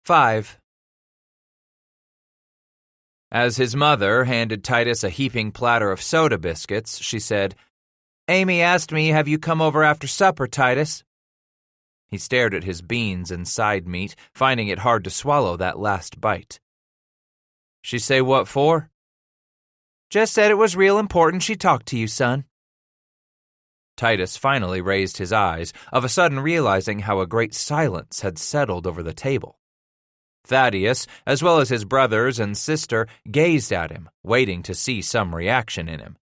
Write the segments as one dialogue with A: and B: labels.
A: 5. As his mother handed Titus a heaping platter of soda biscuits, she said, "Amy asked me, have you come over after supper, Titus?" He stared at his beans and side meat, finding it hard to swallow that last bite. "She say what for?" "Just said it was real important she talked to you, son." Titus finally raised his eyes, of a sudden realizing how a great silence had settled over the table. Thaddeus, as well as his brothers and sister, gazed at him, waiting to see some reaction in him.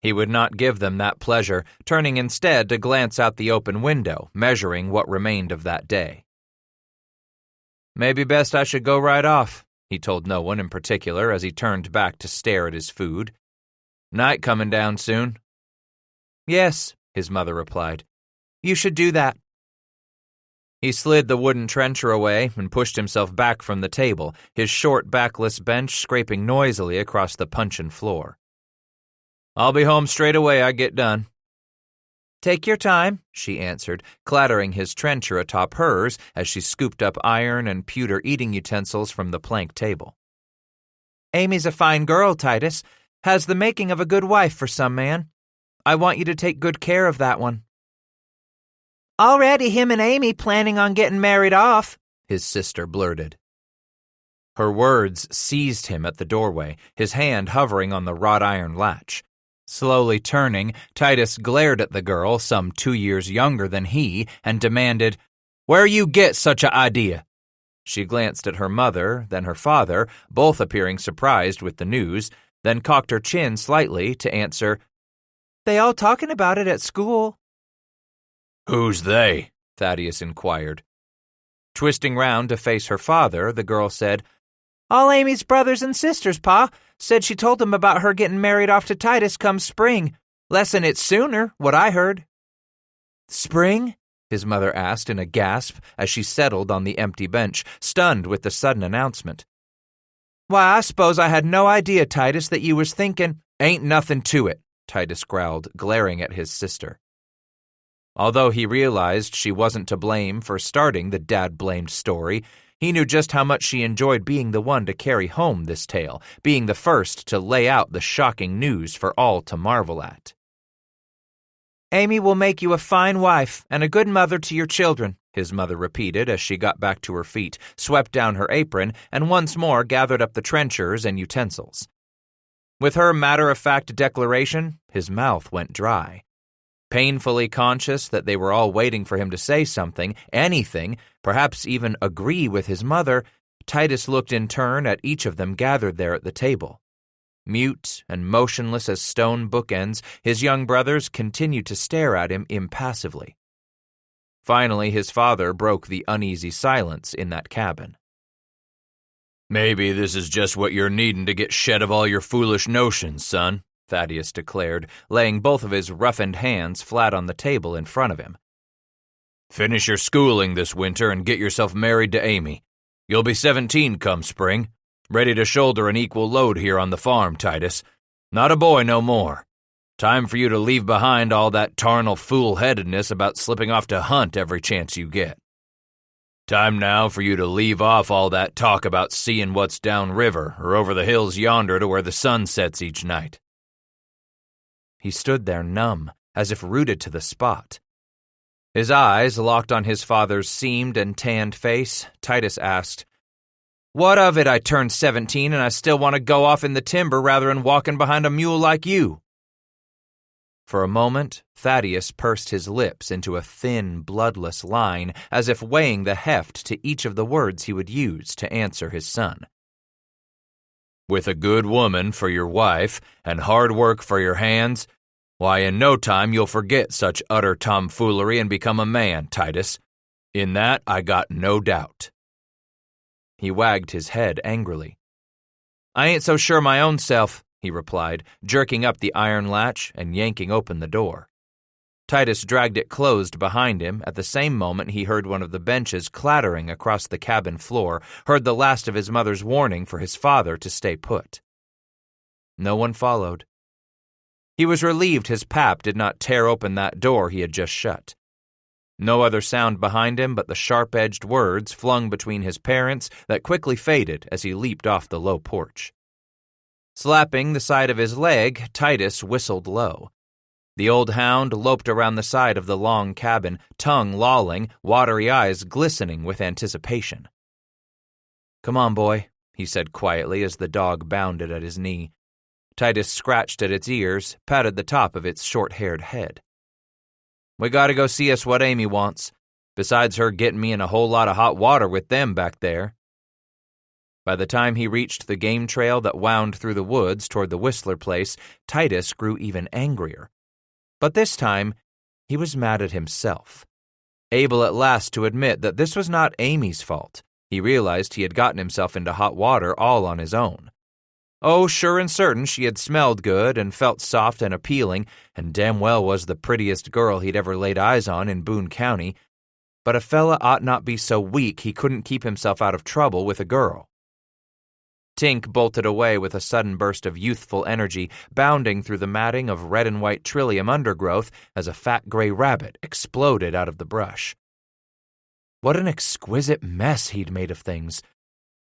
A: He would not give them that pleasure, turning instead to glance out the open window, measuring what remained of that day. "Maybe best I should go right off," he told no one in particular as he turned back to stare at his food. "Night coming down soon." "Yes," his mother replied. "You should do that." He slid the wooden trencher away and pushed himself back from the table, his short backless bench scraping noisily across the puncheon floor. "I'll be home straight away I get done." "Take your time," she answered, clattering his trencher atop hers as she scooped up iron and pewter eating utensils from the plank table. "Amy's a fine girl, Titus. Has the making of a good wife for some man. I want you to take good care of that one." "Already him and Amy planning on getting married off," his sister blurted. Her words seized him at the doorway, his hand hovering on the wrought iron latch. Slowly turning, Titus glared at the girl, some 2 years younger than he, and demanded, "Where you get such a idea?" She glanced at her mother, then her father, both appearing surprised with the news, then cocked her chin slightly to answer, "They all talking about it at school."
B: "Who's they?"
A: Thaddeus inquired. Twisting round to face her father, the girl said, "All Amy's brothers and sisters, Pa. Said she told them about her getting married off to Titus come spring. Lessen it sooner, what I heard." "Spring?" his mother asked in a gasp as she settled on the empty bench, stunned with the sudden announcement. "Why, I suppose I had no idea, Titus, that you was thinking—" "Ain't nothing to it," Titus growled, glaring at his sister. Although he realized she wasn't to blame for starting the dad-blamed story, he knew just how much she enjoyed being the one to carry home this tale, being the first to lay out the shocking news for all to marvel at. "Amy will make you a fine wife and a good mother to your children," his mother repeated as she got back to her feet, swept down her apron, and once more gathered up the trenchers and utensils. With her matter-of-fact declaration, his mouth went dry. Painfully conscious that they were all waiting for him to say something, anything, perhaps even agree with his mother, Titus looked in turn at each of them gathered there at the table. Mute and motionless as stone bookends, his young brothers continued to stare at him impassively. Finally, his father broke the uneasy silence in that cabin.
B: "Maybe this is just what you're needing to get shed of all your foolish notions, son," Thaddeus declared, laying both of his roughened hands flat on the table in front of him. "Finish your schooling this winter and get yourself married to Amy. You'll be 17 come spring, ready to shoulder an equal load here on the farm, Titus. Not a boy no more. Time for you to leave behind all that tarnal fool-headedness about slipping off to hunt every chance you get. Time now for you to leave off all that talk about seeing what's downriver or over the hills yonder to where the sun sets each night." He stood there numb, as if rooted to the spot. His eyes locked on his father's seamed and tanned face, Titus asked, "What of it I turned 17 and I still want to go off in the timber rather than walking behind a mule like you?" For a moment, Thaddeus pursed his lips into a thin, bloodless line, as if weighing the heft to each of the words he would use to answer his son. "With a good woman for your wife and hard work for your hands, why, in no time you'll forget such utter tomfoolery and become a man, Titus. In that I got no doubt." He wagged his head angrily. "I ain't so sure my own self," he replied, jerking up the iron latch and yanking open the door. Titus dragged it closed behind him. At the same moment, he heard one of the benches clattering across the cabin floor, heard the last of his mother's warning for his father to stay put. No one followed. He was relieved his pap did not tear open that door he had just shut.
A: No other sound behind him but the sharp-edged words flung between his parents that quickly faded as he leaped off the low porch. Slapping the side of his leg, Titus whistled low. The old hound loped around the side of the long cabin, tongue lolling, watery eyes glistening with anticipation. "Come on, boy," he said quietly as the dog bounded at his knee. Titus scratched at its ears, patted the top of its short-haired head. "We gotta go see us what Amy wants, besides her getting me in a whole lot of hot water with them back there." By the time he reached the game trail that wound through the woods toward the Whistler place, Titus grew even angrier. But this time, he was mad at himself. Able at last to admit that this was not Amy's fault, he realized he had gotten himself into hot water all on his own. Oh, sure and certain she had smelled good and felt soft and appealing, and damn well was the prettiest girl he'd ever laid eyes on in Boone County, but a fella ought not be so weak he couldn't keep himself out of trouble with a girl. Tink bolted away with a sudden burst of youthful energy, bounding through the matting of red and white trillium undergrowth as a fat gray rabbit exploded out of the brush. What an exquisite mess he'd made of things.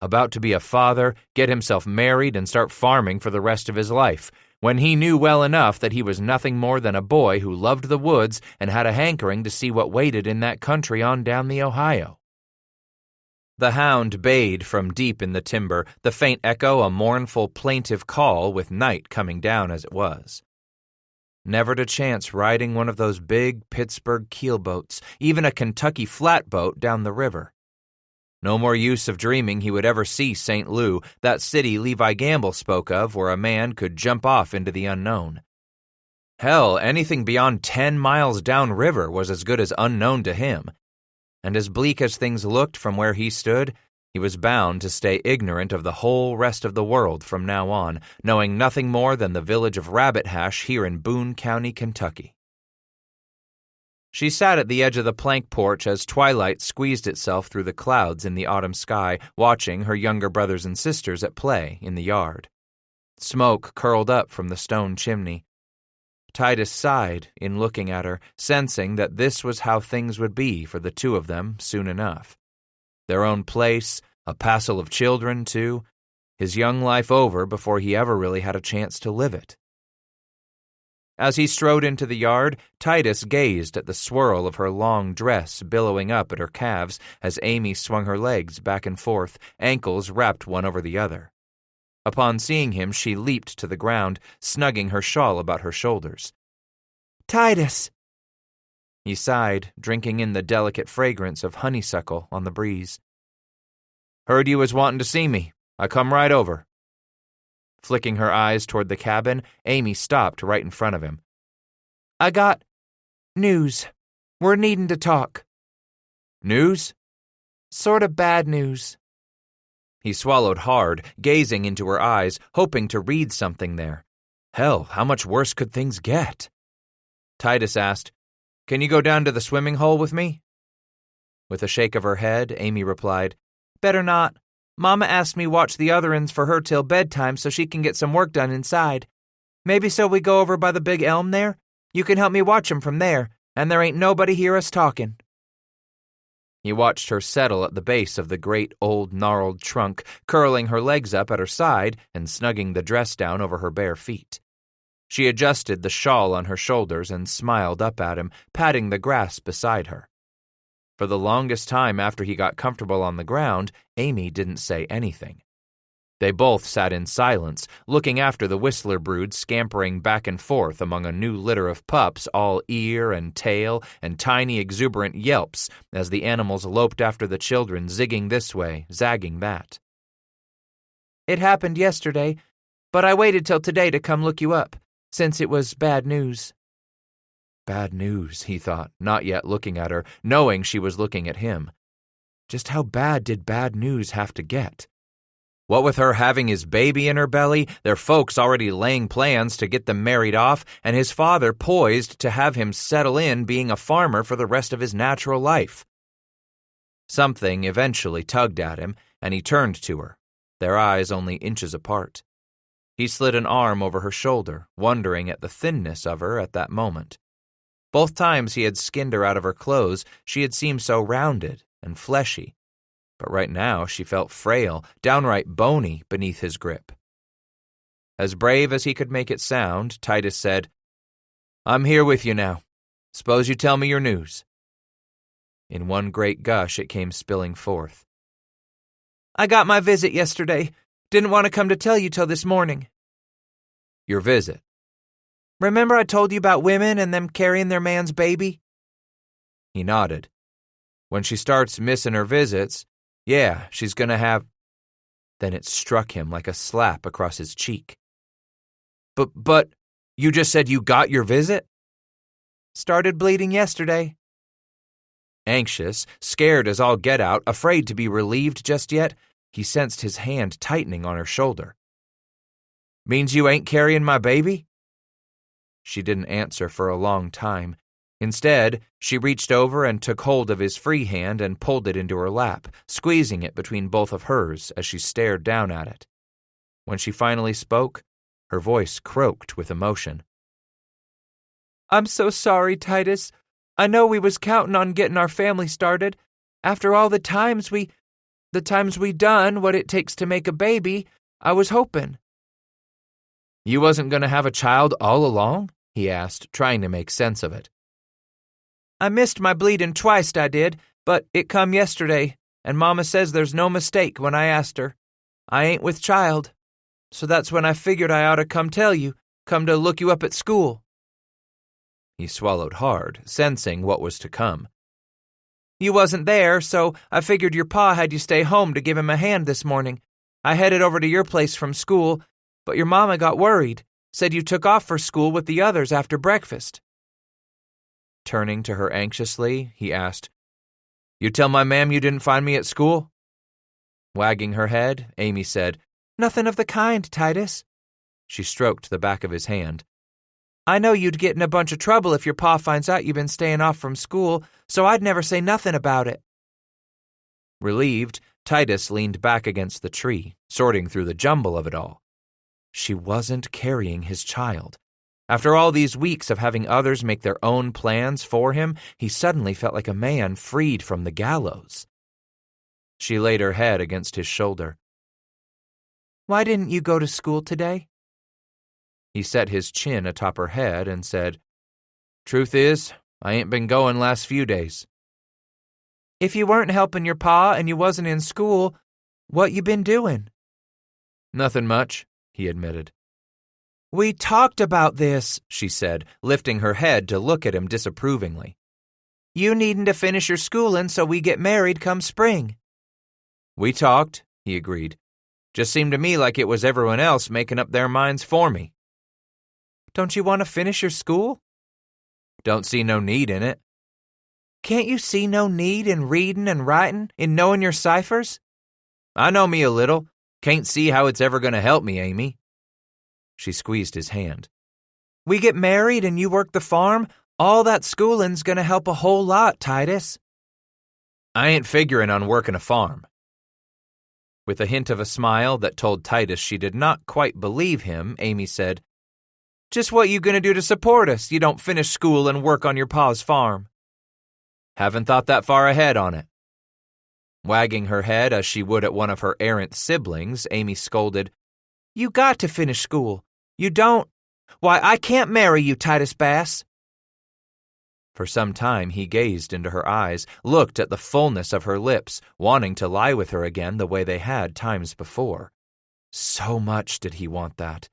A: About to be a father, get himself married, and start farming for the rest of his life, when he knew well enough that he was nothing more than a boy who loved the woods and had a hankering to see what waited in that country on down the Ohio. The hound bayed from deep in the timber, the faint echo a mournful, plaintive call with night coming down as it was. Never to chance riding one of those big Pittsburgh keelboats, even a Kentucky flatboat down the river. No more use of dreaming he would ever see St. Louis, that city Levi Gamble spoke of where a man could jump off into the unknown. Hell, anything beyond 10 miles downriver was as good as unknown to him. And as bleak as things looked from where he stood, he was bound to stay ignorant of the whole rest of the world from now on, knowing nothing more than the village of Rabbit Hash here in Boone County, Kentucky. She sat at the edge of the plank porch as twilight squeezed itself through the clouds in the autumn sky, watching her younger brothers and sisters at play in the yard. Smoke curled up from the stone chimney. Titus sighed in looking at her, sensing that this was how things would be for the two of them soon enough. Their own place, a passel of children, too, his young life over before he ever really had a chance to live it. As he strode into the yard, Titus gazed at the swirl of her long dress billowing up at her calves as Amy swung her legs back and forth, ankles wrapped one over the other. Upon seeing him, she leaped to the ground, snugging her shawl about her shoulders. "Titus!" He sighed, drinking in the delicate fragrance of honeysuckle on the breeze. "Heard you was wanting to see me. I come right over." Flicking her eyes toward the cabin, Amy stopped right in front of him. "I got news. We're needin' to talk." "News?" "Sort of bad news." He swallowed hard, gazing into her eyes, hoping to read something there. Hell, how much worse could things get? Titus asked, "Can you go down to the swimming hole with me?" With a shake of her head, Amy replied, "Better not. Mama asked me watch the other uns for her till bedtime so she can get some work done inside. Maybe so we go over by the big elm there? You can help me watch 'em from there, and there ain't nobody hear us talking." He watched her settle at the base of the great old gnarled trunk, curling her legs up at her side and snugging the dress down over her bare feet. She adjusted the shawl on her shoulders and smiled up at him, patting the grass beside her. For the longest time after he got comfortable on the ground, Amy didn't say anything. They both sat in silence, looking after the Whistler brood scampering back and forth among a new litter of pups, all ear and tail and tiny exuberant yelps as the animals loped after the children, zigging this way, zagging that. "It happened yesterday, but I waited till today to come look you up, since it was bad news." Bad news, he thought, not yet looking at her, knowing she was looking at him. Just how bad did bad news have to get? What with her having his baby in her belly, their folks already laying plans to get them married off, and his father poised to have him settle in being a farmer for the rest of his natural life. Something eventually tugged at him, and he turned to her, their eyes only inches apart. He slid an arm over her shoulder, wondering at the thinness of her at that moment. Both times he had skinned her out of her clothes, she had seemed so rounded and fleshy. But right now she felt frail, downright bony beneath his grip. As brave as he could make it sound, Titus said, "I'm here with you now. Suppose you tell me your news." In one great gush it came spilling forth. "I got my visit yesterday. Didn't want to come to tell you till this morning." "Your visit?" "Remember I told you about women and them carrying their man's baby?" He nodded. "When she starts missing her visits, yeah, she's gonna have—" Then it struck him like a slap across his cheek. But, you just said you got your visit?" "Started bleeding yesterday." Anxious, scared as all get out, afraid to be relieved just yet, he sensed his hand tightening on her shoulder. "Means you ain't carrying my baby?" She didn't answer for a long time. Instead, she reached over and took hold of his free hand and pulled it into her lap, squeezing it between both of hers as she stared down at it. When she finally spoke, her voice croaked with emotion. "I'm so sorry, Titus. I know we was counting on getting our family started. After all the times we done what it takes to make a baby, I was hoping." "You wasn't going to have a child all along?" he asked, trying to make sense of it. "I missed my bleeding twice, I did, but it come yesterday, and Mama says there's no mistake when I asked her. I ain't with child. So that's when I figured I ought to come tell you, come to look you up at school." He swallowed hard, sensing what was to come. "You wasn't there, so I figured your pa had you stay home to give him a hand this morning. I headed over to your place from school, but your mama got worried, said you took off for school with the others after breakfast." Turning to her anxiously, he asked, "You tell my ma'am you didn't find me at school?" Wagging her head, Amy said, "Nothing of the kind, Titus." She stroked the back of his hand. "I know you'd get in a bunch of trouble if your pa finds out you've been staying off from school, so I'd never say nothing about it." Relieved, Titus leaned back against the tree, sorting through the jumble of it all. She wasn't carrying his child. After all these weeks of having others make their own plans for him, he suddenly felt like a man freed from the gallows. She laid her head against his shoulder. "Why didn't you go to school today?" He set his chin atop her head and said, "Truth is, I ain't been going last few days." "If you weren't helping your pa and you wasn't in school, what you been doing?" "Nothing much," he admitted. "We talked about this," she said, lifting her head to look at him disapprovingly. "You needin' to finish your schooling so we get married come spring." "We talked," he agreed. "Just seemed to me like it was everyone else making up their minds for me." "Don't you want to finish your school?" "Don't see no need in it." "Can't you see no need in reading and writing, in knowing your ciphers?" "I know me a little. Can't see how it's ever going to help me, Amy." She squeezed his hand. "We get married and you work the farm, all that schooling's going to help a whole lot, Titus." "I ain't figuring on working a farm." With a hint of a smile that told Titus she did not quite believe him, Amy said, "Just what you gonna do to support us? You don't finish school and work on your pa's farm." "Haven't thought that far ahead on it." Wagging her head as she would at one of her errant siblings, Amy scolded, "You got to finish school. You don't. Why, I can't marry you, Titus Bass." For some time he gazed into her eyes, looked at the fullness of her lips, wanting to lie with her again the way they had times before. So much did he want that.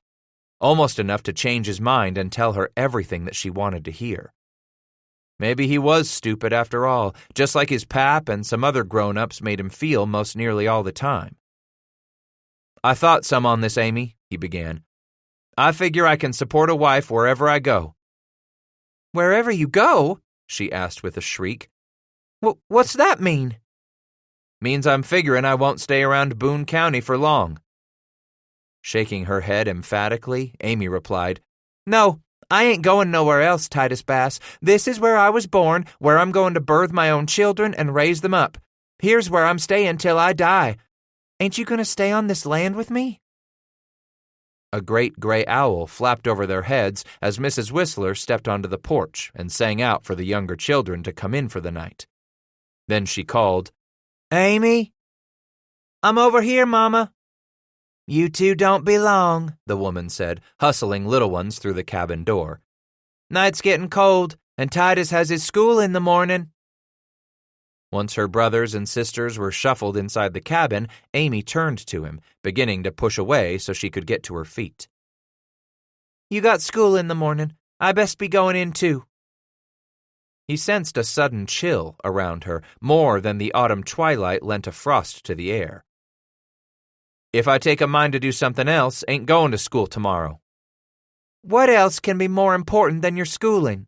A: Almost enough to change his mind and tell her everything that she wanted to hear. Maybe he was stupid after all, just like his pap and some other grown-ups made him feel most nearly all the time. "I thought some on this, Amy," he began. "I figure I can support a wife wherever I go." "Wherever you go?" she asked with a shriek. "What's that mean?" "Means I'm figuring I won't stay around Boone County for long." Shaking her head emphatically, Amy replied, "No, I ain't going nowhere else, Titus Bass. This is where I was born, where I'm going to birth my own children and raise them up. Here's where I'm staying till I die. Ain't you going to stay on this land with me?" A great gray owl flapped over their heads as Mrs. Whistler stepped onto the porch and sang out for the younger children to come in for the night. Then she called, "Amy?" "I'm over here, Mama." "You two don't be long," the woman said, hustling little ones through the cabin door. "Night's getting cold, and Titus has his school in the morning." Once her brothers and sisters were shuffled inside the cabin, Amy turned to him, beginning to push away so she could get to her feet. "You got school in the morning. I best be going in too." He sensed a sudden chill around her, more than the autumn twilight lent a frost to the air. "If I take a mind to do something else, ain't going to school tomorrow." "What else can be more important than your schooling?"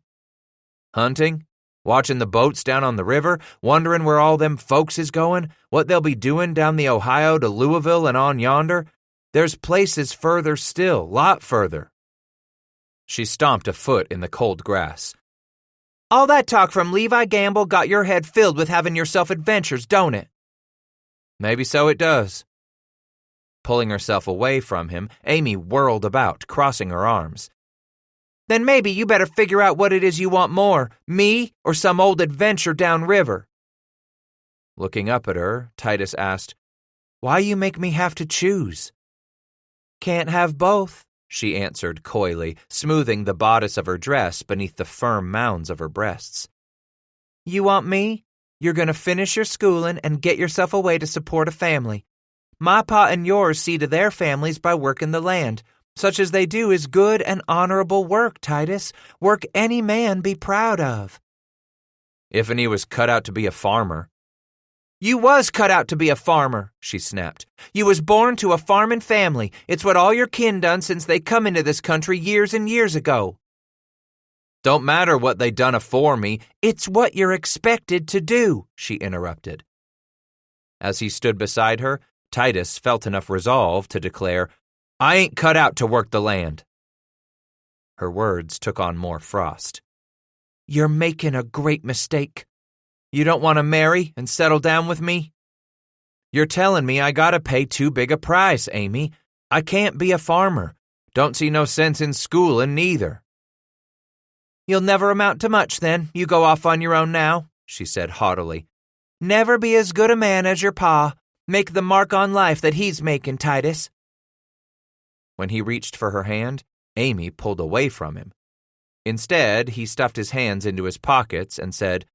A: "Hunting? Watching the boats down on the river, wondering where all them folks is going, what they'll be doing down the Ohio to Louisville and on yonder. There's places further still, lot further." She stomped a foot in the cold grass. "All that talk from Levi Gamble got your head filled with having yourself adventures, don't it?" "Maybe so it does." Pulling herself away from him, Amy whirled about, crossing her arms. "Then maybe you better figure out what it is you want more, me or some old adventure downriver." Looking up at her, Titus asked, "Why you make me have to choose?" "Can't have both," she answered coyly, smoothing the bodice of her dress beneath the firm mounds of her breasts. "You want me? You're going to finish your schooling and get yourself away to support a family. My pa and yours see to their families by working the land. Such as they do is good and honorable work, Titus, work any man be proud of." "If he was cut out to be a farmer." "You was cut out to be a farmer," she snapped. "You was born to a farming family. It's what all your kin done since they come into this country years and years ago." "Don't matter what they done afore me, it's what you're expected to do," she interrupted. As he stood beside her, Titus felt enough resolve to declare, "I ain't cut out to work the land." Her words took on more frost. "You're making a great mistake. You don't want to marry and settle down with me? You're telling me I gotta pay too big a price, Amy. I can't be a farmer. Don't see no sense in schoolin' neither." "You'll never amount to much then, you go off on your own now," she said haughtily. "Never be as good a man as your pa. Make the mark on life that he's making, Titus." When he reached for her hand, Amy pulled away from him. Instead, he stuffed his hands into his pockets and said,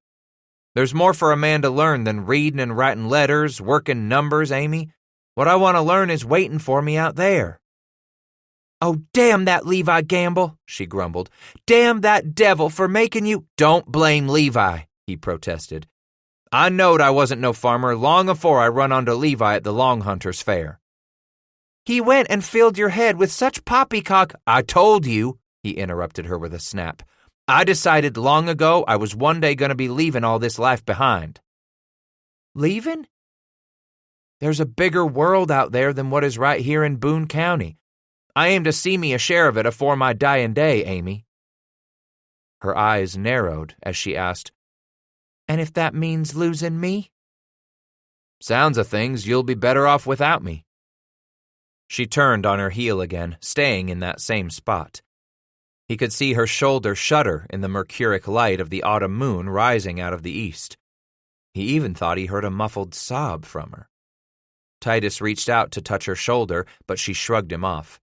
A: "There's more for a man to learn than reading and writing letters, working numbers, Amy. What I want to learn is waiting for me out there." "Oh, damn that Levi Gamble," she grumbled. "Damn that devil for making you—" "Don't blame Levi," he protested. "I knowed I wasn't no farmer long afore I run onto Levi at the Long Hunters Fair." "He went and filled your head with such poppycock—" "I told you," he interrupted her with a snap. "I decided long ago I was one day going to be leaving all this life behind." "Leaving?" "There's a bigger world out there than what is right here in Boone County. I aim to see me a share of it afore my dying day, Amy." Her eyes narrowed as she asked, "And if that means losing me?" "Sounds of things you'll be better off without me." She turned on her heel again, staying in that same spot. He could see her shoulder shudder in the mercuric light of the autumn moon rising out of the east. He even thought he heard a muffled sob from her. Titus reached out to touch her shoulder, but she shrugged him off.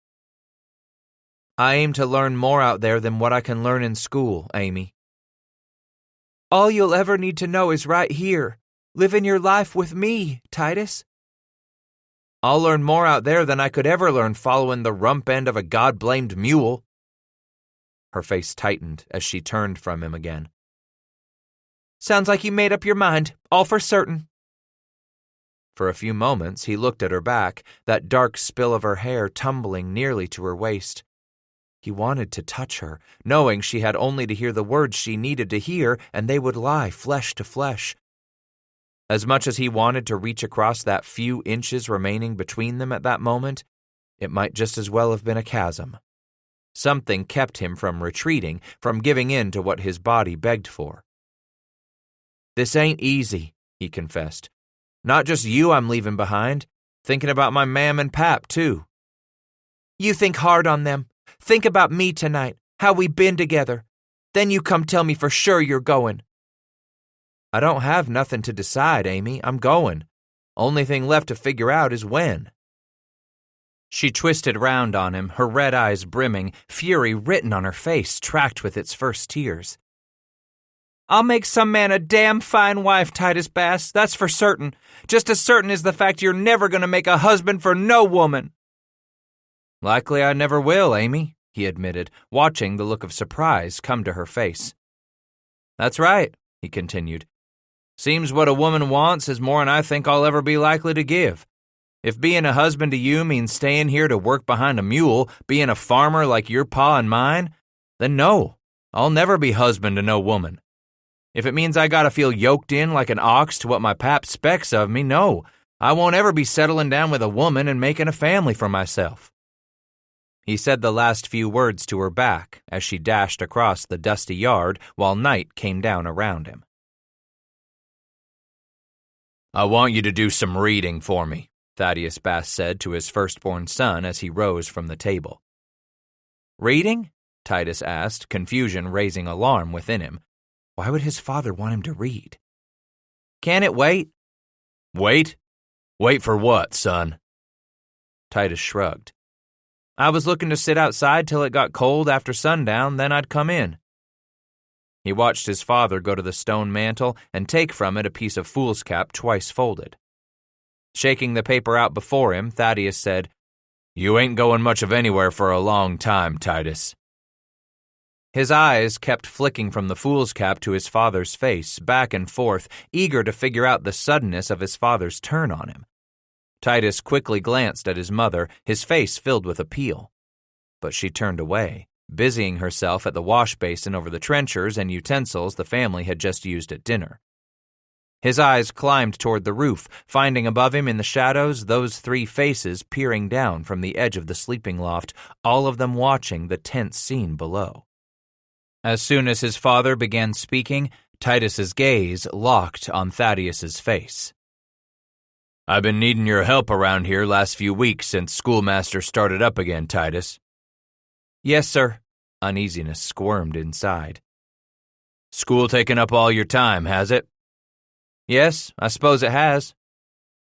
A: "I aim to learn more out there than what I can learn in school, Amy." "All you'll ever need to know is right here, living your life with me, Titus." "I'll learn more out there than I could ever learn following the rump end of a God-blamed mule." Her face tightened as she turned from him again. "Sounds like you made up your mind, all for certain." For a few moments he looked at her back, that dark spill of her hair tumbling nearly to her waist. He wanted to touch her, knowing she had only to hear the words she needed to hear, and they would lie flesh to flesh. As much as he wanted to reach across that few inches remaining between them at that moment, it might just as well have been a chasm. Something kept him from retreating, from giving in to what his body begged for. "This ain't easy," he confessed. "Not just you I'm leaving behind. Thinking about my mam and pap, too." You think hard on them. Think about me tonight, how we been together. Then you come tell me for sure you're going. I don't have nothing to decide, Amy. I'm going. Only thing left to figure out is when. She twisted round on him, her red eyes brimming, fury written on her face, tracked with its first tears. I'll make some man a damn fine wife, Titus Bass, that's for certain. Just as certain as the fact you're never going to make a husband for no woman. Likely I never will, Amy, he admitted, watching the look of surprise come to her face. That's right, he continued. Seems what a woman wants is more'n I think I'll ever be likely to give. If being a husband to you means staying here to work behind a mule, being a farmer like your pa and mine, then no, I'll never be husband to no woman. If it means I gotta feel yoked in like an ox to what my pap specs of me, no, I won't ever be settling down with a woman and making a family for myself. He said the last few words to her back as she dashed across the dusty yard while night came down around him. I want you to do some reading for me, Thaddeus Bass said to his firstborn son as he rose from the table. Reading? Titus asked, confusion raising alarm within him. Why would his father want him to read? Can it wait? Wait? Wait for what, son? Titus shrugged. I was looking to sit outside till it got cold after sundown, then I'd come in. He watched his father go to the stone mantel and take from it a piece of foolscap twice folded. Shaking the paper out before him, Thaddeus said, You ain't going much of anywhere for a long time, Titus. His eyes kept flicking from the foolscap to his father's face, back and forth, eager to figure out the suddenness of his father's turn on him. Titus quickly glanced at his mother, his face filled with appeal. But she turned away, busying herself at the wash basin over the trenchers and utensils the family had just used at dinner. His eyes climbed toward the roof, finding above him in the shadows those three faces peering down from the edge of the sleeping loft, all of them watching the tense scene below. As soon as his father began speaking, Titus's gaze locked on Thaddeus's face. I've been needing your help around here last few weeks since schoolmaster started up again, Titus. Yes, sir. Uneasiness squirmed inside. School taken up all your time, has it? Yes, I suppose it has.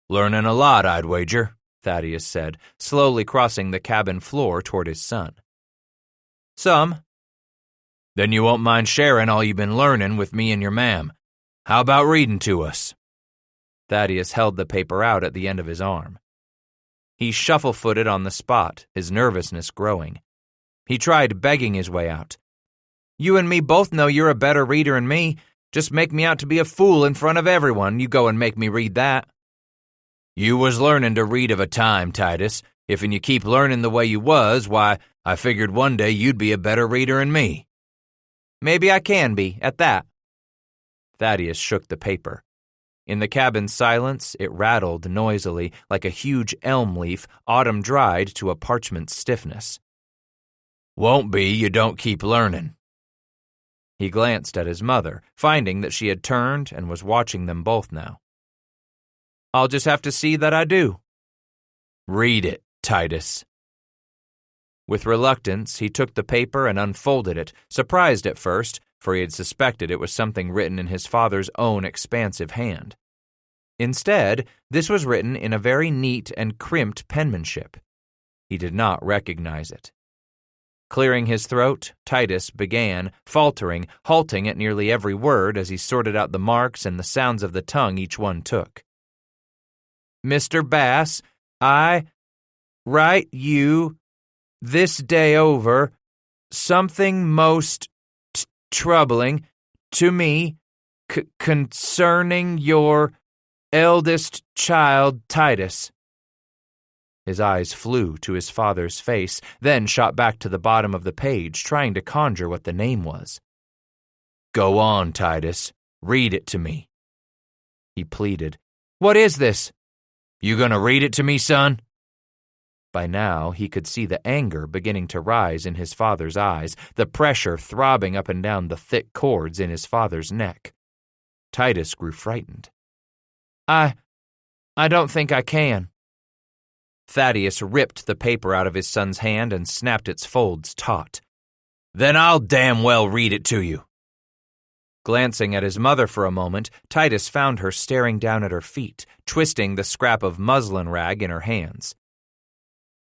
A: Learning a lot, I'd wager, Thaddeus said, slowly crossing the cabin floor toward his son. Some. Then you won't mind sharing all you've been learning with me and your ma'am. How about reading to us? Thaddeus held the paper out at the end of his arm. He shuffle-footed on the spot, his nervousness growing. He tried begging his way out. You and me both know you're a better reader than me. Just make me out to be a fool in front of everyone. You go and make me read that. You was learning to read of a time, Titus. If you keep learning the way you was, why, I figured one day you'd be a better reader than me. Maybe I can be, at that. Thaddeus shook the paper. In the cabin's silence, it rattled noisily like a huge elm leaf, autumn-dried to a parchment stiffness. Won't be you don't keep learning. He glanced at his mother, finding that she had turned and was watching them both now. I'll just have to see that I do. Read it, Titus. With reluctance, he took the paper and unfolded it, surprised at first, for he had suspected it was something written in his father's own expansive hand. Instead, this was written in a very neat and crimped penmanship. He did not recognize it. Clearing his throat, Titus began, faltering, halting at nearly every word as he sorted out the marks and the sounds of the tongue each one took. Mr. Bass, I write you, this day over, something most troubling to me concerning your eldest child, Titus. His eyes flew to his father's face, then shot back to the bottom of the page, trying to conjure what the name was. Go on, Titus. Read it to me. He pleaded. What is this? You gonna read it to me, son? By now, he could see the anger beginning to rise in his father's eyes, the pressure throbbing up and down the thick cords in his father's neck. Titus grew frightened. I don't think I can. Thaddeus ripped the paper out of his son's hand and snapped its folds taut.
B: "Then I'll damn well read it to you."
A: Glancing at his mother for a moment, Titus found her staring down at her feet, twisting the scrap of muslin rag in her hands.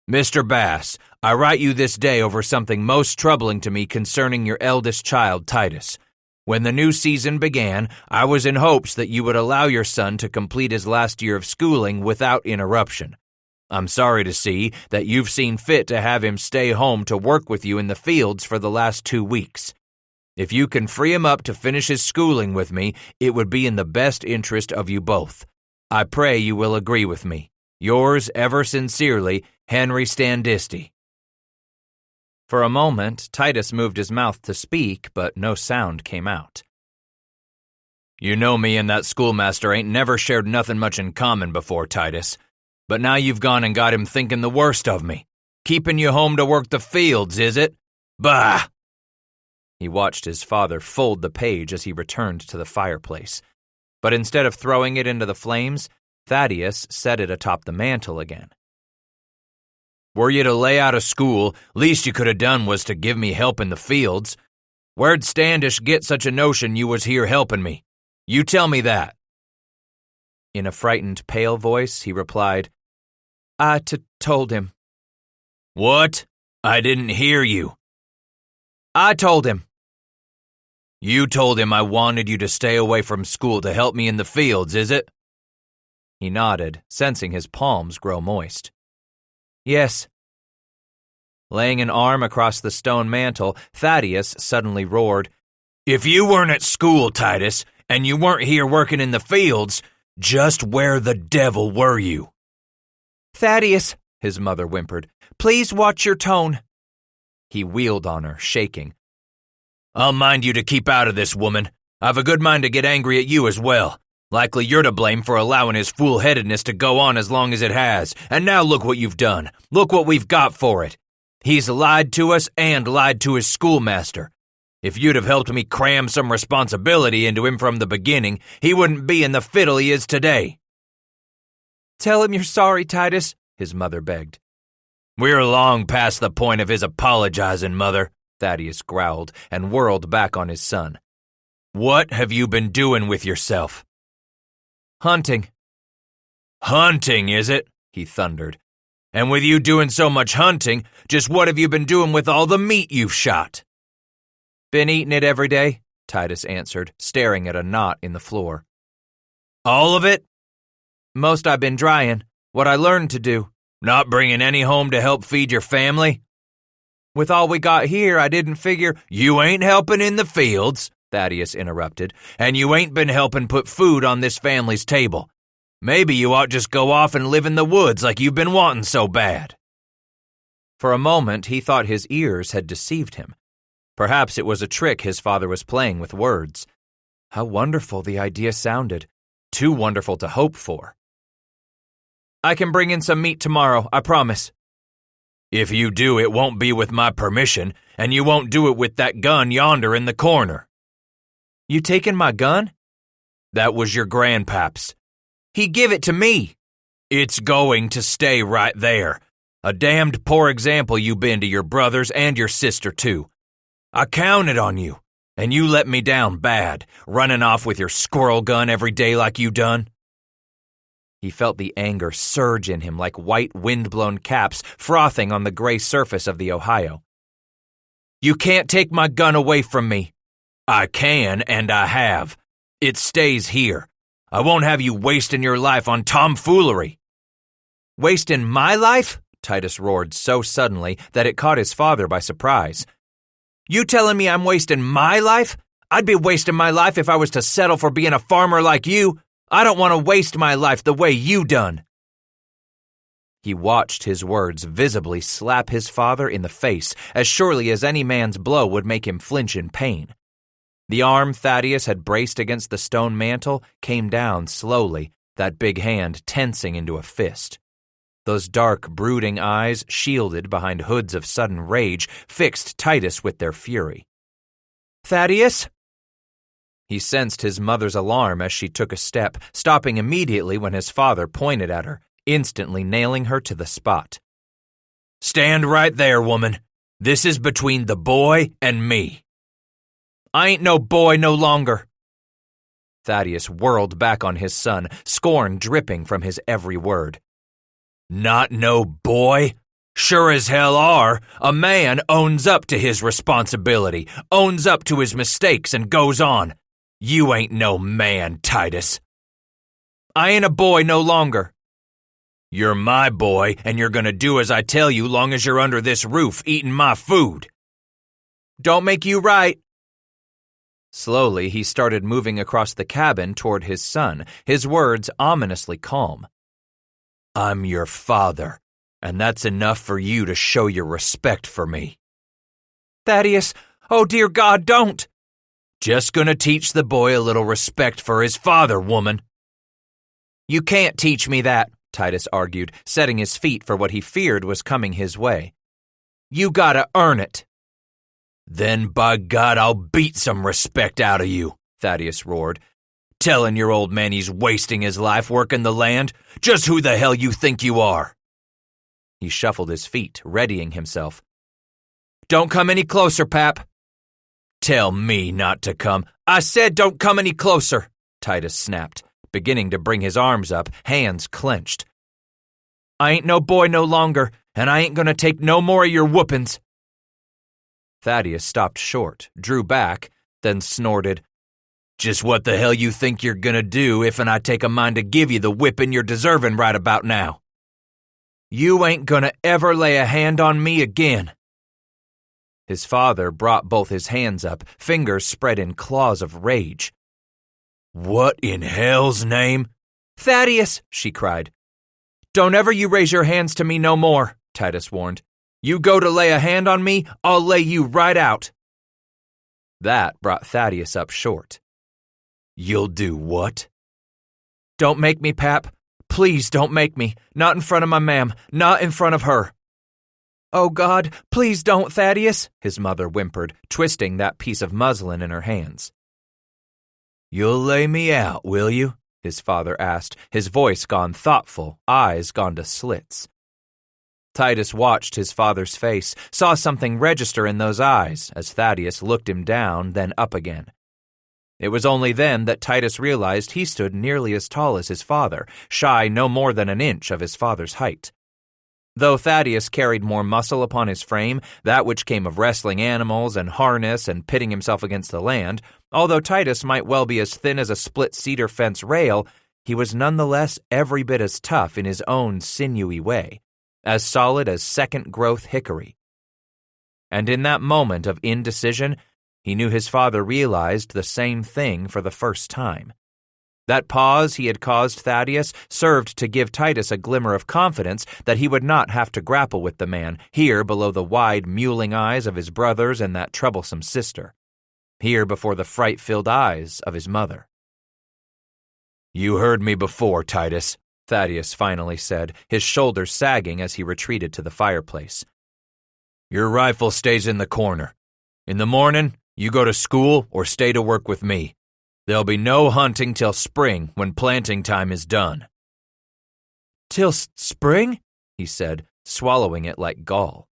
B: "Mr. Bass, I write you this day over something most troubling to me concerning your eldest child, Titus. When the new season began, I was in hopes that you would allow your son to complete his last year of schooling without interruption. I'm sorry to see that you've seen fit to have him stay home to work with you in the fields for the last 2 weeks. If you can free him up to finish his schooling with me, it would be in the best interest of you both. I pray you will agree with me. Yours ever sincerely, Henry Standisti."
A: For a moment, Titus moved his mouth to speak, but no sound came out.
B: "You know me and that schoolmaster ain't never shared nothing much in common before, Titus. But now you've gone and got him thinking the worst of me. Keeping you home to work the fields, is it? Bah!"
A: He watched his father fold the page as he returned to the fireplace. But instead of throwing it into the flames, Thaddeus set it atop the mantel again.
B: "Were you to lay out of school, least you could have done was to give me help in the fields. Where'd Standish get such a notion you was here helping me? You tell me that."
A: In a frightened, pale voice, he replied, "I told him."
B: "What? I didn't hear you."
A: "I told him."
B: "You told him I wanted you to stay away from school to help me in the fields, is it?"
A: He nodded, sensing his palms grow moist. "Yes." Laying an arm across the stone mantel, Thaddeus suddenly roared,
B: "If you weren't at school, Titus, and you weren't here working in the fields, just where the devil were you?"
A: "Thaddeus," his mother whimpered, "please watch your tone." He wheeled on her, shaking.
B: "I'll mind you to keep out of this, woman. I've a good mind to get angry at you as well. Likely you're to blame for allowing his fool-headedness to go on as long as it has, and now look what you've done. Look what we've got for it. He's lied to us and lied to his schoolmaster. If you'd have helped me cram some responsibility into him from the beginning, he wouldn't be in the fiddle he is today."
A: "Tell him you're sorry, Titus," his mother begged.
B: "We're long past the point of his apologizing, Mother,"
A: Thaddeus growled and whirled back on his son.
B: "What have you been doing with yourself?"
A: "Hunting."
B: "Hunting, is it?" he thundered. "And with you doing so much hunting, just what have you been doing with all the meat you've shot?"
A: "Been eating it every day," Titus answered, staring at a knot in the floor.
B: "All of it?"
A: "Most I've been drying. What I learned to do."
B: "Not bringing any home to help feed your family?"
A: "With all we got here, I didn't figure—"
B: "You ain't helping in the fields," Thaddeus interrupted, "and you ain't been helping put food on this family's table. Maybe you ought just go off and live in the woods like you've been wanting so bad."
A: For a moment, he thought his ears had deceived him. Perhaps it was a trick his father was playing with words. How wonderful the idea sounded. Too wonderful to hope for. "I can bring in some meat tomorrow, I promise."
B: "If you do, it won't be with my permission, and you won't do it with that gun yonder in the corner."
A: "You taking my gun?"
B: "That was your grandpap's."
A: "He give it to me."
B: "It's going to stay right there. A damned poor example you been to your brothers and your sister, too. I counted on you, and you let me down bad, running off with your squirrel gun every day like you done."
A: He felt the anger surge in him like white wind-blown caps frothing on the gray surface of the Ohio. "You can't take my gun away from me."
B: "I can, and I have. It stays here. I won't have you wasting your life on tomfoolery."
A: "Wasting my life?" Titus roared so suddenly that it caught his father by surprise. "You telling me I'm wasting my life? I'd be wasting my life if I was to settle for being a farmer like you. I don't want to waste my life the way you done." He watched his words visibly slap his father in the face as surely as any man's blow would make him flinch in pain. The arm Thaddeus had braced against the stone mantel came down slowly, that big hand tensing into a fist. Those dark, brooding eyes, shielded behind hoods of sudden rage, fixed Titus with their fury. "Thaddeus?" He sensed his mother's alarm as she took a step, stopping immediately when his father pointed at her, instantly nailing her to the spot.
B: "Stand right there, woman. This is between the boy and me."
A: "I ain't no boy no longer." Thaddeus whirled back on his son, scorn dripping from his every word.
B: "Not no boy? Sure as hell are. A man owns up to his responsibility, owns up to his mistakes, and goes on. You ain't no man, Titus."
A: "I ain't a boy no longer."
B: "You're my boy, and you're gonna do as I tell you long as you're under this roof eating my food."
A: "Don't make you right." Slowly, he started moving across the cabin toward his son, his words ominously calm.
B: "I'm your father, and that's enough for you to show your respect for me."
A: "Thaddeus, oh dear God, don't!"
B: "Just gonna teach the boy a little respect for his father, woman."
A: "You can't teach me that," Titus argued, setting his feet for what he feared was coming his way. "You gotta earn it."
B: "Then by God, I'll beat some respect out of you," Thaddeus roared. "Telling your old man he's wasting his life working the land? Just who the hell you think you are?"
A: He shuffled his feet, readying himself. "Don't come any closer, Pap."
B: "Tell me not to come."
A: "I said don't come any closer," Titus snapped, beginning to bring his arms up, hands clenched. "I ain't no boy no longer, and I ain't gonna take no more of your whoopings." Thaddeus stopped short, drew back, then snorted,
B: "Just what the hell you think you're gonna do if and I take a mind to give you the whipping you're deserving right about now?"
A: "You ain't gonna ever lay a hand on me again." His father brought both his hands up, fingers spread in claws of rage.
B: "What in hell's name?"
A: "Thaddeus," she cried. "Don't ever you raise your hands to me no more," Titus warned. "You go to lay a hand on me, I'll lay you right out." That brought Thaddeus up short.
B: "You'll do what?"
A: "Don't make me, Pap. Please don't make me. Not in front of my ma'am. Not in front of her." "Oh, God, please don't, Thaddeus," his mother whimpered, twisting that piece of muslin in her hands.
B: "You'll lay me out, will you?"
A: his father asked, his voice gone thoughtful, eyes gone to slits. Titus watched his father's face, saw something register in those eyes as Thaddeus looked him down, then up again. It was only then that Titus realized he stood nearly as tall as his father, shy no more than an inch of his father's height. Though Thaddeus carried more muscle upon his frame, that which came of wrestling animals and harness and pitting himself against the land, although Titus might well be as thin as a split cedar fence rail, he was nonetheless every bit as tough in his own sinewy way, as solid as second-growth hickory. And in that moment of indecision, he knew his father realized the same thing for the first time. That pause he had caused Thaddeus served to give Titus a glimmer of confidence that he would not have to grapple with the man, here below the wide, mewling eyes of his brothers and that troublesome sister, here before the fright-filled eyes of his mother.
B: "You heard me before, Titus,"
A: Thaddeus finally said, his shoulders sagging as he retreated to the fireplace.
B: "Your rifle stays in the corner. In the morning, you go to school or stay to work with me. There'll be no hunting till spring when planting time is done."
A: "Till spring?" he said, swallowing it like gall.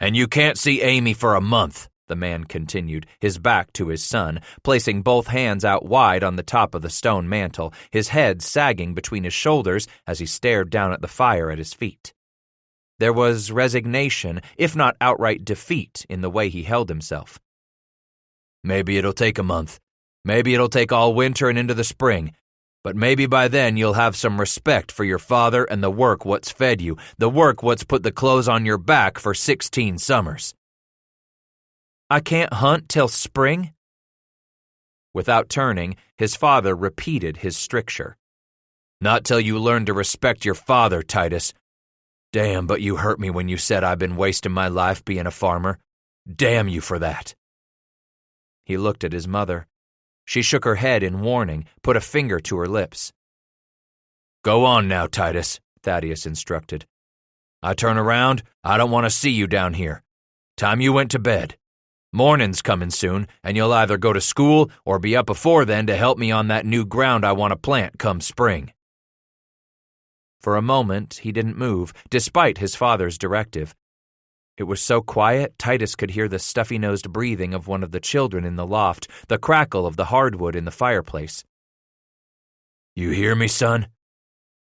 B: "And you can't see Amy for a month," the man continued, his back to his son, placing both hands out wide on the top of the stone mantel, his head sagging between his shoulders as he stared down at the fire at his feet. There was resignation, if not outright defeat, in the way he held himself. "Maybe it'll take a month. Maybe it'll take all winter and into the spring. But maybe by then you'll have some respect for your father and the work what's fed you, the work what's put the clothes on your back for 16 summers.
A: "I can't hunt till spring?" Without turning, his father repeated his stricture.
B: "Not till you learn to respect your father, Titus. Damn, but you hurt me when you said I've been wasting my life being a farmer. Damn you for that."
A: He looked at his mother. She shook her head in warning, put a finger to her lips.
B: "Go on now, Titus," Thaddeus instructed. "I turn around, I don't want to see you down here. Time you went to bed. Morning's coming soon, and you'll either go to school or be up before then to help me on that new ground I want to plant come spring."
A: For a moment, he didn't move, despite his father's directive. It was so quiet, Titus could hear the stuffy-nosed breathing of one of the children in the loft, the crackle of the hardwood in the fireplace.
B: "You hear me, son?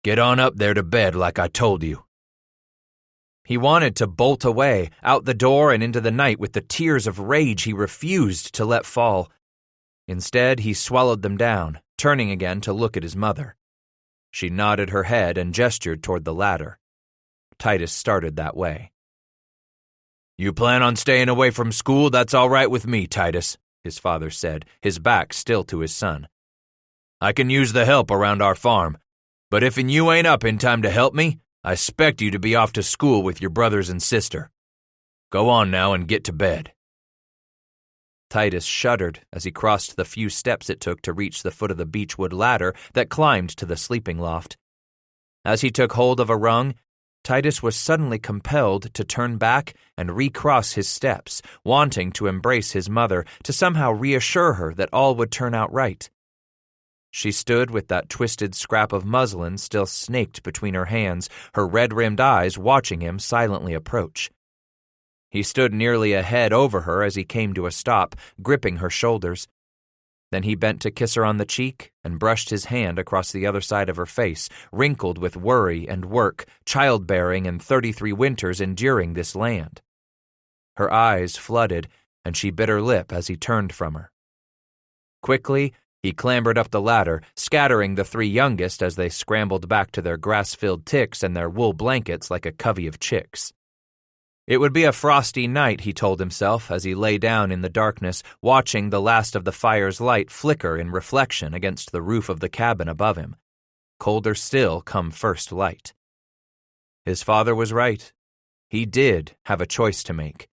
B: Get on up there to bed like I told you."
A: He wanted to bolt away, out the door and into the night with the tears of rage he refused to let fall. Instead, he swallowed them down, turning again to look at his mother. She nodded her head and gestured toward the ladder. Titus started that way.
B: "You plan on staying away from school? That's all right with me, Titus," his father said, his back still to his son. "I can use the help around our farm, but if you ain't up in time to help me, I expect you to be off to school with your brothers and sister. Go on now and get to bed."
A: Titus shuddered as he crossed the few steps it took to reach the foot of the beechwood ladder that climbed to the sleeping loft. As he took hold of a rung, Titus was suddenly compelled to turn back and recross his steps, wanting to embrace his mother, to somehow reassure her that all would turn out right. She stood with that twisted scrap of muslin still snaked between her hands, her red-rimmed eyes watching him silently approach. He stood nearly a head over her as he came to a stop, gripping her shoulders. Then he bent to kiss her on the cheek and brushed his hand across the other side of her face, wrinkled with worry and work, childbearing and 33 winters enduring this land. Her eyes flooded, and she bit her lip as he turned from her. Quickly, he clambered up the ladder, scattering the 3 youngest as they scrambled back to their grass-filled ticks and their wool blankets like a covey of chicks. It would be a frosty night, he told himself as he lay down in the darkness, watching the last of the fire's light flicker in reflection against the roof of the cabin above him. Colder still come first light. His father was right. He did have a choice to make,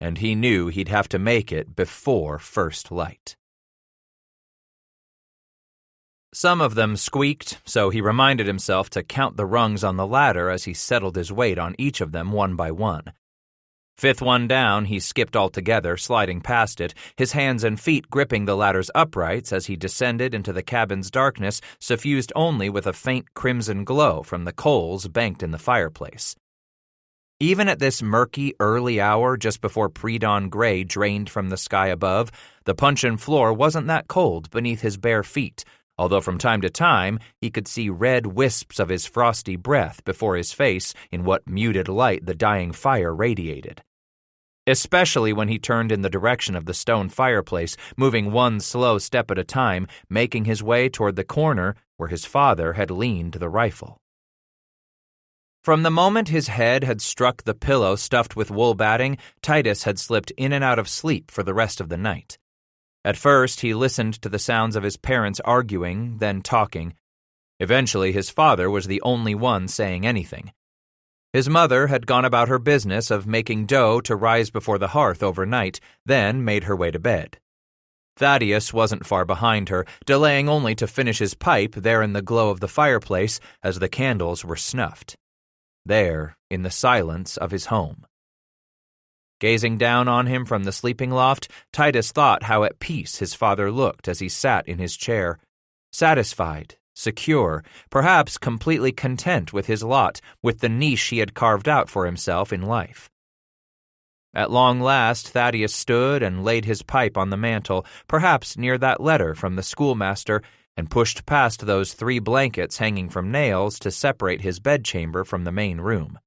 A: and he knew he'd have to make it before first light. Some of them squeaked, so he reminded himself to count the rungs on the ladder as he settled his weight on each of them one by one. 5th one down, he skipped altogether, sliding past it, his hands and feet gripping the ladder's uprights as he descended into the cabin's darkness, suffused only with a faint crimson glow from the coals banked in the fireplace. Even at this murky, early hour just before pre-dawn gray drained from the sky above, the puncheon floor wasn't that cold beneath his bare feet, although from time to time he could see red wisps of his frosty breath before his face in what muted light the dying fire radiated. Especially when he turned in the direction of the stone fireplace, moving one slow step at a time, making his way toward the corner where his father had leaned the rifle. From the moment his head had struck the pillow stuffed with wool batting, Titus had slipped in and out of sleep for the rest of the night. At first, he listened to the sounds of his parents arguing, then talking. Eventually, his father was the only one saying anything. His mother had gone about her business of making dough to rise before the hearth overnight, then made her way to bed. Thaddeus wasn't far behind her, delaying only to finish his pipe there in the glow of the fireplace as the candles were snuffed. There, in the silence of his home. Gazing down on him from the sleeping loft, Titus thought how at peace his father looked as he sat in his chair, satisfied, secure, perhaps completely content with his lot, with the niche he had carved out for himself in life. At long last, Thaddeus stood and laid his pipe on the mantel, perhaps near that letter from the schoolmaster, and pushed past those 3 blankets hanging from nails to separate his bedchamber from the main room.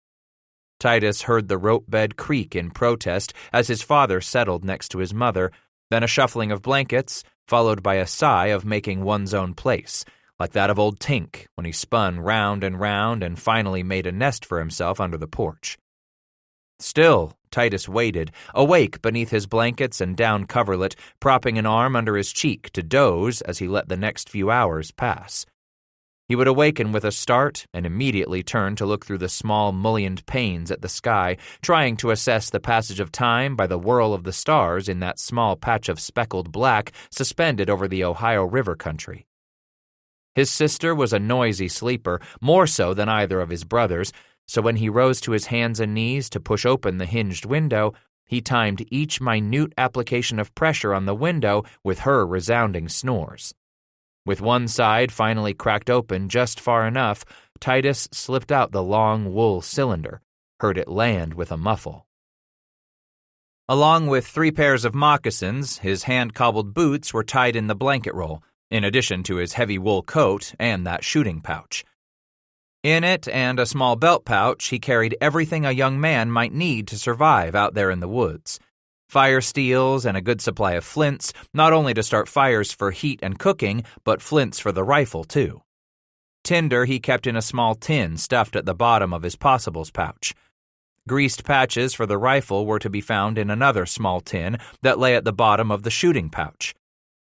A: Titus heard the rope bed creak in protest as his father settled next to his mother, then a shuffling of blankets, followed by a sigh of making one's own place, like that of old Tink when he spun round and finally made a nest for himself under the porch. Still, Titus waited, awake beneath his blankets and down coverlet, propping an arm under his cheek to doze as he let the next few hours pass. He would awaken with a start and immediately turn to look through the small mullioned panes at the sky, trying to assess the passage of time by the whirl of the stars in that small patch of speckled black suspended over the Ohio River country. His sister was a noisy sleeper, more so than either of his brothers, so when he rose to his hands and knees to push open the hinged window, he timed each minute application of pressure on the window with her resounding snores. With one side finally cracked open just far enough, Titus slipped out the long wool cylinder, heard it land with a muffle. Along with 3 pairs of moccasins, his hand-cobbled boots were tied in the blanket roll, in addition to his heavy wool coat and that shooting pouch. In it and a small belt pouch, he carried everything a young man might need to survive out there in the woods. Fire steels and a good supply of flints, not only to start fires for heat and cooking, but flints for the rifle, too. Tinder he kept in a small tin stuffed at the bottom of his possibles pouch. Greased patches for the rifle were to be found in another small tin that lay at the bottom of the shooting pouch.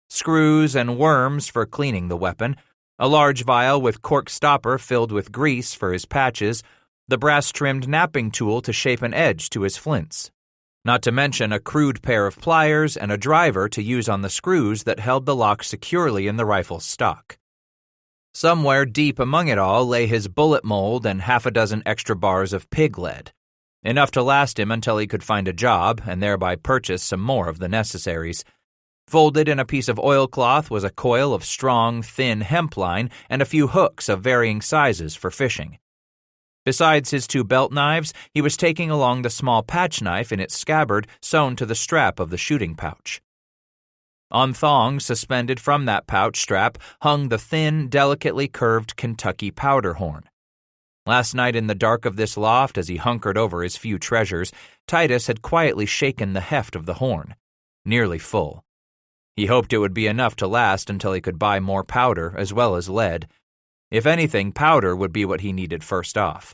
A: Screws and worms for cleaning the weapon, a large vial with cork stopper filled with grease for his patches, the brass-trimmed napping tool to shape an edge to his flints. Not to mention a crude pair of pliers and a driver to use on the screws that held the lock securely in the rifle's stock. Somewhere deep among it all lay his bullet mold and 6 extra bars of pig lead, enough to last him until he could find a job and thereby purchase some more of the necessaries. Folded in a piece of oilcloth was a coil of strong, thin hemp line and a few hooks of varying sizes for fishing. Besides his 2 belt knives, he was taking along the small patch knife in its scabbard sewn to the strap of the shooting pouch. On thongs suspended from that pouch strap hung the thin, delicately curved Kentucky powder horn. Last night in the dark of this loft, as he hunkered over his few treasures, Titus had quietly shaken the heft of the horn, nearly full. He hoped it would be enough to last until he could buy more powder as well as lead. If anything, powder would be what he needed first off.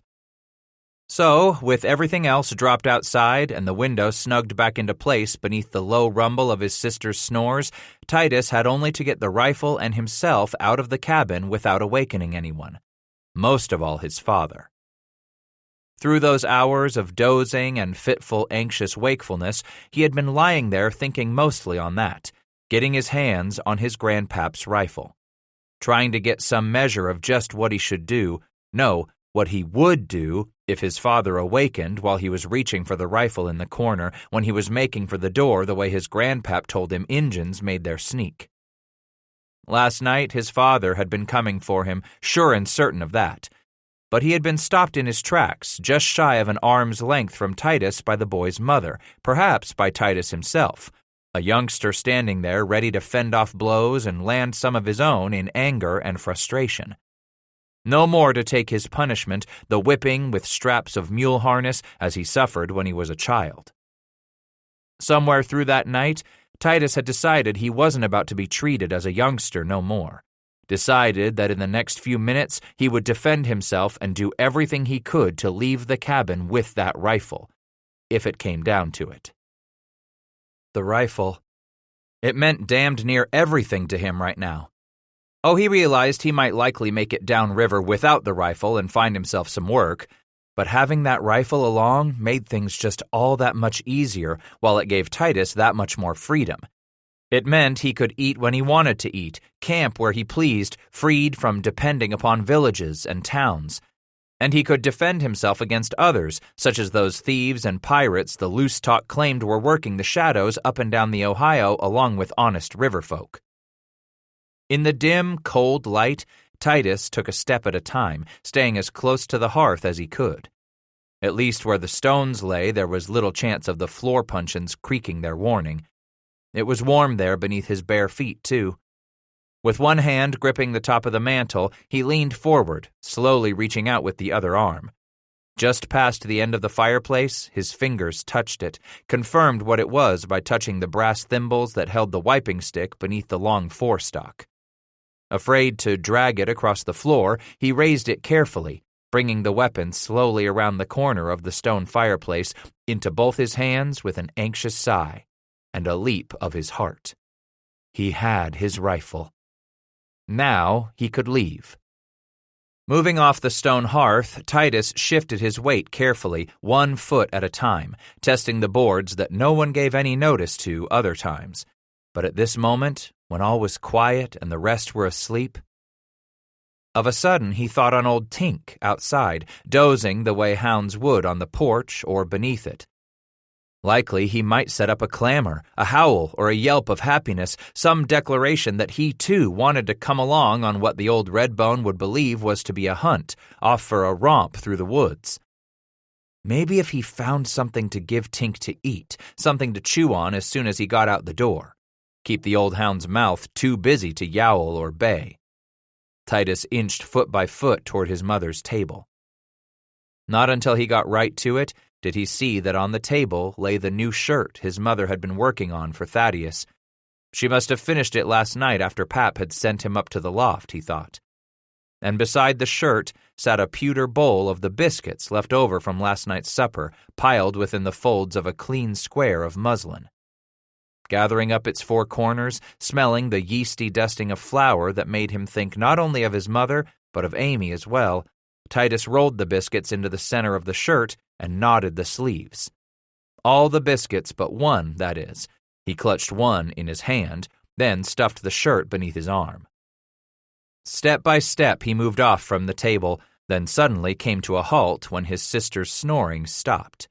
A: So, with everything else dropped outside and the window snugged back into place beneath the low rumble of his sister's snores, Titus had only to get the rifle and himself out of the cabin without awakening anyone, most of all his father. Through those hours of dozing and fitful, anxious wakefulness, he had been lying there thinking mostly on that, getting his hands on his grandpap's rifle, trying to get some measure of just what he should do, no, what he would do if his father awakened while he was reaching for the rifle in the corner when he was making for the door the way his grandpap told him Injuns made their sneak. Last night his father had been coming for him, sure and certain of that, but he had been stopped in his tracks just shy of an arm's length from Titus by the boy's mother, perhaps by Titus himself, a youngster standing there ready to fend off blows and land some of his own in anger and frustration. No more to take his punishment, the whipping with straps of mule harness as he suffered when he was a child. Somewhere through that night, Titus had decided he wasn't about to be treated as a youngster no more. Decided that in the next few minutes he would defend himself and do everything he could to leave the cabin with that rifle, if it came down to it. The rifle. It meant damned near everything to him right now. Oh, he realized he might likely make it downriver without the rifle and find himself some work, but having that rifle along made things just all that much easier while it gave Titus that much more freedom. It meant he could eat when he wanted to eat, camp where he pleased, freed from depending upon villages and towns. And he could defend himself against others, such as those thieves and pirates the loose talk claimed were working the shadows up and down the Ohio along with honest river folk. In the dim, cold light, Titus took a step at a time, staying as close to the hearth as he could. At least where the stones lay, there was little chance of the floor puncheons creaking their warning. It was warm there beneath his bare feet, too. With one hand gripping the top of the mantel, he leaned forward, slowly reaching out with the other arm. Just past the end of the fireplace, his fingers touched it, confirmed what it was by touching the brass thimbles that held the wiping stick beneath the long forestock. Afraid to drag it across the floor, he raised it carefully, bringing the weapon slowly around the corner of the stone fireplace into both his hands with an anxious sigh and a leap of his heart. He had his rifle. Now he could leave. Moving off the stone hearth, Titus shifted his weight carefully, 1 foot at a time, testing the boards that no one gave any notice to other times. But at this moment, when all was quiet and the rest were asleep, of a sudden he thought on old Tink outside, dozing the way hounds would on the porch or beneath it. Likely he might set up a clamor, a howl, or a yelp of happiness, some declaration that he too wanted to come along on what the old Redbone would believe was to be a hunt, off for a romp through the woods. Maybe if he found something to give Tink to eat, something to chew on as soon as he got out the door. Keep the old hound's mouth too busy to yowl or bay. Titus inched foot by foot toward his mother's table. Not until he got right to it did he see that on the table lay the new shirt his mother had been working on for Thaddeus. She must have finished it last night after Pap had sent him up to the loft, he thought. And beside the shirt sat a pewter bowl of the biscuits left over from last night's supper, piled within the folds of a clean square of muslin. Gathering up its four corners, smelling the yeasty dusting of flour that made him think not only of his mother, but of Amy as well, Titus rolled the biscuits into the center of the shirt and knotted the sleeves. All the biscuits but one, that is. He clutched one in his hand, then stuffed the shirt beneath his arm. Step by step he moved off from the table, then suddenly came to a halt when his sister's snoring stopped.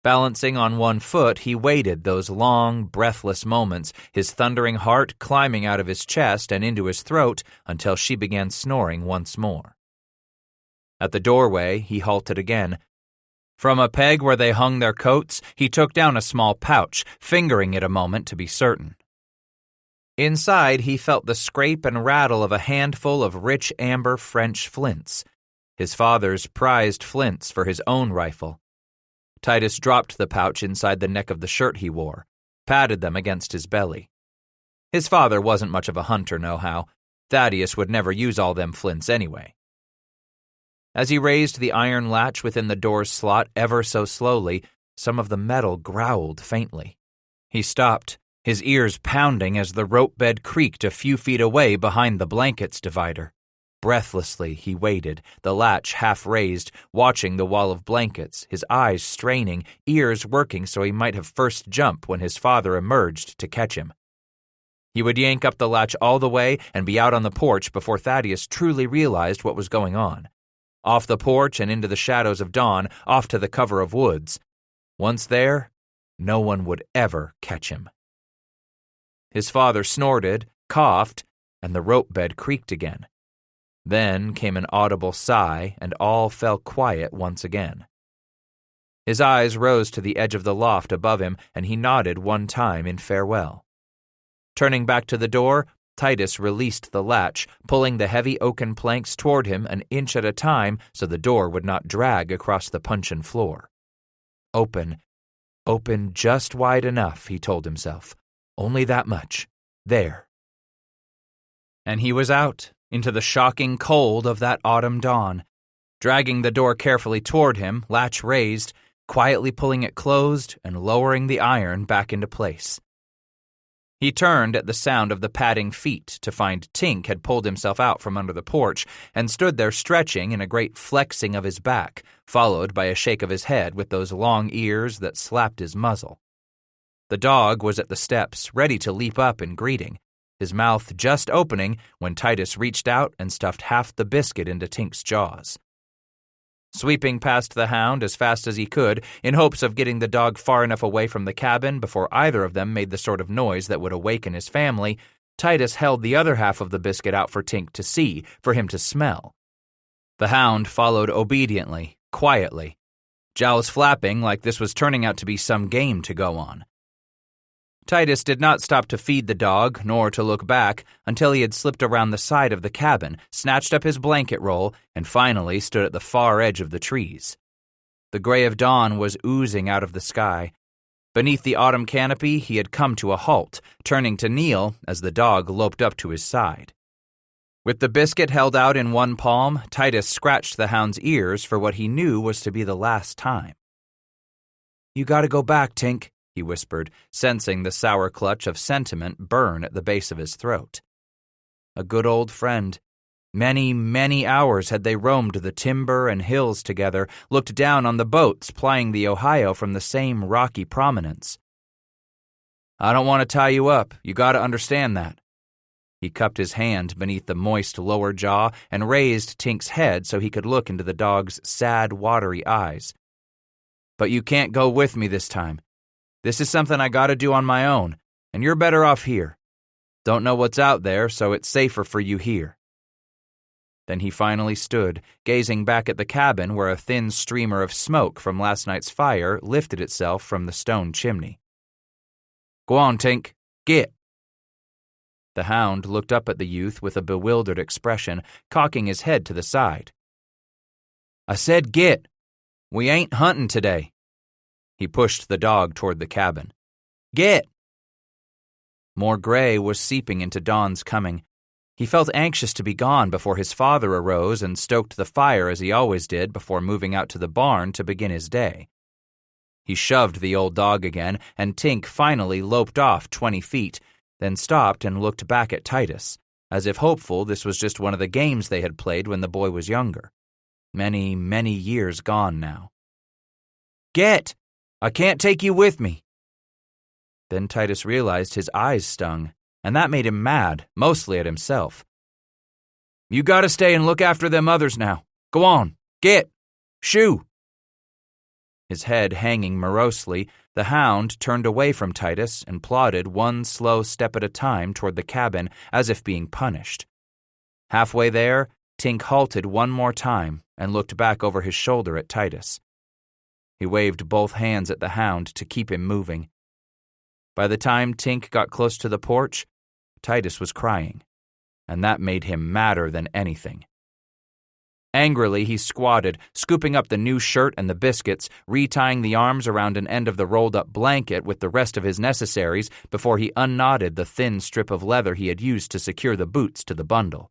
A: Balancing on one foot, he waited those long, breathless moments, his thundering heart climbing out of his chest and into his throat until she began snoring once more. At the doorway, he halted again. From a peg where they hung their coats, he took down a small pouch, fingering it a moment to be certain. Inside, he felt the scrape and rattle of a handful of rich amber French flints, his father's prized flints for his own rifle. Titus dropped the pouch inside the neck of the shirt he wore, patted them against his belly. His father wasn't much of a hunter, nohow. Thaddeus would never use all them flints anyway. As he raised the iron latch within the door's slot ever so slowly, some of the metal growled faintly. He stopped, his ears pounding as the rope bed creaked a few feet away behind the blankets divider. Breathlessly, he waited, the latch half raised, watching the wall of blankets, his eyes straining, ears working so he might have first jump when his father emerged to catch him. He would yank up the latch all the way and be out on the porch before Thaddeus truly realized what was going on. Off the porch and into the shadows of dawn, off to the cover of woods. Once there, no one would ever catch him. His father snorted, coughed, and the rope bed creaked again. Then came an audible sigh, and all fell quiet once again. His eyes rose to the edge of the loft above him, and he nodded one time in farewell. Turning back to the door, Titus released the latch, pulling the heavy oaken planks toward him an inch at a time so the door would not drag across the puncheon floor. Open just wide enough, he told himself. Only that much. There. And he was out, into the shocking cold of that autumn dawn, dragging the door carefully toward him, latch raised, quietly pulling it closed and lowering the iron back into place. He turned at the sound of the padding feet to find Tink had pulled himself out from under the porch and stood there stretching in a great flexing of his back, followed by a shake of his head with those long ears that slapped his muzzle. The dog was at the steps, ready to leap up in greeting, his mouth just opening when Titus reached out and stuffed half the biscuit into Tink's jaws. Sweeping past the hound as fast as he could, in hopes of getting the dog far enough away from the cabin before either of them made the sort of noise that would awaken his family, Titus held the other half of the biscuit out for Tink to see, for him to smell. The hound followed obediently, quietly, jowls flapping like this was turning out to be some game to go on. Titus did not stop to feed the dog, nor to look back, until he had slipped around the side of the cabin, snatched up his blanket roll, and finally stood at the far edge of the trees. The gray of dawn was oozing out of the sky. Beneath the autumn canopy, he had come to a halt, turning to kneel as the dog loped up to his side. With the biscuit held out in one palm, Titus scratched the hound's ears for what he knew was to be the last time. "You gotta go back, Tink," he whispered, sensing the sour clutch of sentiment burn at the base of his throat. A good old friend. Many, many hours had they roamed the timber and hills together, looked down on the boats plying the Ohio from the same rocky prominence. "I don't want to tie you up. You got to understand that." He cupped his hand beneath the moist lower jaw and raised Tink's head so he could look into the dog's sad, watery eyes. "But you can't go with me this time. This is something I gotta do on my own, and you're better off here. Don't know what's out there, so it's safer for you here." Then he finally stood, gazing back at the cabin where a thin streamer of smoke from last night's fire lifted itself from the stone chimney. "Go on, Tink. Get." The hound looked up at the youth with a bewildered expression, cocking his head to the side. "I said get. We ain't hunting today." He pushed the dog toward the cabin. "Get!" More gray was seeping into dawn's coming. He felt anxious to be gone before his father arose and stoked the fire as he always did before moving out to the barn to begin his day. He shoved the old dog again, and Tink finally loped off 20 feet, then stopped and looked back at Titus, as if hopeful this was just one of the games they had played when the boy was younger. Many, many years gone now. "Get! I can't take you with me." Then Titus realized his eyes stung, and that made him mad, mostly at himself. "You gotta stay and look after them others now. Go on, get! Shoo!" His head hanging morosely, the hound turned away from Titus and plodded one slow step at a time toward the cabin as if being punished. Halfway there, Tink halted one more time and looked back over his shoulder at Titus. He waved both hands at the hound to keep him moving. By the time Tink got close to the porch, Titus was crying, and that made him madder than anything. Angrily, he squatted, scooping up the new shirt and the biscuits, retying the arms around an end of the rolled-up blanket with the rest of his necessaries before he unknotted the thin strip of leather he had used to secure the boots to the bundle.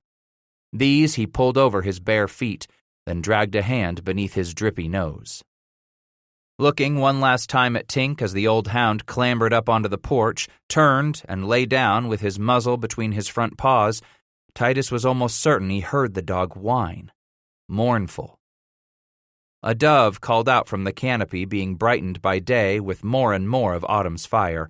A: These he pulled over his bare feet, then dragged a hand beneath his drippy nose. Looking one last time at Tink as the old hound clambered up onto the porch, turned, and lay down with his muzzle between his front paws, Titus was almost certain he heard the dog whine. Mournful. A dove called out from the canopy, being brightened by day with more and more of autumn's fire.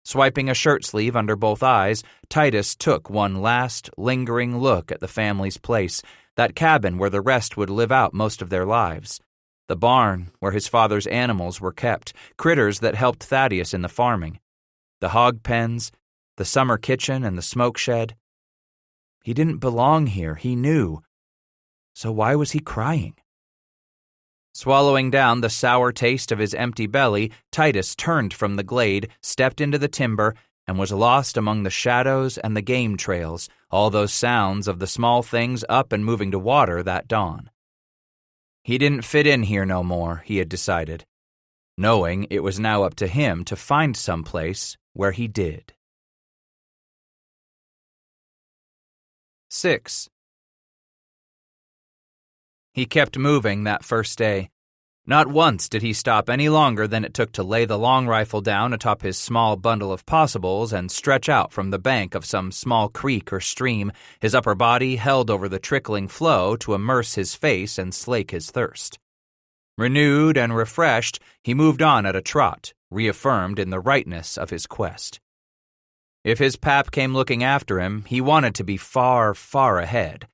A: Swiping a shirt sleeve under both eyes, Titus took one last, lingering look at the family's place, that cabin where the rest would live out most of their lives. The barn where his father's animals were kept, critters that helped Thaddeus in the farming. The hog pens, the summer kitchen, and the smoke shed. He didn't belong here, he knew. So why was he crying? Swallowing down the sour taste of his empty belly, Titus turned from the glade, stepped into the timber, and was lost among the shadows and the game trails, all those sounds of the small things up and moving to water that dawn. He didn't fit in here no more, he had decided, knowing it was now up to him to find some place where he did. 6. He kept moving that first day. Not once did he stop any longer than it took to lay the long rifle down atop his small bundle of possibles and stretch out from the bank of some small creek or stream, his upper body held over the trickling flow to immerse his face and slake his thirst. Renewed and refreshed, he moved on at a trot, reaffirmed in the rightness of his quest. If his pap came looking after him, he wanted to be far, far ahead,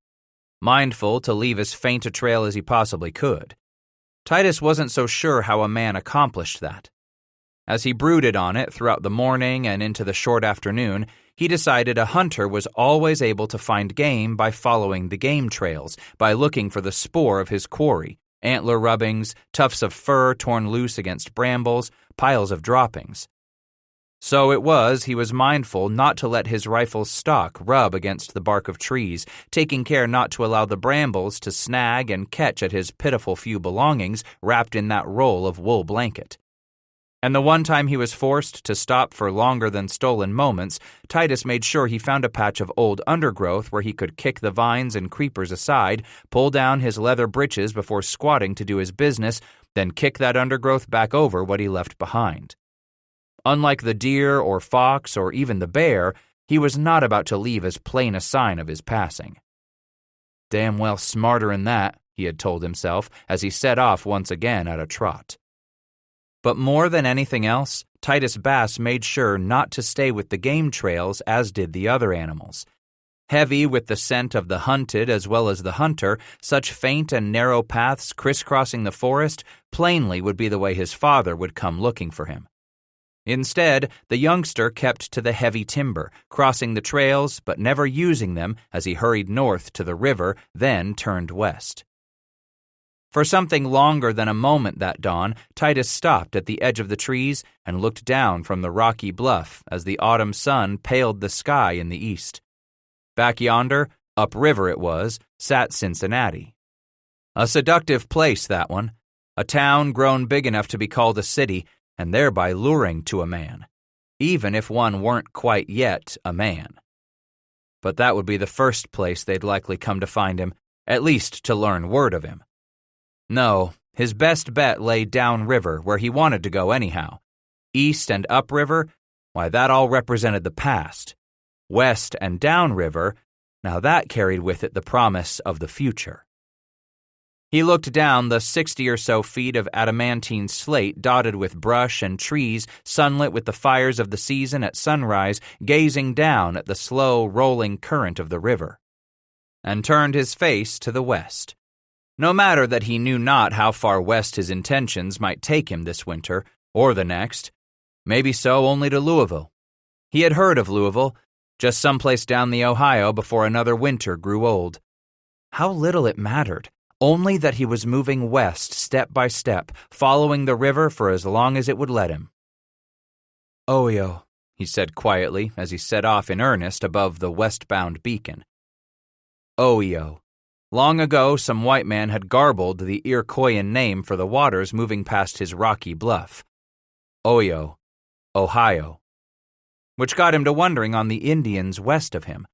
A: mindful to leave as faint a trail as he possibly could. Titus wasn't so sure how a man accomplished that. As he brooded on it throughout the morning and into the short afternoon, he decided a hunter was always able to find game by following the game trails, by looking for the spoor of his quarry, antler rubbings, tufts of fur torn loose against brambles, piles of droppings. So it was he was mindful not to let his rifle's stock rub against the bark of trees, taking care not to allow the brambles to snag and catch at his pitiful few belongings wrapped in that roll of wool blanket. And the one time he was forced to stop for longer than stolen moments, Titus made sure he found a patch of old undergrowth where he could kick the vines and creepers aside, pull down his leather breeches before squatting to do his business, then kick that undergrowth back over what he left behind. Unlike the deer or fox or even the bear, he was not about to leave as plain a sign of his passing. Damn well smarter'n that, he had told himself as he set off once again at a trot. But more than anything else, Titus Bass made sure not to stay with the game trails as did the other animals. Heavy with the scent of the hunted as well as the hunter, such faint and narrow paths crisscrossing the forest plainly would be the way his father would come looking for him. Instead, the youngster kept to the heavy timber, crossing the trails but never using them as he hurried north to the river, then turned west. For something longer than a moment that dawn, Titus stopped at the edge of the trees and looked down from the rocky bluff as the autumn sun paled the sky in the east. Back yonder, upriver it was, sat Cincinnati. A seductive place, that one. A town grown big enough to be called a city, and thereby luring to a man, even if one weren't quite yet a man. But that would be the first place they'd likely come to find him, at least to learn word of him. No, his best bet lay downriver, where he wanted to go anyhow. East and upriver, why, that all represented the past. West and downriver, now that carried with it the promise of the future. He looked down the 60 or so feet of adamantine slate dotted with brush and trees, sunlit with the fires of the season at sunrise, gazing down at the slow, rolling current of the river, and turned his face to the west. No matter that he knew not how far west his intentions might take him this winter, or the next, maybe so only to Louisville. He had heard of Louisville, just someplace down the Ohio before another winter grew old. How little it mattered. Only that he was moving west step by step, following the river for as long as it would let him. "Ohio," he said quietly as he set off in earnest above the westbound beacon. Ohio. Long ago, some white man had garbled the Iroquoian name for the waters moving past his rocky bluff. Ohio, Ohio. Which got him to wondering on the Indians west of him.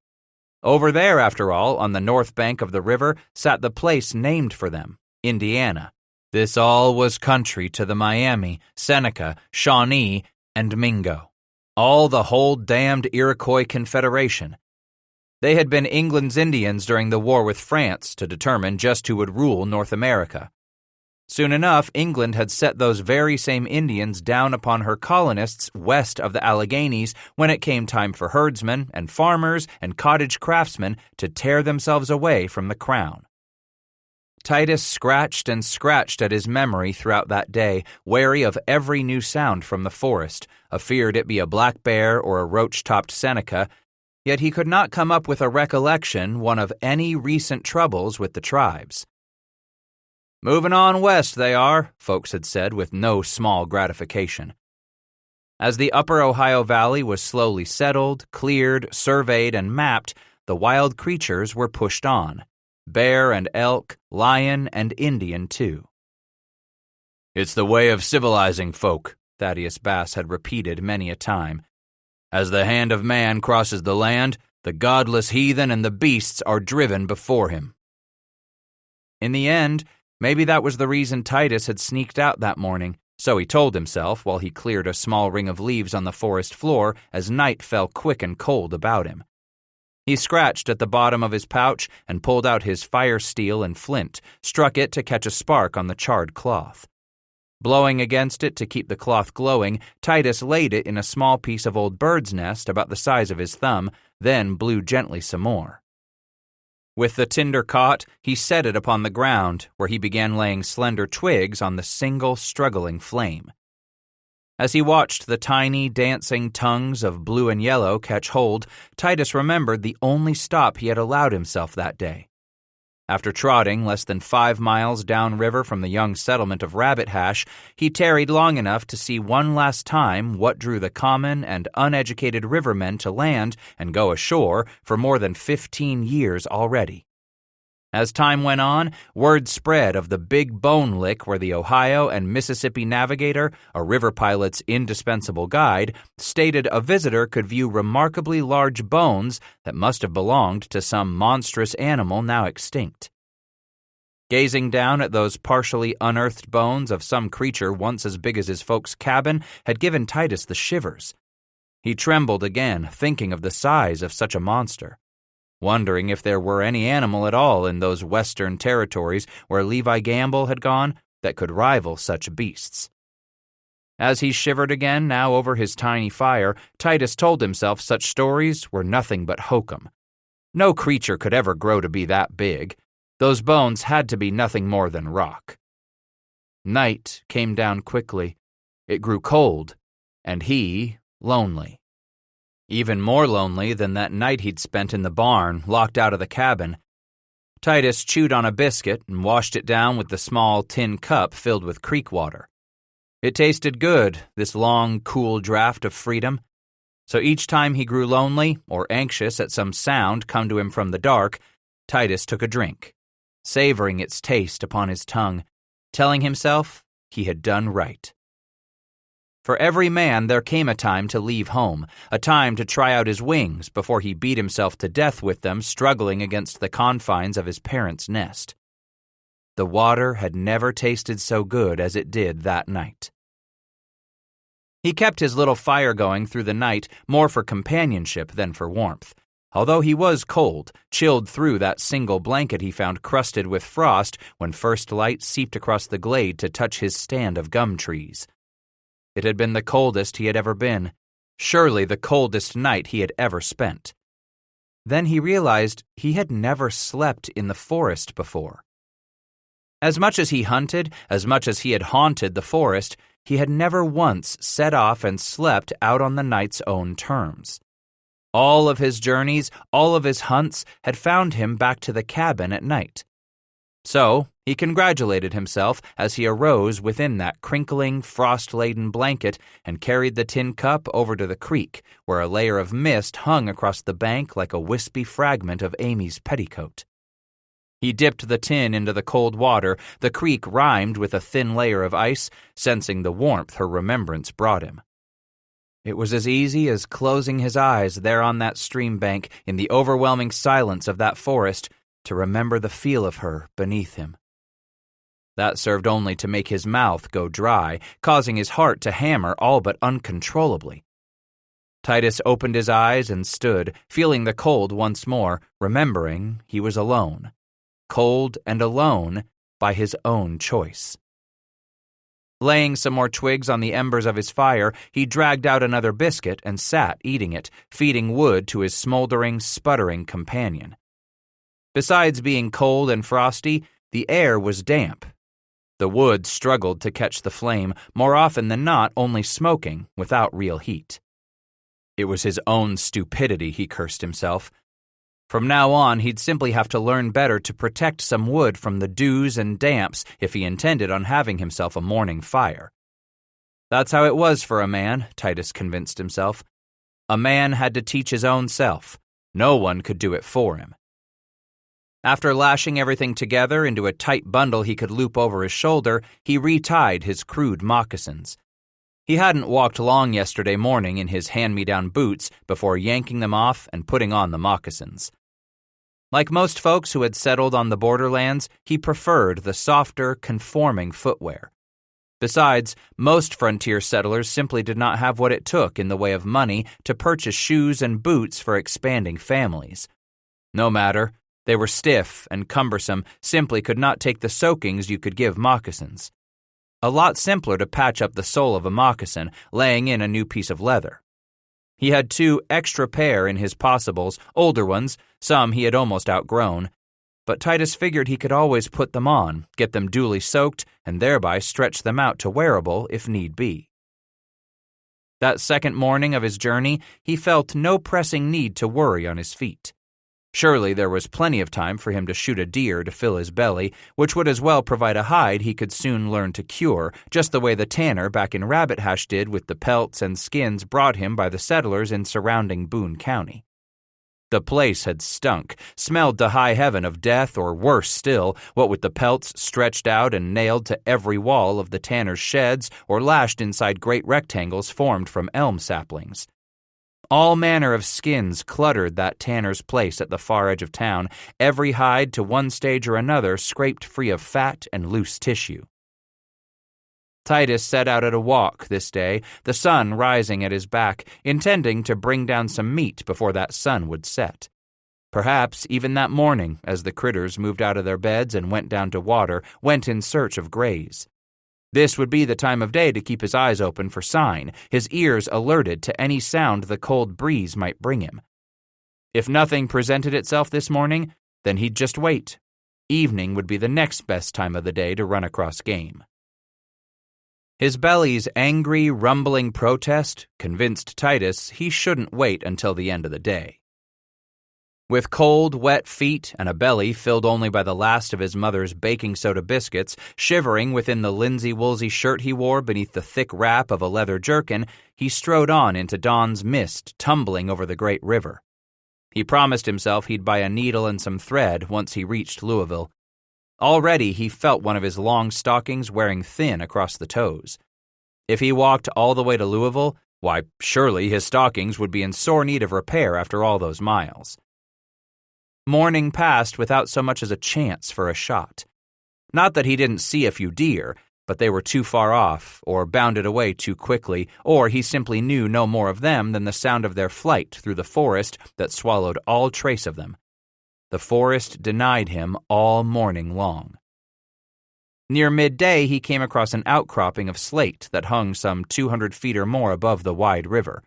A: Over there, after all, on the north bank of the river, sat the place named for them, Indiana. This all was country to the Miami, Seneca, Shawnee, and Mingo. All the whole damned Iroquois Confederation. They had been England's Indians during the war with France to determine just who would rule North America. Soon enough, England had set those very same Indians down upon her colonists west of the Alleghenies when it came time for herdsmen and farmers and cottage craftsmen to tear themselves away from the crown. Titus scratched and scratched at his memory throughout that day, wary of every new sound from the forest, afeared it be a black bear or a roach-topped Seneca, yet he could not come up with a recollection one of any recent troubles with the tribes. "Moving on west, they are," folks had said with no small gratification. As the upper Ohio Valley was slowly settled, cleared, surveyed, and mapped, the wild creatures were pushed on. Bear and elk, lion and Indian, too. "It's the way of civilizing folk," Thaddeus Bass had repeated many a time. "As the hand of man crosses the land, the godless heathen and the beasts are driven before him." In the end, maybe that was the reason Titus had sneaked out that morning, so he told himself while he cleared a small ring of leaves on the forest floor as night fell quick and cold about him. He scratched at the bottom of his pouch and pulled out his fire steel and flint, struck it to catch a spark on the charred cloth. Blowing against it to keep the cloth glowing, Titus laid it in a small piece of old bird's nest about the size of his thumb, then blew gently some more. With the tinder caught, he set it upon the ground, where he began laying slender twigs on the single struggling flame. As he watched the tiny, dancing tongues of blue and yellow catch hold, Titus remembered the only stop he had allowed himself that day. After trotting less than 5 miles downriver from the young settlement of Rabbit Hash, he tarried long enough to see one last time what drew the common and uneducated rivermen to land and go ashore for more than 15 years already. As time went on, word spread of the big bone lick where the Ohio and Mississippi Navigator, a river pilot's indispensable guide, stated a visitor could view remarkably large bones that must have belonged to some monstrous animal now extinct. Gazing down at those partially unearthed bones of some creature once as big as his folks' cabin had given Titus the shivers. He trembled again, thinking of the size of such a monster, wondering if there were any animal at all in those western territories where Levi Gamble had gone that could rival such beasts. As he shivered again now over his tiny fire, Titus told himself such stories were nothing but hokum. No creature could ever grow to be that big. Those bones had to be nothing more than rock. Night came down quickly. It grew cold. and he lonely. Even more lonely than that night he'd spent in the barn, locked out of the cabin. Titus chewed on a biscuit and washed it down with the small tin cup filled with creek water. It tasted good, this long, cool draught of freedom. So each time he grew lonely or anxious at some sound come to him from the dark, Titus took a drink, savoring its taste upon his tongue, telling himself he had done right. For every man there came a time to leave home, a time to try out his wings before he beat himself to death with them struggling against the confines of his parents' nest. The water had never tasted so good as it did that night. He kept his little fire going through the night more for companionship than for warmth. Although he was cold, chilled through that single blanket he found crusted with frost when first light seeped across the glade to touch his stand of gum trees. It had been the coldest he had ever been, surely the coldest night he had ever spent. Then he realized he had never slept in the forest before. As much as he hunted, as much as he had haunted the forest, he had never once set off and slept out on the night's own terms. All of his journeys, all of his hunts had found him back to the cabin at night. So, he congratulated himself as he arose within that crinkling, frost-laden blanket and carried the tin cup over to the creek, where a layer of mist hung across the bank like a wispy fragment of Amy's petticoat. He dipped the tin into the cold water, the creek rimed with a thin layer of ice, sensing the warmth her remembrance brought him. It was as easy as closing his eyes there on that stream bank in the overwhelming silence of that forest to remember the feel of her beneath him. That served only to make his mouth go dry, causing his heart to hammer all but uncontrollably. Titus opened his eyes and stood, feeling the cold once more, remembering he was alone. Cold and alone by his own choice. Laying some more twigs on the embers of his fire, he dragged out another biscuit and sat eating it, feeding wood to his smoldering, sputtering companion. Besides being cold and frosty, the air was damp. The wood struggled to catch the flame, more often than not only smoking without real heat. It was his own stupidity, he cursed himself. From now on, he'd simply have to learn better to protect some wood from the dews and damps if he intended on having himself a morning fire. That's how it was for a man, Titus convinced himself. A man had to teach his own self. No one could do it for him. After lashing everything together into a tight bundle he could loop over his shoulder, he retied his crude moccasins. He hadn't walked long yesterday morning in his hand-me-down boots before yanking them off and putting on the moccasins. Like most folks who had settled on the borderlands, he preferred the softer, conforming footwear. Besides, most frontier settlers simply did not have what it took in the way of money to purchase shoes and boots for expanding families. No matter. They were stiff and cumbersome, simply could not take the soakings you could give moccasins. A lot simpler to patch up the sole of a moccasin, laying in a new piece of leather. He had 2 extra pair in his possibles, older ones, some he had almost outgrown, but Titus figured he could always put them on, get them duly soaked, and thereby stretch them out to wearable if need be. That second morning of his journey, he felt no pressing need to worry on his feet. Surely there was plenty of time for him to shoot a deer to fill his belly, which would as well provide a hide he could soon learn to cure, just the way the tanner back in Rabbit Hash did with the pelts and skins brought him by the settlers in surrounding Boone County. The place had stunk, smelled to high heaven of death, or worse still, what with the pelts stretched out and nailed to every wall of the tanner's sheds or lashed inside great rectangles formed from elm saplings. All manner of skins cluttered that tanner's place at the far edge of town, every hide to one stage or another scraped free of fat and loose tissue. Titus set out at a walk this day, the sun rising at his back, intending to bring down some meat before that sun would set. Perhaps even that morning, as the critters moved out of their beds and went down to water, went in search of graze. This would be the time of day to keep his eyes open for sign, his ears alerted to any sound the cold breeze might bring him. If nothing presented itself this morning, then he'd just wait. Evening would be the next best time of the day to run across game. His belly's angry, rumbling protest convinced Titus he shouldn't wait until the end of the day. With cold, wet feet and a belly filled only by the last of his mother's baking soda biscuits, shivering within the linsey-woolsey shirt he wore beneath the thick wrap of a leather jerkin, he strode on into dawn's mist tumbling over the great river. He promised himself he'd buy a needle and some thread once he reached Louisville. Already he felt one of his long stockings wearing thin across the toes. If he walked all the way to Louisville, why, surely his stockings would be in sore need of repair after all those miles. Morning passed without so much as a chance for a shot. Not that he didn't see a few deer, but they were too far off, or bounded away too quickly, or he simply knew no more of them than the sound of their flight through the forest that swallowed all trace of them. The forest denied him all morning long. Near midday, he came across an outcropping of slate that hung some 200 feet or more above the wide river.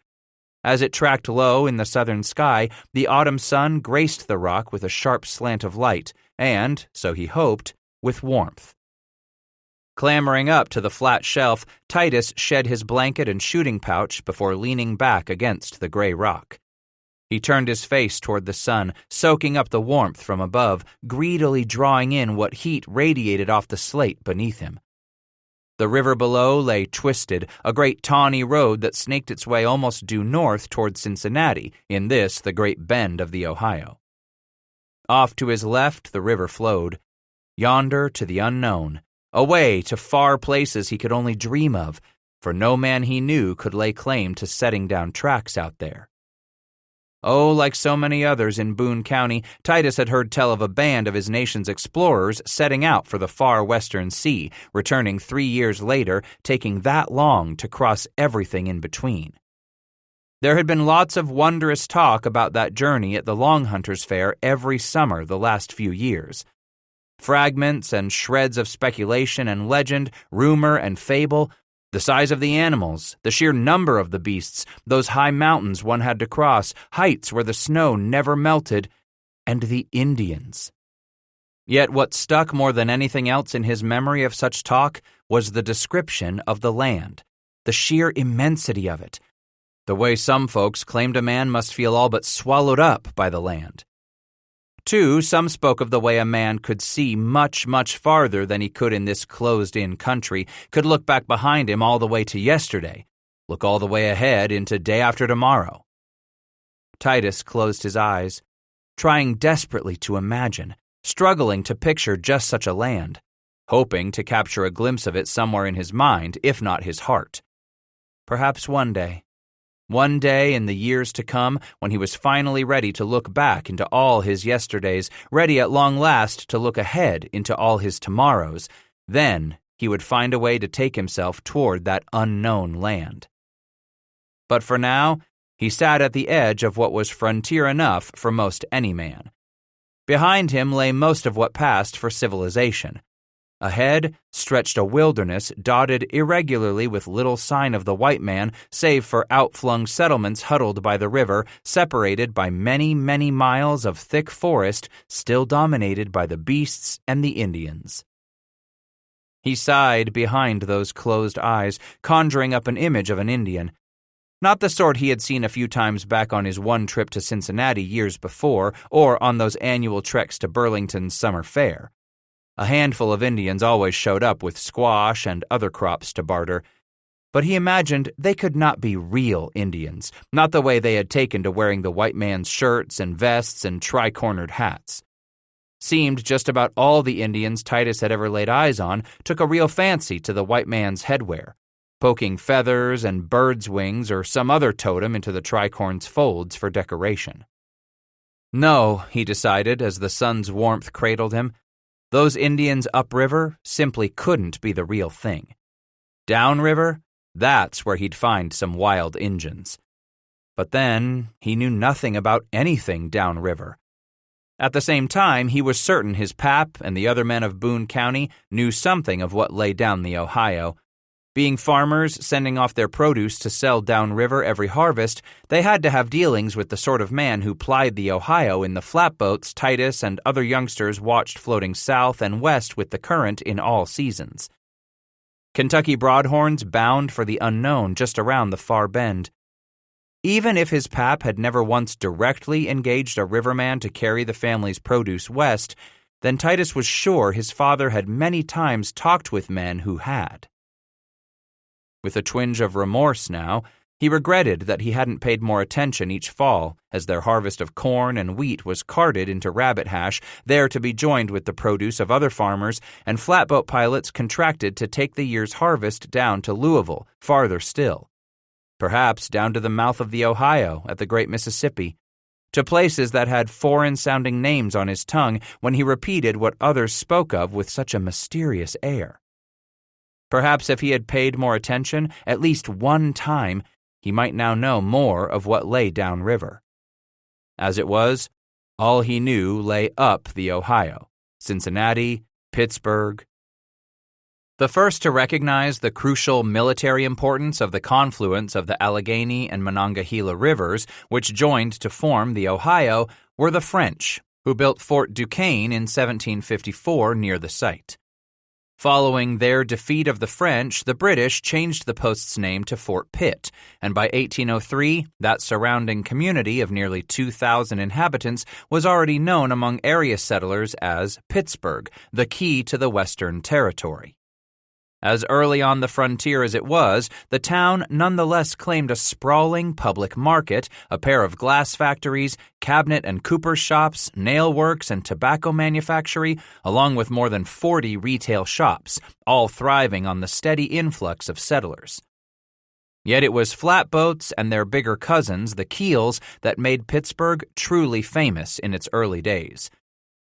A: As it tracked low in the southern sky, the autumn sun graced the rock with a sharp slant of light and, so he hoped, with warmth. Clambering up to the flat shelf, Titus shed his blanket and shooting pouch before leaning back against the gray rock. He turned his face toward the sun, soaking up the warmth from above, greedily drawing in what heat radiated off the slate beneath him. The river below lay twisted, a great tawny road that snaked its way almost due north toward Cincinnati, in this the great bend of the Ohio. Off to his left the river flowed, yonder to the unknown, away to far places he could only dream of, for no man he knew could lay claim to setting down tracks out there. Oh, like so many others in Boone County, Titus had heard tell of a band of his nation's explorers setting out for the far western sea, returning 3 years later, taking that long to cross everything in between. There had been lots of wondrous talk about that journey at the Long Hunters Fair every summer the last few years. Fragments and shreds of speculation and legend, rumor and fable, the size of the animals, the sheer number of the beasts, those high mountains one had to cross, heights where the snow never melted, and the Indians. Yet what stuck more than anything else in his memory of such talk was the description of the land, the sheer immensity of it, the way some folks claimed a man must feel all but swallowed up by the land. Too, some spoke of the way a man could see much, much farther than he could in this closed-in country, could look back behind him all the way to yesterday, look all the way ahead into day after tomorrow. Titus closed his eyes, trying desperately to imagine, struggling to picture just such a land, hoping to capture a glimpse of it somewhere in his mind, if not his heart. Perhaps one day in the years to come, when he was finally ready to look back into all his yesterdays, ready at long last to look ahead into all his tomorrows, then he would find a way to take himself toward that unknown land. But for now, he sat at the edge of what was frontier enough for most any man. Behind him lay most of what passed for civilization. Ahead stretched a wilderness dotted irregularly with little sign of the white man save for outflung settlements huddled by the river, separated by many, many miles of thick forest still dominated by the beasts and the Indians. He sighed behind those closed eyes, conjuring up an image of an Indian. Not the sort he had seen a few times back on his one trip to Cincinnati years before, or on those annual treks to Burlington's summer fair. A handful of Indians always showed up with squash and other crops to barter, but he imagined they could not be real Indians, not the way they had taken to wearing the white man's shirts and vests and tri-cornered hats. Seemed just about all the Indians Titus had ever laid eyes on took a real fancy to the white man's headwear, poking feathers and birds' wings or some other totem into the tricorn's folds for decoration. No, he decided as the sun's warmth cradled him, those Indians upriver simply couldn't be the real thing. Downriver, that's where he'd find some wild Injuns. But then, he knew nothing about anything downriver. At the same time, he was certain his pap and the other men of Boone County knew something of what lay down the Ohio. Being farmers sending off their produce to sell downriver every harvest, they had to have dealings with the sort of man who plied the Ohio in the flatboats Titus and other youngsters watched floating south and west with the current in all seasons. Kentucky broadhorns bound for the unknown just around the far bend. Even if his pap had never once directly engaged a riverman to carry the family's produce west, then Titus was sure his father had many times talked with men who had. With a twinge of remorse now, he regretted that he hadn't paid more attention each fall as their harvest of corn and wheat was carted into Rabbit Hash, there to be joined with the produce of other farmers, and flatboat pilots contracted to take the year's harvest down to Louisville, farther still. Perhaps down to the mouth of the Ohio at the Great Mississippi, to places that had foreign-sounding names on his tongue when he repeated what others spoke of with such a mysterious air. Perhaps if he had paid more attention, at least one time, he might now know more of what lay downriver. As it was, all he knew lay up the Ohio, Cincinnati, Pittsburgh. The first to recognize the crucial military importance of the confluence of the Allegheny and Monongahela rivers, which joined to form the Ohio, were the French, who built Fort Duquesne in 1754 near the site. Following their defeat of the French, the British changed the post's name to Fort Pitt, and by 1803, that surrounding community of nearly 2,000 inhabitants was already known among area settlers as Pittsburgh, the key to the Western Territory. As early on the frontier as it was, the town nonetheless claimed a sprawling public market, a pair of glass factories, cabinet and cooper shops, nail works, and tobacco manufactory, along with more than 40 retail shops, all thriving on the steady influx of settlers. Yet it was flatboats and their bigger cousins, the keels, that made Pittsburgh truly famous in its early days.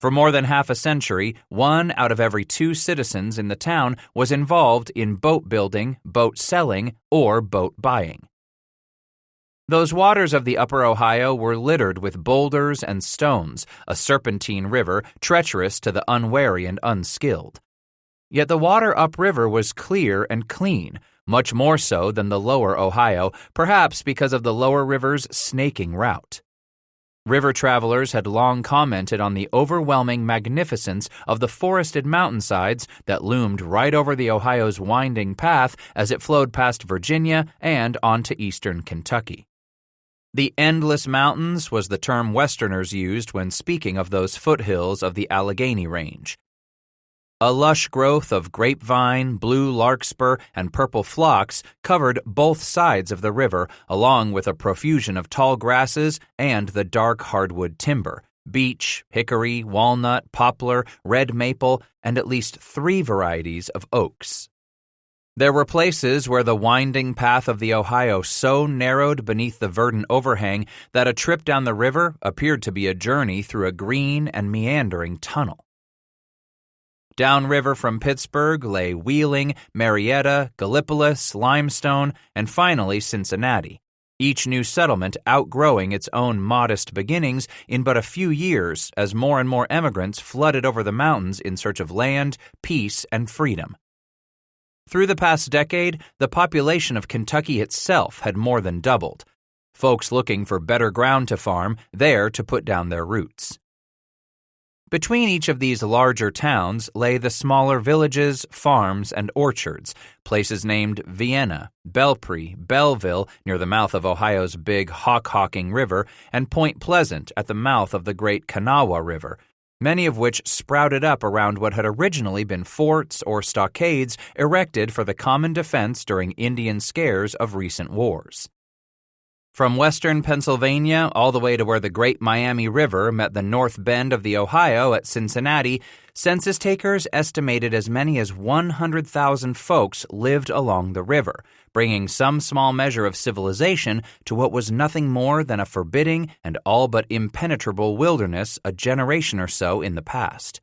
A: For more than half a century, 1 out of every 2 citizens in the town was involved in boat building, boat selling, or boat buying. Those waters of the upper Ohio were littered with boulders and stones, a serpentine river treacherous to the unwary and unskilled. Yet the water upriver was clear and clean, much more so than the lower Ohio, perhaps because of the lower river's snaking route. River travelers had long commented on the overwhelming magnificence of the forested mountainsides that loomed right over the Ohio's winding path as it flowed past Virginia and onto eastern Kentucky. The endless mountains was the term Westerners used when speaking of those foothills of the Allegheny Range. A lush growth of grapevine, blue larkspur, and purple phlox covered both sides of the river, along with a profusion of tall grasses and the dark hardwood timber, beech, hickory, walnut, poplar, red maple, and at least 3 varieties of oaks. There were places where the winding path of the Ohio so narrowed beneath the verdant overhang that a trip down the river appeared to be a journey through a green and meandering tunnel. Downriver from Pittsburgh lay Wheeling, Marietta, Gallipolis, Limestone, and finally Cincinnati, each new settlement outgrowing its own modest beginnings in but a few years as more and more emigrants flooded over the mountains in search of land, peace, and freedom. Through the past decade, the population of Kentucky itself had more than doubled, folks looking for better ground to farm, there to put down their roots. Between each of these larger towns lay the smaller villages, farms, and orchards, places named Vienna, Belpre, Belleville near the mouth of Ohio's big Hockhocking River, and Point Pleasant at the mouth of the Great Kanawha River, many of which sprouted up around what had originally been forts or stockades erected for the common defense during Indian scares of recent wars. From western Pennsylvania all the way to where the Great Miami River met the north bend of the Ohio at Cincinnati, census takers estimated as many as 100,000 folks lived along the river, bringing some small measure of civilization to what was nothing more than a forbidding and all but impenetrable wilderness a generation or so in the past.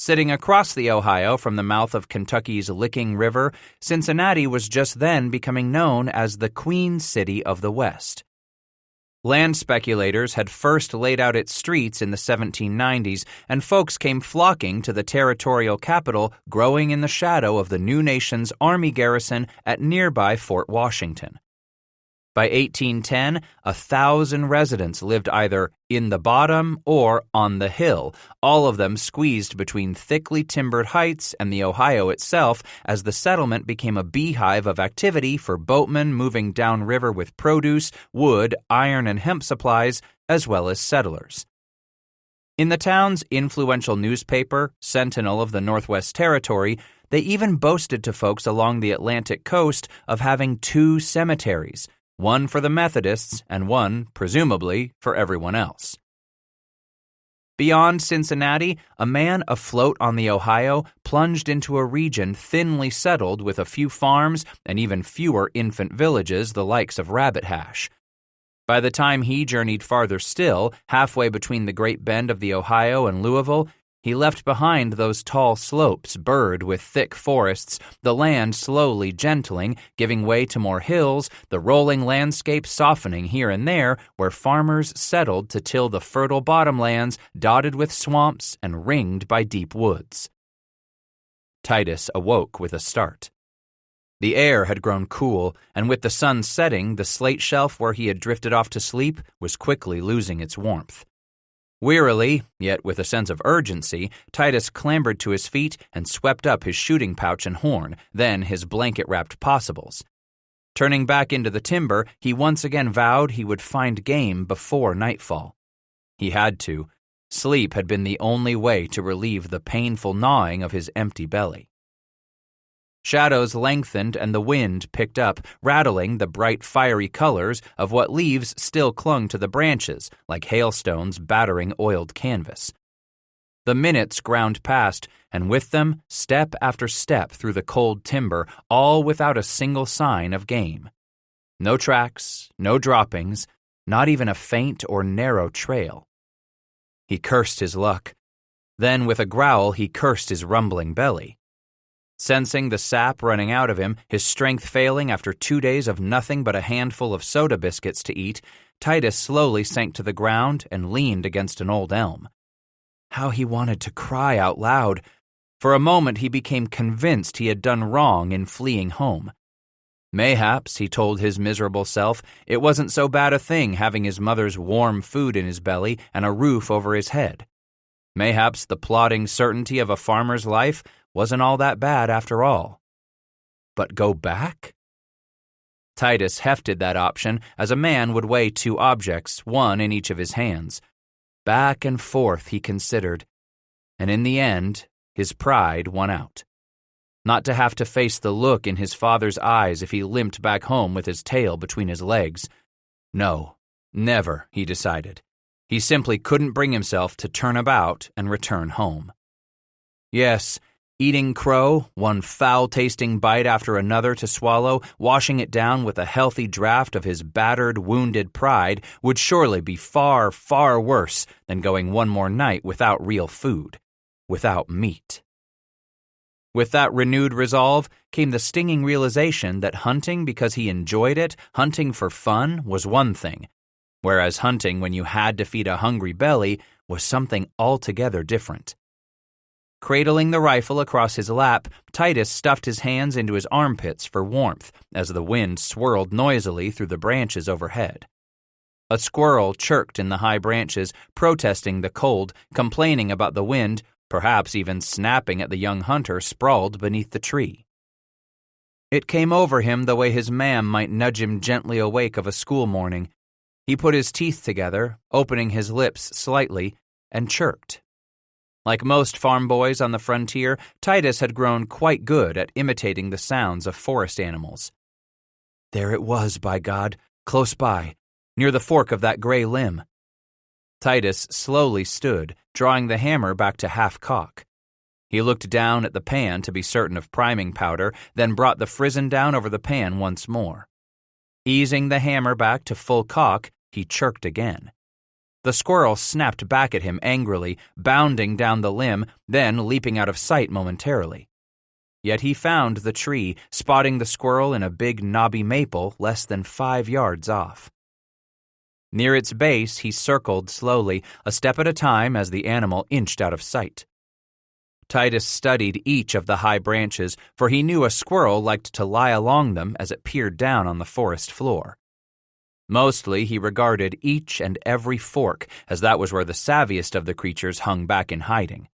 A: Sitting across the Ohio from the mouth of Kentucky's Licking River, Cincinnati was just then becoming known as the Queen City of the West. Land speculators had first laid out its streets in the 1790s, and folks came flocking to the territorial capital growing in the shadow of the new nation's army garrison at nearby Fort Washington. By 1810, 1,000 residents lived either in the bottom or on the hill, all of them squeezed between thickly timbered heights and the Ohio itself as the settlement became a beehive of activity for boatmen moving downriver with produce, wood, iron, and hemp supplies, as well as settlers. In the town's influential newspaper, Sentinel of the Northwest Territory, they even boasted to folks along the Atlantic coast of having 2 cemeteries, one for the Methodists and one, presumably, for everyone else. Beyond Cincinnati, a man afloat on the Ohio plunged into a region thinly settled with a few farms and even fewer infant villages, the likes of Rabbit Hash. By the time he journeyed farther still, halfway between the Great Bend of the Ohio and Louisville, he left behind those tall slopes burred with thick forests, the land slowly gentling, giving way to more hills, the rolling landscape softening here and there where farmers settled to till the fertile bottomlands dotted with swamps and ringed by deep woods. Titus awoke with a start. The air had grown cool, and with the sun setting, the slate shelf where he had drifted off to sleep was quickly losing its warmth. Wearily, yet with a sense of urgency, Titus clambered to his feet and swept up his shooting pouch and horn, then his blanket-wrapped possibles. Turning back into the timber, he once again vowed he would find game before nightfall. He had to. Sleep had been the only way to relieve the painful gnawing of his empty belly. Shadows lengthened and the wind picked up, rattling the bright fiery colors of what leaves still clung to the branches, like hailstones battering oiled canvas. The minutes ground past, and with them, step after step through the cold timber, all without a single sign of game. No tracks, no droppings, not even a faint or narrow trail. He cursed his luck. Then with a growl he cursed his rumbling belly. Sensing the sap running out of him, his strength failing after 2 days of nothing but a handful of soda biscuits to eat, Titus slowly sank to the ground and leaned against an old elm. How he wanted to cry out loud. For a moment he became convinced he had done wrong in fleeing home. Mayhaps, he told his miserable self, it wasn't so bad a thing having his mother's warm food in his belly and a roof over his head. Mayhaps the plodding certainty of a farmer's life wasn't all that bad after all. But go back? Titus hefted that option as a man would weigh 2 objects, one in each of his hands. Back and forth he considered, and in the end, his pride won out. Not to have to face the look in his father's eyes if he limped back home with his tail between his legs. No, never, he decided. He simply couldn't bring himself to turn about and return home. Yes, eating crow, one foul-tasting bite after another to swallow, washing it down with a healthy draft of his battered, wounded pride would surely be far, far worse than going one more night without real food, without meat. With that renewed resolve came the stinging realization that hunting because he enjoyed it, hunting for fun, was one thing, whereas hunting when you had to feed a hungry belly was something altogether different. Cradling the rifle across his lap, Titus stuffed his hands into his armpits for warmth as the wind swirled noisily through the branches overhead. A squirrel chirked in the high branches, protesting the cold, complaining about the wind, perhaps even snapping at the young hunter sprawled beneath the tree. It came over him the way his mam might nudge him gently awake of a school morning. He put his teeth together, opening his lips slightly, and chirked. Like most farm boys on the frontier, Titus had grown quite good at imitating the sounds of forest animals. There it was, by God, close by, near the fork of that gray limb. Titus slowly stood, drawing the hammer back to half-cock. He looked down at the pan to be certain of priming powder, then brought the frizzen down over the pan once more. Easing the hammer back to full cock, he chirked again. The squirrel snapped back at him angrily, bounding down the limb, then leaping out of sight momentarily. Yet he found the tree, spotting the squirrel in a big knobby maple less than 5 yards off. Near its base, he circled slowly, a step at a time as the animal inched out of sight. Titus studied each of the high branches, for he knew a squirrel liked to lie along them as it peered down on the forest floor. Mostly, he regarded each and every fork, as that was where the savviest of the creatures hung back in hiding.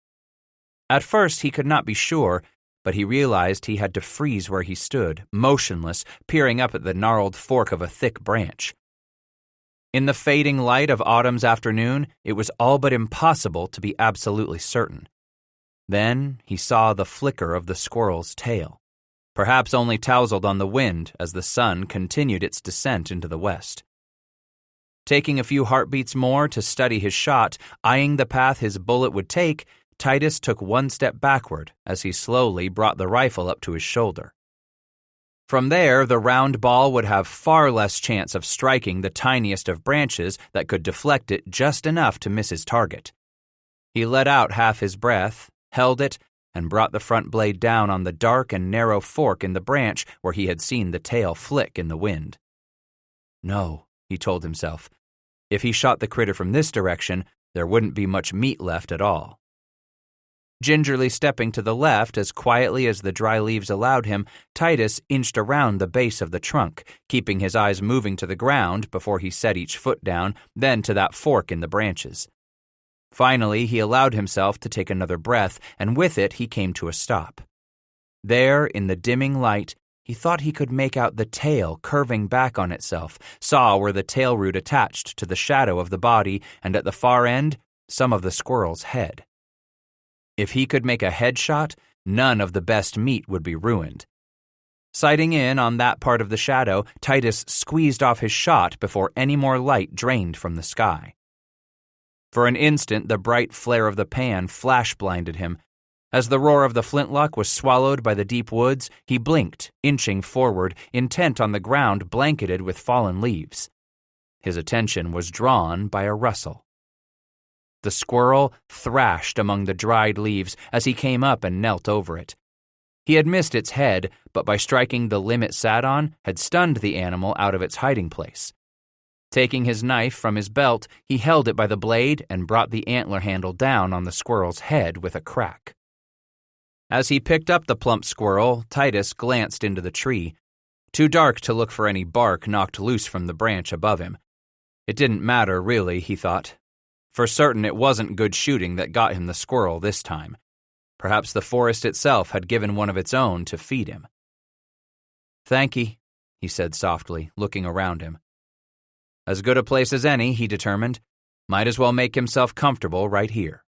A: At first, he could not be sure, but he realized he had to freeze where he stood, motionless, peering up at the gnarled fork of a thick branch. In the fading light of autumn's afternoon, it was all but impossible to be absolutely certain. Then he saw the flicker of the squirrel's tail, perhaps only tousled on the wind as the sun continued its descent into the west. Taking a few heartbeats more to study his shot, eyeing the path his bullet would take, Titus took one step backward as he slowly brought the rifle up to his shoulder. From there, the round ball would have far less chance of striking the tiniest of branches that could deflect it just enough to miss his target. He let out half his breath, held it, and brought the front blade down on the dark and narrow fork in the branch where he had seen the tail flick in the wind. No, he told himself. If he shot the critter from this direction, there wouldn't be much meat left at all. Gingerly stepping to the left as quietly as the dry leaves allowed him, Titus inched around the base of the trunk, keeping his eyes moving to the ground before he set each foot down, then to that fork in the branches. Finally, he allowed himself to take another breath, and with it he came to a stop. There, in the dimming light, he thought he could make out the tail curving back on itself, saw where the tail root attached to the shadow of the body, and at the far end, some of the squirrel's head. If he could make a headshot, none of the best meat would be ruined. Sighting in on that part of the shadow, Titus squeezed off his shot before any more light drained from the sky. For an instant, the bright flare of the pan flash-blinded him. As the roar of the flintlock was swallowed by the deep woods, he blinked, inching forward, intent on the ground blanketed with fallen leaves. His attention was drawn by a rustle. The squirrel thrashed among the dried leaves as he came up and knelt over it. He had missed its head, but by striking the limb it sat on, had stunned the animal out of its hiding place. Taking his knife from his belt, he held it by the blade and brought the antler handle down on the squirrel's head with a crack. As he picked up the plump squirrel, Titus glanced into the tree. Too dark to look for any bark knocked loose from the branch above him. It didn't matter, really, he thought. For certain it wasn't good shooting that got him the squirrel this time. Perhaps the forest itself had given one of its own to feed him. "Thanky," he said softly, looking around him. As good a place as any, he determined. Might as well make himself comfortable right here.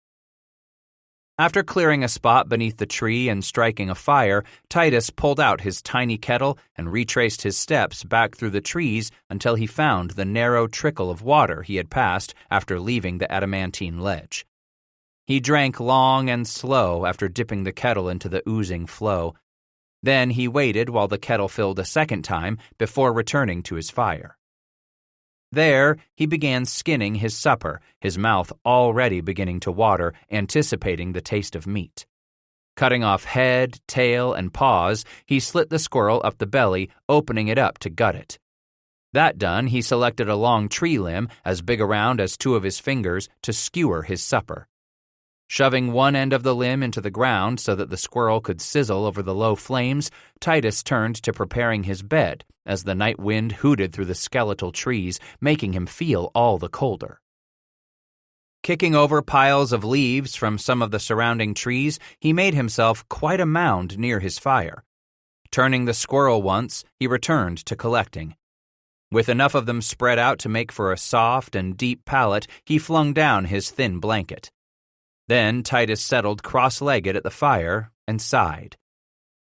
A: After clearing a spot beneath the tree and striking a fire, Titus pulled out his tiny kettle and retraced his steps back through the trees until he found the narrow trickle of water he had passed after leaving the adamantine ledge. He drank long and slow after dipping the kettle into the oozing flow. Then he waited while the kettle filled a second time before returning to his fire. There, he began skinning his supper, his mouth already beginning to water, anticipating the taste of meat. Cutting off head, tail, and paws, he slit the squirrel up the belly, opening it up to gut it. That done, he selected a long tree limb, as big around as two of his fingers, to skewer his supper. Shoving one end of the limb into the ground so that the squirrel could sizzle over the low flames, Titus turned to preparing his bed as the night wind hooted through the skeletal trees, making him feel all the colder. Kicking over piles of leaves from some of the surrounding trees, he made himself quite a mound near his fire. Turning the squirrel once, he returned to collecting. With enough of them spread out to make for a soft and deep pallet, he flung down his thin blanket. Then Titus settled cross-legged at the fire and sighed.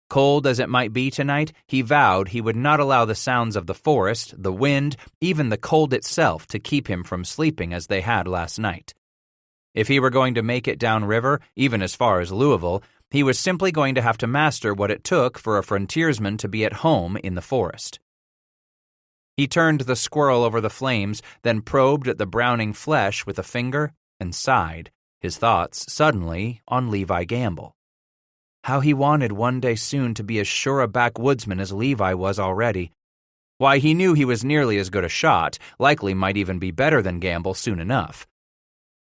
A: Cold as it might be tonight, he vowed he would not allow the sounds of the forest, the wind, even the cold itself to keep him from sleeping as they had last night. If he were going to make it downriver, even as far as Louisville, he was simply going to have to master what it took for a frontiersman to be at home in the forest. He turned the squirrel over the flames, then probed at the browning flesh with a finger and sighed, his thoughts suddenly on Levi Gamble. How he wanted one day soon to be as sure a backwoodsman as Levi was already. Why, he knew he was nearly as good a shot, likely might even be better than Gamble soon enough.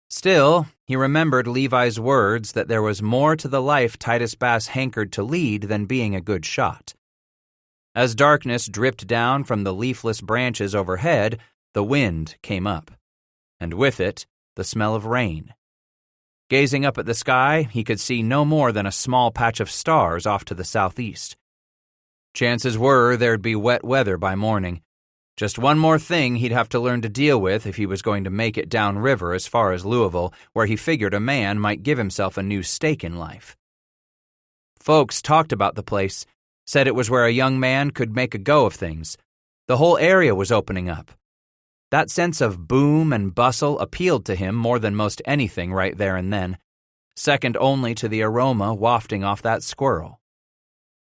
A: Still, he remembered Levi's words that there was more to the life Titus Bass hankered to lead than being a good shot. As darkness dripped down from the leafless branches overhead, the wind came up, and with it, the smell of rain. Gazing up at the sky, he could see no more than a small patch of stars off to the southeast. Chances were there'd be wet weather by morning. Just one more thing he'd have to learn to deal with if he was going to make it downriver as far as Louisville, where he figured a man might give himself a new stake in life. Folks talked about the place, said it was where a young man could make a go of things. The whole area was opening up. That sense of boom and bustle appealed to him more than most anything right there and then, second only to the aroma wafting off that squirrel.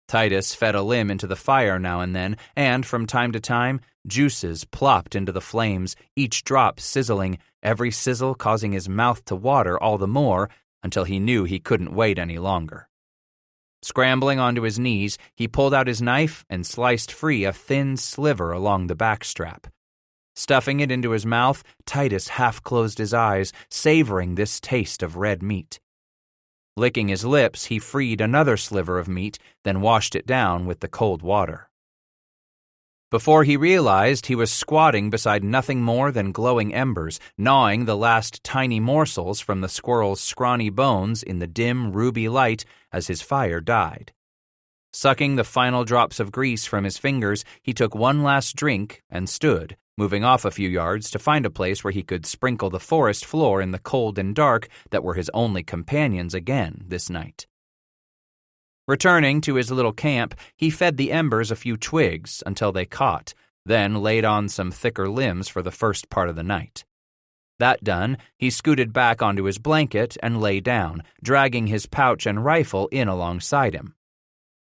A: Titus fed a limb into the fire now and then, and from time to time, juices plopped into the flames, each drop sizzling, every sizzle causing his mouth to water all the more until he knew he couldn't wait any longer. Scrambling onto his knees, he pulled out his knife and sliced free a thin sliver along the backstrap. Stuffing it into his mouth, Titus half closed his eyes, savoring this taste of red meat. Licking his lips, he freed another sliver of meat, then washed it down with the cold water. Before he realized, he was squatting beside nothing more than glowing embers, gnawing the last tiny morsels from the squirrel's scrawny bones in the dim ruby light as his fire died. Sucking the final drops of grease from his fingers, he took one last drink and stood, moving off a few yards to find a place where he could sprinkle the forest floor in the cold and dark that were his only companions again this night. Returning to his little camp, he fed the embers a few twigs until they caught, then laid on some thicker limbs for the first part of the night. That done, he scooted back onto his blanket and lay down, dragging his pouch and rifle in alongside him.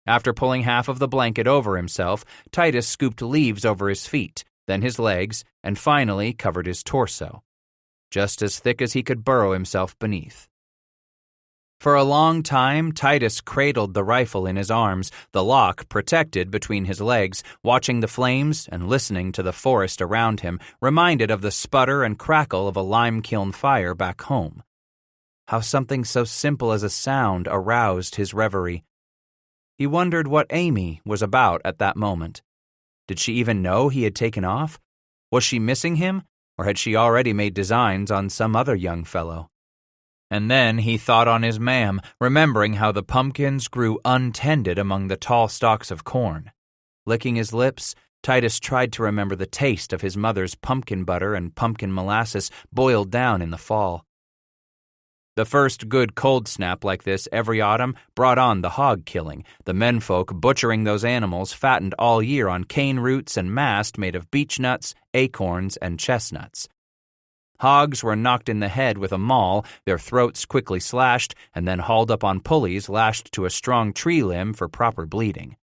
A: After pulling half of the blanket over himself, Titus scooped leaves over his feet, then his legs, and finally covered his torso, just as thick as he could burrow himself beneath. For a long time, Titus cradled the rifle in his arms, the lock protected between his legs, watching the flames and listening to the forest around him, reminded of the sputter and crackle of a lime kiln fire back home. How something so simple as a sound aroused his reverie. He wondered what Amy was about at that moment. Did she even know he had taken off? Was she missing him, or had she already made designs on some other young fellow? And then he thought on his mam, remembering how the pumpkins grew untended among the tall stalks of corn. Licking his lips, Titus tried to remember the taste of his mother's pumpkin butter and pumpkin molasses boiled down in the fall. The first good cold snap like this every autumn brought on the hog killing, the menfolk butchering those animals fattened all year on cane roots and mast made of beech nuts, acorns, and chestnuts. Hogs were knocked in the head with a maul, their throats quickly slashed, and then hauled up on pulleys lashed to a strong tree limb for proper bleeding.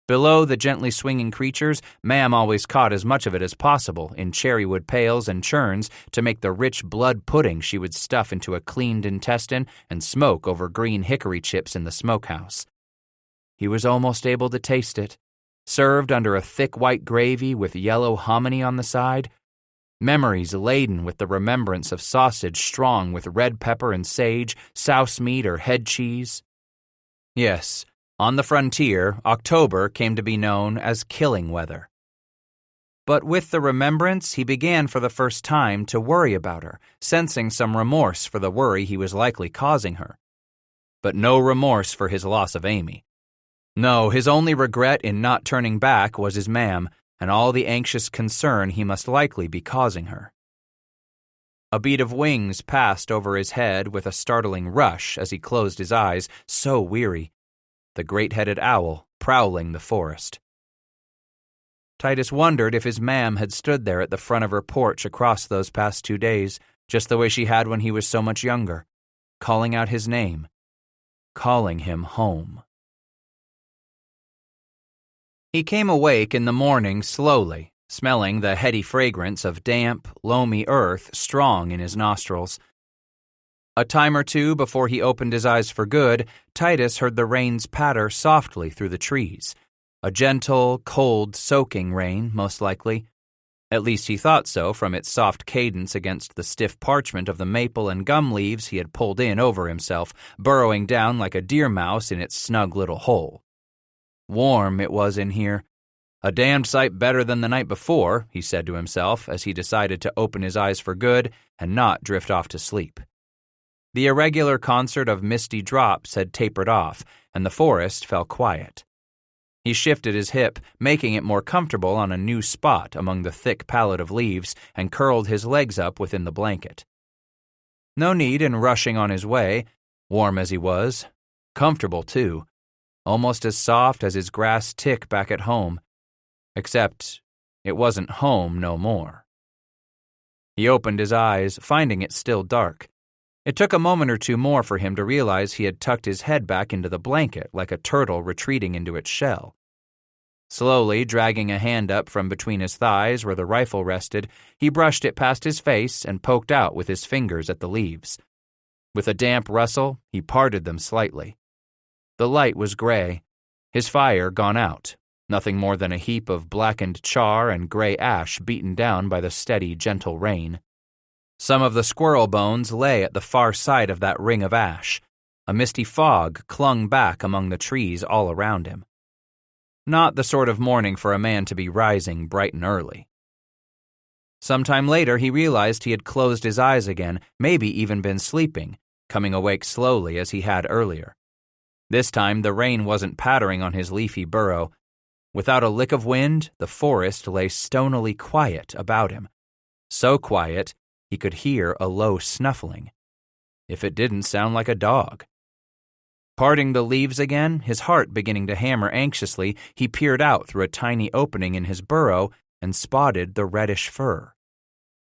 A: Below the gently swinging creatures, Mam always caught as much of it as possible in cherrywood pails and churns to make the rich blood pudding she would stuff into a cleaned intestine and smoke over green hickory chips in the smokehouse. He was almost able to taste it, served under a thick white gravy with yellow hominy on the side. Memories laden with the remembrance of sausage strong with red pepper and sage, souse meat or head cheese. Yes, on the frontier, October came to be known as killing weather. But with the remembrance, he began for the first time to worry about her, sensing some remorse for the worry he was likely causing her. But no remorse for his loss of Amy. No, his only regret in not turning back was his mam, and all the anxious concern he must likely be causing her. A beat of wings passed over his head with a startling rush as he closed his eyes, so weary. The great-headed owl prowling the forest. Titus wondered if his mam had stood there at the front of her porch across those past 2 days, just the way she had when he was so much younger, calling out his name, calling him home. He came awake in the morning slowly, smelling the heady fragrance of damp, loamy earth strong in his nostrils. A time or two before he opened his eyes for good, Titus heard the rains patter softly through the trees. A gentle, cold, soaking rain, most likely. At least he thought so from its soft cadence against the stiff parchment of the maple and gum leaves he had pulled in over himself, burrowing down like a deer mouse in its snug little hole. Warm it was in here. A damned sight better than the night before, he said to himself as he decided to open his eyes for good and not drift off to sleep. The irregular concert of misty drops had tapered off, and the forest fell quiet. He shifted his hip, making it more comfortable on a new spot among the thick pallet of leaves, and curled his legs up within the blanket. No need in rushing on his way, warm as he was, comfortable too, almost as soft as his grass tick back at home. Except it wasn't home no more. He opened his eyes, finding it still dark. It took a moment or two more for him to realize he had tucked his head back into the blanket like a turtle retreating into its shell. Slowly dragging a hand up from between his thighs where the rifle rested, he brushed it past his face and poked out with his fingers at the leaves. With a damp rustle, he parted them slightly. The light was gray, his fire gone out, nothing more than a heap of blackened char and gray ash beaten down by the steady, gentle rain. Some of the squirrel bones lay at the far side of that ring of ash. A misty fog clung back among the trees all around him. Not the sort of morning for a man to be rising bright and early. Sometime later, he realized he had closed his eyes again, maybe even been sleeping, coming awake slowly as he had earlier. This time, the rain wasn't pattering on his leafy burrow. Without a lick of wind, the forest lay stonily quiet about him. So quiet, he could hear a low snuffling. If it didn't sound like a dog. Parting the leaves again, his heart beginning to hammer anxiously, he peered out through a tiny opening in his burrow and spotted the reddish fur.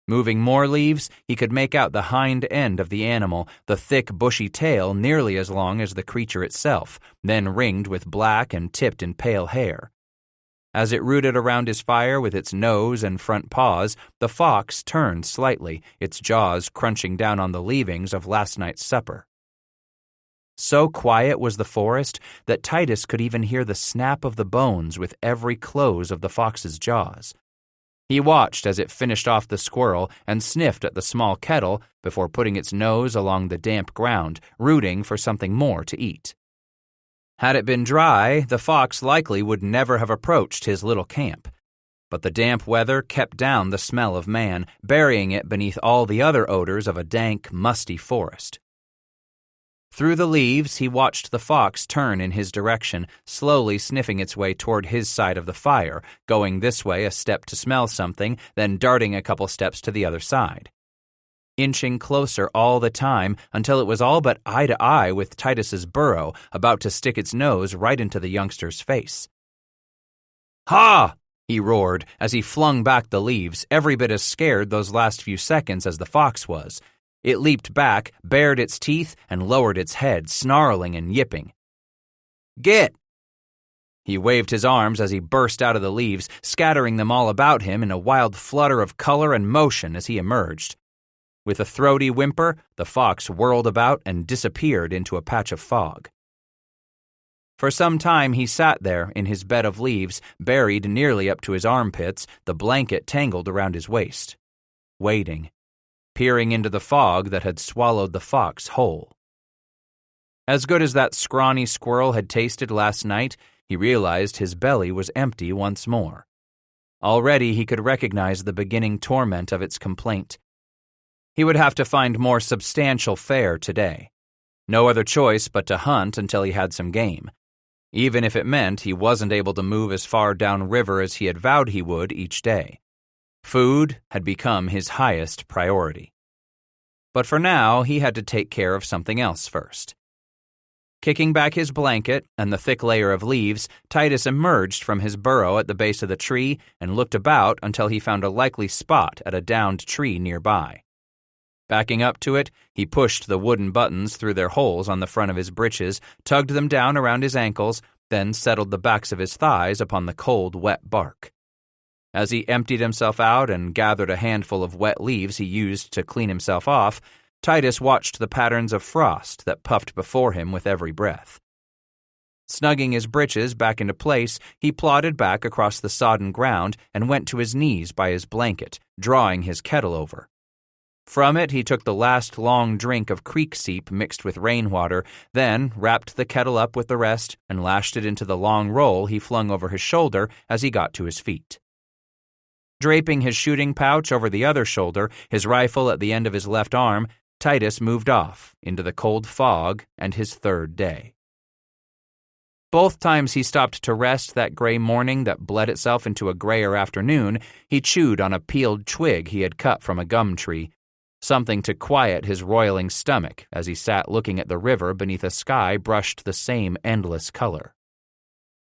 A: Moving more leaves, he could make out the hind end of the animal, the thick, bushy tail nearly as long as the creature itself, then ringed with black and tipped in pale hair. As it rooted around his fire with its nose and front paws, the fox turned slightly, its jaws crunching down on the leavings of last night's supper. So quiet was the forest that Titus could even hear the snap of the bones with every close of the fox's jaws. He watched as it finished off the squirrel and sniffed at the small kettle before putting its nose along the damp ground, rooting for something more to eat. Had it been dry, the fox likely would never have approached his little camp. But the damp weather kept down the smell of man, burying it beneath all the other odors of a dank, musty forest. Through the leaves, he watched the fox turn in his direction, slowly sniffing its way toward his side of the fire, going this way a step to smell something, then darting a couple steps to the other side. Inching closer all the time until it was all but eye to eye with Titus's burrow, about to stick its nose right into the youngster's face. "Ha!" he roared as he flung back the leaves, every bit as scared those last few seconds as the fox was. It leaped back, bared its teeth, and lowered its head, snarling and yipping. "Get!" He waved his arms as he burst out of the leaves, scattering them all about him in a wild flutter of color and motion as he emerged. With a throaty whimper, the fox whirled about and disappeared into a patch of fog. For some time he sat there in his bed of leaves, buried nearly up to his armpits, the blanket tangled around his waist, waiting, peering into the fog that had swallowed the fox whole. As good as that scrawny squirrel had tasted last night, he realized his belly was empty once more. Already he could recognize the beginning torment of its complaint. He would have to find more substantial fare today. No other choice but to hunt until he had some game, even if it meant he wasn't able to move as far downriver as he had vowed he would each day. Food had become his highest priority. But for now, he had to take care of something else first. Kicking back his blanket and the thick layer of leaves, Titus emerged from his burrow at the base of the tree and looked about until he found a likely spot at a downed tree nearby. Backing up to it, he pushed the wooden buttons through their holes on the front of his breeches, tugged them down around his ankles, then settled the backs of his thighs upon the cold, wet bark. As he emptied himself out and gathered a handful of wet leaves he used to clean himself off, Titus watched the patterns of frost that puffed before him with every breath. Snugging his breeches back into place, he plodded back across the sodden ground and went to his knees by his blanket, drawing his kettle over. From it, he took the last long drink of creek seep mixed with rainwater, then wrapped the kettle up with the rest and lashed it into the long roll he flung over his shoulder as he got to his feet. Draping his shooting pouch over the other shoulder, his rifle at the end of his left arm, Titus moved off into the cold fog and his third day. Both times he stopped to rest that gray morning that bled itself into a grayer afternoon, he chewed on a peeled twig he had cut from a gum tree, something to quiet his roiling stomach as he sat looking at the river beneath a sky brushed the same endless color.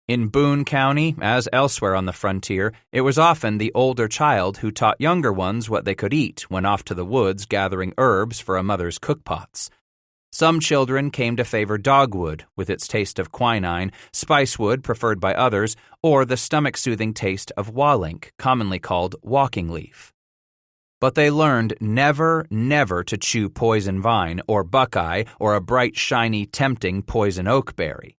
A: In Boone County, as elsewhere on the frontier, it was often the older child who taught younger ones what they could eat when off to the woods gathering herbs for a mother's cookpots. Some children came to favor dogwood, with its taste of quinine, spicewood preferred by others, or the stomach-soothing taste of wallink, commonly called walking leaf. But they learned never to chew poison vine or buckeye or a bright, shiny, tempting poison oak berry.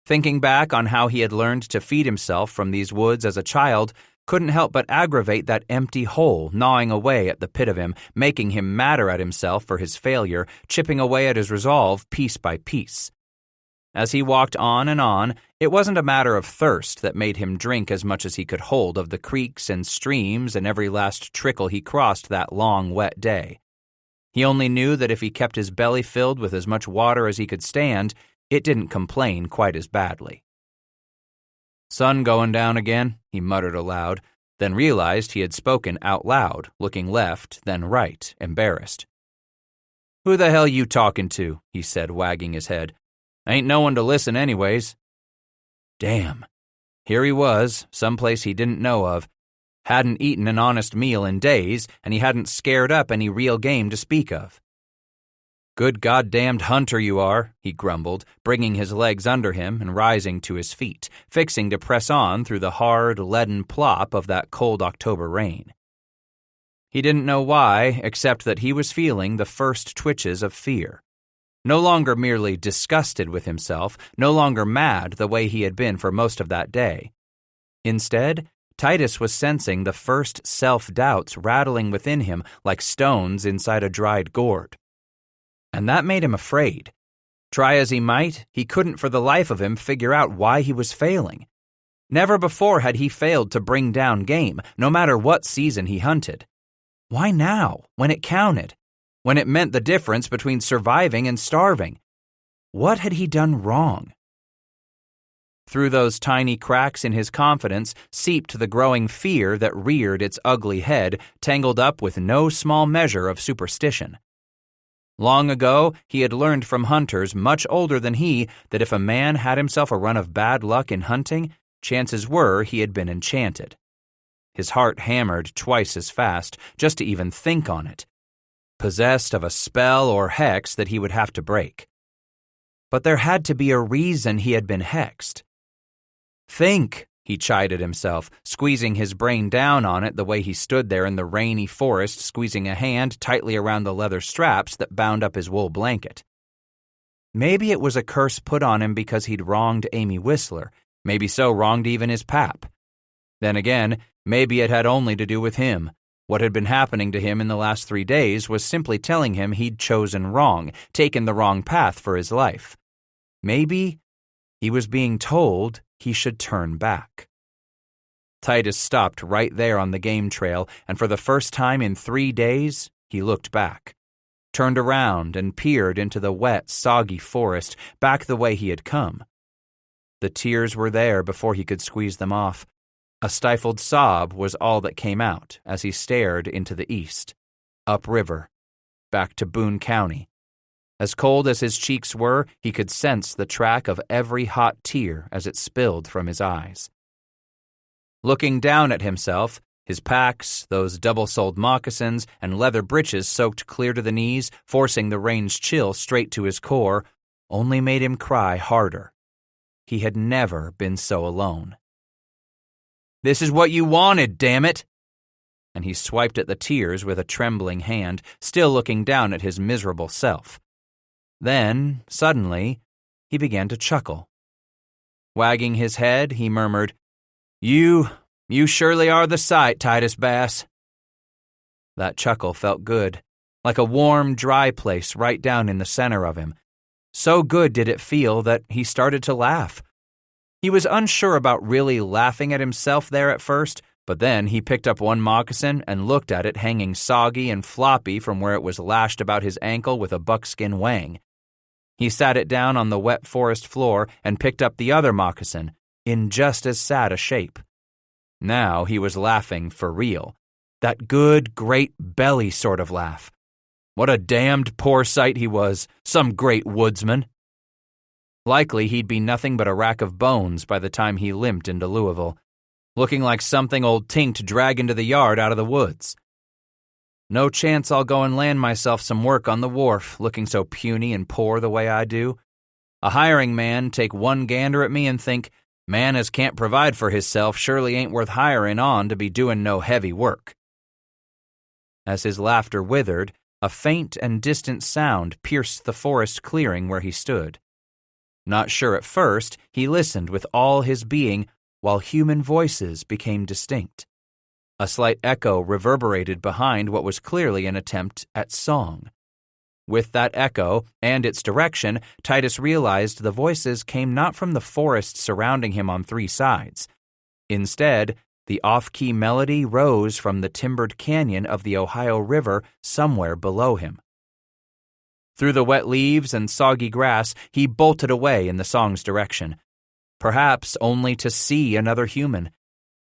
A: Thinking back on how he had learned to feed himself from these woods as a child couldn't help but aggravate that empty hole gnawing away at the pit of him, making him madder at himself for his failure, chipping away at his resolve piece by piece. As he walked on and on, it wasn't a matter of thirst that made him drink as much as he could hold of the creeks and streams and every last trickle he crossed that long, wet day. He only knew that if he kept his belly filled with as much water as he could stand, it didn't complain quite as badly. "Sun going down again," he muttered aloud, then realized he had spoken out loud, looking left, then right, embarrassed. "Who the hell you talking to?" he said, wagging his head. "Ain't no one to listen anyways." Damn. Here he was, someplace he didn't know of. Hadn't eaten an honest meal in days, and he hadn't scared up any real game to speak of. "Good goddamned hunter you are," he grumbled, bringing his legs under him and rising to his feet, fixing to press on through the hard, leaden plop of that cold October rain. He didn't know why, except that he was feeling the first twitches of fear. No longer merely disgusted with himself, no longer mad the way he had been for most of that day. Instead, Titus was sensing the first self-doubts rattling within him like stones inside a dried gourd. And that made him afraid. Try as he might, he couldn't for the life of him figure out why he was failing. Never before had he failed to bring down game, no matter what season he hunted. Why now, when it counted? When it meant the difference between surviving and starving? What had he done wrong? Through those tiny cracks in his confidence seeped the growing fear that reared its ugly head, tangled up with no small measure of superstition. Long ago, he had learned from hunters much older than he that if a man had himself a run of bad luck in hunting, chances were he had been enchanted. His heart hammered twice as fast just to even think on it, possessed of a spell or hex that he would have to break. But there had to be a reason he had been hexed. "Think," he chided himself, squeezing his brain down on it the way he stood there in the rainy forest, squeezing a hand tightly around the leather straps that bound up his wool blanket. Maybe it was a curse put on him because he'd wronged Amy Whistler, maybe so wronged even his pap. Then again, maybe it had only to do with him. What had been happening to him in the last 3 days was simply telling him he'd chosen wrong, taken the wrong path for his life. Maybe he was being told he should turn back. Titus stopped right there on the game trail, and for the first time in 3 days, he looked back. Turned around and peered into the wet, soggy forest, back the way he had come. The tears were there before he could squeeze them off. A stifled sob was all that came out as he stared into the east, upriver, back to Boone County. As cold as his cheeks were, he could sense the track of every hot tear as it spilled from his eyes. Looking down at himself, his packs, those double-soled moccasins, and leather breeches soaked clear to the knees, forcing the rain's chill straight to his core, only made him cry harder. He had never been so alone. "This is what you wanted, damn it!" And he swiped at the tears with a trembling hand, still looking down at his miserable self. Then, suddenly, he began to chuckle. Wagging his head, he murmured, You surely are the sight, Titus Bass." That chuckle felt good, like a warm, dry place right down in the center of him. So good did it feel that he started to laugh. He was unsure about really laughing at himself there at first, but then he picked up one moccasin and looked at it hanging soggy and floppy from where it was lashed about his ankle with a buckskin wang. He sat it down on the wet forest floor and picked up the other moccasin, in just as sad a shape. Now he was laughing for real. That good, great belly sort of laugh. What a damned poor sight he was, some great woodsman. Likely he'd be nothing but a rack of bones by the time he limped into Louisville, looking like something old Tink'd drag into the yard out of the woods. No chance I'll go and land myself some work on the wharf, looking so puny and poor the way I do. A hiring man take one gander at me and think, man as can't provide for hisself surely ain't worth hiring on to be doing no heavy work. As his laughter withered, a faint and distant sound pierced the forest clearing where he stood. Not sure at first, he listened with all his being while human voices became distinct. A slight echo reverberated behind what was clearly an attempt at song. With that echo and its direction, Titus realized the voices came not from the forest surrounding him on three sides. Instead, the off-key melody rose from the timbered canyon of the Ohio River somewhere below him. Through the wet leaves and soggy grass, he bolted away in the song's direction. Perhaps only to see another human.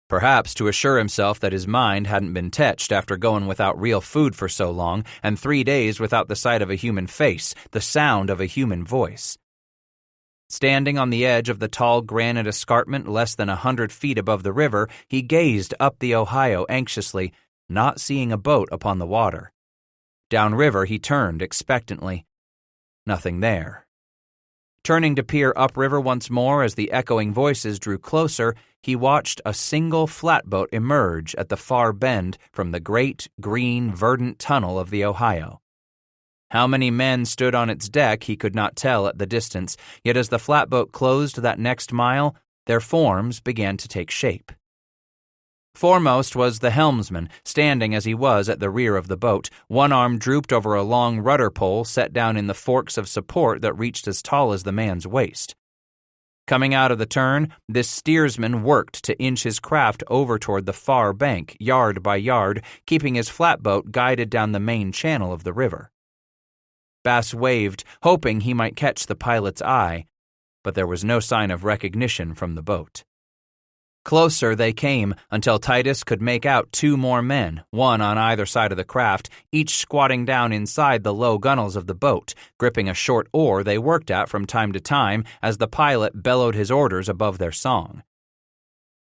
A: Perhaps to assure himself that his mind hadn't been touched after going without real food for so long and 3 days without the sight of a human face, the sound of a human voice. Standing on the edge of the tall granite escarpment less than 100 feet above the river, he gazed up the Ohio anxiously, not seeing a boat upon the water. Downriver he turned expectantly. Nothing there. Turning to peer upriver once more as the echoing voices drew closer, he watched a single flatboat emerge at the far bend from the great, green, verdant tunnel of the Ohio. How many men stood on its deck he could not tell at the distance, yet as the flatboat closed that next mile, their forms began to take shape. Foremost was the helmsman, standing as he was at the rear of the boat, one arm drooped over a long rudder pole set down in the forks of support that reached as tall as the man's waist. Coming out of the turn, this steersman worked to inch his craft over toward the far bank, yard by yard, keeping his flatboat guided down the main channel of the river. Bass waved, hoping he might catch the pilot's eye, but there was no sign of recognition from the boat. Closer they came until Titus could make out 2 more men, one on either side of the craft, each squatting down inside the low gunwales of the boat, gripping a short oar they worked at from time to time as the pilot bellowed his orders above their song.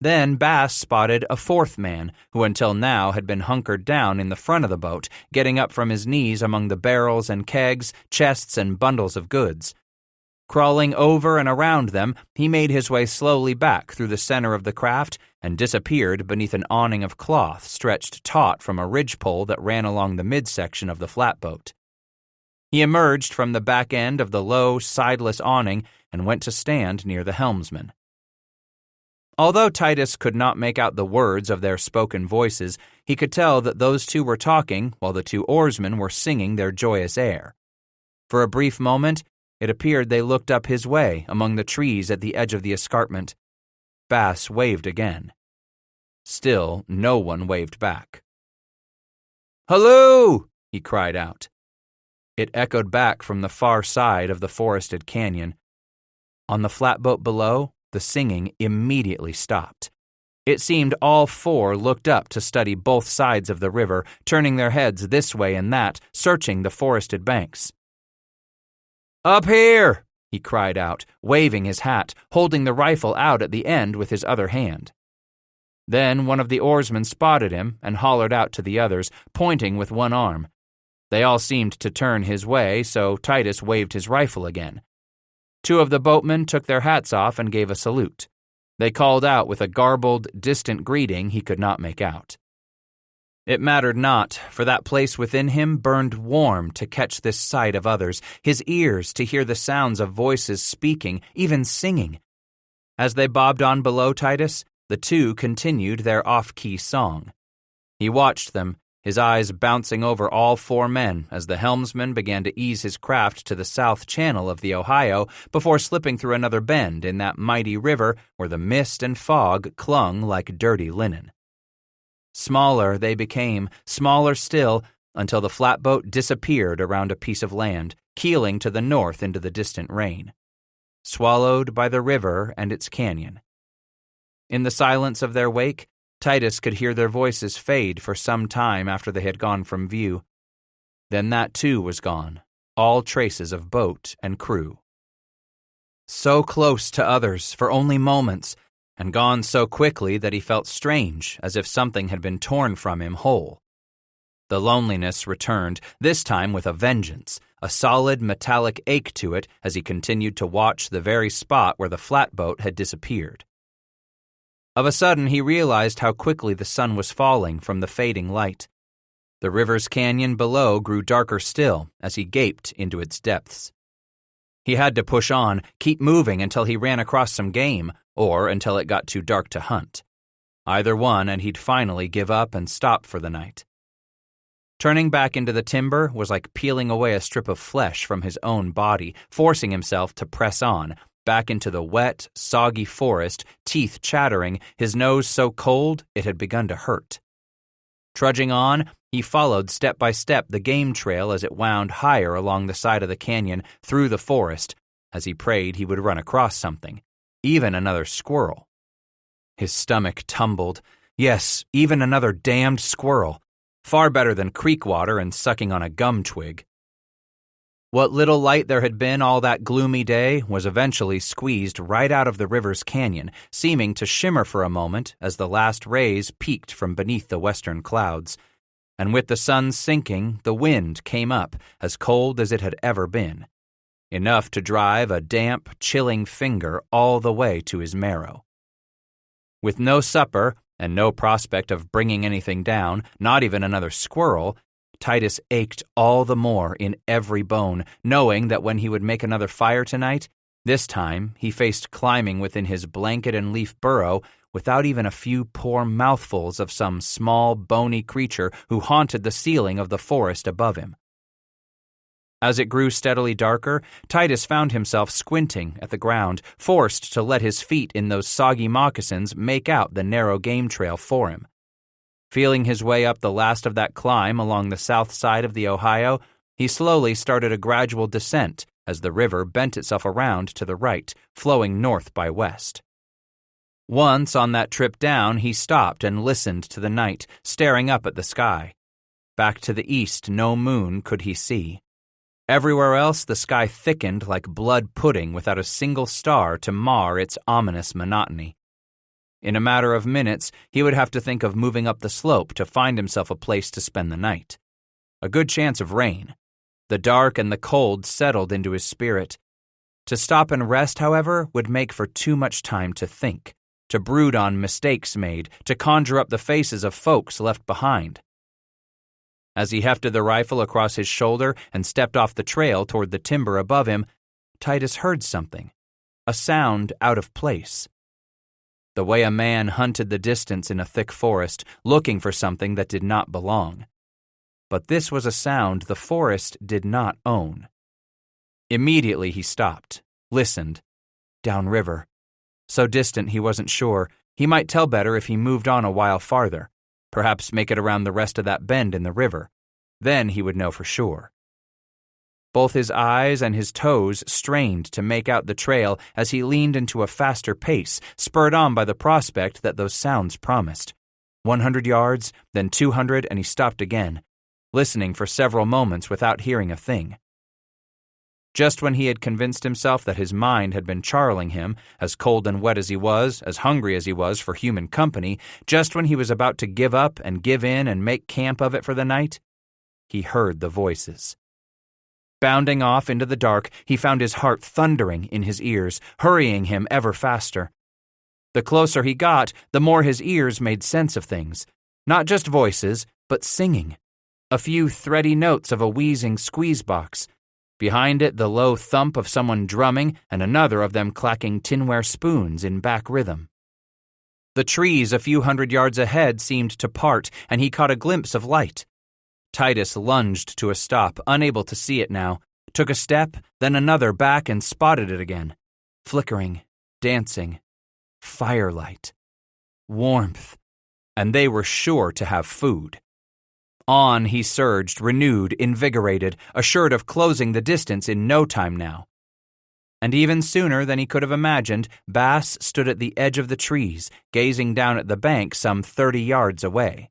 A: Then Bass spotted a 4th man, who until now had been hunkered down in the front of the boat, getting up from his knees among the barrels and kegs, chests and bundles of goods. Crawling over and around them, he made his way slowly back through the center of the craft and disappeared beneath an awning of cloth stretched taut from a ridgepole that ran along the midsection of the flatboat. He emerged from the back end of the low, sideless awning and went to stand near the helmsman. Although Titus could not make out the words of their spoken voices, he could tell that those two were talking while the 2 oarsmen were singing their joyous air. For a brief moment, it appeared they looked up his way among the trees at the edge of the escarpment. Bass waved again. Still, no one waved back. "Halloo!" he cried out. It echoed back from the far side of the forested canyon. On the flatboat below, the singing immediately stopped. It seemed all 4 looked up to study both sides of the river, turning their heads this way and that, searching the forested banks. "Up here!" he cried out, waving his hat, holding the rifle out at the end with his other hand. Then one of the oarsmen spotted him and hollered out to the others, pointing with one arm. They all seemed to turn his way, so Titus waved his rifle again. 2 of the boatmen took their hats off and gave a salute. They called out with a garbled, distant greeting he could not make out. It mattered not, for that place within him burned warm to catch this sight of others, his ears to hear the sounds of voices speaking, even singing. As they bobbed on below Titus, the 2 continued their off-key song. He watched them, his eyes bouncing over all four men as the helmsman began to ease his craft to the south channel of the Ohio before slipping through another bend in that mighty river where the mist and fog clung like dirty linen. Smaller they became, smaller still, until the flatboat disappeared around a piece of land, keeling to the north into the distant rain, swallowed by the river and its canyon. In the silence of their wake, Titus could hear their voices fade for some time after they had gone from view. Then that too was gone, all traces of boat and crew. So close to others for only moments, and gone so quickly that he felt strange, as if something had been torn from him whole. The loneliness returned, this time with a vengeance, a solid metallic ache to it as he continued to watch the very spot where the flatboat had disappeared. Of a sudden, he realized how quickly the sun was falling from the fading light. The river's canyon below grew darker still as he gaped into its depths. He had to push on, keep moving until he ran across some game, or until it got too dark to hunt. Either one, and he'd finally give up and stop for the night. Turning back into the timber was like peeling away a strip of flesh from his own body, forcing himself to press on, back into the wet, soggy forest, teeth chattering, his nose so cold it had begun to hurt. Trudging on, he followed step by step the game trail as it wound higher along the side of the canyon through the forest, as he prayed he would run across something, even another squirrel. His stomach tumbled. Yes, even another damned squirrel. Far better than creek water and sucking on a gum twig. What little light there had been all that gloomy day was eventually squeezed right out of the river's canyon, seeming to shimmer for a moment as the last rays peeked from beneath the western clouds. And with the sun sinking, the wind came up, as cold as it had ever been. Enough to drive a damp, chilling finger all the way to his marrow. With no supper, and no prospect of bringing anything down, not even another squirrel, Titus ached all the more in every bone, knowing that when he would make another fire tonight, this time he faced climbing within his blanket and leaf burrow without even a few poor mouthfuls of some small, bony creature who haunted the ceiling of the forest above him. As it grew steadily darker, Titus found himself squinting at the ground, forced to let his feet in those soggy moccasins make out the narrow game trail for him. Feeling his way up the last of that climb along the south side of the Ohio, he slowly started a gradual descent as the river bent itself around to the right, flowing north by west. Once on that trip down, he stopped and listened to the night, staring up at the sky. Back to the east, no moon could he see. Everywhere else, the sky thickened like blood pudding without a single star to mar its ominous monotony. In a matter of minutes, he would have to think of moving up the slope to find himself a place to spend the night. A good chance of rain. The dark and the cold settled into his spirit. To stop and rest, however, would make for too much time to think, to brood on mistakes made, to conjure up the faces of folks left behind. As he hefted the rifle across his shoulder and stepped off the trail toward the timber above him, Titus heard something, a sound out of place. The way a man hunted the distance in a thick forest, looking for something that did not belong. But this was a sound the forest did not own. Immediately he stopped, listened. Downriver. So distant he wasn't sure. He might tell better if he moved on a while farther. Perhaps make it around the rest of that bend in the river. Then he would know for sure. Both his eyes and his toes strained to make out the trail as he leaned into a faster pace, spurred on by the prospect that those sounds promised. 100 yards, then 200, and he stopped again, listening for several moments without hearing a thing. Just when he had convinced himself that his mind had been charling him, as cold and wet as he was, as hungry as he was for human company, just when he was about to give up and give in and make camp of it for the night, he heard the voices. Bounding off into the dark, he found his heart thundering in his ears, hurrying him ever faster. The closer he got, the more his ears made sense of things. Not just voices, but singing. A few thready notes of a wheezing squeeze box. Behind it, the low thump of someone drumming and another of them clacking tinware spoons in back rhythm. The trees a few hundred yards ahead seemed to part, and he caught a glimpse of light, Titus lunged to a stop, unable to see it now, took a step, then another back and spotted it again. Flickering, dancing, firelight, warmth, and they were sure to have food. On he surged, renewed, invigorated, assured of closing the distance in no time now. And even sooner than he could have imagined, Bass stood at the edge of the trees, gazing down at the bank some 30 yards away.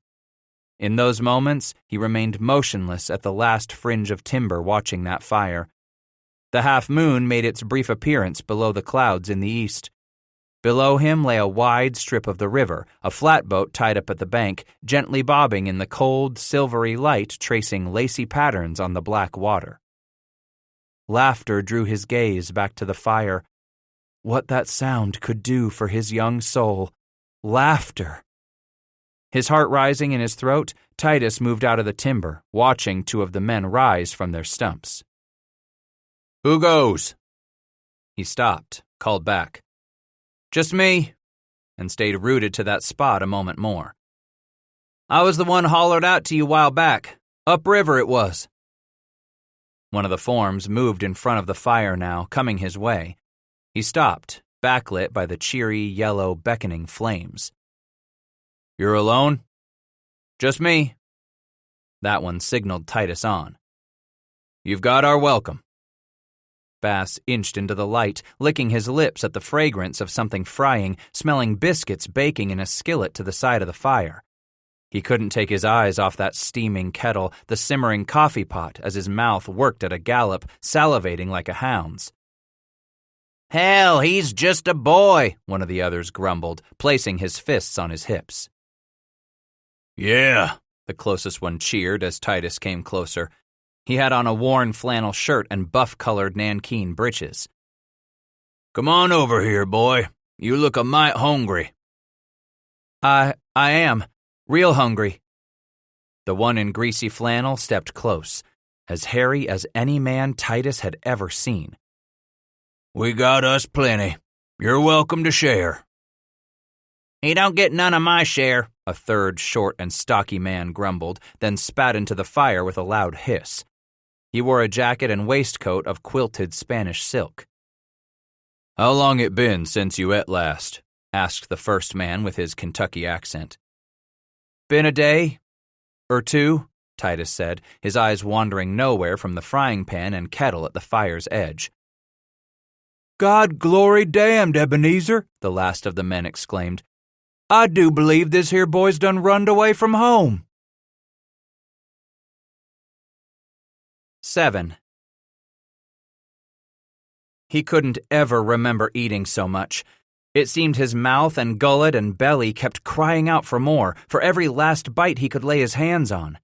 A: In those moments, he remained motionless at the last fringe of timber watching that fire. The half-moon made its brief appearance below the clouds in the east. Below him lay a wide strip of the river, a flatboat tied up at the bank, gently bobbing in the cold, silvery light, tracing lacy patterns on the black water. Laughter drew his gaze back to the fire. What that sound could do for his young soul. Laughter! His heart rising in his throat, Titus moved out of the timber, watching two of the men rise from their stumps.
B: "Who goes?"
A: He stopped, called back. "Just me," and stayed rooted to that spot a moment more. "I was the one hollered out to you a while back. Upriver it was." One of the forms moved in front of the fire now, coming his way. He stopped, backlit by the cheery, yellow, beckoning flames.
B: "You're alone?"
A: "Just me." That one signaled Titus on.
B: "You've got our welcome."
A: Bass inched into the light, licking his lips at the fragrance of something frying, smelling biscuits baking in a skillet to the side of the fire. He couldn't take his eyes off that steaming kettle, the simmering coffee pot, as his mouth worked at a gallop, salivating like a hound's.
B: "Hell, he's just a boy,"
A: one of the others grumbled, placing his fists on his hips.
B: "Yeah,"
A: the closest one cheered as Titus came closer. He had on a worn flannel shirt and buff-colored nankeen breeches.
B: "Come on over here, boy. You look a mite hungry."
A: I am. Real hungry." The one in greasy flannel stepped close, as hairy as any man Titus had ever seen.
B: "We got us plenty. You're welcome to share."
A: "He don't get none of my share," a third short and stocky man grumbled, then spat into the fire with a loud hiss. He wore a jacket and waistcoat of quilted Spanish silk.
B: "How long it been since you ate last?"
A: asked the first man with his Kentucky accent. "Been a day or two," Titus said, his eyes wandering nowhere from the frying pan and kettle at the fire's edge. "God glory damned, Ebenezer," the last of the men exclaimed. "I do believe this here boy's done runned away from home." 7. He couldn't ever remember eating so much. It seemed his mouth and gullet and belly kept crying out for more, for every last bite he could lay his hands on.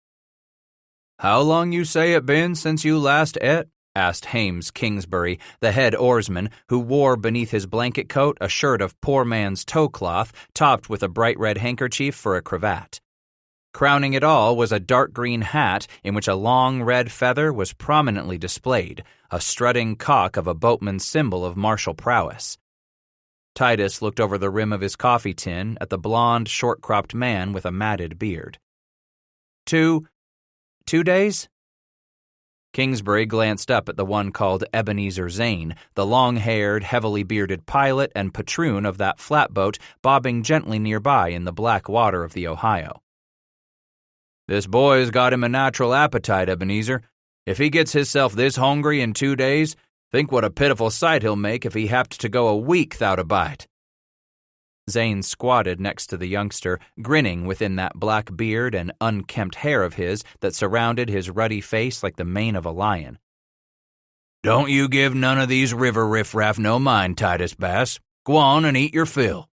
B: "How long you say it been since you last ate?"
A: asked Hames Kingsbury, the head oarsman, who wore beneath his blanket coat a shirt of poor man's toe cloth topped with a bright red handkerchief for a cravat. Crowning it all was a dark green hat in which a long red feather was prominently displayed, a strutting cock of a boatman's symbol of martial prowess. Titus looked over the rim of his coffee tin at the blond, short-cropped man with a matted beard. 2 days? Kingsbury glanced up at the one called Ebenezer Zane, the long-haired, heavily bearded pilot and patroon of that flatboat bobbing gently nearby in the black water of the Ohio.
B: "This boy's got him a natural appetite, Ebenezer. If he gets hisself this hungry in 2 days, think what a pitiful sight he'll make if he happed to go a week 'thout a bite."
A: Zane squatted next to the youngster, grinning within that black beard and unkempt hair of his that surrounded his ruddy face like the mane of a lion.
B: "Don't you give none of these river riffraff no mind, Titus Bass. Go on and eat your fill."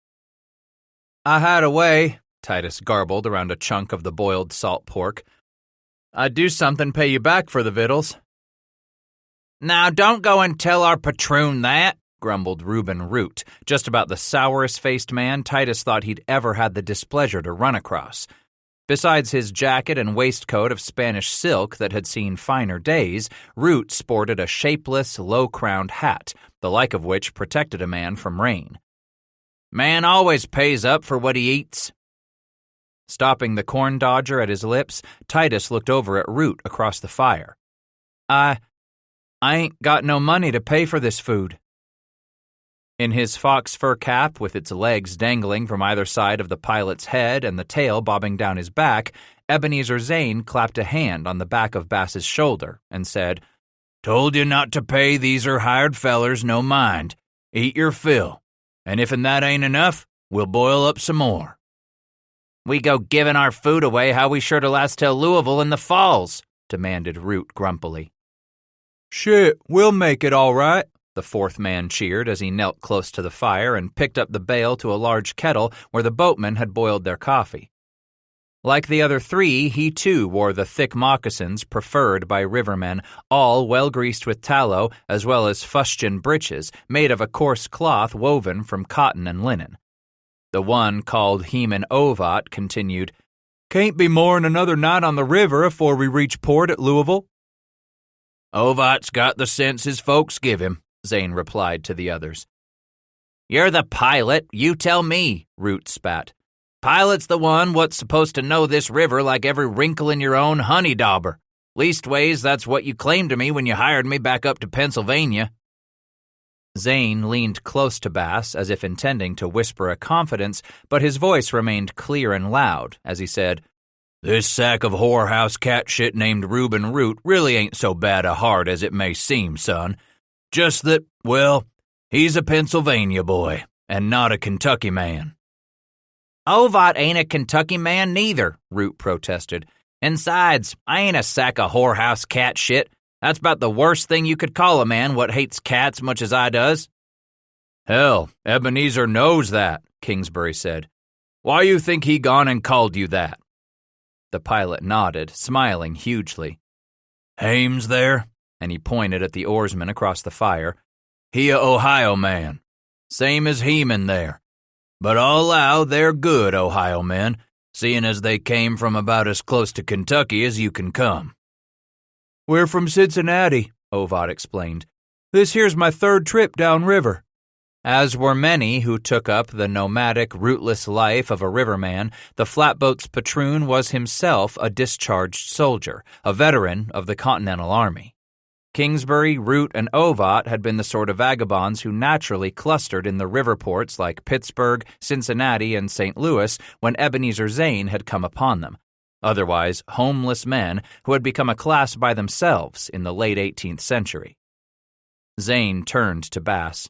A: "I had a way," Titus garbled around a chunk of the boiled salt pork. "I'd do something pay you back for the victuals."
B: "Now don't go and tell our patroon that,"
A: grumbled Reuben Root, just about the sourest-faced man Titus thought he'd ever had the displeasure to run across. Besides his jacket and waistcoat of Spanish silk that had seen finer days, Root sported a shapeless, low-crowned hat, the like of which protected a man from rain.
B: "Man always pays up for what he eats."
A: Stopping the corn dodger at his lips, Titus looked over at Root across the fire. I ain't got no money to pay for this food. In his fox fur cap, with its legs dangling from either side of the pilot's head and the tail bobbing down his back, Ebenezer Zane clapped a hand on the back of Bass's shoulder and said, "Told you not to pay, these are hired fellers, no mind. Eat your fill, and if'n that ain't enough, we'll boil up some more." "We go giving our food away, how we sure to last till Louisville in the falls?" demanded Root grumpily. "Shit, we'll make it all right," the fourth man cheered as he knelt close to the fire and picked up the bale to a large kettle where the boatmen had boiled their coffee. Like the other three, he too wore the thick moccasins preferred by rivermen, all well greased with tallow, as well as fustian breeches made of a coarse cloth woven from cotton and linen. The one called Heman Ovat continued, "Can't be more'n another night on the river afore we reach port at Louisville." "Ovat's got the sense his folks give him," Zane replied to the others. "You're the pilot, you tell me," Root spat. "Pilot's the one what's supposed to know this river like every wrinkle in your own honey dauber. Leastways, that's what you claimed to me when you hired me back up to Pennsylvania." Zane leaned close to Bass as if intending to whisper a confidence, but his voice remained clear and loud as he said, "This sack of whorehouse cat shit named Reuben Root really ain't so bad a heart as it may seem, son. Just that, well, he's a Pennsylvania boy, and not a Kentucky man." "Ovat ain't a Kentucky man neither," Root protested. "And sides, I ain't a sack of whorehouse cat shit. That's about the worst thing you could call a man what hates cats much as I does." "Hell, Ebenezer knows that," Kingsbury said. "Why you think he gone and called you that?" The pilot nodded, smiling hugely. "Hames there?" and he pointed at the oarsman across the fire. "He a Ohio man. Same as Heman there. But I'll allow they're good Ohio men, seeing as they came from about as close to Kentucky as you can come." "We're from Cincinnati," Ovat explained. "This here's my third trip downriver." As were many who took up the nomadic, rootless life of a riverman, the flatboat's patroon was himself a discharged soldier, a veteran of the Continental Army. Kingsbury, Root, and Ovat had been the sort of vagabonds who naturally clustered in the river ports like Pittsburgh, Cincinnati, and St. Louis when Ebenezer Zane had come upon them. Otherwise, homeless men who had become a class by themselves in the late 18th century. Zane turned to Bass.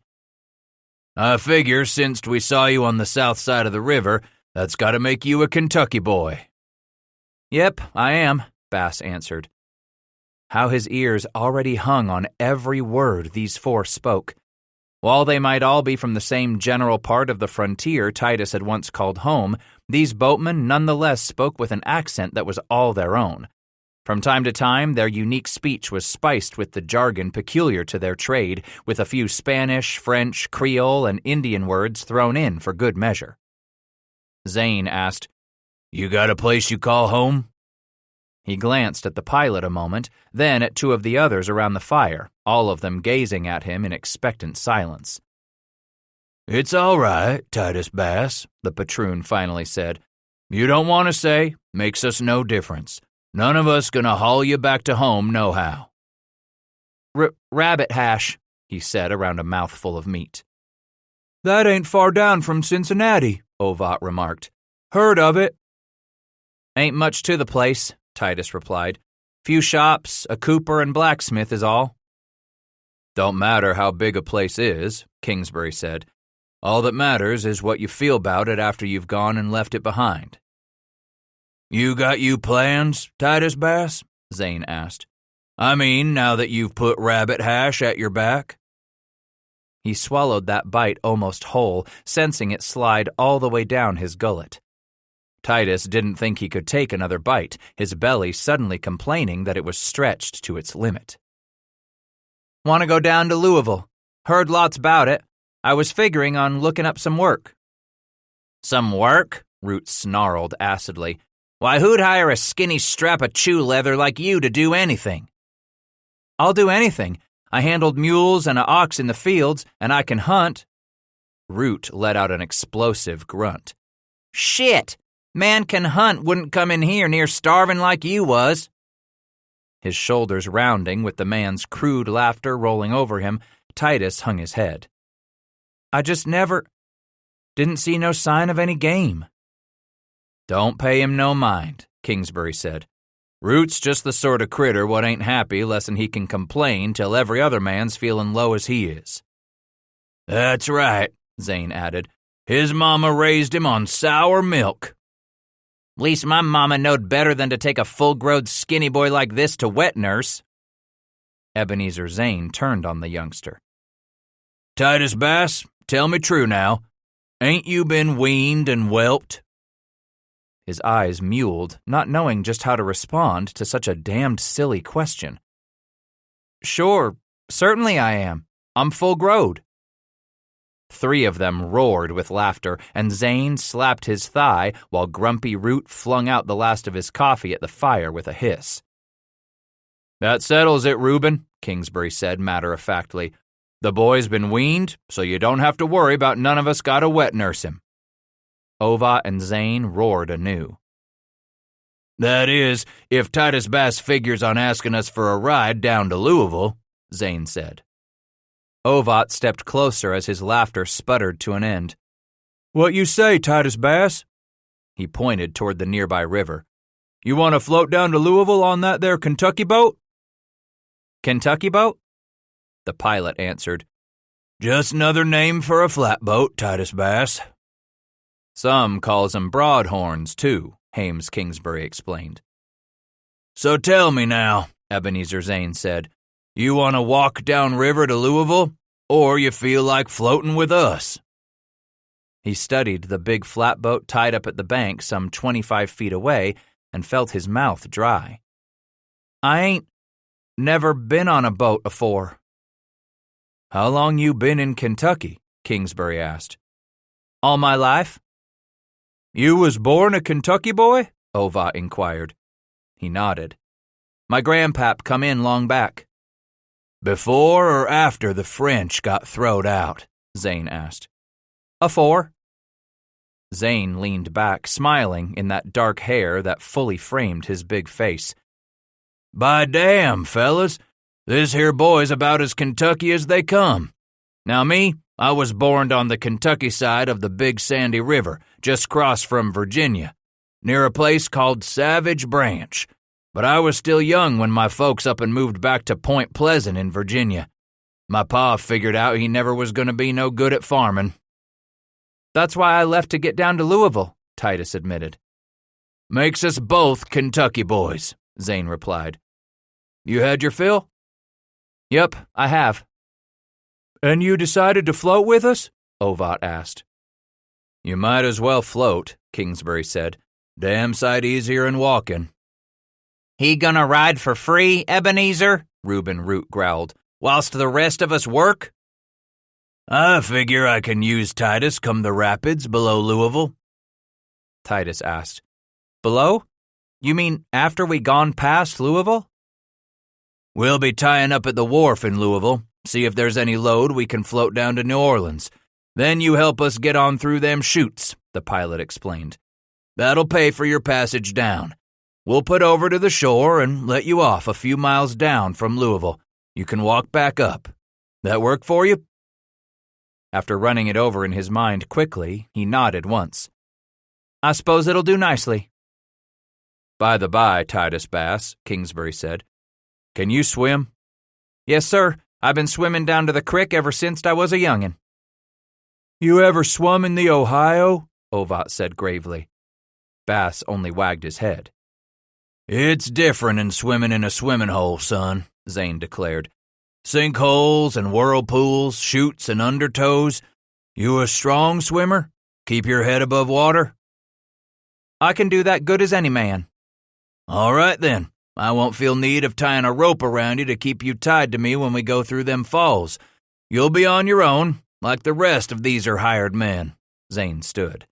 A: "I figure since we saw you on the south side of the river, that's got to make you a Kentucky boy." "Yep, I am," Bass answered. How his ears already hung on every word these four spoke. While they might all be from the same general part of the frontier Titus had once called home, these boatmen nonetheless spoke with an accent that was all their own. From time to time, their unique speech was spiced with the jargon peculiar to their trade, with a few Spanish, French, Creole, and Indian words thrown in for good measure. Zane asked, "You got a place you call home?" He glanced at the pilot a moment, then at two of the others around the fire, all of them gazing at him in expectant silence. "It's all right, Titus Bass," the patroon finally said. "You don't want to say, makes us no difference. None of us gonna haul you back to home nohow." Rabbit hash," he said around a mouthful of meat. "That ain't far down from Cincinnati," Ovat remarked. "Heard of it?" "Ain't much to the place," Titus replied. "Few shops, a cooper and blacksmith is all." "Don't matter how big a place is," Kingsbury said. "All that matters is what you feel about it after you've gone and left it behind." "You got you plans, Titus Bass?" Zane asked. "I mean, now that you've put rabbit hash at your back?" He swallowed that bite almost whole, sensing it slide all the way down his gullet. Titus didn't think he could take another bite, his belly suddenly complaining that it was stretched to its limit. "Want to go down to Louisville? Heard lots about it. I was figuring on looking up some work." "Some work?" Root snarled acidly. "Why, who'd hire a skinny strap of chew leather like you to do anything?" "I'll do anything. I handled mules and an ox in the fields, and I can hunt." Root let out an explosive grunt. "Shit! Man can hunt wouldn't come in here near starving like you was. His shoulders rounding with the man's crude laughter rolling over him, Titus hung his head. I just didn't see no sign of any game. Don't pay him no mind, Kingsbury said. Root's just the sort of critter what ain't happy less'n he can complain till every other man's feelin' low as he is. That's right, Zane added. His mama raised him on sour milk. Least my mama knowed better than to take a full-growed skinny boy like this to wet nurse. Ebenezer Zane turned on the youngster. Titus Bass, tell me true now. Ain't you been weaned and whelped? His eyes muled, not knowing just how to respond to such a damned silly question. Sure, certainly I am. I'm full-growed. 3 of them roared with laughter, and Zane slapped his thigh while Grumpy Root flung out the last of his coffee at the fire with a hiss. That settles it, Reuben, Kingsbury said matter-of-factly. The boy's been weaned, so you don't have to worry about none of us gotta wet nurse him. Ovat and Zane roared anew. That is, if Titus Bass figures on asking us for a ride down to Louisville, Zane said. Ovat stepped closer as his laughter sputtered to an end. What you say, Titus Bass? He pointed toward the nearby river. You want to float down to Louisville on that there Kentucky boat? Kentucky boat? The pilot answered. Just another name for a flatboat, Titus Bass. Some calls 'em broadhorns, too, Hames Kingsbury explained. So tell me now, Ebenezer Zane said, you want to walk down river to Louisville, or you feel like floating with us? He studied the big flatboat tied up at the bank some 25 feet away and felt his mouth dry. I ain't never been on a boat afore. How long you been in Kentucky? Kingsbury asked. All my life. You was born a Kentucky boy? Ovat inquired. He nodded. My grandpap come in long back. Before or after the French got throwed out? Zane asked. Afore. Zane leaned back, smiling in that dark hair that fully framed his big face. By damn, fellas, this here boy's about as Kentucky as they come. Now me, I was borned on the Kentucky side of the Big Sandy River, just cross from Virginia, near a place called Savage Branch. But I was still young when my folks up and moved back to Point Pleasant in Virginia. My pa figured out he never was going to be no good at farming. That's why I left to get down to Louisville, Titus admitted. Makes us both Kentucky boys, Zane replied. You had your fill? Yep, I have. And you decided to float with us? Ovat asked. You might as well float, Kingsbury said. Damn sight easier than walking. He gonna ride for free, Ebenezer? Reuben Root growled, whilst the rest of us work? I figure I can use Titus come the rapids below Louisville. Titus asked. Below? You mean after we gone past Louisville? We'll be tying up at the wharf in Louisville, see if there's any load we can float down to New Orleans. Then you help us get on through them chutes, the pilot explained. That'll pay for your passage down. We'll put over to the shore and let you off a few miles down from Louisville. You can walk back up. That work for you? After running it over in his mind quickly, he nodded once. I suppose it'll do nicely. By the by, Titus Bass, Kingsbury said. Can you swim? Yes, sir. I've been swimming down to the crick ever since I was a youngin'. You ever swum in the Ohio? Ovat said gravely. Bass only wagged his head. It's different in swimming in a swimming hole, son, Zane declared. Sinkholes and whirlpools, chutes and undertows. You a strong swimmer? Keep your head above water? I can do that good as any man. All right then. I won't feel need of tying a rope around you to keep you tied to me when we go through them falls. You'll be on your own, like the rest of these are hired men. Zane stood.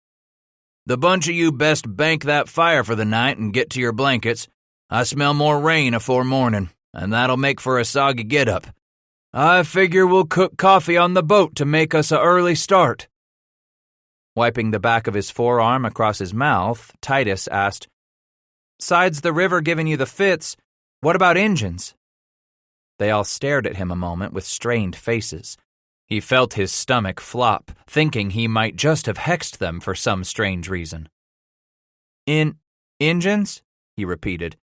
A: The bunch of you best bank that fire for the night and get to your blankets. I smell more rain afore morning, and that'll make for a soggy get-up. I figure we'll cook coffee on the boat to make us a early start. Wiping the back of his forearm across his mouth, Titus asked, "'Sides the river giving you the fits, what about Injuns?" They all stared at him a moment with strained faces. He felt his stomach flop, thinking he might just have hexed them for some strange reason. Injuns?" he repeated.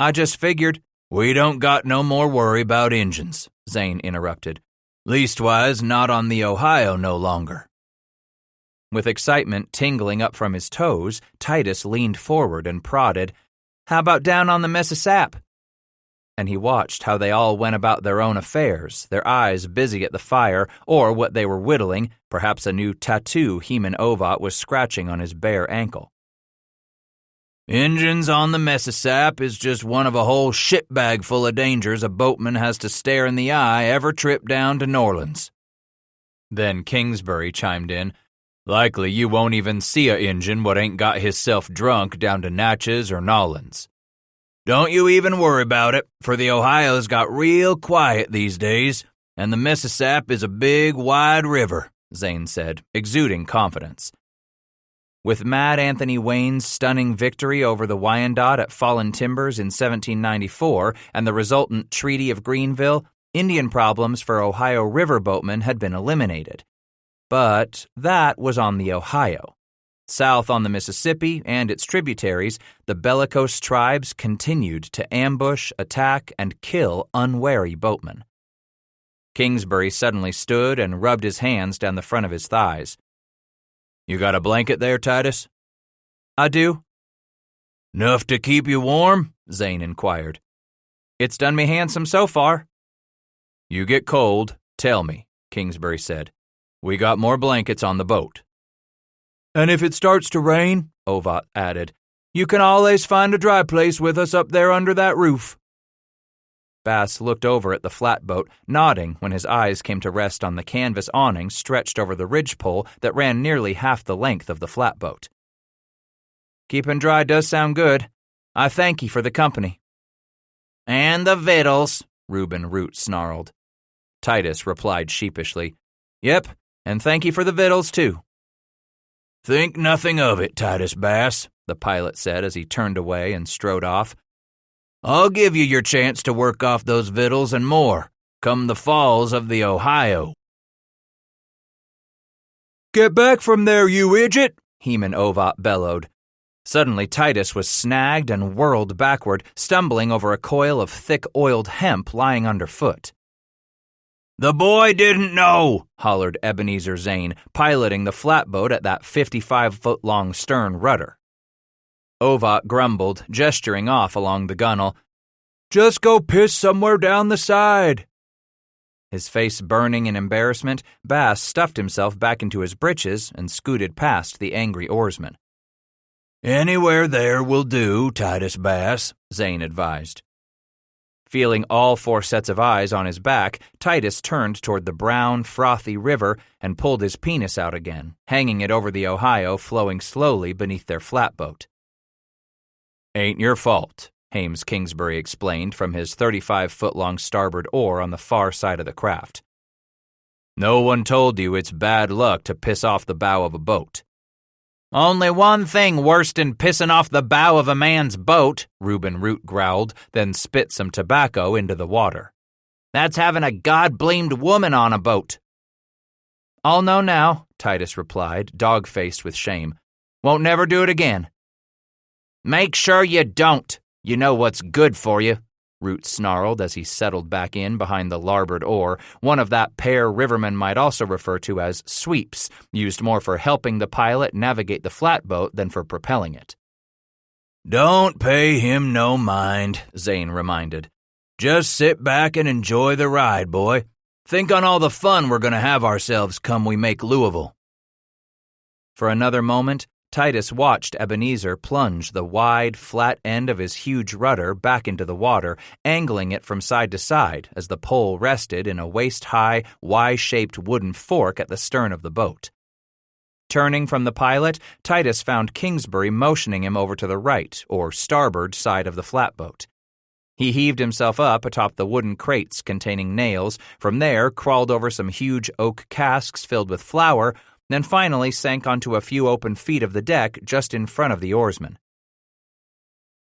A: "I just figured—"
B: "We don't got no more worry about Injuns," Zane interrupted. "Leastwise, not on the Ohio no longer."
A: With excitement tingling up from his toes, Titus leaned forward and prodded, "How about down on the Mississippi?" And he watched how they all went about their own affairs, their eyes busy at the fire or what they were whittling, perhaps a new tattoo Heman Ovat was scratching on his bare ankle.
B: "Injuns on the Mississippi is just one of a whole shipbag full of dangers a boatman has to stare in the eye every trip down to New Orleans."
A: Then Kingsbury chimed in,
B: "Likely you won't even see a Injun what ain't got hisself drunk down to Natchez or Nolans. Don't you even worry about it, for the Ohio's got real quiet these days, and the Mississippi is a big, wide river,"
A: Zane said, exuding confidence. With Mad Anthony Wayne's stunning victory over the Wyandot at Fallen Timbers in 1794 and the resultant Treaty of Greenville, Indian problems for Ohio river boatmen had been eliminated. But that was on the Ohio. South on the Mississippi and its tributaries, the bellicose tribes continued to ambush, attack, and kill unwary boatmen. Kingsbury suddenly stood and rubbed his hands down the front of his thighs.
B: "You got a blanket there, Titus?"
A: "I do."
B: "'Nough to keep you warm?"
A: Zane inquired. "It's done me handsome so far."
B: "You get cold, tell me," Kingsbury said. "We got more blankets on the boat."
A: "And if it starts to rain," Ovat added, "you can always find a dry place with us up there under that roof." Bass looked over at the flatboat, nodding when his eyes came to rest on the canvas awning stretched over the ridgepole that ran nearly half the length of the flatboat. "Keeping dry does sound good. I thank ye for the company."
B: "And the victuals,"
A: Reuben Root snarled. Titus replied sheepishly, "Yep, and thank ye for the victuals, too."
B: "Think nothing of it, Titus Bass,"
A: the pilot said as he turned away and strode off.
B: "I'll give you your chance to work off those victuals and more, come the falls of the Ohio."
A: "Get back from there, you idiot!" Heman Ovat bellowed. Suddenly Titus was snagged and whirled backward, stumbling over a coil of thick oiled hemp lying underfoot.
B: "The boy didn't know,"
A: hollered Ebenezer Zane, piloting the flatboat at that 55-foot-long stern rudder. Ovat grumbled, gesturing off along the gunwale. "Just go piss somewhere down the side." His face burning in embarrassment, Bass stuffed himself back into his breeches and scooted past the angry oarsman.
B: "Anywhere there will do, Titus Bass," Zane advised.
A: Feeling all four sets of eyes on his back, Titus turned toward the brown, frothy river and pulled his penis out again, hanging it over the Ohio flowing slowly beneath their flatboat.
B: "Ain't your fault,"
A: Hames Kingsbury explained from his 35-foot-long starboard oar on the far side of the craft.
B: "No one told you it's bad luck to piss off the bow of a boat."
A: "Only one thing worse than pissing off the bow of a man's boat," Reuben Root growled, then spit some tobacco into the water. "That's having a God-blamed woman on a boat." "I'll know now," Titus replied, dog-faced with shame. "Won't never do it again." "Make sure you don't. You know what's good for you," Root snarled as he settled back in behind the larboard oar, one of that pair rivermen might also refer to as sweeps, used more for helping the pilot navigate the flatboat than for propelling it.
B: "Don't pay him no mind," Zane reminded. "Just sit back and enjoy the ride, boy. Think on all the fun we're going to have ourselves come we make Louisville."
A: For another moment, Titus watched Ebenezer plunge the wide, flat end of his huge rudder back into the water, angling it from side to side as the pole rested in a waist-high, Y-shaped wooden fork at the stern of the boat. Turning from the pilot, Titus found Kingsbury motioning him over to the right, or starboard, side of the flatboat. He heaved himself up atop the wooden crates containing nails, from there crawled over some huge oak casks filled with flour, then finally sank onto a few open feet of the deck just in front of the oarsman.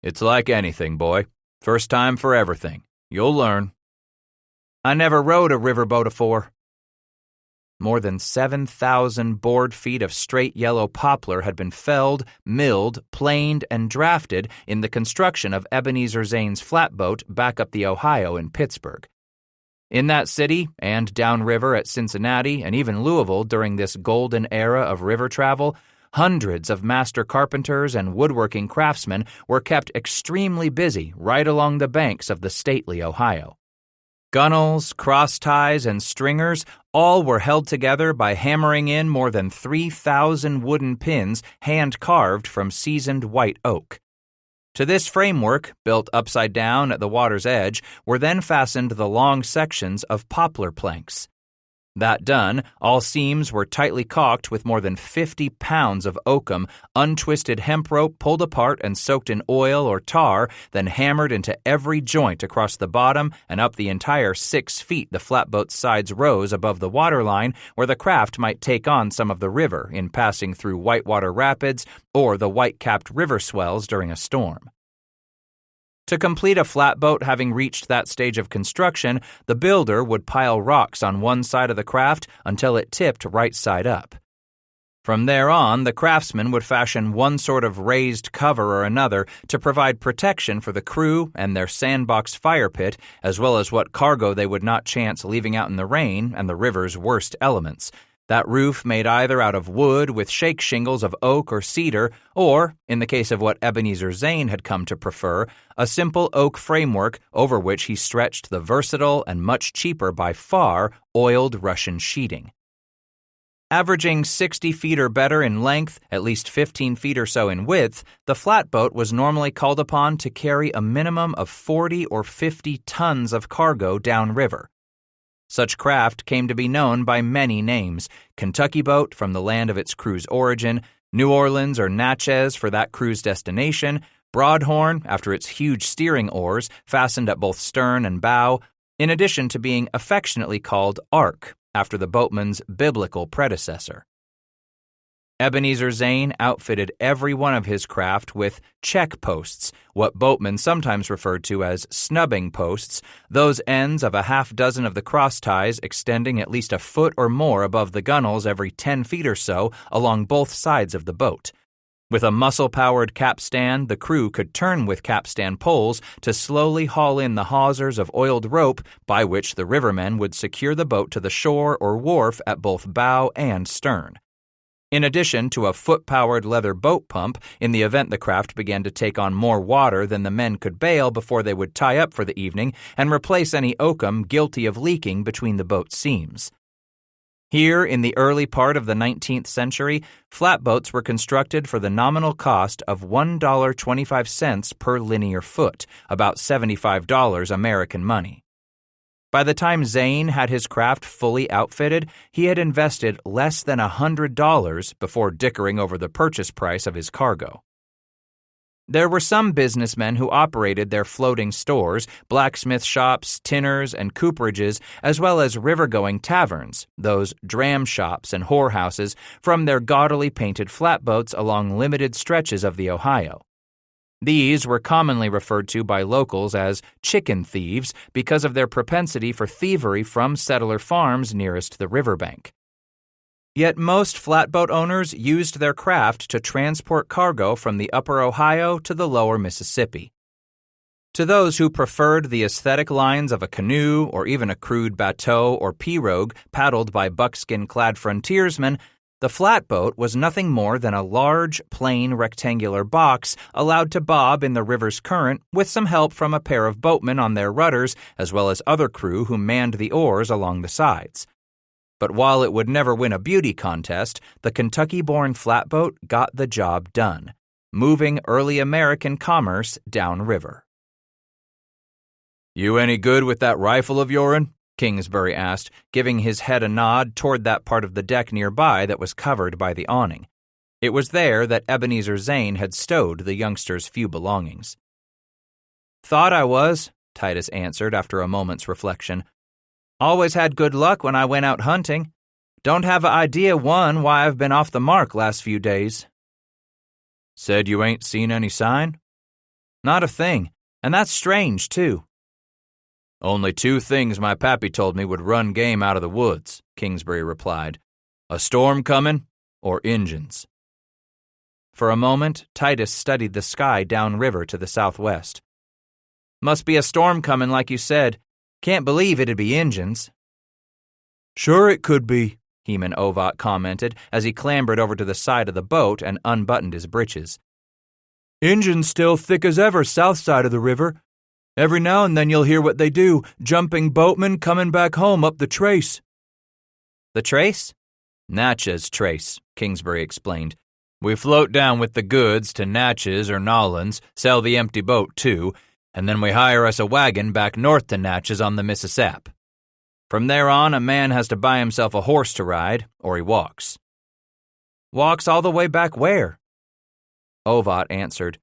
B: "It's like anything, boy. First time for everything. You'll learn."
A: "I never rowed a riverboat afore." More than 7,000 board feet of straight yellow poplar had been felled, milled, planed, and drafted in the construction of Ebenezer Zane's flatboat back up the Ohio in Pittsburgh. In that city and downriver at Cincinnati and even Louisville during this golden era of river travel, hundreds of master carpenters and woodworking craftsmen were kept extremely busy right along the banks of the stately Ohio. Gunnels, cross ties, and stringers all were held together by hammering in more than 3,000 wooden pins hand-carved from seasoned white oak. To this framework, built upside down at the water's edge, were then fastened the long sections of poplar planks. That done, all seams were tightly caulked with more than 50 pounds of oakum, untwisted hemp rope pulled apart and soaked in oil or tar, then hammered into every joint across the bottom and up the entire 6 feet the flatboat's sides rose above the waterline, where the craft might take on some of the river in passing through whitewater rapids or the white-capped river swells during a storm. To complete a flatboat having reached that stage of construction, the builder would pile rocks on one side of the craft until it tipped right side up. From there on, the craftsman would fashion one sort of raised cover or another to provide protection for the crew and their sandbox fire pit, as well as what cargo they would not chance leaving out in the rain and the river's worst elements. That roof made either out of wood with shake shingles of oak or cedar, or, in the case of what Ebenezer Zane had come to prefer, a simple oak framework over which he stretched the versatile and much cheaper by far oiled Russian sheeting. Averaging 60 feet or better in length, at least 15 feet or so in width, the flatboat was normally called upon to carry a minimum of 40 or 50 tons of cargo downriver. Such craft came to be known by many names: Kentucky boat from the land of its crew's origin, New Orleans or Natchez for that crew's destination, Broadhorn after its huge steering oars fastened at both stern and bow, in addition to being affectionately called Ark after the boatman's biblical predecessor. Ebenezer Zane outfitted every one of his craft with check posts, what boatmen sometimes referred to as snubbing posts, those ends of a half dozen of the cross ties extending at least a foot or more above the gunwales every 10 feet or so along both sides of the boat. With a muscle-powered capstan, the crew could turn with capstan poles to slowly haul in the hawsers of oiled rope by which the rivermen would secure the boat to the shore or wharf at both bow and stern. In addition to a foot-powered leather boat pump, in the event the craft began to take on more water than the men could bail before they would tie up for the evening and replace any oakum guilty of leaking between the boat's seams. Here, in the early part of the 19th century, flatboats were constructed for the nominal cost of $1.25 per linear foot, about $75 American money. By the time Zane had his craft fully outfitted, he had invested less than $100 before dickering over the purchase price of his cargo. There were some businessmen who operated their floating stores, blacksmith shops, tinners, and cooperages, as well as river-going taverns, those dram shops and whorehouses, from their gaudily painted flatboats along limited stretches of the Ohio. These were commonly referred to by locals as chicken thieves because of their propensity for thievery from settler farms nearest the riverbank. Yet most flatboat owners used their craft to transport cargo from the upper Ohio to the lower Mississippi. To those who preferred the aesthetic lines of a canoe or even a crude bateau or pirogue paddled by buckskin-clad frontiersmen, the flatboat was nothing more than a large, plain, rectangular box allowed to bob in the river's current with some help from a pair of boatmen on their rudders as well as other crew who manned the oars along the sides. But while it would never win a beauty contest, the Kentucky-born flatboat got the job done, moving early American commerce downriver.
B: "You any good with that rifle of your'n?" Kingsbury asked, giving his head a nod toward that part of the deck nearby that was covered by the awning. It was there that Ebenezer Zane had stowed the youngster's few belongings.
A: "Thought I was," Titus answered after a moment's reflection. "Always had good luck when I went out hunting. Don't have an idea, why I've been off the mark last few days.
B: Said you ain't seen any sign?
A: Not a thing, and that's strange, too.
B: Only two things my pappy told me would run game out of the woods, Kingsbury replied. A storm coming, or Injuns.
A: For a moment, Titus studied the sky downriver to the southwest. Must be a storm coming, like you said. Can't believe it'd be Injuns.
B: Sure it could be,
A: Heman Ovat commented as he clambered over to the side of the boat and unbuttoned his breeches.
B: Injuns still thick as ever south side of the river. Every now and then you'll hear what they do, jumping boatmen coming back home up the trace.
A: The trace?
B: Natchez Trace, Kingsbury explained. We float down with the goods to Natchez or Nolans, sell the empty boat too, and then we hire us a wagon back north to Natchez on the Mississippi. From there on, a man has to buy himself a horse to ride, or he walks.
A: Walks all the way back where?
B: Ovat answered,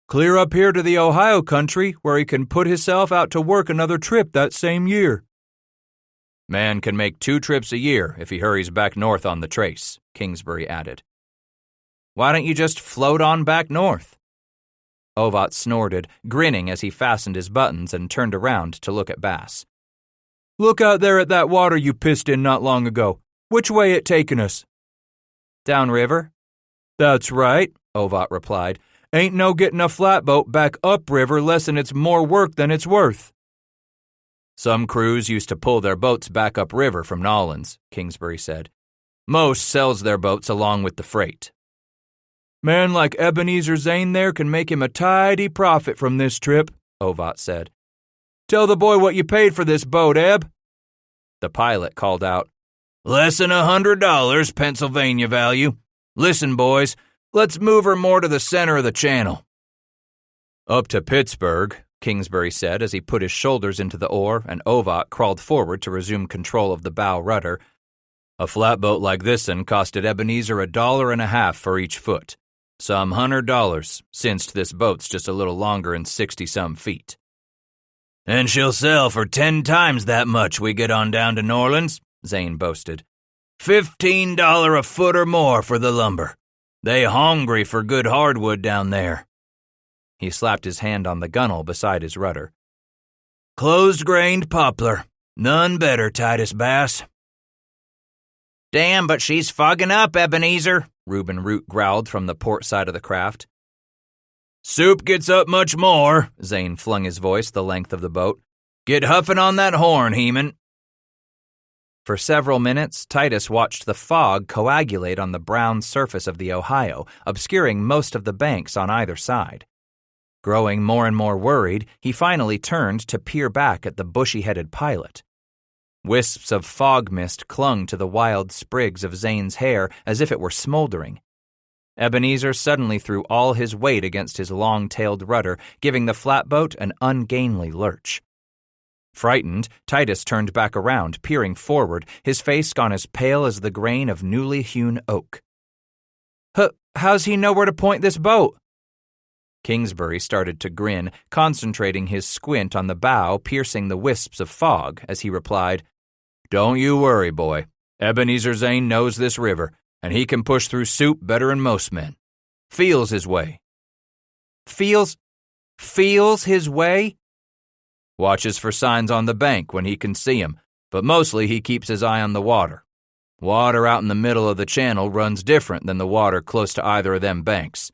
B: Clear up here to the Ohio country, where he can put hisself out to work another trip that same year. Man can make 2 trips a year if he hurries back north on the trace, Kingsbury added.
A: Why don't you just float on back north?
B: Ovat snorted, grinning as he fastened his buttons and turned around to look at Bass. Look out there at that water you pissed in not long ago. Which way it taking us?
A: Downriver?
B: That's right, Ovat replied. Ain't no getting a flatboat back upriver lessen it's more work than it's worth. Some crews used to pull their boats back upriver from Nolans, Kingsbury said. Most sells their boats along with the freight. Man like Ebenezer Zane there can make him a tidy profit from this trip, Ovat said. Tell the boy what you paid for this boat, Eb.
A: The pilot called out,
B: Less than $100, Pennsylvania value. Listen, boys, let's move her more to the center of the channel. Up to Pittsburgh, Kingsbury said as he put his shoulders into the oar and Ovat crawled forward to resume control of the bow rudder. A flatboat like this'n costed Ebenezer $1.50 for each foot. Some $100, since this boat's just a little longer than 60-some feet. And she'll sell for 10 times that much we get on down to New Orleans, Zane boasted. $15 a foot or more for the lumber. They hongry for good hardwood down there. He slapped his hand on the gunwale beside his rudder. Closed-grained poplar. None better, Titus Bass.
A: Damn, but she's fogging up, Ebenezer,
B: Reuben Root growled from the port side of the craft. Soup gets up much more, Zane flung his voice the length of the boat. Get huffing on that horn, Heman.
A: For several minutes, Titus watched the fog coagulate on the brown surface of the Ohio, obscuring most of the banks on either side. Growing more and more worried, he finally turned to peer back at the bushy-headed pilot. Wisps of fog mist clung to the wild sprigs of Zane's hair as if it were smoldering. Ebenezer suddenly threw all his weight against his long-tailed rudder, giving the flatboat an ungainly lurch. Frightened, Titus turned back around, peering forward, his face gone as pale as the grain of newly hewn oak. How's he know where to point this boat?
B: Kingsbury started to grin, concentrating his squint on the bow piercing the wisps of fog as he replied, Don't you worry, boy. Ebenezer Zane knows this river, and he can push through soup better'n most men. Feels his way.
A: Feels his way?
B: Watches for signs on the bank when he can see 'em, but mostly he keeps his eye on the water. Water out in the middle of the channel runs different than the water close to either of them banks.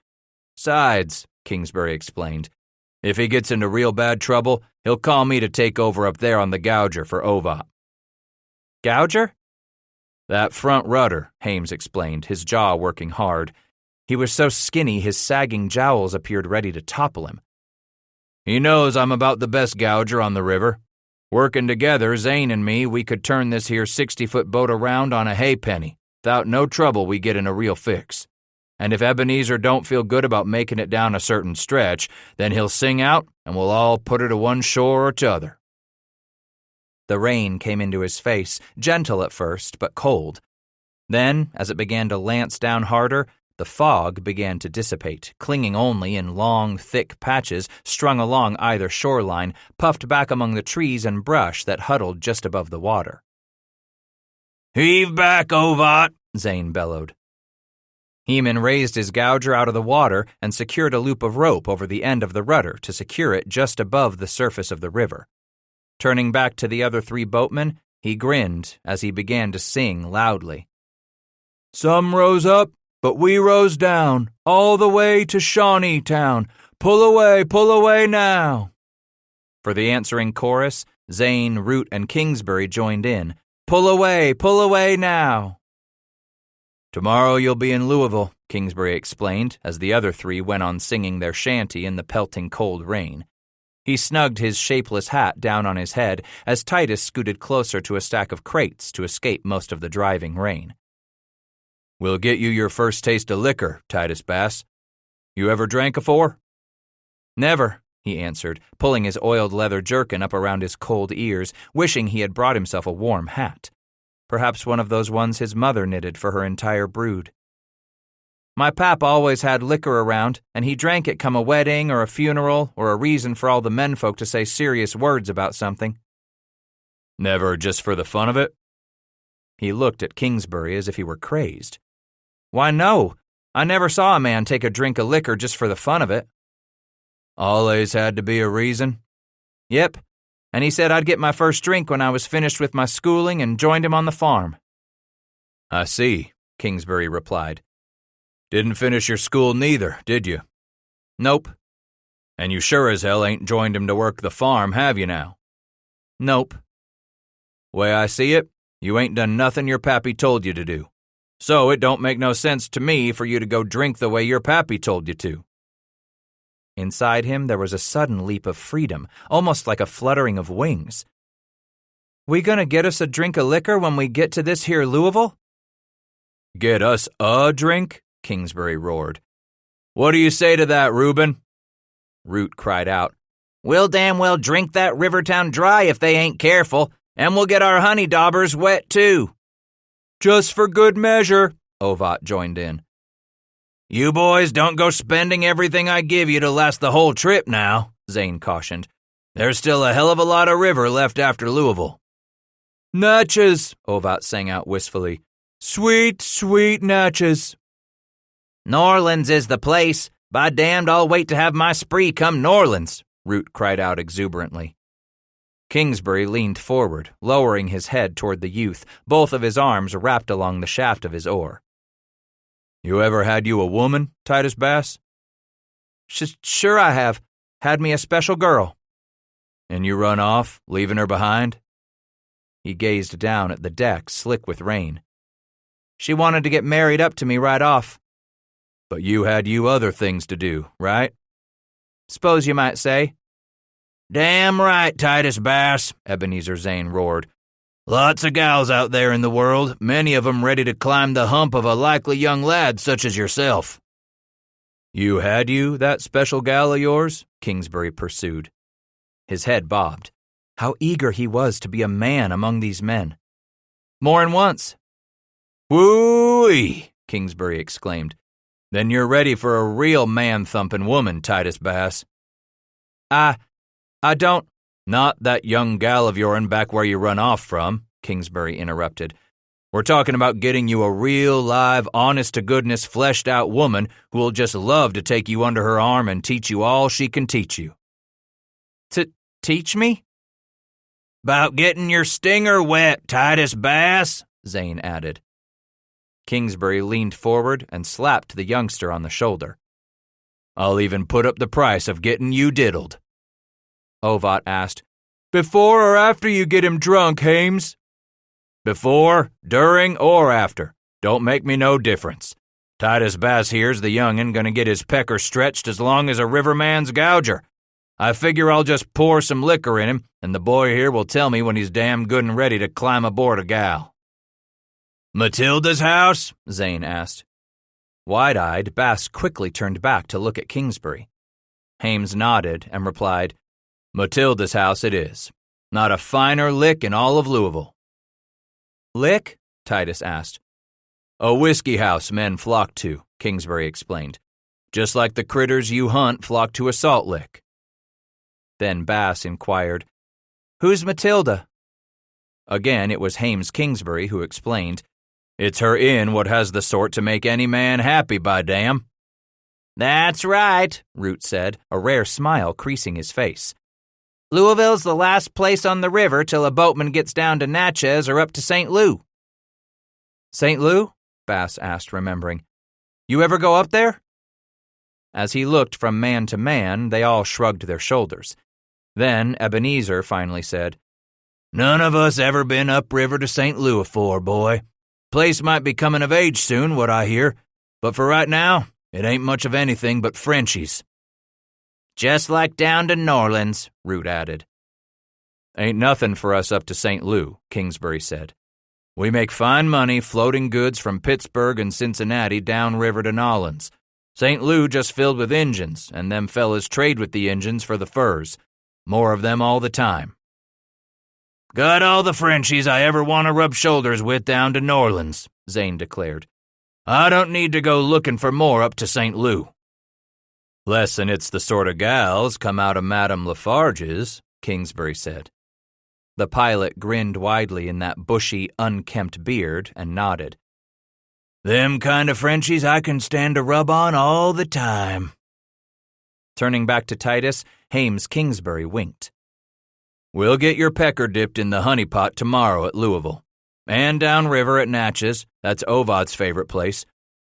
B: Sides, Kingsbury explained. If he gets into real bad trouble, he'll call me to take over up there on the gouger for Ovat.
A: Gouger?
B: That front rudder, Hames explained, his jaw working hard. He was so skinny his sagging jowls appeared ready to topple him. He knows I'm about the best gouger on the river. Working together, Zane and me, we could turn this here 60-foot boat around on a haypenny, without no trouble we get in a real fix. And if Ebenezer don't feel good about making it down a certain stretch, then he'll sing out and we'll all put her to one shore or t'other.
A: The rain came into his face, gentle at first, but cold. Then, as it began to lance down harder, the fog began to dissipate, clinging only in long, thick patches strung along either shoreline, puffed back among the trees and brush that huddled just above the water.
B: Heave back, Ovat, Zane bellowed.
A: Heman raised his gouger out of the water and secured a loop of rope over the end of the rudder to secure it just above the surface of the river. Turning back to the other 3 boatmen, he grinned as he began to sing loudly. Some rose up, but we rose down, all the way to Shawnee Town. Pull away now. For the answering chorus, Zane, Root, and Kingsbury joined in. Pull away now. Tomorrow you'll be in Louisville, Kingsbury explained as the other 3 went on singing their shanty in the pelting cold rain. He snugged his shapeless hat down on his head as Titus scooted closer to a stack of crates to escape most of the driving rain. We'll get you your first taste of liquor, Titus Bass. You ever drank afore? Never, he answered, pulling his oiled leather jerkin up around his cold ears, wishing he had brought himself a warm hat. Perhaps one of those ones his mother knitted for her entire brood. My pap always had liquor around, and he drank it come a wedding or a funeral or a reason for all the menfolk to say serious words about something. Never just for the fun of it? He looked at Kingsbury as if he were crazed. Why, no. I never saw a man take a drink of liquor just for the fun of it. Always had to be a reason? Yep, and he said I'd get my first drink when I was finished with my schooling and joined him on the farm. I see, Kingsbury replied. Didn't finish your school neither, did you? Nope. And you sure as hell ain't joined him to work the farm, have you now? Nope. Way I see it, you ain't done nothing your pappy told you to do. So it don't make no sense to me for you to go drink the way your pappy told you to. Inside him there was a sudden leap of freedom, almost like a fluttering of wings. We gonna get us a drink of liquor when we get to this here Louisville? Get us a drink? Kingsbury roared. What do you say to that, Reuben? Root cried out. We'll damn well drink that Rivertown dry if they ain't careful, and we'll get our honey daubers wet too. Just for good measure, Ovat joined in. You boys don't go spending everything I give you to last the whole trip now, Zane cautioned. There's still a hell of a lot of river left after Louisville. Natchez, Ovat sang out wistfully. Sweet, sweet Natchez. N'Orleans is the place. By damned, I'll wait to have my spree come N'Orleans, Root cried out exuberantly. Kingsbury leaned forward, lowering his head toward the youth, both of his arms wrapped along the shaft of his oar. You ever had you a woman, Titus Bass? Sure I have. Had me a special girl. And you run off, leaving her behind? He gazed down at the deck, slick with rain. She wanted to get married up to me right off. But you had you other things to do, right? Suppose you might say. Damn right, Titus Bass, Ebenezer Zane roared. Lots of gals out there in the world, many of 'em ready to climb the hump of a likely young lad such as yourself. You had you, that special gal of yours? Kingsbury pursued. His head bobbed. How eager he was to be a man among these men. More'n once. Woo-wee, Kingsbury exclaimed. Then you're ready for a real man-thumping woman, Titus Bass. I don't... Not that young gal of your'n back where you run off from, Kingsbury interrupted. We're talking about getting you a real, live, honest-to-goodness, fleshed-out woman who'll just love to take you under her arm and teach you all she can teach you. Teach me? About getting your stinger wet, Titus Bass, Zane added. Kingsbury leaned forward and slapped the youngster on the shoulder. I'll even put up the price of getting you diddled. Ovat asked, Before or after you get him drunk, Hames? Before, during, or after. Don't make me no difference. Titus Bass here's the young'un gonna get his pecker stretched as long as a riverman's gouger. I figure I'll just pour some liquor in him, and the boy here will tell me when he's damn good and ready to climb aboard a gal. Matilda's house? Zane asked. Wide-eyed, Bass quickly turned back to look at Kingsbury. Hames nodded and replied, Matilda's house it is. Not a finer lick in all of Louisville. Lick? Titus asked. A whiskey house men flock to, Kingsbury explained. Just like the critters you hunt flock to a salt lick. Then Bass inquired, Who's Matilda?
B: Again, it was Hames Kingsbury who explained, "It's her inn what has the sort to make any man happy, by damn."
A: "That's right," Root said, a rare smile creasing his face. "Louisville's the last place on the river till a boatman gets down to Natchez or up to St. Lou."
B: "St. Lou?" Bass asked, remembering. "You ever go up there?" As he looked from man to man, they all shrugged their shoulders. Then Ebenezer finally said, "None of us ever been upriver to St. Louis afore, boy. Place might be comin' of age soon, what I hear, but for right now, it ain't much of anything but Frenchies."
A: "Just like down to N'Orleans," Root added.
B: "Ain't nothin' for us up to St. Lou," Kingsbury said. "We make fine money floating goods from Pittsburgh and Cincinnati downriver to N'Orleans. St. Lou just filled with Injuns, and them fellas trade with the Injuns for the furs. More of them all the time." "Got all the Frenchies I ever want to rub shoulders with down to N'Orleans," Zane declared. "I don't need to go looking for more up to St. Lou." "Less'n it's the sort of gals come out of Madame Lafarge's," Kingsbury said. The pilot grinned widely in that bushy, unkempt beard and nodded. "Them kind of Frenchies I can stand to rub on all the time." Turning back to Titus, Hames Kingsbury winked. "We'll get your pecker dipped in the honey pot tomorrow at Louisville. And downriver at Natchez, that's Ovat's favorite place.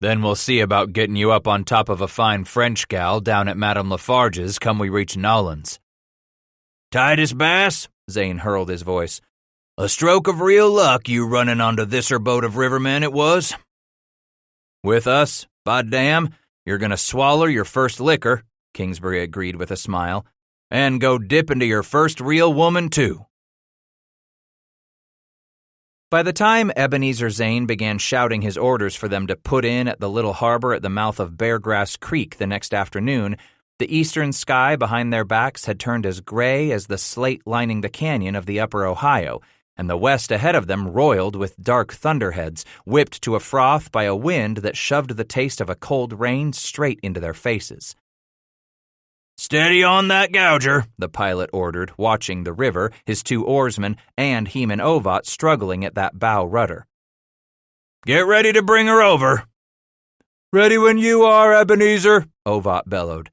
B: Then we'll see about getting you up on top of a fine French gal down at Madame Lafarge's come we reach N'Orleans." "Titus Bass," Zane hurled his voice, "a stroke of real luck you running onto thisser boat of rivermen it was." "With us, by damn, you're going to swaller your first liquor," Kingsbury agreed with a smile, "and go dip into your first real woman, too." By the time Ebenezer Zane began shouting his orders for them to put in at the little harbor at the mouth of Beargrass Creek the next afternoon, the eastern sky behind their backs had turned as gray as the slate lining the canyon of the upper Ohio, and the west ahead of them roiled with dark thunderheads, whipped to a froth by a wind that shoved the taste of a cold rain straight into their faces. "Steady on that gouger," the pilot ordered, watching the river, his two oarsmen, and Heman Ovat struggling at that bow rudder. "Get ready to bring her over." "Ready when you are, Ebenezer," Ovat bellowed.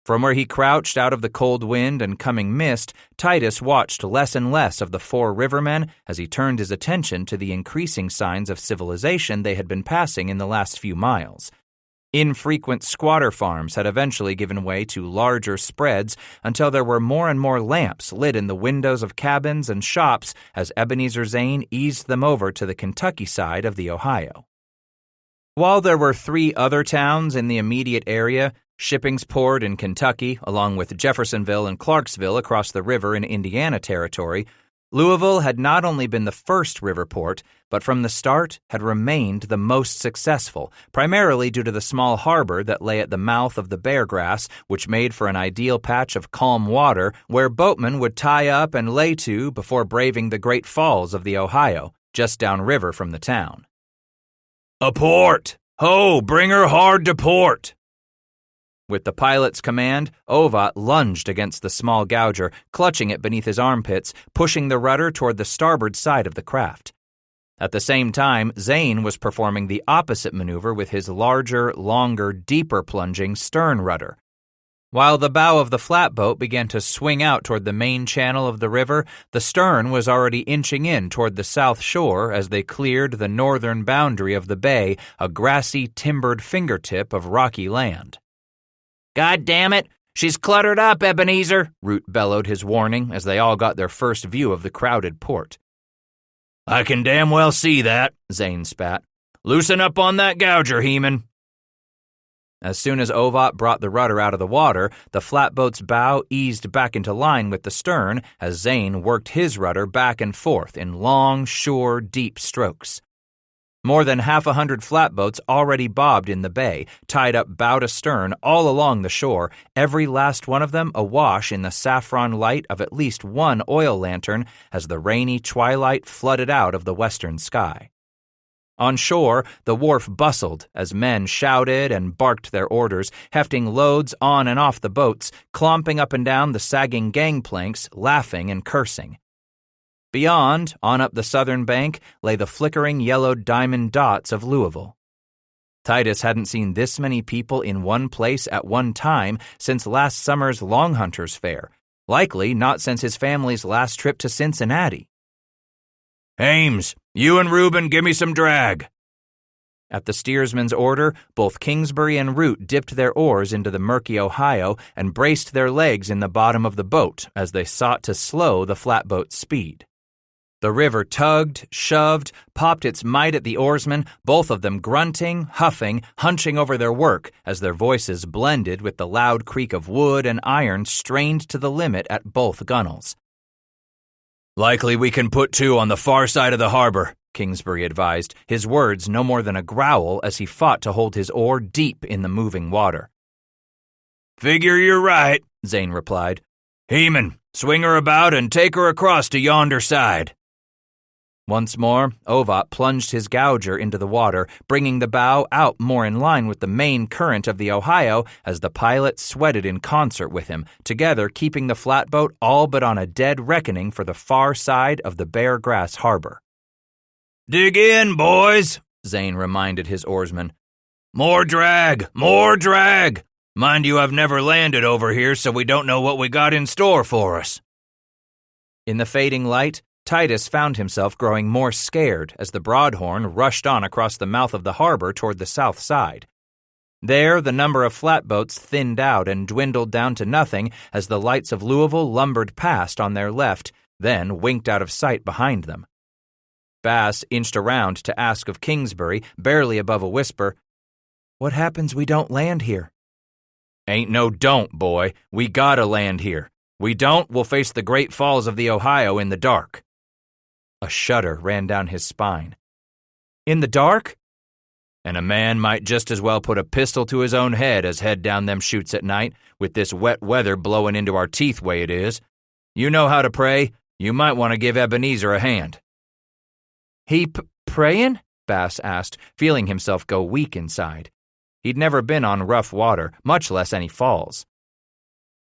B: From where he crouched out of the cold wind and coming mist, Titus watched less and less of the four rivermen as he turned his attention to the increasing signs of civilization they had been passing in the last few miles. Infrequent squatter farms had eventually given way to larger spreads until there were more and more lamps lit in the windows of cabins and shops as Ebenezer Zane eased them over to the Kentucky side of the Ohio. While there were 3 other towns in the immediate area, Shippingsport in Kentucky, along with Jeffersonville and Clarksville across the river in Indiana Territory, Louisville had not only been the first river port, but from the start had remained the most successful, primarily due to the small harbor that lay at the mouth of the Beargrass, which made for an ideal patch of calm water where boatmen would tie up and lay to before braving the great falls of the Ohio, just downriver from the town. "A port! Ho, bring her hard to port!" With the pilot's command, Ovat lunged against the small gouger, clutching it beneath his armpits, pushing the rudder toward the starboard side of the craft. At the same time, Zane was performing the opposite maneuver with his larger, longer, deeper plunging stern rudder. While the bow of the flatboat began to swing out toward the main channel of the river, the stern was already inching in toward the south shore as they cleared the northern boundary of the bay, a grassy, timbered fingertip of rocky land. "God damn it! She's cluttered up, Ebenezer!" Root bellowed his warning as they all got their first view of the crowded port. "I can damn well see that," Zane spat. "Loosen up on that gouger, Heman." As soon as Ovat brought the rudder out of the water, the flatboat's bow eased back into line with the stern as Zane worked his rudder back and forth in long, sure, deep strokes. More than 100 flatboats already bobbed in the bay, tied up bow to stern all along the shore, every last one of them awash in the saffron light of at least one oil lantern as the rainy twilight flooded out of the western sky. On shore, the wharf bustled as men shouted and barked their orders, hefting loads on and off the boats, clomping up and down the sagging gangplanks, laughing and cursing.
A: Beyond, on up the southern bank, lay the flickering yellowed diamond dots of Louisville. Titus hadn't seen this many people in one place at one time since last summer's Long Hunters Fair, likely not since his family's last trip to Cincinnati.
B: Ames, you and Reuben give me some drag.
A: At the steersman's order, both Kingsbury and Root dipped their oars into the murky Ohio and braced their legs in the bottom of the boat as they sought to slow the flatboat's speed. The river tugged, shoved, popped its might at the oarsmen, both of them grunting, huffing, hunching over their work as their voices blended with the loud creak of wood and iron strained to the limit at both gunwales.
B: Likely we can put two on the far side of the harbor,
A: Kingsbury advised, his words no more than a growl as he fought to hold his oar deep in the moving water.
B: Figure you're right, Zane replied. Heman, swing her about and take her across to yonder side.
A: Once more, Ovat plunged his gouger into the water, bringing the bow out more in line with the main current of the Ohio as the pilot sweated in concert with him, together keeping the flatboat all but on a dead reckoning for the far side of the Bear Grass harbor.
B: Dig in, boys,
A: Zane reminded his oarsmen.
B: More drag, more drag. Mind you, I've never landed over here, so we don't know what we got in store for us.
A: In the fading light, Titus found himself growing more scared as the Broadhorn rushed on across the mouth of the harbor toward the south side. There, the number of flatboats thinned out and dwindled down to nothing as the lights of Louisville lumbered past on their left, then winked out of sight behind them. Bass inched around to ask of Kingsbury, barely above a whisper, "What happens we don't land here?"
B: "Ain't no don't, boy. We gotta land here. We don't, we'll face the Great Falls of the Ohio in the dark."
A: A shudder ran down his spine. "In the dark?"
B: "And a man might just as well put a pistol to his own head as head down them chutes at night, with this wet weather blowing into our teeth way it is. You know how to pray. You might want to give Ebenezer a hand."
A: "He prayin'?" Bass asked, feeling himself go weak inside. He'd never been on rough water, much less any falls.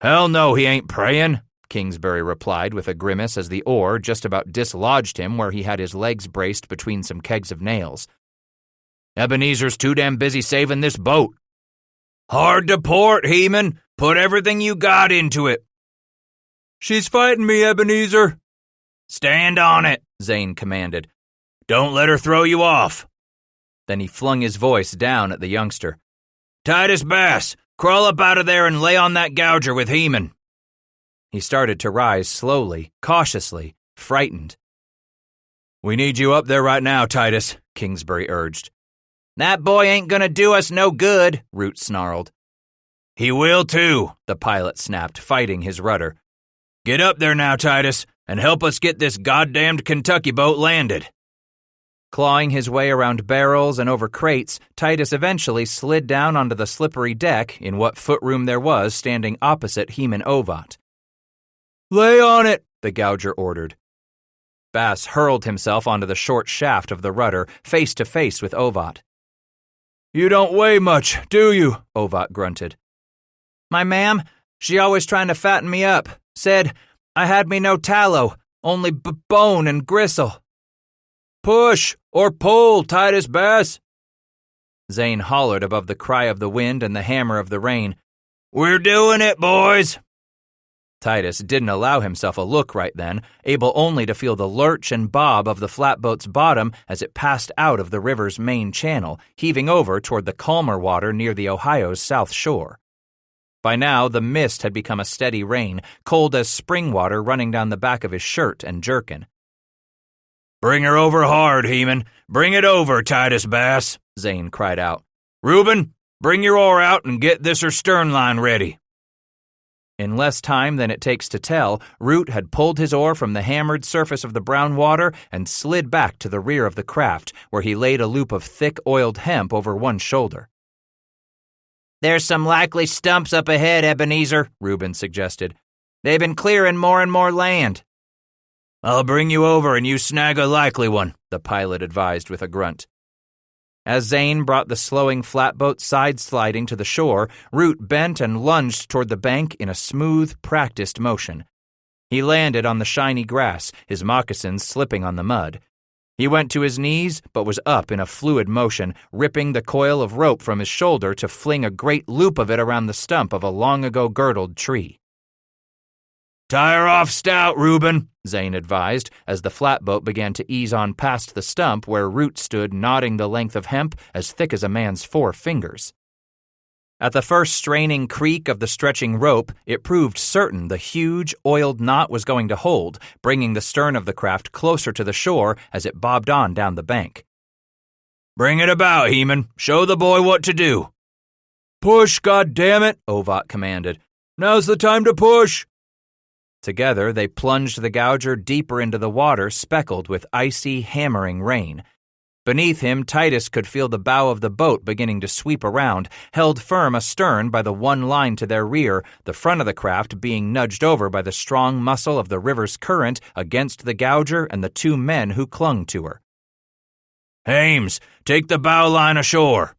B: "Hell no, he ain't prayin',"
A: Kingsbury replied with a grimace as the oar just about dislodged him where he had his legs braced between some kegs of nails.
B: "Ebenezer's too damn busy saving this boat." "Hard to port, Heman. Put everything you got into it."
A: "She's fighting me, Ebenezer."
B: "Stand on it," Zane commanded. "Don't let her throw you off."
A: Then he flung his voice down at the youngster.
B: "Titus Bass, crawl up out of there and lay on that gouger with Heman."
A: He started to rise slowly, cautiously, frightened.
B: "We need you up there right now, Titus," Kingsbury urged.
A: "That boy ain't gonna do us no good," Root snarled.
B: "He will too,"
A: the pilot snapped, fighting his rudder.
B: "Get up there now, Titus, and help us get this goddamned Kentucky boat landed."
A: Clawing his way around barrels and over crates, Titus eventually slid down onto the slippery deck in what footroom there was standing opposite Heman Ovat.
B: "Lay on it,"
A: the gouger ordered. Bass hurled himself onto the short shaft of the rudder, face to face with Ovat.
B: "You don't weigh much, do you?"
A: Ovat grunted. "My ma'am, she always trying to fatten me up. Said I had me no tallow, only bone and gristle."
B: "Push or pull, Titus Bass."
A: Zane hollered above the cry of the wind and the hammer of the rain.
B: "We're doing it, boys."
A: Titus didn't allow himself a look right then, able only to feel the lurch and bob of the flatboat's bottom as it passed out of the river's main channel, heaving over toward the calmer water near the Ohio's south shore. By now, the mist had become a steady rain, cold as spring water running down the back of his shirt and jerkin.
B: "Bring her over hard, Heman. Bring it over, Titus Bass," Zane cried out. "Reuben, bring your oar out and get this her stern line ready."
A: In less time than it takes to tell, Root had pulled his oar from the hammered surface of the brown water and slid back to the rear of the craft, where he laid a loop of thick oiled hemp over one shoulder.
C: "There's some likely stumps up ahead, Ebenezer," Reuben suggested. "They've been clearing more and more land."
B: "I'll bring you over and you snag a likely one," the pilot advised with a grunt.
A: As Zane brought the slowing flatboat side-sliding to the shore, Root bent and lunged toward the bank in a smooth, practiced motion. He landed on the shiny grass, his moccasins slipping on the mud. He went to his knees, but was up in a fluid motion, ripping the coil of rope from his shoulder to fling a great loop of it around the stump of a long-ago girdled tree.
B: "Tie her off stout, Reuben,"
A: Zane advised, as the flatboat began to ease on past the stump where Root stood knotting the length of hemp as thick as a man's 4 fingers. At the first straining creak of the stretching rope, it proved certain the huge, oiled knot was going to hold, bringing the stern of the craft closer to the shore as it bobbed on down the bank.
B: "Bring it about, Heman. Show the boy what to do."
A: "Push, goddammit," Ovat commanded. "Now's the time to push." Together, they plunged the gouger deeper into the water speckled with icy, hammering rain. Beneath him, Titus could feel the bow of the boat beginning to sweep around, held firm astern by the one line to their rear, the front of the craft being nudged over by the strong muscle of the river's current against the gouger and the 2 men who clung to her.
B: "Hames, take the bow line ashore."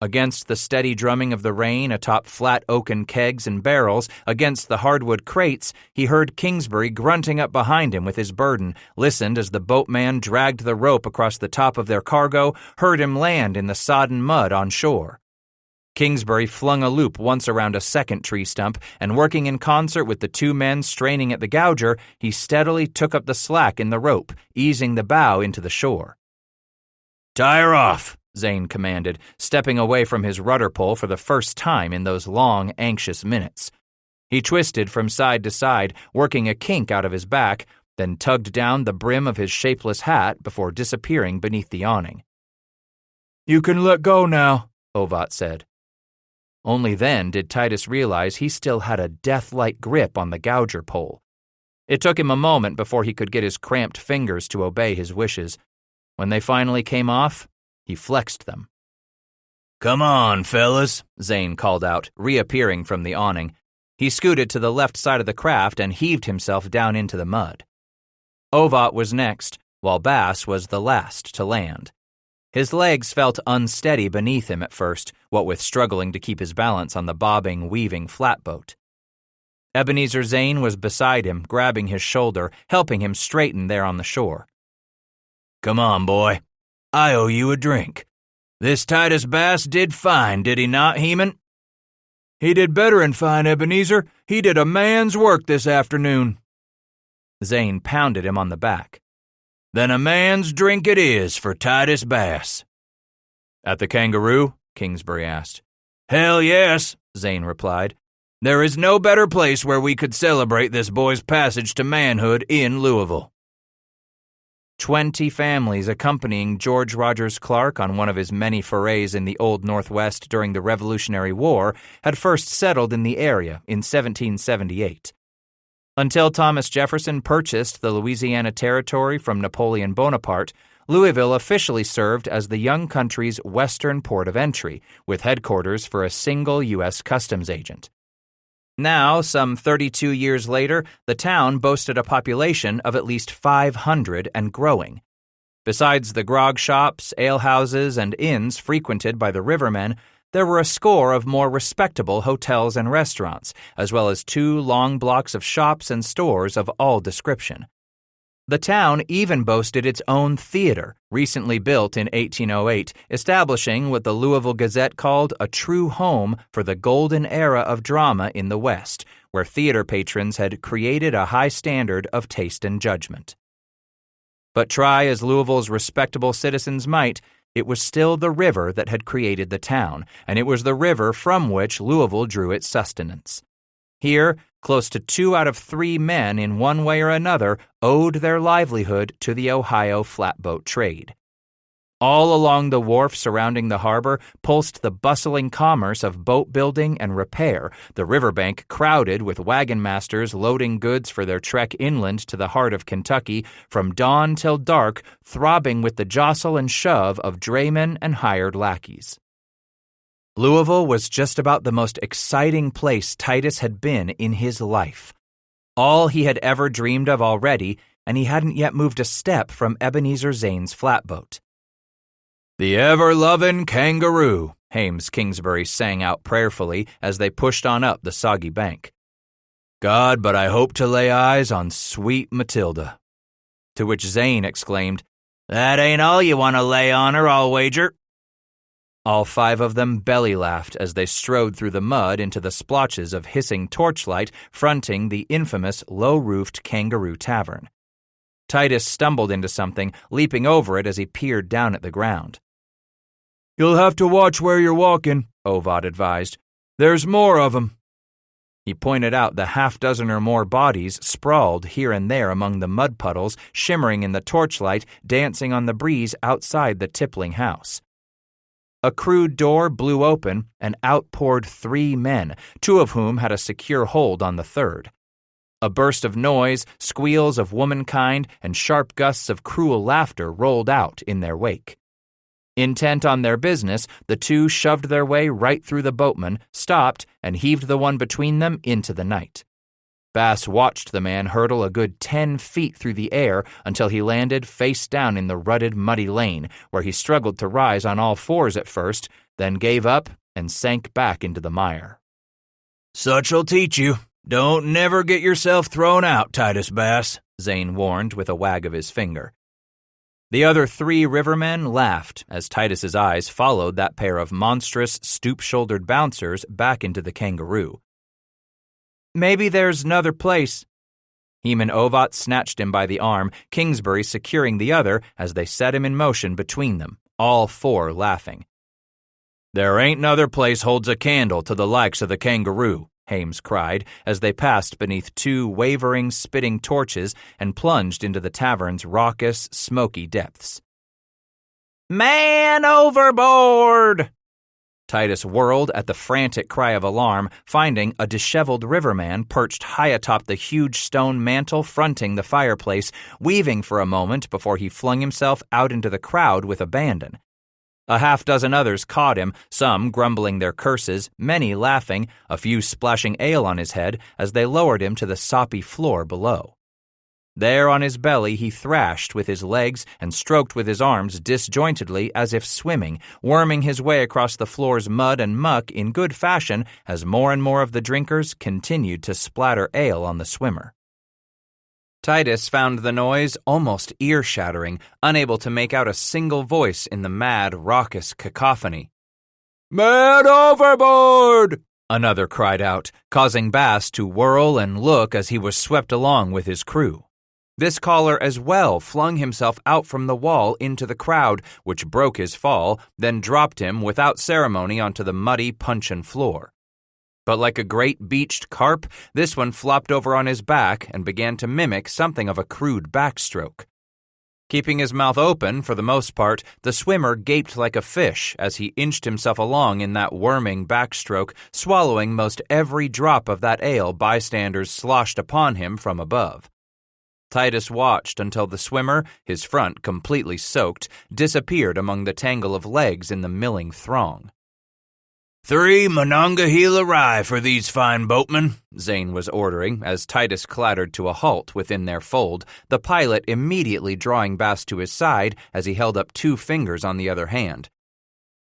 A: Against the steady drumming of the rain atop flat oaken kegs and barrels, against the hardwood crates, he heard Kingsbury grunting up behind him with his burden, listened as the boatman dragged the rope across the top of their cargo, heard him land in the sodden mud on shore. Kingsbury flung a loop once around a second tree stump, and working in concert with the 2 men straining at the gouger, he steadily took up the slack in the rope, easing the bow into the shore.
B: "Tie her off,"
A: Zane commanded, stepping away from his rudder pole for the first time in those long, anxious minutes. He twisted from side to side, working a kink out of his back, then tugged down the brim of his shapeless hat before disappearing beneath the awning. "You can let go now," Ovat said. Only then did Titus realize he still had a death-like grip on the gouger pole. It took him a moment before he could get his cramped fingers to obey his wishes. When they finally came off, he flexed them.
B: "Come on, fellas,"
A: Zane called out, reappearing from the awning. He scooted to the left side of the craft and heaved himself down into the mud. Ovat was next, while Bass was the last to land. His legs felt unsteady beneath him at first, what with struggling to keep his balance on the bobbing, weaving flatboat. Ebenezer Zane was beside him, grabbing his shoulder, helping him straighten there on the shore.
B: "Come on, boy. I owe you a drink. This Titus Bass did fine, did he not, Heman?"
A: "He did better'n fine, Ebenezer. He did a man's work this afternoon." Zane pounded him on the back.
B: "Then a man's drink it is for Titus Bass."
A: "At the Kangaroo?" Kingsbury asked.
B: "Hell yes," Zane replied. "There is no better place where we could celebrate this boy's passage to manhood in Louisville."
A: 20 families accompanying George Rogers Clark on one of his many forays in the Old Northwest during the Revolutionary War had first settled in the area in 1778. Until Thomas Jefferson purchased the Louisiana Territory from Napoleon Bonaparte, Louisville officially served as the young country's western port of entry, with headquarters for a single U.S. customs agent. Now, some 32 years later, the town boasted a population of at least 500 and growing. Besides the grog shops, alehouses, and inns frequented by the rivermen, there were a score of more respectable hotels and restaurants, as well as 2 long blocks of shops and stores of all description. The town even boasted its own theater, recently built in 1808, establishing what the Louisville Gazette called a true home for the golden era of drama in the West, where theater patrons had created a high standard of taste and judgment. But try as Louisville's respectable citizens might, it was still the river that had created the town, and it was the river from which Louisville drew its sustenance. Here, close to 2 out of 3 men in one way or another owed their livelihood to the Ohio flatboat trade. All along the wharf surrounding the harbor pulsed the bustling commerce of boat building and repair, the riverbank crowded with wagon masters loading goods for their trek inland to the heart of Kentucky, from dawn till dark, throbbing with the jostle and shove of draymen and hired lackeys. Louisville was just about the most exciting place Titus had been in his life. All he had ever dreamed of already, and he hadn't yet moved a step from Ebenezer Zane's flatboat. "The ever-lovin' Kangaroo," Hames Kingsbury sang out prayerfully as they pushed on up the soggy bank.
B: God, but I hope to lay eyes on sweet Matilda.
A: To which Zane exclaimed,
C: That ain't all you want to lay on her, I'll wager.
A: All 5 of them belly-laughed as they strode through the mud into the splotches of hissing torchlight fronting the infamous low-roofed Kangaroo Tavern. Titus stumbled into something, leaping over it as he peered down at the ground.
B: You'll have to watch where you're walking, Ovad advised. There's more of 'em.
A: He pointed out the 6 or more bodies sprawled here and there among the mud puddles, shimmering in the torchlight, dancing on the breeze outside the tippling house. A crude door blew open, and out poured 3 men, 2 of whom had a secure hold on the third. A burst of noise, squeals of womankind, and sharp gusts of cruel laughter rolled out in their wake. Intent on their business, the 2 shoved their way right through the boatman, stopped, and heaved the one between them into the night. Bass watched the man hurtle a good 10 feet through the air until he landed face down in the rutted, muddy lane, where he struggled to rise on all 4s at first, then gave up and sank back into the mire.
B: Such'll teach you. Don't never get yourself thrown out, Titus Bass, Zane warned with a wag of his finger.
A: The other 3 rivermen laughed as Titus's eyes followed that pair of monstrous, stoop-shouldered bouncers back into the Kangaroo. Maybe there's another place. Heman Ovat snatched him by the arm, Kingsbury securing the other as they set him in motion between them, all 4 laughing.
B: There ain't another place holds a candle to the likes of the Kangaroo, Hames cried as they passed beneath 2 wavering, spitting torches and plunged into the tavern's raucous, smoky depths.
C: Man overboard!
A: Titus whirled at the frantic cry of alarm, finding a disheveled riverman perched high atop the huge stone mantel fronting the fireplace, weaving for a moment before he flung himself out into the crowd with abandon. A 6 others caught him, some grumbling their curses, many laughing, a few splashing ale on his head as they lowered him to the soppy floor below. There on his belly he thrashed with his legs and stroked with his arms disjointedly as if swimming, worming his way across the floor's mud and muck in good fashion as more and more of the drinkers continued to splatter ale on the swimmer. Titus found the noise almost ear-shattering, unable to make out a single voice in the mad, raucous cacophony.
B: "Man overboard!"
A: another cried out, causing Bass to whirl and look as he was swept along with his crew. This caller as well flung himself out from the wall into the crowd, which broke his fall, then dropped him without ceremony onto the muddy, puncheon floor. But like a great beached carp, this one flopped over on his back and began to mimic something of a crude backstroke. Keeping his mouth open for the most part, the swimmer gaped like a fish as he inched himself along in that worming backstroke, swallowing most every drop of that ale bystanders sloshed upon him from above. Titus watched until the swimmer, his front completely soaked, disappeared among the tangle of legs in the milling throng.
B: "3 Monongahela rye for these fine boatmen,"
A: Zane was ordering as Titus clattered to a halt within their fold, the pilot immediately drawing Bass to his side as he held up 2 fingers on the other hand.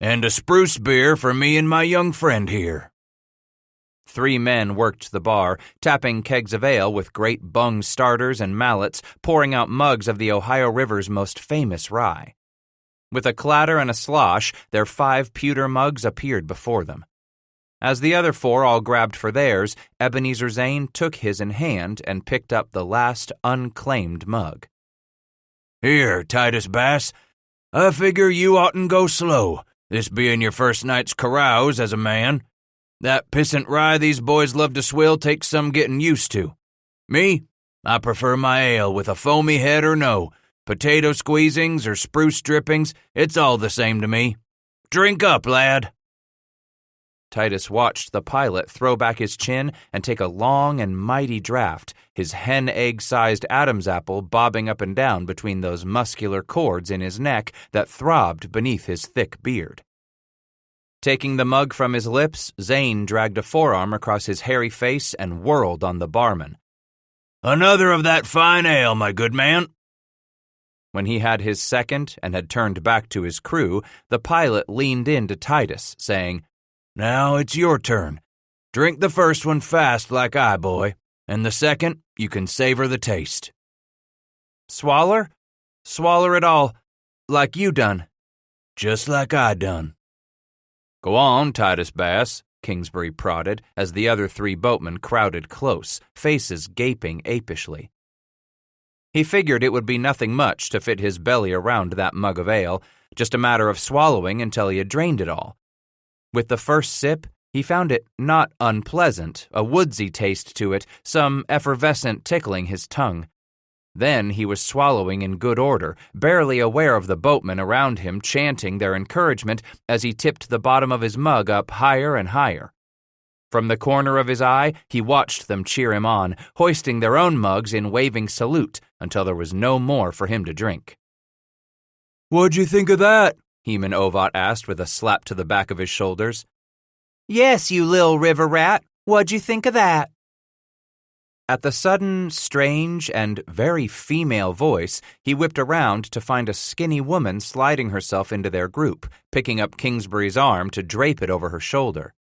B: "And a spruce beer for me and my young friend here."
A: 3 men worked the bar, tapping kegs of ale with great bung starters and mallets, pouring out mugs of the Ohio River's most famous rye. With a clatter and a slosh, their 5 pewter mugs appeared before them. As the other 4 all grabbed for theirs, Ebenezer Zane took his in hand and picked up the last unclaimed mug.
B: "Here, Titus Bass. I figure you oughtn't go slow, this being your first night's carouse as a man. That pissant rye these boys love to swill takes some getting used to. Me, I prefer my ale with a foamy head or no. Potato squeezings or spruce drippings, it's all the same to me. Drink up, lad."
A: Titus watched the pilot throw back his chin and take a long and mighty draught, his hen-egg-sized Adam's apple bobbing up and down between those muscular cords in his neck that throbbed beneath his thick beard. Taking the mug from his lips, Zane dragged a forearm across his hairy face and whirled on the barman.
B: "Another of that fine ale, my good man."
A: When he had his second and had turned back to his crew, the pilot leaned in to Titus, saying,
B: "Now it's your turn. Drink the first one fast like I, boy. And the second, you can savor the taste.
A: Swaller? Swaller it all, like you done.
B: Just like I done.
A: Go on, Titus Bass, Kingsbury prodded as the other 3 boatmen crowded close, faces gaping apishly. He figured it would be nothing much to fit his belly around that mug of ale, just a matter of swallowing until he had drained it all. With the first sip, he found it not unpleasant, a woodsy taste to it, some effervescent tickling his tongue. Then he was swallowing in good order, barely aware of the boatmen around him chanting their encouragement as he tipped the bottom of his mug up higher and higher. From the corner of his eye, he watched them cheer him on, hoisting their own mugs in waving salute until there was no more for him to drink.
B: "What'd you think of that?"
A: Heman Ovat asked with a slap to the back of his shoulders.
C: Yes, you lil' river rat. What'd you think of that?
A: At the sudden, strange, and very female voice, he whipped around to find a skinny woman sliding herself into their group, picking up Kingsbury's arm to drape it over her shoulder.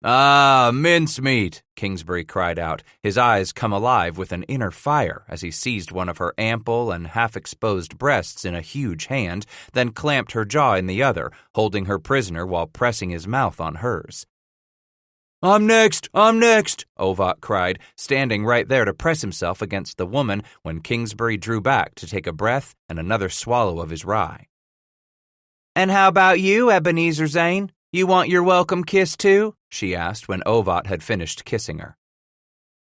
B: "Ah, mincemeat,"
A: Kingsbury cried out, his eyes come alive with an inner fire as he seized one of her ample and half-exposed breasts in a huge hand, then clamped her jaw in the other, holding her prisoner while pressing his mouth on hers.
B: I'm next,
A: Ovat cried, standing right there to press himself against the woman when Kingsbury drew back to take a breath and another swallow of his rye.
C: And how about you, Ebenezer Zane? You want your welcome kiss too?
A: She asked when Ovat had finished kissing her.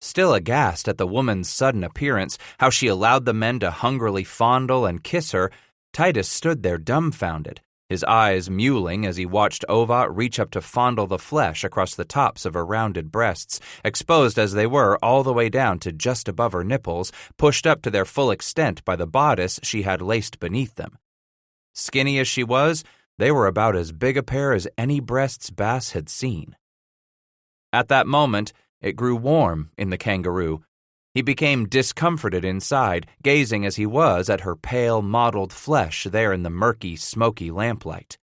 A: Still aghast at the woman's sudden appearance, how she allowed the men to hungrily fondle and kiss her, Titus stood there dumbfounded, his eyes mewling as he watched Ovat reach up to fondle the flesh across the tops of her rounded breasts, exposed as they were all the way down to just above her nipples, pushed up to their full extent by the bodice she had laced beneath them. Skinny as she was, they were about as big a pair as any breasts Bass had seen. At that moment, it grew warm in the kangaroo. He became discomforted inside, gazing as he was at her pale, mottled flesh there in the murky, smoky lamplight.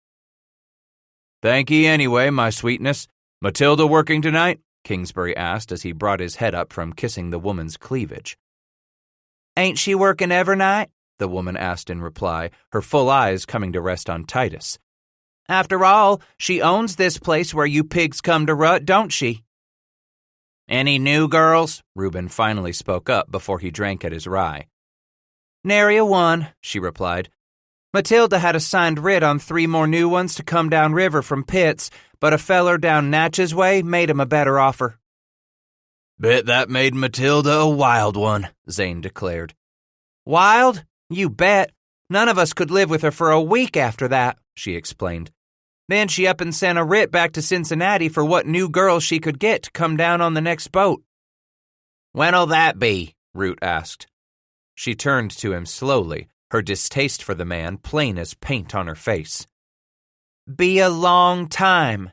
B: "Thank ye anyway, my sweetness. Matilda working tonight?" Kingsbury asked as he brought his head up from kissing the woman's cleavage.
C: Ain't she working every night?
A: The woman asked in reply, her full eyes coming to rest on Titus.
C: After all, she owns this place where you pigs come to rut, don't she?
A: Any new girls? Reuben finally spoke up before he drank at his rye.
C: Nary a one, she replied. Matilda had a signed writ on 3 more new ones to come down river from Pitts, but a feller down Natchez way made him a better offer.
B: Bet that made Matilda a wild one, Zane declared.
C: Wild? You bet. None of us could live with her for a week after that, she explained. Then she up and sent a writ back to Cincinnati for what new girls she could get to come down on the next boat.
A: When'll that be? Root asked. She turned to him slowly, her distaste for the man plain as paint on her face.
C: Be a long time.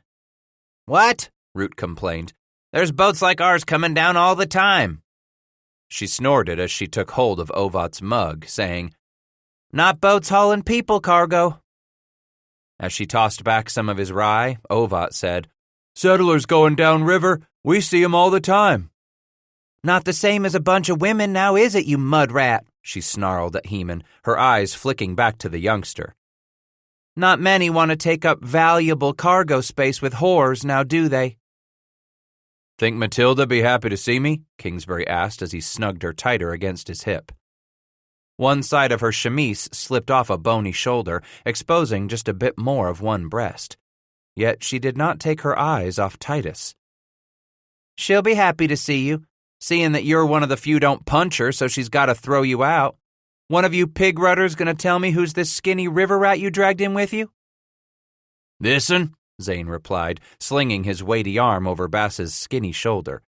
A: What? Root complained. There's boats like ours coming down all the time. She snorted as she took hold of Ovat's mug, saying,
C: Not boats hauling people cargo.
A: As she tossed back some of his rye, Ovat said,
B: Settlers going down river, we see 'em all the time.
C: Not the same as a bunch of women now, is it, you mud rat?
A: She snarled at Heman, her eyes flicking back to the youngster.
C: Not many want to take up valuable cargo space with whores, now do they?
A: Think Matilda be happy to see me? Kingsbury asked as he snugged her tighter against his hip. One side of her chemise slipped off a bony shoulder, exposing just a bit more of one breast. Yet she did not take her eyes off Titus.
C: She'll be happy to see you, seeing that you're one of the few don't punch her, so she's got to throw you out. One of you pig rudders going to tell me who's this skinny river rat you dragged in with you?
A: This'n, Zane replied, slinging his weighty arm over Bass's skinny shoulder.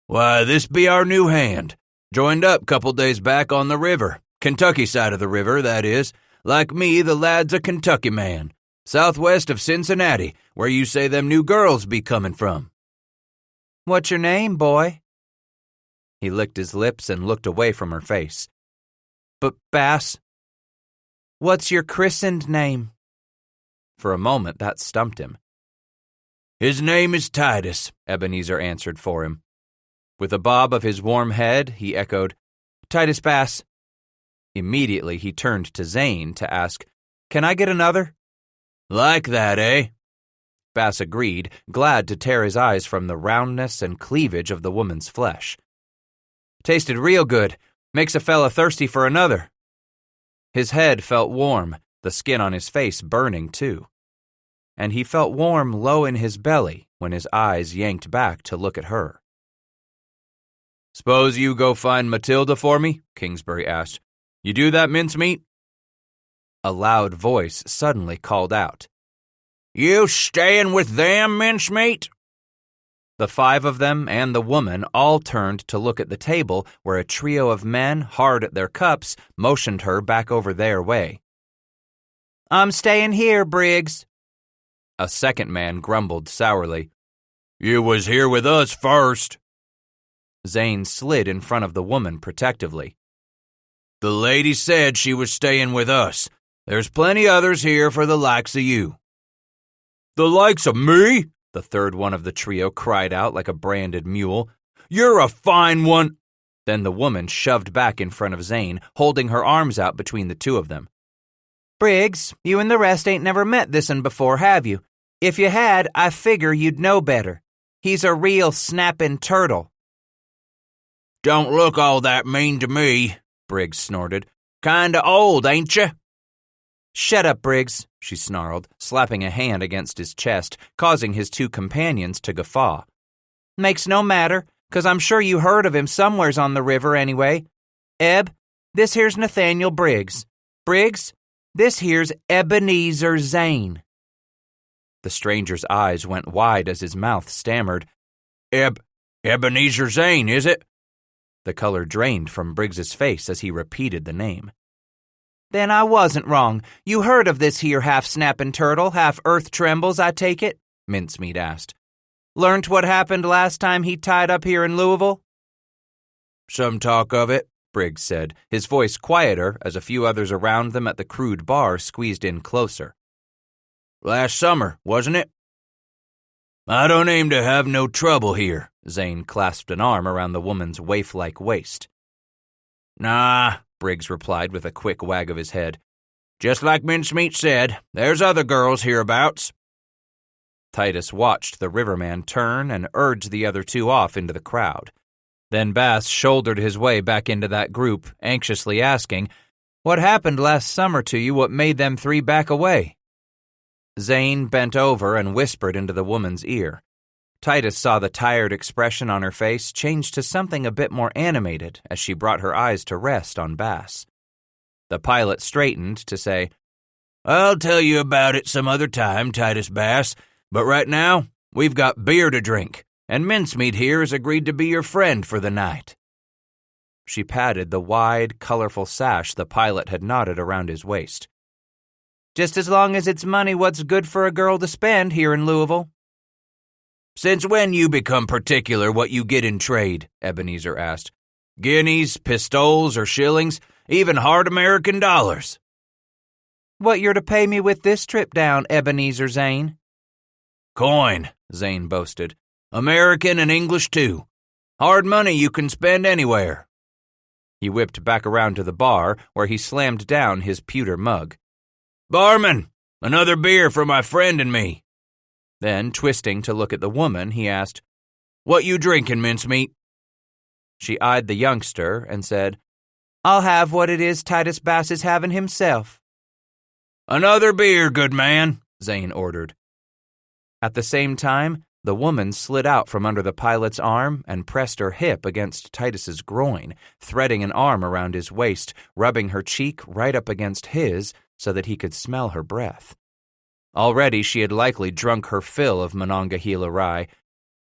B: Why, this be our new hand. Joined up couple days back on the river. Kentucky side of the river, that is. Like me, the lad's a Kentucky man. Southwest of Cincinnati, where you say them new girls be comin' from.
C: What's your name, boy?
A: He licked his lips and looked away from her face. But Bass,
C: what's your christened name?
A: For a moment that stumped him.
B: His name is Titus,
A: Ebenezer answered for him. With a bob of his warm head, he echoed, "Titus Bass." Immediately he turned to Zane to ask, "Can I get another?"
B: "Like that, eh?"
A: Bass agreed, glad to tear his eyes from the roundness and cleavage of the woman's flesh. "Tasted real good. Makes a fella thirsty for another." His head felt warm, the skin on his face burning too. And he felt warm low in his belly when his eyes yanked back to look at her.
B: "Suppose you go find Matilda for me?" Kingsbury asked. "You do that, mincemeat?"
A: A loud voice suddenly called out,
B: "You staying with them, mincemeat?"
A: The 5 of them and the woman all turned to look at the table where a trio of men, hard at their cups, motioned her back over their way. "I'm staying here, Briggs." A second man grumbled sourly,
B: "You was here with us first."
A: Zane slid in front of the woman protectively.
B: "The lady said she was staying with us. There's plenty others here for the likes of you." "The likes of me?" the third one of the trio cried out like a branded mule. "You're a fine one."
A: Then the woman shoved back in front of Zane, holding her arms out between the two of them. "Briggs, you and the rest ain't never met this'n before, have you? If you had, I figure you'd know better. He's a real snappin' turtle."
B: "Don't look all that mean to me," Briggs snorted. "Kinda old, ain't you?"
A: "Shut up, Briggs," she snarled, slapping a hand against his chest, causing his 2 companions to guffaw. "Makes no matter, 'cause I'm sure you heard of him somewheres on the river anyway. Eb, this here's Nathaniel Briggs. Briggs, this here's Ebenezer Zane." The stranger's eyes went wide as his mouth stammered,
B: Ebenezer Zane, is it?"
A: The color drained from Briggs's face as he repeated the name. "Then I wasn't wrong. You heard of this here half-snappin' turtle, half-earth trembles, I take it?" Mincemeat asked. "Learnt what happened last time he tied up here in Louisville?"
B: "Some talk of it,"
A: Briggs said, his voice quieter as a few others around them at the crude bar squeezed in closer.
B: "Last summer, wasn't it?" "I don't aim to have no trouble here."
A: Zane clasped an arm around the woman's waif-like waist.
B: "Nah,"
A: Briggs replied with a quick wag of his head.
B: "Just like Mincemeat said, there's other girls hereabouts."
A: Titus watched the riverman turn and urge the other 2 off into the crowd. Then Bass shouldered his way back into that group, anxiously asking, "What happened last summer to you what made them 3 back away?" Zane bent over and whispered into the woman's ear. Titus saw the tired expression on her face change to something a bit more animated as she brought her eyes to rest on Bass. The pilot straightened to say,
B: "I'll tell you about it some other time, Titus Bass, but right now we've got beer to drink, and Mincemeat here has agreed to be your friend for the night."
A: She patted the wide, colorful sash the pilot had knotted around his waist. "Just as long as it's money what's good for a girl to spend here in Louisville."
B: "Since when you become particular what you get in trade?" Ebenezer asked. "Guineas, pistoles, or shillings, even hard American dollars?"
A: "What you're to pay me with this trip down, Ebenezer Zane?"
B: "Coin," Zane boasted. "American and English too. Hard money you can spend anywhere."
A: He whipped back around to the bar where he slammed down his pewter mug.
B: "Barman, another beer for my friend and me."
A: Then, twisting to look at the woman, he asked,
B: "What you drinking, Mincemeat?"
A: She eyed the youngster and said, "I'll have what it is Titus Bass is having himself."
B: "Another beer, good man," Zane ordered.
A: At the same time, the woman slid out from under the pilot's arm and pressed her hip against Titus's groin, threading an arm around his waist, rubbing her cheek right up against his so that he could smell her breath. Already she had likely drunk her fill of Monongahela rye.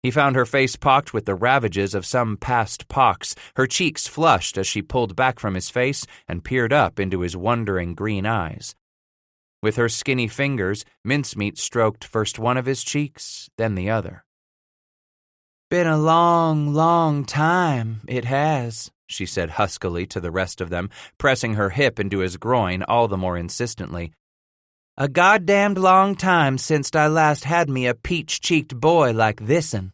A: He found her face pocked with the ravages of some past pox, her cheeks flushed as she pulled back from his face and peered up into his wondering green eyes. With her skinny fingers, Mincemeat stroked first one of his cheeks, then the other. "Been a long, long time, it has," she said huskily to the rest of them, pressing her hip into his groin all the more insistently. "A goddamned long time since I last had me a peach-cheeked boy like this'n."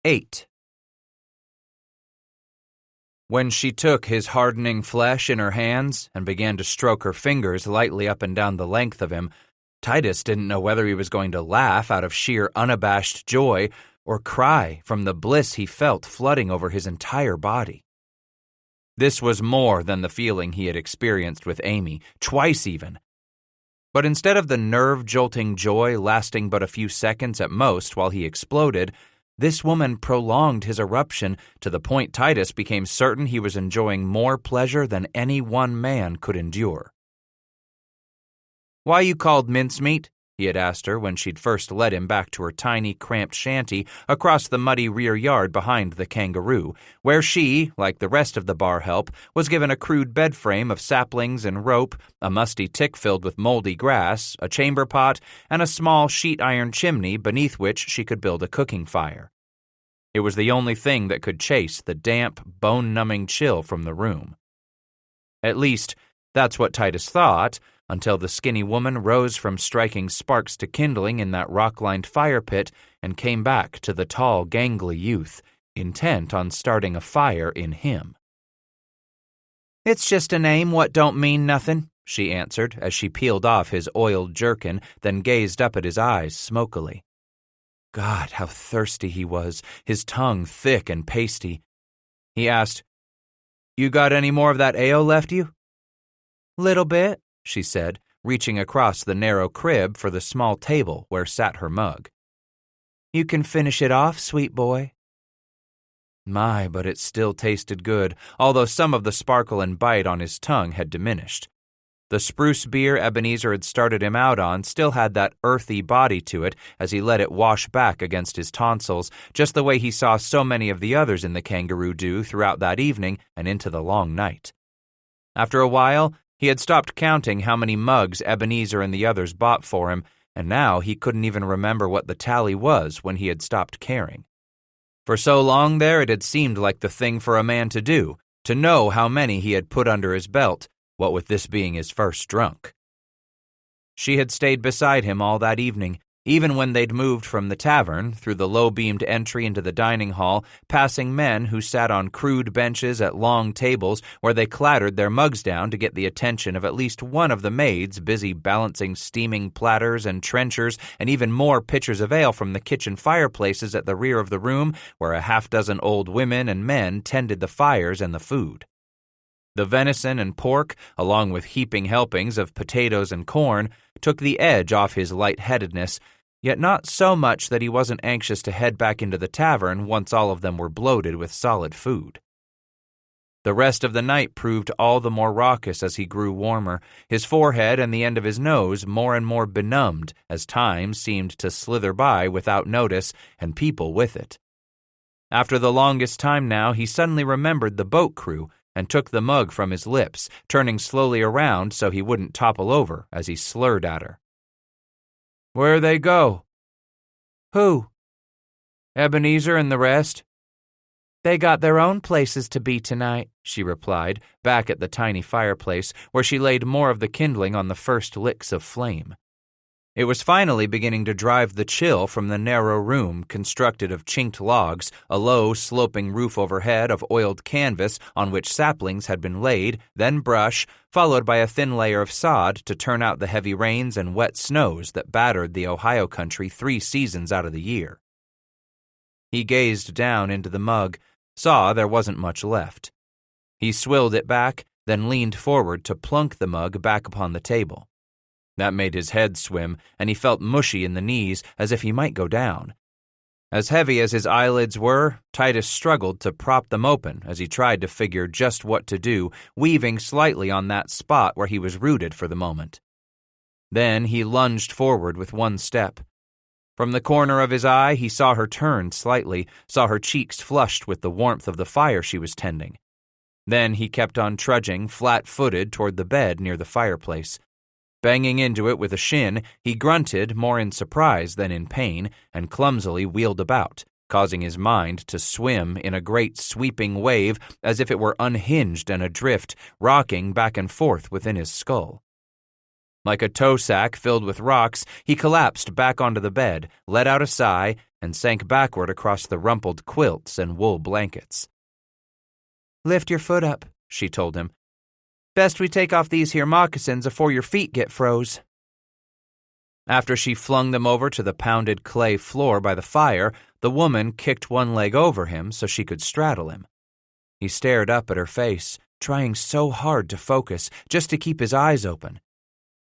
A: 8. When she took his hardening flesh in her hands and began to stroke her fingers lightly up and down the length of him, Titus didn't know whether he was going to laugh out of sheer unabashed joy or cry from the bliss he felt flooding over his entire body. This was more than the feeling he had experienced with Amy, twice even. But instead of the nerve-jolting joy lasting but a few seconds at most while he exploded, this woman prolonged his eruption to the point Titus became certain he was enjoying more pleasure than any one man could endure. "Why you called mincemeat?" he had asked her when she'd first led him back to her tiny, cramped shanty across the muddy rear yard behind the kangaroo, where she, like the rest of the bar help, was given a crude bed frame of saplings and rope, a musty tick filled with moldy grass, a chamber pot, and a small sheet iron chimney beneath which she could build a cooking fire. It was the only thing that could chase the damp, bone-numbing chill from the room. At least, that's what Titus thought, until the skinny woman rose from striking sparks to kindling in that rock-lined fire pit and came back to the tall, gangly youth, intent on starting a fire in him. "It's just a name what don't mean nothin'," she answered as she peeled off his oiled jerkin, then gazed up at his eyes smokily. God, how thirsty he was, his tongue thick and pasty. He asked, "You got any more of that ale left you?" "Little bit," she said, reaching across the narrow crib for the small table where sat her mug. "You can finish it off, sweet boy." My, but it still tasted good, although some of the sparkle and bite on his tongue had diminished. The spruce beer Ebenezer had started him out on still had that earthy body to it as he let it wash back against his tonsils, just the way he saw so many of the others in the kangaroo do throughout that evening and into the long night. After a while, he had stopped counting how many mugs Ebenezer and the others bought for him, and now he couldn't even remember what the tally was when he had stopped caring. For so long there it had seemed like the thing for a man to do, to know how many he had put under his belt, what with this being his first drunk. She had stayed beside him all that evening, even when they'd moved from the tavern, through the low-beamed entry into the dining hall, passing men who sat on crude benches at long tables where they clattered their mugs down to get the attention of at least one of the maids busy balancing steaming platters and trenchers and even more pitchers of ale from the kitchen fireplaces at the rear of the room where a half-dozen old women and men tended the fires and the food. The venison and pork, along with heaping helpings of potatoes and corn, took the edge off his lightheadedness, yet not so much that he wasn't anxious to head back into the tavern once all of them were bloated with solid food. The rest of the night proved all the more raucous as he grew warmer, his forehead and the end of his nose more and more benumbed as time seemed to slither by without notice and people with it. After the longest time now, he suddenly remembered the boat crew and took the mug from his lips, turning slowly around so he wouldn't topple over as he slurred at her. "Where'd they go?" "Who?" "Ebenezer and the rest." "They got their own places to be tonight," she replied, back at the tiny fireplace where she laid more of the kindling on the first licks of flame. It was finally beginning to drive the chill from the narrow room constructed of chinked logs, a low, sloping roof overhead of oiled canvas on which saplings had been laid, then brush, followed by a thin layer of sod to turn out the heavy rains and wet snows that battered the Ohio country 3 seasons out of the year. He gazed down into the mug, saw there wasn't much left. He swilled it back, then leaned forward to plunk the mug back upon the table. That made his head swim, and he felt mushy in the knees as if he might go down. As heavy as his eyelids were, Titus struggled to prop them open as he tried to figure just what to do, weaving slightly on that spot where he was rooted for the moment. Then he lunged forward with one step. From the corner of his eye, he saw her turn slightly, saw her cheeks flushed with the warmth of the fire she was tending. Then he kept on trudging, flat-footed, toward the bed near the fireplace. Banging into it with a shin, he grunted more in surprise than in pain and clumsily wheeled about, causing his mind to swim in a great sweeping wave as if it were unhinged and adrift, rocking back and forth within his skull. Like a tow sack filled with rocks, he collapsed back onto the bed, let out a sigh, and sank backward across the rumpled quilts and wool blankets.
C: "Lift your foot up," she told him. "Best we take off these here moccasins afore your feet get froze."
A: After she flung them over to the pounded clay floor by the fire, the woman kicked one leg over him so she could straddle him. He stared up at her face, trying so hard to focus, just to keep his eyes open.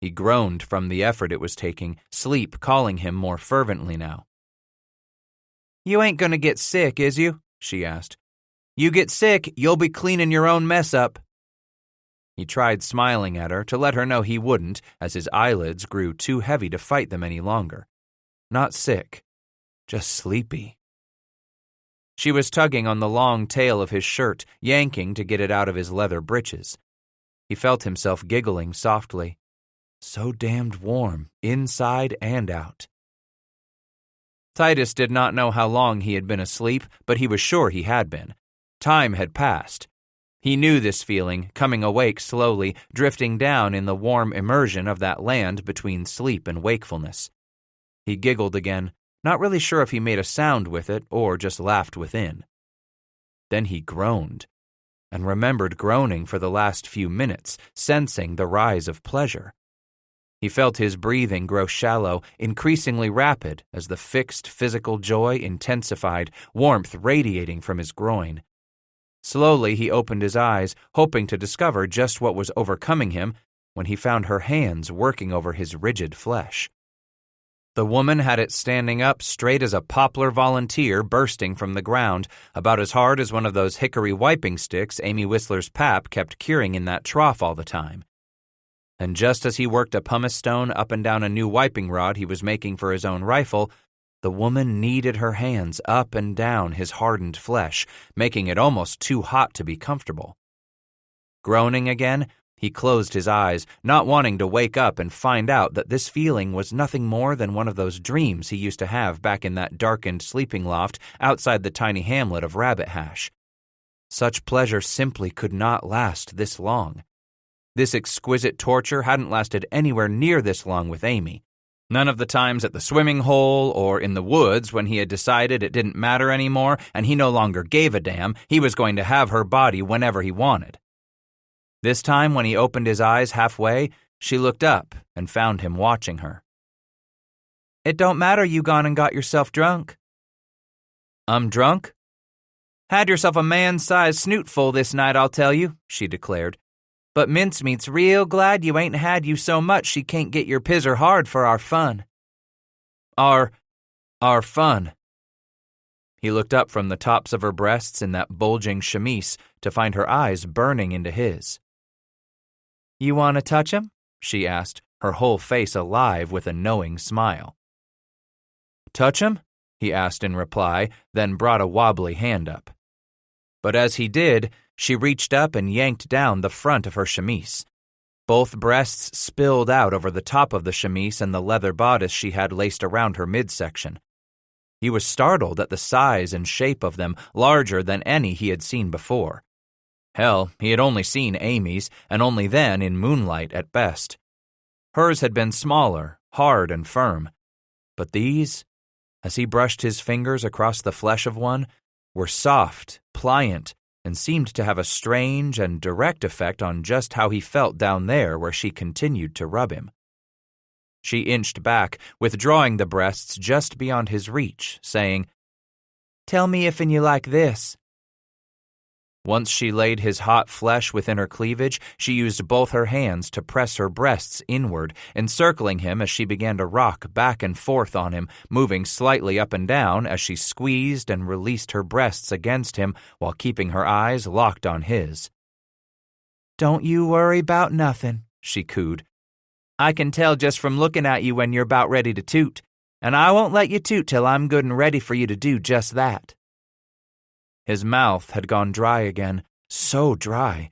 A: He groaned from the effort it was taking, sleep calling him more fervently now.
C: "You ain't gonna get sick, is you?" she asked. "You get sick, you'll be cleaning your own mess up."
A: He tried smiling at her to let her know he wouldn't, as his eyelids grew too heavy to fight them any longer. Not sick, just sleepy. She was tugging on the long tail of his shirt, yanking to get it out of his leather breeches. He felt himself giggling softly. So damned warm, inside and out. Titus did not know how long he had been asleep, but he was sure he had been. Time had passed. He knew this feeling, coming awake slowly, drifting down in the warm immersion of that land between sleep and wakefulness. He giggled again, not really sure if he made a sound with it or just laughed within. Then he groaned, and remembered groaning for the last few minutes, sensing the rise of pleasure. He felt his breathing grow shallow, increasingly rapid as the fixed physical joy intensified, warmth radiating from his groin. Slowly he opened his eyes, hoping to discover just what was overcoming him, when he found her hands working over his rigid flesh. The woman had it standing up straight as a poplar volunteer bursting from the ground, about as hard as one of those hickory wiping sticks Amy Whistler's pap kept curing in that trough all the time. And just as he worked a pumice stone up and down a new wiping rod he was making for his own rifle, the woman kneaded her hands up and down his hardened flesh, making it almost too hot to be comfortable. Groaning again, he closed his eyes, not wanting to wake up and find out that this feeling was nothing more than one of those dreams he used to have back in that darkened sleeping loft outside the tiny hamlet of Rabbit Hash. Such pleasure simply could not last this long. This exquisite torture hadn't lasted anywhere near this long with Amy. None of the times at the swimming hole or in the woods when he had decided it didn't matter anymore and he no longer gave a damn, he was going to have her body whenever he wanted. This time when he opened his eyes halfway, she looked up and found him watching her.
C: "It don't matter you gone and got yourself drunk."
A: "I'm drunk?"
C: "Had yourself a man-sized snootful this night, I'll tell you," she declared. "But Mincemeat's real glad you ain't had you so much she can't get your pizzer hard for our fun."
A: Our fun. He looked up from the tops of her breasts in that bulging chemise to find her eyes burning into his.
C: "You want to touch him?"
A: she asked, her whole face alive with a knowing smile. "Touch him?" he asked in reply, then brought a wobbly hand up. But as he did, she reached up and yanked down the front of her chemise. Both breasts spilled out over the top of the chemise and the leather bodice she had laced around her midsection. He was startled at the size and shape of them, larger than any he had seen before. Hell, he had only seen Amy's, and only then in moonlight at best. Hers had been smaller, hard and firm. But these, as he brushed his fingers across the flesh of one, were soft, pliant, and seemed to have a strange and direct effect on just how he felt down there where she continued to rub him. She inched back, withdrawing the breasts just beyond his reach, saying,
C: "Tell me if'n you like this."
A: Once she laid his hot flesh within her cleavage, she used both her hands to press her breasts inward, encircling him as she began to rock back and forth on him, moving slightly up and down as she squeezed and released her breasts against him while keeping her eyes locked on his.
C: "Don't you worry 'bout nothin'," she cooed. "I can tell just from looking at you when you're 'bout ready to toot, and I won't let you toot till I'm good and ready for you to do just that."
A: His mouth had gone dry again, so dry.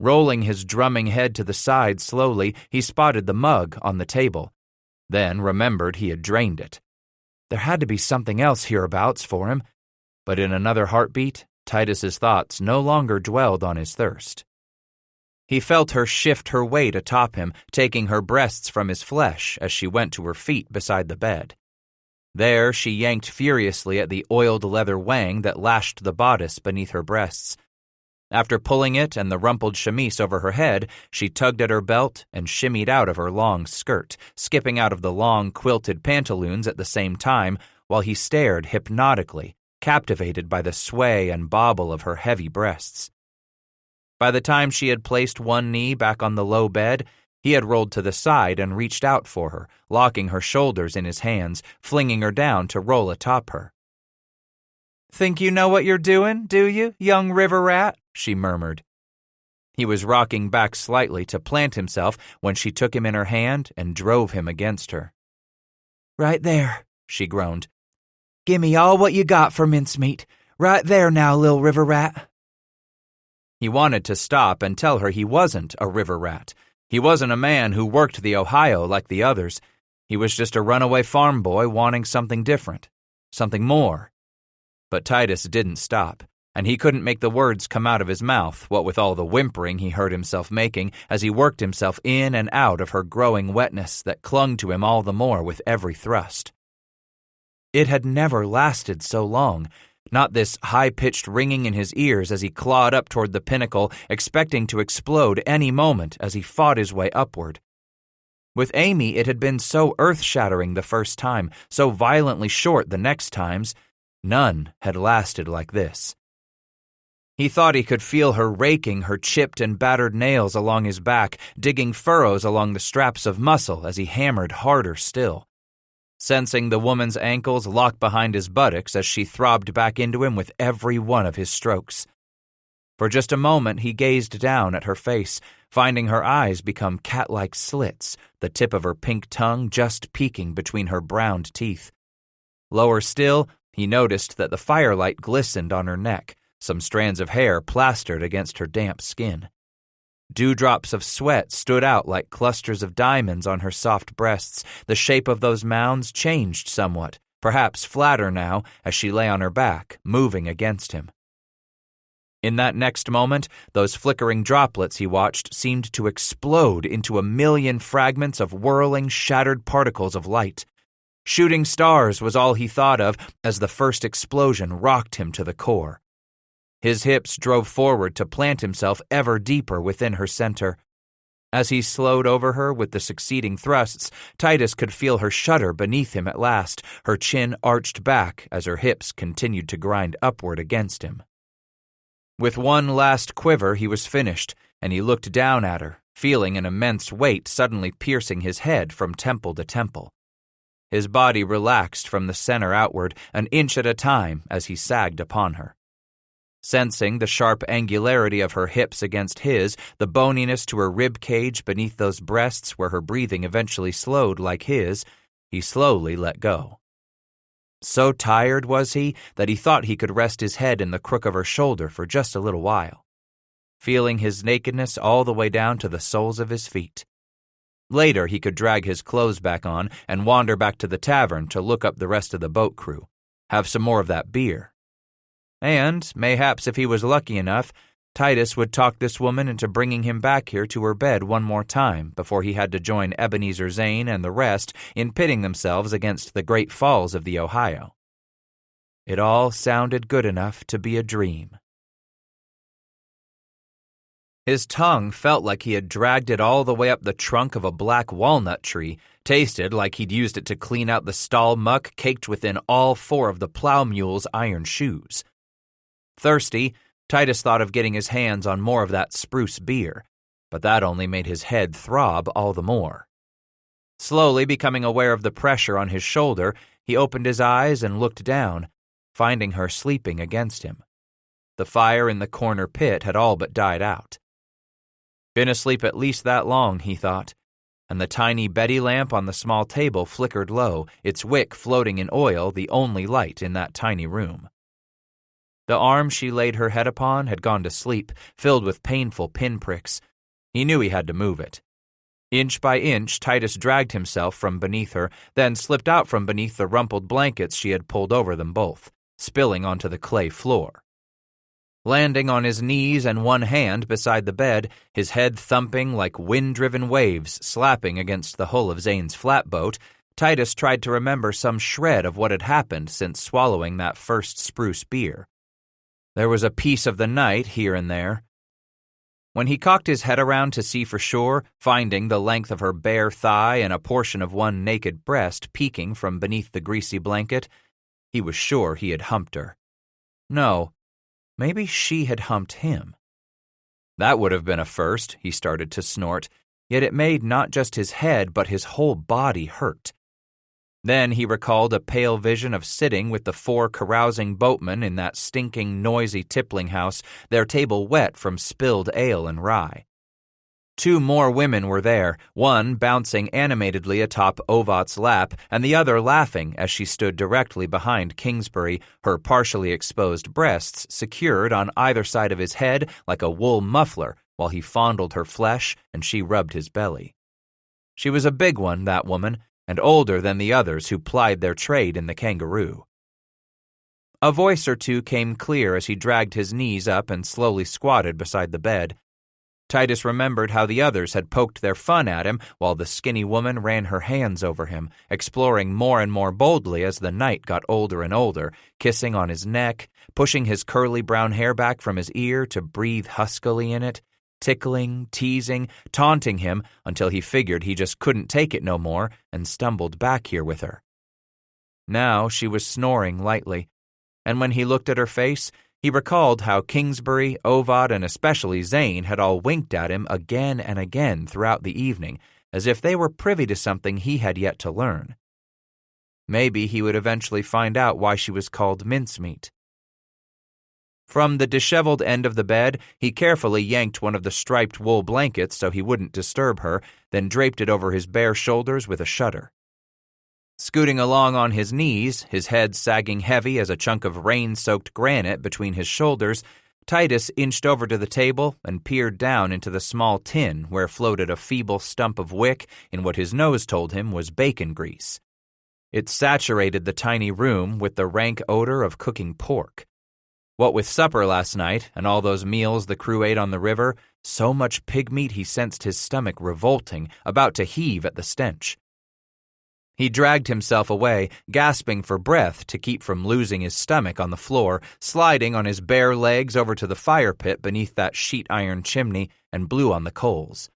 A: Rolling his drumming head to the side slowly, he spotted the mug on the table, then remembered he had drained it. There had to be something else hereabouts for him, but in another heartbeat, Titus's thoughts no longer dwelled on his thirst. He felt her shift her weight atop him, taking her breasts from his flesh as she went to her feet beside the bed. There, she yanked furiously at the oiled leather wang that lashed the bodice beneath her breasts. After pulling it and the rumpled chemise over her head, she tugged at her belt and shimmied out of her long skirt, skipping out of the long quilted pantaloons at the same time while he stared hypnotically, captivated by the sway and bobble of her heavy breasts. By the time she had placed one knee back on the low bed, he had rolled to the side and reached out for her, locking her shoulders in his hands, flinging her down to roll atop her.
C: "Think you know what you're doing, do you, young river rat?" she murmured.
A: He was rocking back slightly to plant himself when she took him in her hand and drove him against her.
C: "Right there," she groaned. "Gimme all what you got for mincemeat. Right there now, lil' river rat."
A: He wanted to stop and tell her he wasn't a river rat. He wasn't a man who worked the Ohio like the others. He was just a runaway farm boy wanting something different, something more. But Titus didn't stop, and he couldn't make the words come out of his mouth, what with all the whimpering he heard himself making as he worked himself in and out of her growing wetness that clung to him all the more with every thrust. It had never lasted so long, not this high-pitched ringing in his ears as he clawed up toward the pinnacle, expecting to explode any moment as he fought his way upward. With Amy, it had been so earth-shattering the first time, so violently short the next times. None had lasted like this. He thought he could feel her raking her chipped and battered nails along his back, digging furrows along the straps of muscle as he hammered harder still. Sensing the woman's ankles lock behind his buttocks as she throbbed back into him with every one of his strokes. For just a moment he gazed down at her face, finding her eyes become cat-like slits, the tip of her pink tongue just peeking between her browned teeth. Lower still, he noticed that the firelight glistened on her neck, some strands of hair plastered against her damp skin. Dewdrops of sweat stood out like clusters of diamonds on her soft breasts. The shape of those mounds changed somewhat, perhaps flatter now, as she lay on her back, moving against him. In that next moment, those flickering droplets he watched seemed to explode into a million fragments of whirling, shattered particles of light. Shooting stars was all he thought of as the first explosion rocked him to the core. His hips drove forward to plant himself ever deeper within her center. As he slowed over her with the succeeding thrusts, Titus could feel her shudder beneath him at last, her chin arched back as her hips continued to grind upward against him. With one last quiver, he was finished, and he looked down at her, feeling an immense weight suddenly piercing his head from temple to temple. His body relaxed from the center outward, an inch at a time, as he sagged upon her. Sensing the sharp angularity of her hips against his, the boniness to her rib cage beneath those breasts where her breathing eventually slowed like his, he slowly let go. So tired was he that he thought he could rest his head in the crook of her shoulder for just a little while, feeling his nakedness all the way down to the soles of his feet. Later he could drag his clothes back on and wander back to the tavern to look up the rest of the boat crew, have some more of that beer. And, mayhaps if he was lucky enough, Titus would talk this woman into bringing him back here to her bed one more time before he had to join Ebenezer Zane and the rest in pitting themselves against the great falls of the Ohio. It all sounded good enough to be a dream. His tongue felt like he had dragged it all the way up the trunk of a black walnut tree, tasted like he'd used it to clean out the stall muck caked within all four of the plow mule's iron shoes. Thirsty, Titus thought of getting his hands on more of that spruce beer, but that only made his head throb all the more. Slowly becoming aware of the pressure on his shoulder, he opened his eyes and looked down, finding her sleeping against him. The fire in the corner pit had all but died out. Been asleep at least that long, he thought, and the tiny Betty lamp on the small table flickered low, its wick floating in oil, the only light in that tiny room. The arm she laid her head upon had gone to sleep, filled with painful pinpricks. He knew he had to move it. Inch by inch, Titus dragged himself from beneath her, then slipped out from beneath the rumpled blankets she had pulled over them both, spilling onto the clay floor. Landing on his knees and one hand beside the bed, his head thumping like wind-driven waves slapping against the hull of Zane's flatboat, Titus tried to remember some shred of what had happened since swallowing that first spruce beer. There was a piece of the night here and there. When he cocked his head around to see for sure, finding the length of her bare thigh and a portion of one naked breast peeking from beneath the greasy blanket, he was sure he had humped her. No, maybe she had humped him. That would have been a first, he started to snort, yet it made not just his head but his whole body hurt. Then he recalled a pale vision of sitting with the 4 carousing boatmen in that stinking, noisy tippling house, their table wet from spilled ale and rye. 2 more women were there, one bouncing animatedly atop Ovat's lap, and the other laughing as she stood directly behind Kingsbury, her partially exposed breasts secured on either side of his head like a wool muffler, while he fondled her flesh and she rubbed his belly. She was a big one, that woman, and older than the others who plied their trade in the kangaroo. A voice or two came clear as he dragged his knees up and slowly squatted beside the bed. Titus remembered how the others had poked their fun at him while the skinny woman ran her hands over him, exploring more and more boldly as the night got older and older, kissing on his neck, pushing his curly brown hair back from his ear to breathe huskily in it, tickling, teasing, taunting him until he figured he just couldn't take it no more and stumbled back here with her. Now she was snoring lightly, and when he looked at her face, he recalled how Kingsbury, Ovat, and especially Zane had all winked at him again and again throughout the evening, as if they were privy to something he had yet to learn. Maybe he would eventually find out why she was called mincemeat. From the disheveled end of the bed, he carefully yanked one of the striped wool blankets so he wouldn't disturb her, then draped it over his bare shoulders with a shudder. Scooting along on his knees, his head sagging heavy as a chunk of rain-soaked granite between his shoulders, Titus inched over to the table and peered down into the small tin where floated a feeble stump of wick in what his nose told him was bacon grease. It saturated the tiny room with the rank odor of cooking pork. What with supper last night and all those meals the crew ate on the river, so much pig meat he sensed his stomach revolting, about to heave at the stench. He dragged himself away, gasping for breath to keep from losing his stomach on the floor, sliding on his bare legs over to the fire pit beneath that sheet iron chimney, and blew on the coals.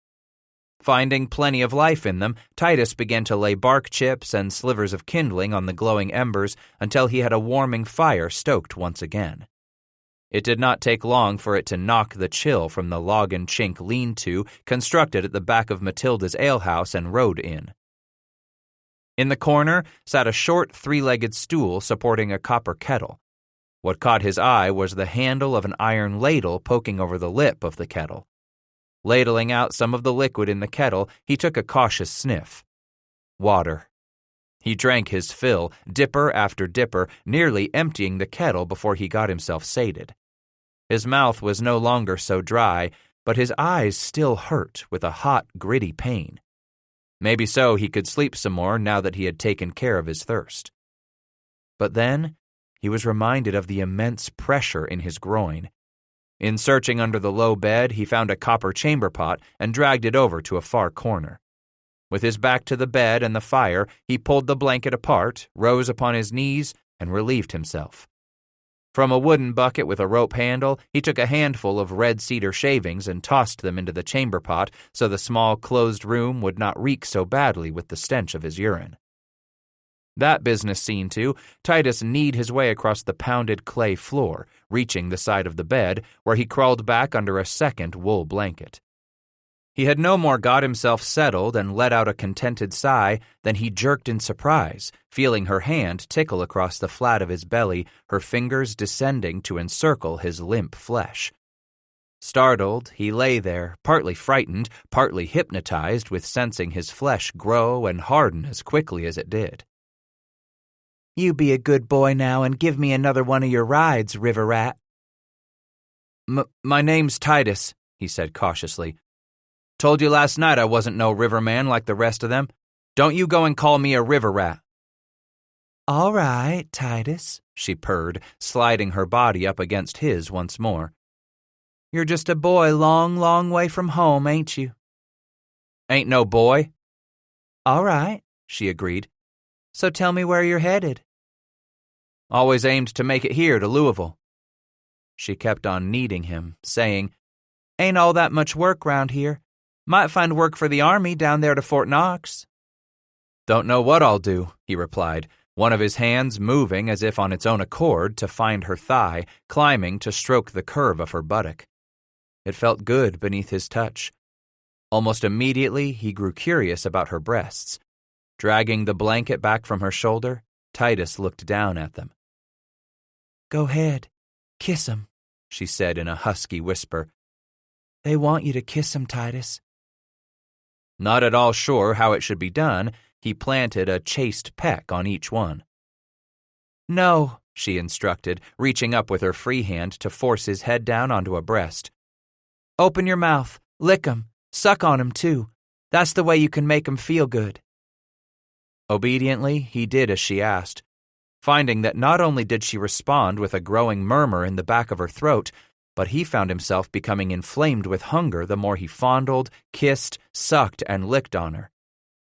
A: Finding plenty of life in them, Titus began to lay bark chips and slivers of kindling on the glowing embers until he had a warming fire stoked once again. It did not take long for it to knock the chill from the log and chink lean-to constructed at the back of Matilda's alehouse and road inn. In the corner sat a short 3-legged stool supporting a copper kettle. What caught his eye was the handle of an iron ladle poking over the lip of the kettle. Ladling out some of the liquid in the kettle, he took a cautious sniff. Water. He drank his fill, dipper after dipper, nearly emptying the kettle before he got himself sated. His mouth was no longer so dry, but his eyes still hurt with a hot, gritty pain. Maybe so he could sleep some more now that he had taken care of his thirst. But then he was reminded of the immense pressure in his groin. In searching under the low bed, he found a copper chamber pot and dragged it over to a far corner. With his back to the bed and the fire, he pulled the blanket apart, rose upon his knees, and relieved himself. From a wooden bucket with a rope handle, he took a handful of red cedar shavings and tossed them into the chamber pot so the small closed room would not reek so badly with the stench of his urine. That business seen to, Titus kneed his way across the pounded clay floor, reaching the side of the bed, where he crawled back under a second wool blanket. He had no more got himself settled and let out a contented sigh than he jerked in surprise, feeling her hand tickle across the flat of his belly, her fingers descending to encircle his limp flesh. Startled, he lay there, partly frightened, partly hypnotized with sensing his flesh grow and harden as quickly as it did. "You be a good boy now and give me another one of your rides, River Rat." My name's Titus," he said cautiously. "Told you last night I wasn't no river man like the rest of them. Don't you go and call me a river rat." "All right, Titus," she purred, sliding her body up against his once more.
C: You're just a boy long, long way from home, ain't you?
B: Ain't no boy.
C: All right, she agreed. So tell me where you're headed.
B: Always aimed to make it here to Louisville.
C: She kept on kneading him, saying, Ain't all that much work round here. Might find work for the army down there to Fort Knox.
B: Don't know what I'll do, he replied, one of his hands moving as if on its own accord to find her thigh, climbing to stroke the curve of her buttock. It felt good beneath his touch. Almost immediately, he grew curious about her breasts. Dragging the blanket back from her shoulder, Titus looked down at them.
C: Go ahead, kiss 'em, she said in a husky whisper. They want you to kiss 'em, Titus.
B: Not at all sure how it should be done, he planted a chaste peck on each one.
C: No,
B: she instructed, reaching up with her free hand to force his head down onto a breast.
C: Open your mouth, lick 'em, suck on 'em too. That's the way you can make 'em feel good.
B: Obediently, he did as she asked, finding that not only did she respond with a growing murmur in the back of her throat, but he found himself becoming inflamed with hunger the more he fondled, kissed, sucked, and licked on her.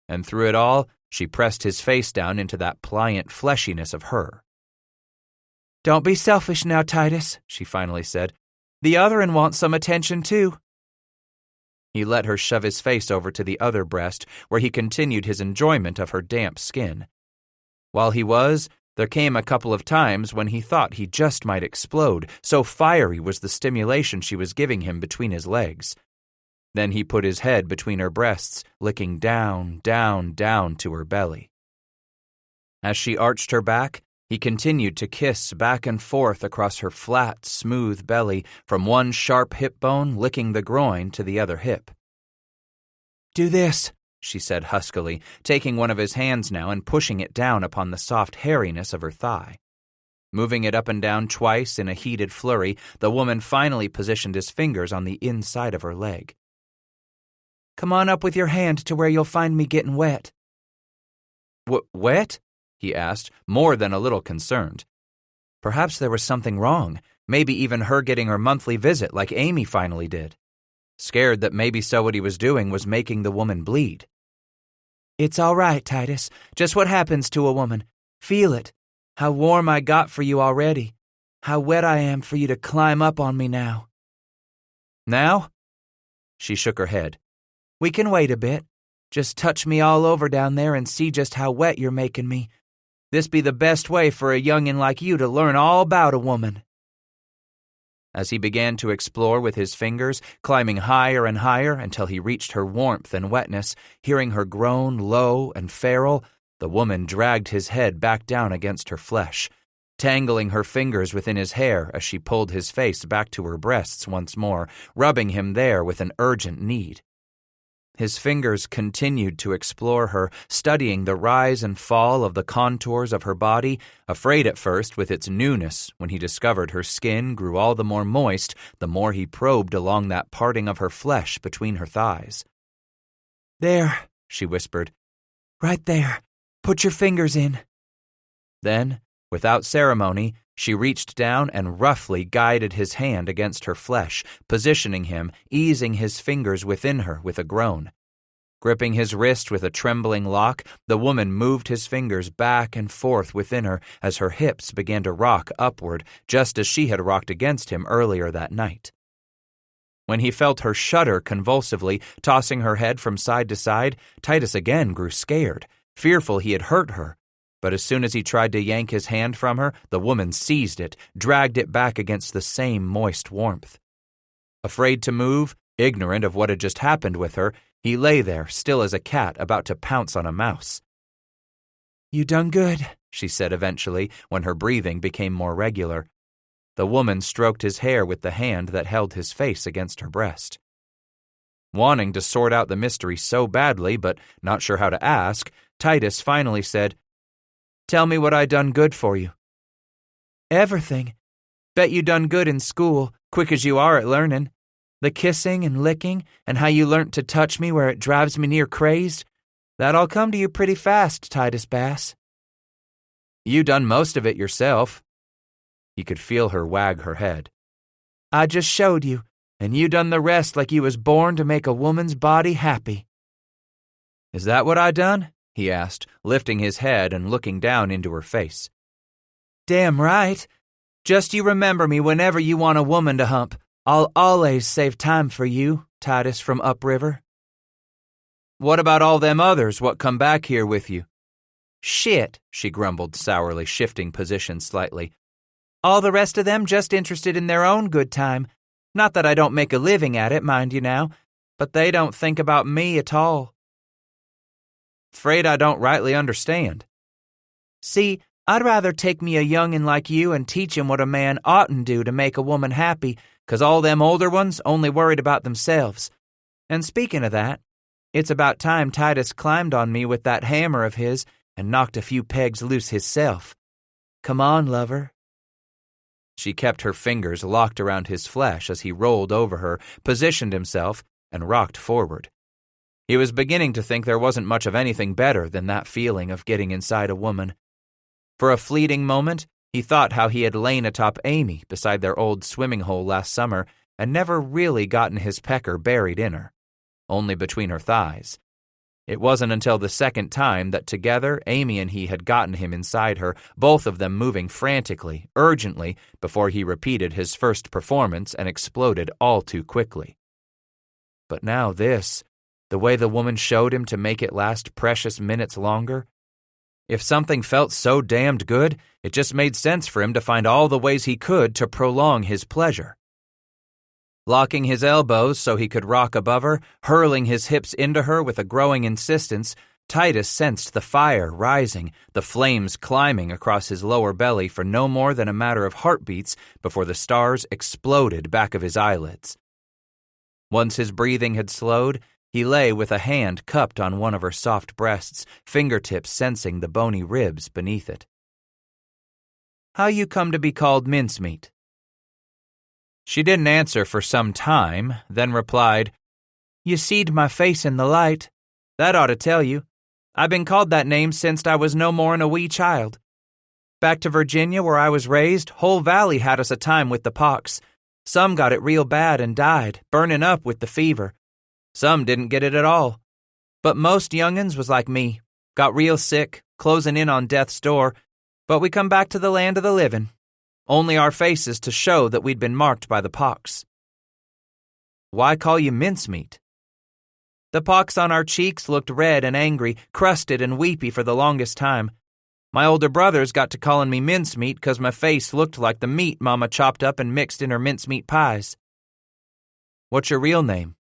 B: And through it all, she pressed his face down into that pliant fleshiness of her.
C: Don't be selfish now, Titus, she finally said. The other'n wants some attention too.
B: He let her shove his face over to the other breast, where he continued his enjoyment of her damp skin. While he was, there came a couple of times when he thought he just might explode, so fiery was the stimulation she was giving him between his legs. Then he put his head between her breasts, licking down, down, down to her belly. As she arched her back, he continued to kiss back and forth across her flat, smooth belly, from one sharp hip bone licking the groin to the other hip.
C: Do this,
B: she said huskily, taking one of his hands now and pushing it down upon the soft hairiness of her thigh. Moving it up and down twice in a heated flurry, the woman finally positioned his fingers on the inside of her leg.
C: Come on up with your hand to where you'll find me getting wet.
B: Wet? He asked, more than a little concerned. Perhaps there was something wrong, maybe even her getting her monthly visit like Amy finally did. Scared that maybe so what he was doing was making the woman bleed.
C: It's all right, Titus. Just what happens to a woman. Feel it. How warm I got for you already. How wet I am for you to climb up on me now.
B: Now? She shook her head.
C: We can wait a bit. Just touch me all over down there and see just how wet you're making me. This be the best way for a youngin' like you to learn all about a woman.
B: As he began to explore with his fingers, climbing higher and higher until he reached her warmth and wetness, hearing her groan low and feral, the woman dragged his head back down against her flesh, tangling her fingers within his hair as she pulled his face back to her breasts once more, rubbing him there with an urgent need. His fingers continued to explore her, studying the rise and fall of the contours of her body, afraid at first with its newness when he discovered her skin grew all the more moist the more he probed along that parting of her flesh between her thighs.
C: There, she whispered. Right there. Put your fingers in.
B: Then, without ceremony, she reached down and roughly guided his hand against her flesh, positioning him, easing his fingers within her with a groan. Gripping his wrist with a trembling lock, the woman moved his fingers back and forth within her as her hips began to rock upward, just as she had rocked against him earlier that night. When he felt her shudder convulsively, tossing her head from side to side, Titus again grew scared, fearful he had hurt her. But as soon as he tried to yank his hand from her, the woman seized it, dragged it back against the same moist warmth. Afraid to move, ignorant of what had just happened with her, he lay there, still as a cat about to pounce on a mouse.
C: You done good,
B: she said eventually, when her breathing became more regular. The woman stroked his hair with the hand that held his face against her breast. Wanting to sort out the mystery so badly, but not sure how to ask, Titus finally said, Tell me what I done good for you.
C: Everything. Bet you done good in school, quick as you are at learning. The kissing and licking, and how you learnt to touch me where it drives me near crazed. That all come to you pretty fast, Titus Bass.
B: You done most of it yourself. He could feel her wag her head.
C: I just showed you. and you done the rest like you was born to make a woman's body happy."
A: "Is that what I done?" he asked, lifting his head and looking down into her face.
C: "Damn right. Just you remember me whenever you want a woman to hump. I'll always save time for you, Titus from upriver."
A: "What about all them others what come back here with you?"
C: "Shit," she grumbled sourly, shifting position slightly. "All the rest of them just interested in their own good time. Not that I don't make a living at it, mind you now, but they don't think about me at all."
A: "'Fraid I don't rightly understand."
C: "See, I'd rather take me a young'un like you and teach him what a man oughtn't do to make a woman happy, 'cause all them older ones only worried about themselves. And speaking of that, it's about time Titus climbed on me with that hammer of his and knocked a few pegs loose hisself. Come on, lover."
A: She kept her fingers locked around his flesh as he rolled over her, positioned himself, and rocked forward. He was beginning to think there wasn't much of anything better than that feeling of getting inside a woman. For a fleeting moment, he thought how he had lain atop Amy beside their old swimming hole last summer and never really gotten his pecker buried in her, only between her thighs. It wasn't until the second time that together Amy and he had gotten him inside her, both of them moving frantically, urgently, before he repeated his first performance and exploded all too quickly. But now this, the way the woman showed him to make it last precious minutes longer. If something felt so damned good, it just made sense for him to find all the ways he could to prolong his pleasure. Locking his elbows so he could rock above her, hurling his hips into her with a growing insistence, Titus sensed the fire rising, the flames climbing across his lower belly for no more than a matter of heartbeats before the stars exploded back of his eyelids. Once his breathing had slowed, he lay with a hand cupped on one of her soft breasts, fingertips sensing the bony ribs beneath it. "How you come to be called mincemeat?" She didn't answer for some time, then replied, "You seed my face in the light. That ought to tell you. I've been called that name since I was no more'n a wee child. Back to Virginia, where I was raised, whole valley had us a time with the pox. Some got it real bad and died, burning up with the fever. Some didn't get it at all. But most young'uns was like me, got real sick, closing in on death's door, but we come back to the land of the living. Only our faces to show that we'd been marked by the pox." "Why call you mincemeat?" "The pox on our cheeks looked red and angry, crusted and weepy for the longest time. My older brothers got to calling me mincemeat 'cause my face looked like the meat Mama chopped up and mixed in her mincemeat pies." "What's your real name?"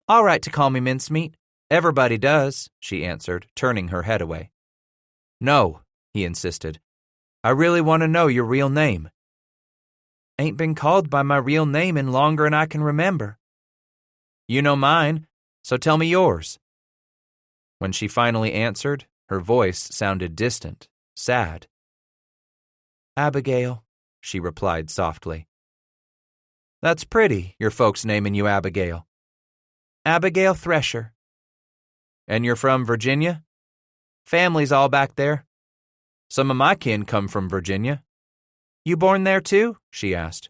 A: "All right to call me mincemeat. Everybody does," she answered, turning her head away. "No," he insisted. "I really want to know your real name." "Ain't been called by my real name in longer'n I can remember." "You know mine, so tell me yours." When she finally answered, her voice sounded distant, sad. "Abigail," she replied softly. "That's pretty, your folks naming you Abigail." "Abigail Thresher." "And you're from Virginia?" "Family's all back there." "Some of my kin come from Virginia." "You born there too?" she asked.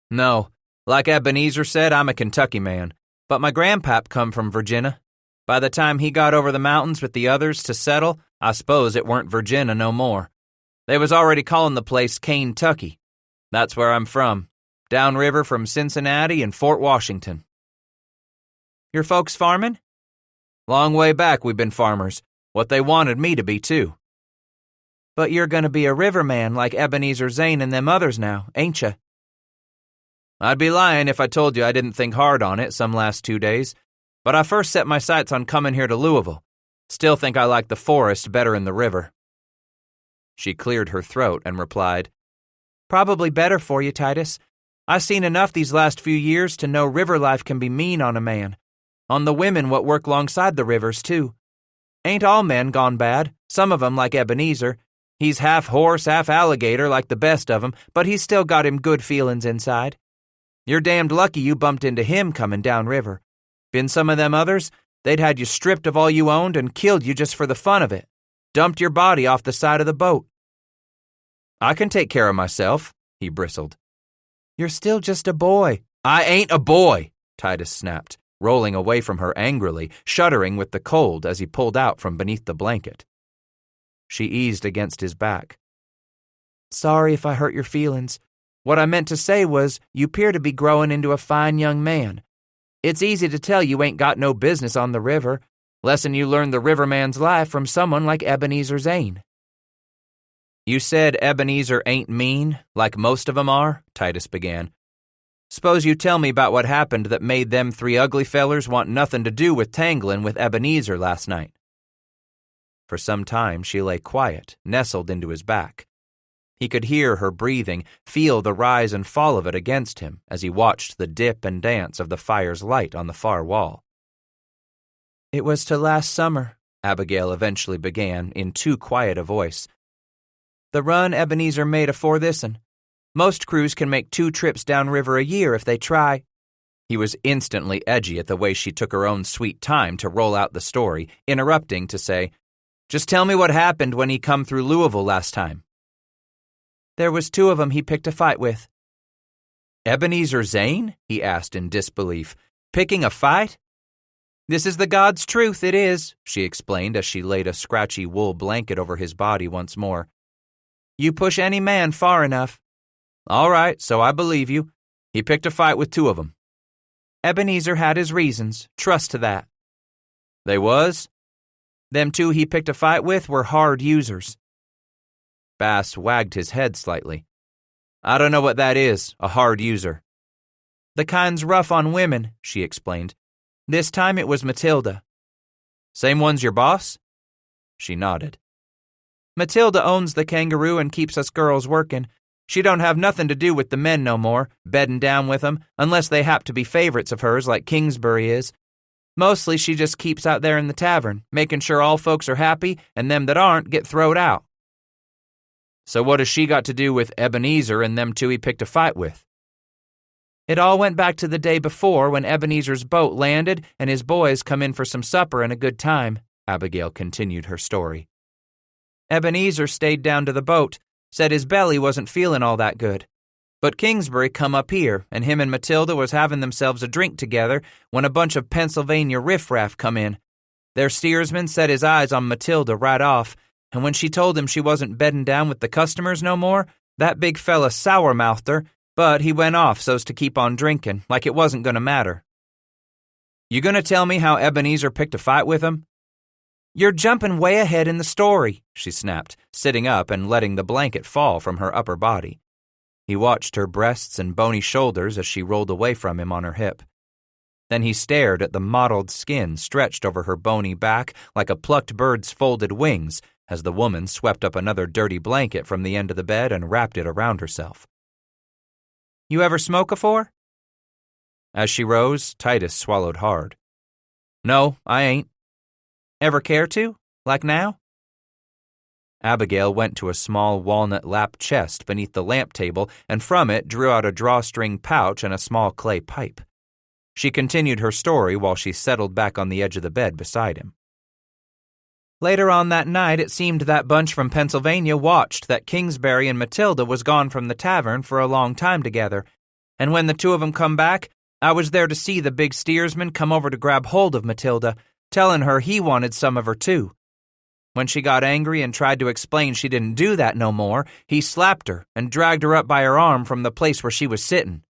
A: "No. Like Ebenezer said, I'm a Kentucky man. But my grandpap come from Virginia. By the time he got over the mountains with the others to settle, I suppose it weren't Virginia no more. They was already calling the place Kentucky. That's where I'm from. Downriver from Cincinnati and Fort Washington." "Your folks farmin'?" "Long way back we've been farmers. What they wanted me to be, too." "But you're going to be a riverman like Ebenezer Zane and them others now, ain't you?" "I'd be lying if I told you I didn't think hard on it some last 2 days. But I first set my sights on coming here to Louisville. Still think I like the forest better than the river." She cleared her throat and replied, "Probably better for you, Titus. I've seen enough these last few years to know river life can be mean on a man. On the women what work alongside the rivers, too. Ain't all men gone bad, some of 'em like Ebenezer. He's half horse, half alligator like the best of 'em, but he's still got him good feelin's inside. You're damned lucky you bumped into him comin' down river. Been some of them others, they'd had you stripped of all you owned and killed you just for the fun of it. Dumped your body off the side of the boat." "I can take care of myself," he bristled. "You're still just a boy. I ain't a boy, Titus snapped, rolling away from her angrily, shuddering with the cold as he pulled out from beneath the blanket. She eased against his back. Sorry if I hurt your feelings. What I meant to say was, you appear to be growing into a fine young man. It's easy to tell you ain't got no business on the river, less'n you learned the riverman's life from someone like Ebenezer Zane. You said Ebenezer ain't mean, like most of 'em are, Titus began. Suppose you tell me about what happened that made them three ugly fellers want nothing to do with tangling with Ebenezer last night. For some time she lay quiet, nestled into his back. He could hear her breathing, feel the rise and fall of it against him as he watched the dip and dance of the fire's light on the far wall. It was to last summer, Abigail eventually began in too quiet a voice. The run Ebenezer made afore this'n. Most crews can make 2 trips downriver a year if they try. He was instantly edgy at the way she took her own sweet time to roll out the story, interrupting to say, Just tell me what happened when he come through Louisville last time. There was 2 of 'em he picked a fight with. Ebenezer Zane? He asked in disbelief. Picking a fight? This is the God's truth, it is, she explained as she laid a scratchy wool blanket over his body once more. You push any man far enough. All right, so I believe you. He picked a fight with 2 of 'em. Ebenezer had his reasons, trust to that. They was? Them 2 he picked a fight with were hard users. Bass wagged his head slightly. I don't know what that is, a hard user. The kind's rough on women, she explained. This time it was Matilda. Same one's your boss? She nodded. Matilda owns the Kangaroo and keeps us girls working. She don't have nothing to do with the men no more, bedding down with 'em, unless they hap to be favorites of hers like Kingsbury is. Mostly she just keeps out there in the tavern, making sure all folks are happy and them that aren't get throwed out. So what has she got to do with Ebenezer and them 2 he picked a fight with? It all went back to the day before when Ebenezer's boat landed and his boys come in for some supper and a good time, Abigail continued her story. Ebenezer stayed down to the boat, said his belly wasn't feeling all that good. But Kingsbury come up here, and him and Matilda was having themselves a drink together when a bunch of Pennsylvania riffraff come in. Their steersman set his eyes on Matilda right off, and when she told him she wasn't bedding down with the customers no more, that big fella sour-mouthed her, but he went off so's to keep on drinking, like it wasn't going to matter. You going to tell me how Ebenezer picked a fight with him? You're jumping way ahead in the story, she snapped, sitting up and letting the blanket fall from her upper body. He watched her breasts and bony shoulders as she rolled away from him on her hip. Then he stared at the mottled skin stretched over her bony back like a plucked bird's folded wings as the woman swept up another dirty blanket from the end of the bed and wrapped it around herself. You ever smoke afore? As she rose, Titus swallowed hard. No, I ain't. Ever care to? Like now? Abigail went to a small walnut lap chest beneath the lamp table and from it drew out a drawstring pouch and a small clay pipe. She continued her story while she settled back on the edge of the bed beside him. Later on that night, it seemed that bunch from Pennsylvania watched that Kingsbury and Matilda was gone from the tavern for a long time together, and when the 2 of 'em come back, I was there to see the big steersman come over to grab hold of Matilda, telling her he wanted some of her too. When she got angry and tried to explain she didn't do that no more, he slapped her and dragged her up by her arm from the place where she was sitting.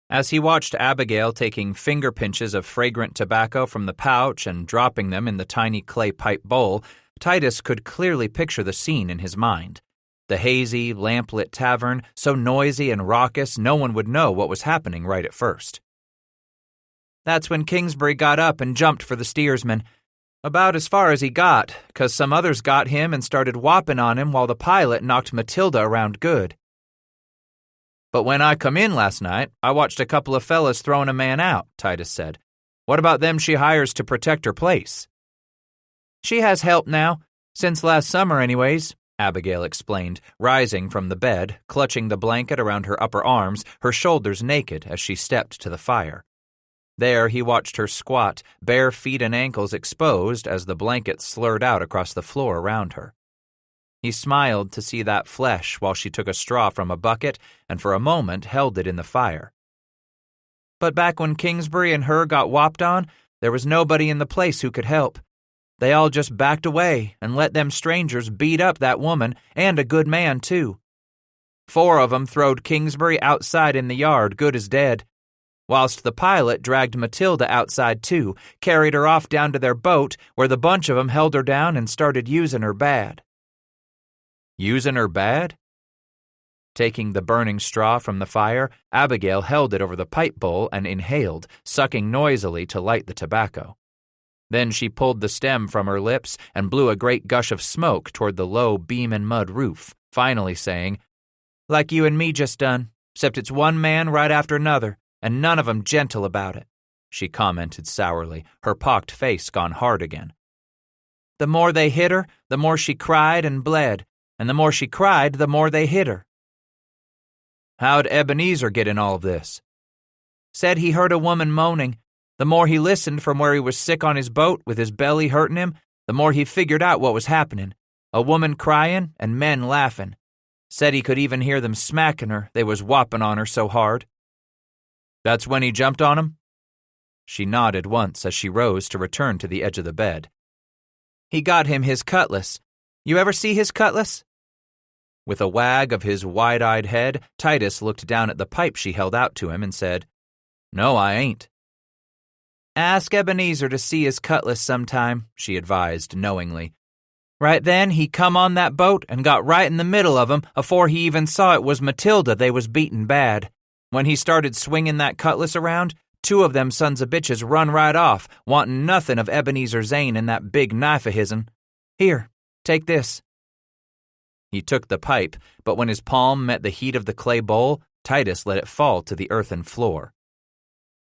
A: As he watched Abigail taking finger pinches of fragrant tobacco from the pouch and dropping them in the tiny clay pipe bowl, Titus could clearly picture the scene in his mind. The hazy, lamplit tavern, so noisy and raucous no one would know what was happening right at first. That's when Kingsbury got up and jumped for the steersman. About as far as he got, 'cause some others got him and started whopping on him while the pilot knocked Matilda around good. But when I come in last night, I watched a couple of fellas throwing a man out, Titus said. What about them she hires to protect her place? She has help now, since last summer anyways, Abigail explained, rising from the bed, clutching the blanket around her upper arms, her shoulders naked as she stepped to the fire. There he watched her squat, bare feet and ankles exposed as the blanket slurred out across the floor around her. He smiled to see that flesh while she took a straw from a bucket and for a moment held it in the fire.
C: But back when Kingsbury and her got whopped on, there was nobody in the place who could help. They all just backed away and let them strangers beat up that woman and a good man, too. 4 of 'em throwed Kingsbury outside in the yard, good as dead, whilst the pilot dragged Matilda outside too, carried her off down to their boat, where the bunch of 'em held her down and started using her bad.
B: Using her bad? Taking the burning straw from the fire, Abigail held it over the pipe bowl and inhaled, sucking noisily to light the tobacco. Then she pulled the stem from her lips and blew a great gush of smoke toward the low beam and mud roof, finally saying, "Like you and me just done, except it's one man right after another, and none of 'em gentle about it," she commented sourly, her pocked face gone hard again. "The more they hit her, the more she cried and bled, and the more she cried, the more they hit her." How'd Ebenezer get in all of this?
C: Said he heard a woman moaning. The more he listened from where he was sick on his boat with his belly hurting him, the more he figured out what was happening. A woman crying and men laughing. Said he could even hear them smacking her, they was whopping on her so hard.
B: That's when he jumped on him?
C: She nodded once as she rose to return to the edge of the bed. He got him his cutlass. You ever see his cutlass?
B: With a wag of his wide-eyed head, Titus looked down at the pipe she held out to him and said, "No, I ain't."
C: "Ask Ebenezer to see his cutlass sometime," she advised knowingly. Right then, he come on that boat and got right in the middle of 'em afore he even saw it was Matilda they was beatin' bad. When he started swinging that cutlass around, 2 of them sons of bitches run right off, wantin' nothin' of Ebenezer Zane and that big knife of his'n. Here, take this."
B: He took the pipe, but when his palm met the heat of the clay bowl, Titus let it fall to the earthen floor.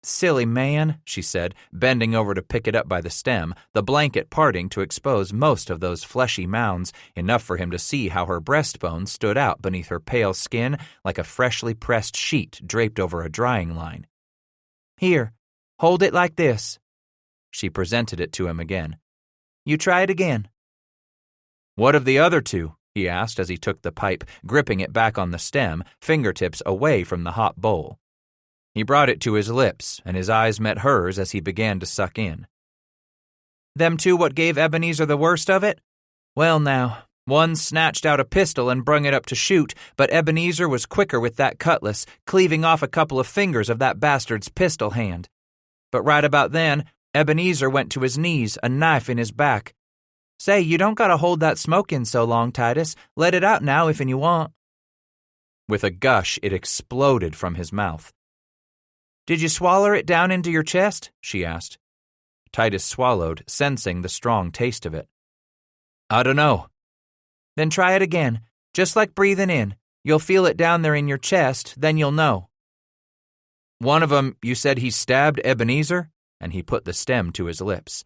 C: "Silly man," she said, bending over to pick it up by the stem, the blanket parting to expose most of those fleshy mounds, enough for him to see how her breastbone stood out beneath her pale skin like a freshly pressed sheet draped over a drying line. "Here, hold it like this." She presented it to him again. "You try it again."
B: "What of the other 2?" he asked as he took the pipe, gripping it back on the stem, fingertips away from the hot bowl. He brought it to his lips, and his eyes met hers as he began to suck in.
C: "Them 2 what gave Ebenezer the worst of it? Well now, one snatched out a pistol and brung it up to shoot, but Ebenezer was quicker with that cutlass, cleaving off a couple of fingers of that bastard's pistol hand. But right about then, Ebenezer went to his knees, a knife in his back. Say, you don't gotta hold that smoke in so long, Titus. Let it out now if'n you want."
B: With a gush, it exploded from his mouth.
C: "Did you swaller it down into your chest?" she asked.
B: Titus swallowed, sensing the strong taste of it. "I dunno."
C: "Then try it again, just like breathing in. You'll feel it down there in your chest, then you'll know."
B: "One of 'em, you said he stabbed Ebenezer?" And he put the stem to his lips.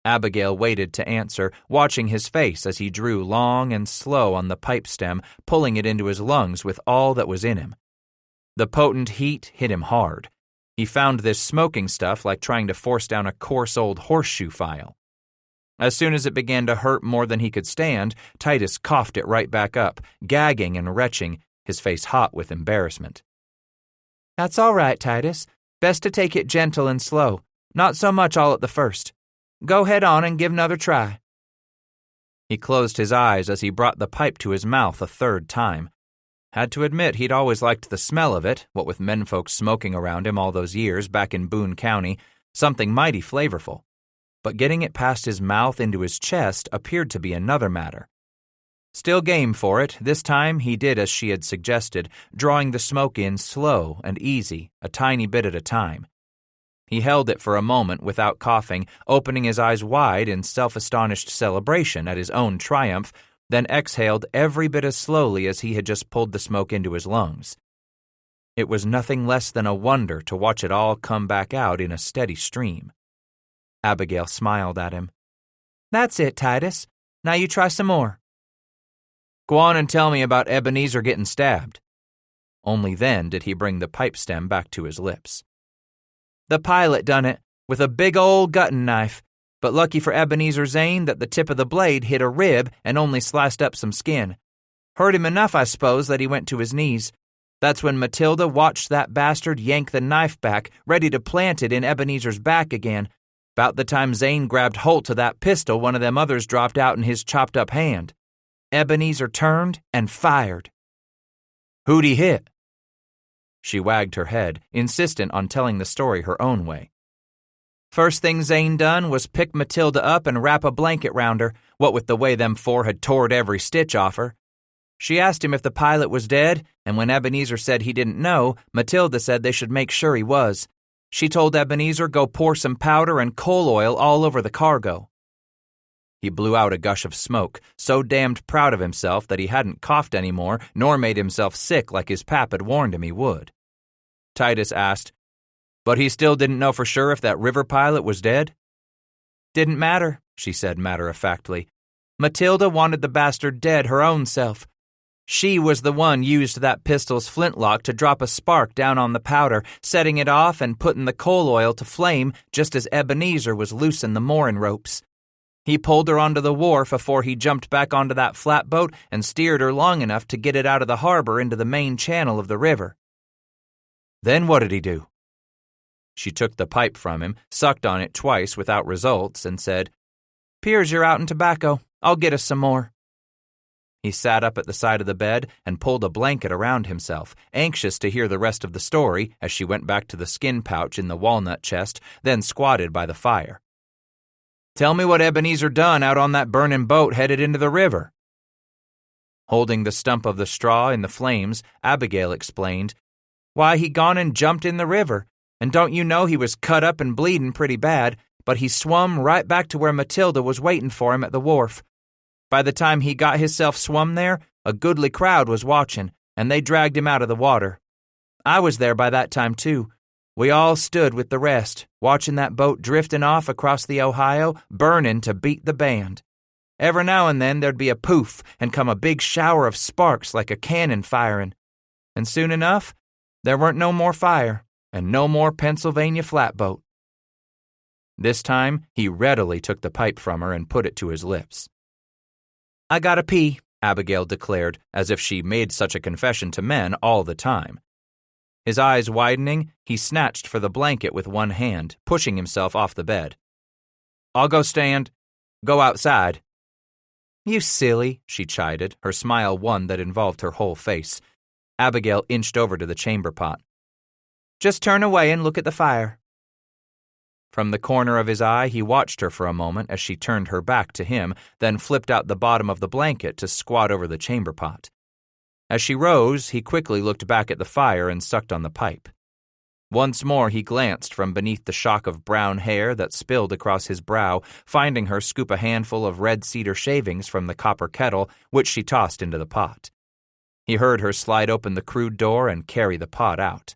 C: Abigail waited to answer, watching his face as he drew long and slow on the pipe stem, pulling it into his lungs with all that was in him. The potent heat hit him hard. He found this smoking stuff like trying to force down a coarse old horseshoe file. As soon as it began to hurt more than he could stand, Titus coughed it right back up, gagging and retching, his face hot with embarrassment. "That's all right, Titus. Best to take it gentle and slow, not so much all at the first. Go head on and give another try." He closed his eyes as he brought the pipe to his mouth a 3rd time. Had to admit he'd always liked the smell of it, what with menfolk smoking around him all those years back in Boone County, something mighty flavorful. But getting it past his mouth into his chest appeared to be another matter. Still game for it, this time he did as she had suggested, drawing the smoke in slow and easy, a tiny bit at a time. He held it for a moment without coughing, opening his eyes wide in self-astonished celebration at his own triumph, then exhaled every bit as slowly as he had just pulled the smoke into his lungs. It was nothing less than a wonder to watch it all come back out in a steady stream. Abigail smiled at him. "That's it, Titus. Now you try some more."
B: "Go on and tell me about Ebenezer getting stabbed."
C: Only then did he bring the pipe stem back to his lips. "The pilot done it, with a big old gutting knife, but lucky for Ebenezer Zane that the tip of the blade hit a rib and only sliced up some skin. Hurt him enough, I suppose, that he went to his knees. That's when Matilda watched that bastard yank the knife back, ready to plant it in Ebenezer's back again. About the time Zane grabbed holt of that pistol one of them others dropped out in his chopped-up hand. Ebenezer turned and fired. Who'd he hit? She wagged her head, insistent on telling the story her own way. First thing Zane done was pick Matilda up and wrap a blanket round her, what with the way them four had tored every stitch off her. She asked him if the pilot was dead, and when Ebenezer said he didn't know, Matilda said they should make sure he was. She told Ebenezer go pour some powder and coal oil all over the cargo. He blew out a gush of smoke, so damned proud of himself that he hadn't coughed anymore nor made himself sick like his pap had warned him he would. Titus asked, "But he still didn't know for sure if that river pilot was dead?" "Didn't matter," she said matter-of-factly. "Matilda wanted the bastard dead her own self. She was the one used that pistol's flintlock to drop a spark down on the powder, setting it off and putting the coal oil to flame just as Ebenezer was loosing the mooring ropes. He pulled her onto the wharf afore he jumped back onto that flatboat and steered her long enough to get it out of the harbor into the main channel of the river." "Then what did he do?" She took the pipe from him, sucked on it twice without results, and said, "'Pears you're out in tobacco. I'll get us some more." He sat up at the side of the bed and pulled a blanket around himself, anxious to hear the rest of the story as she went back to the skin pouch in the walnut chest, then squatted by the fire. "Tell me what Ebenezer done out on that burning boat headed into the river." Holding the stump of the straw in the flames, Abigail explained, "Why, he gone and jumped in the river, and don't you know he was cut up and bleeding pretty bad, but he swum right back to where Matilda was waiting for him at the wharf. By the time he got hisself swum there, a goodly crowd was watching, and they dragged him out of the water. I was there by that time, too. We all stood with the rest, watching that boat drifting off across the Ohio, burning to beat the band. Every now and then there'd be a poof and come a big shower of sparks like a cannon firing. And soon enough, there weren't no more fire, and no more Pennsylvania flatboat." This time, he readily took the pipe from her and put it to his lips. "I gotta pee," Abigail declared, as if she made such a confession to men all the time. His eyes widening, he snatched for the blanket with one hand, pushing himself off the bed. "I'll go outside." "You silly," she chided, her smile one that involved her whole face. Abigail inched over to the chamber pot. "Just turn away and look at the fire." From the corner of his eye, he watched her for a moment as she turned her back to him, then flipped out the bottom of the blanket to squat over the chamber pot. As she rose, he quickly looked back at the fire and sucked on the pipe. Once more he glanced from beneath the shock of brown hair that spilled across his brow, finding her scoop a handful of red cedar shavings from the copper kettle, which she tossed into the pot. He heard her slide open the crude door and carry the pot out.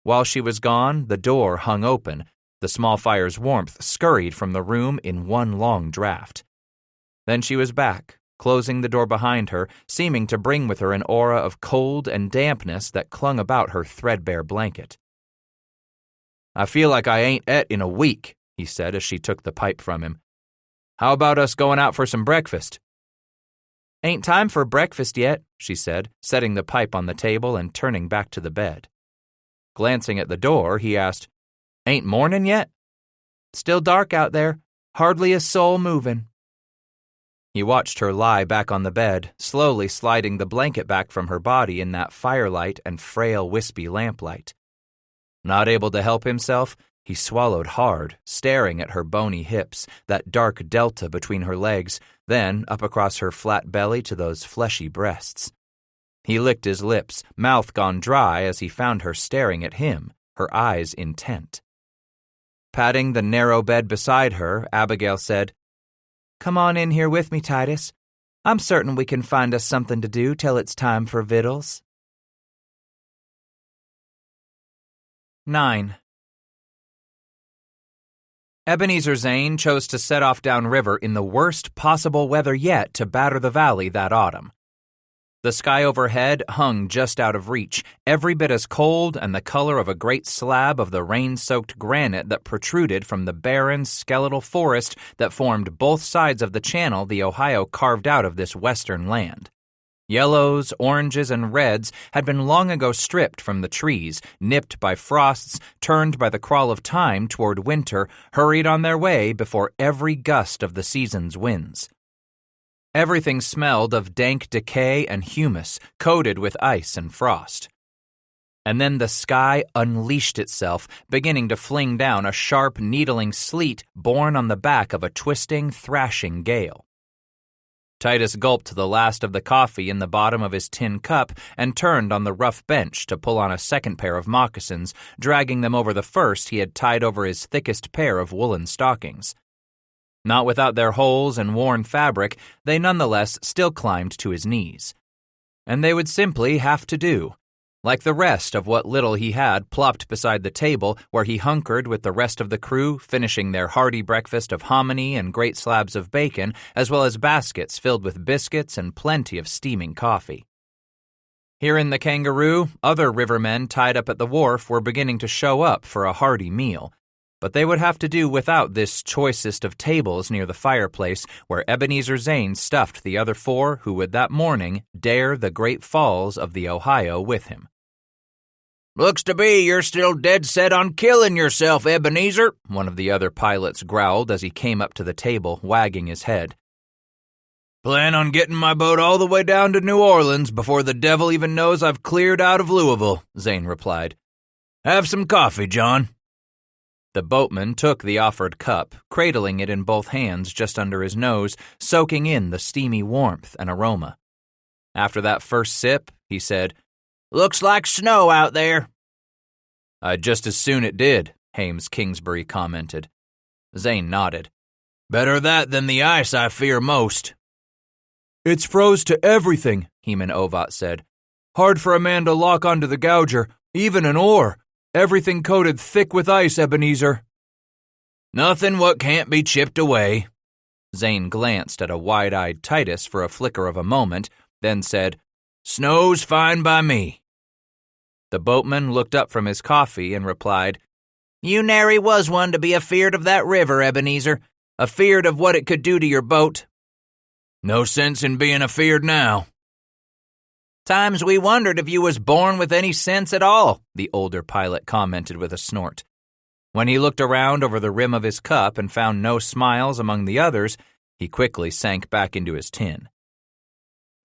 C: While she was gone, the door hung open. The small fire's warmth scurried from the room in one long draft. Then she was back, closing the door behind her, seeming to bring with her an aura of cold and dampness that clung about her threadbare blanket. "I feel like I ain't et in a week," he said as she took the pipe from him. "How about us going out for some breakfast?" "Ain't time for breakfast yet," she said, setting the pipe on the table and turning back to the bed. Glancing at the door, he asked, "Ain't morning yet?" "Still dark out there. Hardly a soul moving." He watched her lie back on the bed, slowly sliding the blanket back from her body in that firelight and frail, wispy lamplight. Not able to help himself, he swallowed hard, staring at her bony hips, that dark delta between her legs, then up across her flat belly to those fleshy breasts. He licked his lips, mouth gone dry as he found her staring at him, her eyes intent. Patting the narrow bed beside her, Abigail said, "Come on in here with me, Titus. I'm certain we can find us something to do till it's time for victuals." 9. Ebenezer Zane chose to set off downriver in the worst possible weather yet to batter the valley that autumn. The sky overhead hung just out of reach, every bit as cold and the color of a great slab of the rain-soaked granite that protruded from the barren, skeletal forest that formed both sides of the channel the Ohio carved out of this western land.
A: Yellows, oranges, and reds had been long ago stripped from the trees, nipped by frosts, turned by the crawl of time toward winter, hurried on their way before every gust of the season's winds. Everything smelled of dank decay and humus, coated with ice and frost. And then the sky unleashed itself, beginning to fling down a sharp, needling sleet borne on the back of a twisting, thrashing gale. Titus gulped the last of the coffee in the bottom of his tin cup and turned on the rough bench to pull on a second pair of moccasins, dragging them over the first he had tied over his thickest pair of woolen stockings. Not without their holes and worn fabric, they nonetheless still climbed to his knees. And they would simply have to do. Like the rest of what little he had plopped beside the table where he hunkered with the rest of the crew, finishing their hearty breakfast of hominy and great slabs of bacon, as well as baskets filled with biscuits and plenty of steaming coffee. Here in the Kangaroo, other rivermen tied up at the wharf were beginning to show up for a hearty meal, but they would have to do without this choicest of tables near the fireplace where Ebenezer Zane stuffed the other four who would that morning dare the great falls of the Ohio with him.
B: "Looks to be you're still dead set on killing yourself, Ebenezer," one of the other pilots growled as he came up to the table, wagging his head. "Plan on getting my boat all the way down to New Orleans before the devil even knows I've cleared out of Louisville," Zane replied. "Have some coffee, John."
A: The boatman took the offered cup, cradling it in both hands just under his nose, soaking in the steamy warmth and aroma. After that first sip, he said,
B: "Looks like snow out there."
A: "I'd just as soon it did," Hames Kingsbury commented. Zane nodded.
B: "Better that than the ice, I fear most."
C: "It's froze to everything," Heman Ovat said. "Hard for a man to lock onto the gouger, even an oar. Everything coated thick with ice, Ebenezer."
B: "Nothing what can't be chipped away."
A: Zane glanced at a wide-eyed Titus for a flicker of a moment, then said,
B: "Snow's fine by me."
A: The boatman looked up from his coffee and replied,
B: "You nary was one to be afeard of that river, Ebenezer. Afeard of what it could do to your boat." "No sense in being afeard now."
A: "Times we wondered if you was born with any sense at all," the older pilot commented with a snort. When he looked around over the rim of his cup and found no smiles among the others, he quickly sank back into his tin.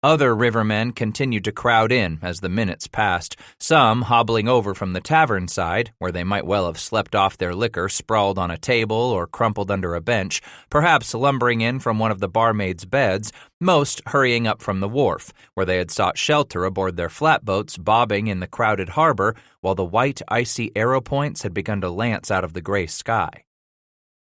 A: Other rivermen continued to crowd in as the minutes passed, some hobbling over from the tavern side, where they might well have slept off their liquor sprawled on a table or crumpled under a bench, perhaps lumbering in from one of the barmaid's beds, most hurrying up from the wharf, where they had sought shelter aboard their flatboats bobbing in the crowded harbor, while the white, icy arrow points had begun to lance out of the gray sky.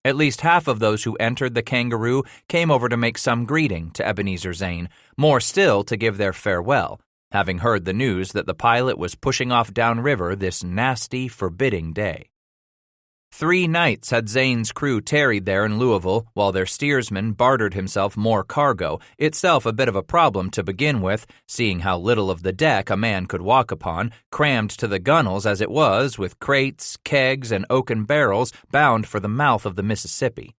A: At least half of those who entered the Kangaroo came over to make some greeting to Ebenezer Zane, more still to give their farewell, having heard the news that the pilot was pushing off downriver this nasty, forbidding day. 3 nights had Zane's crew tarried there in Louisville, while their steersman bartered himself more cargo, itself a bit of a problem to begin with, seeing how little of the deck a man could walk upon, crammed to the gunwales as it was with crates, kegs, and oaken barrels bound for the mouth of the Mississippi.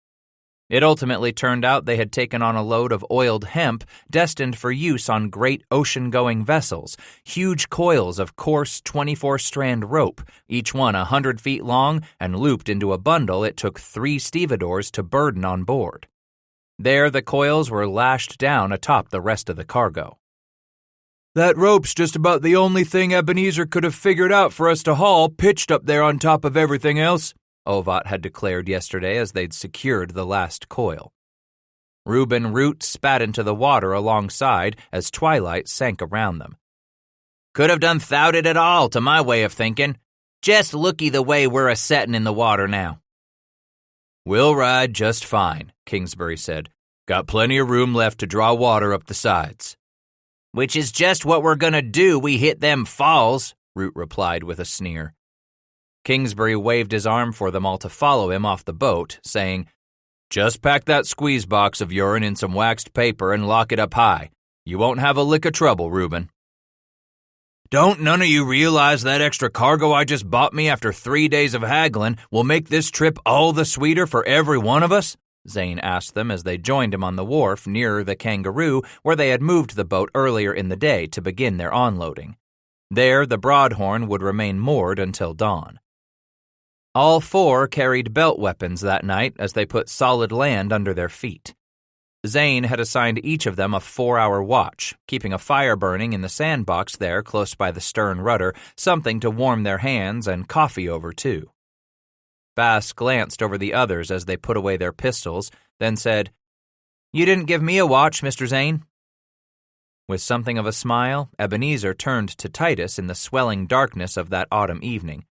A: It ultimately turned out they had taken on a load of oiled hemp destined for use on great ocean-going vessels, huge coils of coarse 24-strand rope, each one 100 feet long and looped into a bundle it took 3 stevedores to burden on board. There the coils were lashed down atop the rest of the cargo.
C: "That rope's just about the only thing Ebenezer could have figured out for us to haul pitched up there on top of everything else," Ovat had declared yesterday as they'd secured the last coil. Reuben Root spat into the water alongside as twilight sank around them.
B: "Could have done 'thout it at all, to my way of thinking. Just looky the way we're a-settin' in the water now."
A: "We'll ride just fine," Kingsbury said. "Got plenty of room left to draw water up the sides."
B: "Which is just what we're gonna do we hit them falls," Root replied with a sneer.
A: Kingsbury waved his arm for them all to follow him off the boat, saying, "Just pack that squeeze box of yourn in some waxed paper and lock it up high. You won't have a lick of trouble, Reuben."
B: "Don't none of you realize that extra cargo I just bought me after 3 days of haggling will make this trip all the sweeter for every one of us?"
A: Zane asked them as they joined him on the wharf near the Kangaroo, where they had moved the boat earlier in the day to begin their onloading. There, the Broadhorn would remain moored until dawn. All four carried belt weapons that night as they put solid land under their feet. Zane had assigned each of them a 4-hour watch, keeping a fire burning in the sandbox there close by the stern rudder, something to warm their hands and coffee over, too. Bass glanced over the others as they put away their pistols, then said, "You didn't give me a watch, Mr. Zane." With something of a smile, Ebenezer turned to Titus in the swelling darkness of that autumn evening.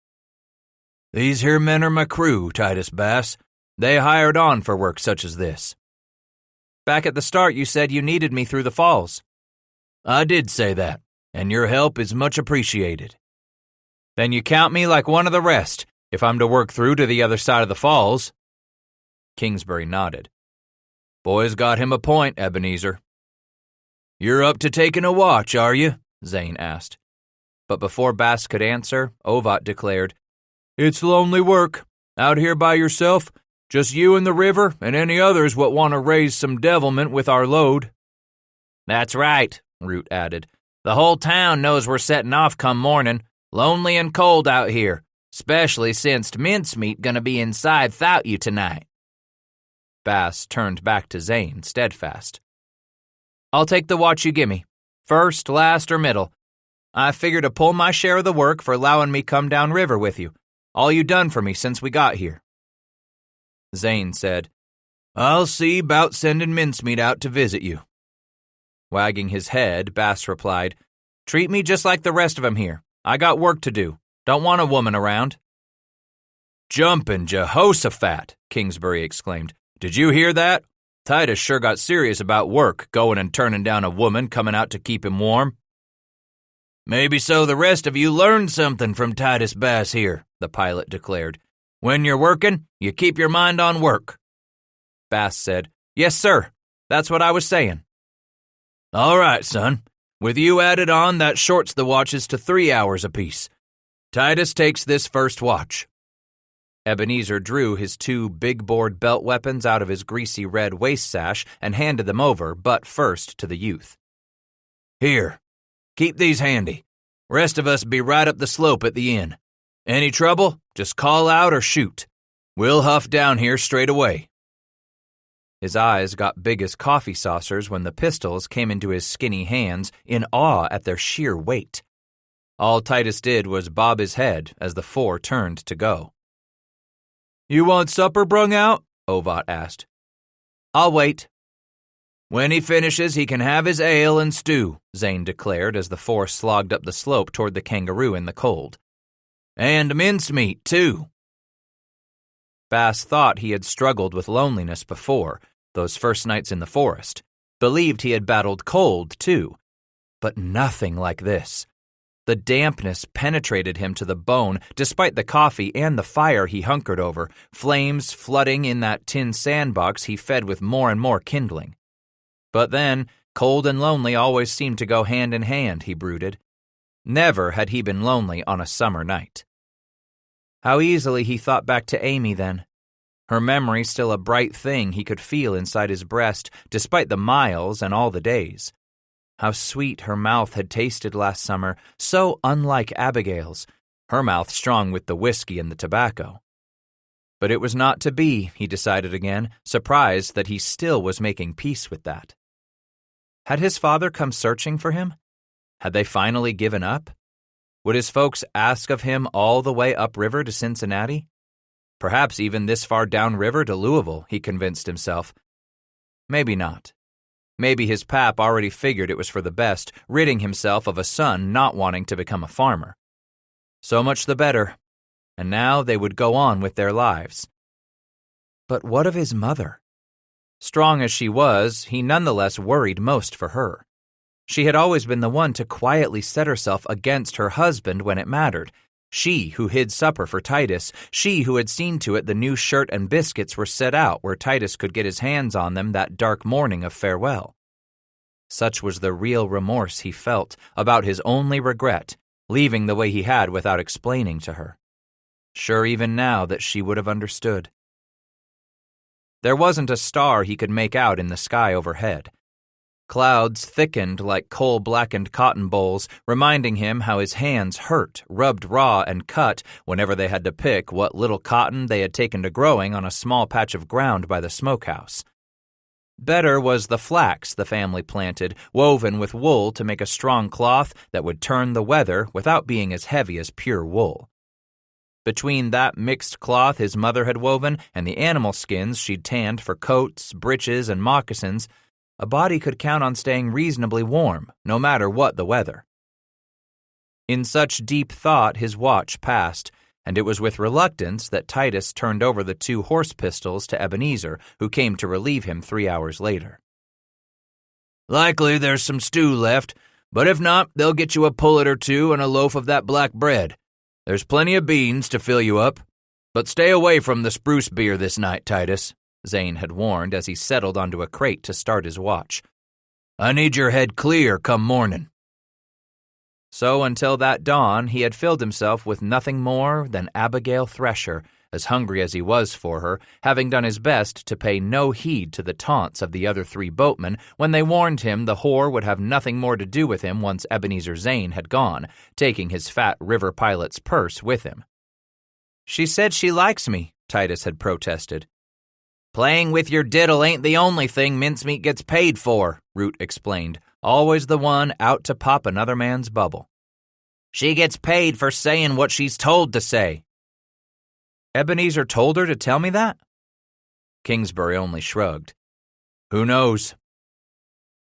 B: "These here men are my crew, Titus Bass. They hired on for work such as this."
A: "Back at the start you said you needed me through the falls."
B: "I did say that, and your help is much appreciated."
A: "Then you count me like one of the rest, if I'm to work through to the other side of the falls."
B: Kingsbury nodded. "Boy's got him a point, Ebenezer." "You're up to taking a watch, are you?" Zane asked.
A: But before Bass could answer, Ovat declared,
B: "It's lonely work. Out here by yourself, just you and the river and any others what want to raise some devilment with our load."
A: "That's right," Root added. "The whole town knows we're setting off come morning. Lonely and cold out here, especially since mincemeat gonna be inside 'thout you tonight." Bass turned back to Zane, steadfast. "I'll take the watch you gimme. First, last, or middle. I figure to pull my share of the work for allowing me come down river with you. All you done for me since we got here."
B: Zane said, "I'll see 'bout sending mincemeat out to visit you."
A: Wagging his head, Bass replied, "Treat me just like the rest of 'em here. I got work to do. Don't want a woman around."
B: "Jumpin' Jehoshaphat!" Kingsbury exclaimed. "Did you hear that? Titus sure got serious about work, going and turning down a woman coming out to keep him warm." "Maybe so the rest of you learned something from Titus Bass here," the pilot declared. "When you're working, you keep your mind on work."
A: Bass said, "Yes, sir. That's what I was saying."
B: "All right, son. With you added on, that shorts the watches to 3 hours apiece. Titus takes this first watch."
A: Ebenezer drew his 2 big-bored belt weapons out of his greasy red waist sash and handed them over, butt first, to the youth.
B: "Here, keep these handy. Rest of us be right up the slope at the inn. Any trouble, just call out or shoot. We'll huff down here straight away."
A: His eyes got big as coffee saucers when the pistols came into his skinny hands in awe at their sheer weight. All Titus did was bob his head as the 4 turned to go.
B: "You want supper brung out?" Ovat asked.
A: "I'll wait."
B: "When he finishes, he can have his ale and stew," Zane declared as the 4 slogged up the slope toward the Kangaroo in the cold. "And mincemeat, too."
A: Bass thought he had struggled with loneliness before, those first nights in the forest. Believed he had battled cold, too. But nothing like this. The dampness penetrated him to the bone, despite the coffee and the fire he hunkered over, flames flooding in that tin sandbox he fed with more and more kindling. But then, cold and lonely always seemed to go hand in hand, he brooded. Never had he been lonely on a summer night. How easily he thought back to Amy then. Her memory still a bright thing he could feel inside his breast, despite the miles and all the days. How sweet her mouth had tasted last summer, so unlike Abigail's, her mouth strong with the whiskey and the tobacco. But it was not to be, he decided again, surprised that he still was making peace with that. Had his father come searching for him? Had they finally given up? Would his folks ask of him all the way upriver to Cincinnati? Perhaps even this far downriver to Louisville, he convinced himself. Maybe not. Maybe his pap already figured it was for the best, ridding himself of a son not wanting to become a farmer. So much the better. And now they would go on with their lives. But what of his mother? Strong as she was, he nonetheless worried most for her. She had always been the one to quietly set herself against her husband when it mattered. She who hid supper for Titus, she who had seen to it the new shirt and biscuits were set out where Titus could get his hands on them that dark morning of farewell. Such was the real remorse he felt about his only regret, leaving the way he had without explaining to her. Sure even now that she would have understood. There wasn't a star he could make out in the sky overhead. Clouds thickened like coal-blackened cotton bolls, reminding him how his hands hurt, rubbed raw and cut whenever they had to pick what little cotton they had taken to growing on a small patch of ground by the smokehouse. Better was the flax the family planted, woven with wool to make a strong cloth that would turn the weather without being as heavy as pure wool. Between that mixed cloth his mother had woven and the animal skins she'd tanned for coats, breeches, and moccasins, a body could count on staying reasonably warm, no matter what the weather. In such deep thought his watch passed, and it was with reluctance that Titus turned over the 2 horse pistols to Ebenezer, who came to relieve him 3 hours later.
B: "Likely there's some stew left, but if not, they'll get you a pullet or 2 and a loaf of that black bread. There's plenty of beans to fill you up. But stay away from the spruce beer this night, Titus," Zane had warned as he settled onto a crate to start his watch. "I need your head clear come morning."
A: So until that dawn, he had filled himself with nothing more than Abigail Thresher, as hungry as he was for her, having done his best to pay no heed to the taunts of the other 3 boatmen when they warned him the whore would have nothing more to do with him once Ebenezer Zane had gone, taking his fat river pilot's purse with him. "She said she likes me," Titus had protested.
C: "Playing with your diddle ain't the only thing mincemeat gets paid for," Root explained, always the one out to pop another man's bubble. "She gets paid for saying what she's told to say."
A: Ebenezer told her to tell me that?
B: Kingsbury only shrugged. "Who knows?"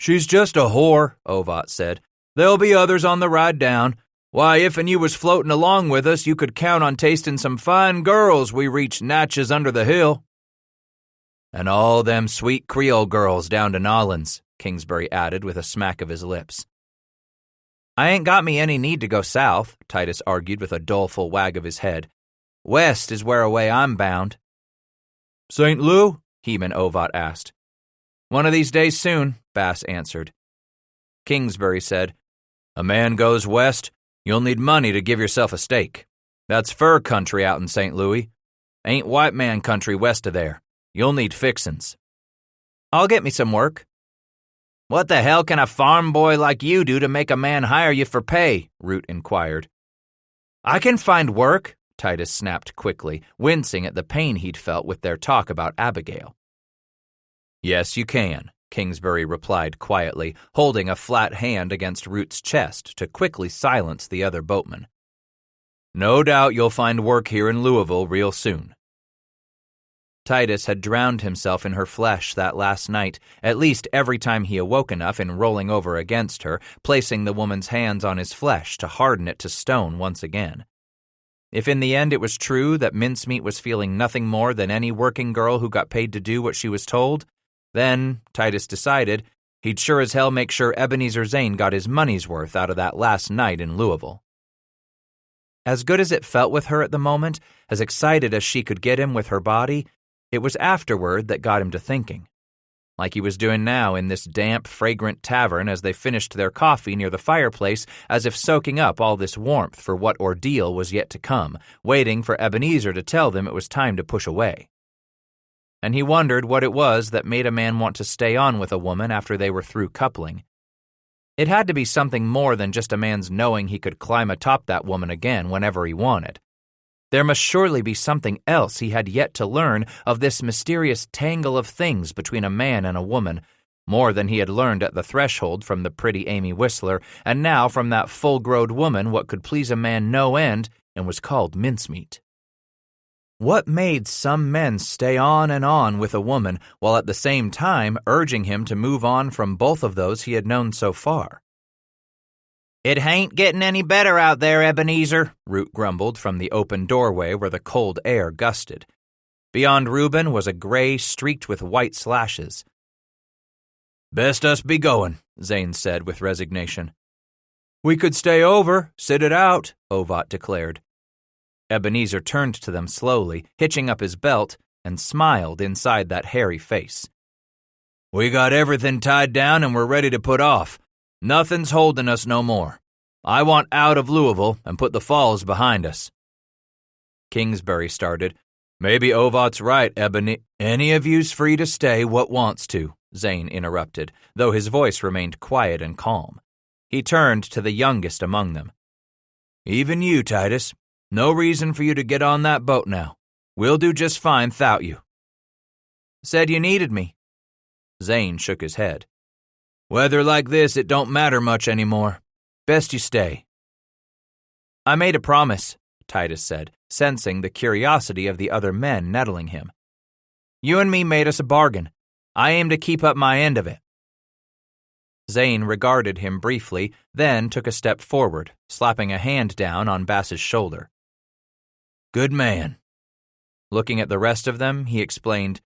A: "She's just a whore," Ovat said. "There'll be others on the ride down. Why, if and you was floating along with us, you could count on tasting some fine girls we reached Natchez under the hill."
B: "And all them sweet Creole girls down to Nolans," Kingsbury added with a smack of his lips.
A: "I ain't got me any need to go south," Titus argued with a doleful wag of his head. "West is whereaway I'm bound."
B: "St. Lou?"
A: Heman Ovat asked. "One of these days soon," Bass answered.
B: Kingsbury said, "A man goes west, you'll need money to give yourself a stake. That's fur country out in St. Louis. Ain't white man country west of there. You'll need fixin's."
A: "I'll get me some work."
C: "What the hell can a farm boy like you do to make a man hire you for pay?" Root inquired.
A: "I can find work," Titus snapped quickly, wincing at the pain he'd felt with their talk about Abigail.
B: "Yes, you can," Kingsbury replied quietly, holding a flat hand against Root's chest to quickly silence the other boatman. "No doubt you'll find work here in Louisville real soon."
A: Titus had drowned himself in her flesh that last night, at least every time he awoke enough in rolling over against her, placing the woman's hands on his flesh to harden it to stone once again. If in the end it was true that Mincemeat was feeling nothing more than any working girl who got paid to do what she was told, then, Titus decided, he'd sure as hell make sure Ebenezer Zane got his money's worth out of that last night in Louisville. As good as it felt with her at the moment, as excited as she could get him with her body, it was afterward that got him to thinking. Like he was doing now in this damp, fragrant tavern as they finished their coffee near the fireplace, as if soaking up all this warmth for what ordeal was yet to come, waiting for Ebenezer to tell them it was time to push away. And he wondered what it was that made a man want to stay on with a woman after they were through coupling. It had to be something more than just a man's knowing he could climb atop that woman again whenever he wanted. There must surely be something else he had yet to learn of this mysterious tangle of things between a man and a woman, more than he had learned at the threshold from the pretty Amy Whistler, and now from that full-growed woman what could please a man no end and was called mincemeat. What made some men stay on and on with a woman while at the same time urging him to move on from both of those he had known so far?
C: "It hain't getting any better out there, Ebenezer,"
A: Root grumbled from the open doorway where the cold air gusted. Beyond Reuben was a gray streaked with white slashes.
B: "Best us be going," Zane said with resignation.
A: "We could stay over, sit it out," Ovat declared. Ebenezer turned to them slowly, hitching up his belt, and smiled inside that hairy face.
B: "We got everything tied down and we're ready to put off. Nothing's holding us no more. I want out of Louisville and put the falls behind us."
A: Kingsbury started.
B: Maybe Ovat's right, Ebony. Any of you's free to stay what wants to, Zane interrupted, though his voice remained quiet and calm. He turned to the youngest among them. Even you, Titus. No reason for you to get on that boat now. We'll do just fine without you.
C: Said you needed me.
B: Zane shook his head. Weather like this, it don't matter much anymore. Best you stay.
C: I made a promise, Titus said, sensing the curiosity of the other men nettling him. You and me made us a bargain. I aim to keep up my end of it. Zane regarded him briefly, then took a step forward, slapping a hand down on Bass's shoulder.
B: Good man.
C: Looking at the rest of them, he explained,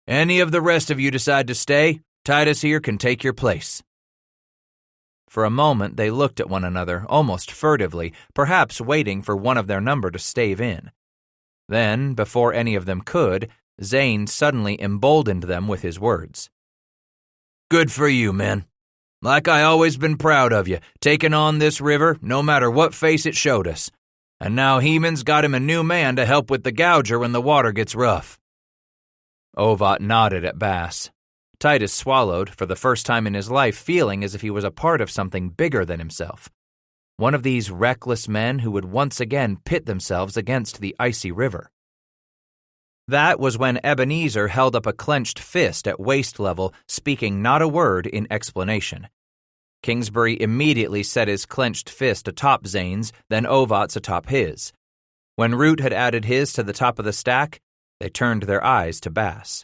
B: Any of the rest of you decide to stay, Titus here can take your place.
C: For a moment they looked at one another, almost furtively, perhaps waiting for one of their number to stave in. Then, before any of them could, Zane suddenly emboldened them with his words.
B: Good for you, men. Like I always been proud of you, taking on this river, no matter what face it showed us. And now Heman's got him a new man to help with the gouger when the water gets rough.
C: Ovat nodded at Bass. Titus swallowed, for the first time in his life, feeling as if he was a part of something bigger than himself. One of these reckless men who would once again pit themselves against the icy river. That was when Ebenezer held up a clenched fist at waist level, speaking not a word in explanation. Kingsbury immediately set his clenched fist atop Zane's, then Ovat's atop his. When Root had added his to the top of the stack, they turned their eyes to Bass.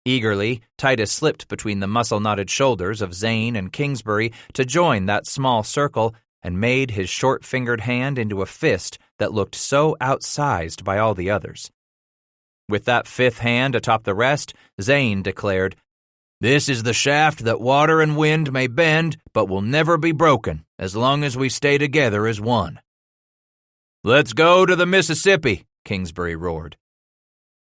C: Eagerly, Titus slipped between the muscle-knotted shoulders of Zane and Kingsbury to join that small circle and made his short-fingered hand into a fist that looked so outsized by all the others. With that fifth hand atop the rest, Zane declared, This is the shaft that water and wind may bend, but will never be broken, as long as we stay together as one. Let's go to the Mississippi, Kingsbury roared.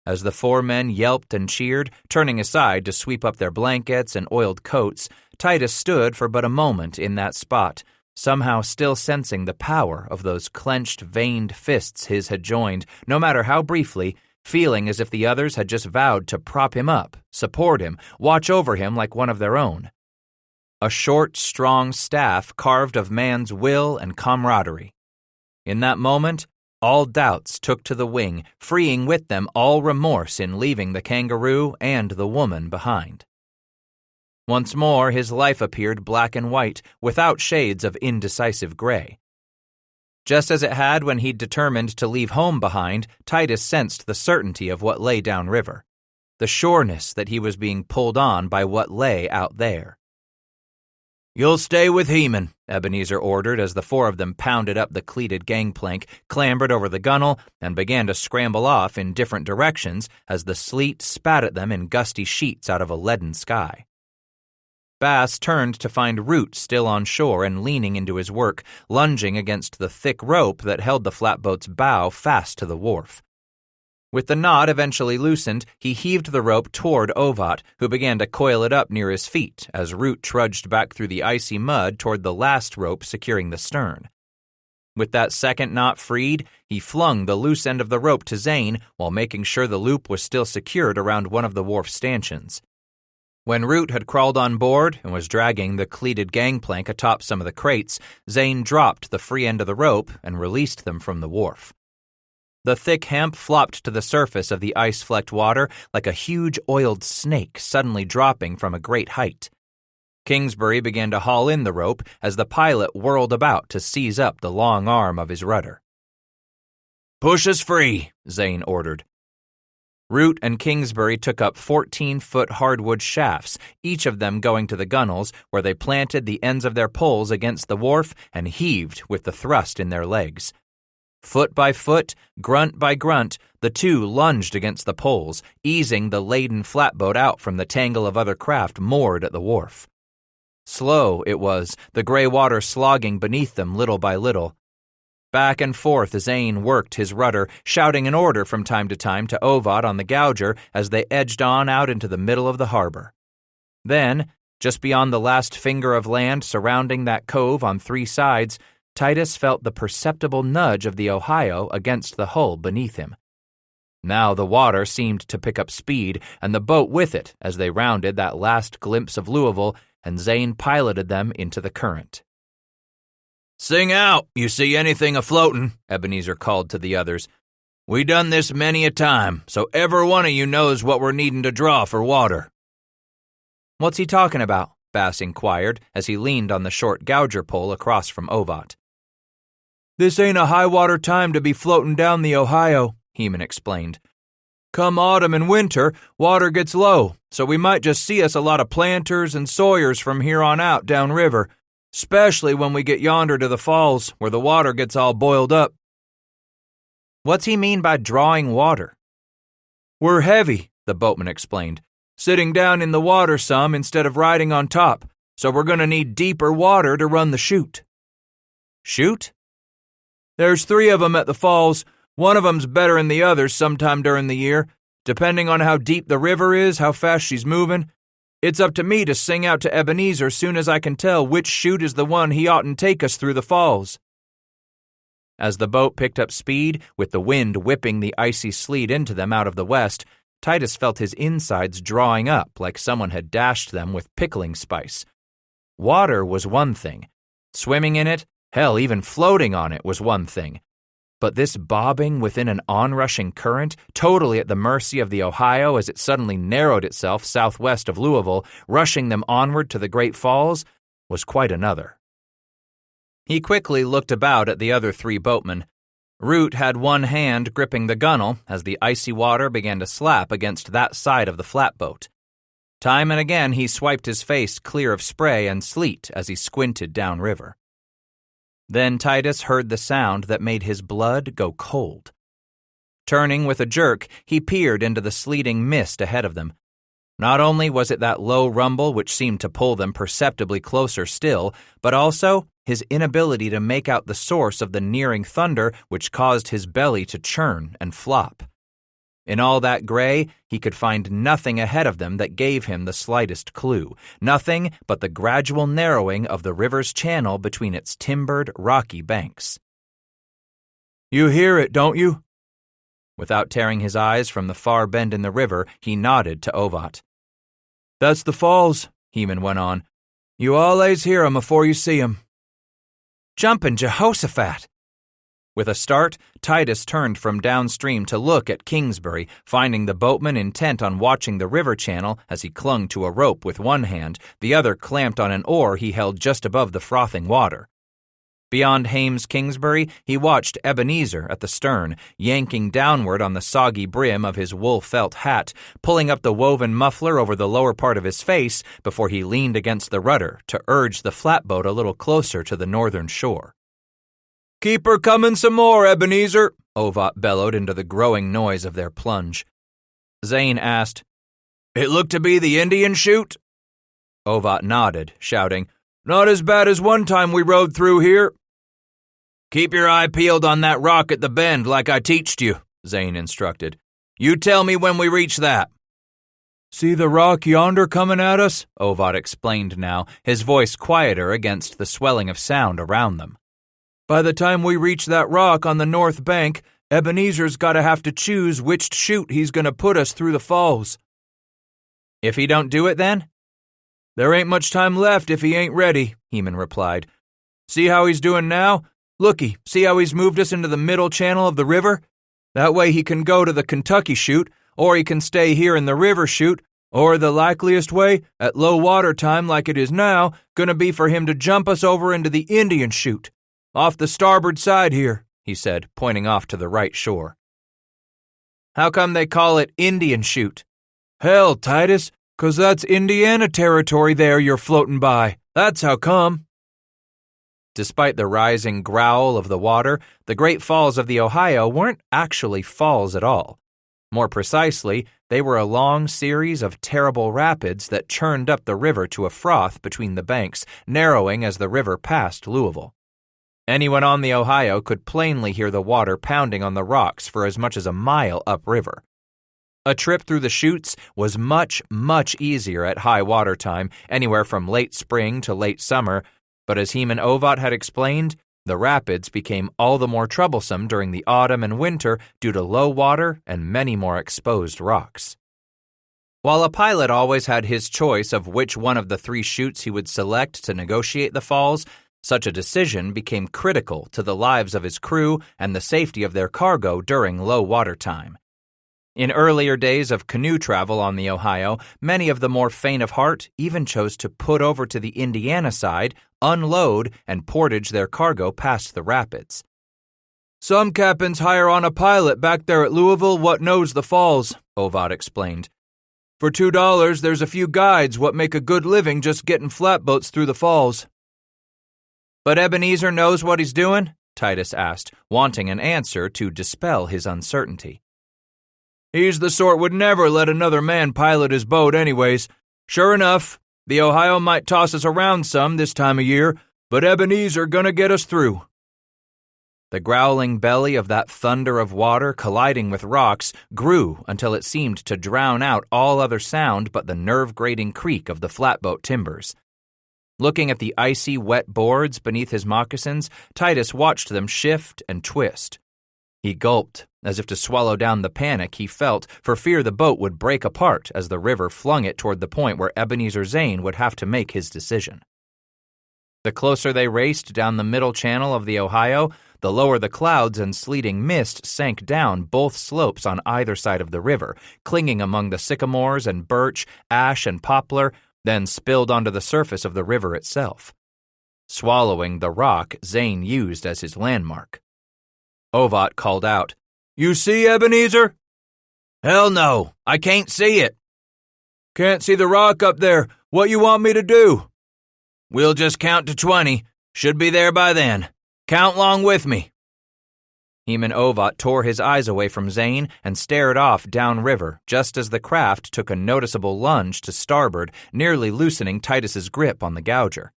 C: As the four men yelped and cheered, turning aside to sweep up their blankets and oiled coats, Titus stood for but a moment in that spot, somehow still sensing the power of those clenched, veined fists his had joined, no matter how briefly, feeling as if the others had just vowed to prop him up, support him, watch over him like one of their own. A short, strong staff carved of man's will and camaraderie. In that moment, all doubts took to the wing, freeing with them all remorse in leaving the kangaroo and the woman behind. Once more his life appeared black and white, without shades of indecisive gray. Just as it had when he'd determined to leave home behind, Titus sensed the certainty of what lay downriver, the sureness that he was being pulled on by what lay out there. You'll stay with Heman, Ebenezer ordered as the four of them pounded up the cleated gangplank, clambered over the gunwale, and began to scramble off in different directions as the sleet spat at them in gusty sheets out of a leaden sky. Bass turned to find Root still on shore and leaning into his work, lunging against the thick rope that held the flatboat's bow fast to the wharf. With the knot eventually loosened, he heaved the rope toward Ovat, who began to coil it up near his feet as Root trudged back through the icy mud toward the last rope securing the stern. With that second knot freed, he flung the loose end of the rope to Zane while making sure the loop was still secured around one of the wharf stanchions. When Root had crawled on board and was dragging the cleated gangplank atop some of the crates, Zane dropped the free end of the rope and released them from the wharf. The thick hemp flopped to the surface of the ice-flecked water like a huge oiled snake suddenly dropping from a great height. Kingsbury began to haul in the rope as the pilot whirled about to seize up the long arm of his rudder. "Push us free," Zane ordered. Root and Kingsbury took up 14-foot hardwood shafts, each of them going to the gunwales, where they planted the ends of their poles against the wharf and heaved with the thrust in their legs. Foot by foot, grunt by grunt, the two lunged against the poles, easing the laden flatboat out from the tangle of other craft moored at the wharf. Slow it was, the gray water slogging beneath them little by little. Back and forth Zane worked his rudder, shouting an order from time to Ovat on the gouger as they edged on out into the middle of the harbor. Then, just beyond the last finger of land surrounding that cove on three sides, Titus felt the perceptible nudge of the Ohio against the hull beneath him.
A: Now the water seemed to pick up speed, and the boat with it, as they rounded that last glimpse of Louisville, and Zane piloted them into the current.
B: "Sing out, you see anything a-floatin'," Ebenezer called to the others. "We done this many a time, so every one of you knows what we're needin' to draw for water."
A: "What's he talking about?" Bass inquired as he leaned on the short gouger pole across from Ovat.
C: "This ain't a high-water time to be floating down the Ohio," Heman explained. "Come autumn and winter, water gets low, so we might just see us a lot of planters and sawyers from here on out downriver, especially when we get yonder to the falls where the water gets all boiled up."
A: "What's he mean by drawing water?"
C: "We're heavy," the boatman explained, "sitting down in the water some instead of riding on top, so we're going to need deeper water to run the chute."
A: "Chute?"
C: "There's 3 of 'em at the falls. One of 'em's better than the others sometime during the year, depending on how deep the river is, how fast she's moving. It's up to me to sing out to Ebenezer soon as I can tell which chute is the one he oughtn't take us through the falls."
A: As the boat picked up speed, with the wind whipping the icy sleet into them out of the west, Titus felt his insides drawing up like someone had dashed them with pickling spice. Water was one thing. Swimming in it, hell, even floating on it was one thing. But this bobbing within an onrushing current, totally at the mercy of the Ohio as it suddenly narrowed itself southwest of Louisville, rushing them onward to the Great Falls, was quite another. He quickly looked about at the other 3 boatmen. Root had one hand gripping the gunwale as the icy water began to slap against that side of the flatboat. Time and again he swiped his face clear of spray and sleet as he squinted downriver. Then Titus heard the sound that made his blood go cold. Turning with a jerk, he peered into the sleeting mist ahead of them. Not only was it that low rumble which seemed to pull them perceptibly closer still, but also his inability to make out the source of the nearing thunder which caused his belly to churn and flop. In all that gray, he could find nothing ahead of them that gave him the slightest clue, nothing but the gradual narrowing of the river's channel between its timbered, rocky banks.
C: "You hear it, don't you?"
A: Without tearing his eyes from the far bend in the river, he nodded to Ovat.
C: "That's the falls," Heman went on. "You allays hear 'em afore you see 'em."
A: "Jumpin' Jehoshaphat!" With a start, Titus turned from downstream to look at Kingsbury, finding the boatman intent on watching the river channel as he clung to a rope with one hand, the other clamped on an oar he held just above the frothing water. Beyond Hames Kingsbury, he watched Ebenezer at the stern, yanking downward on the soggy brim of his wool felt hat, pulling up the woven muffler over the lower part of his face before he leaned against the rudder to urge the flatboat a little closer to the northern shore.
C: "Keep her coming some more, Ebenezer,"
A: Ovat bellowed into the growing noise of their plunge. Zane asked,
B: "It looked to be the Indian chute?"
A: Ovat nodded, shouting,
C: "Not as bad as one time we rode through here."
B: "Keep your eye peeled on that rock at the bend like I teached you," Zane instructed. "You tell me when we reach that."
C: "See the rock yonder coming at us?"
A: Ovat explained now, his voice quieter against the swelling of sound around them.
C: "By the time we reach that rock on the north bank, Ebenezer's got to have to choose which chute he's going to put us through the falls."
A: "If he don't do it then?"
C: "There ain't much time left if he ain't ready," Heman replied. "See how he's doing now? Looky, see how he's moved us into the middle channel of the river? That way he can go to the Kentucky chute, or he can stay here in the river chute, or the likeliest way, at low water time like it is now, gonna be for him to jump us over into the Indian chute. Off the starboard side here," he said, pointing off to the right shore.
A: "How come they call it Indian chute?"
C: "Hell, Titus, 'cause that's Indiana territory there you're floating by. That's how come."
A: Despite the rising growl of the water, the Great Falls of the Ohio weren't actually falls at all. More precisely, they were a long series of terrible rapids that churned up the river to a froth between the banks, narrowing as the river passed Louisville. Anyone on the Ohio could plainly hear the water pounding on the rocks for as much as a mile upriver. A trip through the chutes was much, much easier at high water time, anywhere from late spring to late summer, but as Heman Ovat had explained, The rapids became all the more troublesome during the autumn and winter due to low water and many more exposed rocks. While a pilot always had his choice of which one of the 3 chutes he would select to negotiate the falls, such a decision became critical to the lives of his crew and the safety of their cargo during low water time. In earlier days of canoe travel on the Ohio, many of the more faint of heart even chose to put over to the Indiana side, unload, and portage their cargo past the rapids.
B: "Some captains hire on a pilot back there at Louisville what knows the falls," Ovat explained. "For $2, there's a few guides what make a good living just getting flatboats through the falls."
A: "But Ebenezer knows what he's doing?" Titus asked, wanting an answer to dispel his uncertainty.
B: "He's the sort would never let another man pilot his boat anyways. Sure enough, the Ohio might toss us around some this time of year, but Ebenezer gonna get us through."
A: The growling belly of that thunder of water colliding with rocks grew until it seemed to drown out all other sound but the nerve-grating creak of the flatboat timbers. Looking at the icy, wet boards beneath his moccasins, Titus watched them shift and twist. He gulped, as if to swallow down the panic he felt for fear the boat would break apart as the river flung it toward the point where Ebenezer Zane would have to make his decision. The closer they raced down the middle channel of the Ohio, the lower the clouds and sleeting mist sank down both slopes on either side of the river, clinging among the sycamores and birch, ash and poplar, then spilled onto the surface of the river itself, swallowing the rock Zane used as his landmark. Ovat called out, "You see, Ebenezer?"
B: "Hell no, I can't see it."
C: "Can't see the rock up there. What you want me to do?"
B: "We'll just count to 20. Should be there by then. Count long with me."
A: Heman Ovat tore his eyes away from Zane and stared off downriver just as the craft took a noticeable lunge to starboard, nearly loosening Titus's grip on the gouger.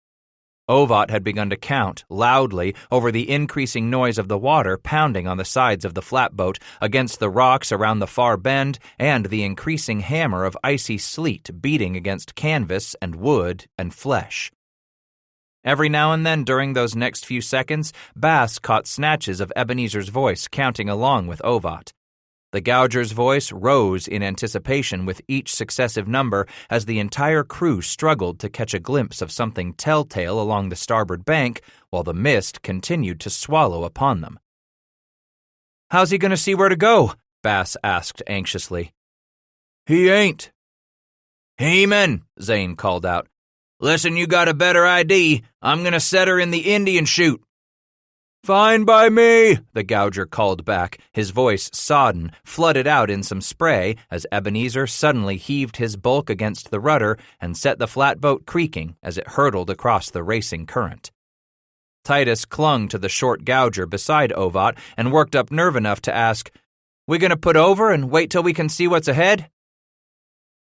A: Ovat had begun to count, loudly, over the increasing noise of the water pounding on the sides of the flatboat against the rocks around the far bend and the increasing hammer of icy sleet beating against canvas and wood and flesh. Every now and then during those next few seconds, Bass caught snatches of Ebenezer's voice counting along with Ovat. The gouger's voice rose in anticipation with each successive number as the entire crew struggled to catch a glimpse of something telltale along the starboard bank while the mist continued to swallow upon them. "How's he going to see where to go?" Bass asked anxiously.
C: "He ain't."
B: "Heman," Zane called out. "Listen, you got a better ID. I'm going to set her in the Indian chute."
C: "Fine by me,"
A: the gouger called back, his voice sodden, flooded out in some spray as Ebenezer suddenly heaved his bulk against the rudder and set the flatboat creaking as it hurtled across the racing current. Titus clung to the short gouger beside Ovat and worked up nerve enough to ask, "We gonna put over and wait till we can see what's ahead?"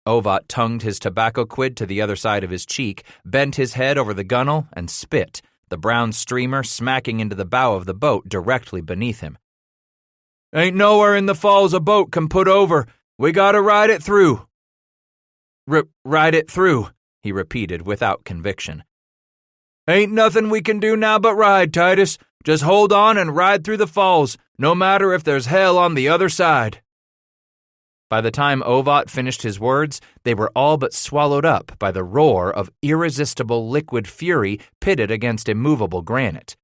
A: Ovat tongued his tobacco quid to the other side of his cheek, bent his head over the gunwale, and spit, the brown streamer smacking into the bow of the boat directly beneath him.
C: "Ain't nowhere in the falls a boat can put over. We gotta ride it through."
A: Ride it through," he repeated without conviction.
C: "Ain't nothing we can do now but ride, Titus. Just hold on and ride through the falls, no matter if there's hell on the other side."
A: By the time Ovat finished his words, they were all but swallowed up by the roar of irresistible liquid fury pitted against immovable granite.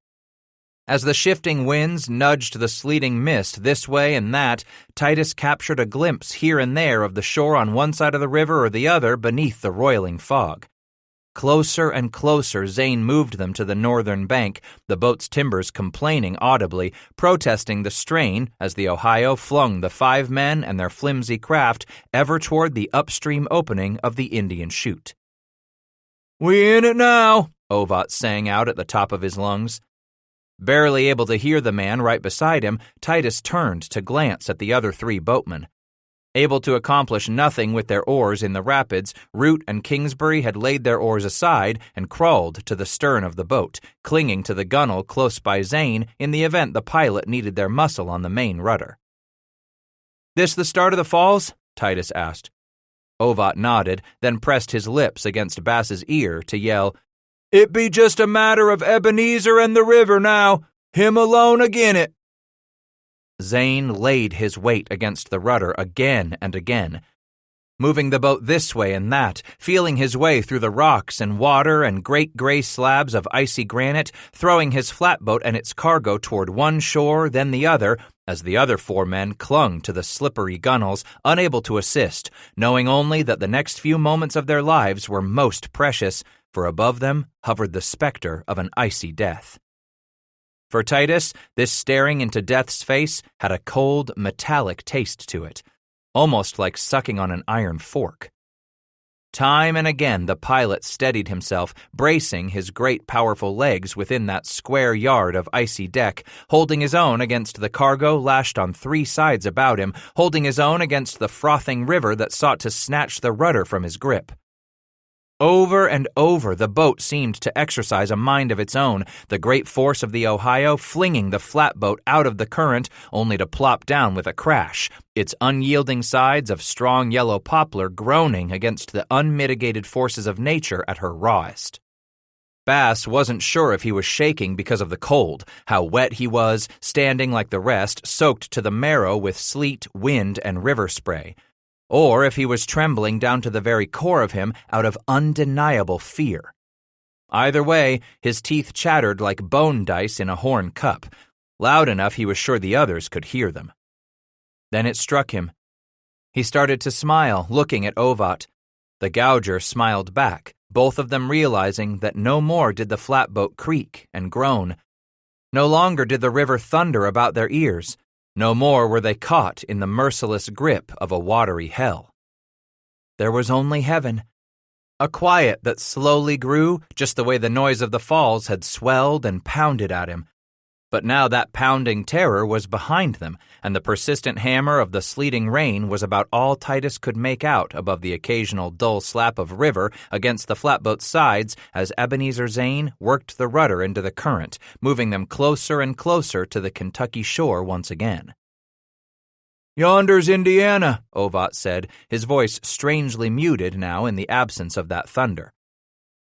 A: As the shifting winds nudged the sleeting mist this way and that, Titus captured a glimpse here and there of the shore on one side of the river or the other beneath the roiling fog. Closer and closer Zane moved them to the northern bank, the boat's timbers complaining audibly, protesting the strain as the Ohio flung the 5 men and their flimsy craft ever toward the upstream opening of the Indian chute.
C: "We in it now,"
A: Ovat sang out at the top of his lungs. Barely able to hear the man right beside him, Titus turned to glance at the other 3 boatmen. Able to accomplish nothing with their oars in the rapids, Root and Kingsbury had laid their oars aside and crawled to the stern of the boat, clinging to the gunwale close by Zane in the event the pilot needed their muscle on the main rudder. "This the start of the falls?" Titus asked. Ovat nodded, then pressed his lips against Bass's ear to yell, "It be just a matter of Ebenezer and the river now.
B: Him alone agin it."
A: Zane laid his weight against the rudder again and again, moving the boat this way and that, feeling his way through the rocks and water and great gray slabs of icy granite, throwing his flatboat and its cargo toward one shore, then the other, as the other 4 men clung to the slippery gunwales, unable to assist, knowing only that the next few moments of their lives were most precious, for above them hovered the specter of an icy death. For Titus, this staring into death's face had a cold, metallic taste to it, almost like sucking on an iron fork. Time and again the pilot steadied himself, bracing his great powerful legs within that square yard of icy deck, holding his own against the cargo lashed on 3 sides about him, holding his own against the frothing river that sought to snatch the rudder from his grip. Over and over the boat seemed to exercise a mind of its own, the great force of the Ohio flinging the flatboat out of the current only to plop down with a crash, its unyielding sides of strong yellow poplar groaning against the unmitigated forces of nature at her rawest. Bass wasn't sure if he was shaking because of the cold, how wet he was, standing like the rest, soaked to the marrow with sleet, wind, and river spray, or if he was trembling down to the very core of him out of undeniable fear. Either way, his teeth chattered like bone dice in a horn cup, loud enough he was sure the others could hear them. Then it struck him. He started to smile, looking at Ovat. The gouger smiled back, both of them realizing that no more did the flatboat creak and groan. No longer did the river thunder about their ears. No more were they caught in the merciless grip of a watery hell. There was only heaven, a quiet that slowly grew just the way the noise of the falls had swelled and pounded at him. But now that pounding terror was behind them, and the persistent hammer of the sleeting rain was about all Titus could make out above the occasional dull slap of river against the flatboat's sides as Ebenezer Zane worked the rudder into the current, moving them closer and closer to the Kentucky shore once again.
B: "Yonder's Indiana,"
A: Ovat said, his voice strangely muted now in the absence of that thunder.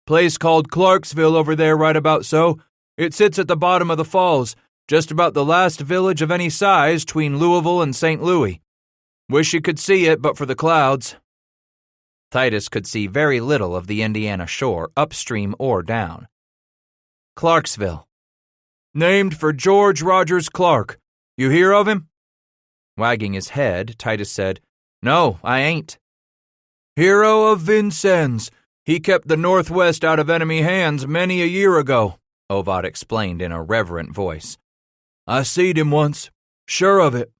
B: "Place called Clarksville over there right about so. It sits at the bottom of the falls, just about the last village of any size between Louisville and St. Louis. Wish you could see it but for the clouds."
A: Titus could see very little of the Indiana shore, upstream or down.
B: "Clarksville. Named for George Rogers Clark. You hear of him?"
A: Wagging his head, Titus said, "No, I ain't."
B: "Hero of Vincennes. He kept the Northwest out of enemy hands many a year ago," Ovat explained in a reverent voice. "I seed him once. Sure of it."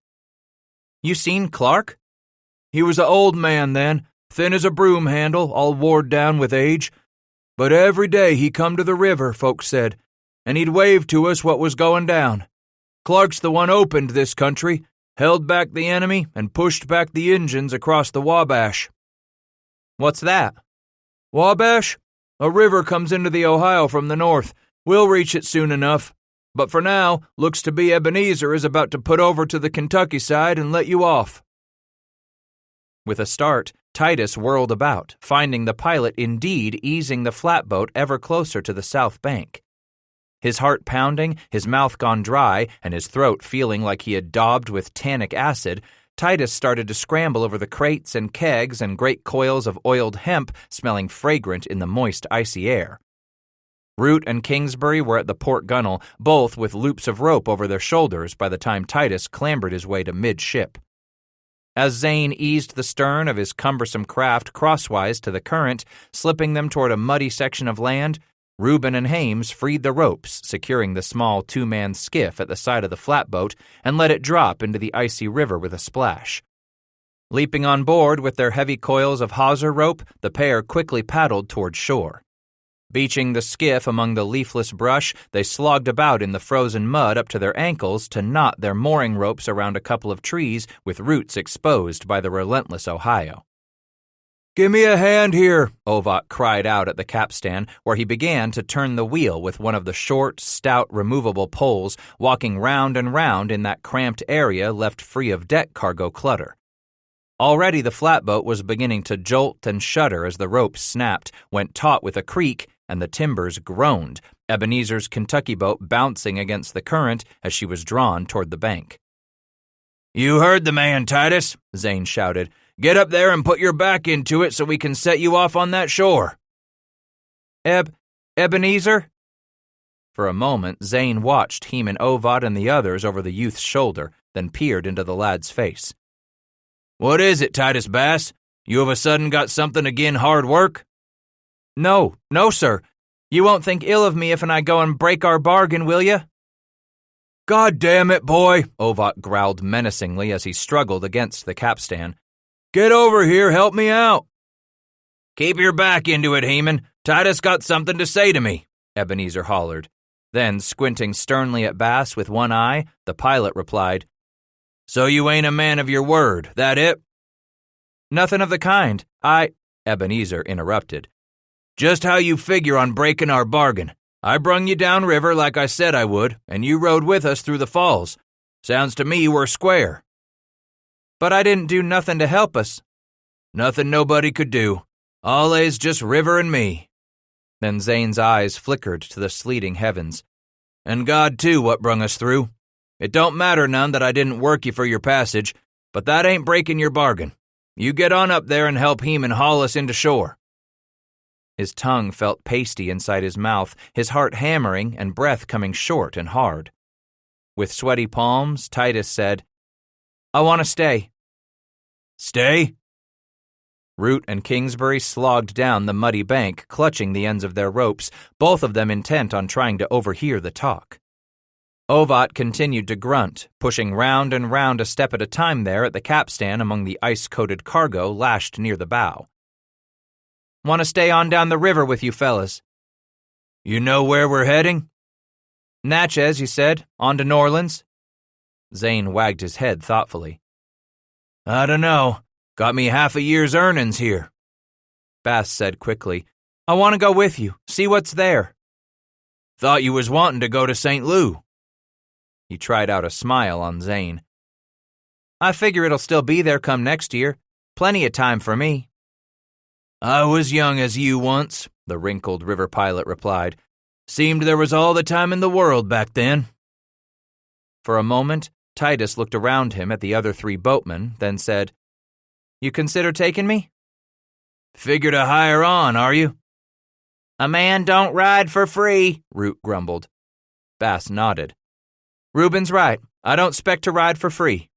A: "You seen Clark?"
B: "He was a old man then, thin as a broom handle, all worn down with age. But every day he come to the river, folks said, and he'd wave to us what was going down. Clark's the one opened this country, held back the enemy, and pushed back the Injuns across the Wabash."
A: "What's that?"
B: "Wabash? A river comes into the Ohio from the north. We'll reach it soon enough. But for now, looks to be Ebenezer is about to put over to the Kentucky side and let you off."
A: With a start, Titus whirled about, finding the pilot indeed easing the flatboat ever closer to the south bank. His heart pounding, his mouth gone dry, and his throat feeling like he had daubed with tannic acid, Titus started to scramble over the crates and kegs and great coils of oiled hemp smelling fragrant in the moist, icy air. Root and Kingsbury were at the port gunwale, both with loops of rope over their shoulders by the time Titus clambered his way to midship. As Zane eased the stern of his cumbersome craft crosswise to the current, slipping them toward a muddy section of land, Reuben and Hames freed the ropes, securing the small 2-man skiff at the side of the flatboat, and let it drop into the icy river with a splash. Leaping on board with their heavy coils of hawser rope, the pair quickly paddled toward shore. Beaching the skiff among the leafless brush, they slogged about in the frozen mud up to their ankles to knot their mooring ropes around a couple of trees with roots exposed by the relentless Ohio.
B: "Give me a hand here,"
A: Ovat cried out at the capstan, where he began to turn the wheel with one of the short, stout, removable poles, walking round and round in that cramped area left free of deck cargo clutter. Already the flatboat was beginning to jolt and shudder as the ropes snapped, went taut with a creak, and the timbers groaned, Ebenezer's Kentucky boat bouncing against the current as she was drawn toward the bank.
B: "You heard the man, Titus," Zane shouted. "Get up there and put your back into it so we can set you off on that shore."
A: Ebenezer? For a moment, Zane watched Heman Ovad and the others over the youth's shoulder, then peered into the lad's face.
B: "What is it, Titus Bass? You of a sudden got something agin hard work?"
A: No, sir. You won't think ill of me if I go and break our bargain, will you?"
B: "God damn it, boy,"
A: Ovat growled menacingly as he struggled against the capstan.
B: "Get over here, help me out." "Keep your back into it, Heman. Titus got something to say to me," Ebenezer hollered.
A: Then, squinting sternly at Bass with one eye, the pilot replied,
B: "So you ain't a man of your word, that it?"
A: "Nothing of the kind. Ebenezer interrupted.
B: "Just how you figure on breaking our bargain? I brung you down river like I said I would, and you rode with us through the falls. Sounds to me we're square."
A: "But I didn't do nothing to help us."
B: "Nothing nobody could do. Allays just river and me."
A: Then Zane's eyes flickered to the sleeting heavens.
B: "And God, too, what brung us through. It don't matter none that I didn't work you for your passage, but that ain't breaking your bargain. You get on up there and help Heman haul us into shore."
A: His tongue felt pasty inside his mouth, his heart hammering and breath coming short and hard. With sweaty palms, Titus said, "I want to stay."
B: "Stay?"
A: Root and Kingsbury slogged down the muddy bank, clutching the ends of their ropes, both of them intent on trying to overhear the talk. Ovat continued to grunt, pushing round and round a step at a time there at the capstan among the ice-coated cargo lashed near the bow. "Want to stay on down the river with you fellas."
B: "You know where we're heading?"
A: "Natchez, you said, on to Norlands." Zane wagged his head thoughtfully.
B: "I dunno. Got me half a year's earnings here."
A: Bass said quickly, "I want to go with you, see what's there."
B: "Thought you was wanting to go to St. Lou."
A: He tried out a smile on Zane. "I figure it'll still be there come next year. Plenty of time for me."
B: "I was young as you once," the wrinkled river pilot replied. "Seemed there was all the time in the world back then."
A: For a moment, Titus looked around him at the other three boatmen, then said, "You consider taking me?"
B: "Figure to hire on, are you?"
C: "A man don't ride for free,"
A: Root grumbled. Bass nodded. "Reuben's right. I don't expect to ride for free."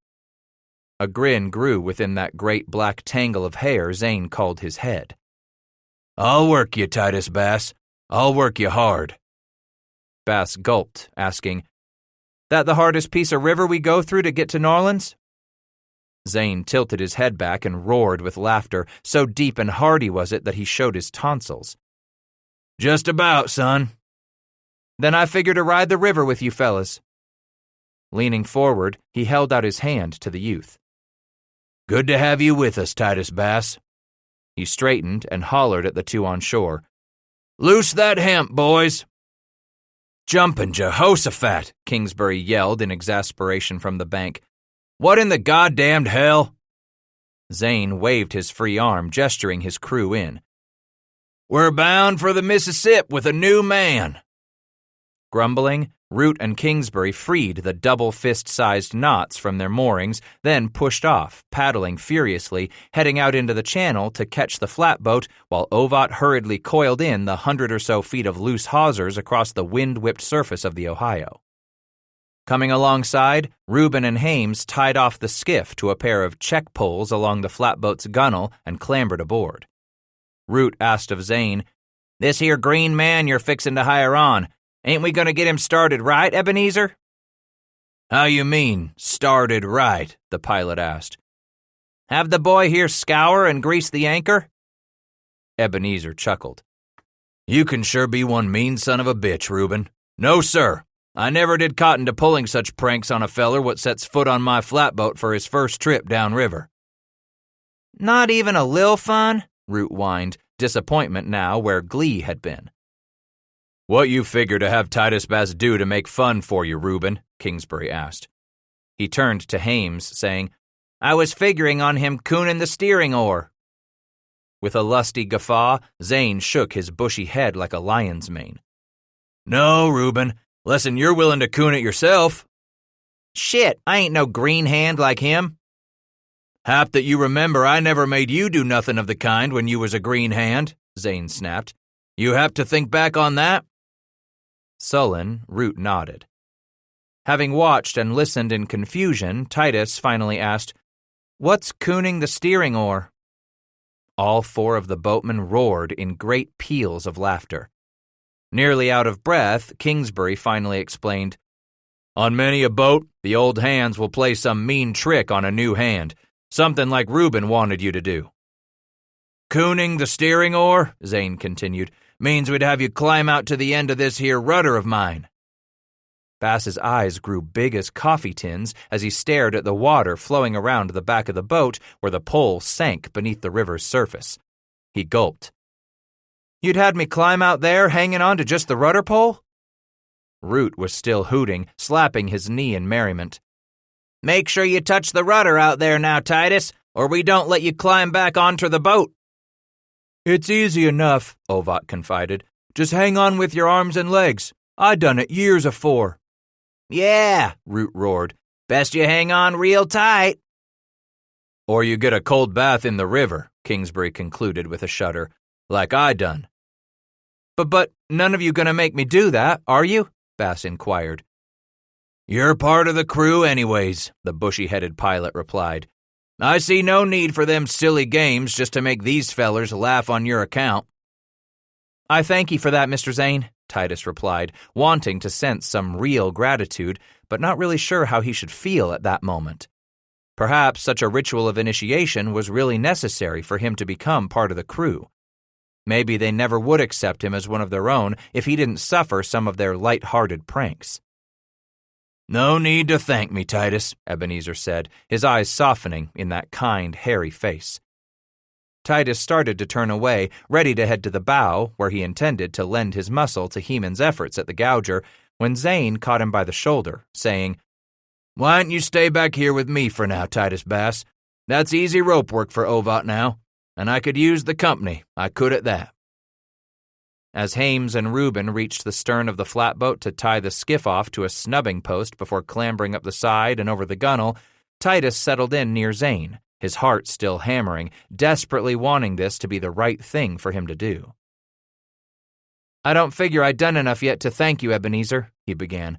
A: A grin grew within that great black tangle of hair Zane called his head.
B: "I'll work you, Titus Bass. I'll work you hard."
A: Bass gulped, asking, "That the hardest piece of river we go through to get to Norlands?" Zane tilted his head back and roared with laughter, so deep and hearty was it that he showed his tonsils.
B: "Just about, son."
A: "Then I figure to ride the river with you fellas." Leaning forward, he held out his hand to the youth.
B: "Good to have you with us, Titus Bass."
A: He straightened and hollered at the two on shore.
B: "Loose that hemp, boys."
A: "Jumpin' Jehoshaphat!" Kingsbury yelled in exasperation from the bank. "What in the goddamned hell?" Zane waved his free arm, gesturing his crew in.
B: "We're bound for the Mississippi with a new man."
A: Grumbling, Root and Kingsbury freed the double fist-sized knots from their moorings, then pushed off, paddling furiously, heading out into the channel to catch the flatboat while Ovat hurriedly coiled in the 100 or so feet of loose hawsers across the wind-whipped surface of the Ohio. Coming alongside, Reuben and Hames tied off the skiff to a pair of check poles along the flatboat's gunwale and clambered aboard. Root asked of Zane, "This here green man you're fixin' to hire on, ain't we gonna get him started right, Ebenezer?"
B: "How you mean, started right?" the pilot asked.
C: Have the boy here scour and grease the anchor?"
A: Ebenezer chuckled.
B: "You can sure be one mean son of a bitch, Reuben. No, sir. I never did cotton to pulling such pranks on a feller what sets foot on my flatboat for his first trip downriver."
C: "Not even a lil fun?"
A: Root whined, disappointment now where glee had been.
B: "What you figure to have Titus Bass do to make fun for you, Reuben?" Kingsbury asked.
A: He turned to Hames, saying,
C: "I was figuring on him cooning the steering oar."
A: With a lusty guffaw, Zane shook his bushy head like a lion's mane.
B: No, Reuben, less'n you're willing to coon it yourself.
C: Shit, I ain't no green hand like him.
B: Hap that you remember I never made you do nothing of the kind when you was a green hand, Zane snapped. You have to think back on that?
A: Sullen, Root nodded. Having watched and listened in confusion, Titus finally asked, "What's cooning the steering oar?" All four of the boatmen roared in great peals of laughter. Nearly out of breath, Kingsbury finally explained, "On many a boat, the old hands will play some mean trick on a new hand, something like Reuben wanted you to do." "Cooning the steering oar," Zane continued, "means we'd have you climb out to the end of this here rudder of mine." Bass's eyes grew big as coffee tins as he stared at the water flowing around the back of the boat where the pole sank beneath the river's surface. He gulped. "You'd had me climb out there hanging on to just the rudder pole?" Root was still hooting, slapping his knee in merriment. "Make sure you touch the rudder out there now, Titus, or we don't let you climb back onto the boat." "It's easy enough," Ovat confided. "Just hang on with your arms and legs. I done it years afore." "Yeah," Root roared. "Best you hang on real tight."
B: "Or you get a cold bath in the river," Kingsbury concluded with a shudder, "like I done."
A: But none of you gonna make me do that, are you?" Bass inquired.
B: "You're part of the crew anyways," the bushy-headed pilot replied. "I see no need for them silly games just to make these fellers laugh on your account."
A: "I thank you for that, Mr. Zane," Titus replied, wanting to sense some real gratitude, but not really sure how he should feel at that moment. Perhaps such a ritual of initiation was really necessary for him to become part of the crew. Maybe they never would accept him as one of their own if he didn't suffer some of their light-hearted pranks.
B: "No need to thank me, Titus,"
A: Ebenezer said, his eyes softening in that kind, hairy face. Titus started to turn away, ready to head to the bow, where he intended to lend his muscle to Heman's efforts at the gouger, when Zane caught him by the shoulder, saying,
B: "Why don't you stay back here with me for now, Titus Bass? That's easy rope work for Ovat now, and I could use the company, I could at that."
A: As Hames and Reuben reached the stern of the flatboat to tie the skiff off to a snubbing post before clambering up the side and over the gunwale, Titus settled in near Zane, his heart still hammering, desperately wanting this to be the right thing for him to do. "I don't figure I'd done enough yet to thank you, Ebenezer," he began.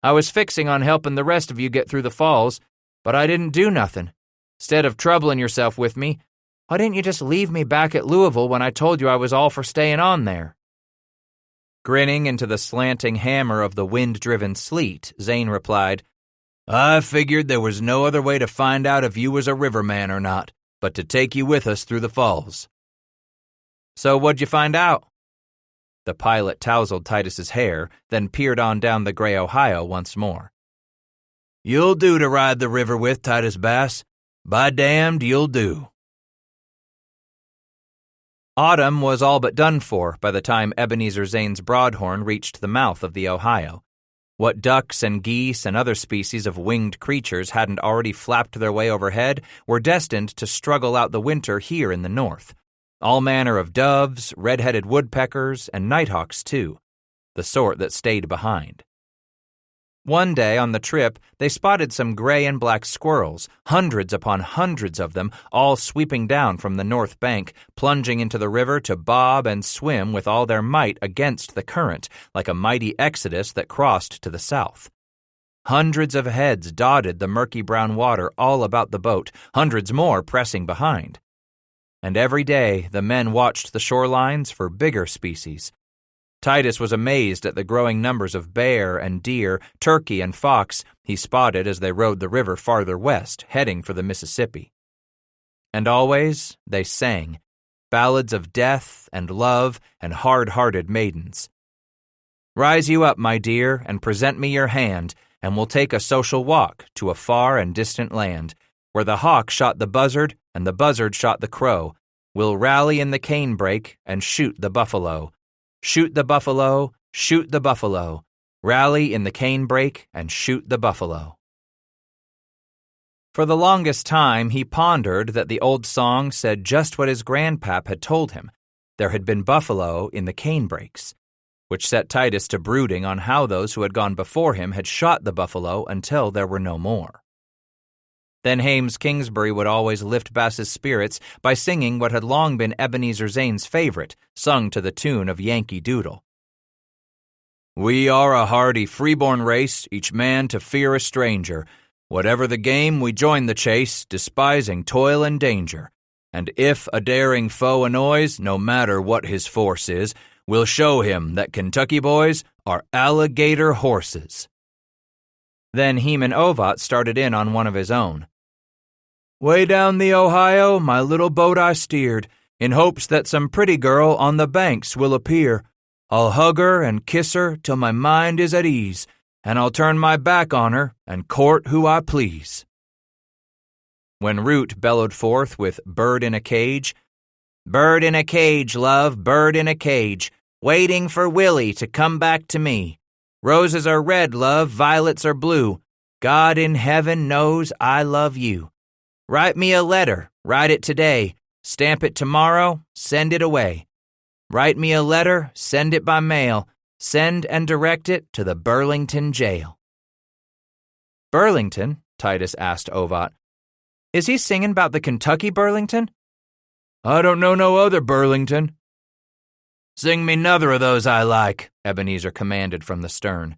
A: "I was fixing on helping the rest of you get through the falls, but I didn't do nothing. Instead of troubling yourself with me, why didn't you just leave me back at Louisville when I told you I was all for staying on there?" Grinning into the slanting hammer of the wind-driven sleet, Zane replied,
B: "I figured there was no other way to find out if you was a riverman or not, but to take you with us through the falls."
A: "So what'd you find out?" The pilot tousled Titus's hair, then peered on down the gray Ohio once more.
B: "You'll do to ride the river with, Titus Bass. By damned, you'll do."
A: Autumn was all but done for by the time Ebenezer Zane's Broadhorn reached the mouth of the Ohio. What ducks and geese and other species of winged creatures hadn't already flapped their way overhead were destined to struggle out the winter here in the north. All manner of doves, red-headed woodpeckers, and nighthawks, too, the sort that stayed behind. One day on the trip, they spotted some gray and black squirrels, hundreds upon hundreds of them, all sweeping down from the north bank, plunging into the river to bob and swim with all their might against the current, like a mighty exodus that crossed to the south. Hundreds of heads dotted the murky brown water all about the boat, hundreds more pressing behind. And every day the men watched the shorelines for bigger species. Titus was amazed at the growing numbers of bear and deer, turkey and fox he spotted as they rode the river farther west, heading for the Mississippi. And always they sang, ballads of death and love and hard-hearted maidens. "Rise you up, my dear, and present me your hand, and we'll take a social walk to a far and distant land, where the hawk shot the buzzard and the buzzard shot the crow. We'll rally in the canebrake and shoot the buffalo. Shoot the buffalo, shoot the buffalo. Rally in the canebrake and shoot the buffalo." For the longest time, he pondered that the old song said just what his grandpap had told him. There had been buffalo in the canebrakes. which set Titus to brooding on how those who had gone before him had shot the buffalo until there were no more. Then Hames Kingsbury would always lift Bass's spirits by singing what had long been Ebenezer Zane's favorite, sung to the tune of Yankee Doodle. We are a hardy, freeborn race, each man to fear a stranger. Whatever the game, we join the chase, despising toil and danger. And if a daring foe annoys, no matter what his force is, we'll show him that Kentucky boys are alligator horses. Then Heman Ovat started in on one of his own. Way down the Ohio, my little boat I steered, in hopes that some pretty girl on the banks will appear. I'll hug her and kiss her till my mind is at ease, and I'll turn my back on her and court who I please. When Root bellowed forth with Bird in a Cage, Bird in a cage, love, bird in a cage, waiting for Willie to come back to me. Roses are red, love, violets are blue. God in heaven knows I love you. Write me a letter, write it today. Stamp it tomorrow, send it away. Write me a letter, send it by mail. Send and direct it to the Burlington jail. Burlington? Titus asked Ovat. Is he singing about the Kentucky Burlington? I don't know no other Burlington. Sing me another of those I like, Ebenezer commanded from the stern.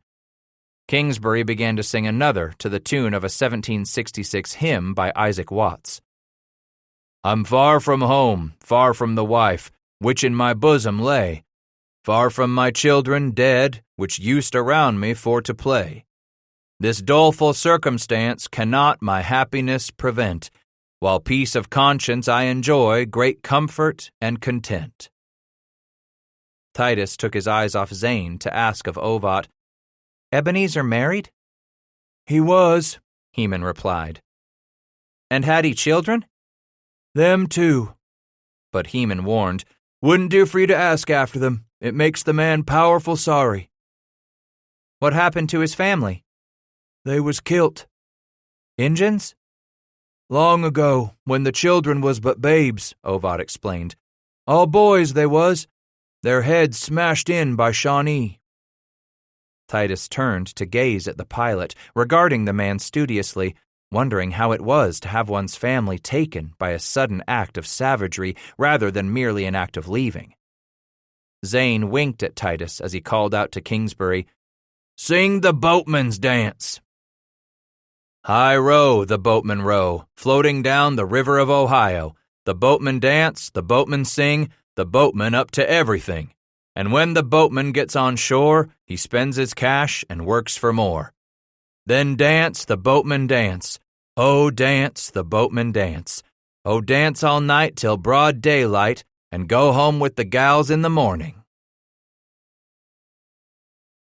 A: Kingsbury began to sing another to the tune of a 1766 hymn by Isaac Watts. I'm far from home, far from the wife, which in my bosom lay, far from my children dead, which used around me for to play. This doleful circumstance cannot my happiness prevent, while peace of conscience I enjoy great comfort and content. Titus took his eyes off Zane to ask of Ovat, Ebenezer married? He was, Heman replied. And had he children? Them too. But Heman warned, wouldn't do for you to ask after them. It makes the man powerful sorry. What happened to his family? They was kilt. Injuns? Long ago, when the children was but babes, Ovat explained. All boys they was. Their heads smashed in by Shawnee. Titus turned to gaze at the pilot, regarding the man studiously, wondering how it was to have one's family taken by a sudden act of savagery rather than merely an act of leaving. Zane winked at Titus as he called out to Kingsbury, Sing the boatman's dance. High row, the boatmen row, floating down the river of Ohio. The boatmen dance, the boatmen sing, the boatman up to everything. And when the boatman gets on shore, he spends his cash and works for more. Then dance, the boatmen dance. Oh, dance, the boatmen dance. Oh, dance all night till broad daylight, and go home with the gals in the morning.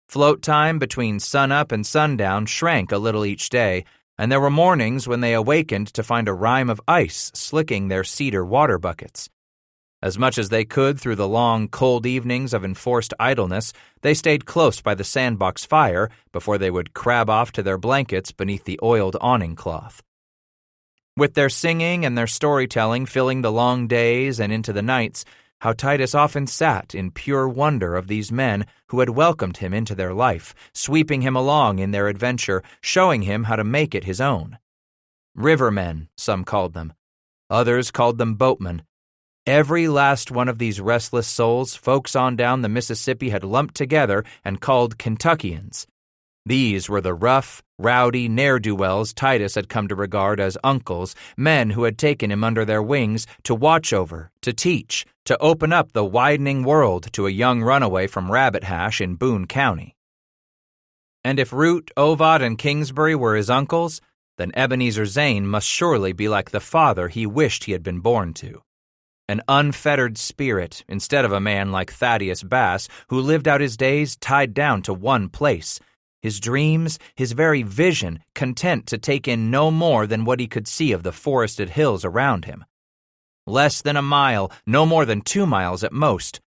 A: Float time between sunup and sundown shrank a little each day, and there were mornings when they awakened to find a rime of ice slicking their cedar water buckets. As much as they could through the long, cold evenings of enforced idleness, they stayed close by the sandbox fire before they would crab off to their blankets beneath the oiled awning cloth. With their singing and their storytelling filling the long days and into the nights, how Titus often sat in pure wonder of these men who had welcomed him into their life, sweeping him along in their adventure, showing him how to make it his own. Rivermen, some called them. Others called them boatmen. Every last one of these restless souls folks on down the Mississippi had lumped together and called Kentuckians. These were the rough, rowdy ne'er-do-wells Titus had come to regard as uncles, men who had taken him under their wings to watch over, to teach, to open up the widening world to a young runaway from Rabbit Hash in Boone County. And if Root, Ovat, and Kingsbury were his uncles, then Ebenezer Zane must surely be like the father he wished he had been born to. An unfettered spirit instead of a man like Thaddeus Bass who lived out his days tied down to one place, his dreams, his very vision, content to take in no more than what he could see of the forested hills around him. Less than a mile, no more than 2 miles at most.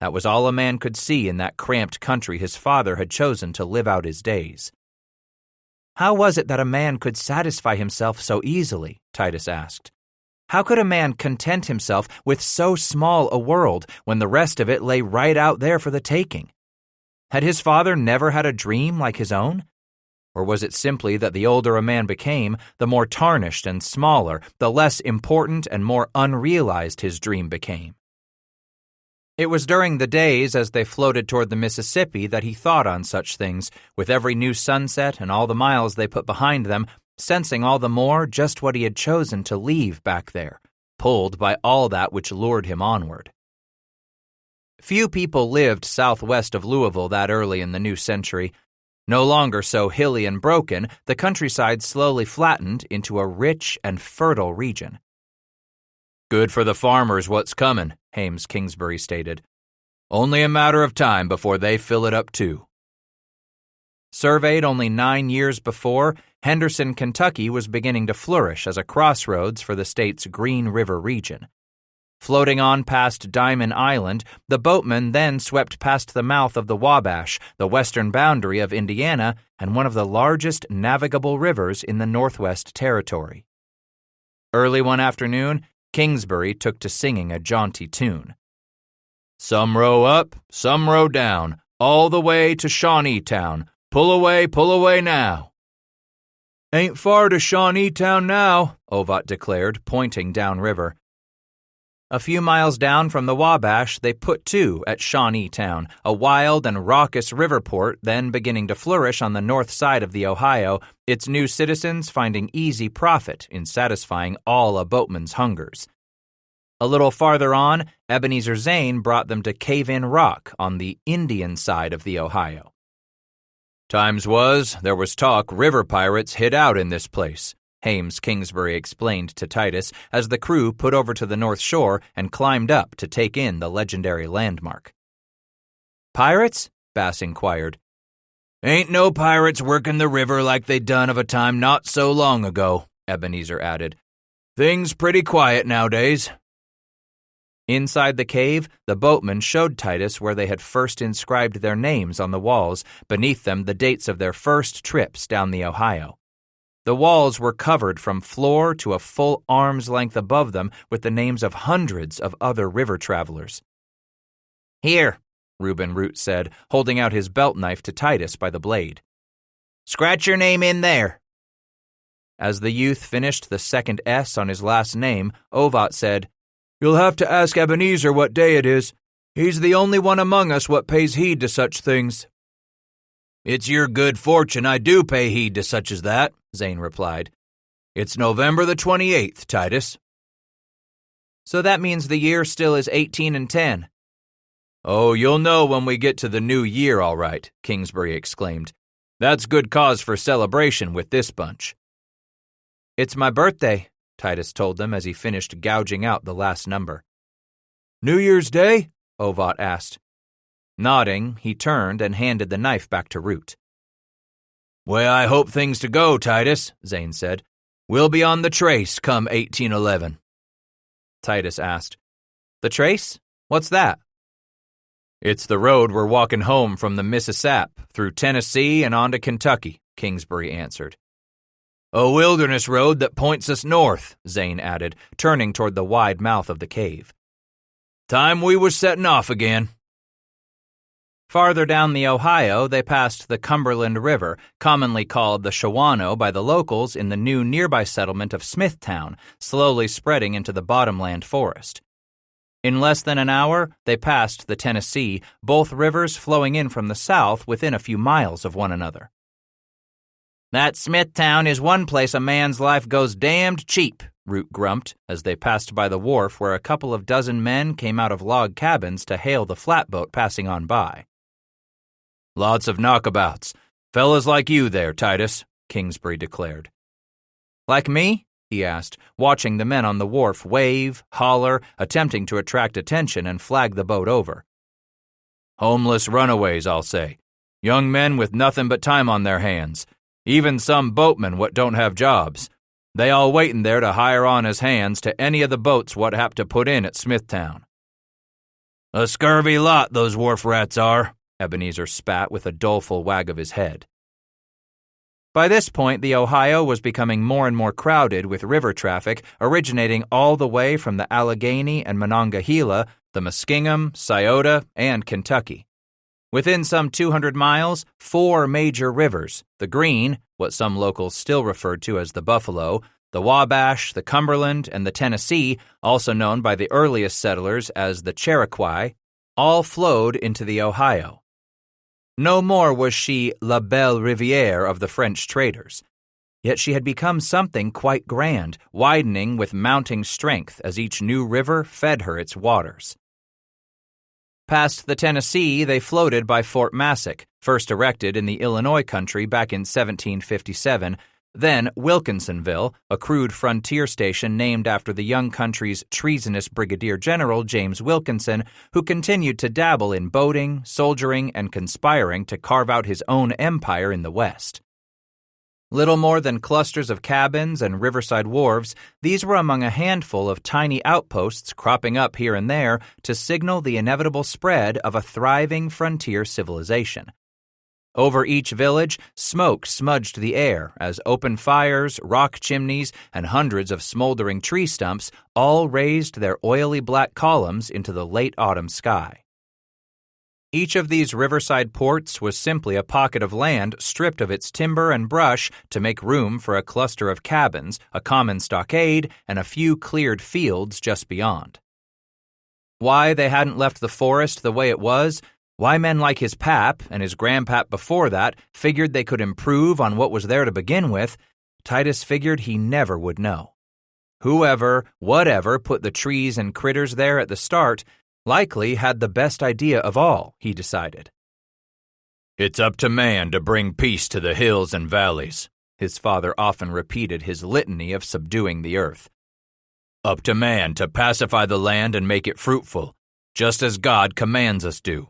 A: That was all a man could see in that cramped country his father had chosen to live out his days. How was it that a man could satisfy himself so easily? Titus asked. How could a man content himself with so small a world when the rest of it lay right out there for the taking? Had his father never had a dream like his own? Or was it simply that the older a man became, the more tarnished and smaller, the less important and more unrealized his dream became? It was during the days as they floated toward the Mississippi that he thought on such things, with every new sunset and all the miles they put behind them, sensing all the more just what he had chosen to leave back there, pulled by all that which lured him onward. Few people lived southwest of Louisville that early in the new century. No longer so hilly and broken, the countryside slowly flattened into a rich and fertile region.
B: Good for the farmers what's coming, Hames Kingsbury stated. Only a matter of time before they fill it up too.
A: Surveyed only 9 years before, Henderson, Kentucky was beginning to flourish as a crossroads for the state's Green River region. Floating on past Diamond Island, the boatmen then swept past the mouth of the Wabash, the western boundary of Indiana, and one of the largest navigable rivers in the Northwest Territory. Early one afternoon, Kingsbury took to singing a jaunty tune.
B: Some row up, some row down, all the way to Shawneetown. Pull away now.
A: Ain't far to Shawneetown now, Ovat declared, pointing downriver. A few miles down from the Wabash, they put to at Shawneetown, a wild and raucous river port then beginning to flourish on the north side of the Ohio, its new citizens finding easy profit in satisfying all a boatman's hungers. A little farther on, Ebenezer Zane brought them to Cave-In Rock on the Indian side of the Ohio.
B: Times was, there was talk river pirates hid out in this place, Hames Kingsbury explained to Titus as the crew put over to the north shore and climbed up to take in the legendary landmark.
A: Pirates? Bass inquired.
B: Ain't no pirates working the river like they done of a time not so long ago, Ebenezer added. Things pretty quiet nowadays.
A: Inside the cave, the boatmen showed Titus where they had first inscribed their names on the walls, beneath them the dates of their first trips down the Ohio. The walls were covered from floor to a full arm's length above them with the names of hundreds of other river travelers.
C: Here,
A: Reuben Root said, holding out his belt knife to Titus by the blade.
C: Scratch your name in there.
A: As the youth finished the second S on his last name, Ovat said, You'll have to ask Ebenezer what day it is. He's the only one among us what pays heed to such things.
B: It's your good fortune I do pay heed to such as that, Zane replied. It's November the 28th, Titus.
A: So that means the year still is 1810.
B: Oh, you'll know when we get to the new year, all right, Kingsbury exclaimed. That's good cause for celebration with this bunch.
A: It's my birthday, Titus told them as he finished gouging out the last number.
B: New Year's Day?
A: Ovat asked. Nodding, he turned and handed the knife back to Root.
B: Way I hope things to go, Titus, Zane said. We'll be on the trace come 1811.
A: Titus asked, The trace? What's that?
B: It's the road we're walking home from the Mississippi, through Tennessee and on to Kentucky, Kingsbury answered. A wilderness road that points us north, Zane added, turning toward the wide mouth of the cave. Time we was setting off again.
A: Farther down the Ohio, they passed the Cumberland River, commonly called the Shawano by the locals in the new nearby settlement of Smithtown, slowly spreading into the bottomland forest. In less than an hour, they passed the Tennessee, both rivers flowing in from the south within a few miles of one another.
C: That Smithtown is one place a man's life goes damned cheap,
A: Root grumped as they passed by the wharf where a couple of dozen men came out of log cabins to hail the flatboat passing on by.
B: Lots of knockabouts. Fellas like you there, Titus, Kingsbury declared.
A: Like me? He asked, watching the men on the wharf wave, holler, attempting to attract attention and flag the boat over.
B: Homeless runaways, I'll say. Young men with nothing but time on their hands. Even some boatmen what don't have jobs. They all waitin' there to hire on as hands to any of the boats what hap to put in at Smithtown. A scurvy lot, those wharf rats are, Ebenezer spat with a doleful wag of his head.
A: By this point, the Ohio was becoming more and more crowded with river traffic originating all the way from the Allegheny and Monongahela, the Muskingum, Scioto, and Kentucky. Within some 200 miles, 4 major rivers, the Green, what some locals still referred to as the Buffalo, the Wabash, the Cumberland, and the Tennessee, also known by the earliest settlers as the Cherokee, all flowed into the Ohio. No more was she La Belle Rivière of the French traders. Yet she had become something quite grand, widening with mounting strength as each new river fed her its waters. Past the Tennessee, they floated by Fort Massac, first erected in the Illinois country back in 1757, then Wilkinsonville, a crude frontier station named after the young country's treasonous Brigadier General James Wilkinson, who continued to dabble in boating, soldiering, and conspiring to carve out his own empire in the West. Little more than clusters of cabins and riverside wharves, these were among a handful of tiny outposts cropping up here and there to signal the inevitable spread of a thriving frontier civilization. Over each village, smoke smudged the air as open fires, rock chimneys, and hundreds of smoldering tree stumps all raised their oily black columns into the late autumn sky. Each of these riverside ports was simply a pocket of land stripped of its timber and brush to make room for a cluster of cabins, a common stockade, and a few cleared fields just beyond. Why they hadn't left the forest the way it was, why men like his pap and his grandpap before that figured they could improve on what was there to begin with, Titus figured he never would know. Whoever, whatever put the trees and critters there at the start likely had the best idea of all, he decided.
B: "It's up to man to bring peace to the hills and valleys," his father often repeated his litany of subduing the earth. "Up to man to pacify the land and make it fruitful, just as God commands us to."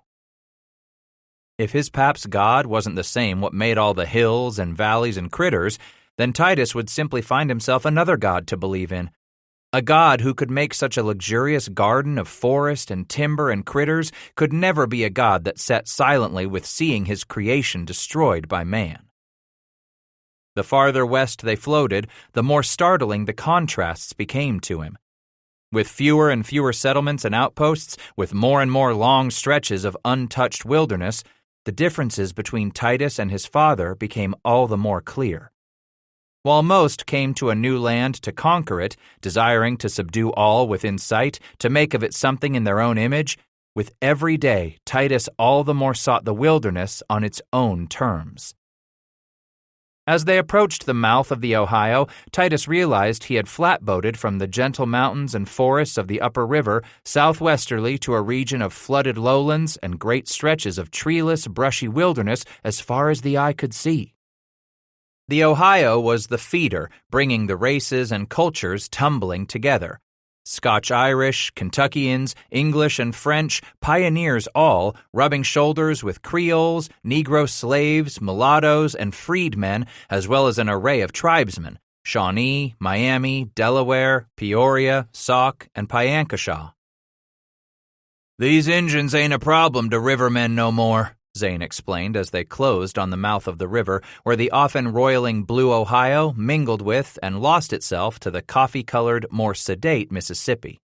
A: If his pap's God wasn't the same what made all the hills and valleys and critters, then Titus would simply find himself another God to believe in. A God who could make such a luxurious garden of forest and timber and critters could never be a God that sat silently with seeing his creation destroyed by man. The farther west they floated, the more startling the contrasts became to him. With fewer and fewer settlements and outposts, with more and more long stretches of untouched wilderness, the differences between Titus and his father became all the more clear. While most came to a new land to conquer it, desiring to subdue all within sight, to make of it something in their own image, with every day Titus all the more sought the wilderness on its own terms. As they approached the mouth of the Ohio, Titus realized he had flatboated from the gentle mountains and forests of the upper river southwesterly to a region of flooded lowlands and great stretches of treeless, brushy wilderness as far as the eye could see. The Ohio was the feeder, bringing the races and cultures tumbling together. Scotch-Irish, Kentuckians, English and French, pioneers all, rubbing shoulders with Creoles, Negro slaves, mulattoes, and freedmen, as well as an array of tribesmen, Shawnee, Miami, Delaware, Peoria, Sauk, and Piankashaw.
B: "These Injuns ain't a problem to rivermen no more," Zane explained as they closed on the mouth of the river where the often roiling blue Ohio mingled with and lost itself to the coffee-colored, more sedate Mississippi.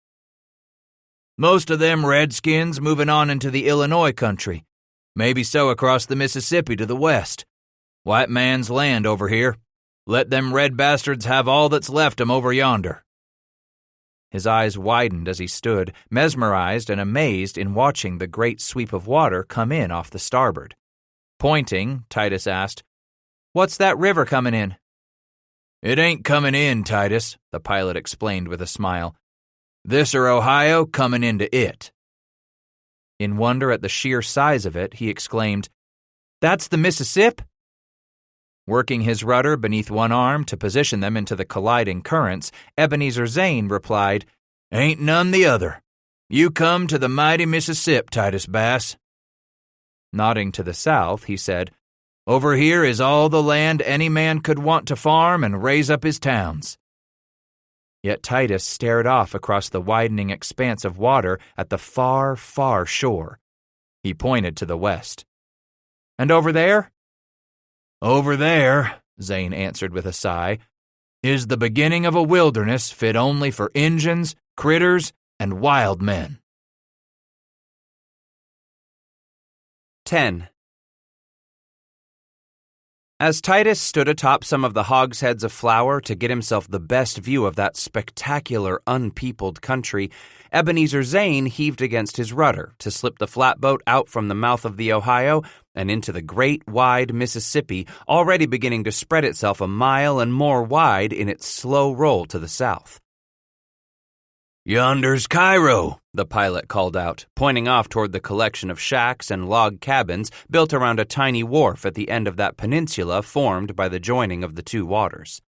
B: "Most of them redskins moving on into the Illinois country. Maybe so across the Mississippi to the west. White man's land over here. Let them red bastards have all that's left 'em over yonder."
A: His eyes widened as he stood, mesmerized and amazed in watching the great sweep of water come in off the starboard. Pointing, Titus asked, "What's that river coming in?"
B: "It ain't coming in, Titus," the pilot explained with a smile. "This are Ohio coming into it."
A: In wonder at the sheer size of it, he exclaimed, "That's the Mississippi?" Working his rudder beneath one arm to position them into the colliding currents, Ebenezer Zane replied,
B: "Ain't none the other. You come to the mighty Mississippi, Titus Bass."
A: Nodding to the south, he said,
B: "Over here is all the land any man could want to farm and raise up his towns."
A: Yet Titus stared off across the widening expanse of water at the far, far shore. He pointed to the west. "And over there?"
B: "Over there," Zane answered with a sigh, "is the beginning of a wilderness fit only for Injuns, critters, and wild men."
C: 10. As Titus stood atop some of the hogsheads of flour to get himself the best view of that spectacular, unpeopled country, Ebenezer Zane heaved against his rudder to slip the flatboat out from the mouth of the Ohio and into the great, wide Mississippi, already beginning to spread itself a mile and more wide in its slow roll to the south.
B: "Yonder's Cairo,"
C: the pilot called out, pointing off toward the collection of shacks and log cabins built around a tiny wharf at the end of that peninsula formed by the joining of the two waters.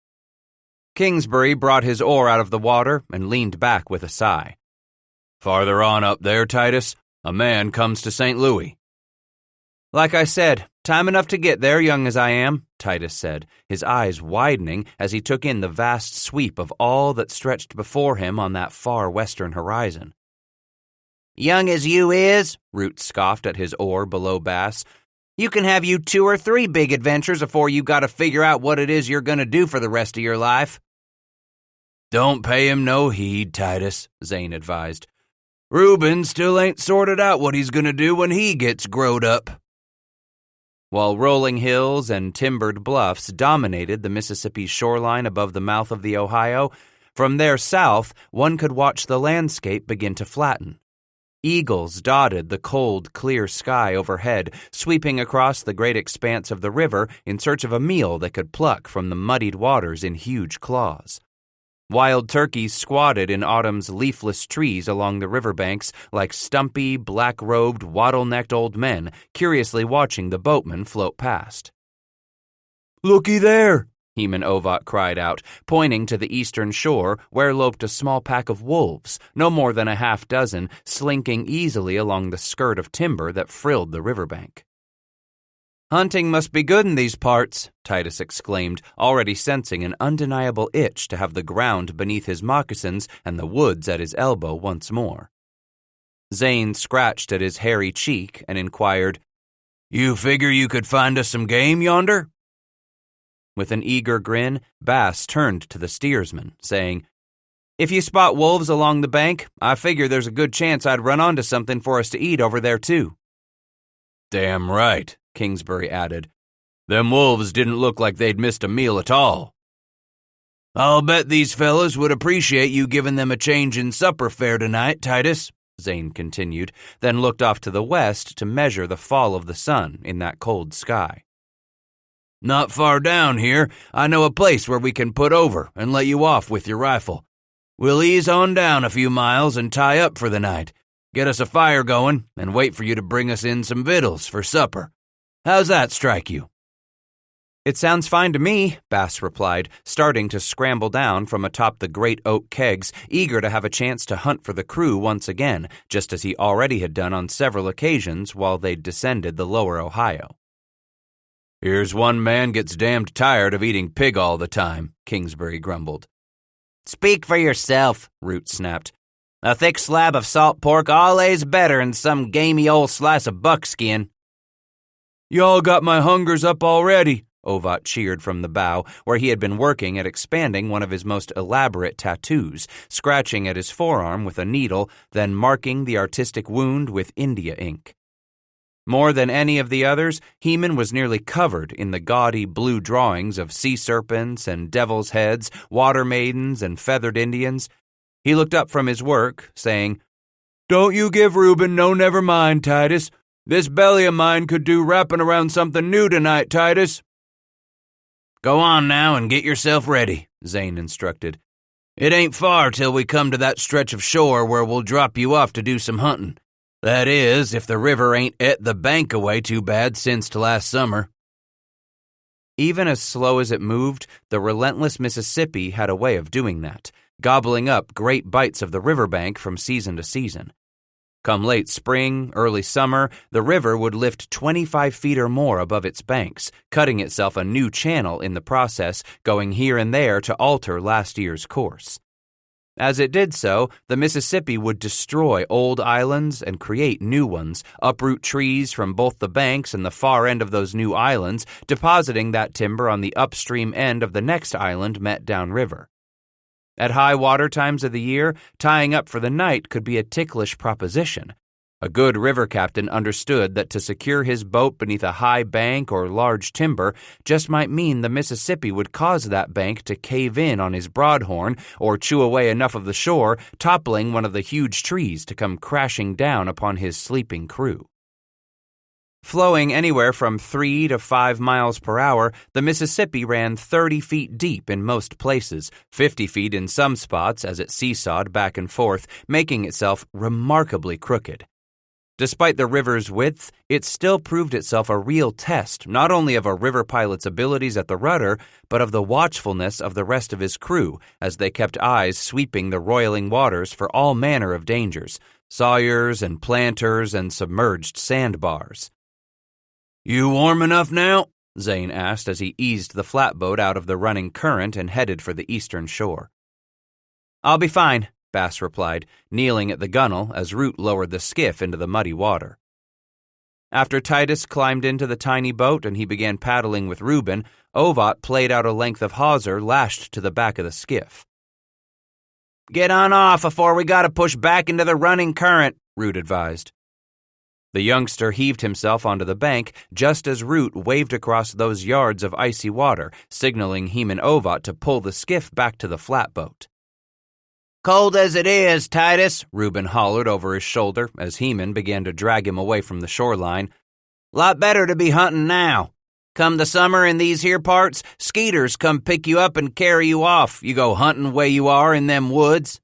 C: Kingsbury brought his oar out of the water and leaned back with a sigh.
B: "Farther on up there, Titus, a man comes to St. Louis."
C: "Like I said, time enough to get there, young as I am," Titus said, his eyes widening as he took in the vast sweep of all that stretched before him on that far western horizon.
D: "Young as you is,"
C: Root scoffed at his oar below Bass.
D: "You can have you 2 or 3 big adventures afore you got to figure out what it is you're going to do for the rest of your life."
B: "Don't pay him no heed, Titus," Zane advised. "Reuben still ain't sorted out what he's going to do when he gets growed up."
C: While rolling hills and timbered bluffs dominated the Mississippi's shoreline above the mouth of the Ohio, from there south one could watch the landscape begin to flatten. Eagles dotted the cold, clear sky overhead, sweeping across the great expanse of the river in search of a meal they could pluck from the muddied waters in huge claws. Wild turkeys squatted in autumn's leafless trees along the riverbanks like stumpy, black-robed, wattle-necked old men, curiously watching the boatmen float past.
B: "Looky there!"
C: Heman Ovat cried out, pointing to the eastern shore where loped a small pack of wolves, no more than a half-dozen, slinking easily along the skirt of timber that frilled the riverbank. "Hunting must be good in these parts," Titus exclaimed, already sensing an undeniable itch to have the ground beneath his moccasins and the woods at his elbow once more. Zane scratched at his hairy cheek and inquired,
B: "You figure you could find us some game yonder?"
C: With an eager grin, Bass turned to the steersman, saying, "If you spot wolves along the bank, I figure there's a good chance I'd run onto something for us to eat over there, too."
B: "Damn right," Kingsbury added. "Them wolves didn't look like they'd missed a meal at all." "I'll bet these fellas would appreciate you giving them a change in supper fare tonight, Titus," Zane continued, then looked off to the west to measure the fall of the sun in that cold sky. "Not far down here, I know a place where we can put over and let you off with your rifle. We'll ease on down a few miles and tie up for the night, get us a fire going, and wait for you to bring us in some victuals for supper. How's that strike you?"
C: "It sounds fine to me," Bass replied, starting to scramble down from atop the great oak kegs, eager to have a chance to hunt for the crew once again, just as he already had done on several occasions while they'd descended the lower Ohio.
B: "Here's one man gets damned tired of eating pig all the time," Kingsbury grumbled.
D: "Speak for yourself," Root snapped. "A thick slab of salt pork allays better'n some gamey old slice of buckskin."
C: "Y'all got my hungers up already," Ovat cheered from the bow, where he had been working at expanding one of his most elaborate tattoos, scratching at his forearm with a needle, then marking the artistic wound with India ink. More than any of the others, Heman was nearly covered in the gaudy blue drawings of sea serpents and devil's heads, water maidens and feathered Indians. He looked up from his work, saying, "Don't you give Reuben no never mind, Titus. This belly of mine could do wrapping around something new tonight, Titus."
B: "Go on now and get yourself ready," Zane instructed. "It ain't far till we come to that stretch of shore where we'll drop you off to do some hunting. That is, if the river ain't et the bank away too bad since last summer."
C: Even as slow as it moved, the relentless Mississippi had a way of doing that, gobbling up great bites of the riverbank from season to season. Come late spring, early summer, the river would lift 25 feet or more above its banks, cutting itself a new channel in the process, going here and there to alter last year's course. As it did so, the Mississippi would destroy old islands and create new ones, uproot trees from both the banks and the far end of those new islands, depositing that timber on the upstream end of the next island met downriver. At high water times of the year, tying up for the night could be a ticklish proposition. A good river captain understood that to secure his boat beneath a high bank or large timber just might mean the Mississippi would cause that bank to cave in on his broadhorn or chew away enough of the shore, toppling one of the huge trees to come crashing down upon his sleeping crew. Flowing anywhere from 3 to 5 miles per hour, the Mississippi ran 30 feet deep in most places, 50 feet in some spots as it seesawed back and forth, making itself remarkably crooked. Despite the river's width, it still proved itself a real test not only of a river pilot's abilities at the rudder, but of the watchfulness of the rest of his crew as they kept eyes sweeping the roiling waters for all manner of dangers, sawyers and planters and submerged sandbars. "You warm enough now?" Zane asked as he eased the flatboat out of the running current and headed for the eastern shore. "I'll be fine," Bass replied, kneeling at the gunwale as Root lowered the skiff into the muddy water. After Titus climbed into the tiny boat and he began paddling with Reuben, Ovat played out a length of hawser lashed to the back of the skiff. "Get on off before we gotta push back into the running current," Root advised. The youngster heaved himself onto the bank just as Root waved across those yards of icy water, signaling Heman Ovat to pull the skiff back to the flatboat.
D: "Cold as it is, Titus,"
C: Reuben hollered over his shoulder as Heman began to drag him away from the shoreline.
D: "Lot better to be hunting now. Come the summer in these here parts, skeeters come pick you up and carry you off. You go hunting way you are in them woods."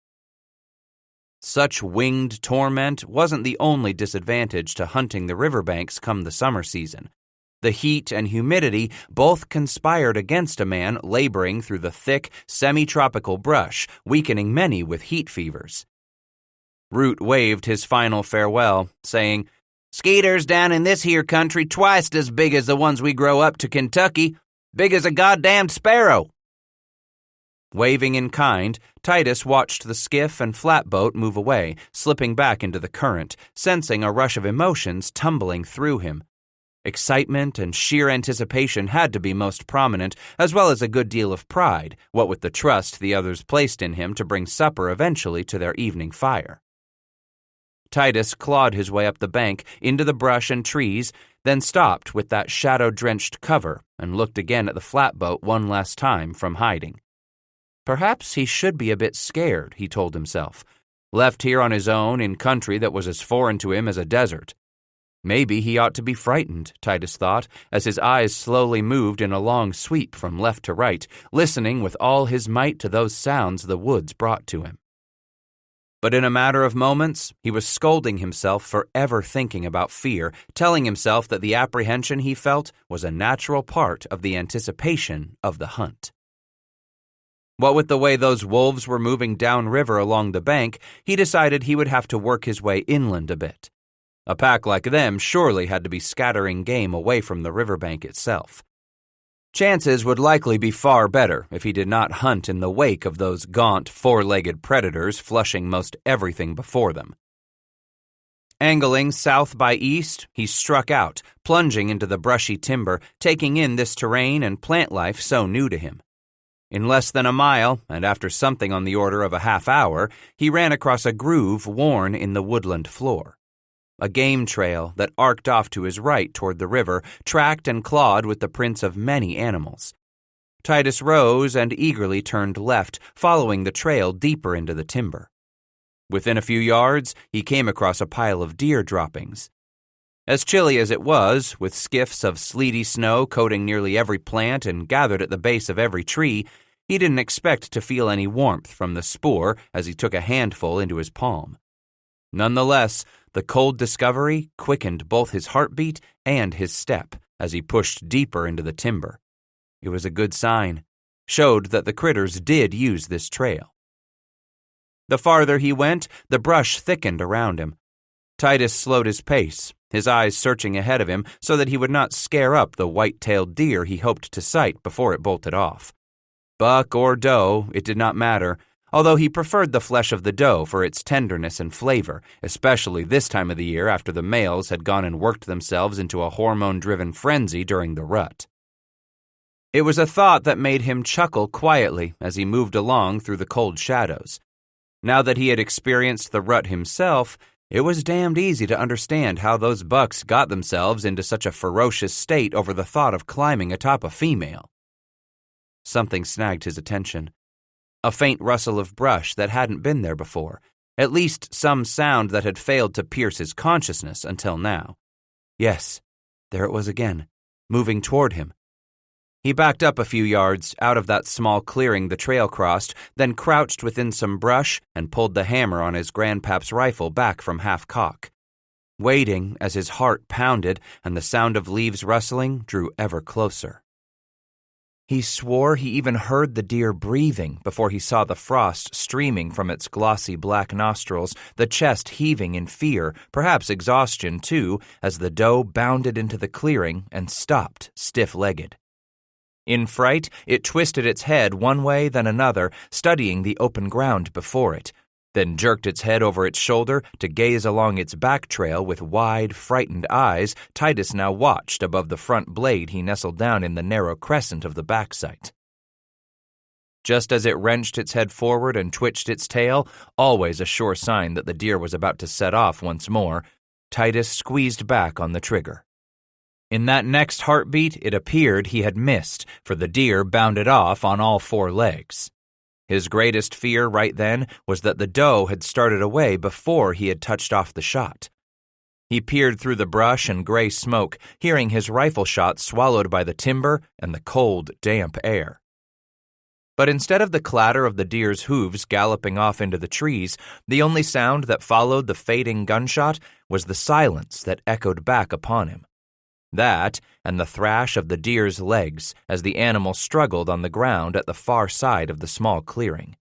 C: Such winged torment wasn't the only disadvantage to hunting the riverbanks come the summer season. The heat and humidity both conspired against a man laboring through the thick, semi-tropical brush, weakening many with heat fevers. Root waved his final farewell, saying,
D: "Skeeters down in this here country twice as big as the ones we grow up to Kentucky. Big as a goddamned sparrow."
C: Waving in kind, Titus watched the skiff and flatboat move away, slipping back into the current, sensing a rush of emotions tumbling through him. Excitement and sheer anticipation had to be most prominent, as well as a good deal of pride, what with the trust the others placed in him to bring supper eventually to their evening fire. Titus clawed his way up the bank, into the brush and trees, then stopped with that shadow-drenched cover and looked again at the flatboat one last time from hiding. Perhaps he should be a bit scared, he told himself, left here on his own in country that was as foreign to him as a desert. Maybe he ought to be frightened, Titus thought, as his eyes slowly moved in a long sweep from left to right, listening with all his might to those sounds the woods brought to him. But in a matter of moments, he was scolding himself for ever thinking about fear, telling himself that the apprehension he felt was a natural part of the anticipation of the hunt. What with the way those wolves were moving downriver along the bank, he decided he would have to work his way inland a bit. A pack like them surely had to be scattering game away from the riverbank itself. Chances would likely be far better if he did not hunt in the wake of those gaunt, four-legged predators flushing most everything before them. Angling south by east, he struck out, plunging into the brushy timber, taking in this terrain and plant life so new to him. In less than a mile, and after something on the order of a half hour, he ran across a groove worn in the woodland floor. A game trail that arced off to his right toward the river, tracked and clawed with the prints of many animals. Titus rose and eagerly turned left, following the trail deeper into the timber. Within a few yards, he came across a pile of deer droppings. As chilly as it was, with skiffs of sleety snow coating nearly every plant and gathered at the base of every tree, he didn't expect to feel any warmth from the spoor as he took a handful into his palm. Nonetheless, the cold discovery quickened both his heartbeat and his step as he pushed deeper into the timber. It was a good sign, showed that the critters did use this trail. The farther he went, the brush thickened around him. Titus slowed his pace, his eyes searching ahead of him so that he would not scare up the white-tailed deer he hoped to sight before it bolted off. Buck or doe, it did not matter, although he preferred the flesh of the doe for its tenderness and flavor, especially this time of the year after the males had gone and worked themselves into a hormone-driven frenzy during the rut. It was a thought that made him chuckle quietly as he moved along through the cold shadows. Now that he had experienced the rut himself, It was damned easy to understand how those bucks got themselves into such a ferocious state over the thought of climbing atop a female. Something snagged his attention. A faint rustle of brush that hadn't been there before, at least some sound that had failed to pierce his consciousness until now. Yes, there it was again, moving toward him. He backed up a few yards out of that small clearing the trail crossed, then crouched within some brush and pulled the hammer on his grandpap's rifle back from half-cock, waiting as his heart pounded and the sound of leaves rustling drew ever closer. He swore he even heard the deer breathing before he saw the frost streaming from its glossy black nostrils, the chest heaving in fear, perhaps exhaustion too, as the doe bounded into the clearing and stopped stiff-legged. In fright, it twisted its head one way then another, studying the open ground before it, then jerked its head over its shoulder to gaze along its back trail with wide, frightened eyes Titus now watched above the front blade he nestled down in the narrow crescent of the back sight. Just as it wrenched its head forward and twitched its tail, always a sure sign that the deer was about to set off once more, Titus squeezed back on the trigger. In that next heartbeat, it appeared he had missed, for the deer bounded off on all four legs. His greatest fear right then was that the doe had started away before he had touched off the shot. He peered through the brush and gray smoke, hearing his rifle shot swallowed by the timber and the cold, damp air. But instead of the clatter of the deer's hooves galloping off into the trees, the only sound that followed the fading gunshot was the silence that echoed back upon him. That, and the thrash of the deer's legs as the animal struggled on the ground at the far side of the small clearing.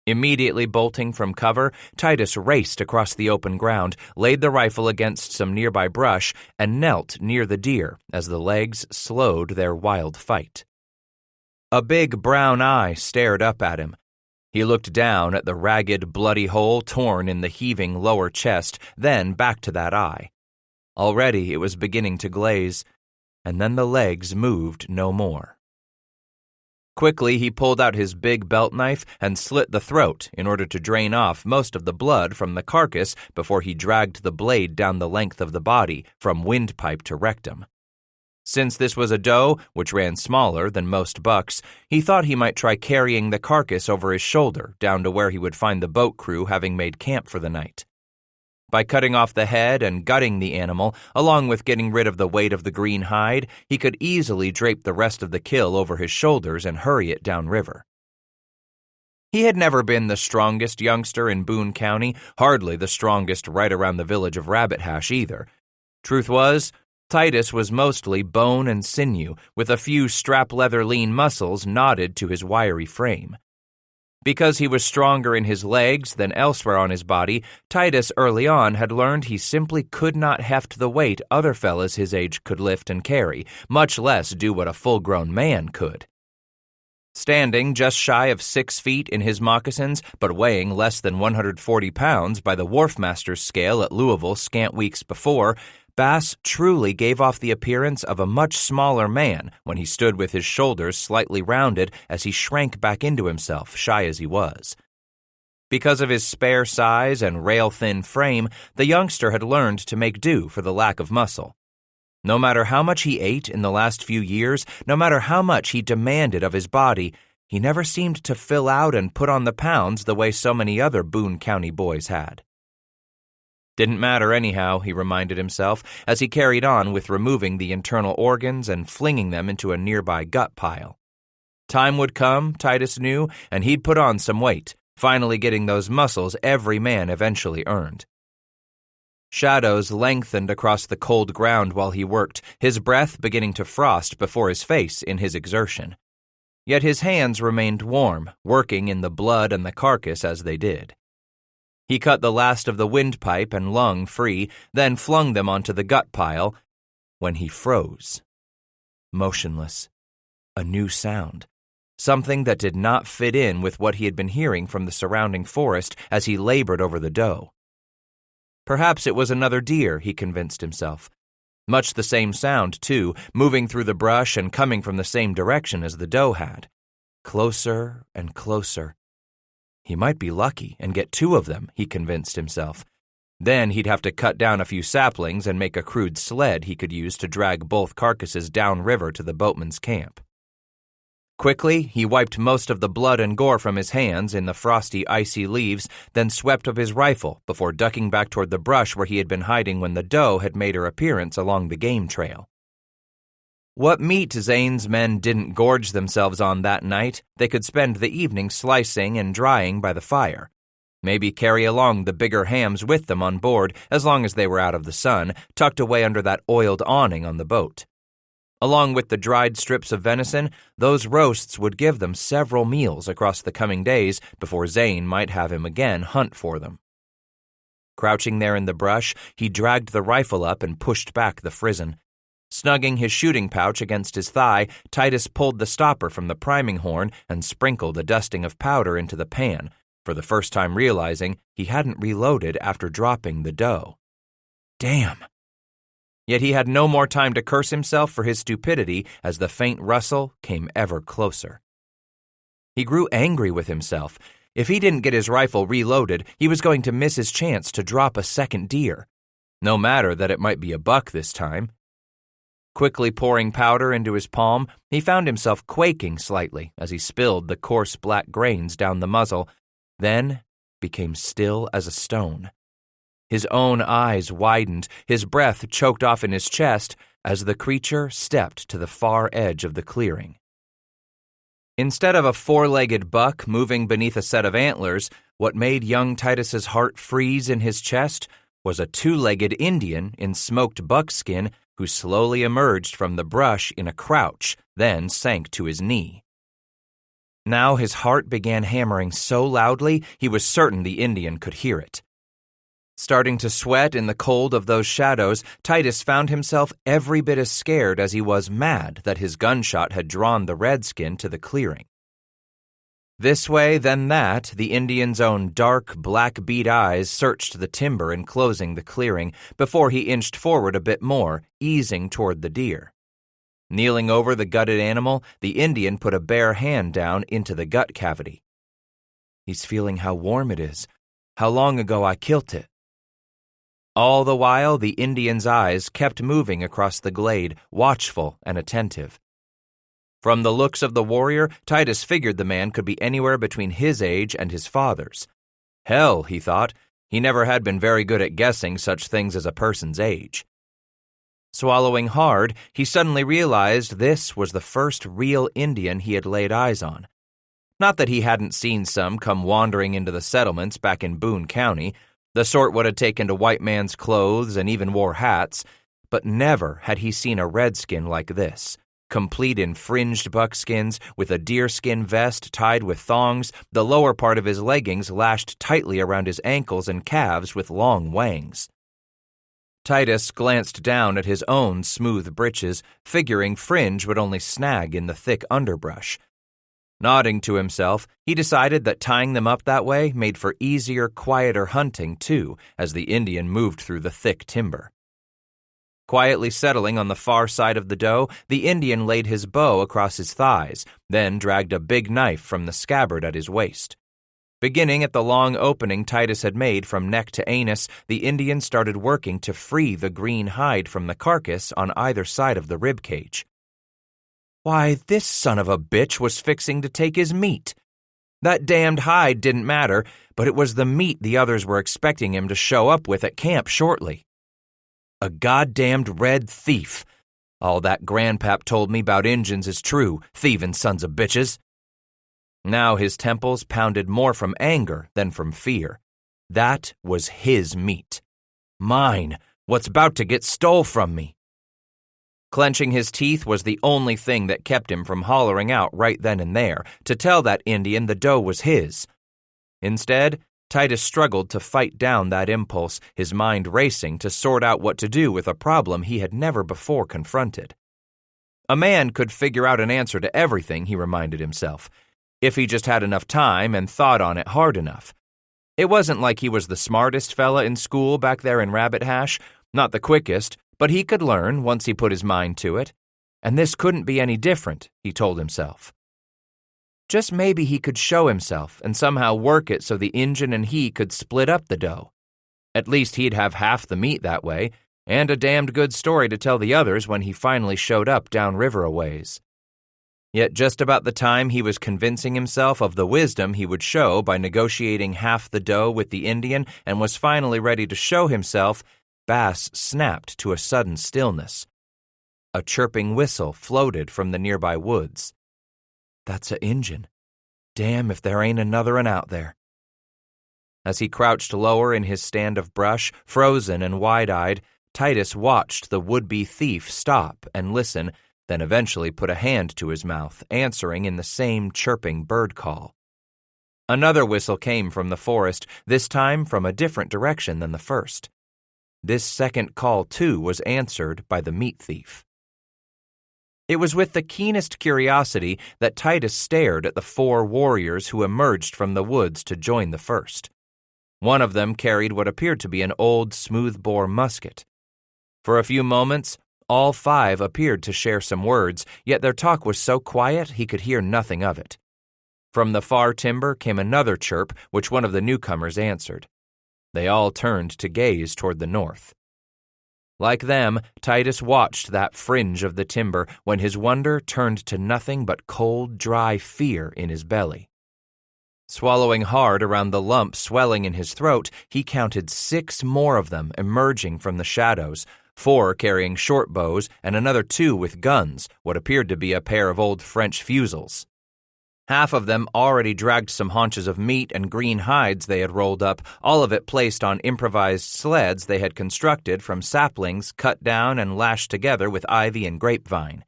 C: Immediately bolting from cover, Titus raced across the open ground, laid the rifle against some nearby brush, and knelt near the deer as the legs slowed their wild fight. A big brown eye stared up at him. He looked down at the ragged, bloody hole torn in the heaving lower chest, then back to that eye. Already it was beginning to glaze, and then the legs moved no more. Quickly he pulled out his big belt knife and slit the throat in order to drain off most of the blood from the carcass before he dragged the blade down the length of the body from windpipe to rectum. Since this was a doe, which ran smaller than most bucks, he thought he might try carrying the carcass over his shoulder down to where he would find the boat crew having made camp for the night. By cutting off the head and gutting the animal, along with getting rid of the weight of the green hide, he could easily drape the rest of the kill over his shoulders and hurry it downriver. He had never been the strongest youngster in Boone County, hardly the strongest right around the village of Rabbit Hash either. Truth was, Titus was mostly bone and sinew, with a few strap-leather lean muscles knotted to his wiry frame. Because he was stronger in his legs than elsewhere on his body, Titus early on had learned he simply could not heft the weight other fellas his age could lift and carry, much less do what a full-grown man could. Standing just shy of 6 feet in his moccasins, but weighing less than 140 pounds by the wharfmaster's scale at Louisville scant weeks before, Bass truly gave off the appearance of a much smaller man when he stood with his shoulders slightly rounded as he shrank back into himself, shy as he was. Because of his spare size and rail-thin frame, the youngster had learned to make do for the lack of muscle. No matter how much he ate in the last few years, no matter how much he demanded of his body, he never seemed to fill out and put on the pounds the way so many other Boone County boys had. Didn't matter anyhow, he reminded himself, as he carried on with removing the internal organs and flinging them into a nearby gut pile. Time would come, Titus knew, and he'd put on some weight, finally getting those muscles every man eventually earned. Shadows lengthened across the cold ground while he worked, his breath beginning to frost before his face in his exertion. Yet his hands remained warm, working in the blood and the carcass as they did. He cut the last of the windpipe and lung free, then flung them onto the gut pile, when he froze. Motionless. A new sound. Something that did not fit in with what he had been hearing from the surrounding forest as he labored over the doe. Perhaps it was another deer, he convinced himself. Much the same sound, too, moving through the brush and coming from the same direction as the doe had. Closer and closer. He might be lucky and get 2 of them, he convinced himself.
A: Then he'd have to cut down a few saplings and make a crude sled he could use to drag both carcasses downriver to the boatman's camp. Quickly, he wiped most of the blood and gore from his hands in the frosty, icy leaves, then swept up his rifle before ducking back toward the brush where he had been hiding when the doe had made her appearance along the game trail. What meat Zane's men didn't gorge themselves on that night, they could spend the evening slicing and drying by the fire. Maybe carry along the bigger hams with them on board as long as they were out of the sun, tucked away under that oiled awning on the boat. Along with the dried strips of venison, those roasts would give them several meals across the coming days before Zane might have him again hunt for them. Crouching there in the brush, he dragged the rifle up and pushed back the frizzen. Snugging his shooting pouch against his thigh, Titus pulled the stopper from the priming horn and sprinkled a dusting of powder into the pan, for the first time realizing he hadn't reloaded after dropping the doe. Damn! Yet he had no more time to curse himself for his stupidity as the faint rustle came ever closer. He grew angry with himself. If he didn't get his rifle reloaded, he was going to miss his chance to drop a second deer. No matter that it might be a buck this time. Quickly pouring powder into his palm, he found himself quaking slightly as he spilled the coarse black grains down the muzzle, then became still as a stone. His own eyes widened, his breath choked off in his chest as the creature stepped to the far edge of the clearing. Instead of a four-legged buck moving beneath a set of antlers, what made young Titus's heart freeze in his chest was a two-legged Indian in smoked buckskin who slowly emerged from the brush in a crouch, then sank to his knee. Now his heart began hammering so loudly he was certain the Indian could hear it. Starting to sweat in the cold of those shadows, Titus found himself every bit as scared as he was mad that his gunshot had drawn the redskin to the clearing. This way, then that, the Indian's own dark, black-bead eyes searched the timber enclosing the clearing before he inched forward a bit more, easing toward the deer. Kneeling over the gutted animal, the Indian put a bare hand down into the gut cavity. He's feeling how warm it is. How long ago I killed it. All the while, the Indian's eyes kept moving across the glade, watchful and attentive. From the looks of the warrior, Titus figured the man could be anywhere between his age and his father's. Hell, he thought, he never had been very good at guessing such things as a person's age. Swallowing hard, he suddenly realized this was the first real Indian he had laid eyes on. Not that he hadn't seen some come wandering into the settlements back in Boone County, the sort what had taken to white man's clothes and even wore hats, but never had he seen a redskin like this, complete in fringed buckskins, with a deerskin vest tied with thongs, the lower part of his leggings lashed tightly around his ankles and calves with long wangs. Titus glanced down at his own smooth breeches, figuring fringe would only snag in the thick underbrush. Nodding to himself, he decided that tying them up that way made for easier, quieter hunting, too, as the Indian moved through the thick timber. Quietly settling on the far side of the doe, the Indian laid his bow across his thighs, then dragged a big knife from the scabbard at his waist. Beginning at the long opening Titus had made from neck to anus, the Indian started working to free the green hide from the carcass on either side of the rib cage. Why, this son of a bitch was fixing to take his meat. That damned hide didn't matter, but it was the meat the others were expecting him to show up with at camp shortly. A goddamned red thief. All that grandpap told me about Injuns is true, thieving sons of bitches. Now his temples pounded more from anger than from fear. That was his meat. Mine, what's about to get stole from me. Clenching his teeth was the only thing that kept him from hollering out right then and there to tell that Indian the doe was his. Instead, Titus struggled to fight down that impulse, his mind racing to sort out what to do with a problem he had never before confronted. A man could figure out an answer to everything, he reminded himself, if he just had enough time and thought on it hard enough. It wasn't like he was the smartest fella in school back there in Rabbit Hash, not the quickest, but he could learn once he put his mind to it. And this couldn't be any different, he told himself. Just maybe he could show himself and somehow work it so the Injun and he could split up the doe. At least he'd have half the meat that way, and a damned good story to tell the others when he finally showed up downriver a ways. Yet just about the time he was convincing himself of the wisdom he would show by negotiating half the dough with the Indian and was finally ready to show himself, Bass snapped to a sudden stillness. A chirping whistle floated from the nearby woods. "That's a Injun. Damn if there ain't another one out there." As he crouched lower in his stand of brush, frozen and wide-eyed, Titus watched the would-be thief stop and listen, then eventually put a hand to his mouth, answering in the same chirping bird call. Another whistle came from the forest, this time from a different direction than the first. This second call, too, was answered by the meat thief. It was with the keenest curiosity that Titus stared at the 4 warriors who emerged from the woods to join the first. One of them carried what appeared to be an old smoothbore musket. For a few moments, all 5 appeared to share some words, yet their talk was so quiet he could hear nothing of it. From the far timber came another chirp, which one of the newcomers answered. They all turned to gaze toward the north. Like them, Titus watched that fringe of the timber when his wonder turned to nothing but cold, dry fear in his belly. Swallowing hard around the lump swelling in his throat, he counted 6 more of them emerging from the shadows, 4 carrying short bows and another 2 with guns, what appeared to be a pair of old French fusils. Half of them already dragged some haunches of meat and green hides they had rolled up, all of it placed on improvised sleds they had constructed from saplings cut down and lashed together with ivy and grapevine.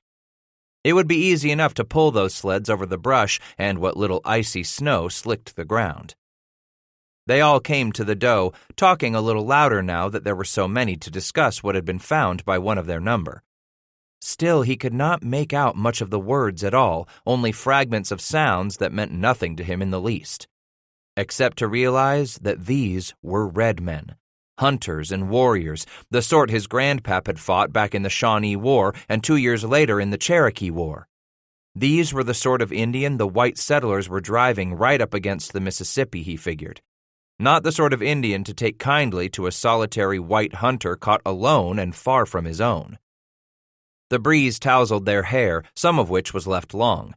A: It would be easy enough to pull those sleds over the brush and what little icy snow slicked the ground. They all came to the doe, talking a little louder now that there were so many to discuss what had been found by one of their number. Still, he could not make out much of the words at all, only fragments of sounds that meant nothing to him in the least. Except to realize that these were red men, hunters and warriors, the sort his grandpap had fought back in the Shawnee War and 2 years later in the Cherokee War. These were the sort of Indian the white settlers were driving right up against the Mississippi, he figured. Not the sort of Indian to take kindly to a solitary white hunter caught alone and far from his own. The breeze tousled their hair, some of which was left long.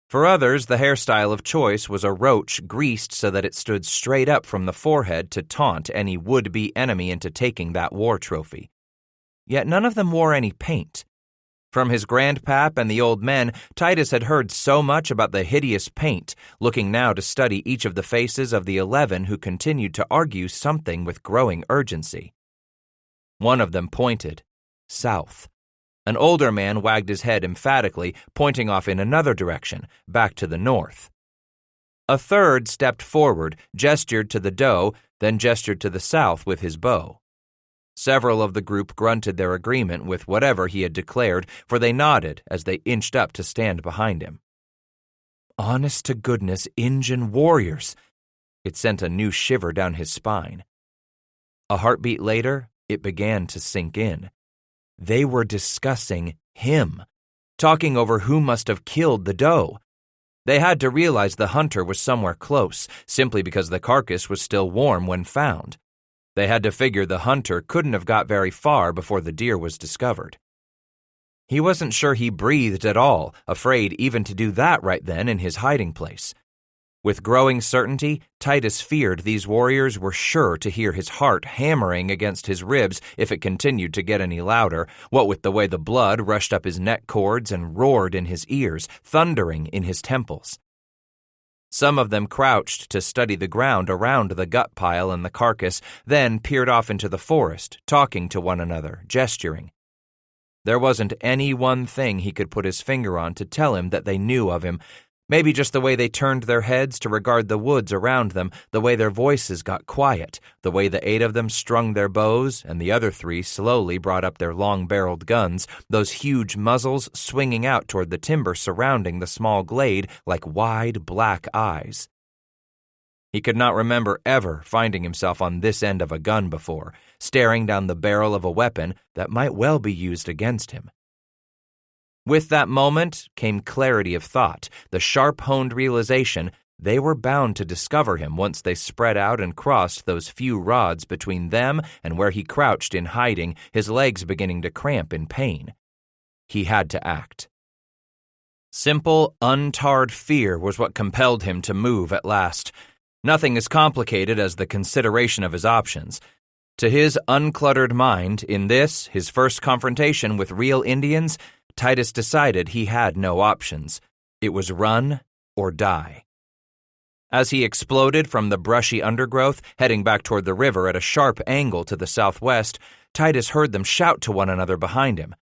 A: For others, the hairstyle of choice was a roach greased so that it stood straight up from the forehead to taunt any would-be enemy into taking that war trophy. Yet none of them wore any paint. From his grandpap and the old men, Titus had heard so much about the hideous paint, looking now to study each of the faces of the 11 who continued to argue something with growing urgency. One of them pointed, south. An older man wagged his head emphatically, pointing off in another direction, back to the north. A third stepped forward, gestured to the doe, then gestured to the south with his bow. Several of the group grunted their agreement with whatever he had declared, for they nodded as they inched up to stand behind him. Honest-to-goodness Injun warriors! It sent a new shiver down his spine. A heartbeat later, it began to sink in. They were discussing him, talking over who must have killed the doe. They had to realize the hunter was somewhere close, simply because the carcass was still warm when found. They had to figure the hunter couldn't have got very far before the deer was discovered. He wasn't sure he breathed at all, afraid even to do that right then in his hiding place. With growing certainty, Titus feared these warriors were sure to hear his heart hammering against his ribs if it continued to get any louder, what with the way the blood rushed up his neck cords and roared in his ears, thundering in his temples. Some of them crouched to study the ground around the gut pile and the carcass, then peered off into the forest, talking to one another, gesturing. There wasn't any one thing he could put his finger on to tell him that they knew of him. Maybe just the way they turned their heads to regard the woods around them, the way their voices got quiet, the way the 8 of them strung their bows and the other 3 slowly brought up their long-barreled guns, those huge muzzles swinging out toward the timber surrounding the small glade like wide black eyes. He could not remember ever finding himself on this end of a gun before, staring down the barrel of a weapon that might well be used against him. With that moment came clarity of thought, the sharp-honed realization they were bound to discover him once they spread out and crossed those few rods between them and where he crouched in hiding, his legs beginning to cramp in pain. He had to act. Simple, untarred fear was what compelled him to move at last. Nothing as complicated as the consideration of his options. To his uncluttered mind, in this, his first confrontation with real Indians, Titus decided he had no options. It was run or die. As he exploded from the brushy undergrowth, heading back toward the river at a sharp angle to the southwest, Titus heard them shout to one another behind him.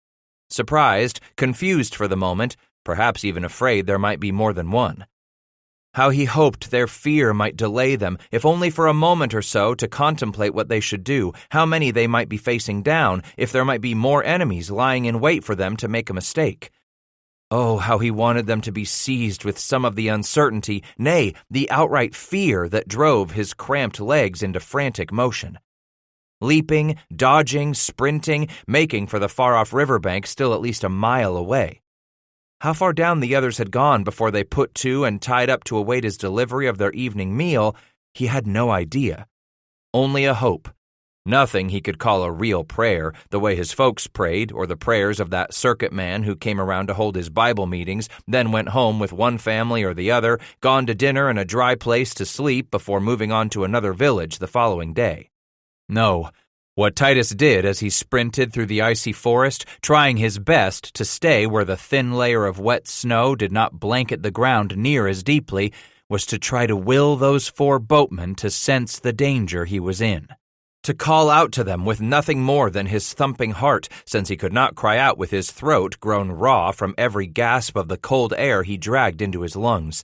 A: Surprised, confused for the moment, perhaps even afraid there might be more than one. How he hoped their fear might delay them, if only for a moment or so, to contemplate what they should do, how many they might be facing down, if there might be more enemies lying in wait for them to make a mistake. Oh, how he wanted them to be seized with some of the uncertainty, nay, the outright fear that drove his cramped legs into frantic motion. Leaping, dodging, sprinting, making for the far-off riverbank still at least a mile away. How far down the others had gone before they put to and tied up to await his delivery of their evening meal, he had no idea. Only a hope. Nothing he could call a real prayer, the way his folks prayed, or the prayers of that circuit man who came around to hold his Bible meetings, then went home with one family or the other, gone to dinner in a dry place to sleep before moving on to another village the following day. No. What Titus did as he sprinted through the icy forest, trying his best to stay where the thin layer of wet snow did not blanket the ground near as deeply, was to try to will those 4 boatmen to sense the danger he was in. To call out to them with nothing more than his thumping heart, since he could not cry out with his throat grown raw from every gasp of the cold air he dragged into his lungs.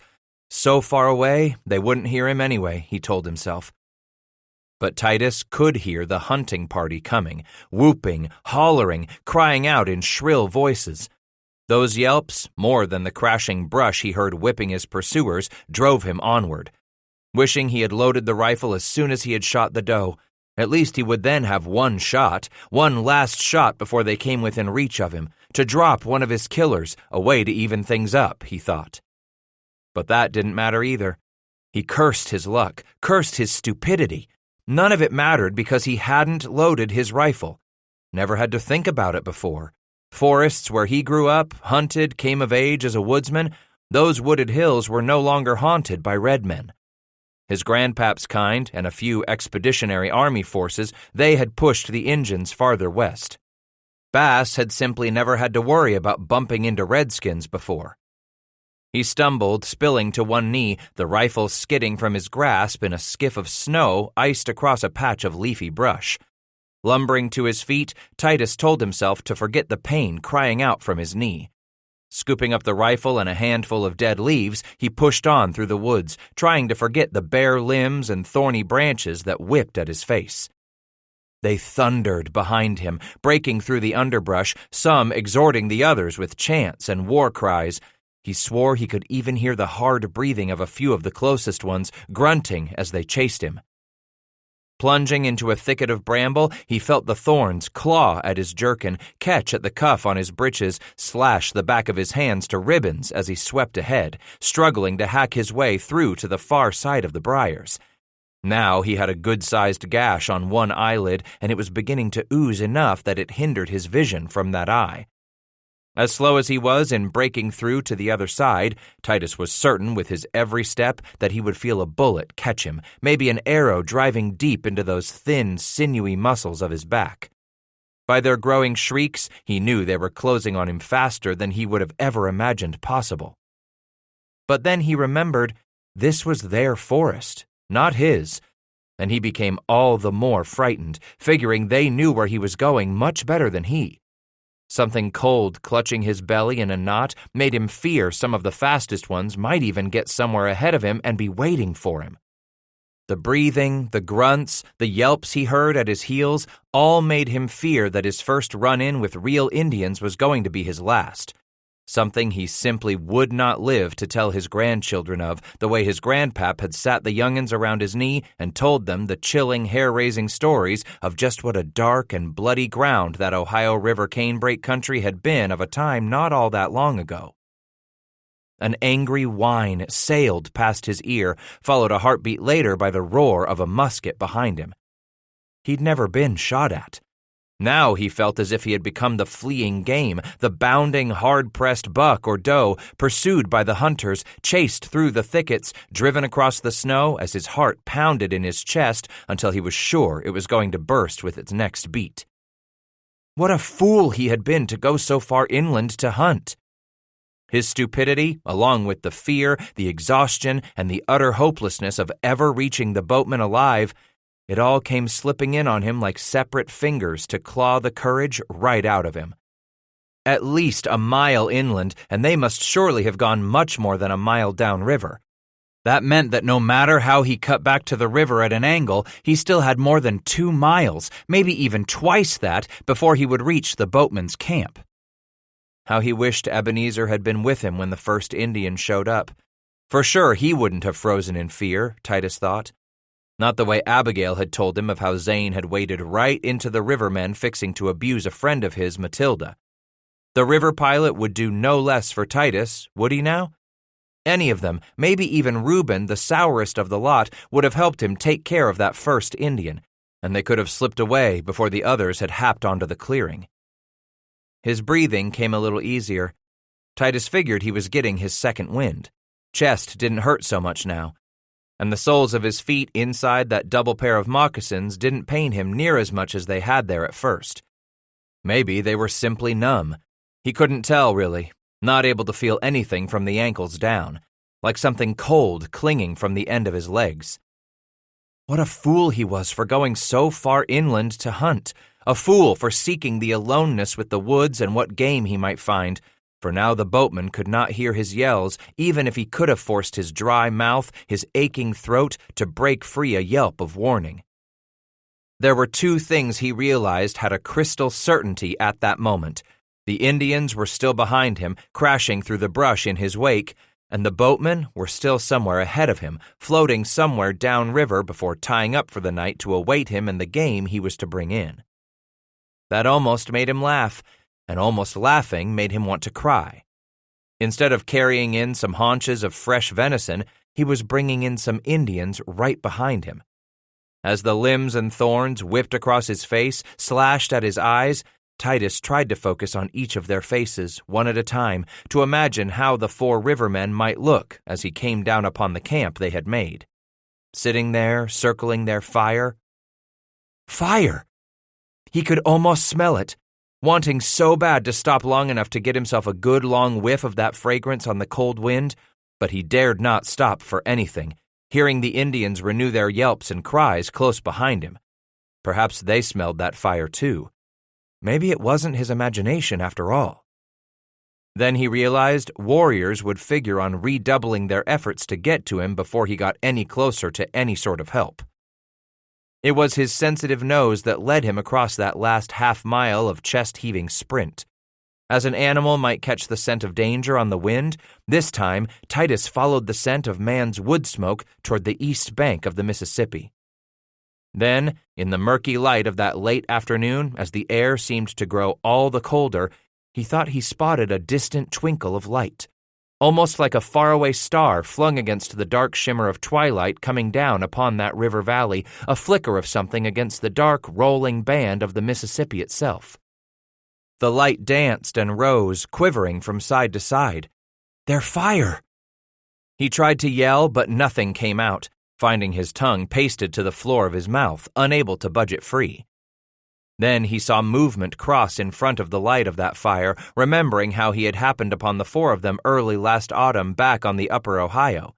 A: So far away, they wouldn't hear him anyway, he told himself. But Titus could hear the hunting party coming, whooping, hollering, crying out in shrill voices. Those yelps, more than the crashing brush he heard whipping his pursuers, drove him onward. Wishing he had loaded the rifle as soon as he had shot the doe. At least he would then have one last shot before they came within reach of him, to drop one of his killers, a way to even things up, he thought. But that didn't matter either. He cursed his luck, cursed his stupidity. None of it mattered because he hadn't loaded his rifle. Never had to think about it before. Forests where he grew up, hunted, came of age as a woodsman, those wooded hills were no longer haunted by red men. His grandpap's kind and a few expeditionary army forces, they had pushed the Injuns farther west. Bass had simply never had to worry about bumping into redskins before. He stumbled, spilling to one knee, the rifle skidding from his grasp in a skiff of snow iced across a patch of leafy brush. Lumbering to his feet, Titus told himself to forget the pain crying out from his knee. Scooping up the rifle and a handful of dead leaves, he pushed on through the woods, trying to forget the bare limbs and thorny branches that whipped at his face. They thundered behind him, breaking through the underbrush, some exhorting the others with chants and war cries. He swore he could even hear the hard breathing of a few of the closest ones, grunting as they chased him. Plunging into a thicket of bramble, he felt the thorns claw at his jerkin, catch at the cuff on his breeches, slash the back of his hands to ribbons as he swept ahead, struggling to hack his way through to the far side of the briars. Now he had a good-sized gash on one eyelid, and it was beginning to ooze enough that it hindered his vision from that eye. As slow as he was in breaking through to the other side, Titus was certain with his every step that he would feel a bullet catch him, maybe an arrow driving deep into those thin, sinewy muscles of his back. By their growing shrieks, he knew they were closing on him faster than he would have ever imagined possible. But then he remembered this was their forest, not his, and he became all the more frightened, figuring they knew where he was going much better than he. Something cold clutching his belly in a knot made him fear some of the fastest ones might even get somewhere ahead of him and be waiting for him. The breathing, the grunts, the yelps he heard at his heels all made him fear that his first run-in with real Indians was going to be his last. something he simply would not live to tell his grandchildren of, the way his grandpap had sat the young'uns around his knee and told them the chilling, hair-raising stories of just what a dark and bloody ground that Ohio River canebrake country had been of a time not all that long ago. An angry whine sailed past his ear, followed a heartbeat later by the roar of a musket behind him. He'd never been shot at. Now he felt as if he had become the fleeing game, the bounding, hard-pressed buck or doe, pursued by the hunters, chased through the thickets, driven across the snow as his heart pounded in his chest until he was sure it was going to burst with its next beat. What a fool he had been to go so far inland to hunt! His stupidity, along with the fear, the exhaustion, and the utter hopelessness of ever reaching the boatman alive, it all came slipping in on him like separate fingers to claw the courage right out of him. At least a mile inland, and they must surely have gone much more than a mile downriver. That meant that no matter how he cut back to the river at an angle, he still had more than 2 miles, maybe even twice that, before he would reach the boatman's camp. How he wished Ebenezer had been with him when the first Indian showed up. For sure he wouldn't have frozen in fear, Titus thought. Not the way Abigail had told him of how Zane had waded right into the rivermen fixing to abuse a friend of his, Matilda. The river pilot would do no less for Titus, would he now? Any of them, maybe even Reuben, the sourest of the lot, would have helped him take care of that first Indian, and they could have slipped away before the others had happed onto the clearing. His breathing came a little easier. Titus figured he was getting his second wind. Chest didn't hurt so much now, and the soles of his feet inside that double pair of moccasins didn't pain him near as much as they had there at first. Maybe they were simply numb. He couldn't tell, really, not able to feel anything from the ankles down, like something cold clinging from the end of his legs. What a fool he was for going so far inland to hunt, a fool for seeking the aloneness with the woods and what game he might find, for now the boatman could not hear his yells, even if he could have forced his dry mouth, his aching throat, to break free a yelp of warning. There were 2 things he realized had a crystal certainty at that moment. The Indians were still behind him, crashing through the brush in his wake, and the boatmen were still somewhere ahead of him, floating somewhere downriver before tying up for the night to await him and the game he was to bring in. That almost made him laugh, and almost laughing made him want to cry. Instead of carrying in some haunches of fresh venison, he was bringing in some Indians right behind him. As the limbs and thorns whipped across his face, slashed at his eyes, Titus tried to focus on each of their faces, one at a time, to imagine how the 4 rivermen might look as he came down upon the camp they had made. Sitting there, circling their fire. Fire! He could almost smell it, wanting so bad to stop long enough to get himself a good long whiff of that fragrance on the cold wind, but he dared not stop for anything, hearing the Indians renew their yelps and cries close behind him. Perhaps they smelled that fire too. Maybe it wasn't his imagination after all. Then he realized warriors would figure on redoubling their efforts to get to him before he got any closer to any sort of help. It was his sensitive nose that led him across that last half-mile of chest-heaving sprint. As an animal might catch the scent of danger on the wind, this time Titus followed the scent of man's wood smoke toward the east bank of the Mississippi. Then, in the murky light of that late afternoon, as the air seemed to grow all the colder, he thought he spotted a distant twinkle of light, almost like a faraway star flung against the dark shimmer of twilight coming down upon that river valley, a flicker of something against the dark, rolling band of the Mississippi itself. The light danced and rose, quivering from side to side. "They're fire!" He tried to yell, but nothing came out, finding his tongue pasted to the floor of his mouth, unable to budge it free. Then he saw movement cross in front of the light of that fire, remembering how he had happened upon the 4 of them early last autumn back on the upper Ohio.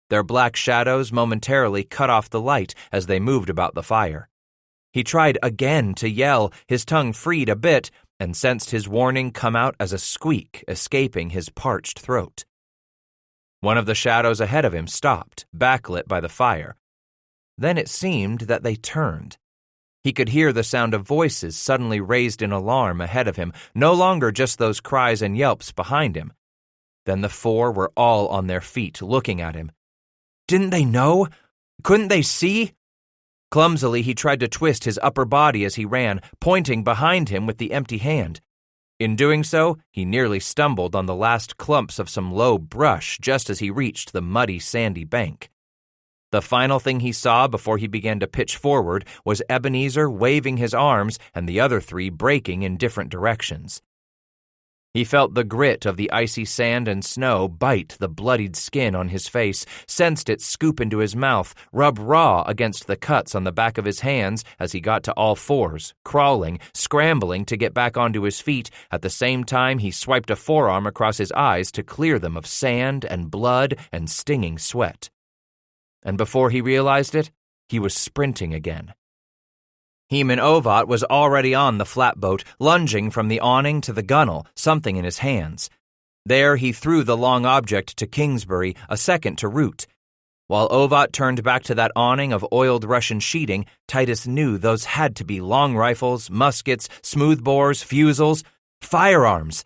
A: Their black shadows momentarily cut off the light as they moved about the fire. He tried again to yell, his tongue freed a bit, and sensed his warning come out as a squeak escaping his parched throat. One of the shadows ahead of him stopped, backlit by the fire. Then it seemed that they turned. He could hear the sound of voices suddenly raised in alarm ahead of him, no longer just those cries and yelps behind him. Then the four were all on their feet, looking at him. Didn't they know? Couldn't they see? Clumsily, he tried to twist his upper body as he ran, pointing behind him with the empty hand. In doing so, he nearly stumbled on the last clumps of some low brush just as he reached the muddy, sandy bank. The final thing he saw before he began to pitch forward was Ebenezer waving his arms and the other three breaking in different directions. He felt the grit of the icy sand and snow bite the bloodied skin on his face, sensed it scoop into his mouth, rub raw against the cuts on the back of his hands as he got to all fours, crawling, scrambling to get back onto his feet. At the same time, he swiped a forearm across his eyes to clear them of sand and blood and stinging sweat. And before he realized it, he was sprinting again. Heman Ovat was already on the flatboat, lunging from the awning to the gunwale, something in his hands. There he threw the long object to Kingsbury, a second to Root. While Ovat turned back to that awning of oiled Russian sheeting, Titus knew those had to be long rifles, muskets, smoothbores, fusils, firearms.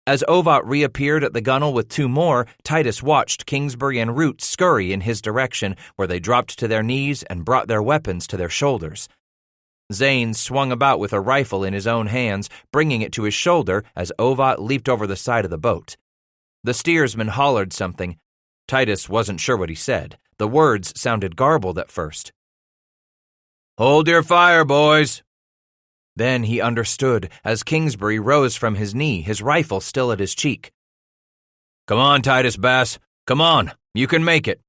A: As Ovat reappeared at the gunwale with two more, Titus watched Kingsbury and Root scurry in his direction, where they dropped to their knees and brought their weapons to their shoulders. Zane swung about with a rifle in his own hands, bringing it to his shoulder as Ovat leaped over the side of the boat. The steersman hollered something. Titus wasn't sure what he said. The words sounded garbled at first. "Hold your fire, boys." Then he understood as Kingsbury rose from his knee, his rifle still at his cheek. "Come on, Titus Bass. Come on. You can make it."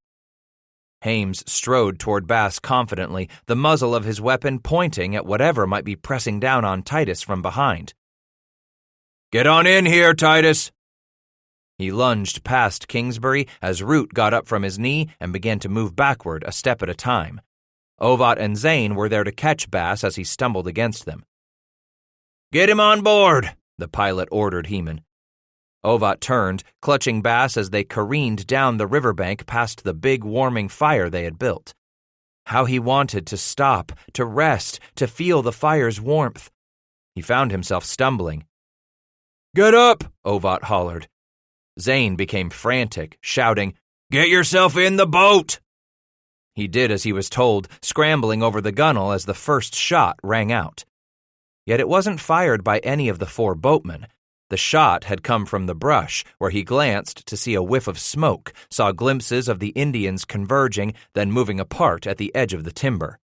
A: Hames strode toward Bass confidently, the muzzle of his weapon pointing at whatever might be pressing down on Titus from behind. "Get on in here, Titus." He lunged past Kingsbury as Root got up from his knee and began to move backward a step at a time. Ovat and Zane were there to catch Bass as he stumbled against them. "Get him on board," the pilot ordered Heman. Ovat turned, clutching Bass as they careened down the riverbank past the big warming fire they had built. How he wanted to stop, to rest, to feel the fire's warmth. He found himself stumbling. "Get up!" Ovat hollered. Zane became frantic, shouting, "Get yourself in the boat!" He did as he was told, scrambling over the gunwale as the first shot rang out. Yet it wasn't fired by any of the four boatmen. The shot had come from the brush, where he glanced to see a whiff of smoke, saw glimpses of the Indians converging, then moving apart at the edge of the timber.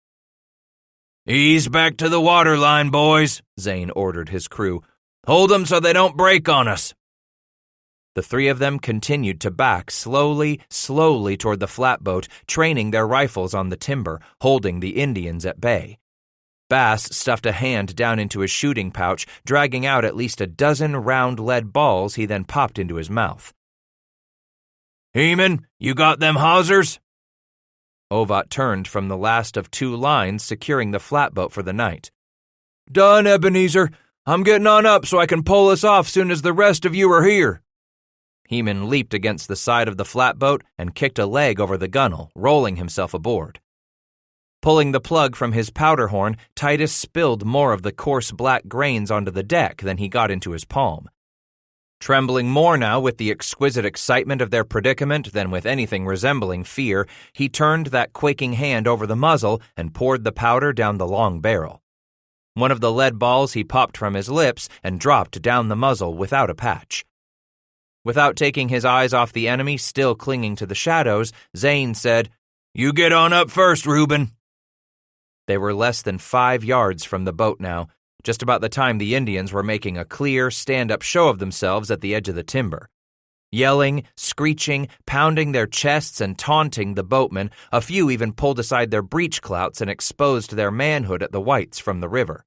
A: "Ease back to the waterline, boys," Zane ordered his crew. "Hold them so they don't break on us." The three of them continued to back slowly toward the flatboat, training their rifles on the timber, holding the Indians at bay. Bass stuffed a hand down into his shooting pouch, dragging out at least a dozen round lead balls he then popped into his mouth. "Heman, you got them hawsers?" Ovat turned from the last of two lines securing the flatboat for the night. "Done, Ebenezer. I'm getting on up so I can pull us off soon as the rest of you are here." Heman leaped against the side of the flatboat and kicked a leg over the gunwale, rolling himself aboard. Pulling the plug from his powder horn, Titus spilled more of the coarse black grains onto the deck than he got into his palm. Trembling more now with the exquisite excitement of their predicament than with anything resembling fear, he turned that quaking hand over the muzzle and poured the powder down the long barrel. One of the lead balls he popped from his lips and dropped down the muzzle without a patch. Without taking his eyes off the enemy still clinging to the shadows, Zane said, "You get on up first, Reuben." They were less than 5 yards from the boat now, just about the time the Indians were making a clear, stand-up show of themselves at the edge of the timber. Yelling, screeching, pounding their chests and taunting the boatmen, a few even pulled aside their breechclouts and exposed their manhood at the whites from the river.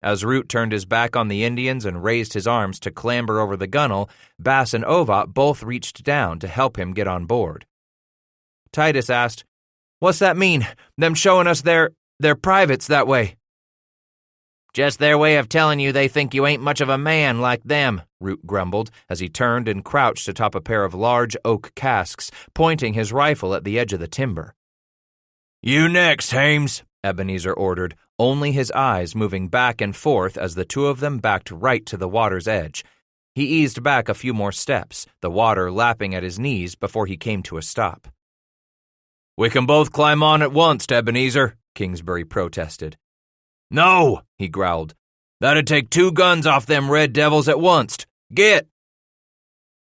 A: As Root turned his back on the Indians and raised his arms to clamber over the gunwale, Bass and Ovat both reached down to help him get on board. Titus asked, "What's that mean, them showing us their privates that way?" "Just their way of telling you they think you ain't much of a man like them," Root grumbled as he turned and crouched atop a pair of large oak casks, pointing his rifle at the edge of the timber. "You next, Hames," Ebenezer ordered, only his eyes moving back and forth as the two of them backed right to the water's edge. He eased back a few more steps, the water lapping at his knees before he came to a stop.
B: "We can both climb on at once, Ebenezer," Kingsbury protested.
A: "No," he growled. "That'd take 2 guns off them red devils at once. Get!"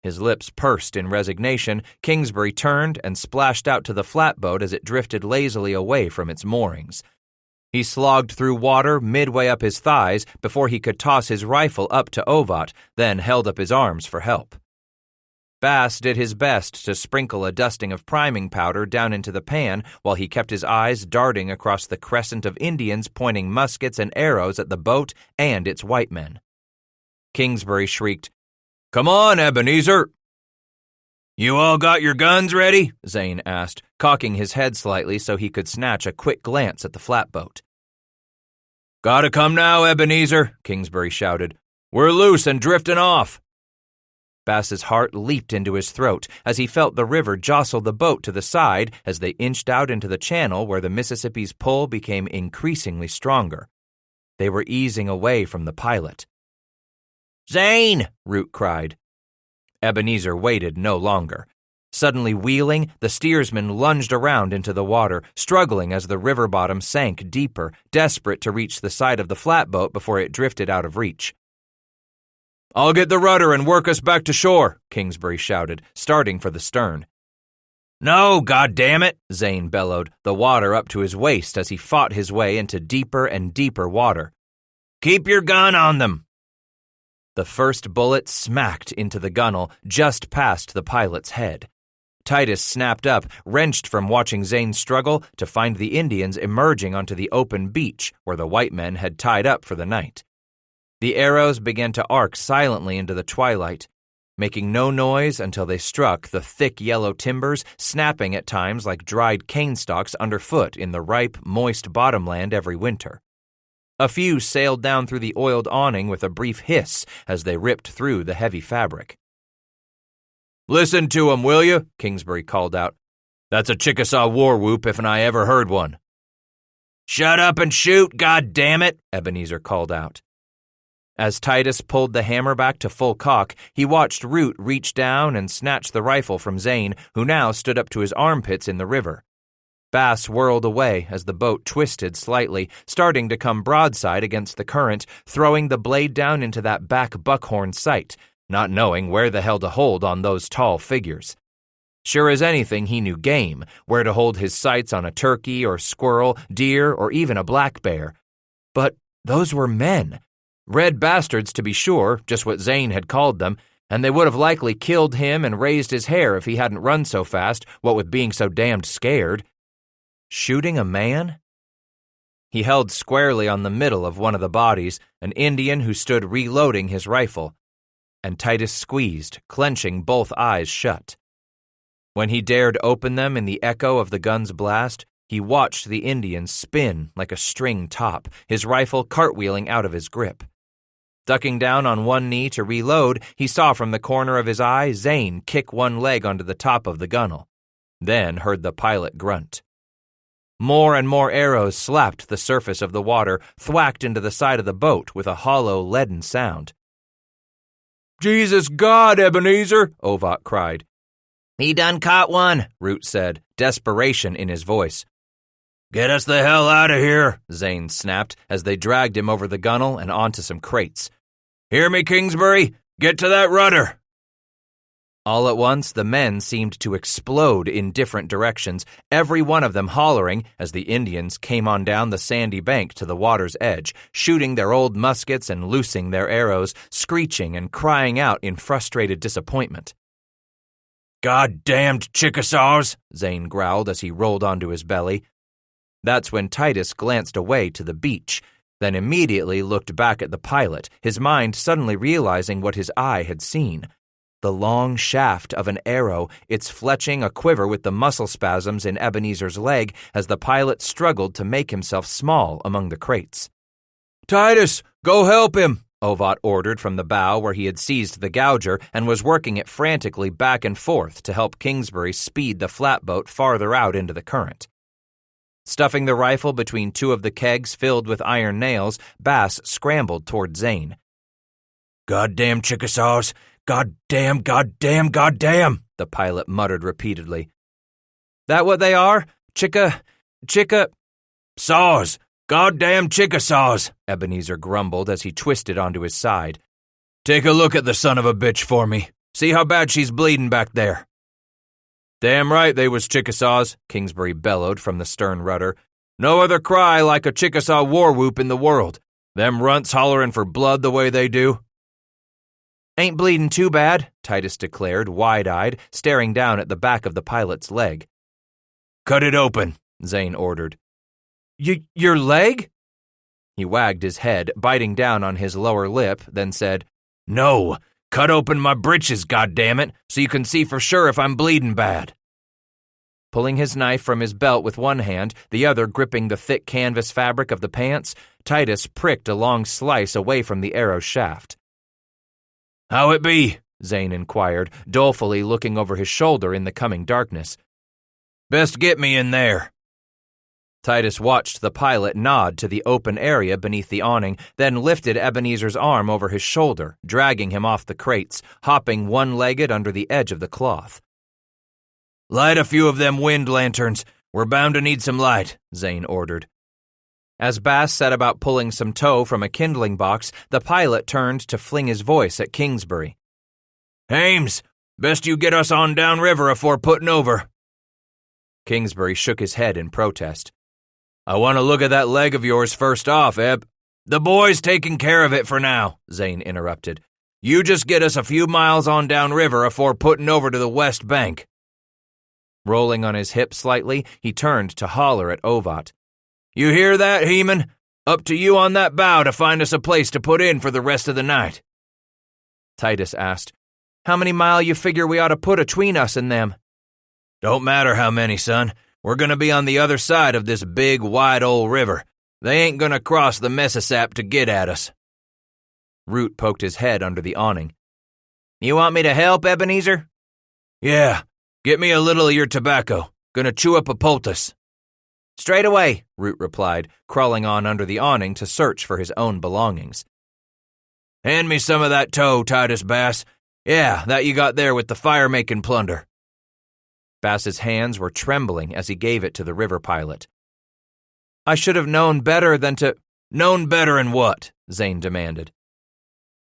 A: His lips pursed in resignation, Kingsbury turned and splashed out to the flatboat as it drifted lazily away from its moorings. He slogged through water midway up his thighs before he could toss his rifle up to Ovat, then held up his arms for help. Bass did his best to sprinkle a dusting of priming powder down into the pan while he kept his eyes darting across the crescent of Indians pointing muskets and arrows at the boat and its white men. Kingsbury shrieked, "Come on, Ebenezer!" "You all got your guns ready?" Zane asked, cocking his head slightly so he could snatch a quick glance at the flatboat. "Gotta come now, Ebenezer," Kingsbury shouted. "We're loose and drifting off." Bass's heart leaped into his throat as he felt the river jostle the boat to the side as they inched out into the channel where the Mississippi's pull became increasingly stronger. They were easing away from the pilot. "Zane!" Root cried. Ebenezer waited no longer. Suddenly wheeling, the steersman lunged around into the water, struggling as the river bottom sank deeper, desperate to reach the side of the flatboat before it drifted out of reach. "I'll get the rudder and work us back to shore," Kingsbury shouted, starting for the stern. "No, goddammit!" Zane bellowed, the water up to his waist as he fought his way into deeper and deeper water. "Keep your gun on them!" The first bullet smacked into the gunwale just past the pilot's head. Titus snapped up, wrenched from watching Zane struggle to find the Indians emerging onto the open beach where the white men had tied up for the night. The arrows began to arc silently into the twilight, making no noise until they struck the thick yellow timbers, snapping at times like dried cane stalks underfoot in the ripe, moist bottomland every winter. A few sailed down through the oiled awning with a brief hiss as they ripped through the heavy fabric. "Listen to 'em, will you?" Kingsbury called out. "That's a Chickasaw war whoop if I ever heard one." "Shut up and shoot, goddammit!" Ebenezer called out. As Titus pulled the hammer back to full cock, he watched Root reach down and snatch the rifle from Zane, who now stood up to his armpits in the river. Bass whirled away as the boat twisted slightly, starting to come broadside against the current, throwing the blade down into that back buckhorn sight, not knowing where the hell to hold on those tall figures. Sure as anything, he knew game, where to hold his sights on a turkey or squirrel, deer, or even a black bear. But those were men. Red bastards, to be sure, just what Zane had called them, and they would have likely killed him and raised his hair if he hadn't run so fast, what with being so damned scared. Shooting a man? He held squarely on the middle of one of the bodies, an Indian who stood reloading his rifle, and Titus squeezed, clenching both eyes shut. When he dared open them in the echo of the gun's blast, he watched the Indian spin like a string top, his rifle cartwheeling out of his grip. Ducking down on one knee to reload, he saw from the corner of his eye Zane kick one leg onto the top of the gunwale, then heard the pilot grunt. More and more arrows slapped the surface of the water, thwacked into the side of the boat with a hollow, leaden sound. "Jesus God, Ebenezer!" Ovat cried. "He done caught one," Root said, desperation in his voice. "Get us the hell out of here," Zane snapped as they dragged him over the gunwale and onto some crates. "Hear me, Kingsbury? Get to that rudder!" All at once, the men seemed to explode in different directions, every one of them hollering as the Indians came on down the sandy bank to the water's edge, shooting their old muskets and loosing their arrows, screeching and crying out in frustrated disappointment. "God-damned Chickasaws!" Zane growled as he rolled onto his belly. That's when Titus glanced away to the beach, then immediately looked back at the pilot, his mind suddenly realizing what his eye had seen. The long shaft of an arrow, its fletching aquiver with the muscle spasms in Ebenezer's leg as the pilot struggled to make himself small among the crates. "Titus, go help him!" Ovat ordered from the bow where he had seized the gouger and was working it frantically back and forth to help Kingsbury speed the flatboat farther out into the current. Stuffing the rifle between two of the kegs filled with iron nails, Bass scrambled toward Zane.
B: "Goddamn Chickasaws! Goddamn, the pilot muttered repeatedly.
A: That what they are? Chicka...
B: Saws! Goddamn Chickasaws!
A: Ebenezer grumbled as he twisted onto his side.
B: Take a look at the son of a bitch for me. See how bad she's bleeding back there.
A: Damn right they was Chickasaws, Kingsbury bellowed from the stern rudder. No other cry like a Chickasaw war whoop in the world. Them runts hollering for blood the way they do. Ain't bleeding too bad, Titus declared, wide-eyed, staring down at the back of the pilot's leg.
B: Cut it open,
A: Zane ordered. Your leg? He wagged his head, biting down on his lower lip, then said,
B: No, cut open my britches, goddammit, so you can see for sure if I'm bleeding bad.
A: Pulling his knife from his belt with one hand, the other gripping the thick canvas fabric of the pants, Titus pricked a long slice away from the arrow's shaft.
B: How it be?
A: Zane inquired, dolefully looking over his shoulder in the coming darkness.
B: Best get me in there.
A: Titus watched the pilot nod to the open area beneath the awning, then lifted Ebenezer's arm over his shoulder, dragging him off the crates, hopping one-legged under the edge of the cloth.
B: Light a few of them wind lanterns. We're bound to need some light, Zane ordered.
A: As Bass set about pulling some tow from a kindling box, the pilot turned to fling his voice at Kingsbury.
B: Hames, best you get us on downriver afore putting over.
A: Kingsbury shook his head in protest.
B: I want to look at that leg of yours first off, Eb. The boy's taking care of it for now, Zane interrupted. You just get us a few miles on downriver afore putting over to the west bank.
A: Rolling on his hip slightly, he turned to holler at Ovat.
B: You hear that, Heeman? Up to you on that bow to find us a place to put in for the rest of the night.
A: Titus asked, How many mile you figure we ought to put atween us and them?
B: Don't matter how many, son. We're going to be on the other side of this big, wide old river. They ain't going to cross the Mississap to get at us.
A: Root poked his head under the awning. You want me to help, Ebenezer?
B: Yeah. Get me a little of your tobacco. Gonna chew up a poultice.
A: Straight away, Root replied, crawling on under the awning to search for his own belongings.
B: Hand me some of that tow, Titus Bass. Yeah, that you got there with the fire-making plunder.
A: Bass's hands were trembling as he gave it to the river pilot. I should have known better than to...
B: Known better in what?
A: Zane demanded.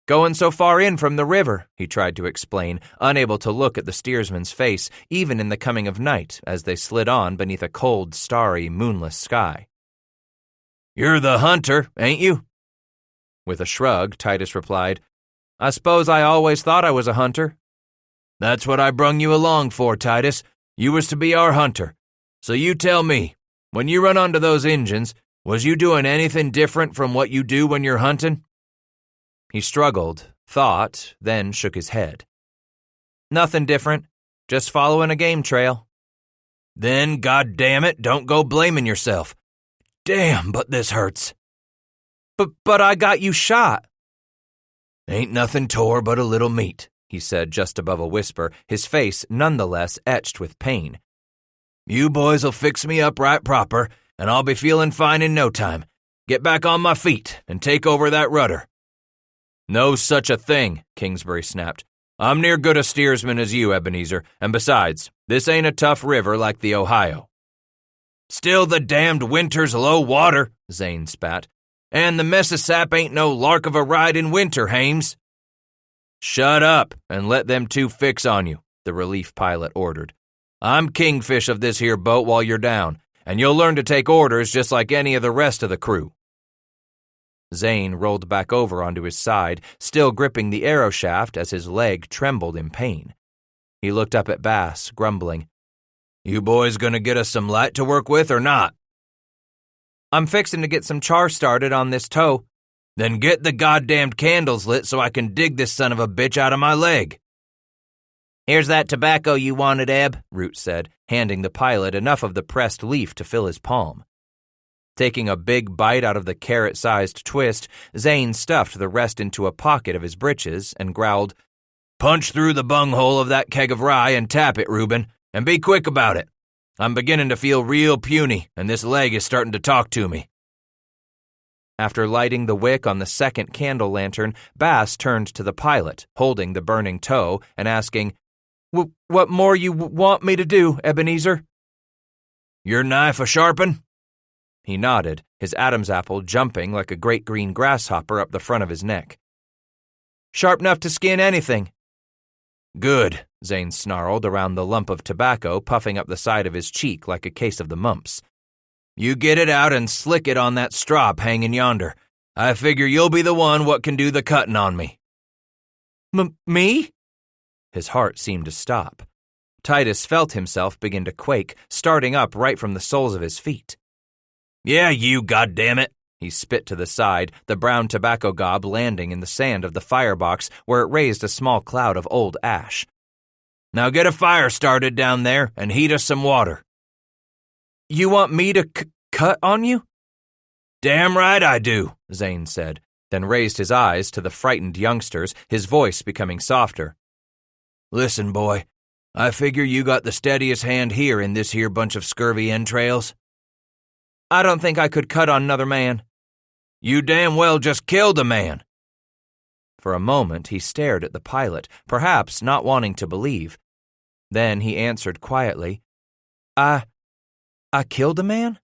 A: Going so far in from the river, he tried to explain, unable to look at the steersman's face, even in the coming of night, as they slid on beneath a cold, starry, moonless sky.
B: You're the hunter, ain't you?
A: With a shrug, Titus replied, I suppose I always thought I was a hunter.
B: That's what I brung you along for, Titus. You was to be our hunter. So you tell me, when you run onto those Injuns, was you doing anything different from what you do when you're hunting?
A: He struggled, thought, then shook his head. Nothing different, just following a game trail.
B: Then, goddammit, don't go blaming yourself. Damn, but this hurts.
A: But I got you shot.
B: Ain't nothing tore but a little meat,
A: he said just above a whisper, his face nonetheless etched with pain.
B: You boys'll fix me up right proper, and I'll be feeling fine in no time. Get back on my feet and take over that rudder.
A: No such a thing, Kingsbury snapped. I'm near good a steersman as you, Ebenezer, and besides, this ain't a tough river like the Ohio.
B: Still the damned winter's low water, Zane spat. And the Mississap ain't no lark of a ride in winter, Hames.
A: Shut up and let them two fix on you, the relief pilot ordered. I'm kingfish of this here boat while you're down, and you'll learn to take orders just like any of the rest of the crew. Zane rolled back over onto his side, still gripping the arrow shaft as his leg trembled in pain. He looked up at Bass, grumbling.
B: You boys gonna get us some light to work with or not?
A: I'm fixing to get some char started on this tow.
B: Then get the goddamned candles lit so I can dig this son of a bitch out of my leg.
D: Here's that tobacco you wanted, Eb,
A: Root said, handing the pilot enough of the pressed leaf to fill his palm. Taking a big bite out of the carrot-sized twist, Zane stuffed the rest into a pocket of his breeches and growled,
B: Punch through the bunghole of that keg of rye and tap it, Reuben, and be quick about it. I'm beginning to feel real puny, and this leg is starting to talk to me.
A: After lighting the wick on the second candle lantern, Bass turned to the pilot, holding the burning toe, and asking, "What more you want me to do, Ebenezer?"
B: Your knife a sharpen?
A: He nodded, his Adam's apple jumping like a great green grasshopper up the front of his neck. "Sharp enough to skin anything."
B: Good,
A: Zane snarled around the lump of tobacco puffing up the side of his cheek like a case of the mumps.
B: You get it out and slick it on that strop hanging yonder. I figure you'll be the one what can do the cutting on me.
A: Me?
C: His heart seemed to stop. Titus felt himself begin to quake, starting up right from the soles of his feet.
B: Yeah, you goddammit.
C: He spit to the side, the brown tobacco gob landing in the sand of the firebox where it raised a small cloud of old ash.
B: Now get a fire started down there and heat us some water.
A: You want me to cut on you?
B: Damn right I do,
C: Zane said, then raised his eyes to the frightened youngsters, his voice becoming softer.
B: Listen, boy, I figure you got the steadiest hand here in this here bunch of scurvy entrails.
A: I don't think I could cut on another man.
B: You damn well just killed a man.
C: For a moment he stared at the pilot, perhaps not wanting to believe. Then he answered quietly, I killed a man?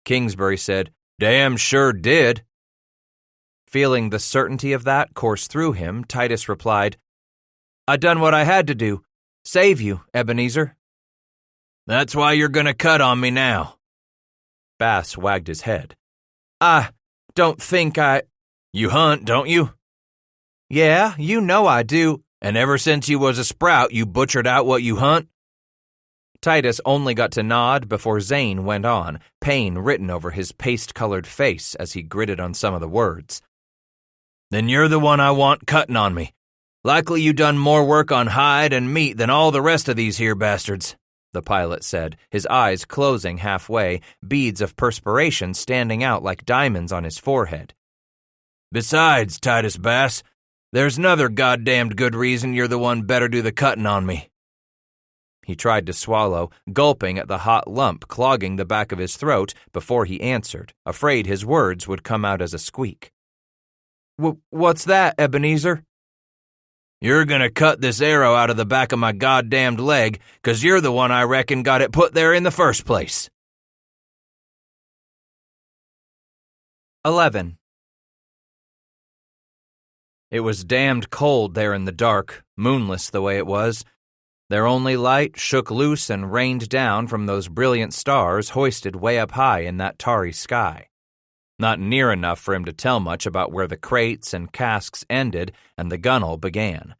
A: Kingsbury said,
B: Damn sure did.
C: Feeling the certainty of that course through him, Titus replied, I done what I had to do. Save you, Ebenezer.
B: That's why you're gonna cut on me now.
C: Bass wagged his head. I don't think I...
B: You hunt, don't you?
C: Yeah, you know I do.
B: And ever since you was a sprout, you butchered out what you hunt?
C: Titus only got to nod before Zane went on, pain written over his paste-colored face as he gritted on some of the words.
B: Then you're the one I want cutting on me. Likely you done more work on hide and meat than all the rest of these here bastards,
C: the pilot said, his eyes closing halfway, beads of perspiration standing out like diamonds on his forehead.
B: Besides, Titus Bass, there's another goddamned good reason you're the one better do the cutting on me.
C: He tried to swallow, gulping at the hot lump clogging the back of his throat before he answered, afraid his words would come out as a squeak. What's that, Ebenezer?
B: You're gonna cut this arrow out of the back of my goddamned leg, 'cause you're the one I reckon got it put there in the first place.
C: 11. It was damned cold there in the dark, moonless the way it was. Their only light shook loose and rained down from those brilliant stars hoisted way up high in that tarry sky. Not near enough for him to tell much about where the crates and casks ended and the gunwale began.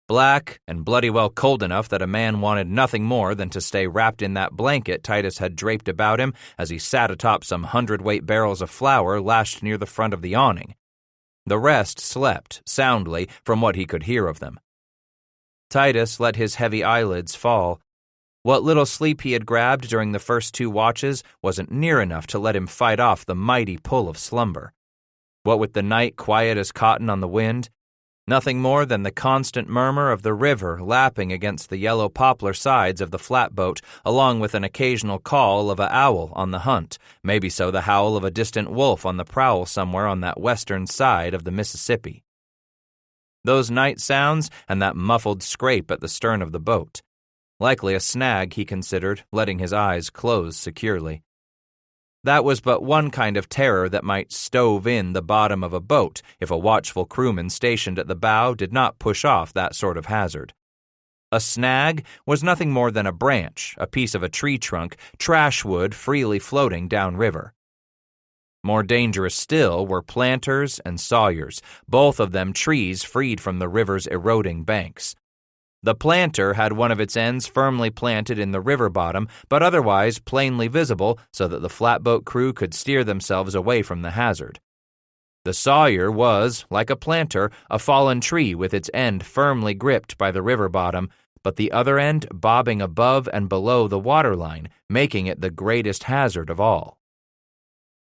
C: Black and bloody well cold enough that a man wanted nothing more than to stay wrapped in that blanket Titus had draped about him as he sat atop some 100-weight barrels of flour lashed near the front of the awning. The rest slept, soundly, from what he could hear of them. Titus let his heavy eyelids fall. What little sleep he had grabbed during the first 2 watches wasn't near enough to let him fight off the mighty pull of slumber. What with the night quiet as cotton on the wind, nothing more than the constant murmur of the river lapping against the yellow poplar sides of the flatboat, along with an occasional call of an owl on the hunt, maybe so the howl of a distant wolf on the prowl somewhere on that western side of the Mississippi. Those night sounds and that muffled scrape at the stern of the boat. Likely a snag, he considered, letting his eyes close securely. That was but one kind of terror that might stove in the bottom of a boat if a watchful crewman stationed at the bow did not push off that sort of hazard. A snag was nothing more than a branch, a piece of a tree trunk, trash wood freely floating downriver. More dangerous still were planters and sawyers, both of them trees freed from the river's eroding banks. The planter had one of its ends firmly planted in the river bottom, but otherwise plainly visible so that the flatboat crew could steer themselves away from the hazard. The sawyer was, like a planter, a fallen tree with its end firmly gripped by the river bottom, but the other end bobbing above and below the waterline, making it the greatest hazard of all.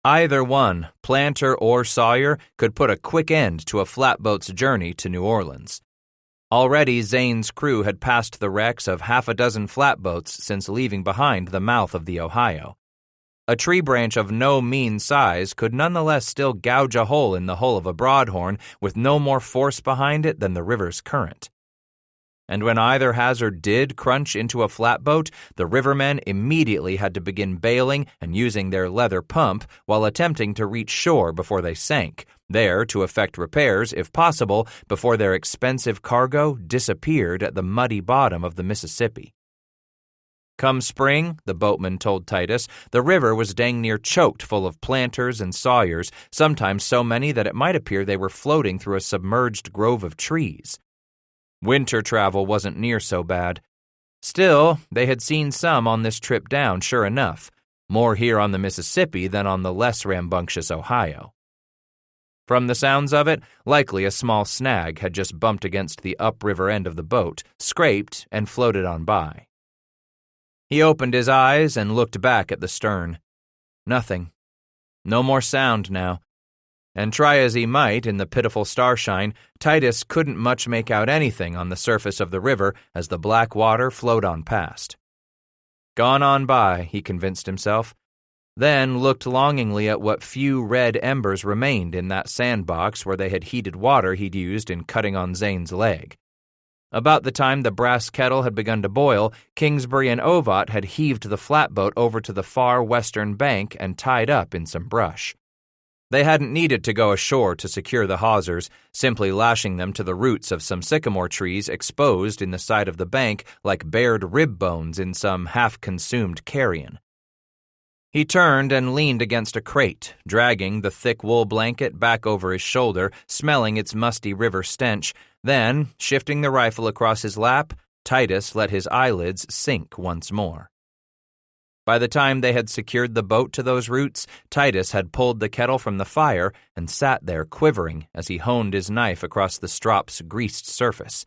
C: Either one, planter or sawyer, could put a quick end to a flatboat's journey to New Orleans.
A: Already, Zane's crew had passed the wrecks of half a dozen flatboats since leaving behind the mouth of the Ohio. A tree branch of no mean size could nonetheless still gouge a hole in the hull of a broadhorn with no more force behind it than the river's current. And when either hazard did crunch into a flatboat, the rivermen immediately had to begin bailing and using their leather pump while attempting to reach shore before they sank, there to effect repairs, if possible, before their expensive cargo disappeared at the muddy bottom of the Mississippi. Come spring, the boatman told Titus, the river was dang near choked full of planters and sawyers, sometimes so many that it might appear they were floating through a submerged grove of trees. Winter travel wasn't near so bad. Still, they had seen some on this trip down, sure enough, more here on the Mississippi than on the less rambunctious Ohio. From the sounds of it, likely a small snag had just bumped against the upriver end of the boat, scraped, and floated on by. He opened his eyes and looked back at the stern. Nothing. No more sound now. And try as he might in the pitiful starshine, Titus couldn't much make out anything on the surface of the river as the black water flowed on past. Gone on by, he convinced himself, then looked longingly at what few red embers remained in that sandbox where they had heated water he'd used in cutting on Zane's leg. About the time the brass kettle had begun to boil, Kingsbury and Ovat had heaved the flatboat over to the far western bank and tied up in some brush. They hadn't needed to go ashore to secure the hawsers, simply lashing them to the roots of some sycamore trees exposed in the side of the bank like bared rib bones in some half-consumed carrion. He turned and leaned against a crate, dragging the thick wool blanket back over his shoulder, smelling its musty river stench. Then, shifting the rifle across his lap, Titus let his eyelids sink once more. By the time they had secured the boat to those roots, Titus had pulled the kettle from the fire and sat there quivering as he honed his knife across the strop's greased surface.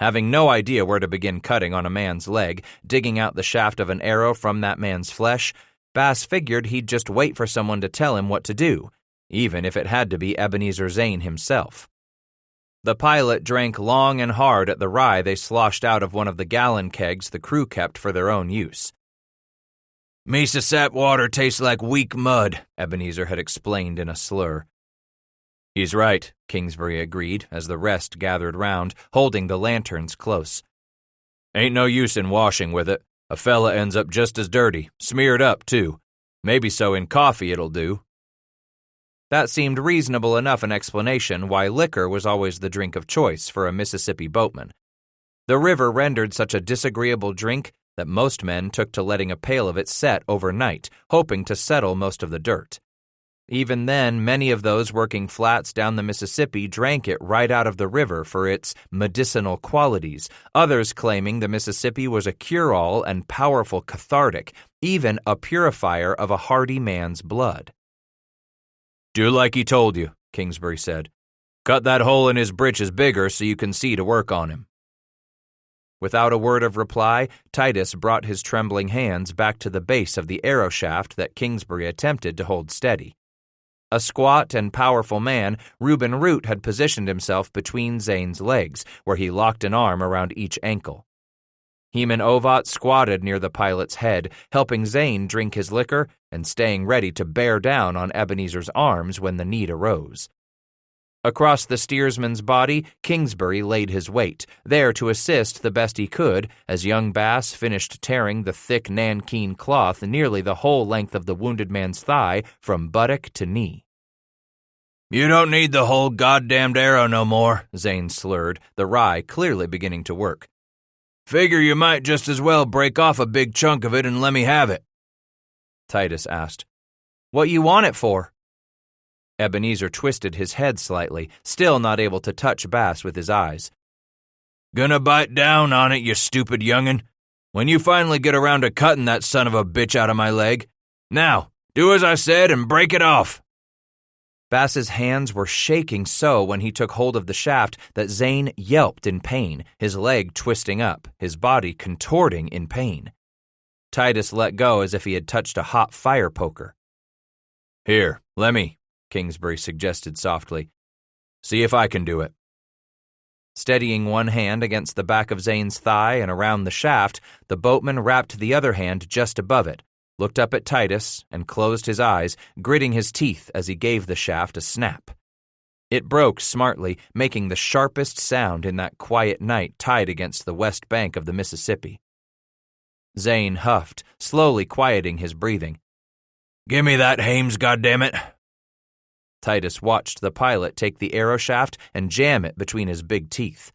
A: Having no idea where to begin cutting on a man's leg, digging out the shaft of an arrow from that man's flesh, Bass figured he'd just wait for someone to tell him what to do, even if it had to be Ebenezer Zane himself. The pilot drank long and hard at the rye they sloshed out of one of the gallon kegs the crew kept for their own use. "Mesa sap water tastes like weak mud," Ebenezer had explained in a slur. "He's right," Kingsbury agreed as the rest gathered round, holding the lanterns close. "Ain't no use in washing with it. A fella ends up just as dirty, smeared up, too. Maybe so in coffee it'll do." That seemed reasonable enough an explanation why liquor was always the drink of choice for a Mississippi boatman. The river rendered such a disagreeable drink that most men took to letting a pail of it set overnight, hoping to settle most of the dirt. Even then, many of those working flats down the Mississippi drank it right out of the river for its medicinal qualities, others claiming the Mississippi was a cure-all and powerful cathartic, even a purifier of a hardy man's blood. "Do like he told you," Kingsbury said. "Cut that hole in his britches bigger so you can see to work on him." Without a word of reply, Titus brought his trembling hands back to the base of the arrow shaft that Kingsbury attempted to hold steady. A squat and powerful man, Reuben Root had positioned himself between Zane's legs, where he locked an arm around each ankle. Heman Ovat squatted near the pilot's head, helping Zane drink his liquor and staying ready to bear down on Ebenezer's arms when the need arose. Across the steersman's body, Kingsbury laid his weight, there to assist the best he could as young Bass finished tearing the thick nankeen cloth nearly the whole length of the wounded man's thigh from buttock to knee. "You don't need the whole goddamned arrow no more," Zane slurred, the rye clearly beginning to work. "Figure you might just as well break off a big chunk of it and let me have it." Titus asked, "What you want it for?" Ebenezer twisted his head slightly, still not able to touch Bass with his eyes. "Gonna bite down on it, you stupid young'un. When you finally get around to cutting that son of a bitch out of my leg. Now, do as I said and break it off." Bass's hands were shaking so when he took hold of the shaft that Zane yelped in pain, his leg twisting up, his body contorting in pain. Titus let go as if he had touched a hot fire poker. "Here, let me," Kingsbury suggested softly. "See if I can do it." Steadying one hand against the back of Zane's thigh and around the shaft, the boatman wrapped the other hand just above it, looked up at Titus, and closed his eyes, gritting his teeth as he gave the shaft a snap. It broke smartly, making the sharpest sound in that quiet night tied against the west bank of the Mississippi. Zane huffed, slowly quieting his breathing.
B: "Give me that, Hames, goddammit."
A: Titus watched the pilot take the arrow shaft and jam it between his big teeth.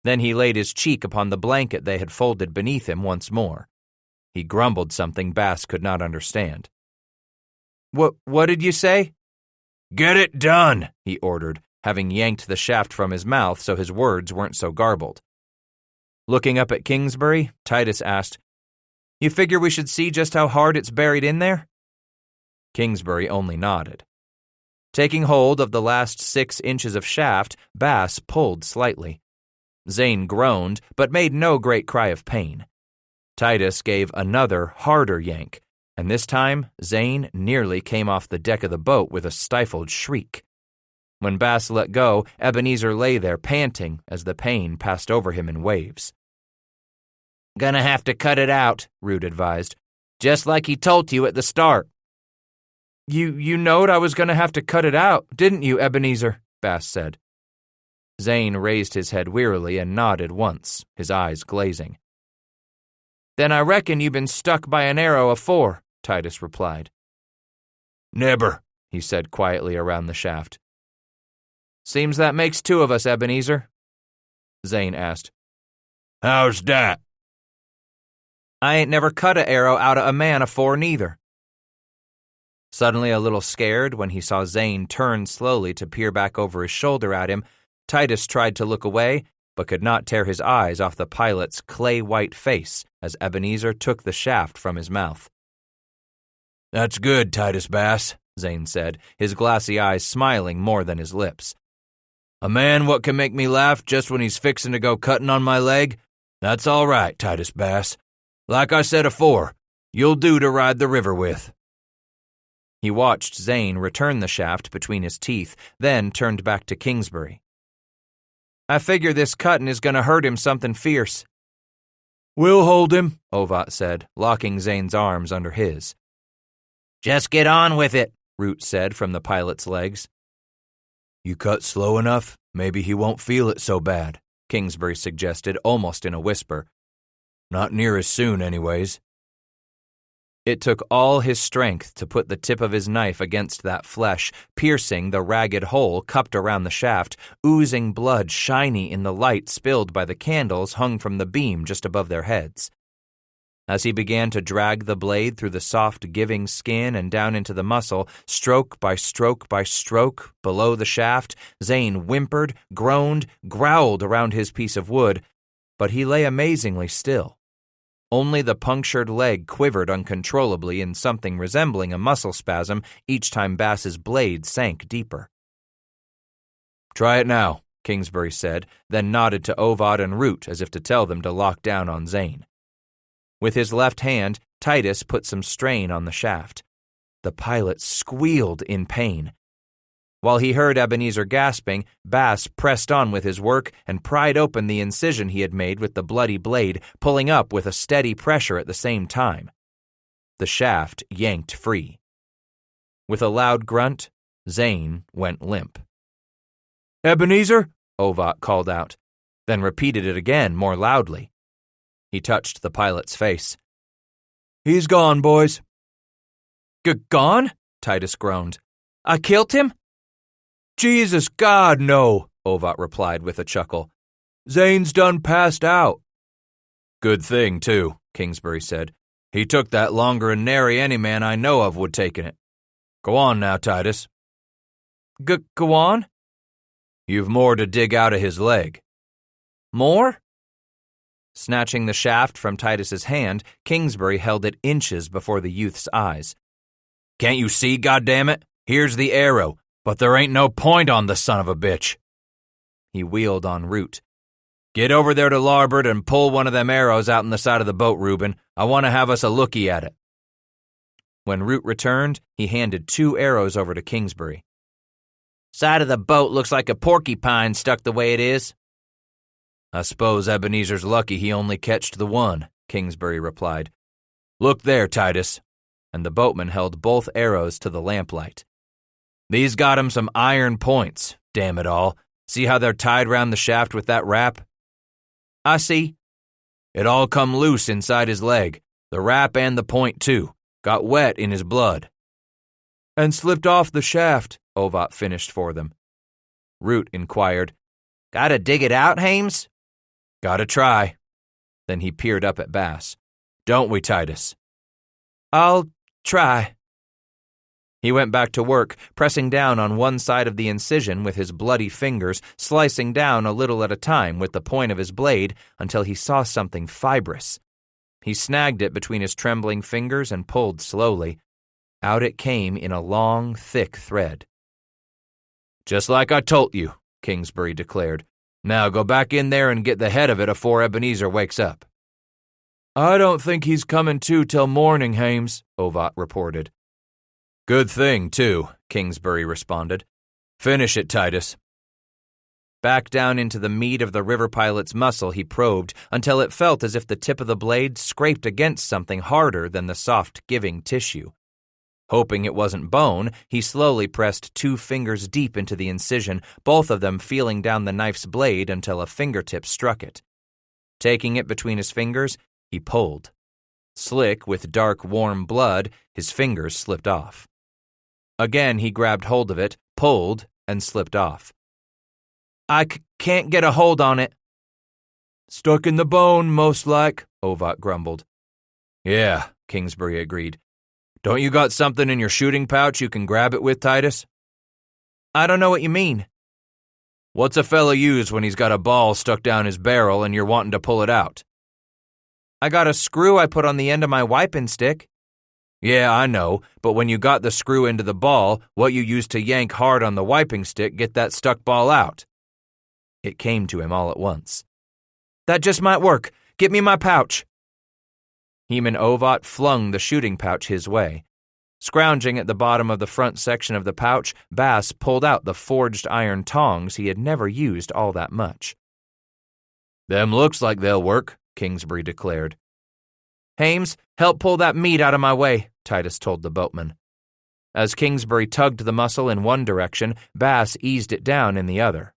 A: Then he laid his cheek upon the blanket they had folded beneath him once more. He grumbled something Bass could not understand. What did you say?"
B: "Get it done,"
A: he ordered, having yanked the shaft from his mouth so his words weren't so garbled. Looking up at Kingsbury, Titus asked, "You figure we should see just how hard it's buried in there?" Kingsbury only nodded. Taking hold of the last 6 inches of shaft, Bass pulled slightly. Zane groaned, but made no great cry of pain. Titus gave another, harder yank, and this time Zane nearly came off the deck of the boat with a stifled shriek. When Bass let go, Ebenezer lay there panting as the pain passed over him in waves.
D: "Gonna have to cut it out," Root advised. "Just like he told you at the start."
A: You knowed I was going to have to cut it out, didn't you, Ebenezer?" Bass said. Zane raised his head wearily and nodded once, his eyes glazing. "Then I reckon you've been stuck by an arrow afore," Titus replied.
B: "Nebber,"
A: he said quietly around the shaft. "Seems that makes 2 of us, Ebenezer." Zane asked.
B: "How's dat?"
A: "I ain't never cut a arrow out of a man afore neither." Suddenly a little scared when he saw Zane turn slowly to peer back over his shoulder at him, Titus tried to look away, but could not tear his eyes off the pilot's clay-white face as Ebenezer took the shaft from his mouth.
B: "That's good, Titus Bass,"
A: Zane said, his glassy eyes smiling more than his lips.
B: "A man what can make me laugh just when he's fixin' to go cuttin' on my leg? That's all right, Titus Bass. Like I said afore, you'll do to ride the river with."
A: He watched Zane return the shaft between his teeth, then turned back to Kingsbury. "I figure this cuttin' is going to hurt him something fierce."
B: "We'll hold him,"
A: Ovat said, locking Zane's arms under his.
D: "Just get on with it,"
A: Root said from the pilot's legs.
B: "You cut slow enough, maybe he won't feel it so bad,"
A: Kingsbury suggested, almost in a whisper.
B: "Not near as soon, anyways."
A: It took all his strength to put the tip of his knife against that flesh, piercing the ragged hole cupped around the shaft, oozing blood shiny in the light spilled by the candles hung from the beam just above their heads. As he began to drag the blade through the soft, giving skin and down into the muscle, stroke by stroke by stroke, below the shaft, Zane whimpered, groaned, growled around his piece of wood, but he lay amazingly still. Only the punctured leg quivered uncontrollably in something resembling a muscle spasm each time Bass's blade sank deeper.
B: "Try it now,"
A: Kingsbury said, then nodded to Ovat and Root as if to tell them to lock down on Zane. With his left hand, Titus put some strain on the shaft. The pilot squealed in pain. While he heard Ebenezer gasping, Bass pressed on with his work and pried open the incision he had made with the bloody blade, pulling up with a steady pressure at the same time. The shaft yanked free. With a loud grunt, Zane went limp.
B: "Ebenezer?"
A: Ovat called out, then repeated it again more loudly. He touched the pilot's face.
B: "He's gone, boys."
A: Gone? Titus groaned. "I killed him?"
B: "Jesus God, no,"
A: Ovat replied with a chuckle.
B: "Zane's done passed out."
A: "Good thing, too," Kingsbury said. "He took that longer'n nary any man I know of would taken it. Go on now, Titus." Go on?
B: "You've more to dig out of his leg."
A: "More?" Snatching the shaft from Titus's hand, Kingsbury held it inches before the youth's eyes.
B: "Can't you see, goddammit? Here's the arrow, but there ain't no point on the son of a bitch."
A: He wheeled on Root.
B: "Get over there to larboard and pull one of them arrows out in the side of the boat, Reuben. I want to have us a looky at it."
A: When Root returned, he handed 2 arrows over to Kingsbury.
D: "Side of the boat looks like a porcupine stuck the way it is."
B: I suppose Ebenezer's lucky he only catched the one, Kingsbury replied. Look there, Titus. And the boatman held both arrows to the lamplight. These got him some iron points, damn it all. See how they're tied round the shaft with that wrap?
C: I see.
B: It all come loose inside his leg, the wrap and the point too. Got wet in his blood.
C: And slipped off the shaft, Ovat finished for them.
B: Root inquired,
D: Gotta dig it out, Hames?
B: Gotta try. Then he peered up at Bass. Don't we, Titus?
C: I'll try.
A: He went back to work, pressing down on one side of the incision with his bloody fingers, slicing down a little at a time with the point of his blade until he saw something fibrous. He snagged it between his trembling fingers and pulled slowly. Out it came in a long, thick thread.
B: Just like I told you, Kingsbury declared. Now go back in there and get the head of it afore Ebenezer wakes up.
C: I don't think he's coming to till morning, Hames, Ovat reported.
B: Good thing, too, Kingsbury responded. Finish it, Titus.
A: Back down into the meat of the river pilot's muscle he probed until it felt as if the tip of the blade scraped against something harder than the soft, giving tissue. Hoping it wasn't bone, he slowly pressed 2 fingers deep into the incision, both of them feeling down the knife's blade until a fingertip struck it. Taking it between his fingers, he pulled. Slick with dark, warm blood, his fingers slipped off. Again he grabbed hold of it, pulled, and slipped off.
C: I can't get a hold on it. Stuck in the bone, most like, Ovat grumbled.
B: Yeah, Kingsbury agreed. Don't you got something in your shooting pouch you can grab it with, Titus?
C: I don't know what you mean.
B: What's a fella use when he's got a ball stuck down his barrel and you're wanting to pull it out?
C: I got a screw I put on the end of my wiping stick.
B: Yeah, I know, but when you got the screw into the ball, what you used to yank hard on the wiping stick get that stuck ball out.
A: It came to him all at once.
C: That just might work. Get me my pouch.
A: Heman Ovat flung the shooting pouch his way. Scrounging at the bottom of the front section of the pouch, Bass pulled out the forged iron tongs he had never used all that much.
B: Them looks like they'll work, Kingsbury declared.
C: Hames, help pull that meat out of my way,
A: Titus told the boatman. As Kingsbury tugged the muscle in one direction, Bass eased it down in the other.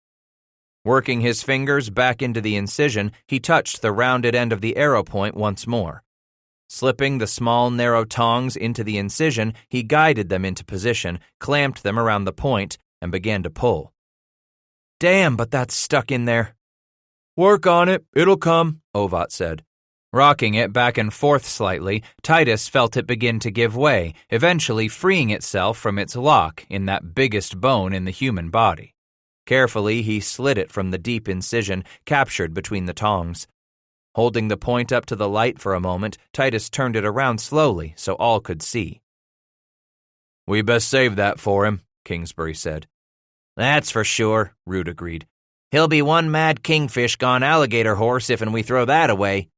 A: Working his fingers back into the incision, he touched the rounded end of the arrow point once more. Slipping the small, narrow tongs into the incision, he guided them into position, clamped them around the point, and began to pull.
C: Damn, but that's stuck in there.
A: Work on it, it'll come, Ovat said. Rocking it back and forth slightly, Titus felt it begin to give way, eventually freeing itself from its lock in that biggest bone in the human body. Carefully, he slid it from the deep incision, captured between the tongs. Holding the point up to the light for a moment, Titus turned it around slowly so all could see.
B: We best save that for him, Kingsbury said.
D: That's for sure, Root agreed. He'll be one mad kingfish gone alligator horse if'n we throw that away.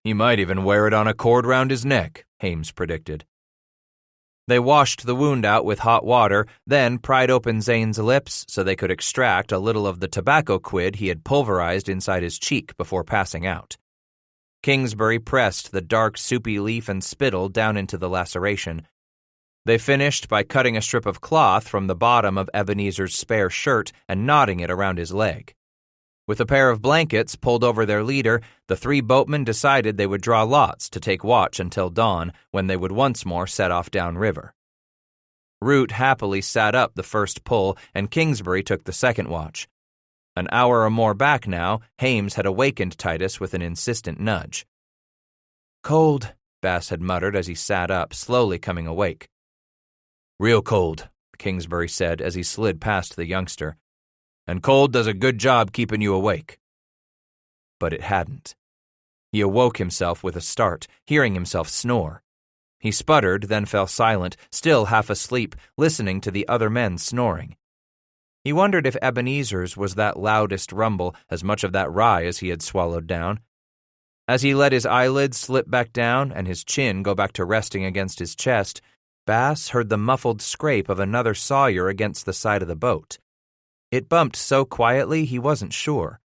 B: He might even wear it on a cord round his neck, Hames predicted.
A: They washed the wound out with hot water, then pried open Zane's lips so they could extract a little of the tobacco quid he had pulverized inside his cheek before passing out. Kingsbury pressed the dark, soupy leaf and spittle down into the laceration. They finished by cutting a strip of cloth from the bottom of Ebenezer's spare shirt and knotting it around his leg. With a pair of blankets pulled over their leader, the 3 boatmen decided they would draw lots to take watch until dawn, when they would once more set off downriver. Root happily sat up the first pull, and Kingsbury took the second watch. An hour or more back now, Hames had awakened Titus with an insistent nudge.
C: Cold,
A: Bass had muttered as he sat up, slowly coming awake.
B: Real cold,
A: Kingsbury said as he slid past the youngster.
B: And cold does a good job keeping you awake.
A: But it hadn't. He awoke himself with a start, hearing himself snore. He sputtered, then fell silent, still half asleep, listening to the other men snoring. He wondered if Ebenezer's was that loudest rumble, as much of that rye as he had swallowed down. As he let his eyelids slip back down and his chin go back to resting against his chest, Bass heard the muffled scrape of another sawyer against the side of the boat. It bumped so quietly he wasn't sure.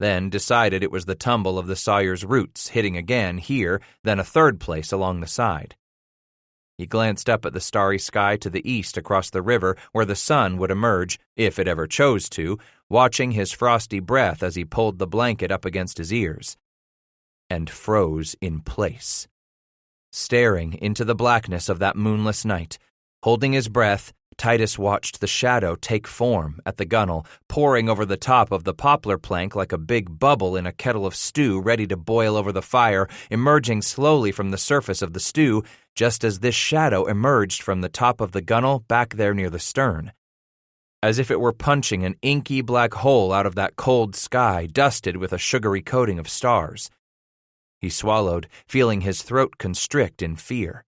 A: then decided it was the tumble of the sawyer's roots hitting again here, then a third place along the side. He glanced up at the starry sky to the east across the river where the sun would emerge, if it ever chose to, watching his frosty breath as he pulled the blanket up against his ears, and froze in place. Staring into the blackness of that moonless night, holding his breath, Titus watched the shadow take form at the gunwale, pouring over the top of the poplar plank like a big bubble in a kettle of stew ready to boil over the fire, emerging slowly from the surface of the stew, just as this shadow emerged from the top of the gunwale back there near the stern. As if it were punching an inky black hole out of that cold sky dusted with a sugary coating of stars. He swallowed, feeling his throat constrict in fear.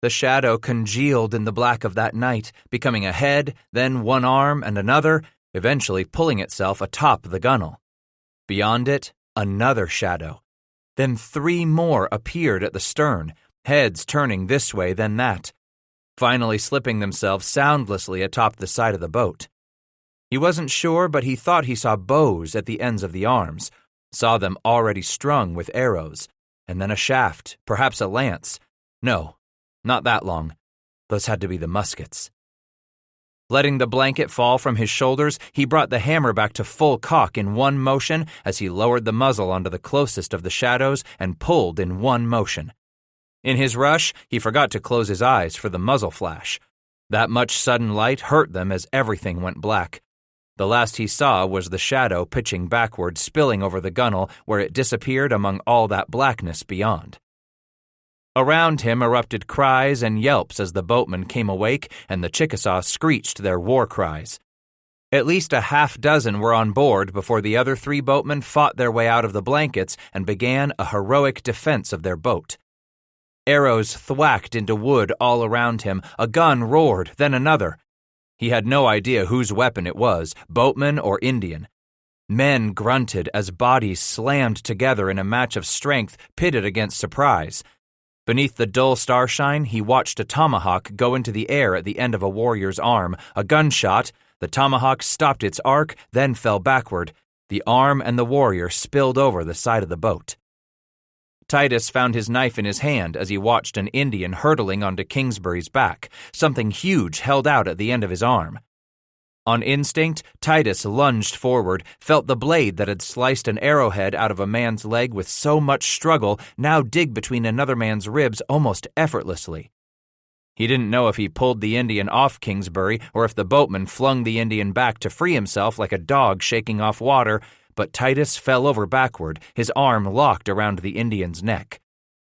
A: The shadow congealed in the black of that night, becoming a head, then one arm and another, eventually pulling itself atop the gunwale. Beyond it, another shadow. Then 3 more appeared at the stern, heads turning this way then that, finally slipping themselves soundlessly atop the side of the boat. He wasn't sure, but he thought he saw bows at the ends of the arms, saw them already strung with arrows, and then a shaft, perhaps a lance. No, not that long. Those had to be the muskets. Letting the blanket fall from his shoulders, he brought the hammer back to full cock in one motion as he lowered the muzzle onto the closest of the shadows and pulled in one motion. In his rush, he forgot to close his eyes for the muzzle flash. That much sudden light hurt them as everything went black. The last he saw was the shadow pitching backward, spilling over the gunwale where it disappeared among all that blackness beyond. Around him erupted cries and yelps as the boatmen came awake and the Chickasaws screeched their war cries. At least a half-dozen were on board before the other 3 boatmen fought their way out of the blankets and began a heroic defense of their boat. Arrows thwacked into wood all around him, a gun roared, then another. He had no idea whose weapon it was, boatman or Indian. Men grunted as bodies slammed together in a match of strength pitted against surprise. Beneath the dull starshine, he watched a tomahawk go into the air at the end of a warrior's arm. A gunshot, the tomahawk stopped its arc, then fell backward. The arm and the warrior spilled over the side of the boat. Titus found his knife in his hand as he watched an Indian hurtling onto Kingsbury's back, something huge held out at the end of his arm. On instinct, Titus lunged forward, felt the blade that had sliced an arrowhead out of a man's leg with so much struggle now dig between another man's ribs almost effortlessly. He didn't know if he pulled the Indian off Kingsbury or if the boatman flung the Indian back to free himself like a dog shaking off water, but Titus fell over backward, his arm locked around the Indian's neck.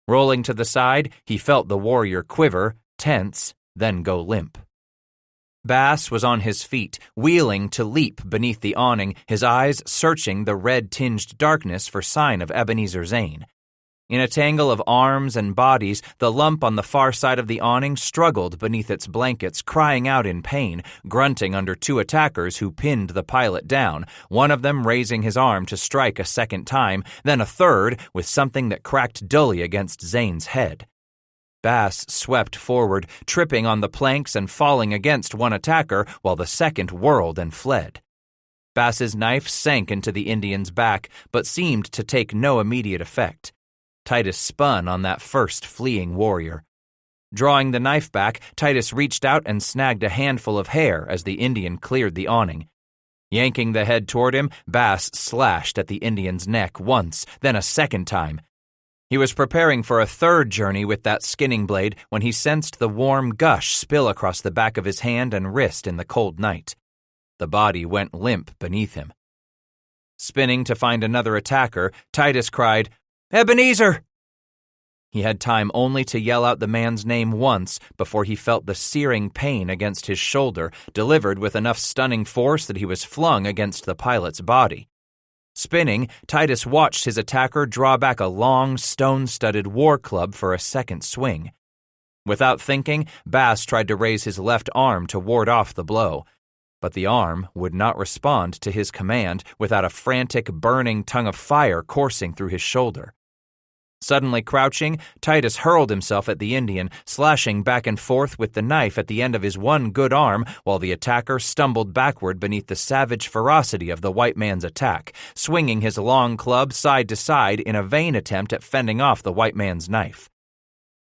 A: Rolling to the side, he felt the warrior quiver, tense, then go limp. Bass was on his feet, wheeling to leap beneath the awning, his eyes searching the red-tinged darkness for sign of Ebenezer Zane. In a tangle of arms and bodies, the lump on the far side of the awning struggled beneath its blankets, crying out in pain, grunting under 2 attackers who pinned the pilot down, one of them raising his arm to strike a second time, then a third with something that cracked dully against Zane's head. Bass swept forward, tripping on the planks and falling against one attacker while the second whirled and fled. Bass's knife sank into the Indian's back, but seemed to take no immediate effect. Titus spun on that first fleeing warrior. Drawing the knife back, Titus reached out and snagged a handful of hair as the Indian cleared the awning. Yanking the head toward him, Bass slashed at the Indian's neck once, then a second time. He was preparing for a third journey with that skinning blade when he sensed the warm gush spill across the back of his hand and wrist in the cold night. The body went limp beneath him. Spinning to find another attacker, Titus cried, "Ebenezer!" He had time only to yell out the man's name once before he felt the searing pain against his shoulder, delivered with enough stunning force that he was flung against the pilot's body. Spinning, Titus watched his attacker draw back a long, stone-studded war club for a second swing. Without thinking, Bass tried to raise his left arm to ward off the blow, but the arm would not respond to his command without a frantic, burning tongue of fire coursing through his shoulder. Suddenly crouching, Titus hurled himself at the Indian, slashing back and forth with the knife at the end of his one good arm while the attacker stumbled backward beneath the savage ferocity of the white man's attack, swinging his long club side to side in a vain attempt at fending off the white man's knife.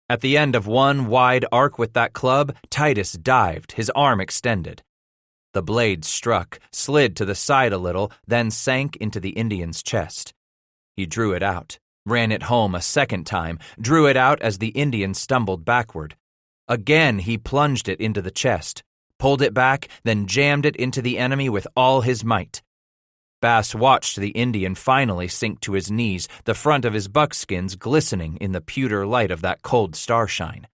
A: At the end of one wide arc with that club, Titus dived, his arm extended. The blade struck, slid to the side a little, then sank into the Indian's chest. He drew it out. Ran it home a second time, drew it out as the Indian stumbled backward. Again he plunged it into the chest, pulled it back, then jammed it into the enemy with all his might. Bass watched the Indian finally sink to his knees, the front of his buckskins glistening in the pewter light of that cold starshine.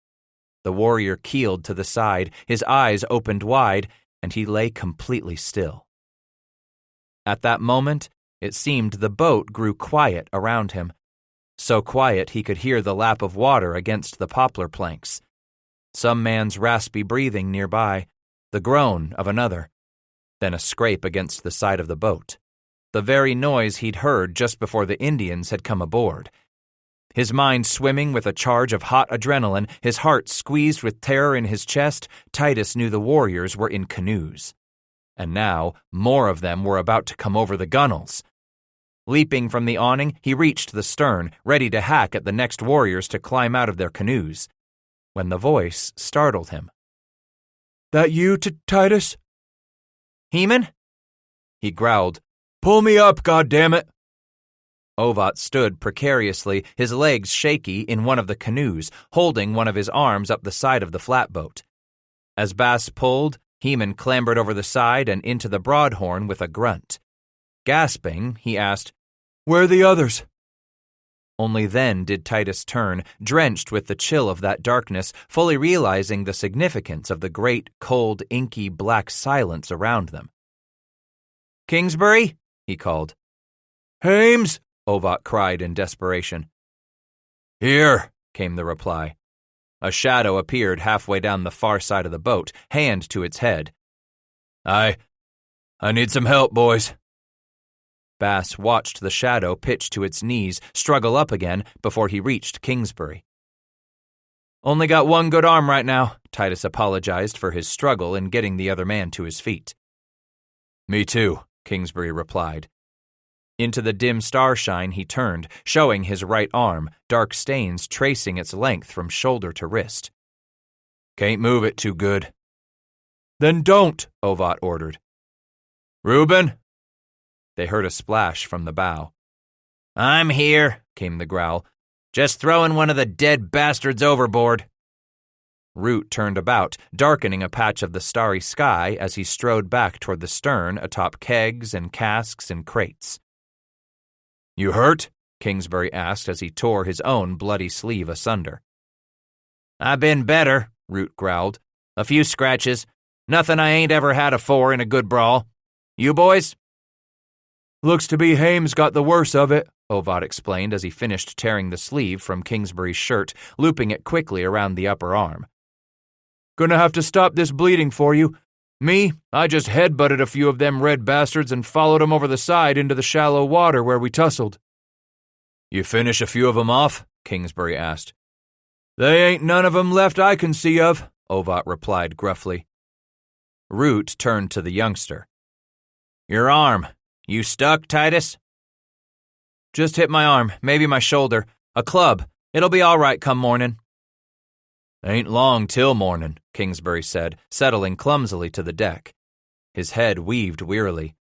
A: The warrior keeled to the side, his eyes opened wide, and he lay completely still. At that moment, it seemed the boat grew quiet around him. So quiet he could hear the lap of water against the poplar planks. Some man's raspy breathing nearby, the groan of another, then a scrape against the side of the boat. The very noise he'd heard just before the Indians had come aboard. His mind swimming with a charge of hot adrenaline, his heart squeezed with terror in his chest, Titus knew the warriors were in canoes. And now, more of them were about to come over the gunwales. Leaping from the awning, he reached the stern, ready to hack at the next warriors to climb out of their canoes, when the voice startled him.
C: "That you, Titus?"
A: "Heman?" He growled,
C: "Pull me up, goddammit!"
A: Ovat stood precariously, his legs shaky, in one of the canoes, holding one of his arms up the side of the flatboat. As Bass pulled, Heman clambered over the side and into the broadhorn with a grunt. Gasping, he asked, "Where are the others?" Only then did Titus turn, drenched with the chill of that darkness, fully realizing the significance of the great, cold, inky black silence around them. "Kingsbury?" he called.
C: "Hames!"
A: Ovat cried in desperation.
B: "Here,"
A: came the reply. A shadow appeared halfway down the far side of the boat, hand to its head.
B: I need some help, boys."
A: Bass watched the shadow pitch to its knees, struggle up again before he reached Kingsbury. "Only got one good arm right now," Titus apologized for his struggle in getting the other man to his feet.
B: "Me too,"
A: Kingsbury replied. Into the dim starshine he turned, showing his right arm, dark stains tracing its length from shoulder to wrist.
B: "Can't move it too good."
C: "Then don't,"
A: Ovat ordered.
B: "Reuben?"
A: They heard a splash from the bow.
D: "I'm here,"
A: came the growl.
D: "Just throwing one of the dead bastards overboard."
A: Root turned about, darkening a patch of the starry sky as he strode back toward the stern atop kegs and casks and crates.
B: "You hurt?"
A: Kingsbury asked as he tore his own bloody sleeve asunder.
D: "I've been better," Root growled. "A few scratches. Nothing I ain't ever had afore in a good brawl. You boys?"
C: "Looks to be Hames got the worst of it,"
A: Ovat explained as he finished tearing the sleeve from Kingsbury's shirt, looping it quickly around the upper arm.
C: "Gonna have to stop this bleeding for you. Me, I just headbutted a few of them red bastards and followed 'em over the side into the shallow water where we tussled."
B: "You finish a few of 'em off?" Kingsbury asked.
C: "They ain't none of 'em left I can see of,"
A: Ovat replied gruffly. Root turned to the youngster.
D: "Your arm. You stuck, Titus?"
A: "Just hit my arm, maybe my shoulder. A club. It'll be all right come morning."
B: "Ain't long till morning,"
A: Kingsbury said, settling clumsily to the deck. His head weaved wearily.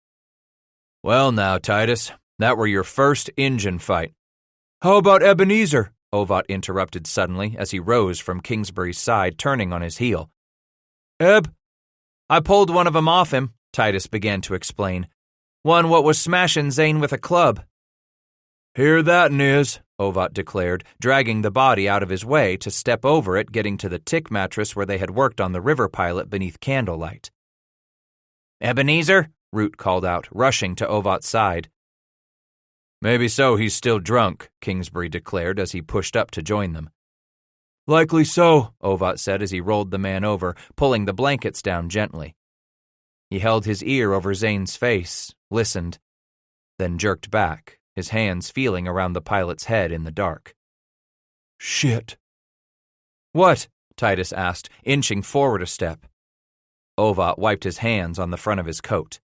B: "Well now, Titus, that were your first Injun fight."
C: "How about Ebenezer?"
A: Ovat interrupted suddenly as he rose from Kingsbury's side, turning on his heel.
C: "Eb?"
A: "I pulled one of 'em off him," Titus began to explain. "One what was smashing Zane with a club."
C: "Hear that, Niz,"
A: Ovat declared, dragging the body out of his way to step over it, getting to the tick mattress where they had worked on the river pilot beneath candlelight.
D: "Ebenezer?"
A: Root called out, rushing to Ovat's side.
B: "Maybe so he's still drunk,"
A: Kingsbury declared as he pushed up to join them.
C: "Likely so,"
A: Ovat said as he rolled the man over, pulling the blankets down gently. He held his ear over Zane's face, listened, then jerked back, his hands feeling around the pilot's head in the dark.
B: Shit.
A: What? Titus asked, inching forward a step. Ovat wiped his hands on the front of his coat.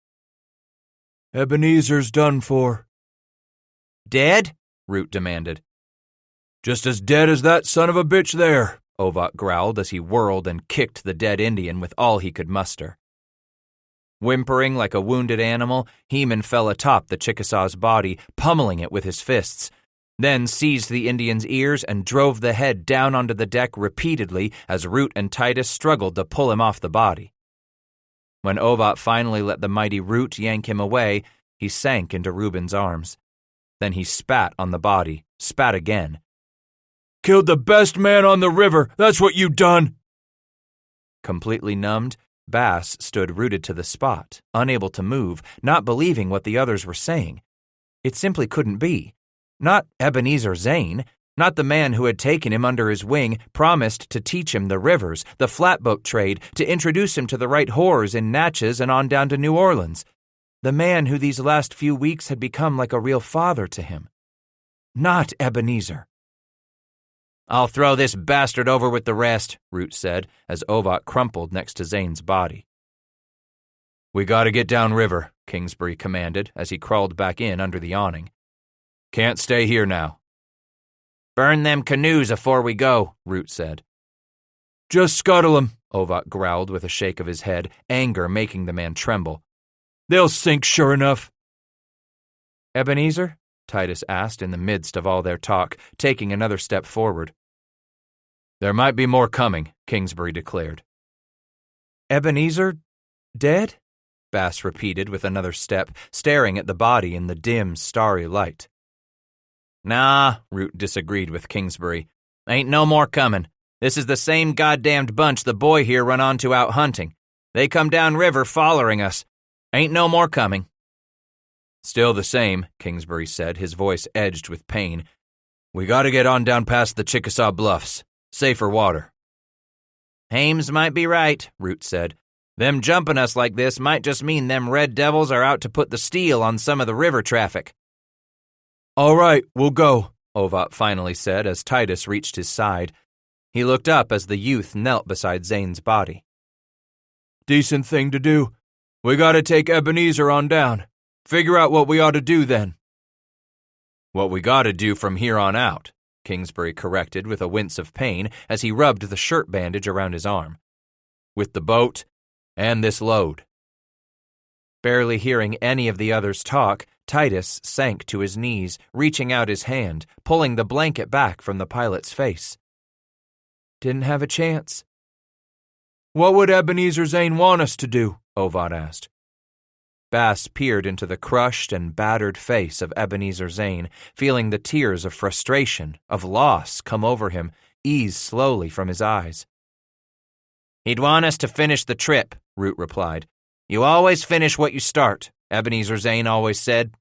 B: Ebenezer's done for.
C: Dead?
A: Root demanded.
B: Just as dead as that son of a bitch there,
A: Ovat growled as he whirled and kicked the dead Indian with all he could muster. Whimpering like a wounded animal, Heman fell atop the Chickasaw's body, pummeling it with his fists, then seized the Indian's ears and drove the head down onto the deck repeatedly as Root and Titus struggled to pull him off the body. When Ovat finally let the mighty Root yank him away, he sank into Reuben's arms. Then he spat on the body, spat again.
B: Killed the best man on the river, that's what you done!
A: Completely numbed, Bass stood rooted to the spot, unable to move, not believing what the others were saying. It simply couldn't be. Not Ebenezer Zane, not the man who had taken him under his wing, promised to teach him the rivers, the flatboat trade, to introduce him to the right whores in Natchez and on down to New Orleans. The man who these last few weeks had become like a real father to him. Not Ebenezer.
C: I'll throw this bastard over with the rest,
A: Root said, as Ovat crumpled next to Zane's body. We gotta get downriver, Kingsbury commanded as he crawled back in under the awning. Can't stay here now.
C: Burn them canoes afore we go, Root said.
B: Just scuttle 'em,
A: Ovat growled with a shake of his head, anger making the man tremble.
B: They'll sink sure enough.
A: Ebenezer? Titus asked in the midst of all their talk, taking another step forward. There might be more coming, Kingsbury declared.
C: Ebenezer dead?
A: Bass repeated with another step, staring at the body in the dim, starry light.
C: Nah,
A: Root disagreed with Kingsbury.
C: Ain't no more coming. This is the same goddamned bunch the boy here run onto out hunting. They come down river follering us. Ain't no more coming.
A: Still the same, Kingsbury said, his voice edged with pain. We gotta get on down past the Chickasaw Bluffs. Safer water.
C: Hames might be right, Root said. Them jumping us like this might just mean them red devils are out to put the steel on some of the river traffic.
B: All right, we'll go,
A: Ovat finally said as Titus reached his side. He looked up as the youth knelt beside Zane's body.
B: Decent thing to do. We gotta take Ebenezer on down. Figure out what we ought to do then.
A: What we gotta do from here on out, Kingsbury corrected with a wince of pain as he rubbed the shirt bandage around his arm. With the boat and this load. Barely hearing any of the others talk, Titus sank to his knees, reaching out his hand, pulling the blanket back from the pilot's face.
C: Didn't have a chance.
B: What would Ebenezer Zane want us to do?
A: Ovat asked. Bass peered into the crushed and battered face of Ebenezer Zane, feeling the tears of frustration, of loss come over him, ease slowly from his eyes.
C: He'd want us to finish the trip, Root replied. You always finish what you start, Ebenezer Zane always said.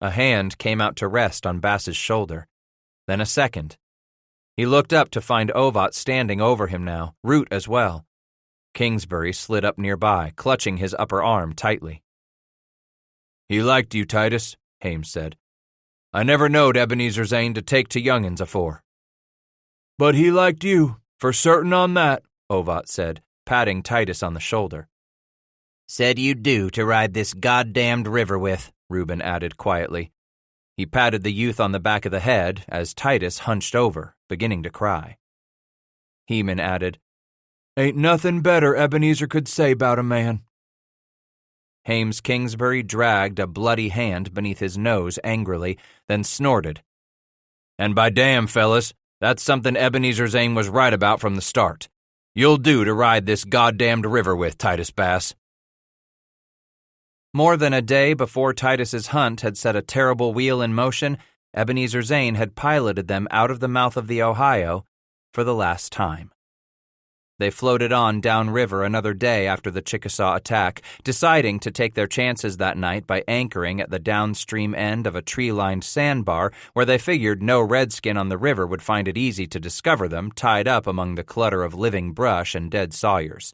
A: A hand came out to rest on Bass's shoulder, then a second. He looked up to find Ovat standing over him now, Root as well. Kingsbury slid up nearby, clutching his upper arm tightly. He liked you, Titus, Hames said. I never knowed Ebenezer Zane to take to young'uns afore.
B: But he liked you, for certain on that,
A: Ovat said, patting Titus on the shoulder.
C: Said you'd do to ride this goddamned river with,
A: Reuben added quietly. He patted the youth on the back of the head as Titus hunched over, beginning to cry. Heman added,
B: Ain't nothing better Ebenezer could say 'bout a man.
A: Hames Kingsbury dragged a bloody hand beneath his nose angrily, then snorted. And by damn, fellas, that's something Ebenezer Zane was right about from the start. You'll do to ride this goddamned river with, Titus Bass. More than a day before Titus's hunt had set a terrible wheel in motion, Ebenezer Zane had piloted them out of the mouth of the Ohio for the last time. They floated on downriver another day after the Chickasaw attack, deciding to take their chances that night by anchoring at the downstream end of a tree-lined sandbar where they figured no redskin on the river would find it easy to discover them tied up among the clutter of living brush and dead sawyers.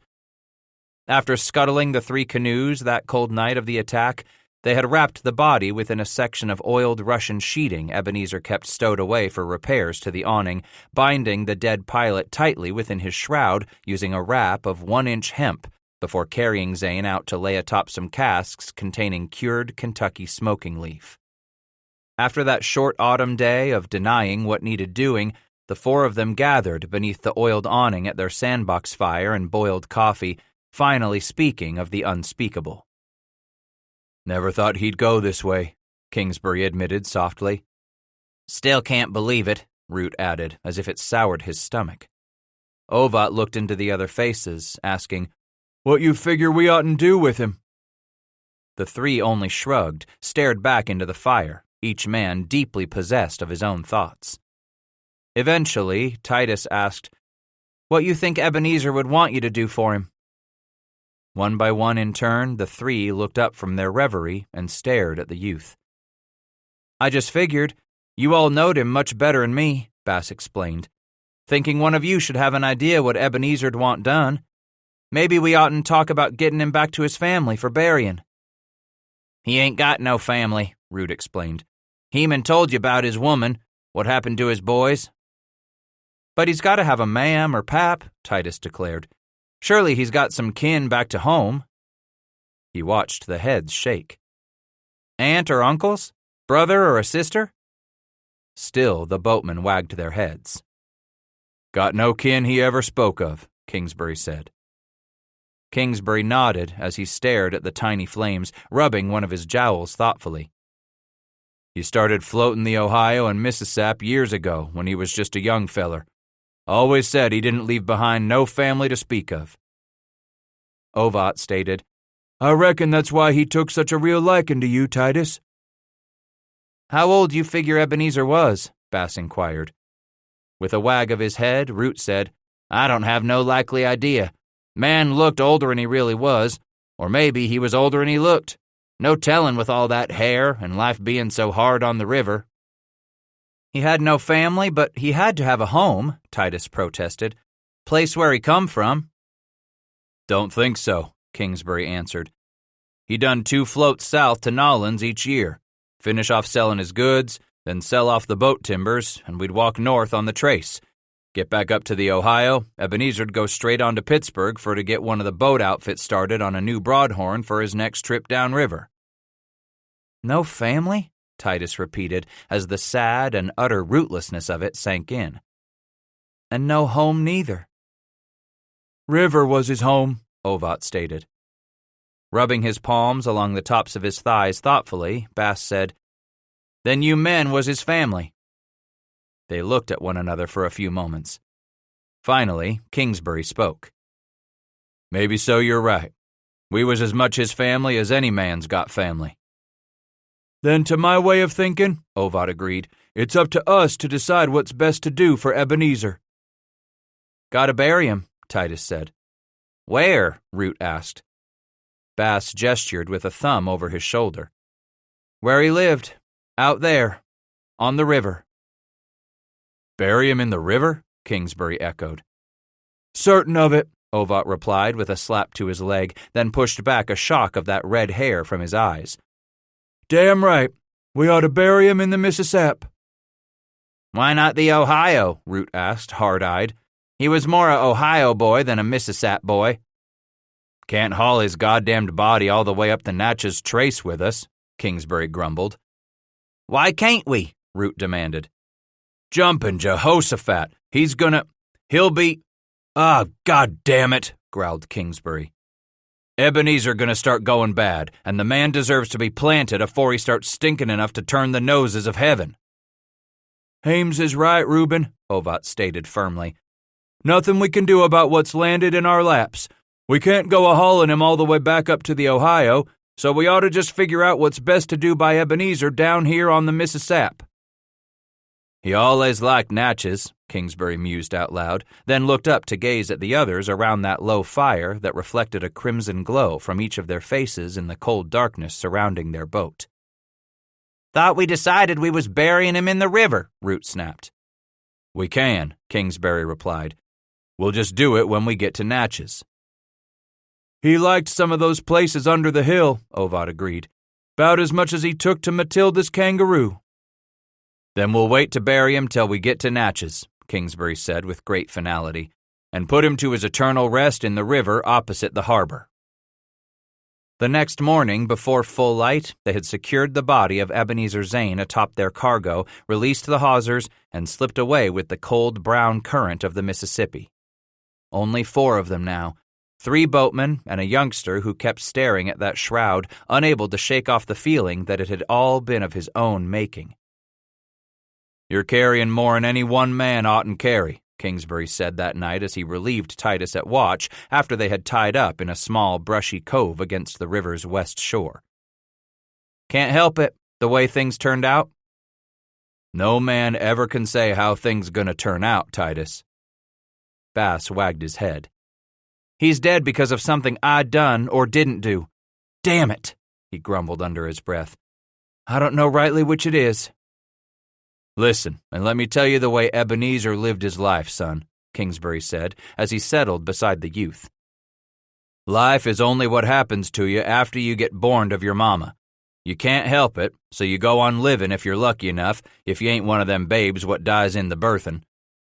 A: After scuttling the 3 canoes that cold night of the attack, They had wrapped the body within a section of oiled Russian sheeting Ebenezer kept stowed away for repairs to the awning, binding the dead pilot tightly within his shroud using a wrap of 1-inch hemp before carrying Zane out to lay atop some casks containing cured Kentucky smoking leaf. After that short autumn day of denying what needed doing, the four of them gathered beneath the oiled awning at their sandbox fire and boiled coffee, finally speaking of the unspeakable.
B: "Never thought he'd go this way," Kingsbury admitted softly.
A: "Still can't believe it," Root added, as if it soured his stomach. Ovat looked into the other faces, asking,
B: "What you figure we oughtn't do with him?"
A: The three only shrugged, stared back into the fire, each man deeply possessed of his own thoughts. Eventually, Titus asked, "What you think Ebenezer would want you to do for him?" One by one in turn, the three looked up from their reverie and stared at the youth. "I just figured. You all knowed him much better'n me," Bass explained. "Thinking one of you should have an idea what Ebenezer'd want done. Maybe we oughtn't talk about getting him back to his family for burying." "He ain't got no family," Root explained. "Heman told you about his woman, what happened to his boys." "But he's got to have a mam or pap," Titus declared. "Surely he's got some kin back to home." He watched the heads shake. "Aunt or uncles? Brother or a sister?" Still the boatmen wagged their heads.
B: "Got no kin he ever spoke of," Kingsbury said.
A: Kingsbury nodded as he stared at the tiny flames, rubbing one of his jowls thoughtfully.
B: "He started floating the Ohio and Mississippi years ago when he was just a young feller. Always said he didn't leave behind no family to speak of."
A: Ovat stated,
B: "I reckon that's why he took such a real liking to you, Titus."
A: "How old you figure Ebenezer was?" Bass inquired. With a wag of his head, Root said, "I don't have no likely idea. Man looked older'n he really was, or maybe he was older'n he looked. No tellin' with all that hair and life being so hard on the river." "He had no family, but he had to have a home," Titus protested. "Place where he come from."
B: "Don't think so," Kingsbury answered. "He done 2 floats south to Nolans each year, finish off selling his goods, then sell off the boat timbers, and we'd walk north on the trace. Get back up to the Ohio, Ebenezer'd go straight on to Pittsburgh for to get one of the boat outfits started on a new broadhorn for his next trip downriver."
A: "No family?" Titus repeated as the sad and utter rootlessness of it sank in. "And no home neither."
B: "River was his home,"
A: Ovat stated. Rubbing his palms along the tops of his thighs thoughtfully, Bass said, "Then you men was his family." They looked at one another for a few moments. Finally, Kingsbury spoke.
B: "Maybe so you're right. We was as much his family as any man's got family." "Then to my way of thinking," Ovat agreed, "it's up to us to decide what's best to do for Ebenezer."
A: "Gotta bury him," Titus said. "Where?" Root asked. Bass gestured with a thumb over his shoulder. "Where he lived. Out there. On the river."
B: "Bury him in the river?" Kingsbury echoed.
A: "Certain of it," Ovat replied with a slap to his leg, then pushed back a shock of that red hair from his eyes.
B: "Damn right. We ought to bury him in the Mississippi."
A: "Why not the Ohio?" Root asked, hard-eyed. "He was more a Ohio boy than a Mississippi boy."
B: "Can't haul his goddamned body all the way up the Natchez Trace with us," Kingsbury grumbled.
A: "Why can't we?" Root demanded.
B: "Jumpin' Jehoshaphat. He'll be... Ah, God damn it," growled Kingsbury. "Ebenezer gonna start going bad, and the man deserves to be planted afore he starts stinking enough to turn the noses of heaven."
A: "Hames is right, Reuben," Ovat stated firmly.
B: "Nothing we can do about what's landed in our laps. We can't go a-hauling him all the way back up to the Ohio, so we ought to just figure out what's best to do by Ebenezer down here on the Mississippi."
A: "He always liked Natchez," Kingsbury mused out loud, then looked up to gaze at the others around that low fire that reflected a crimson glow from each of their faces in the cold darkness surrounding their boat. "Thought we decided we was burying him in the river," Root snapped.
B: "We can," Kingsbury replied. "We'll just do it when we get to Natchez."
A: "He liked some of those places under the hill," Ovat agreed.
B: About as much as he took to Matilda's kangaroo. Then we'll wait to bury him till we get to Natchez, Kingsbury said with great finality, and put him to his eternal rest in the river opposite the harbor. The next morning, before full light, they had secured the body of Ebenezer Zane atop their cargo, released the hawsers, and slipped away with the cold brown current of the Mississippi. Only 4 of them now, 3 boatmen and a youngster who kept staring at that shroud, unable to shake off the feeling that it had all been of his own making. You're carrying more'n any one man oughtn't carry, Kingsbury said that night as he relieved Titus at watch after they had tied up in a small brushy cove against the river's west shore. Can't help it, the way things turned out. No man ever can say how things gonna turn out, Titus. Bass wagged his head. He's dead because of something I done or didn't do. Damn it, he grumbled under his breath. I don't know rightly which it is. Listen, and let me tell you the way Ebenezer lived his life, son, Kingsbury said, as he settled beside the youth. Life is only what happens to you after you get borned of your mama. You can't help it, so you go on living if you're lucky enough, if you ain't one of them babes what dies in the birthin'.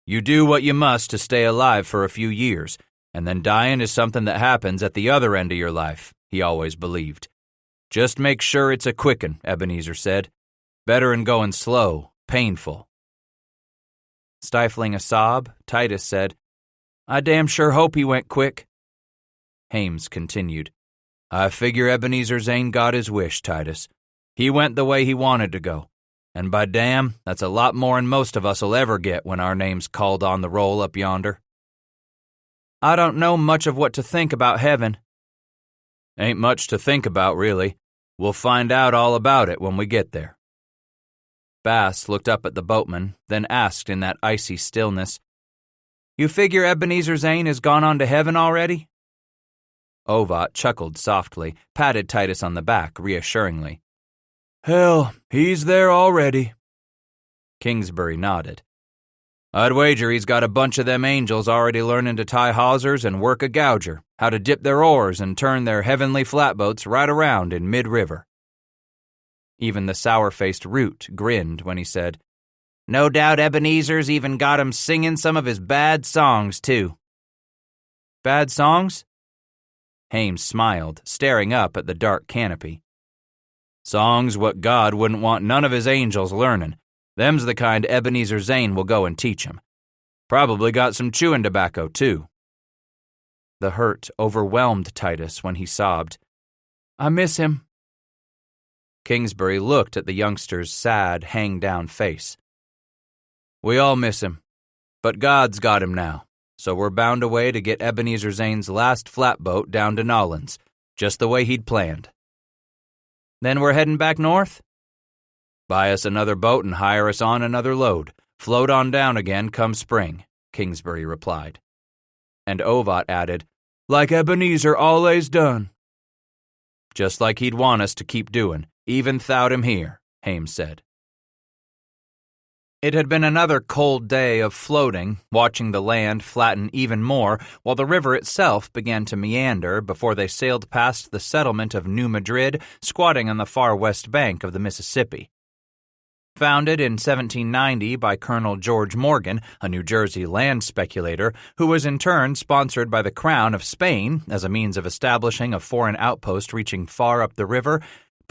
B: You do what you must to stay alive for a few years, and then dying is something that happens at the other end of your life, he always believed. Just make sure it's a quickin', Ebenezer said. Better'n going slow. Painful. Stifling a sob, Titus said, I damn sure hope he went quick. Hames continued, I figure Ebenezer Zane got his wish, Titus. He went the way he wanted to go. And by damn, that's a lot more'n most of us'll ever get when our name's called on the roll up yonder. I don't know much of what to think about heaven. Ain't much to think about, really. We'll find out all about it when we get there. Bass looked up at the boatman, then asked in that icy stillness, You figure Ebenezer Zane has gone on to heaven already? Ovat chuckled softly, patted Titus on the back reassuringly. Hell, he's there already. Kingsbury nodded. I'd wager he's got a bunch of them angels already learning to tie hawsers and work a gouger, how to dip their oars and turn their heavenly flatboats right around in mid-river. Even the sour-faced Root grinned when he said, No doubt Ebenezer's even got him singing some of his bad songs, too. Bad songs? Hames smiled, staring up at the dark canopy. Songs what God wouldn't want none of his angels learning. Them's the kind Ebenezer Zane will go and teach him. Probably got some chewing tobacco, too. The hurt overwhelmed Titus when he sobbed, I miss him. Kingsbury looked at the youngster's sad, hang-down face. We all miss him, but God's got him now, so we're bound away to get Ebenezer Zane's last flatboat down to Nolans, just the way he'd planned. Then we're heading back north? Buy us another boat and hire us on another load. Float on down again come spring, Kingsbury replied. And Ovat added, Like Ebenezer allays done. Just like he'd want us to keep doing. Even thout him here, Hames said. It had been another cold day of floating, watching the land flatten even more, while the river itself began to meander before they sailed past the settlement of New Madrid, squatting on the far west bank of the Mississippi. Founded in 1790 by Colonel George Morgan, a New Jersey land speculator, who was in turn sponsored by the Crown of Spain as a means of establishing a foreign outpost reaching far up the river,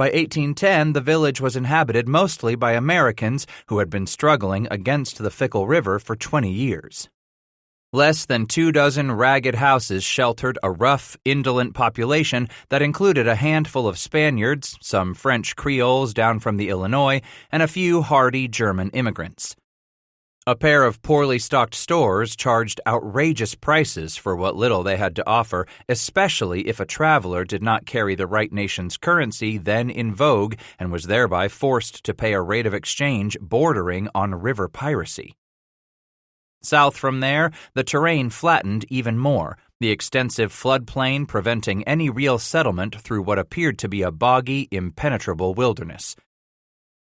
B: by 1810, the village was inhabited mostly by Americans who had been struggling against the fickle river for 20 years. Less than 24 ragged houses sheltered a rough, indolent population that included a handful of Spaniards, some French Creoles down from the Illinois, and a few hardy German immigrants. A pair of poorly stocked stores charged outrageous prices for what little they had to offer, especially if a traveler did not carry the right nation's currency then in vogue and was thereby forced to pay a rate of exchange bordering on river piracy. South from there, the terrain flattened even more, the extensive floodplain preventing any real settlement through what appeared to be a boggy, impenetrable wilderness.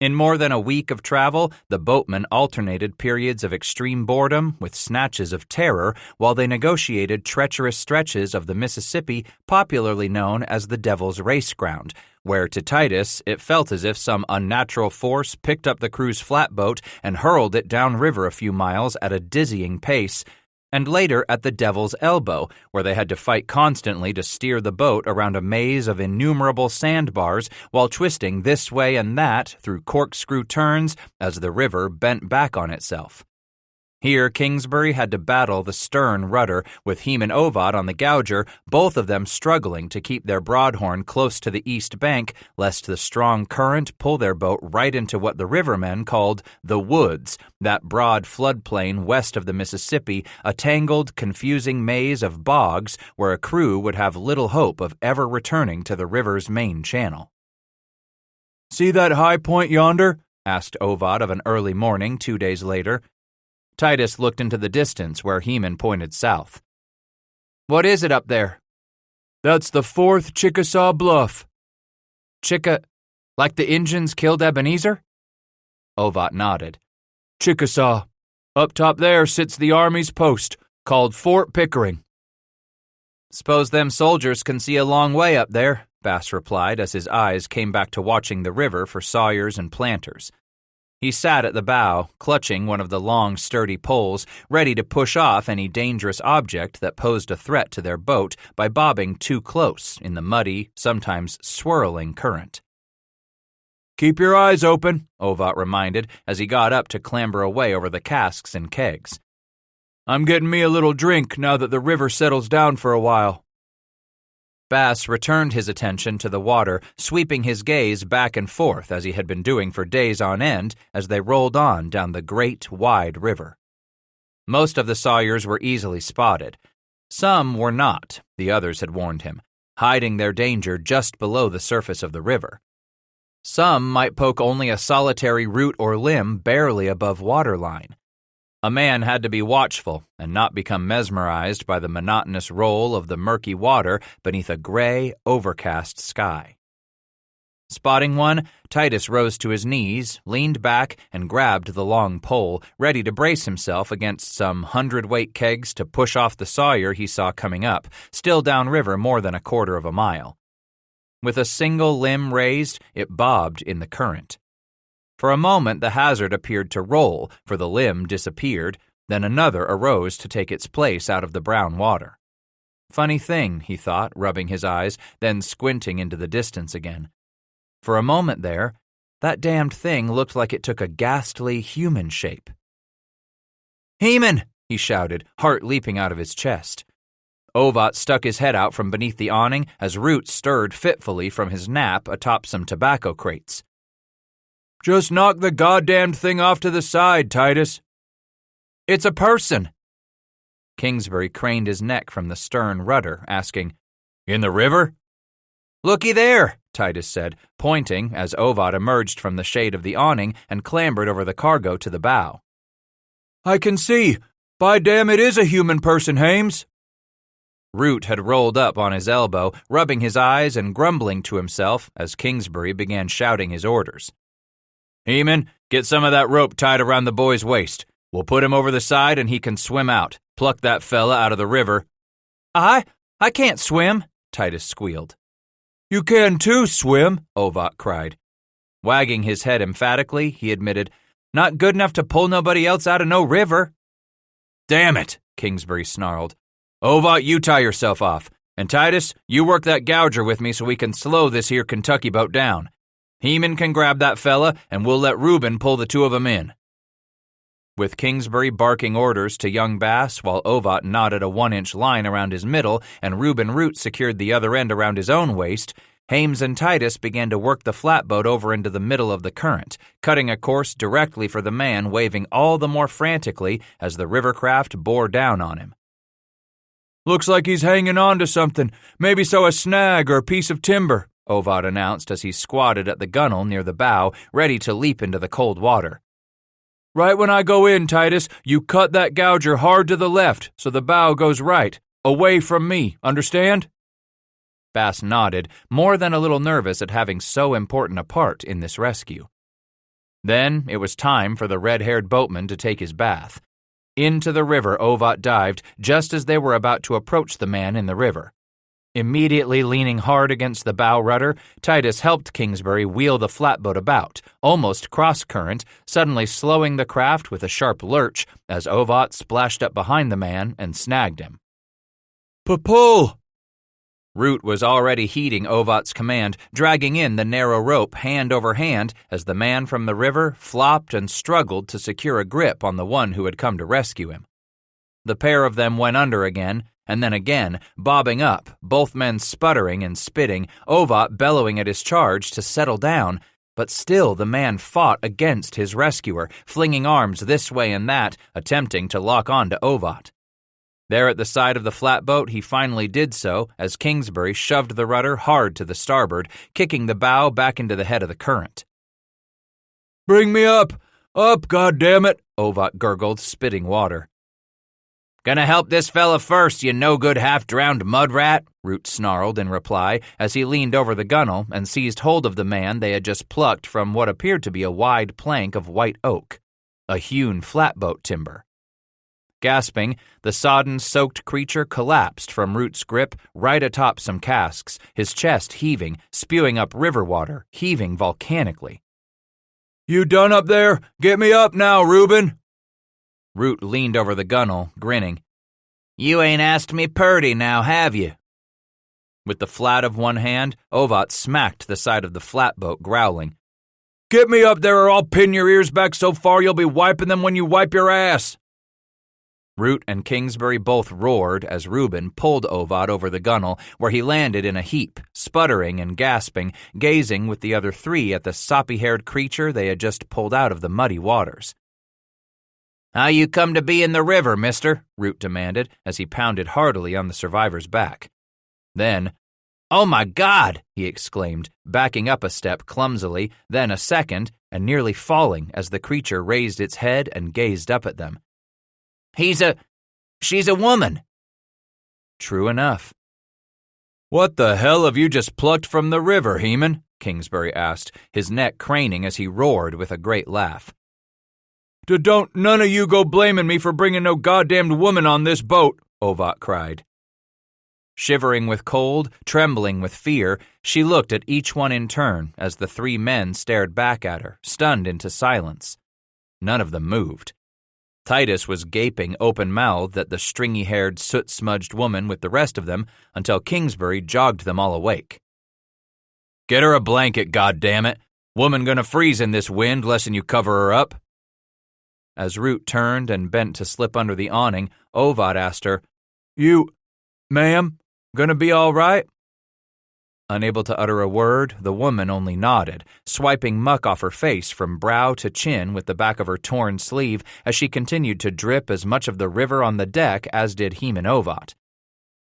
A: In more than a week of travel, the boatmen alternated periods of extreme boredom with snatches of terror while they negotiated treacherous stretches of the Mississippi popularly known as the Devil's Race Ground, where to Titus it felt as if some unnatural force picked up the crew's flatboat and hurled it downriver a few miles at a dizzying pace, and later at the Devil's Elbow, where they had to fight constantly to steer the boat around a maze of innumerable sandbars while twisting this way and that through corkscrew turns as the river bent back on itself. Here, Kingsbury had to battle the stern rudder with Heman Ovad on the gouger, both of them struggling to keep their broadhorn close to the east bank, lest the strong current pull their boat right into what the rivermen called the woods, that broad floodplain west of the Mississippi, a tangled, confusing maze of bogs where a crew would have little hope of ever returning to the river's main channel.
B: "See that high point yonder?"
A: asked Ovad of an early morning 2 days later. Titus looked into the distance where Heman pointed south. "What is it up there?"
B: "That's the 4th Chickasaw Bluff."
A: Like the Injuns killed Ebenezer?" Ovad nodded.
B: "Chickasaw. Up top there sits the Army's post, called Fort Pickering."
A: "Suppose them soldiers can see a long way up there," Bass replied as his eyes came back to watching the river for sawyers and planters. He sat at the bow, clutching one of the long, sturdy poles, ready to push off any dangerous object that posed a threat to their boat by bobbing too close in the muddy, sometimes swirling current.
B: "Keep your eyes open,"
A: Ovad reminded as he got up to clamber away over the casks and kegs.
B: "I'm getting me a little drink now that the river settles down for a while."
A: Bass returned his attention to the water, sweeping his gaze back and forth as he had been doing for days on end as they rolled on down the great, wide river. Most of the sawyers were easily spotted. Some were not, the others had warned him, hiding their danger just below the surface of the river. Some might poke only a solitary root or limb barely above waterline. A man had to be watchful and not become mesmerized by the monotonous roll of the murky water beneath a gray, overcast sky. Spotting one, Titus rose to his knees, leaned back, and grabbed the long pole, ready to brace himself against some 100-weight kegs to push off the sawyer he saw coming up, still downriver more than a quarter of a mile. With a single limb raised, it bobbed in the current. For a moment the hazard appeared to roll, for the limb disappeared, then another arose to take its place out of the brown water. Funny thing, he thought, rubbing his eyes, then squinting into the distance again. For a moment there, that damned thing looked like it took a ghastly human shape. "Heman!" he shouted, heart leaping out of his chest. Ovad stuck his head out from beneath the awning as Root stirred fitfully from his nap atop some tobacco crates.
B: "Just knock the goddamned thing off to the side, Titus."
A: "It's a person." Kingsbury craned his neck from the stern rudder, asking,
B: "In the river?"
A: "Looky there," Titus said, pointing as Ovad emerged from the shade of the awning and clambered over the cargo to the bow.
B: "I can see. By damn, it is a human person, Hames."
A: Root had rolled up on his elbow, rubbing his eyes and grumbling to himself as Kingsbury began shouting his orders.
B: "Heman, get some of that rope tied around the boy's waist. We'll put him over the side and he can swim out. Pluck that fella out of the river."
A: I can't swim," Titus squealed.
B: "You can too, swim,"
A: Ovad cried. Wagging his head emphatically, he admitted, "Not good enough to pull nobody else out of no river."
B: "Damn it," Kingsbury snarled. "Ovad, you tie yourself off. And Titus, you work that gouger with me so we can slow this here Kentucky boat down. Heman can grab that fella, and we'll let Reuben pull the two of them in."
A: With Kingsbury barking orders to young Bass while Ovad knotted a 1-inch line around his middle and Reuben Root secured the other end around his own waist, Hames and Titus began to work the flatboat over into the middle of the current, cutting a course directly for the man waving all the more frantically as the river craft bore down on him.
B: "Looks like he's hanging on to something, maybe so a snag or a piece of timber,"
A: Ovad announced as he squatted at the gunwale near the bow, ready to leap into the cold water.
B: "Right when I go in, Titus, you cut that gouger hard to the left so the bow goes right, away from me, understand?"
A: Bass nodded, more than a little nervous at having so important a part in this rescue. Then it was time for the red-haired boatman to take his bath. Into the river Ovat dived just as they were about to approach the man in the river. Immediately leaning hard against the bow rudder, Titus helped Kingsbury wheel the flatboat about, almost cross-current, suddenly slowing the craft with a sharp lurch as Ovat splashed up behind the man and snagged him.
B: Pull!
A: Root was already heeding Ovat's command, dragging in the narrow rope hand over hand as the man from the river flopped and struggled to secure a grip on the one who had come to rescue him. The pair of them went under again, and then again, bobbing up, both men sputtering and spitting, Ovat bellowing at his charge to settle down, but still the man fought against his rescuer, flinging arms this way and that, attempting to lock on to Ovat. There at the side of the flatboat, he finally did so as Kingsbury shoved the rudder hard to the starboard, kicking the bow back into the head of the current.
B: Bring me up! Up, goddammit!
A: Ovat gurgled, spitting water.
C: Gonna help this fella first, you no-good half-drowned mud rat,
A: Root snarled in reply as he leaned over the gunwale and seized hold of the man they had just plucked from what appeared to be a wide plank of white oak, a hewn flatboat timber. Gasping, the sodden-soaked creature collapsed from Root's grip right atop some casks, his chest heaving, spewing up river water, heaving volcanically.
B: You done up there? Get me up now, Reuben!
A: Root leaned over the gunwale, grinning.
C: You ain't asked me purty now, have you?
A: With the flat of one hand, Ovat smacked the side of the flatboat, growling.
B: Get me up there or I'll pin your ears back so far you'll be wiping them when you wipe your ass!
A: Root and Kingsbury both roared as Reuben pulled Ovat over the gunwale, where he landed in a heap, sputtering and gasping, gazing with the other three at the soppy-haired creature they had just pulled out of the muddy waters.
C: How you come to be in the river, mister?
A: Root demanded as he pounded heartily on the survivor's back. Then,
C: Oh my God!
A: he exclaimed, backing up a step clumsily, then a second, and nearly falling as the creature raised its head and gazed up at them.
C: She's a woman.
A: True enough.
B: What the hell have you just plucked from the river, Heman?
A: Kingsbury asked, his neck craning as he roared with a great laugh.
B: Don't none of you go blaming me for bringing no goddamned woman on this boat, Ovat cried.
A: Shivering with cold, trembling with fear, she looked at each one in turn as the three men stared back at her, stunned into silence. None of them moved. Titus was gaping open-mouthed at the stringy-haired, soot-smudged woman with the rest of them until Kingsbury jogged them all awake.
B: Get her a blanket, goddammit. Woman gonna freeze in this wind less'n you cover her up.
A: As Root turned and bent to slip under the awning, Ovat asked her,
B: Ma'am, gonna be all right?
A: Unable to utter a word, the woman only nodded, swiping muck off her face from brow to chin with the back of her torn sleeve as she continued to drip as much of the river on the deck as did Heman Ovat.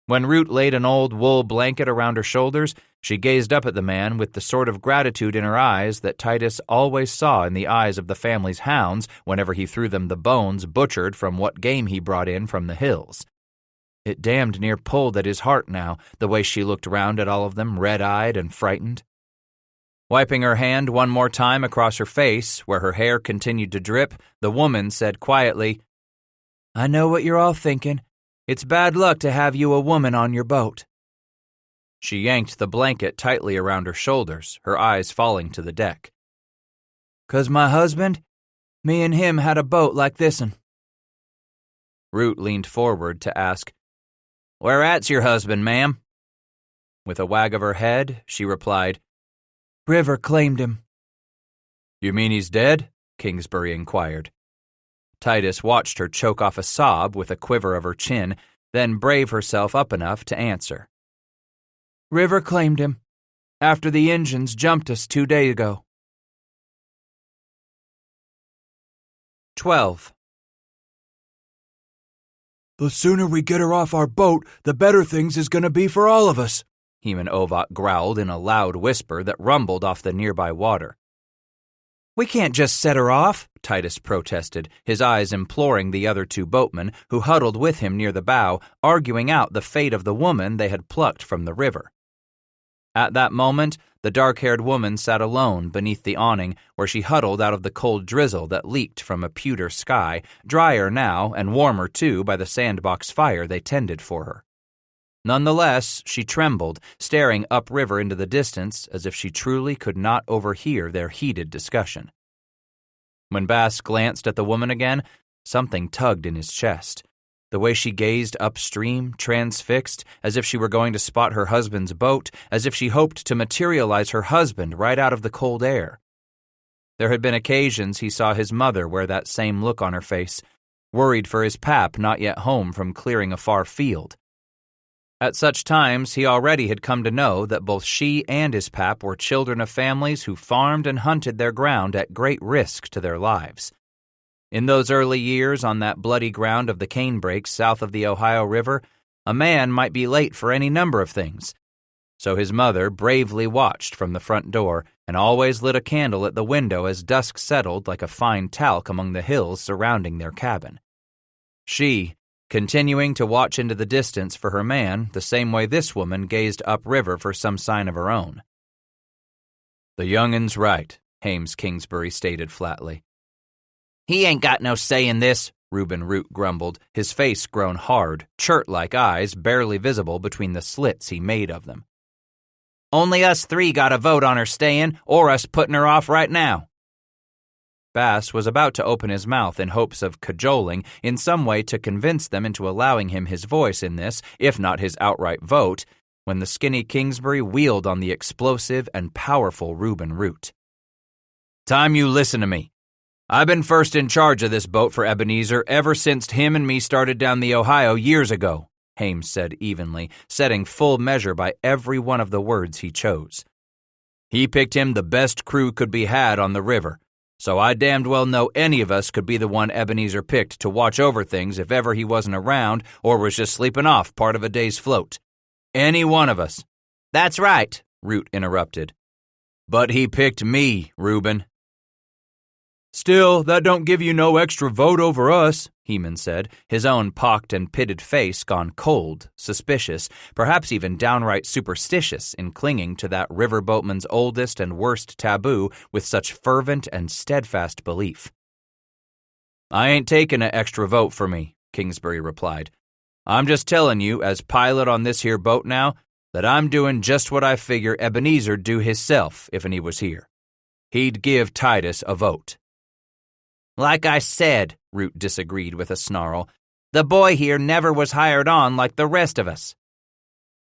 A: When Root laid an old wool blanket around her shoulders, she gazed up at the man with the sort of gratitude in her eyes that Titus always saw in the eyes of the family's hounds whenever he threw them the bones butchered from what game he brought in from the hills. It damned near pulled at his heart now, the way she looked round at all of them, red-eyed and frightened. Wiping her hand one more time across her face, where her hair continued to drip, the woman said quietly,
C: I know what you're all thinking. It's bad luck to have you a woman on your boat.
A: She yanked the blanket tightly around her shoulders, her eyes falling to the deck.
C: 'Cause my husband, me and him had a boat like this'n.
A: Root leaned forward to ask,
C: Where at's your husband, ma'am?
A: With a wag of her head, she replied,
C: River claimed him.
A: You mean he's dead? Kingsbury inquired. Titus watched her choke off a sob with a quiver of her chin, then brave herself up enough to answer.
C: River claimed him, after the Injuns jumped us 2 days ago.
A: 12.
B: The sooner we get her off our boat, the better things is gonna be for all of us,
A: Heman Ovat growled in a loud whisper that rumbled off the nearby water.
C: We can't just set her off,
A: Titus protested, his eyes imploring the other two boatmen who huddled with him near the bow, arguing out the fate of the woman they had plucked from the river. At that moment, the dark-haired woman sat alone beneath the awning where she huddled out of the cold drizzle that leaked from a pewter sky, drier now and warmer too by the sandbox fire they tended for her. Nonetheless, she trembled, staring upriver into the distance as if she truly could not overhear their heated discussion. When Bass glanced at the woman again, something tugged in his chest. The way she gazed upstream, transfixed, as if she were going to spot her husband's boat, as if she hoped to materialize her husband right out of the cold air. There had been occasions he saw his mother wear that same look on her face, worried for his pap not yet home from clearing a far field. At such times, he already had come to know that both she and his pap were children of families who farmed and hunted their ground at great risk to their lives. In those early years on that bloody ground of the canebrakes south of the Ohio River, a man might be late for any number of things. So his mother bravely watched from the front door and always lit a candle at the window as dusk settled like a fine talc among the hills surrounding their cabin. She, continuing to watch into the distance for her man the same way this woman gazed upriver for some sign of her own.
B: "The youngin's right," Hames Kingsbury stated flatly.
D: "He ain't got no say in this,"
A: Reuben Root grumbled, his face grown hard, chert-like eyes barely visible between the slits he made of them.
D: "Only us three got a vote on her staying, or us putting her off right now."
A: Bass was about to open his mouth in hopes of cajoling in some way to convince them into allowing him his voice in this, if not his outright vote, when the skinny Kingsbury wheeled on the explosive and powerful Reuben Root.
B: "Time you listen to me. I've been first in charge of this boat for Ebenezer ever since him and me started down the Ohio years ago,"
A: Hames said evenly, setting full measure by every one of the words he chose.
B: "He picked him the best crew could be had on the river, so I damned well know any of us could be the one Ebenezer picked to watch over things if ever he wasn't around or was just sleeping off part of a day's float. Any one of us."
D: "That's right,"
A: Root interrupted.
B: "But he picked me, Reuben."
A: "Still, that don't give you no extra vote over us," Heman said, his own pocked and pitted face gone cold, suspicious, perhaps even downright superstitious in clinging to that riverboatman's oldest and worst taboo with such fervent and steadfast belief.
B: "I ain't taking an extra vote for me," Kingsbury replied. "I'm just telling you, as pilot on this here boat now, that I'm doing just what I figure Ebenezer'd do hisself if he was here. He'd give Titus a vote."
D: "Like I said," Root disagreed with a snarl, "the boy here never was hired on like the rest of us."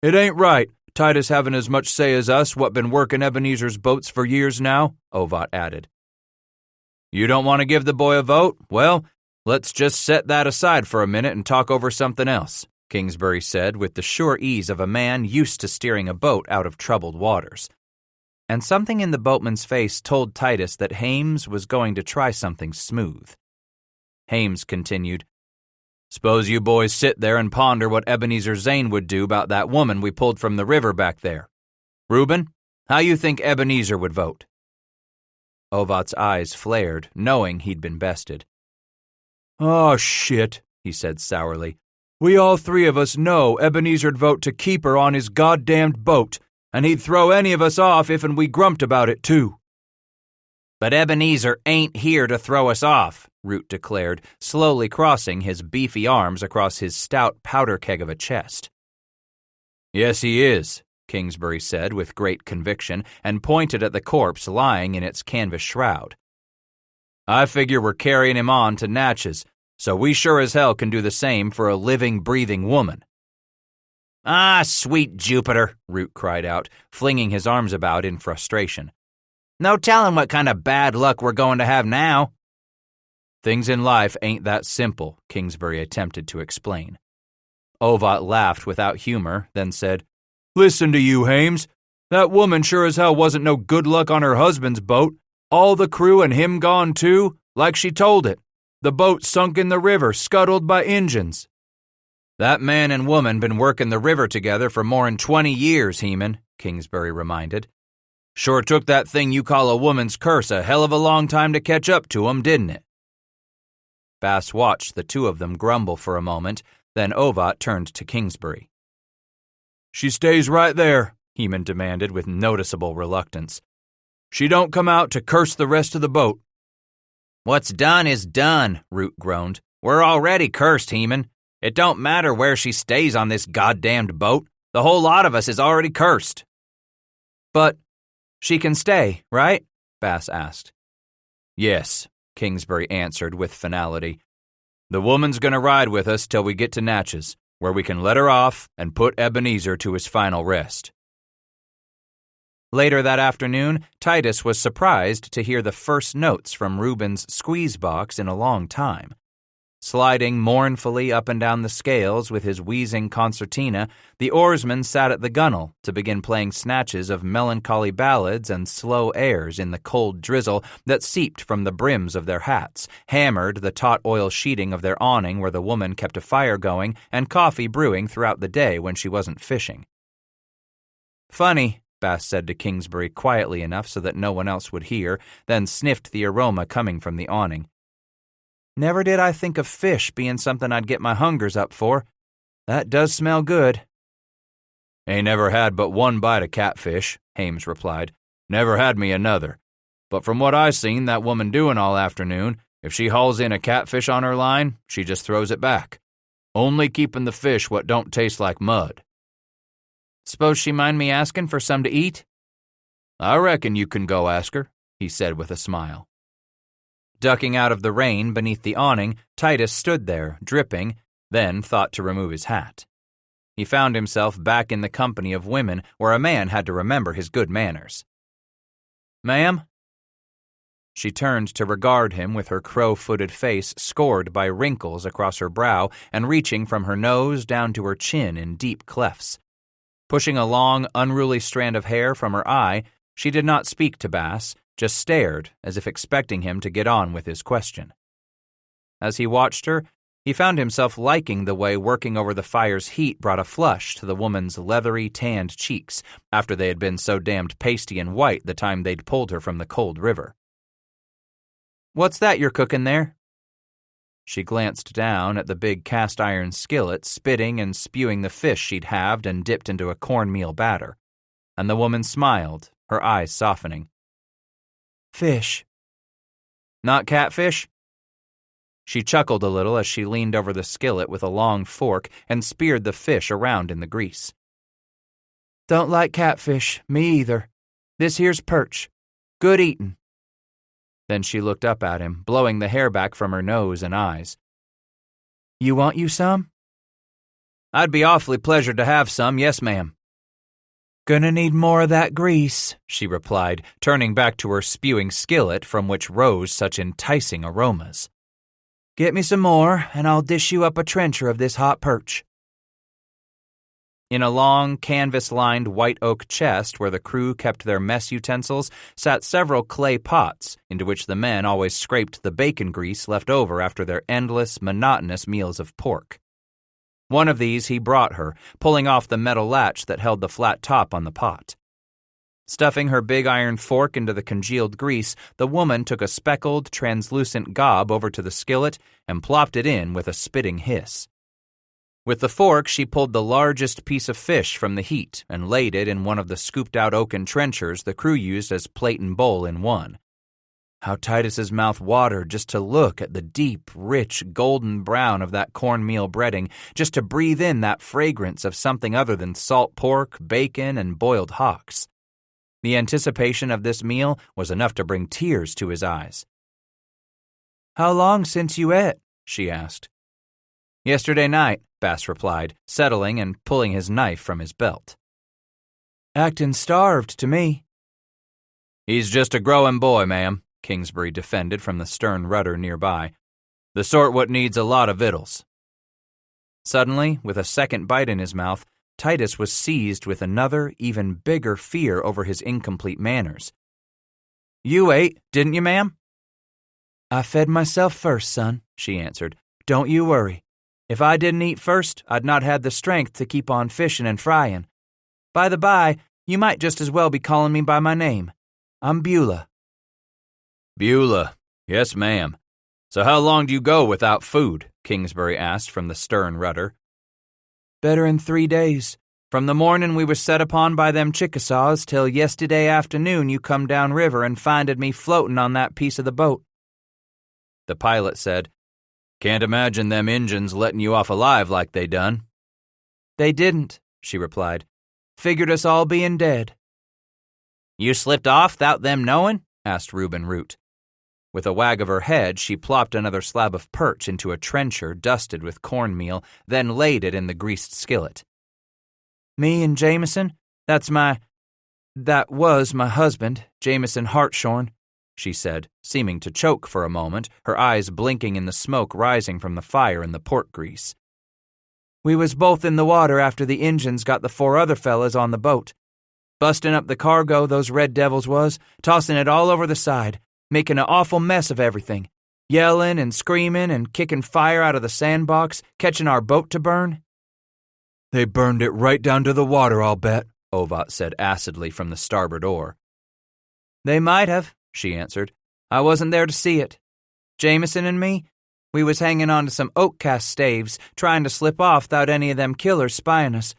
A: "It ain't right, Titus having as much say as us what been working Ebenezer's boats for years now," Ovat added.
B: "You don't want to give the boy a vote? Well, let's just set that aside for a minute and talk over something else," Kingsbury said with the sure ease of a man used to steering a boat out of troubled waters.
A: And something in the boatman's face told Titus that Hames was going to try something smooth.
B: Hames continued, "Suppose you boys sit there and ponder what Ebenezer Zane would do about that woman we pulled from the river back there. Reuben, how you think Ebenezer would vote?"
A: Ovat's eyes flared, knowing he'd been bested.
C: "Oh, shit," he said sourly. "We all three of us know Ebenezer'd vote to keep her on his goddamned boat, and he'd throw any of us off if'n we grumped about it, too."
D: "But Ebenezer ain't here to throw us off,"
A: Root declared, slowly crossing his beefy arms across his stout powder keg of a chest.
B: "Yes, he is,"
A: Kingsbury said with great conviction and pointed at the corpse lying in its canvas shroud.
B: "I figure we're carrying him on to Natchez, so we sure as hell can do the same for a living, breathing woman."
D: "Ah, sweet Jupiter,"
A: Root cried out, flinging his arms about in frustration.
D: "No telling what kind of bad luck we're going to have now."
A: "Things in life ain't that simple," Kingsbury attempted to explain. Ovat laughed without humor, then said,
C: "Listen to you, Hames. That woman sure as hell wasn't no good luck on her husband's boat. All the crew and him gone too, like she told it. The boat sunk in the river, scuttled by Injuns."
B: "That man and woman been working the river together for more'n 20 years, Heman," Kingsbury reminded. "Sure took that thing you call a woman's curse a hell of a long time to catch up to 'em, didn't it?"
A: Bass watched the two of them grumble for a moment, then Ovat turned to Kingsbury.
C: "She stays right there.
B: Heman demanded with noticeable reluctance. She don't come out to curse the rest of the boat.
D: What's done is done, Root groaned. We're already cursed, Heman. It don't matter where she stays on this goddamned boat. The whole lot of us is already cursed.
C: But she can stay, right? Bass asked.
B: Yes, Kingsbury answered with finality. The woman's gonna ride with us till we get to Natchez, where we can let her off and put Ebenezer to his final rest.
C: Later that afternoon, Titus was surprised to hear the first notes from Reuben's squeeze box in a long time. Sliding mournfully up and down the scales with his wheezing concertina, the oarsman sat at the gunwale to begin playing snatches of melancholy ballads and slow airs in the cold drizzle that seeped from the brims of their hats, hammered the taut oil sheeting of their awning where the woman kept a fire going and coffee brewing throughout the day when she wasn't fishing. Funny, Bass said to Kingsbury quietly enough so that no one else would hear, then sniffed the aroma coming from the awning. Never did I think of fish being something I'd get my hungers up for. That does smell good.
B: Ain't never had but one bite of catfish, Hames replied. Never had me another. But from what I seen that woman doing all afternoon, if she hauls in a catfish on her line, she just throws it back. Only keeping the fish what don't taste like mud.
C: Suppose she mind me asking for some to eat?
B: I reckon you can go ask her, he said with a smile.
C: Ducking out of the rain beneath the awning, Titus stood there, dripping, then thought to remove his hat. He found himself back in the company of women where a man had to remember his good manners. Ma'am? She turned to regard him with her crow-footed face scored by wrinkles across her brow and reaching from her nose down to her chin in deep clefts. Pushing a long, unruly strand of hair from her eye, she did not speak to Bass, just stared as if expecting him to get on with his question. As he watched her, he found himself liking the way working over the fire's heat brought a flush to the woman's leathery, tanned cheeks after they had been so damned pasty and white the time they'd pulled her from the cold river. What's that you're cooking there? She glanced down at the big cast-iron skillet spitting and spewing the fish she'd halved and dipped into a cornmeal batter, and the woman smiled, her eyes softening. Fish. Not catfish? She chuckled a little as she leaned over the skillet with a long fork and speared the fish around in the grease. Don't like catfish, me either. This here's perch. Good eatin'. Then she looked up at him, blowing the hair back from her nose and eyes. You want you some? I'd be awfully pleasured to have some, yes, ma'am. Gonna need more of that grease, she replied, turning back to her spewing skillet from which rose such enticing aromas. Get me some more, and I'll dish you up a trencher of this hot perch. In a long, canvas-lined white oak chest where the crew kept their mess utensils sat several clay pots into which the men always scraped the bacon grease left over after their endless, monotonous meals of pork. One of these he brought her, pulling off the metal latch that held the flat top on the pot. Stuffing her big iron fork into the congealed grease, the woman took a speckled, translucent gob over to the skillet and plopped it in with a spitting hiss. With the fork, she pulled the largest piece of fish from the heat and laid it in one of the scooped-out oaken trenchers the crew used as plate and bowl in one. How Titus's mouth watered just to look at the deep, rich, golden brown of that cornmeal breading, just to breathe in that fragrance of something other than salt pork, bacon, and boiled hocks. The anticipation of this meal was enough to bring tears to his eyes. How long since you ate? She asked. Yesterday night, Bass replied, settling and pulling his knife from his belt. Actin' starved to me.
B: He's just a growing boy, ma'am, Kingsbury defended from the stern rudder nearby. The sort what needs a lot of victuals.
C: Suddenly, with a second bite in his mouth, Titus was seized with another, even bigger fear over his incomplete manners. You ate, didn't you, ma'am? I fed myself first, son, she answered. Don't you worry. If I didn't eat first, I'd not had the strength to keep on fishing and frying. By the by, you might just as well be calling me by my name. I'm Beulah.
B: Beulah. Yes, ma'am. So how long do you go without food? Kingsbury asked from the stern rudder.
C: Better'n 3 days. From the morning we was set upon by them Chickasaws till yesterday afternoon you come down river and finded me floating on that piece of the boat."
B: The pilot said, "Can't imagine them Injuns letting you off alive like they done."
C: "They didn't," she replied. "Figured us all being dead."
D: "You slipped off without them knowing?"
B: asked Reuben Root. With a wag of her head, she plopped another slab of perch into a trencher dusted with cornmeal, then laid it in the greased skillet.
C: "Me and Jameson, that was my husband, Jameson Hartshorn," she said, seeming to choke for a moment, her eyes blinking in the smoke rising from the fire in the pork grease. "We was both in the water after the Injuns got the 4 other fellas on the boat. Busting up the cargo, those red devils was, tossing it all over the side, making an awful mess of everything, yelling and screaming and kicking fire out of the sandbox, catching our boat to burn."
B: "They burned it right down to the water, I'll bet," Ovat said acidly from the starboard oar.
C: "They might have," she answered. "I wasn't there to see it. Jameson and me, we was hanging on to some oak cast staves, trying to slip off without any of them killers spying us.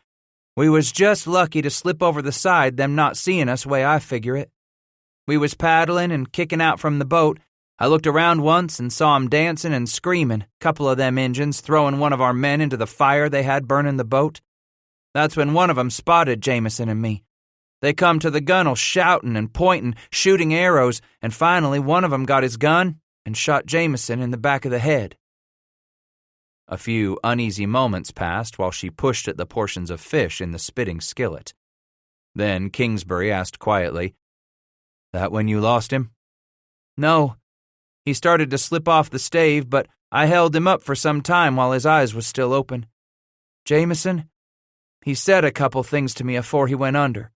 C: We was just lucky to slip over the side, them not seeing us way I figure it. We was paddling and kicking out from the boat. I looked around once and saw 'em dancing and screaming, couple of them Injuns throwing one of our men into the fire they had burning the boat. That's when one of 'em spotted Jameson and me. They come to the gunwale shouting and pointing, shooting arrows, and finally one of 'em got his gun and shot Jameson in the back of the head."
B: A few uneasy moments passed while she pushed at the portions of fish in the spitting skillet. Then Kingsbury asked quietly, "That when you lost him?"
C: "No. He started to slip off the stave, but I held him up for some time while his eyes was still open. Jameson, he said a couple things to me afore he went under.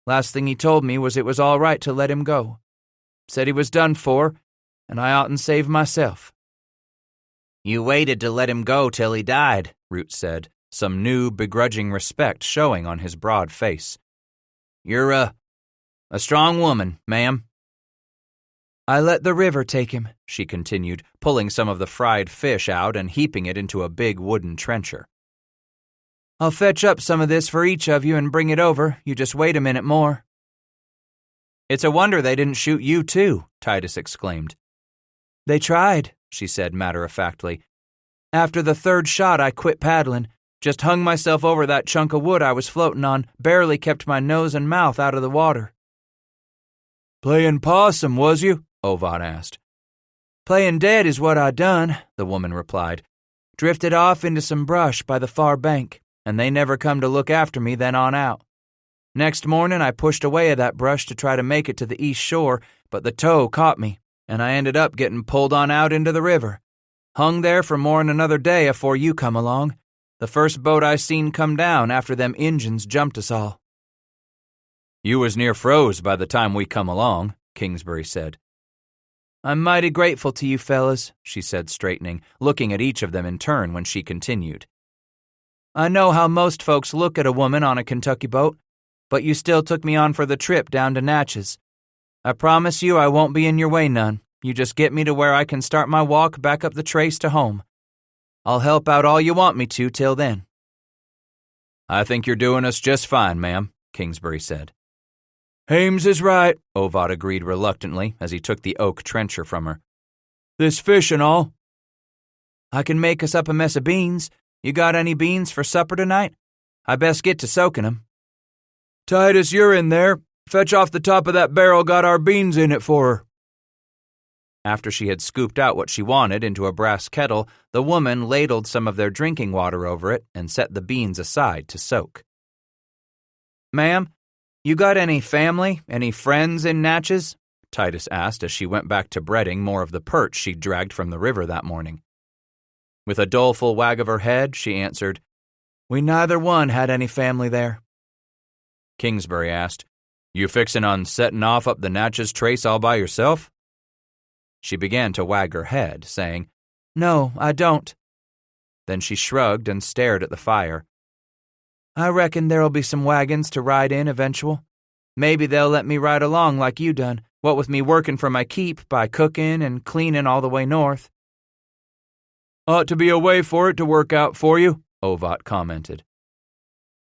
C: Last thing he told me was it was all right to let him go. Said he was done for, and I oughtn't save myself."
D: "You waited to let him go till he died,"
B: Root said, some new begrudging respect showing on his broad face.
D: "You're a strong woman, ma'am."
C: "I let the river take him,"
B: she continued, pulling some of the fried fish out and heaping it into a big wooden trencher.
C: "I'll fetch up some of this for each of you and bring it over. You just wait a minute more."
B: "It's a wonder they didn't shoot you too," Titus exclaimed.
C: "They tried," she said matter-of-factly. "After the 3rd shot, I quit paddling, just hung myself over that chunk of wood I was floating on, barely kept my nose and mouth out of the water."
B: "Playing possum, was you?" Ovat asked.
C: "Playing dead is what I done," the woman replied. "Drifted off into some brush by the far bank, and they never come to look after me then on out. Next morning I pushed away of that brush to try to make it to the east shore, but the tow caught me, and I ended up getting pulled on out into the river. Hung there for more'n another day afore you come along, the first boat I seen come down after them Injuns jumped us all."
B: "You was near froze by the time we come along," Kingsbury said.
C: "I'm mighty grateful to you fellas," she said, straightening, looking at each of them in turn when she continued. "I know how most folks look at a woman on a Kentucky boat, but you still took me on for the trip down to Natchez. I promise you I won't be in your way none. You just get me to where I can start my walk back up the trace to home. I'll help out all you want me to till then."
B: "I think you're doing us just fine, ma'am," Kingsbury said.
C: "Hames is right,"
B: Ovat agreed reluctantly as he took the oak trencher from her.
C: "This fish and all." "I can make us up a mess of beans. You got any beans for supper tonight? I best get to soaking 'em." "Titus, you're in there. Fetch off the top of that barrel got our beans in it for her."
B: After she had scooped out what she wanted into a brass kettle, the woman ladled some of their drinking water over it and set the beans aside to soak.
C: "Ma'am, you got any family, any friends in Natchez?" Titus asked as she went back to breading more of the perch she'd dragged from the river that morning.
B: With a doleful wag of her head, she answered,
C: "We neither one had any family there."
B: Kingsbury asked, "You fixin' on setting off up the Natchez trace all by yourself?" She began to wag her head, saying,
C: "No, I don't."
B: Then she shrugged and stared at the fire.
C: "I reckon there'll be some wagons to ride in eventual. Maybe they'll let me ride along like you done, what with me working for my keep by cooking and cleaning all the way north."
B: "Ought to be a way for it to work out for you," Ovat commented.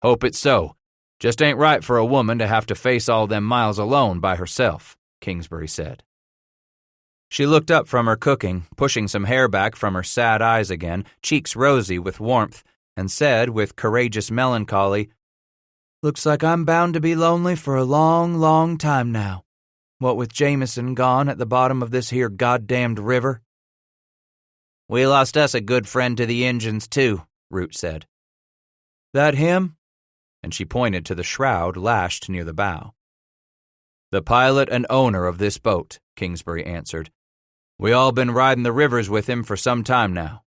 B: Hope it's so. Just ain't right for a woman to have to face all them miles alone by herself, Kingsbury said.
A: She looked up from her cooking, pushing some hair back from her sad eyes again, cheeks rosy with warmth, and said with courageous melancholy, "Looks like I'm bound to be lonely for a long, long time now. What with Jameson gone at the bottom of this here goddamned river."
D: "We lost us a good friend to the Injuns, too," Root said.
A: "That him?" And she pointed to the shroud lashed near the bow.
B: "The pilot and owner of this boat," Kingsbury answered. "We all been riding the rivers with him for some time now."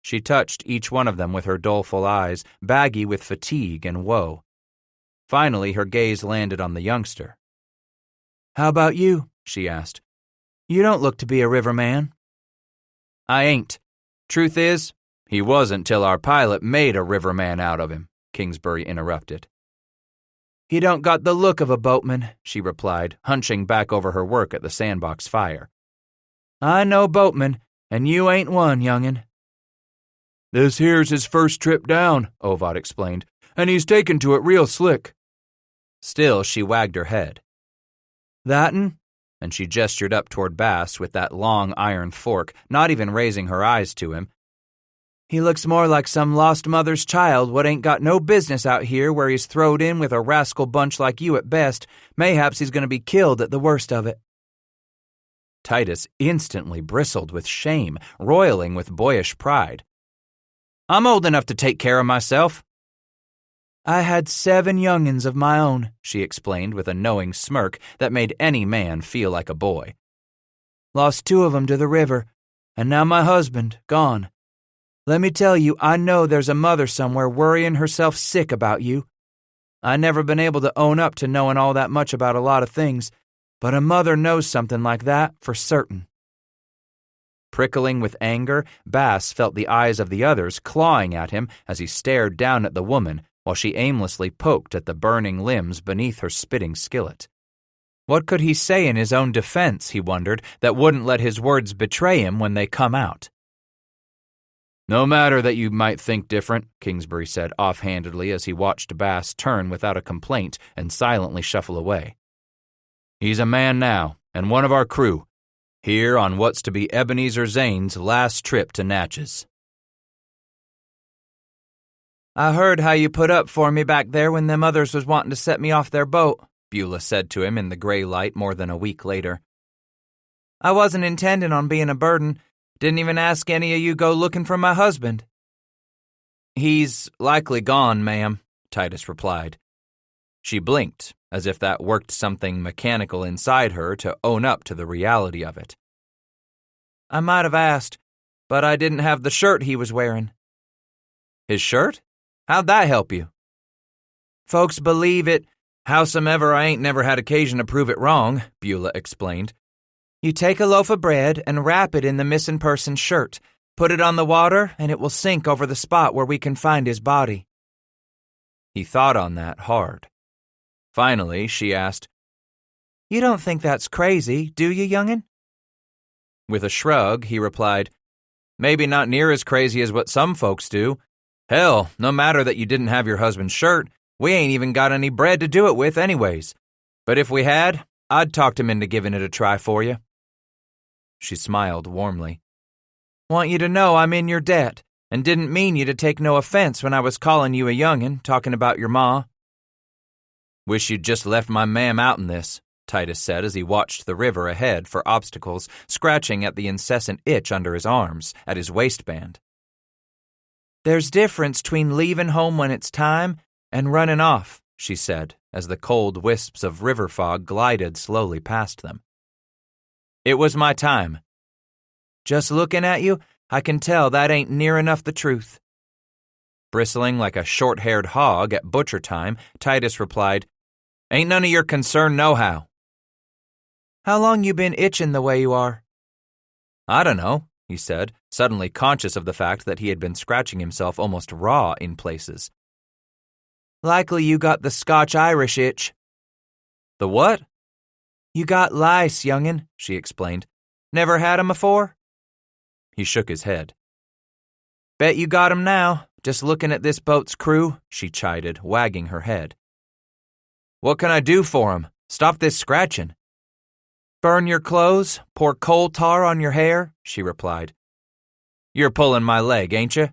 A: She touched each one of them with her doleful eyes, baggy with fatigue and woe. Finally, her gaze landed on the youngster. "How about you?" she asked. "You don't look to be a riverman."
B: "I ain't. Truth is, he wasn't till our pilot made a riverman out of him," Kingsbury interrupted.
A: "He don't got the look of a boatman," she replied, hunching back over her work at the sandbox fire. "I know boatmen, and you ain't one, youngin'."
B: "This here's his first trip down," Ovad explained, "and he's taken to it real slick."
A: Still, she wagged her head. "That'n?" And she gestured up toward Bass with that long iron fork, not even raising her eyes to him. "He looks more like some lost mother's child what ain't got no business out here where he's throwed in with a rascal bunch like you at best. Mayhaps he's going to be killed at the worst of it." Titus instantly bristled with shame, roiling with boyish pride.
D: "I'm old enough to take care of myself."
A: "I had 7 young'uns of my own," she explained with a knowing smirk that made any man feel like a boy. "Lost 2 of 'em to the river, and now my husband, gone. Let me tell you, I know there's a mother somewhere worrying herself sick about you. I never been able to own up to knowing all that much about a lot of things, but a mother knows something like that for certain." Prickling with anger, Bass felt the eyes of the others clawing at him as he stared down at the woman while she aimlessly poked at the burning limbs beneath her spitting skillet. What could he say in his own defense, he wondered, that wouldn't let his words betray him when they come out?
B: "No matter that you might think different," Kingsbury said offhandedly as he watched Bass turn without a complaint and silently shuffle away. "He's a man now, and one of our crew, here on what's to be Ebenezer Zane's last trip to Natchez."
C: "I heard how you put up for me back there when them others was wanting to set me off their boat," Beulah said to him in the gray light more than a week later. "I wasn't intending on being a burden. Didn't even ask any of you go looking for my husband."
A: "He's likely gone, ma'am," Titus replied. She blinked, as if that worked something mechanical inside her to own up to the reality of it.
C: "I might have asked, but I didn't have the shirt he was wearing."
A: "His shirt? How'd that help you?"
C: "Folks believe it. Howsomever, I ain't never had occasion to prove it wrong," Beulah explained. "You take a loaf of bread and wrap it in the missing person's shirt. Put it on the water, and it will sink over the spot where we can find his body."
A: He thought on that hard. Finally, she asked,
C: "You don't think that's crazy, do you, young'un?"
A: With a shrug, he replied, "Maybe not near as crazy as what some folks do. Hell, no matter that you didn't have your husband's shirt, we ain't even got any bread to do it with anyways. But if we had, I'd talked him into giving it a try for you." She smiled warmly.
C: "Want you to know I'm in your debt, and didn't mean you to take no offense when I was calling you a young'un, talking about your ma."
A: "Wish you'd just left my ma'am out in this," Titus said as he watched the river ahead for obstacles, scratching at the incessant itch under his arms, at his waistband.
C: "There's difference between leaving home when it's time and running off," she said, as the cold wisps of river fog glided slowly past them.
A: "It was my time."
C: "Just looking at you, I can tell that ain't near enough the truth."
A: Bristling like a short-haired hog at butcher time, Titus replied, "Ain't none of your concern nohow."
C: "How long you been itching the way you are?"
A: "I dunno," he said, suddenly conscious of the fact that he had been scratching himself almost raw in places.
C: "Likely you got the Scotch-Irish itch."
A: "The what?"
C: "You got lice, young'un," she explained. "Never had 'em afore?"
A: He shook his head.
C: "Bet you got 'em now. just looking at this boat's crew?" she chided, wagging her head.
B: "What can I do for 'em? Stop this scratching."
C: "Burn your clothes, pour coal tar on your hair," she replied.
B: "You're pulling my leg, ain't you?"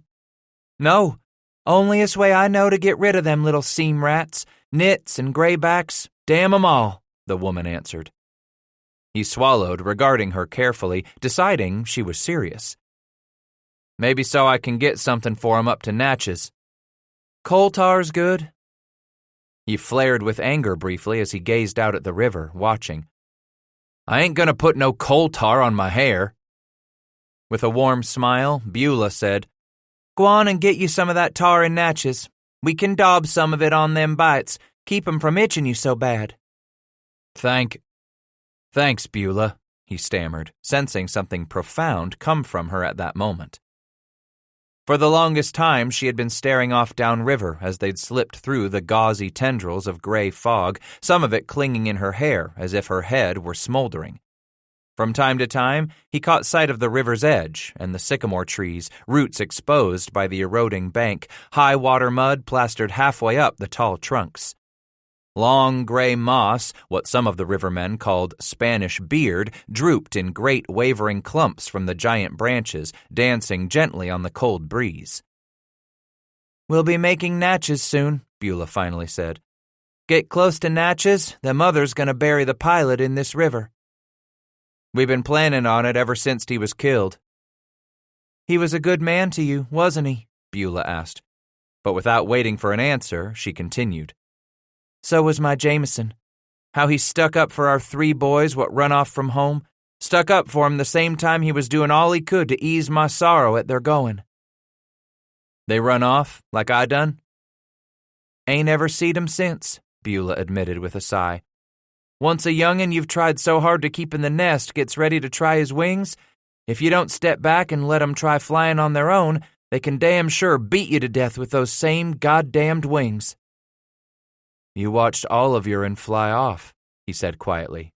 C: "No, onlyest way I know to get rid of them little seam rats, nits and graybacks, damn 'em all," the woman answered.
B: He swallowed, regarding her carefully, deciding she was serious. "Maybe so I can get something for 'em up to Natchez."
C: "Coal tar's good."
B: He flared with anger briefly as he gazed out at the river, watching. "I ain't gonna put no coal tar on my hair."
C: With a warm smile, Beulah said, "Go on and get you some of that tar in Natchez. We can daub some of it on them bites, keep 'em from itching you so bad."
B: Thanks, Beulah," he stammered, sensing something profound come from her at that moment. For the longest time, she had been staring off downriver as they'd slipped through the gauzy tendrils of gray fog, some of it clinging in her hair as if her head were smoldering. From time to time, he caught sight of the river's edge and the sycamore trees, roots exposed by the eroding bank, high water mud plastered halfway up the tall trunks. Long gray moss, what some of the rivermen called Spanish beard, drooped in great wavering clumps from the giant branches, dancing gently on the cold breeze.
C: "We'll be making Natchez soon," Beulah finally said. "Get close to Natchez, the mother's gonna bury the pilot in this river."
B: "We've been planning on it ever since he was killed."
C: "He was a good man to you, wasn't he?"
B: Beulah asked. But without waiting for an answer, she continued.
C: "So was my Jameson. How he stuck up for our 3 boys what run off from home, stuck up for 'em the same time he was doing all he could to ease my sorrow at their going."
B: "They run off, like I done?"
C: "Ain't ever seed 'em since," Beulah admitted with a sigh. "Once a young'un you've tried so hard to keep in the nest gets ready to try his wings, if you don't step back and let 'em try flying on their own, they can damn sure beat you to death with those same goddamned wings."
B: "You watched all of your'n fly off," he said quietly.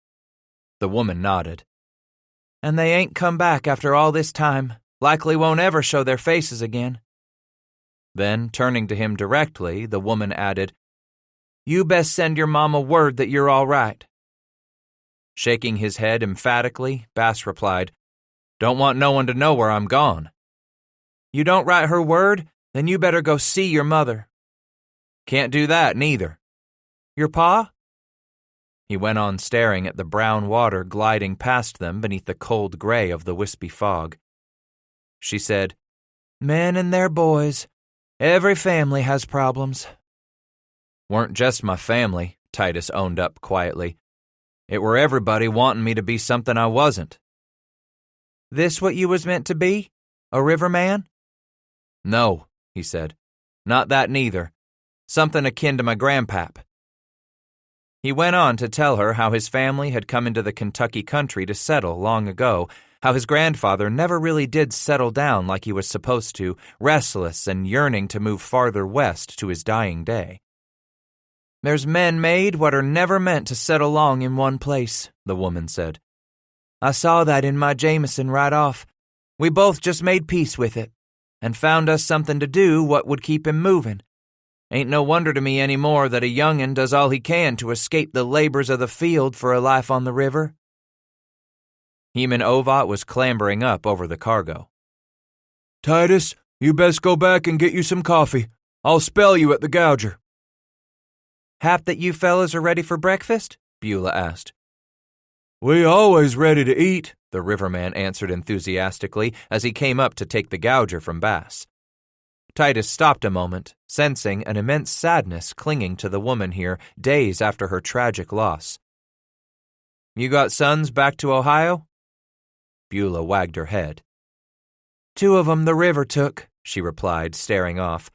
B: The woman nodded.
C: "And they ain't come back after all this time, likely won't ever show their faces again."
B: Then, turning to him directly, the woman added,
C: "You best send your mama word that you're all right."
B: Shaking his head emphatically, Bass replied, "Don't want no one to know where I'm gone."
C: "You don't write her word? Then you better go see your mother."
B: "Can't do that, neither."
C: "Your pa?"
B: He went on staring at the brown water gliding past them beneath the cold gray of the wispy fog. She said,
C: "Men and their boys. Every family has problems."
B: "Weren't just my family," Titus owned up quietly. "It were everybody wanting me to be something I wasn't."
C: "This what you was meant to be? A riverman?"
B: "No," he said. "Not that neither. Something akin to my grandpap." He went on to tell her how his family had come into the Kentucky country to settle long ago, how his grandfather never really did settle down like he was supposed to, restless and yearning to move farther west to his dying day.
C: "There's men made what are never meant to settle long in one place," the woman said. "I saw that in my Jameson right off. We both just made peace with it, and found us something to do what would keep him moving. Ain't no wonder to me any more that a young'un does all he can to escape the labors of the field for a life on the river."
B: Heman Ovat was clambering up over the cargo.
C: "Titus, you best go back and get you some coffee. I'll spell you at the gouger." "Hap that you fellas are ready for breakfast?" Beulah asked.
E: "We always ready to eat,"
B: the riverman answered enthusiastically as he came up to take the gouger from Bass. Titus stopped a moment, sensing an immense sadness clinging to the woman here days after her tragic loss. "You got sons back to Ohio?" Beulah wagged her head.
C: "2 of 'em the river took," she replied, staring off.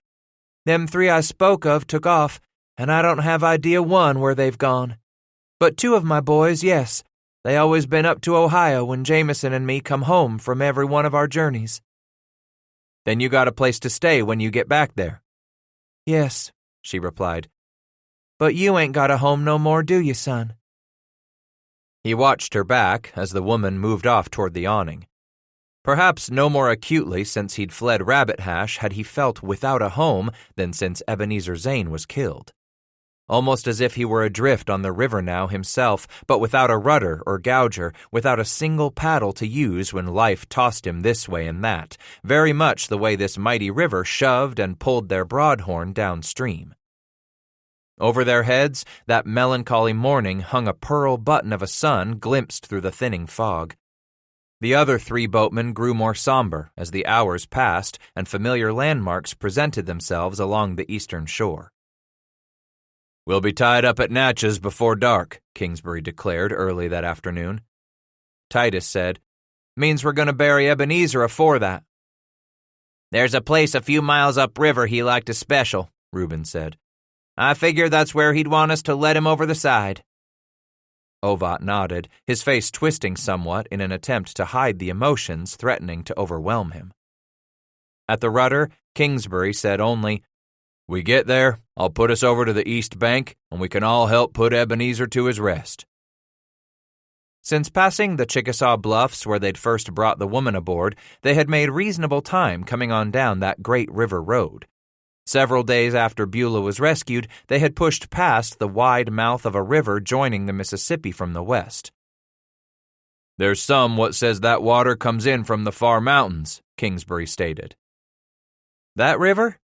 C: "Them 3 I spoke of took off, and I don't have idea one where they've gone. But 2 of my boys, yes, they always been up to Ohio when Jameson and me come home from every one of our journeys."
B: "Then you got a place to stay when you get back there?"
C: "Yes," she replied. "But you ain't got a home no more, do you, son?"
B: He watched her back as the woman moved off toward the awning.
A: Perhaps no more acutely since he'd fled Rabbit Hash had he felt without a home than since Ebenezer Zane was killed. Almost as if he were adrift on the river now himself, but without a rudder or gauger, without a single paddle to use when life tossed him this way and that, very much the way this mighty river shoved and pulled their broadhorn downstream. Over their heads, that melancholy morning hung a pearl button of a sun glimpsed through the thinning fog. The other 3 boatmen grew more somber as the hours passed and familiar landmarks presented themselves along the eastern shore.
B: "We'll be tied up at Natchez before dark," Kingsbury declared early that afternoon.
A: Titus said, "Means we're going to bury Ebenezer afore that."
C: "There's a place a few miles upriver he liked especial," Reuben said. "I figure that's where he'd want us to let him over the side."
A: Ovat nodded, his face twisting somewhat in an attempt to hide the emotions threatening to overwhelm him. At the rudder, Kingsbury said only,
B: "We get there, I'll put us over to the east bank, and we can all help put Ebenezer to his rest."
A: Since passing the Chickasaw Bluffs where they'd first brought the woman aboard, they had made reasonable time coming on down that great river road. Several days after Beulah was rescued, they had pushed past the wide mouth of a river joining the Mississippi from the west.
B: "There's some what says that water comes in from the far mountains," Kingsbury stated.
A: "That river?"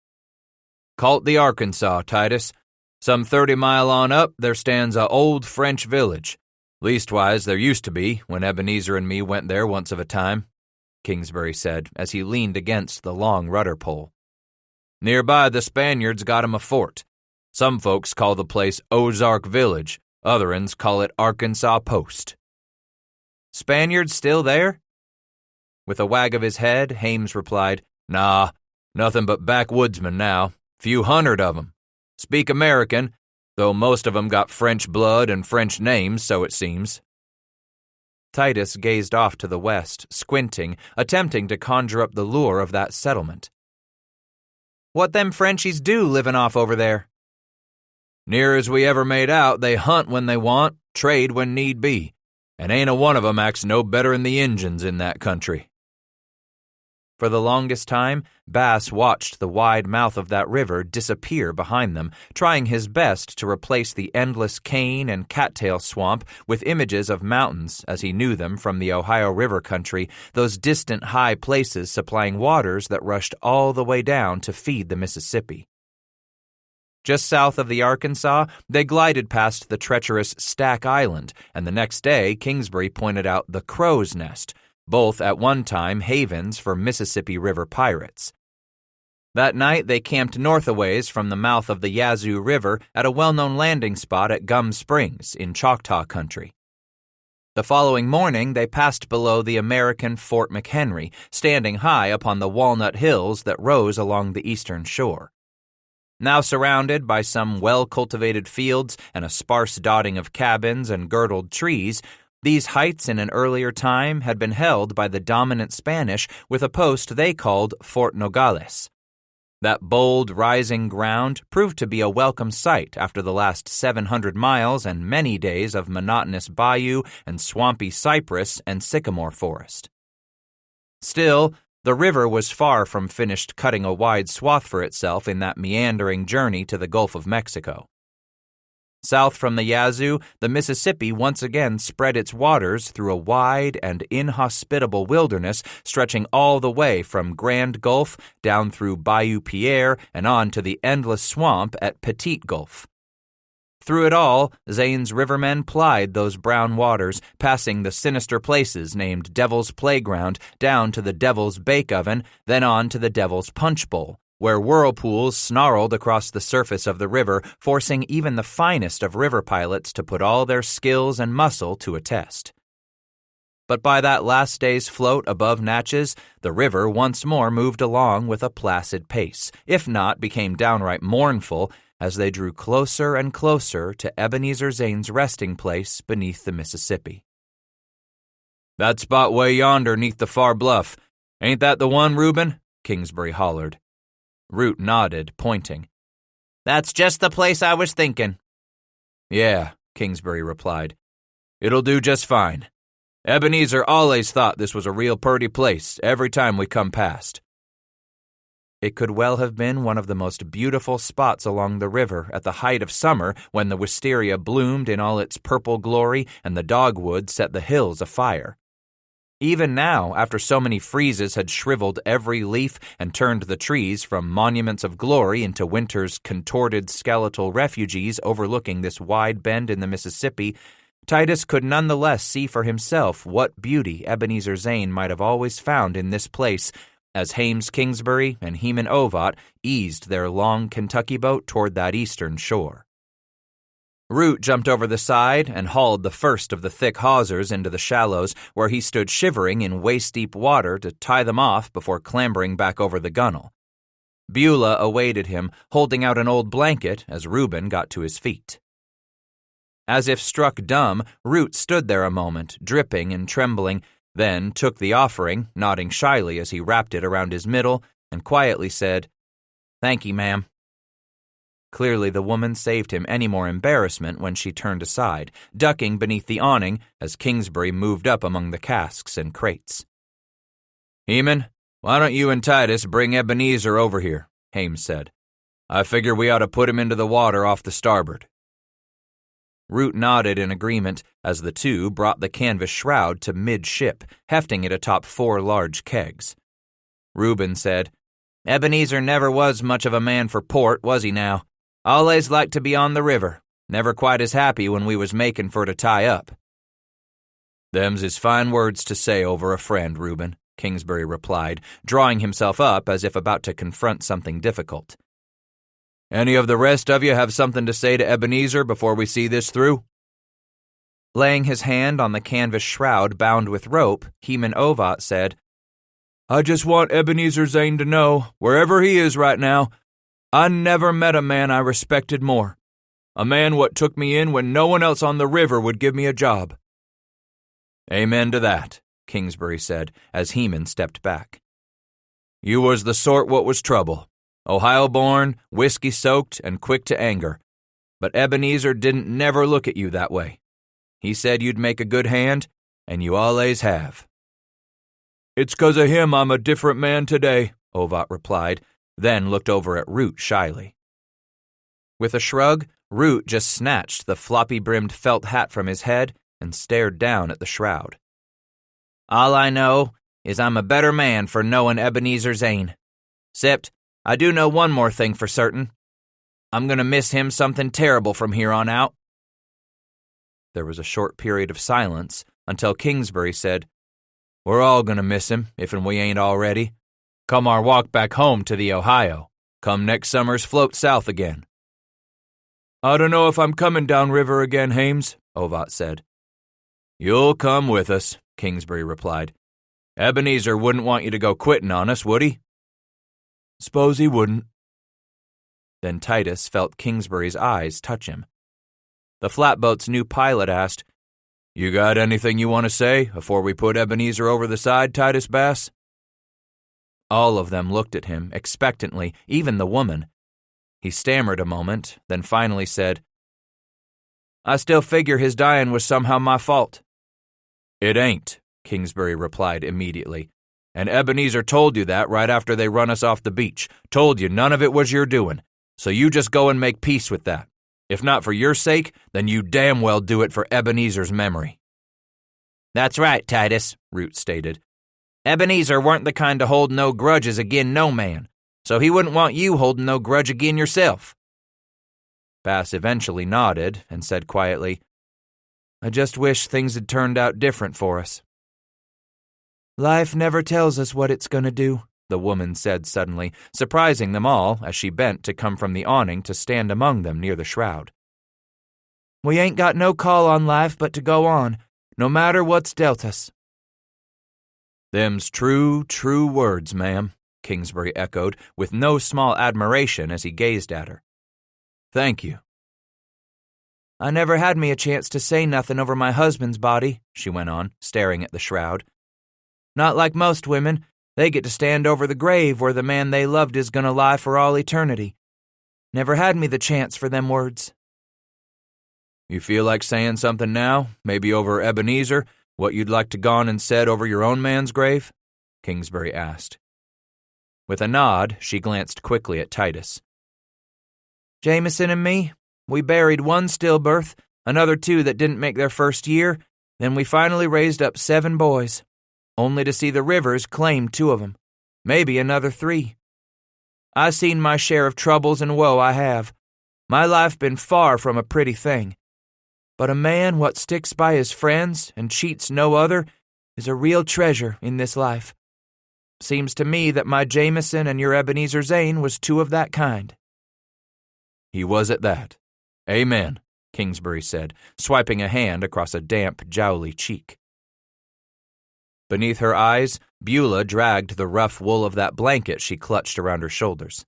B: "Call't the Arkansas, Titus. Some 30 mile on up, there stands a old French village. Leastwise, there used to be when Ebenezer and me went there once of a time," Kingsbury said as he leaned against the long rudder pole. "Nearby, the Spaniards got 'em a fort. Some folks call the place Ozark Village, other uns call it Arkansas Post."
A: "Spaniards still there?" With a wag of his head, Hames replied,
B: "Nah, nothing but backwoodsmen now. Few hundred of 'em. Speak American, though most of 'em got French blood and French names, so it seems."
A: Titus gazed off to the west, squinting, attempting to conjure up the lure of that settlement. "What them Frenchies do livin' off over there?"
B: "Near as we ever made out, they hunt when they want, trade when need be, and ain't a one of 'em acts no better'n the Injuns in that country."
A: For the longest time, Bass watched the wide mouth of that river disappear behind them, trying his best to replace the endless cane and cattail swamp with images of mountains as he knew them from the Ohio River country, those distant high places supplying waters that rushed all the way down to feed the Mississippi. Just south of the Arkansas, they glided past the treacherous Stack Island, and the next day Kingsbury pointed out the Crow's Nest, both at one time havens for Mississippi River pirates. That night they camped north a ways from the mouth of the Yazoo River at a well-known landing spot at Gum Springs in Choctaw country. The following morning they passed below the American Fort McHenry, standing high upon the walnut hills that rose along the eastern shore. Now surrounded by some well-cultivated fields and a sparse dotting of cabins and girdled trees, these heights in an earlier time had been held by the dominant Spanish with a post they called Fort Nogales. That bold, rising ground proved to be a welcome sight after the last 700 miles and many days of monotonous bayou and swampy cypress and sycamore forest. Still, the river was far from finished cutting a wide swath for itself in that meandering journey to the Gulf of Mexico. South from the Yazoo, the Mississippi once again spread its waters through a wide and inhospitable wilderness stretching all the way from Grand Gulf down through Bayou Pierre and on to the endless swamp at Petite Gulf. Through it all, Zane's rivermen plied those brown waters, passing the sinister places named Devil's Playground down to the Devil's Bake Oven, then on to the Devil's Punch Bowl, where whirlpools snarled across the surface of the river, forcing even the finest of river pilots to put all their skills and muscle to a test. But by that last day's float above Natchez, the river once more moved along with a placid pace, if not became downright mournful, as they drew closer and closer to Ebenezer Zane's resting place beneath the Mississippi.
B: "That spot way yonder neath the far bluff, ain't that the one, Reuben?" Kingsbury hollered.
A: Root nodded, pointing.
C: "That's just the place I was thinking."
B: "Yeah," Kingsbury replied. "It'll do just fine. Ebenezer always thought this was a real purty place every time we come past.
A: It could well have been one of the most beautiful spots along the river at the height of summer when the wisteria bloomed in all its purple glory and the dogwood set the hills afire. Even now, after so many freezes had shriveled every leaf and turned the trees from monuments of glory into winter's contorted skeletal refugees overlooking this wide bend in the Mississippi, Titus could nonetheless see for himself what beauty Ebenezer Zane might have always found in this place, as Hames Kingsbury and Heman Ovat eased their long Kentucky boat toward that eastern shore. Root jumped over the side and hauled the first of the thick hawsers into the shallows, where he stood shivering in waist-deep water to tie them off before clambering back over the gunwale. Beulah awaited him, holding out an old blanket as Reuben got to his feet. As if struck dumb, Root stood there a moment, dripping and trembling, then took the offering, nodding shyly as he wrapped it around his middle, and quietly said, "Thank ye, ma'am." Clearly the woman saved him any more embarrassment when she turned aside, ducking beneath the awning as Kingsbury moved up among the casks and crates.
B: "Heman, why don't you and Titus bring Ebenezer over here?" Hames said. "I figure we ought to put him into the water off the starboard."
A: Root nodded in agreement as the two brought the canvas shroud to midship, hefting it atop 4 large kegs. Reuben said, "Ebenezer never was much of a man for port, was he now? Always liked to be on the river, never quite as happy when we was making for to tie up."
B: "Them's is fine words to say over a friend, Reuben," Kingsbury replied, drawing himself up as if about to confront something difficult. "Any of the rest of you have something to say to Ebenezer before we see this through?"
A: Laying his hand on the canvas shroud bound with rope, Heman Ovat said,
E: "I just want Ebenezer Zane to know, wherever he is right now, I never met a man I respected more. A man what took me in when no one else on the river would give me a job."
B: "Amen to that," Kingsbury said as Heman stepped back. "You was the sort what was trouble. Ohio-born, whiskey-soaked, and quick to anger. But Ebenezer didn't never look at you that way. He said you'd make a good hand, and you allays have."
E: "It's 'cause of him I'm a different man today," Ovat replied,
A: then looked over at Root shyly. With a shrug, Root just snatched the floppy-brimmed felt hat from his head and stared down at the shroud. "All I know is I'm a better man for knowing Ebenezer Zane. 'Cept, I do know one more thing for certain. I'm going to miss him something terrible from here on out." There was a short period of silence until Kingsbury said,
B: "We're all going to miss him, if and we ain't already. Come our walk back home to the Ohio. Come next summer's float south again."
E: "I don't know if I'm coming downriver again, Hames," Ovat said.
B: "You'll come with us," Kingsbury replied. "Ebenezer wouldn't want you to go quitting on us, would he?"
E: "S'pose he wouldn't."
A: Then Titus felt Kingsbury's eyes touch him. The flatboat's new pilot asked,
B: "You got anything you want to say afore we put Ebenezer over the side, Titus Bass?"
A: All of them looked at him expectantly, even the woman. He stammered a moment, then finally said, "I still figure his dying was somehow my fault."
B: "It ain't," Kingsbury replied immediately. "And Ebenezer told you that right after they run us off the beach. Told you none of it was your doing. So you just go and make peace with that. If not for your sake, then you damn well do it for Ebenezer's memory."
A: "That's right, Titus," Root stated. "Ebenezer weren't the kind to hold no grudges agin no man, so he wouldn't want you holding no grudge agin yourself." Bass eventually nodded and said quietly, "I just wish things had turned out different for us." "Life never tells us what it's going to do," the woman said suddenly, surprising them all as she bent to come from the awning to stand among them near the shroud. "We ain't got no call on life but to go on, no matter what's dealt us."
B: "Them's true, true words, ma'am," Kingsbury echoed with no small admiration as he gazed at her. "Thank you."
A: "I never had me a chance to say nothing over my husband's body," she went on, staring at the shroud. "Not like most women. They get to stand over the grave where the man they loved is going to lie for all eternity. Never had me the chance for them words."
B: "You feel like saying something now, maybe over Ebenezer,
E: What you'd like to gone and said over your own man's grave? Kingsbury asked.
A: With a nod, she glanced quickly at Titus.
C: Jameson and me, we buried one stillbirth, another 2 that didn't make their first year, then we finally raised up 7 boys, only to see the Rivers claim 2 of them, maybe another 3. I seen my share of troubles and woe, I have. My life been far from a pretty thing. But a man what sticks by his friends and cheats no other is a real treasure in this life. Seems to me that my Jameson and your Ebenezer Zane was 2 of that kind.
E: He was at that. Amen, Kingsbury said, swiping a hand across a damp, jowly cheek.
A: Beneath her eyes, Beulah dragged the rough wool of that blanket she clutched around her shoulders.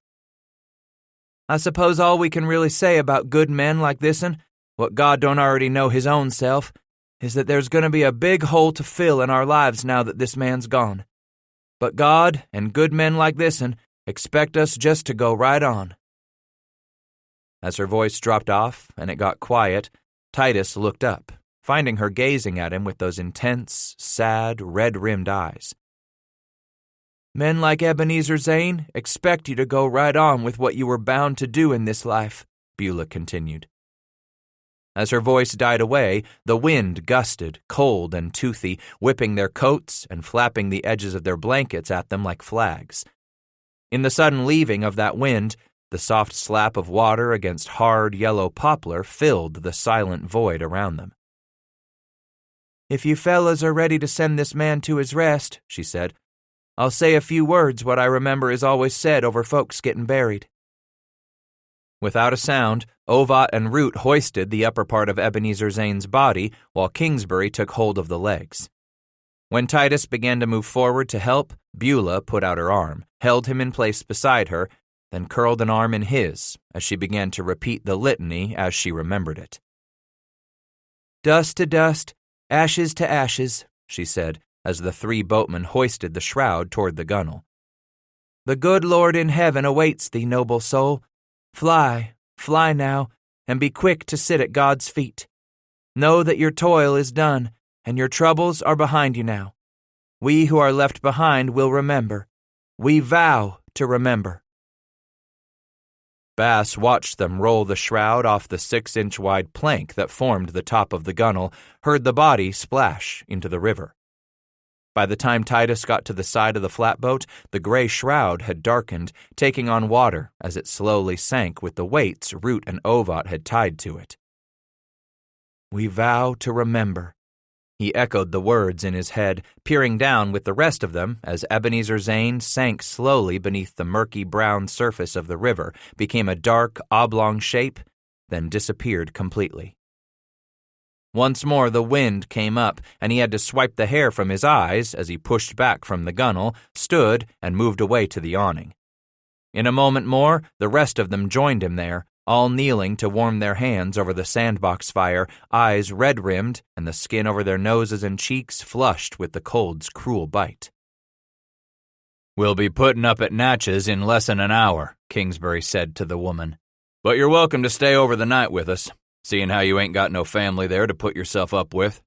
C: I suppose all we can really say about good men like this'n, what God don't already know his own self, is that there's going to be a big hole to fill in our lives now that this man's gone. But God and good men like this'n expect us just to go right on.
A: As her voice dropped off and it got quiet, Titus looked up, finding her gazing at him with those intense, sad, red-rimmed eyes.
C: Men like Ebenezer Zane expect you to go right on with what you were bound to do in this life, Beulah continued.
A: As her voice died away, the wind gusted, cold and toothy, whipping their coats and flapping the edges of their blankets at them like flags. In the sudden leaving of that wind, the soft slap of water against hard yellow poplar filled the silent void around them.
C: If you fellas are ready to send this man to his rest, she said, I'll say a few words what I remember is always said over folks getting buried.
A: Without a sound, Ovat and Root hoisted the upper part of Ebenezer Zane's body while Kingsbury took hold of the legs. When Titus began to move forward to help, Beulah put out her arm, held him in place beside her, then curled an arm in his as she began to repeat the litany as she remembered it.
C: Dust to dust, ashes to ashes, she said, as the 3 boatmen hoisted the shroud toward the gunwale. The good Lord in heaven awaits thee, noble soul. Fly, fly now, and be quick to sit at God's feet. Know that your toil is done, and your troubles are behind you now. We who are left behind will remember. We vow to remember.
A: Bass watched them roll the shroud off the 6-inch-wide plank that formed the top of the gunwale, heard the body splash into the river. By the time Titus got to the side of the flatboat, the gray shroud had darkened, taking on water as it slowly sank with the weights Root and Ovat had tied to it.
C: We vow to remember.
A: He echoed the words in his head, peering down with the rest of them as Ebenezer Zane sank slowly beneath the murky brown surface of the river, became a dark, oblong shape, then disappeared completely. Once more the wind came up, and he had to swipe the hair from his eyes as he pushed back from the gunwale, stood, and moved away to the awning. In a moment more, the rest of them joined him there, all kneeling to warm their hands over the sandbox fire, eyes red-rimmed and the skin over their noses and cheeks flushed with the cold's cruel bite.
B: "We'll be putting up at Natchez in less than an hour," Kingsbury said to the woman. "But you're welcome to stay over the night with us, seeing how you ain't got no family there to put yourself up with."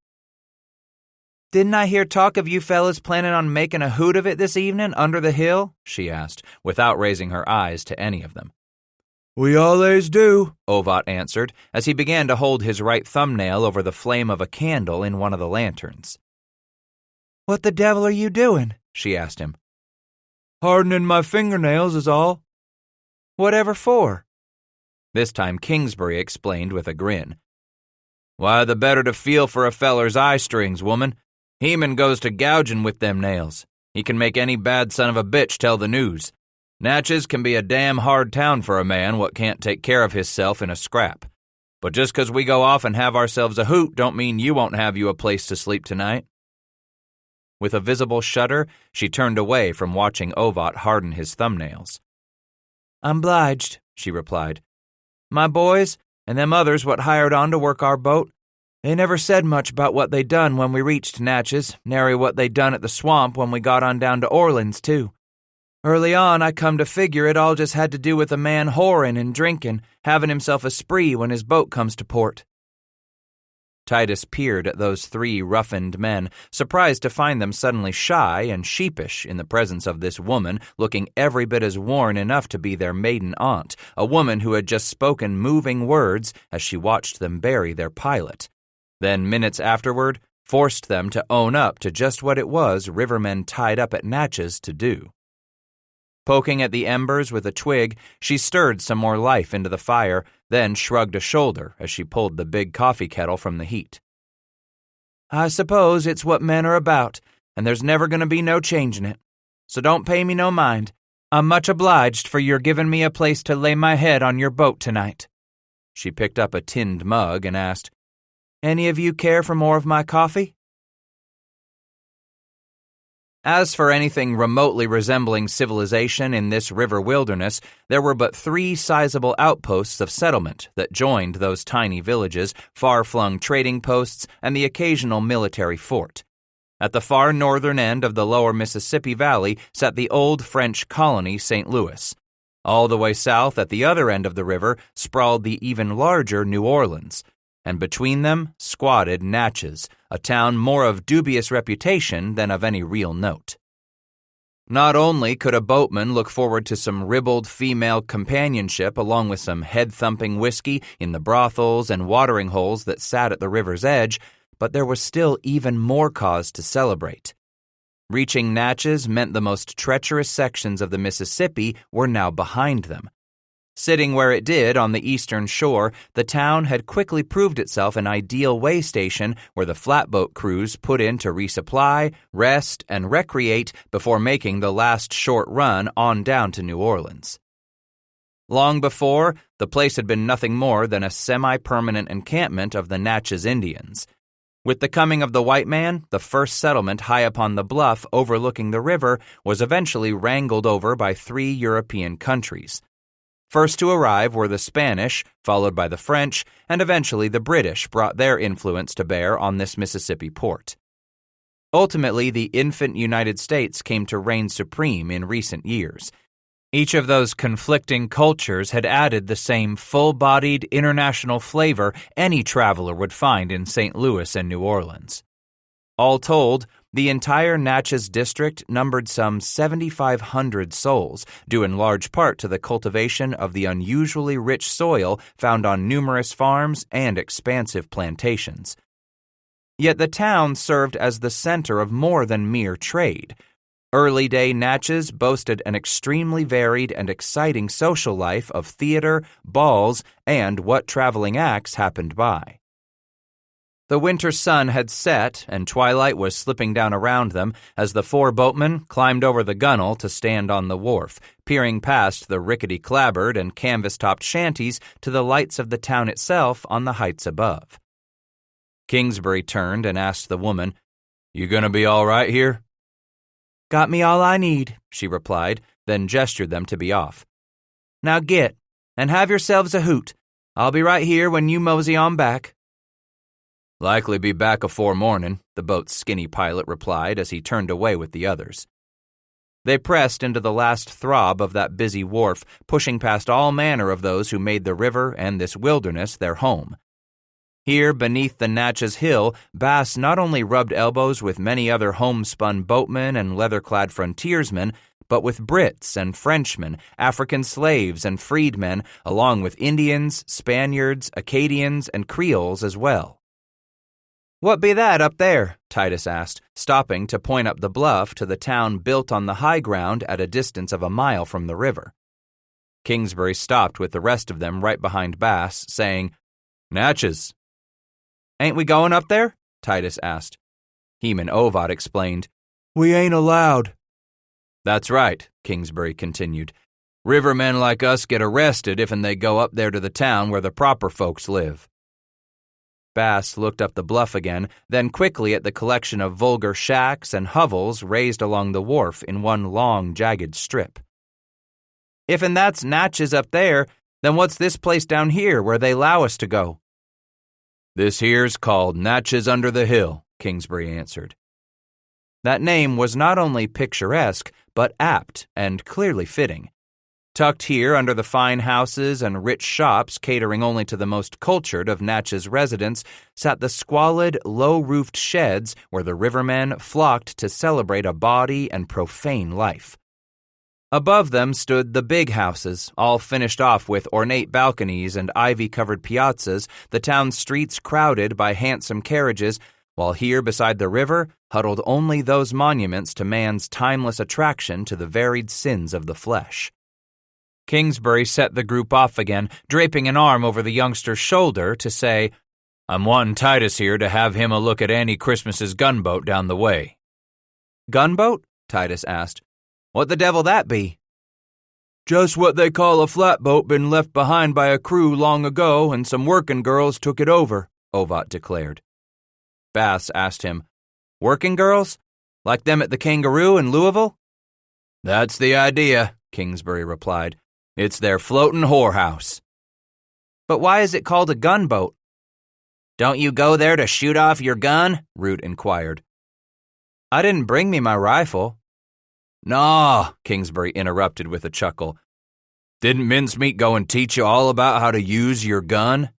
C: Didn't I hear talk of you fellas planning on making a hoot of it this evening under the hill? She asked, without raising her eyes to any of them.
E: "We always do,"
A: Ovat answered, as he began to hold his right thumbnail over the flame of a candle in one of the lanterns.
C: "What the devil are you doing?" she asked him.
E: "Hardening my fingernails is all."
C: "Whatever for?"
A: This time Kingsbury explained with a grin. "Why, the better to feel for a feller's eye strings, woman. Heman goes to gouging with them nails. He can make any bad son of a bitch tell the news. Natchez can be a damn hard town for a man what can't take care of hisself in a scrap. But just 'cause we go off and have ourselves a hoot don't mean you won't have you a place to sleep tonight." With a visible shudder, she turned away from watching Ovat harden his thumbnails.
C: "I'm 'bliged," she replied. "My boys, and them others what hired on to work our boat, they never said much about what they done when we reached Natchez, nary what they done at the swamp when we got on down to Orleans, too. Early on, I come to figure it all just had to do with a man whoring and drinking, having himself a spree when his boat comes to port."
A: Titus peered at those three roughened men, surprised to find them suddenly shy and sheepish in the presence of this woman looking every bit as worn enough to be their maiden aunt, a woman who had just spoken moving words as she watched them bury their pilot. Then, minutes afterward, forced them to own up to just what it was rivermen tied up at Natchez to do. Poking at the embers with a twig, she stirred some more life into the fire, then shrugged a shoulder as she pulled the big coffee kettle from the heat. "I suppose it's what men are about, and there's never going to be no changing it. So don't pay me no mind. I'm much obliged for your giving me a place to lay my head on your boat tonight." She picked up a tinned mug and asked, "Any of you care for more of my coffee?" As for anything remotely resembling civilization in this river wilderness, there were but 3 sizable outposts of settlement that joined those tiny villages, far-flung trading posts, and the occasional military fort. At the far northern end of the lower Mississippi Valley sat the old French colony St. Louis. All the way south at the other end of the river sprawled the even larger New Orleans, and between them squatted Natchez, a town more of dubious reputation than of any real note. Not only could a boatman look forward to some ribald female companionship along with some head-thumping whiskey in the brothels and watering holes that sat at the river's edge, but there was still even more cause to celebrate. Reaching Natchez meant the most treacherous sections of the Mississippi were now behind them. Sitting where it did on the eastern shore, the town had quickly proved itself an ideal way station where the flatboat crews put in to resupply, rest, and recreate before making the last short run on down to New Orleans. Long before, the place had been nothing more than a semi-permanent encampment of the Natchez Indians. With the coming of the white man, the first settlement high upon the bluff overlooking the river was eventually wrangled over by 3 European countries. First to arrive were the Spanish, followed by the French, and eventually the British brought their influence to bear on this Mississippi port. Ultimately, the infant United States came to reign supreme in recent years. Each of those conflicting cultures had added the same full-bodied international flavor any traveler would find in St. Louis and New Orleans. All told, the entire Natchez district numbered some 7,500 souls, due in large part to the cultivation of the unusually rich soil found on numerous farms and expansive plantations. Yet the town served as the center of more than mere trade. Early-day Natchez boasted an extremely varied and exciting social life of theater, balls, and what traveling acts happened by. The winter sun had set, and twilight was slipping down around them as the 4 boatmen climbed over the gunwale to stand on the wharf, peering past the rickety clapboard and canvas-topped shanties to the lights of the town itself on the heights above. Kingsbury turned and asked the woman, "You gonna be all right here?" "Got me all I need," she replied, then gestured them to be off. "Now get, and have yourselves a hoot. I'll be right here when you mosey on back." "Likely be back afore morning," the boat's skinny pilot replied as he turned away with the others. They pressed into the last throb of that busy wharf, pushing past all manner of those who made the river and this wilderness their home. Here, beneath the Natchez Hill, Bass not only rubbed elbows with many other homespun boatmen and leather-clad frontiersmen, but with Brits and Frenchmen, African slaves and freedmen, along with Indians, Spaniards, Acadians, and Creoles as well. "What be that up there?" Titus asked, stopping to point up the bluff to the town built on the high ground at a distance of a mile from the river. Kingsbury stopped with the rest of them right behind Bass, saying, "Natchez." "Ain't we going up there?" Titus asked. Heman Ovad explained, "We ain't allowed." "That's right," Kingsbury continued. "Rivermen like us get arrested if they go up there to the town where the proper folks live." Bass looked up the bluff again, then quickly at the collection of vulgar shacks and hovels raised along the wharf in one long, jagged strip. "If'n that's Natchez up there, then what's this place down here where they 'low us to go?" "This here's called Natchez under the Hill," Kingsbury answered. That name was not only picturesque, but apt and clearly fitting. Tucked here under the fine houses and rich shops catering only to the most cultured of Natchez residents sat the squalid, low-roofed sheds where the rivermen flocked to celebrate a bawdy and profane life. Above them stood the big houses, all finished off with ornate balconies and ivy-covered piazzas, the town's streets crowded by handsome carriages, while here beside the river huddled only those monuments to man's timeless attraction to the varied sins of the flesh. Kingsbury set the group off again, draping an arm over the youngster's shoulder to say, "I'm wanting Titus here to have him a look at Annie Christmas's gunboat down the way." "Gunboat?" Titus asked. "What the devil that be?"
E: Just what they call a flatboat been left behind by a crew long ago and some working girls took it over," Ovat declared.
A: Bass asked him, "Working girls? Like them at the Kangaroo in Louisville?"
B: "That's the idea," Kingsbury replied. "It's their floating whorehouse."
A: "But why is it called a gunboat?"
D: "Don't you go there to shoot off your gun?" Root inquired.
A: "I didn't bring me my rifle."
B: "No," Kingsbury interrupted with a chuckle. "Didn't Mincemeat go and teach you all about how to use your gun?"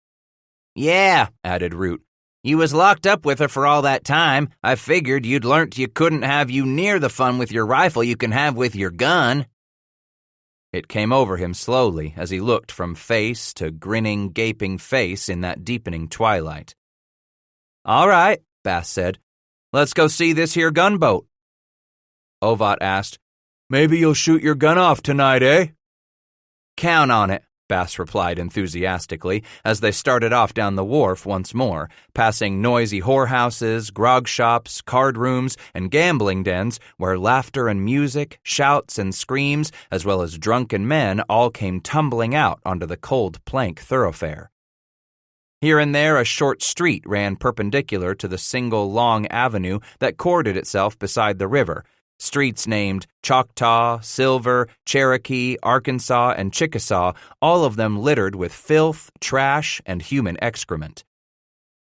D: "Yeah," added Root. "You was locked up with her for all that time. I figured you'd learnt you couldn't have you near the fun with your rifle you can have with your gun."
A: It came over him slowly as he looked from face to grinning, gaping face in that deepening twilight. "All right," Bass said. "Let's go see this here gunboat." Ovat asked,
E: "Maybe you'll shoot your gun off tonight, eh?"
A: "Count on it," Bass replied enthusiastically as they started off down the wharf once more, passing noisy whorehouses, grog shops, card rooms, and gambling dens where laughter and music, shouts and screams, as well as drunken men all came tumbling out onto the cold plank thoroughfare. Here and there a short street ran perpendicular to the single long avenue that corded itself beside the river, streets named Choctaw, Silver, Cherokee, Arkansas, and Chickasaw, all of them littered with filth, trash, and human excrement.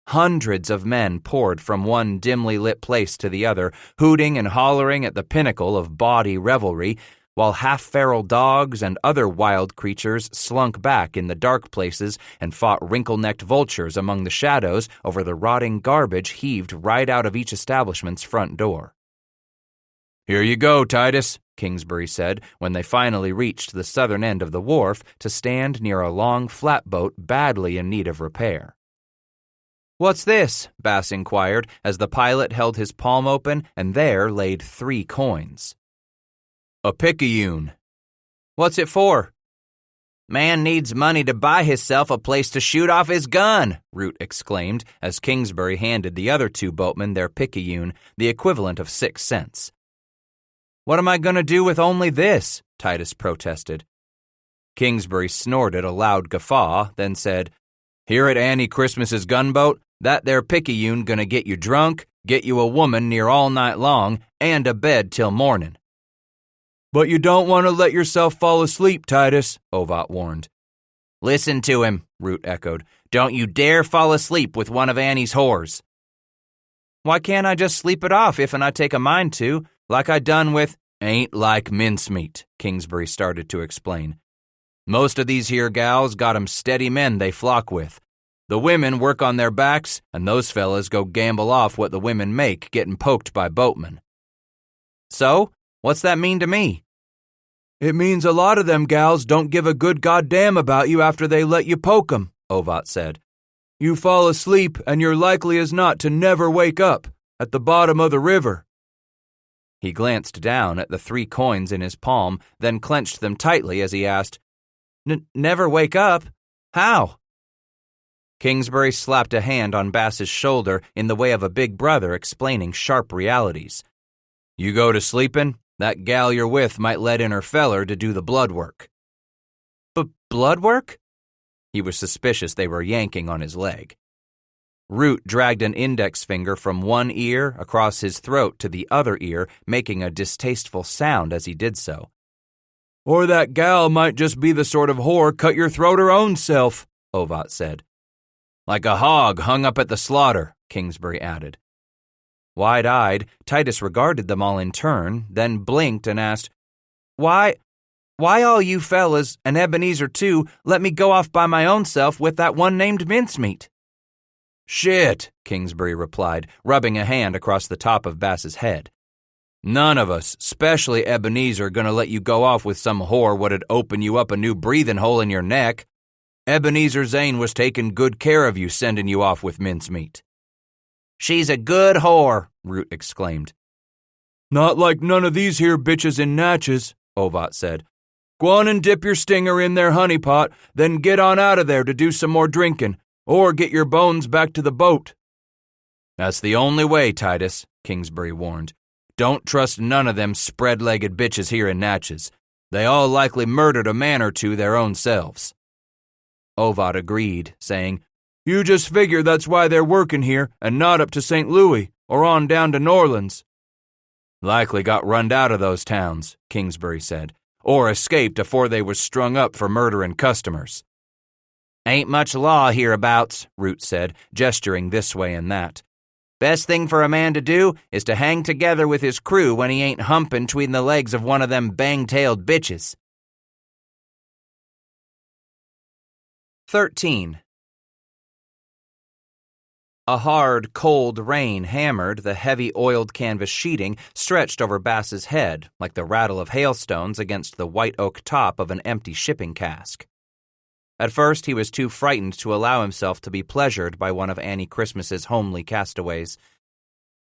A: Hundreds of men poured from one dimly lit place to the other, hooting and hollering at the pinnacle of bawdy revelry, while half-feral dogs and other wild creatures slunk back in the dark places and fought wrinkle-necked vultures among the shadows over the rotting garbage heaved right out of each establishment's front door.
B: "Here you go, Titus,"
A: Kingsbury said when they finally reached the southern end of the wharf to stand near a long flatboat badly in need of repair. "What's this?" Bass inquired as the pilot held his palm open and there laid 3 coins.
B: "A picayune."
A: "What's it for?"
D: "Man needs money to buy hisself a place to shoot off his gun," Root exclaimed as Kingsbury handed the other 2 boatmen their picayune, the equivalent of 6 cents.
A: "What am I going to do with only this?" Titus protested.
B: Kingsbury snorted a loud guffaw, then said, "Here at Annie Christmas's gunboat, that there picayune gonna get you drunk, get you a woman near all night long, and a bed till morning."
E: "But you don't want to let yourself fall asleep, Titus," Ovat warned.
D: "Listen to him," Root echoed. "Don't you dare fall asleep with one of Annie's whores."
A: "Why can't I just sleep it off if I take a mind to, like I done with—"
B: "Ain't like mincemeat," Kingsbury started to explain. "Most of these here gals got 'em steady men they flock with. The women work on their backs, and those fellas go gamble off what the women make getting poked by boatmen."
A: "So, what's that mean to me?"
E: "It means a lot of them gals don't give a good goddamn about you after they let you poke 'em," Ovat said. "You fall asleep, and you're likely as not to never wake up, at the bottom of the river."
A: He glanced down at the 3 coins in his palm, then clenched them tightly as he asked, Never wake up? How?" Kingsbury slapped a hand on Bass's shoulder in the way of a big brother explaining sharp realities.
B: "You go to sleepin', that gal you're with might let in her feller to do the blood work."
A: Blood work? He was suspicious they were yanking on his leg. Root dragged an index finger from one ear across his throat to the other ear, making a distasteful sound as he did so.
E: "Or that gal might just be the sort of whore cut your throat her own self," Ovat said.
B: "Like a hog hung up at the slaughter," Kingsbury added.
A: Wide-eyed, Titus regarded them all in turn, then blinked and asked, "Why,
C: Why all you fellas, and Ebenezer too, let me go off by my own self with that one named Mincemeat?
B: Shit, Kingsbury replied, rubbing a hand across the top of Bass's head. None of us, especially Ebenezer, gonna let you go off with some whore what'd open you up a new breathing hole in your neck. Ebenezer Zane was taking good care of you, sending you off with Mincemeat.
C: She's a good whore, Root exclaimed.
E: Not like none of these here bitches in Natchez, Ovat said. Go on and dip your stinger in their honey pot, then get on out of there to do some more drinking, or get your bones back to the boat.
B: That's the only way, Titus, Kingsbury warned. Don't trust none of them spread-legged bitches here in Natchez. They all likely murdered a man or two their own selves.
E: Ovat agreed, saying, You just figure that's why they're working here and not up to St. Louis or on down to New Orleans.
B: Likely got runned out of those towns, Kingsbury said, or escaped afore they was strung up for murdering customers.
C: Ain't much law hereabouts, Root said, gesturing this way and that. Best thing for a man to do is to hang together with his crew when he ain't humping between the legs of one of them bang-tailed bitches. 13. A hard, cold rain hammered the heavy oiled canvas sheeting stretched over Bass's head like the rattle of hailstones against the white oak top of an empty shipping cask. At first, he was too frightened to allow himself to be pleasured by one of Annie Christmas's homely castaways.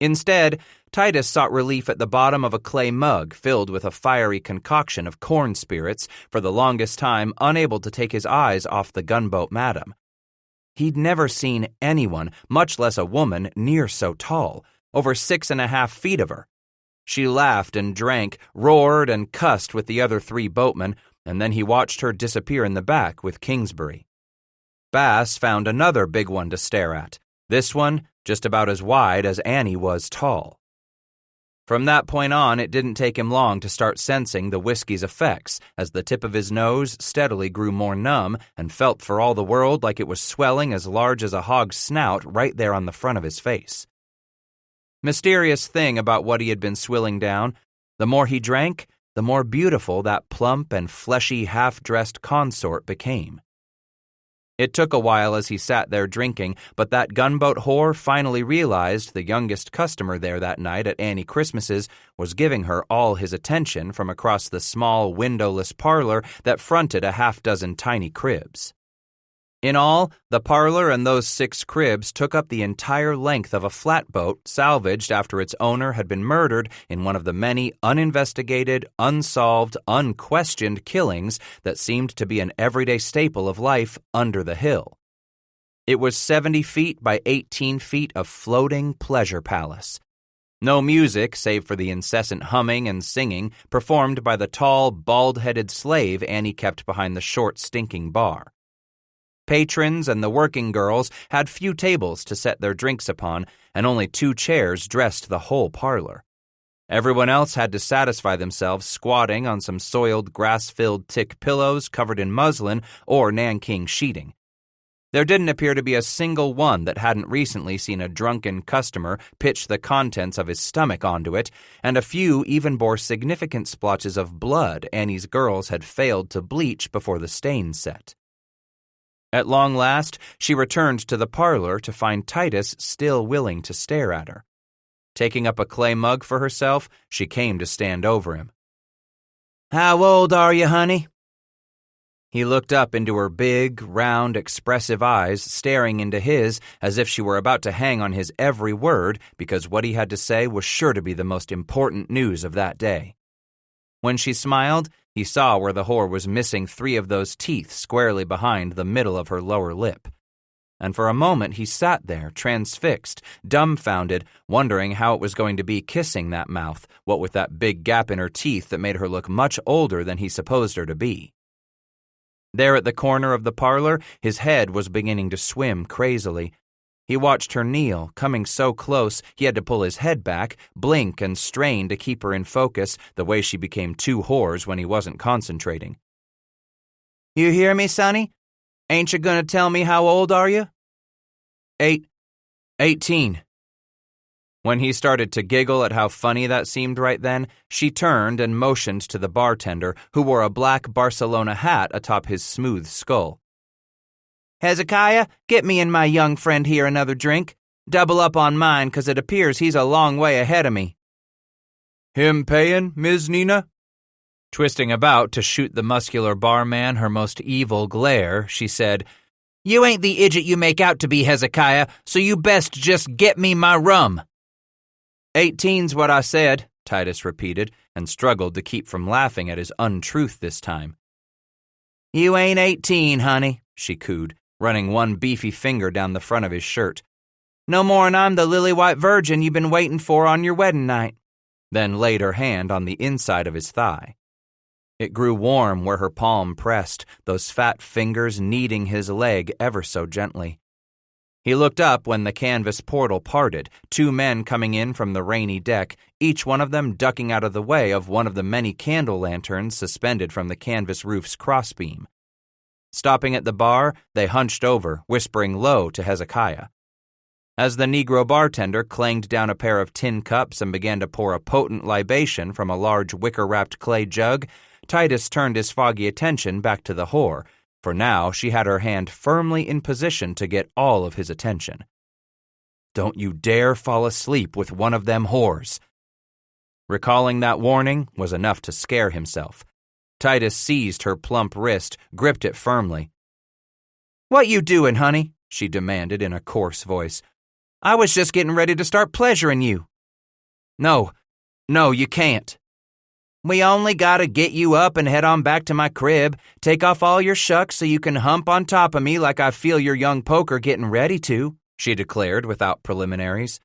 C: Instead, Titus sought relief at the bottom of a clay mug filled with a fiery concoction of corn spirits, for the longest time unable to take his eyes off the gunboat madam. He'd never seen anyone, much less a woman, near so tall, over 6.5 feet of her. She laughed and drank, roared and cussed with the other 3 boatmen, and then he watched her disappear in the back with Kingsbury. Bass found another big one to stare at, this one just about as wide as Annie was tall. From that point on, it didn't take him long to start sensing the whiskey's effects as the tip of his nose steadily grew more numb and felt for all the world like it was swelling as large as a hog's snout right there on the front of his face. Mysterious thing about what he had been swilling down, the more he drank, the more beautiful that plump and fleshy half-dressed consort became. It took a while as he sat there drinking, but that gunboat whore finally realized the youngest customer there that night at Annie Christmas's was giving her all his attention from across the small windowless parlor that fronted a half-dozen tiny cribs. In all, the parlor and those 6 cribs took up the entire length of a flatboat salvaged after its owner had been murdered in one of the many uninvestigated, unsolved, unquestioned killings that seemed to be an everyday staple of life under the hill. It was 70 feet by 18 feet of floating pleasure palace. No music save for the incessant humming and singing performed by the tall, bald-headed slave Annie kept behind the short, stinking bar. Patrons and the working girls had few tables to set their drinks upon, and only 2 chairs dressed the whole parlor. Everyone else had to satisfy themselves squatting on some soiled, grass-filled tick pillows covered in muslin or Nanking sheeting. There didn't appear to be a single one that hadn't recently seen a drunken customer pitch the contents of his stomach onto it, and a few even bore significant splotches of blood Annie's girls had failed to bleach before the stain set. At long last, she returned to the parlor to find Titus still willing to stare at her. Taking up a clay mug for herself, she came to stand over him. "How old are you, honey?" He looked up into her big, round, expressive eyes, staring into his as if she were about to hang on his every word because what he had to say was sure to be the most important news of that day. When she smiled, he saw where the whore was missing 3 of those teeth squarely behind the middle of her lower lip. And for a moment he sat there, transfixed, dumbfounded, wondering how it was going to be kissing that mouth, what with that big gap in her teeth that made her look much older than he supposed her to be. There at the corner of the parlor, his head was beginning to swim crazily. He watched her kneel, coming so close he had to pull his head back, blink and strain to keep her in focus, the way she became 2 whores when he wasn't concentrating. "You hear me, Sonny? Ain't you gonna tell me how old are you?" 18.
A: When he started to giggle at how funny that seemed right then, she turned and motioned to the bartender, who wore a black Barcelona hat atop his smooth skull. "Hezekiah, get me and my young friend here another drink. Double up on mine, 'cause it appears he's a long way ahead of me."
E: "Him payin', Ms. Nina?"
A: Twisting about to shoot the muscular barman her most evil glare, she said, "You ain't the idiot you make out to be, Hezekiah, so you best just get me my rum." "18's what I said," Titus repeated, and struggled to keep from laughing at his untruth this time. "You ain't 18, honey," she cooed, running one beefy finger down the front of his shirt. "No more'n I'm the lily-white virgin you've been waiting for on your wedding night," then laid her hand on the inside of his thigh. It grew warm where her palm pressed, those fat fingers kneading his leg ever so gently. He looked up when the canvas portal parted, two men coming in from the rainy deck, each one of them ducking out of the way of one of the many candle lanterns suspended from the canvas roof's crossbeam. Stopping at the bar, they hunched over, whispering low to Hezekiah. As the Negro bartender clanged down a pair of tin cups and began to pour a potent libation from a large wicker-wrapped clay jug, Titus turned his foggy attention back to the whore, for now she had her hand firmly in position to get all of his attention. "Don't you dare fall asleep with one of them whores." Recalling that warning was enough to scare himself. Titus seized her plump wrist, gripped it firmly. "What you doing, honey?" she demanded in a coarse voice. "I was just getting ready to start pleasuring you." No, you can't." "We only gotta get you up and head on back to my crib, take off all your shucks so you can hump on top of me like I feel your young poker getting ready to," she declared without preliminaries.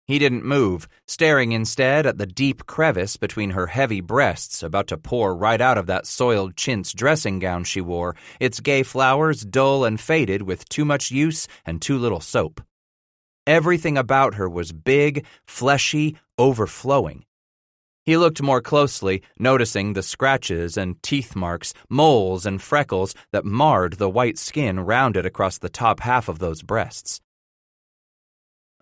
A: He didn't move, staring instead at the deep crevice between her heavy breasts about to pour right out of that soiled chintz dressing gown she wore, its gay flowers dull and faded with too much use and too little soap. Everything about her was big, fleshy, overflowing. He looked more closely, noticing the scratches and teeth marks, moles and freckles that marred the white skin rounded across the top half of those breasts.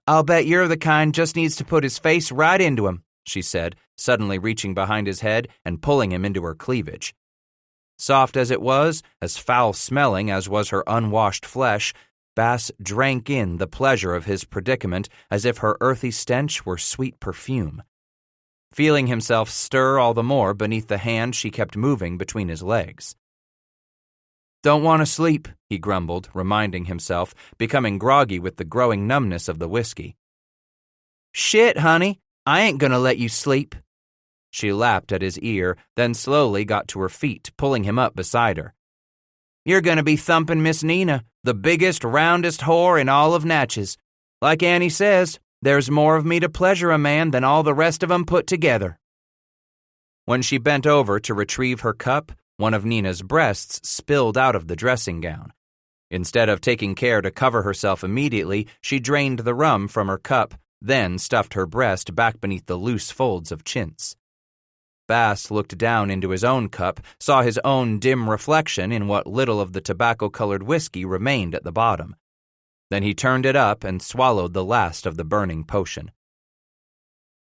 A: "I'll bet you're the kind just needs to put his face right into him," she said, suddenly reaching behind his head and pulling him into her cleavage. Soft as it was, as foul-smelling as was her unwashed flesh, Bass drank in the pleasure of his predicament as if her earthy stench were sweet perfume. Feeling himself stir all the more beneath the hand she kept moving between his legs. "Don't want to sleep," he grumbled, reminding himself, becoming groggy with the growing numbness of the whiskey. "Shit, honey, I ain't gonna let you sleep." She lapped at his ear, then slowly got to her feet, pulling him up beside her. "You're gonna be thumping Miss Nina, the biggest, roundest whore in all of Natchez. Like Annie says, there's more of me to pleasure a man than all the rest of 'em put together." When she bent over to retrieve her cup, one of Nina's breasts spilled out of the dressing gown. Instead of taking care to cover herself immediately, she drained the rum from her cup, then stuffed her breast back beneath the loose folds of chintz. Bass looked down into his own cup, saw his own dim reflection in what little of the tobacco-colored whiskey remained at the bottom. Then he turned it up and swallowed the last of the burning potion.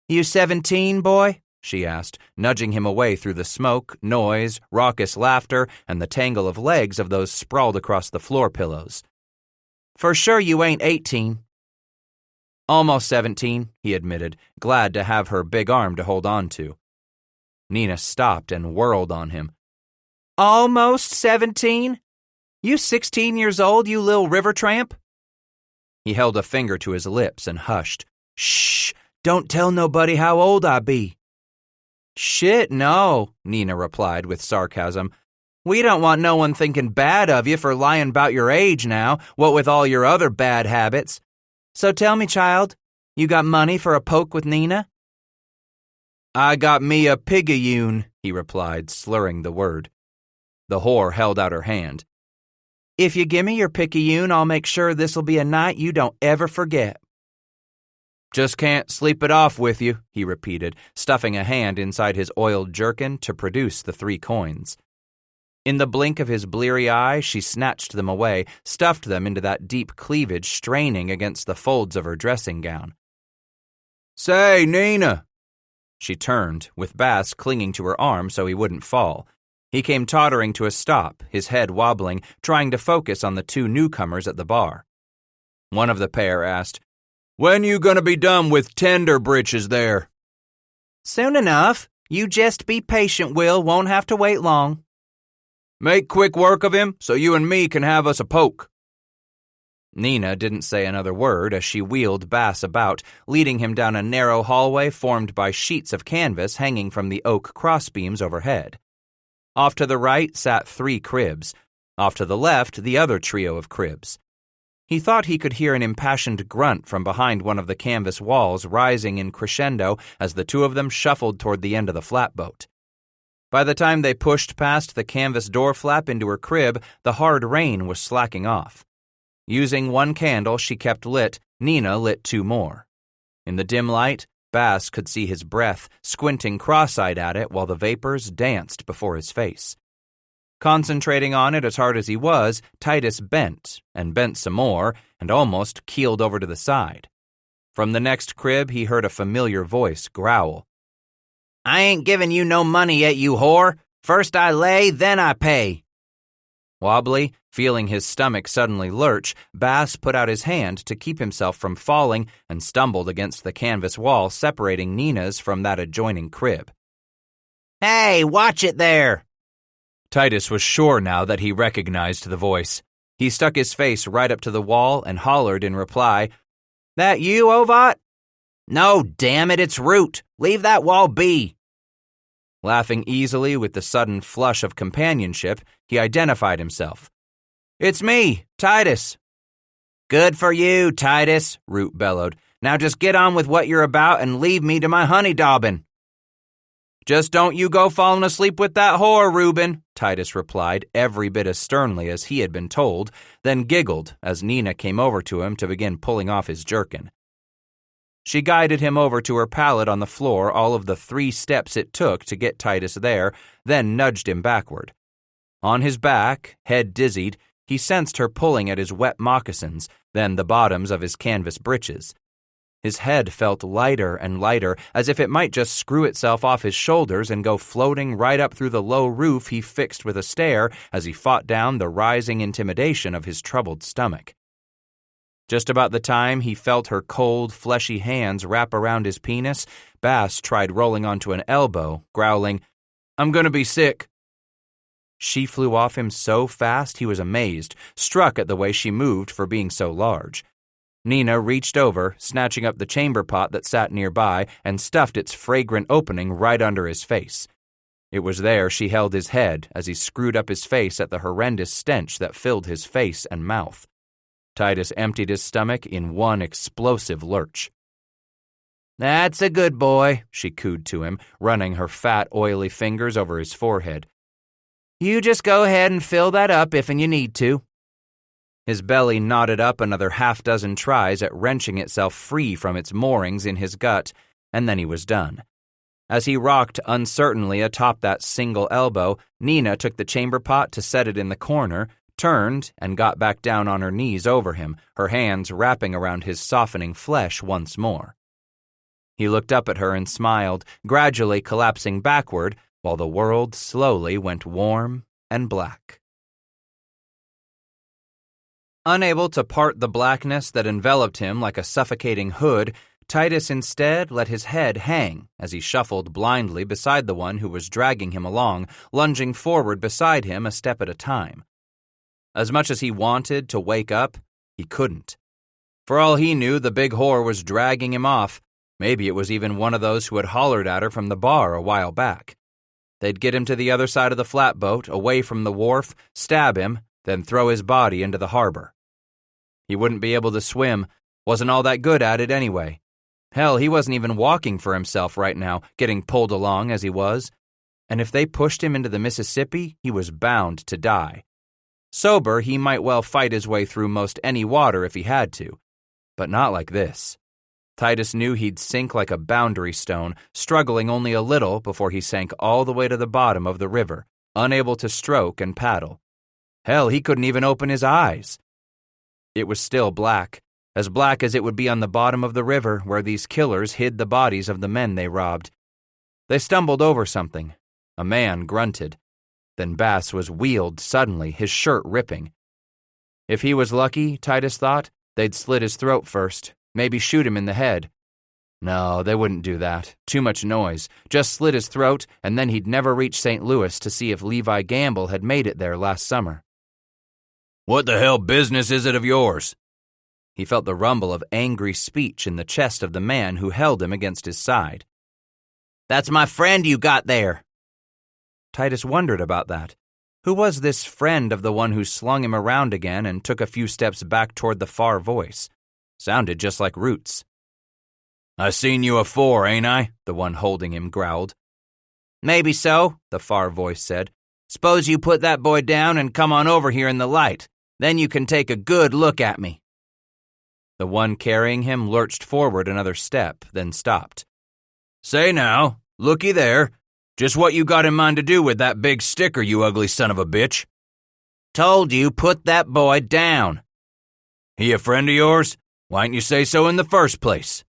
A: "You 17, boy?" she asked, nudging him away through the smoke, noise, raucous laughter, and the tangle of legs of those sprawled across the floor pillows. "For sure you ain't 18. "Almost 17, he admitted, glad to have her big arm to hold on to. Nina stopped and whirled on him. "Almost 17? You 16 years old, you little river tramp?" He held a finger to his lips and hushed. "Shh, don't tell nobody how old I be." "Shit, no," Nina replied with sarcasm. "We don't want no one thinking bad of you for lying about your age now, what with all your other bad habits. So tell me, child, you got money for a poke with Nina?" "I got me a pigayune," he replied, slurring the word. The whore held out her hand. "If you gimme your picayune, I'll make sure this'll be a night you don't ever forget." "Just can't sleep it off with you," he repeated, stuffing a hand inside his oiled jerkin to produce the 3 coins. In the blink of his bleary eye, she snatched them away, stuffed them into that deep cleavage straining against the folds of her dressing gown.
C: Say, Nina! She turned, with Bass clinging to her arm so he wouldn't fall. He came tottering to a stop, his head wobbling, trying to focus on the two newcomers at the bar. One of the pair asked, "When you gonna be done with tender britches there?"
D: "Soon enough. You just be patient, Will. Won't have to wait long."
C: "Make quick work of him so you and me can have us a poke." Nina didn't say another word as she wheeled Bass about, leading him down a narrow hallway formed by sheets of canvas hanging from the oak crossbeams overhead. Off to the right sat 3 cribs. Off to the left, the other trio of cribs. He thought he could hear an impassioned grunt from behind one of the canvas walls rising in crescendo as the two of them shuffled toward the end of the flatboat. By the time they pushed past the canvas door flap into her crib, the hard rain was slacking off. Using one candle she kept lit, Nina lit 2 more. In the dim light, Bass could see his breath, squinting cross-eyed at it while the vapors danced before his face. Concentrating on it as hard as he was, Titus bent, and bent some more, and almost keeled over to the side. From the next crib, he heard a familiar voice growl.
D: "I ain't giving you no money yet, you whore. First I lay, then I pay."
C: Wobbly, feeling his stomach suddenly lurch, Bass put out his hand to keep himself from falling and stumbled against the canvas wall separating Nina's from that adjoining crib.
D: "Hey, watch it there!"
C: Titus was sure now that he recognized the voice. He stuck his face right up to the wall and hollered in reply,
D: "That you, Ovat?" "No, damn it, it's Root. Leave that wall be."
C: Laughing easily with the sudden flush of companionship, he identified himself. "It's me, Titus."
D: "Good for you, Titus," Root bellowed. "Now just get on with what you're about and leave me to my honey daubin'."
C: "Just don't you go falling asleep with that whore, Reuben," Titus replied every bit as sternly as he had been told, then giggled as Nina came over to him to begin pulling off his jerkin. She guided him over to her pallet on the floor all of the 3 steps it took to get Titus there, then nudged him backward. On his back, head dizzied, he sensed her pulling at his wet moccasins, then the bottoms of his canvas breeches. His head felt lighter and lighter, as if it might just screw itself off his shoulders and go floating right up through the low roof he fixed with a stare as he fought down the rising intimidation of his troubled stomach. Just about the time he felt her cold, fleshy hands wrap around his penis, Bass tried rolling onto an elbow, growling, "I'm gonna be sick." She flew off him so fast he was amazed, struck at the way she moved for being so large. Nina reached over, snatching up the chamber pot that sat nearby, and stuffed its fragrant opening right under his face. It was there she held his head as he screwed up his face at the horrendous stench that filled his face and mouth. Titus emptied his stomach in one explosive lurch.
D: "That's a good boy,"
C: she cooed to him, running her fat, oily fingers over his forehead.
D: "You just go ahead and fill that up if and you need to."
C: His belly knotted up another 6 tries at wrenching itself free from its moorings in his gut, and then he was done. As he rocked uncertainly atop that single elbow, Nina took the chamber pot to set it in the corner, turned, and got back down on her knees over him, her hands wrapping around his softening flesh once more. He looked up at her and smiled, gradually collapsing backward, while the world slowly went warm and black. Unable to part the blackness that enveloped him like a suffocating hood, Titus instead let his head hang as he shuffled blindly beside the one who was dragging him along, lunging forward beside him a step at a time. As much as he wanted to wake up, he couldn't. For all he knew, the big whore was dragging him off. Maybe it was even one of those who had hollered at her from the bar a while back. They'd get him to the other side of the flatboat, away from the wharf, stab him, then throw his body into the harbor. He wouldn't be able to swim, wasn't all that good at it anyway. Hell, he wasn't even walking for himself right now, getting pulled along as he was. And if they pushed him into the Mississippi, he was bound to die. Sober, he might well fight his way through most any water if he had to, but not like this. Titus knew he'd sink like a boundary stone, struggling only a little before he sank all the way to the bottom of the river, unable to stroke and paddle. Hell, he couldn't even open his eyes. It was still black, as black as it would be on the bottom of the river where these killers hid the bodies of the men they robbed. They stumbled over something. A man grunted. Then Bass was wheeled suddenly, his shirt ripping. If he was lucky, Titus thought, they'd slit his throat first, maybe shoot him in the head. No, they wouldn't do that. Too much noise. Just slit his throat, and then he'd never reach St. Louis to see if Levi Gamble had made it there last summer.
B: What the hell business is it of yours?
C: He felt the rumble of angry speech in the chest of the man who held him against his side. That's my friend you got there. Titus wondered about that. Who was this friend of the one who slung him around again and took a few steps back toward the far voice? Sounded just like Roots.
B: I seen you afore, ain't I? The one holding him growled.
C: Maybe so, the far voice said. Suppose you put that boy down and come on over here in the light. Then you can take a good look at me. The one carrying him lurched forward another step, then stopped.
B: Say now, looky there. Just what you got in mind to do with that big sticker, you ugly son of a bitch?
C: Told you, put that boy down.
B: He a friend of yours? Why didn't you say so in the first place?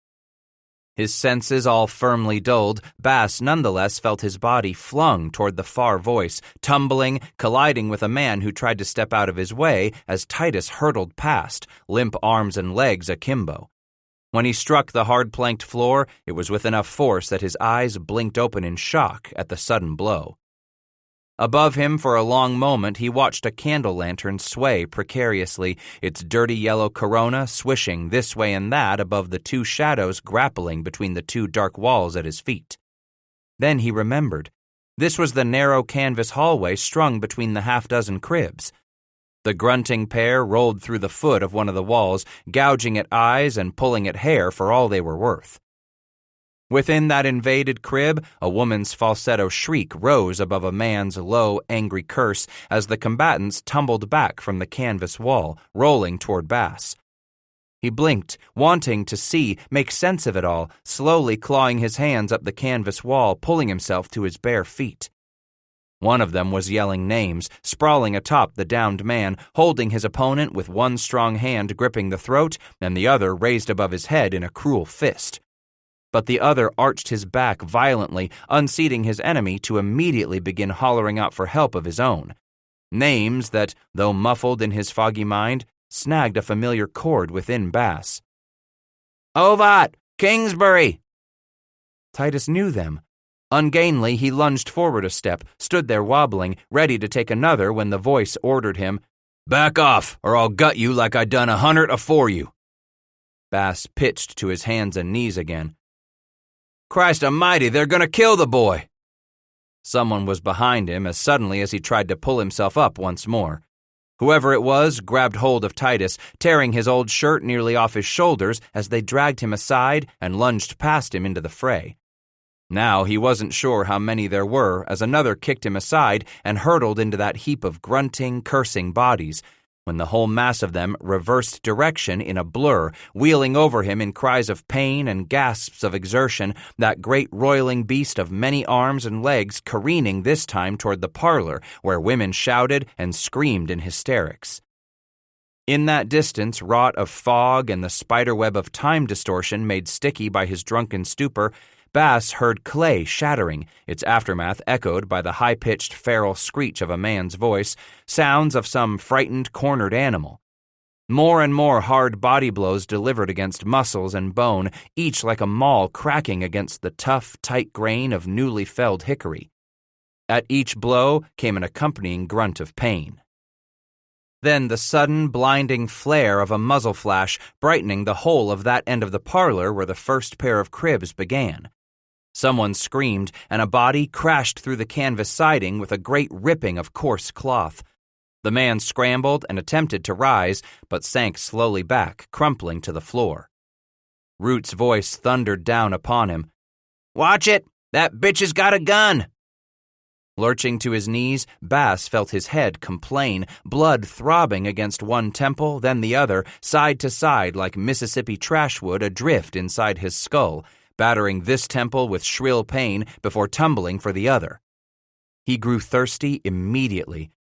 C: His senses all firmly dulled, Bass nonetheless felt his body flung toward the far voice, tumbling, colliding with a man who tried to step out of his way as Titus hurtled past, limp arms and legs akimbo. When he struck the hard-planked floor, it was with enough force that his eyes blinked open in shock at the sudden blow. Above him for a long moment he watched a candle lantern sway precariously, its dirty yellow corona swishing this way and that above the two shadows grappling between the two dark walls at his feet. Then he remembered. This was the narrow canvas hallway strung between the half-dozen cribs. The grunting pair rolled through the foot of one of the walls, gouging at eyes and pulling at hair for all they were worth. Within that invaded crib, a woman's falsetto shriek rose above a man's low, angry curse as the combatants tumbled back from the canvas wall, rolling toward Bass. He blinked, wanting to see, make sense of it all, slowly clawing his hands up the canvas wall, pulling himself to his bare feet. One of them was yelling names, sprawling atop the downed man, holding his opponent with one strong hand gripping the throat and the other raised above his head in a cruel fist. But the other arched his back violently, unseating his enemy to immediately begin hollering out for help of his own. Names that, though muffled in his foggy mind, snagged a familiar chord within Bass. Ovat! Kingsbury! Titus knew them. Ungainly, he lunged forward a step, stood there wobbling, ready to take another when the voice ordered him,
B: Back off, or I'll gut you like I done 100 afore you.
C: Bass pitched to his hands and knees again. Christ almighty, they're going to kill the boy! Someone was behind him as suddenly as he tried to pull himself up once more. Whoever it was grabbed hold of Titus, tearing his old shirt nearly off his shoulders as they dragged him aside and lunged past him into the fray. Now he wasn't sure how many there were as another kicked him aside and hurtled into that heap of grunting, cursing bodies, when the whole mass of them reversed direction in a blur, wheeling over him in cries of pain and gasps of exertion, that great roiling beast of many arms and legs careening this time toward the parlor, where women shouted and screamed in hysterics. In that distance, wrought of fog and the spiderweb of time distortion made sticky by his drunken stupor, Bass heard clay shattering, its aftermath echoed by the high-pitched feral screech of a man's voice, sounds of some frightened, cornered animal. More and more hard body blows delivered against muscles and bone, each like a maul cracking against the tough, tight grain of newly felled hickory. At each blow came an accompanying grunt of pain. Then the sudden, blinding flare of a muzzle flash, brightening the whole of that end of the parlor where the first pair of cribs began. Someone screamed, and a body crashed through the canvas siding with a great ripping of coarse cloth. The man scrambled and attempted to rise, but sank slowly back, crumpling to the floor. Root's voice thundered down upon him. "Watch it! That bitch has got a gun!" Lurching to his knees, Bass felt his head complain, blood throbbing against one temple, then the other, side to side like Mississippi trashwood adrift inside his skull, battering this temple with shrill pain before tumbling for the other. He grew thirsty immediately.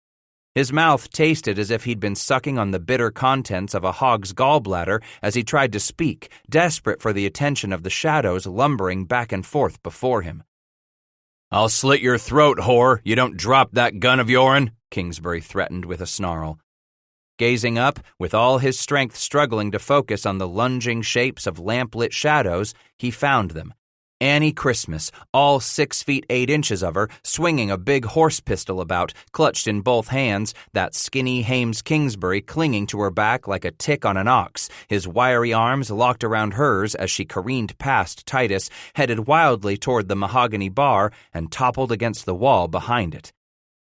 C: His mouth tasted as if he'd been sucking on the bitter contents of a hog's gallbladder as he tried to speak, desperate for the attention of the shadows lumbering back and forth before him.
B: "I'll slit your throat, whore, you don't drop that gun of your'n," Kingsbury threatened with a snarl.
C: Gazing up, with all his strength struggling to focus on the lunging shapes of lamp-lit shadows, he found them. Annie Christmas, all 6 feet 8 inches of her, swinging a big horse pistol about, clutched in both hands, that skinny Hames Kingsbury clinging to her back like a tick on an ox, his wiry arms locked around hers as she careened past Titus, headed wildly toward the mahogany bar, and toppled against the wall behind it.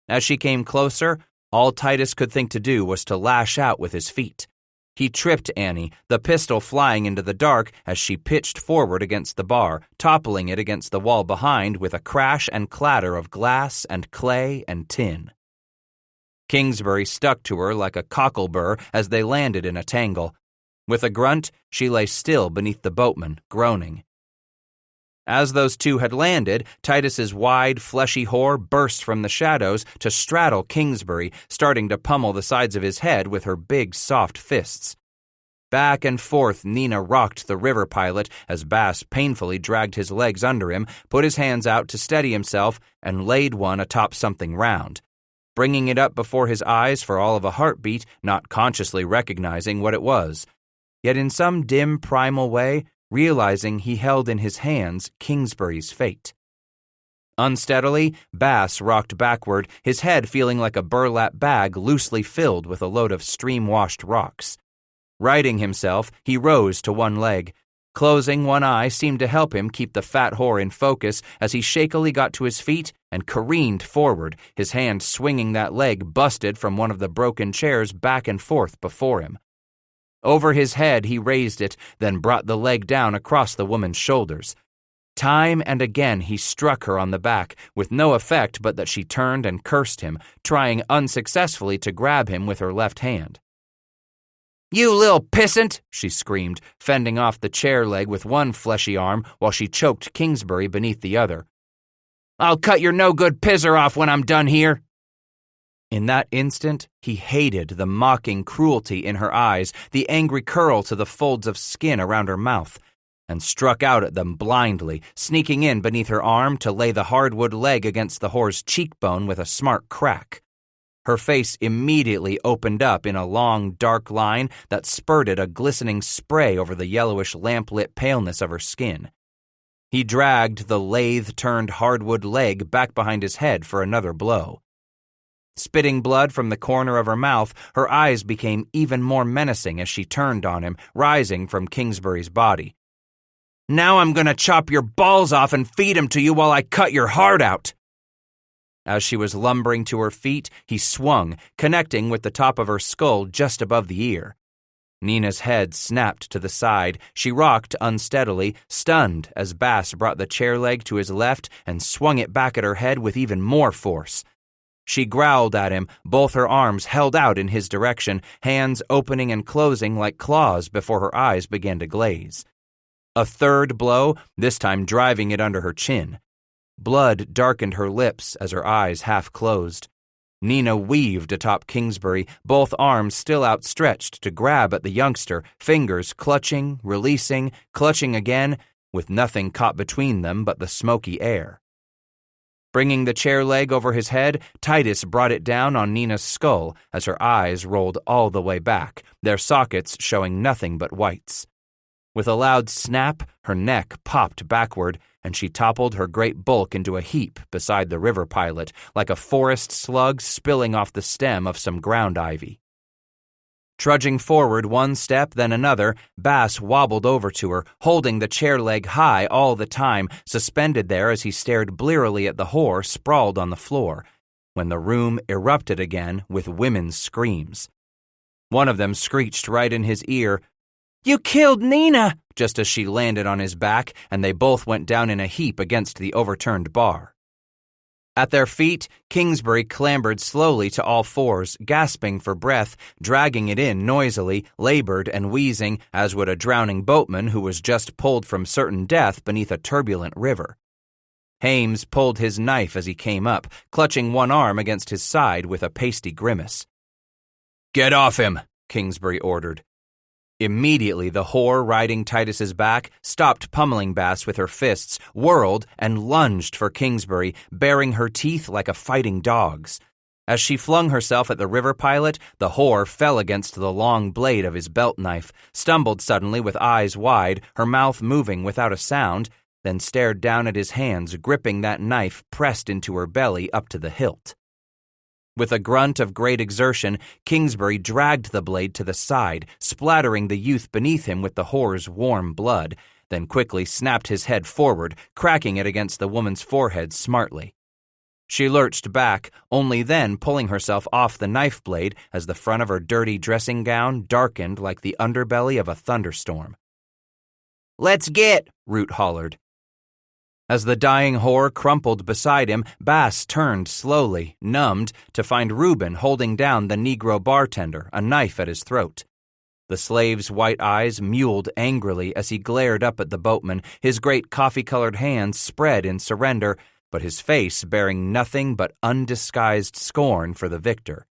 C: As she came closer, all Titus could think to do was to lash out with his feet. He tripped Annie, the pistol flying into the dark as she pitched forward against the bar, toppling it against the wall behind with a crash and clatter of glass and clay and tin. Kingsbury stuck to her like a cockleburr as they landed in a tangle. With a grunt, she lay still beneath the boatman, groaning. As those two had landed, Titus's wide, fleshy whore burst from the shadows to straddle Kingsbury, starting to pummel the sides of his head with her big, soft fists. Back and forth Nina rocked the river pilot as Bass painfully dragged his legs under him, put his hands out to steady himself, and laid one atop something round, bringing it up before his eyes for all of a heartbeat, not consciously recognizing what it was. Yet in some dim, primal way, realizing he held in his hands Kingsbury's fate. Unsteadily, Bass rocked backward, his head feeling like a burlap bag loosely filled with a load of stream-washed rocks. Righting himself, he rose to one leg. Closing one eye seemed to help him keep the fat whore in focus as he shakily got to his feet and careened forward, his hand swinging that leg busted from one of the broken chairs back and forth before him. Over his head he raised it, then brought the leg down across the woman's shoulders. Time and again he struck her on the back, with no effect but that she turned and cursed him, trying unsuccessfully to grab him with her left hand. "You little pissant!" she screamed, fending off the chair leg with one fleshy arm while she choked Kingsbury beneath the other. "I'll cut your no-good pisser off when I'm done here!" In that instant, he hated the mocking cruelty in her eyes, the angry curl to the folds of skin around her mouth, and struck out at them blindly, sneaking in beneath her arm to lay the hardwood leg against the whore's cheekbone with a smart crack. Her face immediately opened up in a long, dark line that spurted a glistening spray over the yellowish lamp-lit paleness of her skin. He dragged the lathe-turned hardwood leg back behind his head for another blow. Spitting blood from the corner of her mouth, her eyes became even more menacing as she turned on him, rising from Kingsbury's body. "Now I'm going to chop your balls off and feed 'em to you while I cut your heart out." As she was lumbering to her feet, he swung, connecting with the top of her skull just above the ear. Nina's head snapped to the side. She rocked unsteadily, stunned as Bass brought the chair leg to his left and swung it back at her head with even more force. She growled at him, both her arms held out in his direction, hands opening and closing like claws before her eyes began to glaze. A third blow, this time driving it under her chin. Blood darkened her lips as her eyes half closed. Nina weaved atop Kingsbury, both arms still outstretched to grab at the youngster, fingers clutching, releasing, clutching again, with nothing caught between them but the smoky air. Bringing the chair leg over his head, Titus brought it down on Nina's skull as her eyes rolled all the way back, their sockets showing nothing but whites. With a loud snap, her neck popped backward, and she toppled her great bulk into a heap beside the river pilot, like a forest slug spilling off the stem of some ground ivy. Trudging forward one step, then another, Bass wobbled over to her, holding the chair leg high all the time, suspended there as he stared blearily at the whore sprawled on the floor, when the room erupted again with women's screams. One of them screeched right in his ear, "You killed Nina!" just as she landed on his back, and they both went down in a heap against the overturned bar. At their feet, Kingsbury clambered slowly to all fours, gasping for breath, dragging it in noisily, labored and wheezing, as would a drowning boatman who was just pulled from certain death beneath a turbulent river.
A: Hames pulled his knife as he came up, clutching one arm against his side with a pasty grimace.
B: "Get off him,"
A: Kingsbury ordered. Immediately, the whore riding Titus's back stopped pummeling Bass with her fists, whirled, and lunged for Kingsbury, baring her teeth like a fighting dog's. As she flung herself at the river pilot, the whore fell against the long blade of his belt knife, stumbled suddenly with eyes wide, her mouth moving without a sound, then stared down at his hands gripping that knife pressed into her belly up to the hilt. With a grunt of great exertion, Kingsbury dragged the blade to the side, splattering the youth beneath him with the whore's warm blood, then quickly snapped his head forward, cracking it against the woman's forehead smartly. She lurched back, only then pulling herself off the knife blade as the front of her dirty dressing gown darkened like the underbelly of a thunderstorm.
C: "Let's get,"
A: Root hollered. As the dying whore crumpled beside him, Bass turned slowly, numbed, to find Reuben holding down the Negro bartender, a knife at his throat. The slave's white eyes muled angrily as he glared up at the boatman, his great coffee-colored hands spread in surrender, but his face bearing nothing but undisguised scorn for the victor.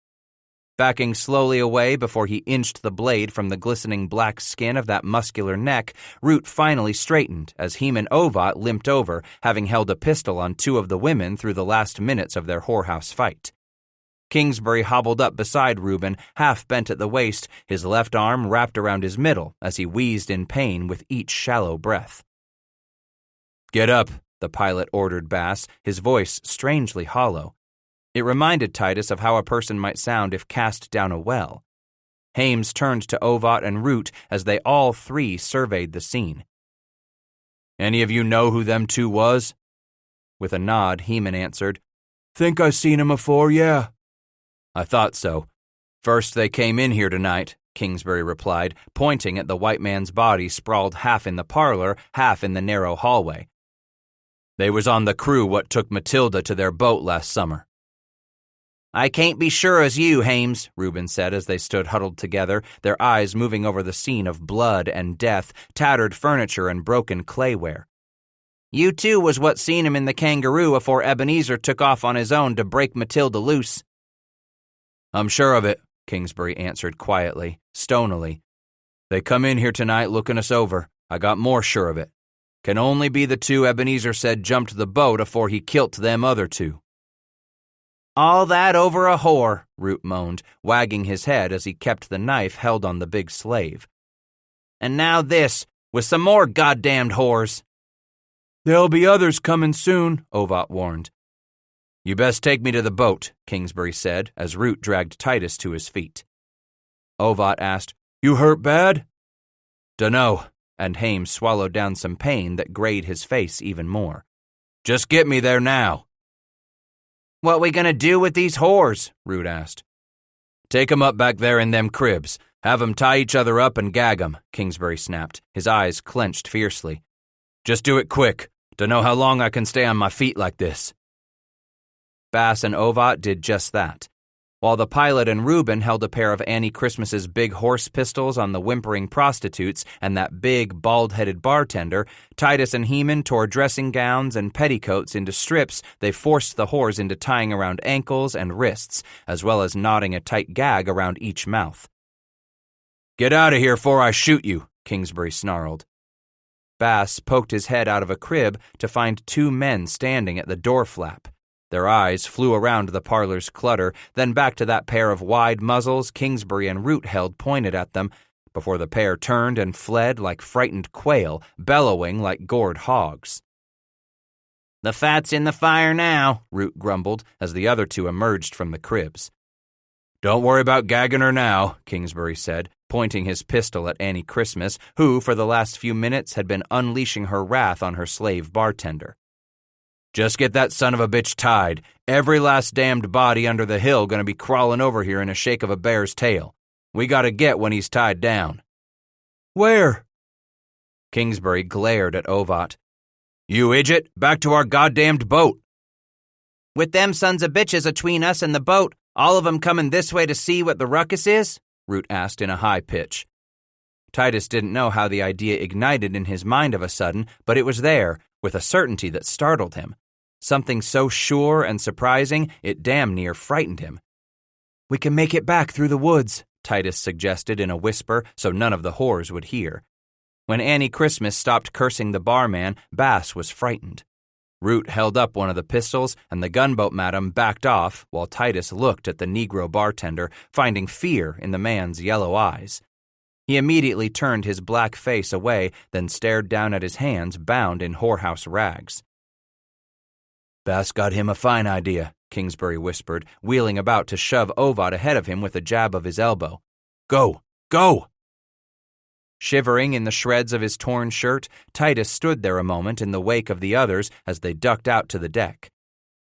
A: Backing slowly away before he inched the blade from the glistening black skin of that muscular neck, Root finally straightened as Heman Ovat limped over, having held a pistol on two of the women through the last minutes of their whorehouse fight. Kingsbury hobbled up beside Reuben, half bent at the waist, his left arm wrapped around his middle as he wheezed in pain with each shallow breath.
B: "Get up,"
A: the pilot ordered Bass, his voice strangely hollow. It reminded Titus of how a person might sound if cast down a well. Hames turned to Ovat and Root as they all three surveyed the scene.
B: "Any of you know who them two was?"
A: With a nod, Heman answered,
E: "Think I seen him afore, yeah."
B: "I thought so. First they came in here tonight," Kingsbury replied, pointing at the white man's body sprawled half in the parlor, half in the narrow hallway. "They was on the crew what took Matilda to their boat last summer."
C: "I can't be sure as you, Hames,"
A: Reuben said as they stood huddled together, their eyes moving over the scene of blood and death, tattered furniture and broken clayware.
C: "You too was what seen him in the Kangaroo afore Ebenezer took off on his own to break Matilda loose."
B: "I'm sure of it," Kingsbury answered quietly, stonily. "They come in here tonight looking us over. I got more sure of it. Can only be the two Ebenezer said jumped the boat afore he kilt them other two."
C: "All that over a whore,"
A: Root moaned, wagging his head as he kept the knife held on the big slave.
C: "And now this, with some more goddamned whores."
E: "There'll be others coming soon,"
A: Ovat warned.
B: "You best take me to the boat,"
A: Kingsbury said as Root dragged Titus to his feet.
E: Ovat asked, "You hurt bad?"
B: "Dunno,"
A: and Hames swallowed down some pain that grayed his face even more.
B: "Just get me there now."
C: "What we gonna do with these whores?"
A: Root asked.
B: "Take 'em up back there in them cribs. Have 'em tie each other up and gag 'em,"
A: Kingsbury snapped, his eyes clenched fiercely.
B: "Just do it quick. Dunno how long I can stay on my feet like this."
A: Bass and Ovat did just that. While the pilot and Reuben held a pair of Annie Christmas's big horse pistols on the whimpering prostitutes and that big, bald-headed bartender, Titus and Heman tore dressing gowns and petticoats into strips they forced the whores into tying around ankles and wrists, as well as knotting a tight gag around each mouth.
B: "Get out of here before I shoot you," Kingsbury snarled.
A: Bass poked his head out of a crib to find two men standing at the door flap. Their eyes flew around the parlor's clutter, then back to that pair of wide muzzles Kingsbury and Root held pointed at them, before the pair turned and fled like frightened quail, bellowing like gored hogs.
C: "The fat's in the fire now,"
A: Root grumbled as the other two emerged from the cribs.
B: "Don't worry about gagging her now,"
A: Kingsbury said, pointing his pistol at Annie Christmas, who for the last few minutes had been unleashing her wrath on her slave bartender.
B: "Just get that son of a bitch tied. Every last damned body under the hill gonna be crawling over here in a shake of a bear's tail. We gotta get when he's tied down."
E: "Where?"
A: Kingsbury glared at Ovat.
B: "You idiot! Back to our goddamned boat!"
C: "With them sons of bitches atween us and the boat, all of 'em coming this way to see what the ruckus is?"
A: Root asked in a high pitch. Titus didn't know how the idea ignited in his mind of a sudden, but it was there, with a certainty that startled him.
C: something so sure and surprising it damn near frightened him. "We can make it back through the woods," Titus suggested in a whisper so none of the whores would hear. When Annie Christmas stopped cursing the barman, Bass was frightened. Root held up one of the pistols, and the gunboat madam backed off while Titus looked at the Negro bartender, finding fear in the man's yellow eyes. He immediately turned his black face away, then stared down at his hands bound in whorehouse rags. "Bass got him a fine idea," Kingsbury whispered, wheeling about to shove Ovat ahead of him with a jab of his elbow. "Go! Go!" Shivering in the shreds of his torn shirt, Titus stood there a moment in the wake of the others as they ducked out to the deck.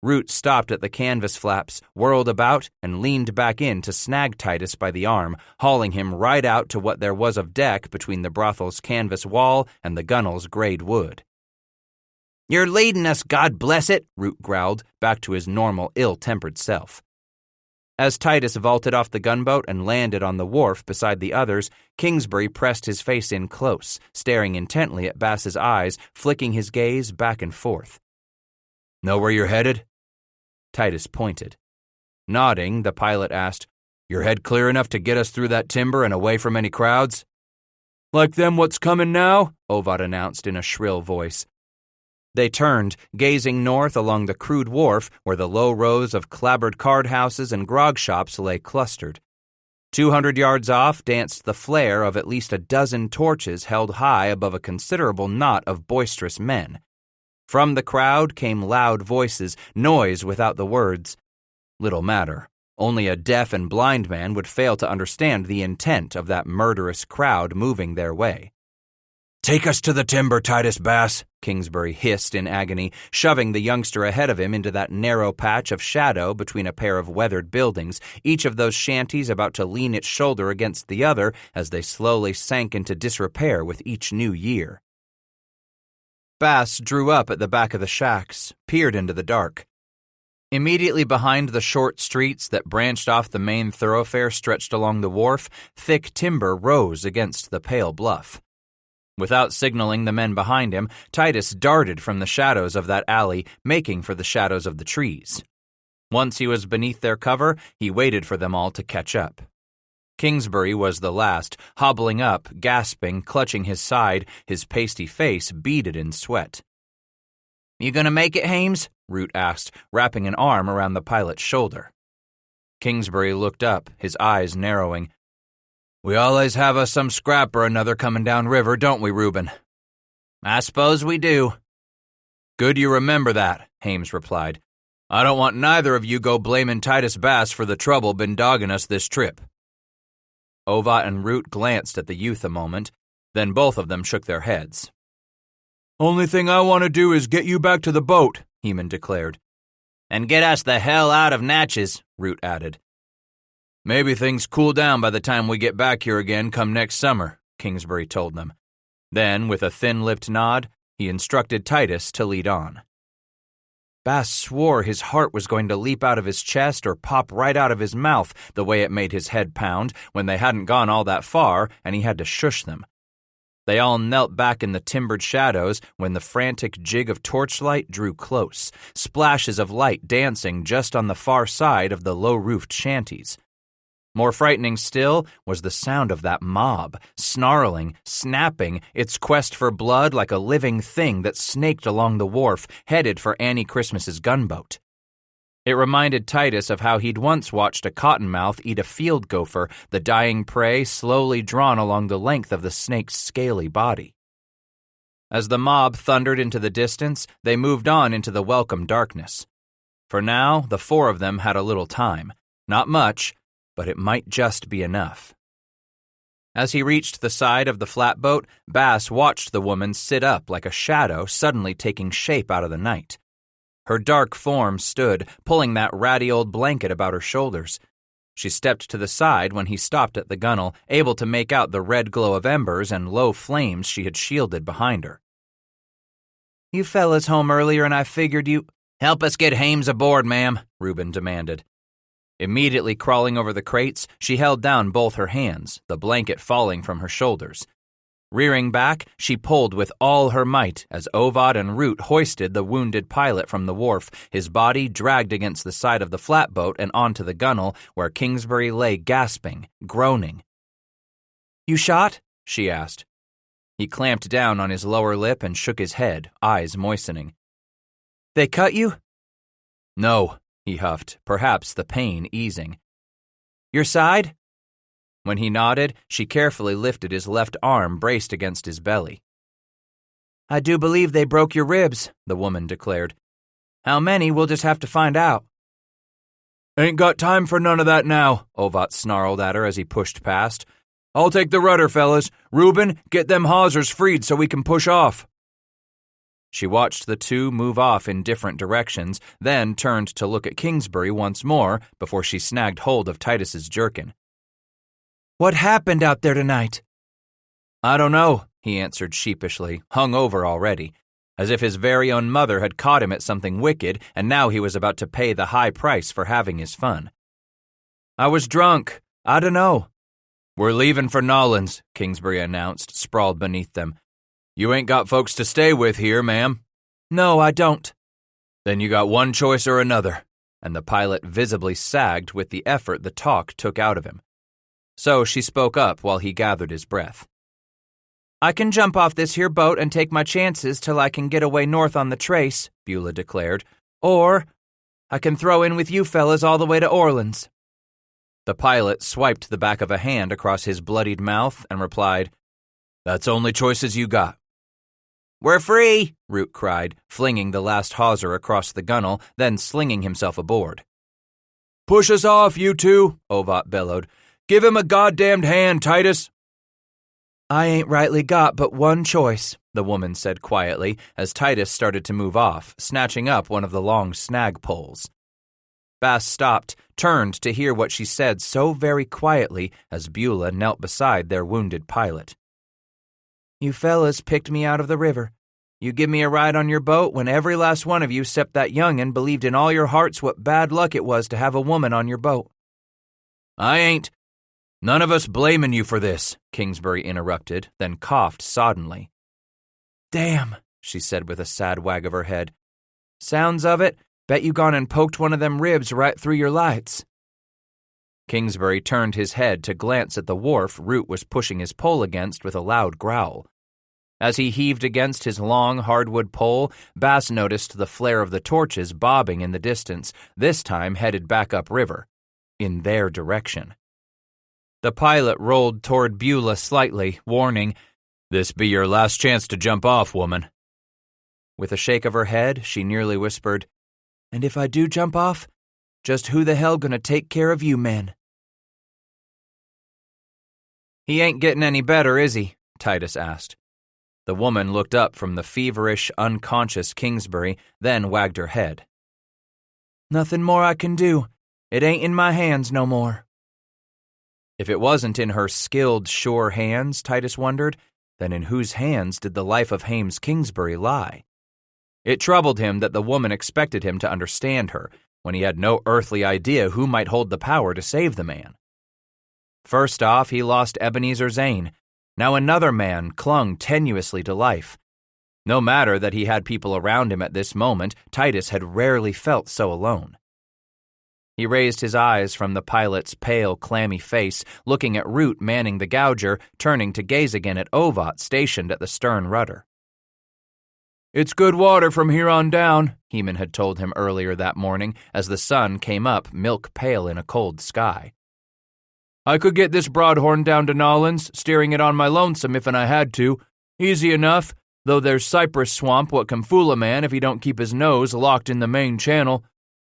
C: Root stopped at the canvas flaps, whirled about, and leaned back in to snag Titus by the arm, hauling him right out to what there was of deck between the brothel's canvas wall and the gunwale's grayed wood. "You're leading us, God bless it," Root growled, back to his normal, ill-tempered self. As Titus vaulted off the gunboat and landed on the wharf beside the others, Kingsbury pressed his face in close, staring intently at Bass's eyes, flicking his gaze back and forth. "Know where you're headed?" Titus pointed. Nodding, the pilot asked, "Your head clear enough to get us through that timber and away from any crowds?" "Like them what's coming now?" Ovat announced in a shrill voice. They turned, gazing north along the crude wharf where the low rows of clapboard card houses and grog shops lay clustered. 200 yards off danced the flare of at least a dozen torches held high above a considerable knot of boisterous men. From the crowd came loud voices, noise without the words. Little matter. Only a deaf and blind man would fail to understand the intent of that murderous crowd moving their way. "Take us to the timber, Titus Bass," Kingsbury hissed in agony, shoving the youngster ahead of him into that narrow patch of shadow between a pair of weathered buildings, each of those shanties about to lean its shoulder against the other as they slowly sank into disrepair with each new year. Bass drew up at the back of the shacks, peered into the dark. Immediately behind the short streets that branched off the main thoroughfare stretched along the wharf, thick timber rose against the pale bluff. Without signaling the men behind him, Titus darted from the shadows of that alley, making for the shadows of the trees. Once he was beneath their cover, he waited for them all to catch up. Kingsbury was the last, hobbling up, gasping, clutching his side, his pasty face beaded in sweat. "You gonna make it, Hames?" Root asked, wrapping an arm around the pilot's shoulder. Kingsbury looked up, his eyes narrowing. "We always have us some scrap or another coming down river, don't we, Reuben?" "I suppose we do." "Good you remember that," Hames replied. "I don't want neither of you go blaming Titus Bass for the trouble been dogging us this trip." Ovat and Root glanced at the youth a moment, then both of them shook their heads. "Only thing I want to do is get you back to the boat," Heman declared. "And get us the hell out of Natchez," Root added. "Maybe things cool down by the time we get back here again come next summer," Kingsbury told them. Then, with a thin-lipped nod, he instructed Titus to lead on. Bass swore his heart was going to leap out of his chest or pop right out of his mouth the way it made his head pound when they hadn't gone all that far and he had to shush them. They all knelt back in the timbered shadows when the frantic jig of torchlight drew close, splashes of light dancing just on the far side of the low-roofed shanties. More frightening still was the sound of that mob, snarling, snapping, its quest for blood like a living thing that snaked along the wharf, headed for Annie Christmas's gunboat. It reminded Titus of how he'd once watched a cottonmouth eat a field gopher, the dying prey slowly drawn along the length of the snake's scaly body. As the mob thundered into the distance, they moved on into the welcome darkness. For now, the four of them had a little time. Not much, but it might just be enough. As he reached the side of the flatboat, Bass watched the woman sit up like a shadow suddenly taking shape out of the night. Her dark form stood, pulling that ratty old blanket about her shoulders. She stepped to the side when he stopped at the gunwale, able to make out the red glow of embers and low flames she had shielded behind her. "You fellas home earlier and I figured you—" "Help us get Hames aboard, ma'am," Reuben demanded. Immediately crawling over the crates, she held down both her hands, the blanket falling from her shoulders.
A: Rearing back, she pulled with all her might as Ovad and Root hoisted the wounded pilot from the wharf, his body dragged against the side of the flatboat and onto the gunwale where Kingsbury lay gasping, groaning. "You shot?" she asked. He clamped down on his lower lip and shook his head, eyes moistening. "They cut you?"
B: "No," he huffed, perhaps the pain easing.
A: "Your side?"
B: When he nodded, she carefully lifted his left arm braced against his belly.
A: "I do believe they broke your ribs," the woman declared. "How many, we'll just have to find out."
E: "Ain't got time for none of that now," Ovat snarled at her as he pushed past. "I'll take the rudder, fellas. Reuben, get them hawsers freed so we can push off."
B: She watched the two move off in different directions, then turned to look at Kingsbury once more before she snagged hold of Titus's jerkin.
A: "What happened out there tonight?"
B: "I don't know," he answered sheepishly, hungover already, as if his very own mother had caught him at something wicked and now he was about to pay the high price for having his fun.
A: "I was drunk. I dunno."
B: "We're leaving for Nolans," Kingsbury announced, sprawled beneath them. "You ain't got folks to stay with here, ma'am."
A: "No, I don't."
B: "Then you got one choice or another," and the pilot visibly sagged with the effort the talk took out of him. So she spoke up while he gathered his breath.
A: "I can jump off this here boat and take my chances till I can get away north on the trace," Beulah declared. "Or I can throw in with you fellas all the way to Orleans."
B: The pilot swiped the back of a hand across his bloodied mouth and replied, "That's only choices you got."
A: "We're free,"
B: Root cried, flinging the last hawser across the gunwale, then slinging himself aboard.
E: "Push us off, you two," Ovat bellowed. "Give him a goddamned hand, Titus."
A: "I ain't rightly got but one choice,"
B: the woman said quietly as Titus started to move off, snatching up one of the long snag poles. Bass stopped, turned to hear what she said so very quietly as Beulah knelt beside their wounded pilot.
A: "You fellas picked me out of the river. You give me a ride on your boat when every last one of you except that young'un believed in all your hearts what bad luck it was to have a woman on your boat."
B: "I ain't None of us blaming you for this," Kingsbury interrupted, then coughed soddenly.
A: "Damn," she said with a sad wag of her head. "Sounds of it, bet you gone and poked one of them ribs right through your lights."
B: Kingsbury turned his head to glance at the wharf Root was pushing his pole against with a loud growl. As he heaved against his long hardwood pole, Bass noticed the flare of the torches bobbing in the distance, this time headed back upriver, in their direction. The pilot rolled toward Beulah slightly, warning, "This be your last chance to jump off, woman."
A: With a shake of her head, she nearly whispered, "And if I do jump off, just who the hell gonna take care of you men?"
B: "He ain't getting any better, is he?" Titus asked. The woman looked up from the feverish, unconscious Kingsbury, then wagged her head.
A: "Nothing more I can do. It ain't in my hands no more."
B: If it wasn't in her skilled, sure hands, Titus wondered, then in whose hands did the life of Hames Kingsbury lie? It troubled him that the woman expected him to understand her, when he had no earthly idea who might hold the power to save the man. First off, he lost Ebenezer Zane. Now another man clung tenuously to life. No matter that he had people around him at this moment, Titus had rarely felt so alone. He raised his eyes from the pilot's pale, clammy face, looking at Root manning the gouger, turning to gaze again at Ovat stationed at the stern rudder.
E: "It's good water from here on down,"
B: Heman had told him earlier that morning as the sun came up milk pale in a cold sky.
E: "I could get this broadhorn down to Nolans, steering it on my lonesome if'n I had to. Easy enough, though there's cypress swamp what can fool a man if he don't keep his nose locked in the main channel.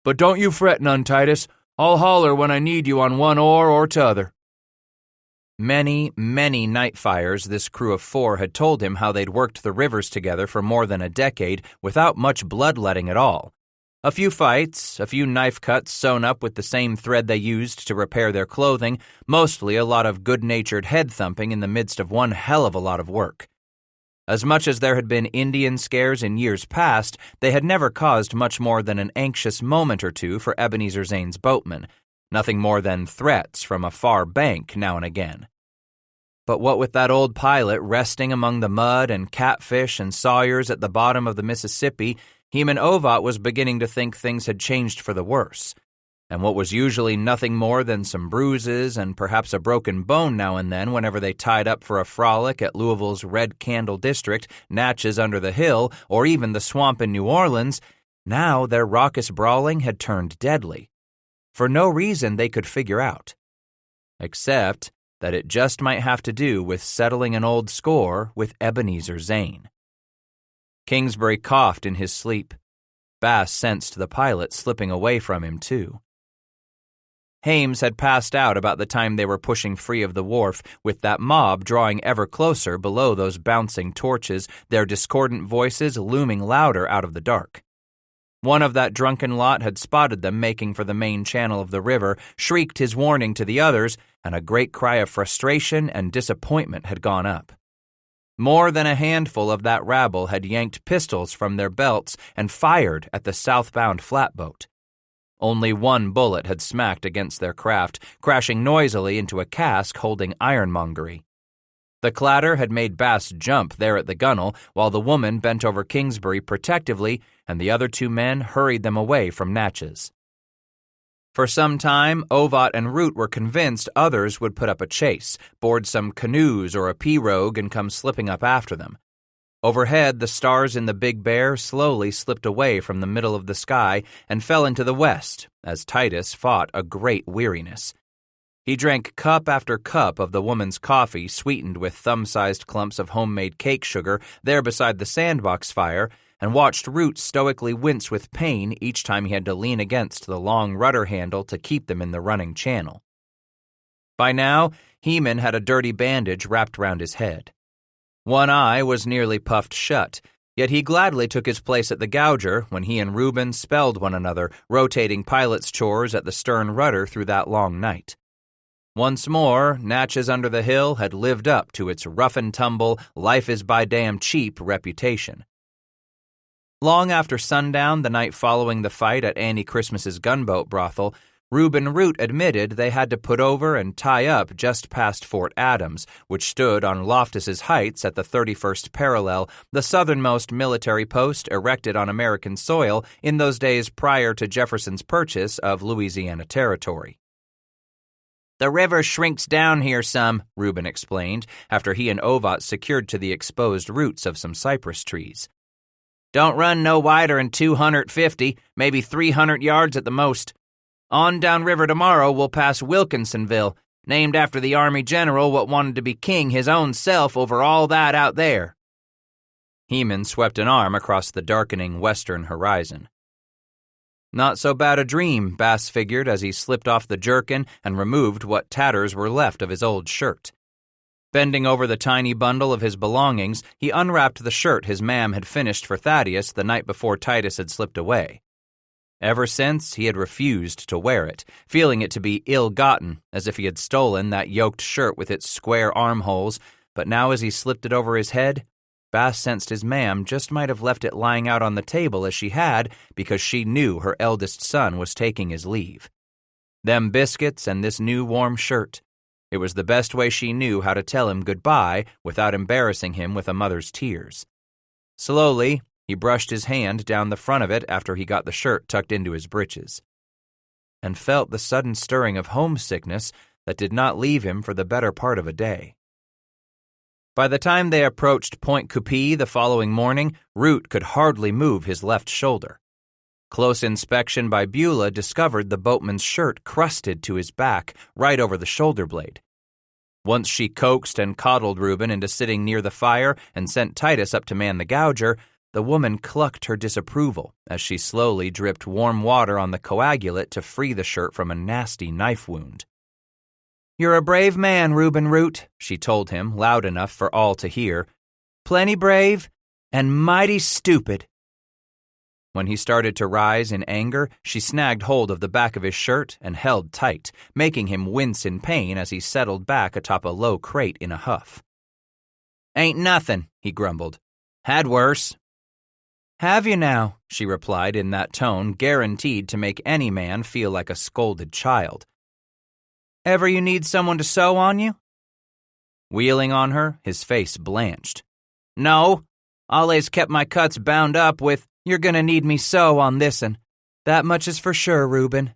E: But don't you fret none, Titus. I'll holler when I need you on one oar or t'other."
B: Many, many night fires this crew of 4 had told him how they'd worked the rivers together for more than a decade without much bloodletting at all. A few fights, a few knife cuts sewn up with the same thread they used to repair their clothing, mostly a lot of good-natured head-thumping in the midst of one hell of a lot of work. As much as there had been Indian scares in years past, they had never caused much more than an anxious moment or two for Ebenezer Zane's boatmen, nothing more than threats from a far bank now and again.
A: But what with that old pilot resting among the mud and catfish and sawyers at the bottom of the Mississippi, Heman Ovat was beginning to think things had changed for the worse. And what was usually nothing more than some bruises and perhaps a broken bone now and then whenever they tied up for a frolic at Louisville's Red Candle District, Natchez under the Hill, or even the swamp in New Orleans, now their raucous brawling had turned deadly. For no reason they could figure out. Except that it just might have to do with settling an old score with Ebenezer Zane. Kingsbury coughed in his sleep. Bass sensed the pilot slipping away from him, too. Hames had passed out about the time they were pushing free of the wharf, with that mob drawing ever closer below those bouncing torches, their discordant voices looming louder out of the dark. One of that drunken lot had spotted them making for the main channel of the river, shrieked his warning to the others, and a great cry of frustration and disappointment had gone up. More than a handful of that rabble had yanked pistols from their belts and fired at the southbound flatboat. Only one bullet had smacked against their craft, crashing noisily into a cask holding ironmongery. The clatter had made Bass jump there at the gunwale, while the woman bent over Kingsbury protectively, and the other two men hurried them away from Natchez. For some time, Ovat and Root were convinced others would put up a chase, board some canoes or a pirogue and come slipping up after them. Overhead, the stars in the Big Bear slowly slipped away from the middle of the sky and fell into the west, as Titus fought a great weariness. He drank cup after cup of the woman's coffee sweetened with thumb-sized clumps of homemade cake sugar there beside the sandbox fire, and watched Root stoically wince with pain each time he had to lean against the long rudder handle to keep them in the running channel. By now, Heman had a dirty bandage wrapped round his head. One eye was nearly puffed shut, yet he gladly took his place at the gouger when he and Reuben spelled one another, rotating pilot's chores at the stern rudder through that long night. Once more, Natchez under the Hill had lived up to its rough-and-tumble, life-is-by-damn-cheap reputation. Long after sundown the night following the fight at Annie Christmas's gunboat brothel, Reuben Root admitted they had to put over and tie up just past Fort Adams, which stood on Loftus's Heights at the 31st parallel, the southernmost military post erected on American soil in those days prior to Jefferson's purchase of Louisiana Territory. "The river shrinks down here some," Reuben explained, after he and Ovat secured to the exposed roots of some cypress trees. "Don't run no wider'n 250, maybe 300 yards at the most. On downriver tomorrow we'll pass Wilkinsonville, named after the Army general what wanted to be king his own self over all that out there." Heman swept an arm across the darkening western horizon. Not so bad a dream, Bass figured as he slipped off the jerkin and removed what tatters were left of his old shirt. Bending over the tiny bundle of his belongings, he unwrapped the shirt his mam had finished for Thaddeus the night before Titus had slipped away. Ever since, he had refused to wear it, feeling it to be ill-gotten, as if he had stolen that yoked shirt with its square armholes, but now as he slipped it over his head, Bass sensed his mam just might have left it lying out on the table as she had because she knew her eldest son was taking his leave. Them biscuits and this new warm shirt. It was the best way she knew how to tell him goodbye without embarrassing him with a mother's tears. Slowly, he brushed his hand down the front of it after he got the shirt tucked into his breeches, and felt the sudden stirring of homesickness that did not leave him for the better part of a day. By the time they approached Point Coupee the following morning, Root could hardly move his left shoulder. Close inspection by Beulah discovered the boatman's shirt crusted to his back, right over the shoulder blade. Once she coaxed and coddled Reuben into sitting near the fire and sent Titus up to man the gouger, the woman clucked her disapproval as she slowly dripped warm water on the coagulate to free the shirt from a nasty knife wound. "You're a brave man, Reuben Root," she told him, loud enough for all to hear. "Plenty brave and mighty stupid." When he started to rise in anger, she snagged hold of the back of his shirt and held tight, making him wince in pain as he settled back atop a low crate in a huff. "Ain't nothin'," he grumbled. "Had worse." "Have you now?" she replied in that tone guaranteed to make any man feel like a scolded child. "Ever you need someone to sew on you?" Wheeling on her, his face blanched. "No, always kept my cuts bound up with, 'You're gonna need me so on this'n.' That much is for sure, Reuben."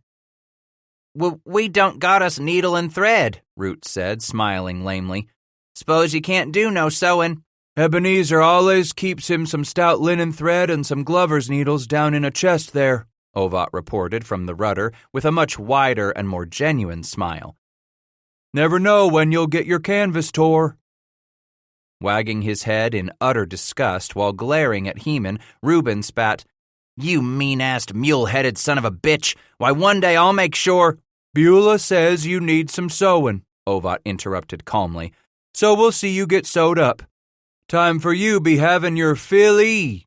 A: "Well, we don't got us needle and thread," Root said, smiling lamely. "S'pose you can't do no sewing."
E: "Ebenezer always keeps him some stout linen thread and some glover's needles down in a chest there," Ovat reported from the rudder with a much wider and more genuine smile. "Never know when you'll get your canvas tore."
A: Wagging his head in utter disgust while glaring at Heman, Reuben spat, "You mean-assed, mule-headed son of a bitch! Why, one day I'll make sure—"
E: "Beulah says you need some sewing," Ovat interrupted calmly, "so we'll see you get sewed up. Time for you be having your fill-ee."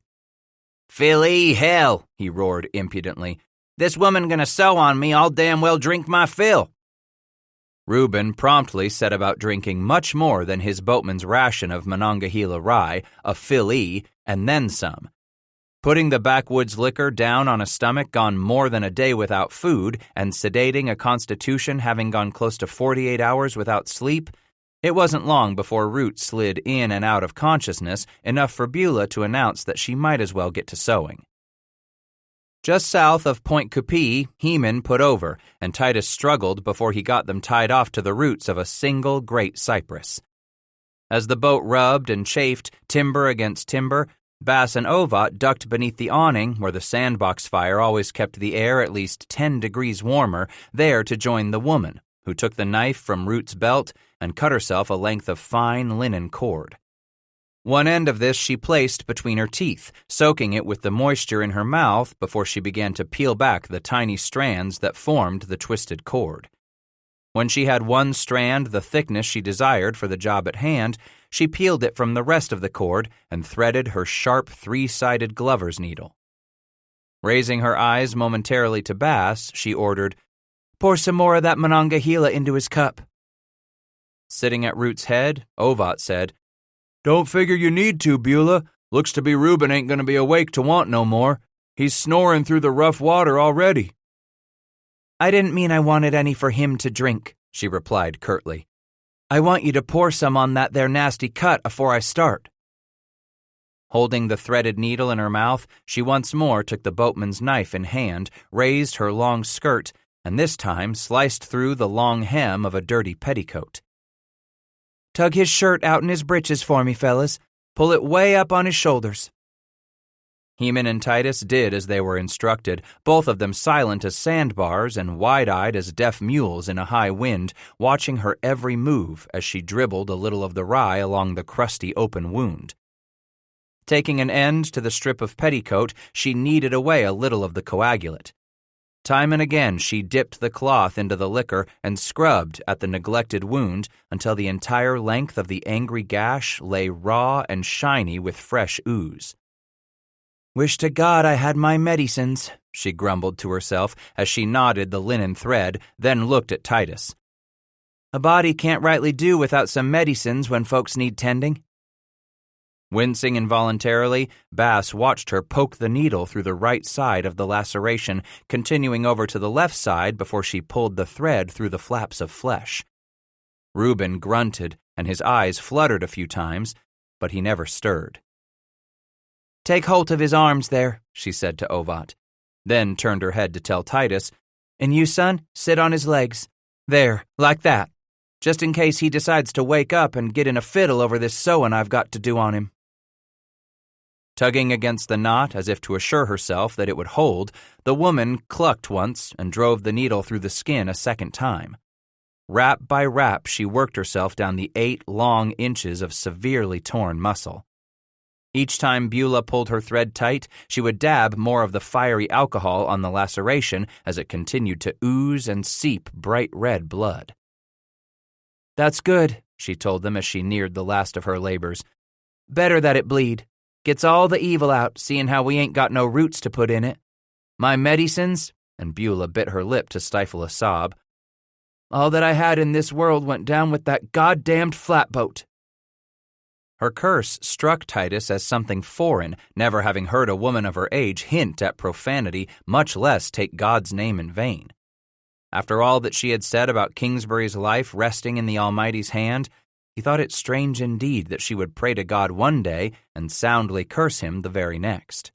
A: "Fill-ee, hell," he roared impudently. "This woman gonna sew on me, I'll damn well drink my fill." Reuben promptly set about drinking much more than his boatman's ration of Monongahela rye, a fill-ee, and then some. Putting the backwoods liquor down on a stomach gone more than a day without food and sedating a constitution having gone close to 48 hours without sleep, it wasn't long before Root slid in and out of consciousness enough for Beulah to announce that she might as well get to sewing. Just south of Point Coupee, Heman put over, and Titus struggled before he got them tied off to the roots of a single great cypress. As the boat rubbed and chafed, timber against timber, Bass and Ovat ducked beneath the awning where the sandbox fire always kept the air at least 10 degrees warmer, there to join the woman, who took the knife from Root's belt and cut herself a length of fine linen cord. One end of this she placed between her teeth, soaking it with the moisture in her mouth before she began to peel back the tiny strands that formed the twisted cord. When she had one strand the thickness she desired for the job at hand, she peeled it from the rest of the cord and threaded her sharp three-sided glover's needle. Raising her eyes momentarily to Bass, she ordered, "Pour some more of that Monongahela into his cup." Sitting at Root's head, Ovat said, "Don't figure you need to, Beulah. Looks to be Reuben ain't gonna be awake to want no more. He's snoring through the rough water already."
C: "I didn't mean I wanted any for him to drink," she replied curtly. "I want you to pour some on that there nasty cut afore I start." Holding the threaded needle in her mouth, she once more took the boatman's knife in hand, raised her long skirt, and this time sliced through the long hem of a dirty petticoat. "Tug his shirt out in his britches for me, fellas. Pull it way up on his shoulders." Heman and Titus did as they were instructed, both of them silent as sandbars and wide-eyed as deaf mules in a high wind, watching her every move as she dribbled a little of the rye along the crusty open wound. Taking an end to the strip of petticoat, she kneaded away a little of the coagulate. Time and again she dipped the cloth into the liquor and scrubbed at the neglected wound until the entire length of the angry gash lay raw and shiny with fresh ooze. "Wish to God I had my medicines," she grumbled to herself as she knotted the linen thread, then looked at Titus. "A body can't rightly do without some medicines when folks need tending." Wincing involuntarily, Bass watched her poke the needle through the right side of the laceration, continuing over to the left side before she pulled the thread through the flaps of flesh. Reuben grunted, and his eyes fluttered a few times, but he never stirred. "Take hold of his arms there," she said to Ovat, then turned her head to tell Titus, "And you, son, sit on his legs. There, like that, just in case he decides to wake up and get in a fiddle over this sewing I've got to do on him." Tugging against the knot as if to assure herself that it would hold, the woman clucked once and drove the needle through the skin a second time. Rap by rap, she worked herself down the 8 long inches of severely torn muscle. Each time Beulah pulled her thread tight, she would dab more of the fiery alcohol on the laceration as it continued to ooze and seep bright red blood. "That's good," she told them as she neared the last of her labors. "Better that it bleed. Gets all the evil out, seeing how we ain't got no roots to put in it. My medicines," and Beulah bit her lip to stifle a sob, "all that I had in this world went down with that goddamned flatboat." Her curse struck Titus as something foreign, never having heard a woman of her age hint at profanity, much less take God's name in vain. After all that she had said about Kingsbury's life resting in the Almighty's hand, He thought it strange indeed that she would pray to God one day and soundly curse him the very next.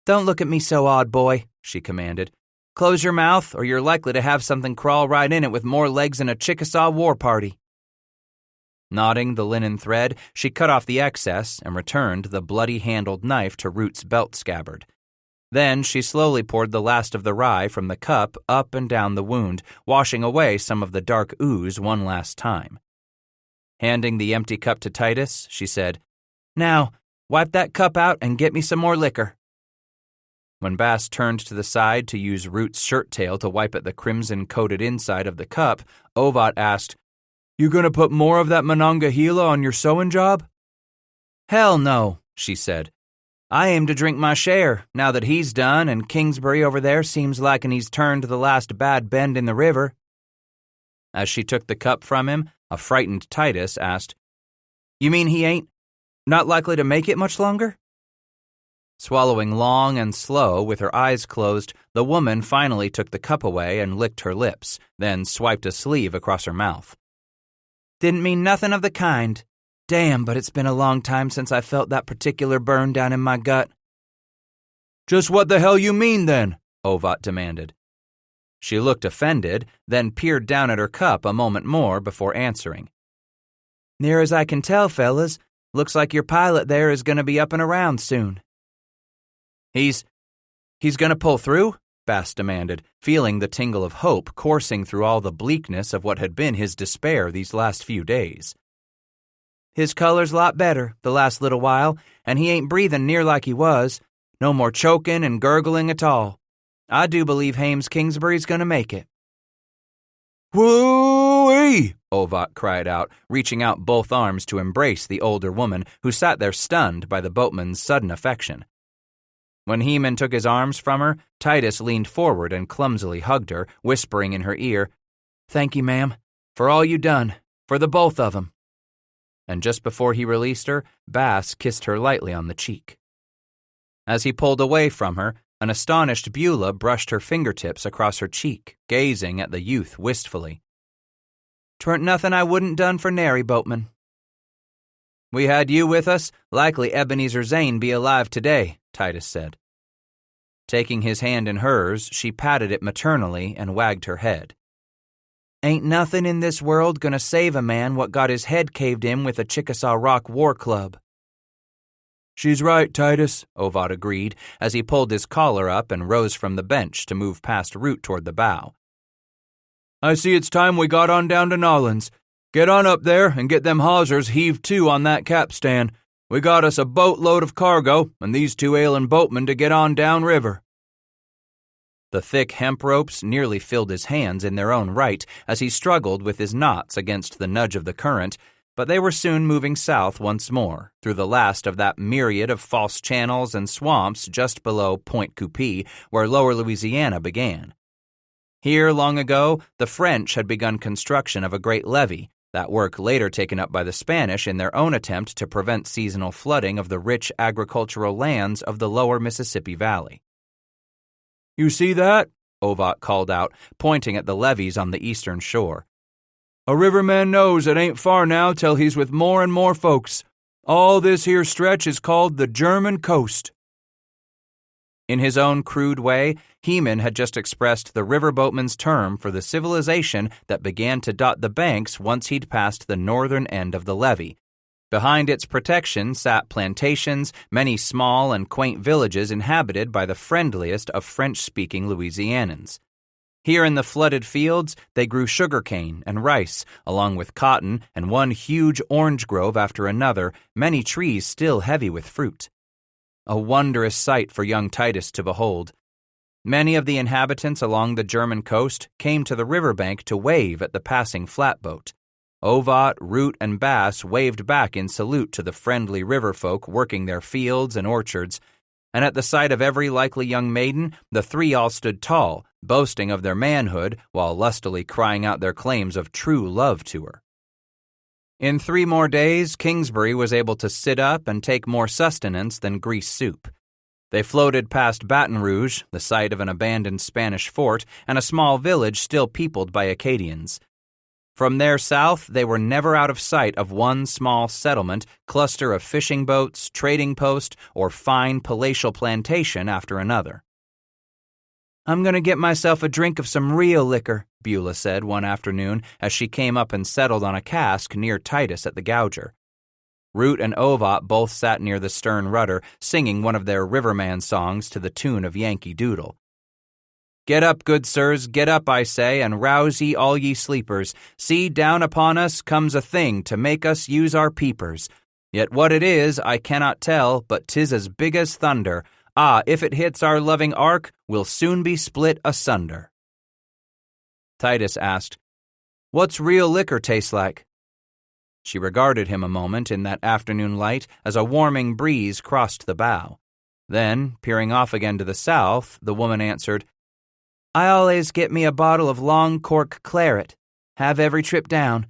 C: "Don't look at me so odd, boy," she commanded. "Close your mouth, or you're likely to have something crawl right in it with more legs than a Chickasaw war party." Knotting the linen thread, she cut off the excess and returned the bloody-handled knife to Root's belt scabbard. Then she slowly poured the last of the rye from the cup up and down the wound, washing away some of the dark ooze one last time. Handing the empty cup to Titus, she said, "Now, wipe that cup out and get me some more liquor." When Bass turned to the side to use Root's shirt tail to wipe at the crimson-coated inside of the cup, Ovat asked, "You gonna put more of that Monongahela on your sewing job?" "Hell no," she said. "I aim to drink my share, now that he's done and Kingsbury over there seems like'n he's turned the last bad bend in the river." As she took the cup from him, a frightened Titus asked, "You mean he ain't not likely to make it much longer?" Swallowing long and slow, with her eyes closed, the woman finally took the cup away and licked her lips, then swiped a sleeve across her mouth. "Didn't mean nothing of the kind. Damn, but it's been a long time since I felt that particular burn down in my gut." "Just what the hell you mean, then?" Ovat demanded. She looked offended, then peered down at her cup a moment more before answering. "Near as I can tell, fellas, looks like your pilot there is going to be up and around soon." He's going to pull through?" Bass demanded, feeling the tingle of hope coursing through all the bleakness of what had been his despair these last few days. "His color's a lot better the last little while, and he ain't breathing near like he was. No more choking and gurgling at all. I do believe Hames Kingsbury's going to make it." "Woo-wee!" Ovat cried out, reaching out both arms to embrace the older woman who sat there stunned by the boatman's sudden affection. When Heman took his arms from her, Titus leaned forward and clumsily hugged her, whispering in her ear, "Thank you, ma'am, for all you done, for the both of 'em." And just before he released her, Bass kissed her lightly on the cheek. As he pulled away from her, an astonished Beulah brushed her fingertips across her cheek, gazing at the youth wistfully. "'Tweren't nothing I wouldn't done for nary boatman." "We had you with us, likely Ebenezer Zane be alive today," Titus said. Taking his hand in hers, she patted it maternally and wagged her head. "Ain't nothing in this world gonna save a man what got his head caved in with a Chickasaw Rock war club." "She's right, Titus," Ovat agreed, as he pulled his collar up and rose from the bench to move past Root toward the bow. "I see it's time we got on down to Nollins. Get on up there and get them hawsers heaved to on that capstan. We got us a boatload of cargo and these two ailin' boatmen to get on downriver." The thick hemp ropes nearly filled his hands in their own right as he struggled with his knots against the nudge of the current, but they were soon moving south once more, through the last of that myriad of false channels and swamps just below Point Coupee, where lower Louisiana began. Here, long ago, the French had begun construction of a great levee, that work later taken up by the Spanish in their own attempt to prevent seasonal flooding of the rich agricultural lands of the lower Mississippi Valley. "You see that?" Ovat called out, pointing at the levees on the eastern shore. "A riverman knows it ain't far now till he's with more and more folks. All this here stretch is called the German coast." In his own crude way, Heman had just expressed the riverboatman's term for the civilization that began to dot the banks once he'd passed the northern end of the levee. Behind its protection sat plantations, many small and quaint villages inhabited by the friendliest of French-speaking Louisianans. Here in the flooded fields, they grew sugarcane and rice, along with cotton and one huge orange grove after another, many trees still heavy with fruit. A wondrous sight for young Titus to behold. Many of the inhabitants along the German coast came to the riverbank to wave at the passing flatboat. Ovat, Root, and Bass waved back in salute to the friendly river folk working their fields and orchards, and at the sight of every likely young maiden, the three all stood tall, boasting of their manhood while lustily crying out their claims of true love to her. In 3 more days, Kingsbury was able to sit up and take more sustenance than grease soup. They floated past Baton Rouge, the site of an abandoned Spanish fort, and a small village still peopled by Acadians.
A: From there south, they were never out of sight of one small settlement, cluster of fishing boats, trading post, or fine palatial plantation after another.
C: "I'm going to get myself a drink of some real liquor," Beulah said one afternoon as she came up and settled on a cask near Titus at the Gouger. Root and Ovat both sat near the stern rudder, singing one of their riverman songs to the tune of Yankee Doodle. "Get up, good sirs, get up, I say, and rouse ye all ye sleepers. See, down upon us comes a thing to make us use our peepers. Yet what it is, I cannot tell, but 'tis as big as thunder. Ah, if it hits our loving ark, we'll soon be split asunder." Titus asked, "What's real liquor taste like?" She regarded him a moment in that afternoon light as a warming breeze crossed the bow. Then, peering off again to the south, the woman answered, "I always get me a bottle of long cork claret. Have every trip down.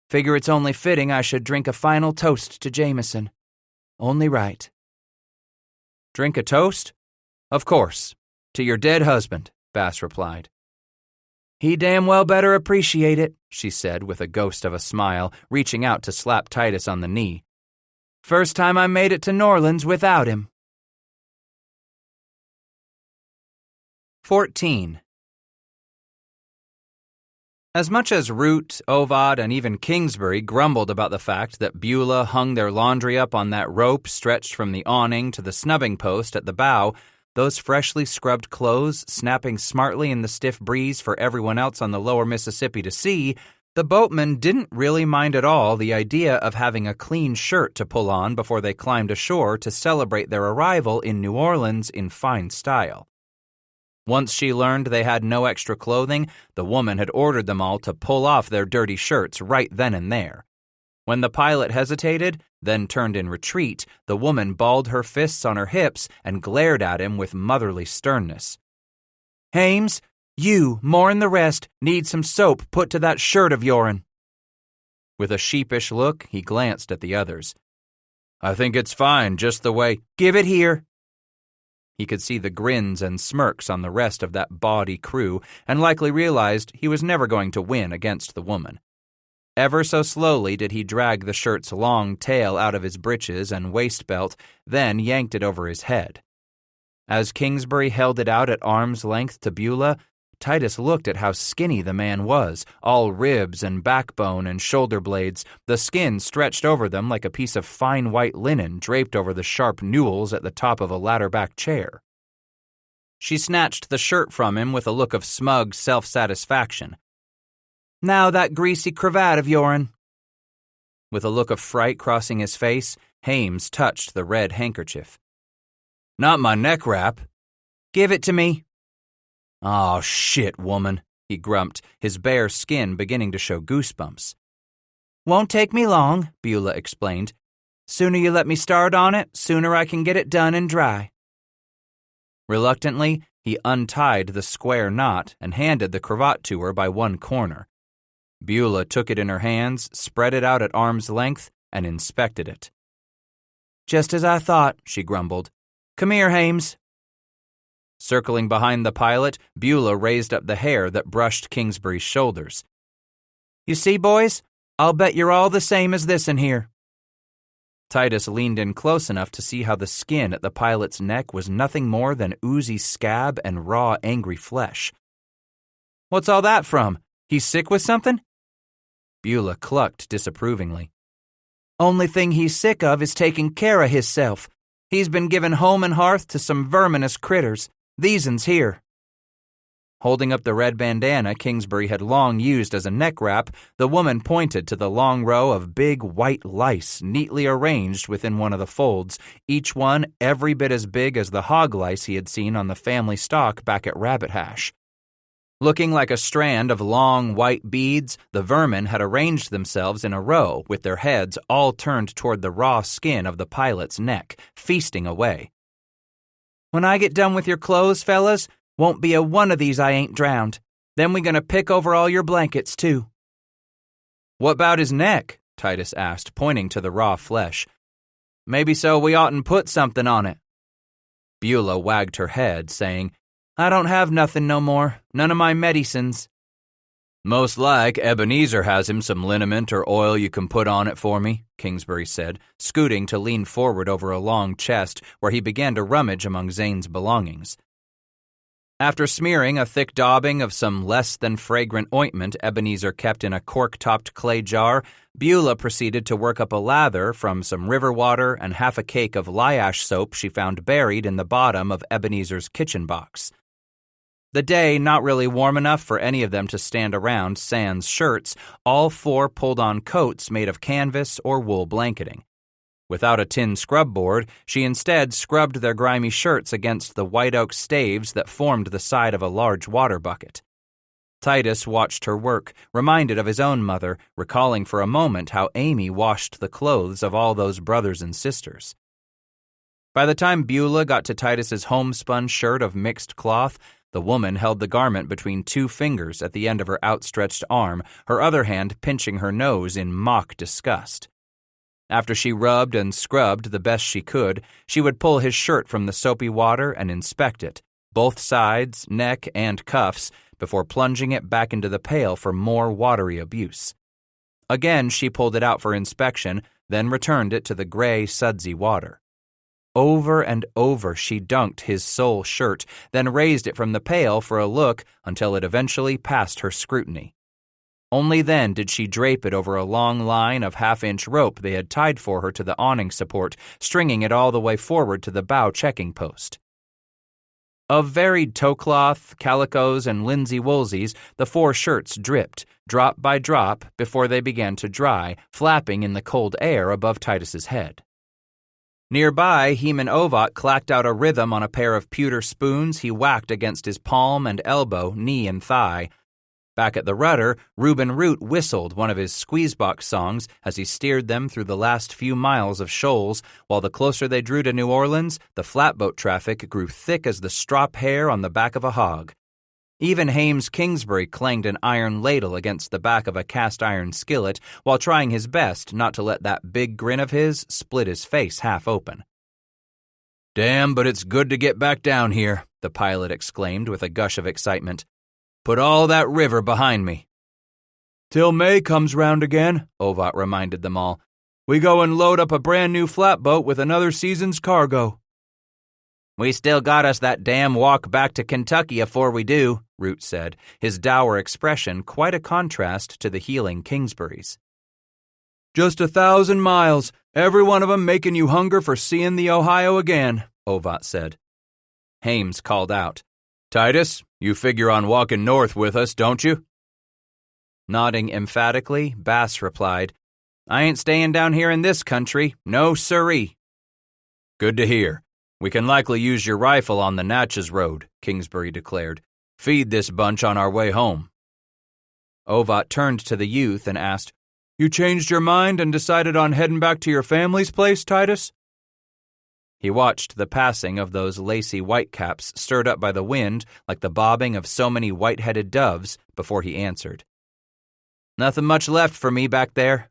C: Figure it's only fitting I should drink a final toast to Jameson. Only right."
A: "Drink a toast?" "Of course. To your dead husband," Bass replied.
C: "He damn well better appreciate it,"
A: she said with a ghost of a smile, reaching out to slap Titus on the knee.
C: "First time I made it to Norlands without him."
A: 14. As much as Root, Ovat, and even Kingsbury grumbled about the fact that Beulah hung their laundry up on that rope stretched from the awning to the snubbing post at the bow, those freshly scrubbed clothes snapping smartly in the stiff breeze for everyone else on the lower Mississippi to see, the boatmen didn't really mind at all the idea of having a clean shirt to pull on before they climbed ashore to celebrate their arrival in New Orleans in fine style. Once she learned they had no extra clothing, the woman had ordered them all to pull off their dirty shirts right then and there. When the pilot hesitated, then turned in retreat, the woman balled her fists on her hips and glared at him with motherly sternness.
C: "Hames, you, more'n the rest, need some soap put to that shirt of your'n."
A: With a sheepish look, he glanced at the others. "I think it's fine, just the way—"
C: "Give it here."
A: He could see the grins and smirks on the rest of that bawdy crew and likely realized he was never going to win against the woman. Ever so slowly did he drag the shirt's long tail out of his breeches and waist belt, then yanked it over his head. As Kingsbury held it out at arm's length to Beulah, Titus looked at how skinny the man was, all ribs and backbone and shoulder blades, the skin stretched over them like a piece of fine white linen draped over the sharp newels at the top of a ladder-back chair. She snatched the shirt from him with a look of smug self-satisfaction.
C: "Now that greasy cravat of your'n."
A: With a look of fright crossing his face, Hames touched the red handkerchief. "Not my neck wrap."
C: "Give it to me."
A: "Aw, shit, woman," he grumped, his bare skin beginning to show goosebumps.
C: "Won't take me long," Beulah explained. "Sooner you let me start on it, sooner I can get it done and dry."
A: Reluctantly, he untied the square knot and handed the cravat to her by one corner. Beulah took it in her hands, spread it out at arm's length, and inspected it.
C: "Just as I thought," she grumbled. "Come here, Hames."
A: Circling behind the pilot, Beulah raised up the hair that brushed Kingsbury's shoulders.
C: "You see, boys? I'll bet you're all the same as this in here."
A: Titus leaned in close enough to see how the skin at the pilot's neck was nothing more than oozy scab and raw, angry flesh.
C: "What's all that from? He's sick with something?"
A: Beulah clucked disapprovingly.
C: "Only thing he's sick of is taking care of hisself. He's been giving home and hearth to some verminous critters. These'ns here."
A: Holding up the red bandana Kingsbury had long used as a neck wrap, the woman pointed to the long row of big white lice neatly arranged within one of the folds, each one every bit as big as the hog lice he had seen on the family stock back at Rabbit Hash. Looking like a strand of long white beads, the vermin had arranged themselves in a row with their heads all turned toward the raw skin of the pilot's neck, feasting away.
C: "When I get done with your clothes, fellas, won't be a one of these I ain't drowned. Then we gonna pick over all your blankets, too."
A: "What about his neck?" Titus asked, pointing to the raw flesh.
C: "Maybe so we oughtn't put something on it."
A: Beulah wagged her head, saying,
C: "I don't have nothing no more, none of my medicines."
B: Most like Ebenezer has him some liniment or oil you can put on it for me, Kingsbury said, scooting to lean forward over a long chest where he began to rummage among Zane's belongings. After smearing a thick daubing of some less-than-fragrant ointment Ebenezer kept in a cork-topped clay jar, Beulah proceeded to work up a lather from some river water and half a cake of lye-ash soap she found buried in the bottom of Ebenezer's kitchen box. The day not really warm enough for any of them to stand around sans shirts, all four pulled on coats made of canvas or wool blanketing. Without a tin scrub board, she instead scrubbed their grimy shirts against the white oak staves that formed the side of a large water bucket. Titus watched her work, reminded of his own mother, recalling for a moment how Amy washed the clothes of all those brothers and sisters. By the time Beulah got to Titus's homespun shirt of mixed cloth, the woman held the garment between two fingers at the end of her outstretched arm, her other hand pinching her nose in mock disgust. After she rubbed and scrubbed the best she could, she would pull his shirt from the soapy water and inspect it, both sides, neck, and cuffs, before plunging it back into the pail for more watery abuse. Again she pulled it out for inspection, then returned it to the gray, sudsy water. Over and over she dunked his sole shirt, then raised it from the pail for a look until it eventually passed her scrutiny. Only then did she drape it over a long line of half-inch rope they had tied for her to the awning support, stringing it all the way forward to the bow checking post. Of varied toecloth, calicos, and linsey-woolsies, the four shirts dripped, drop by drop, before they began to dry, flapping in the cold air above Titus's head. Nearby, Heman Ovat clacked out a rhythm on a pair of pewter spoons he whacked against his palm and elbow, knee and thigh. Back at the rudder, Reuben Root whistled one of his squeezebox songs as he steered them through the last few miles of shoals, while the closer they drew to New Orleans, the flatboat traffic grew thick as the strop hair on the back of a hog. Even Hames Kingsbury clanged an iron ladle against the back of a cast-iron skillet while trying his best not to let that big grin of his split his face half open. "Damn, but it's good to get back down here," the pilot exclaimed with a gush of excitement. "Put all that river behind me."
E: "Till May comes round again," Ovat reminded them all. "We go and load up a brand-new flatboat with another season's cargo."
C: "We still got us that damn walk back to Kentucky afore we do," Root said, his dour expression quite a contrast to the healing Kingsbury's.
E: "Just 1,000 miles, every one of 'em making you hunger for seeing the Ohio again," Ovat said.
B: Hames called out, "Titus, you figure on walking north with us, don't you?"
C: Nodding emphatically, Bass replied, "I ain't staying down here in this country, no siree."
B: "Good to hear. We can likely use your rifle on the Natchez Road," Kingsbury declared. "Feed this bunch on our way home."
C: Ovat turned to the youth and asked,
E: "You changed your mind and decided on heading back to your family's place, Titus?"
C: He watched the passing of those lacy whitecaps stirred up by the wind like the bobbing of so many white-headed doves before he answered. "Nothing much left for me back there."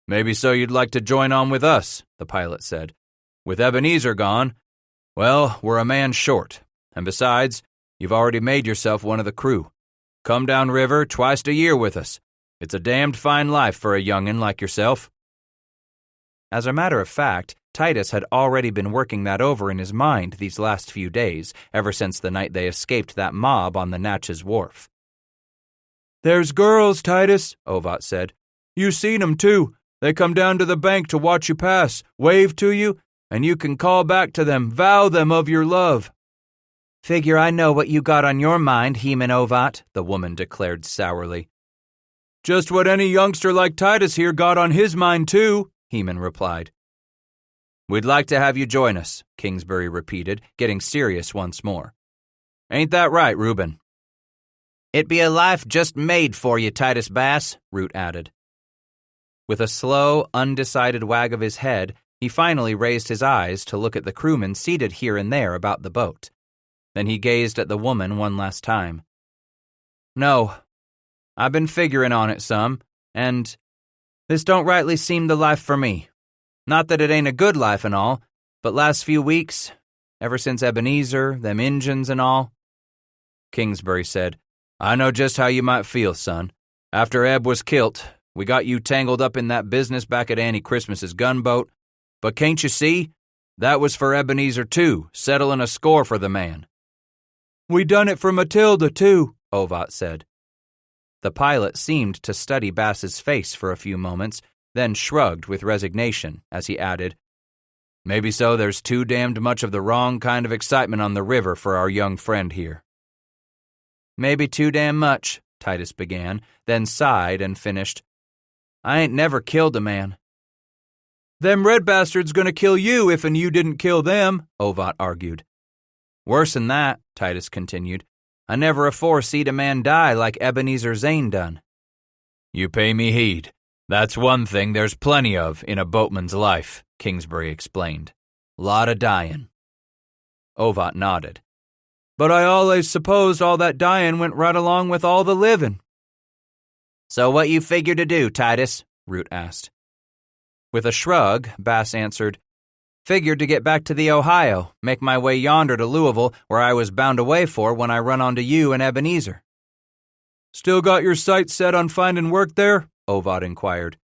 B: "Maybe so you'd like to join on with us," the pilot said. "With Ebenezer gone, well, we're a man short. And besides, you've already made yourself one of the crew. Come down river twice a year with us. It's a damned fine life for a young'un like yourself."
C: As a matter of fact, Titus had already been working that over in his mind these last few days, ever since the night they escaped that mob on the Natchez Wharf.
E: "There's girls, Titus," Ovat said. "You seen 'em too. They come down to the bank to watch you pass, wave to you, and you can call back to them, vow them of your love."
C: "Figure I know what you got on your mind, Heman Ovat," the woman declared sourly.
E: "Just what any youngster like Titus here got on his mind too," Heman replied.
B: "We'd like to have you join us," Kingsbury repeated, getting serious once more. "Ain't that right, Reuben?"
C: "It be a life just made for you, Titus Bass," Root added. With a slow, undecided wag of his head, he finally raised his eyes to look at the crewmen seated here and there about the boat. Then he gazed at the woman one last time. "No, I've been figuring on it some, and this don't rightly seem the life for me. Not that it ain't a good life and all, but last few weeks, ever since Ebenezer, them Injuns and all." Kingsbury said,
B: I know just how you might feel, son. After Eb was kilt, we got you tangled up in that business back at Annie Christmas's gunboat. But can't you see? That was for Ebenezer, too, settling a score for the man.
E: We done it for Matilda, too,
A: Ovat said. The pilot seemed to study Bass's face for a few moments, then shrugged with resignation as he added,
B: Maybe so there's too damned much of the wrong kind of excitement on the river for our young friend here.
A: Maybe too damn much, Titus began, then sighed and finished, I ain't never killed a man.
E: Them red bastards gonna kill you if'n you didn't kill them, Ovat argued.
A: Worse'n that, Titus continued. I never afore seed a man die like Ebenezer Zane done.
B: You pay me heed. That's one thing there's plenty of in a boatman's life, Kingsbury explained. Lot of dying.
A: Ovat nodded.
E: But I always supposed all that dying went right along with all the living.
A: So what you figure to do, Titus? Root asked. With a shrug, Bass answered, Figured to get back to the Ohio, make my way yonder to Louisville, where I was bound away for when I run onto you and Ebenezer.
E: Still got your sights set on finding work there? Ovat inquired.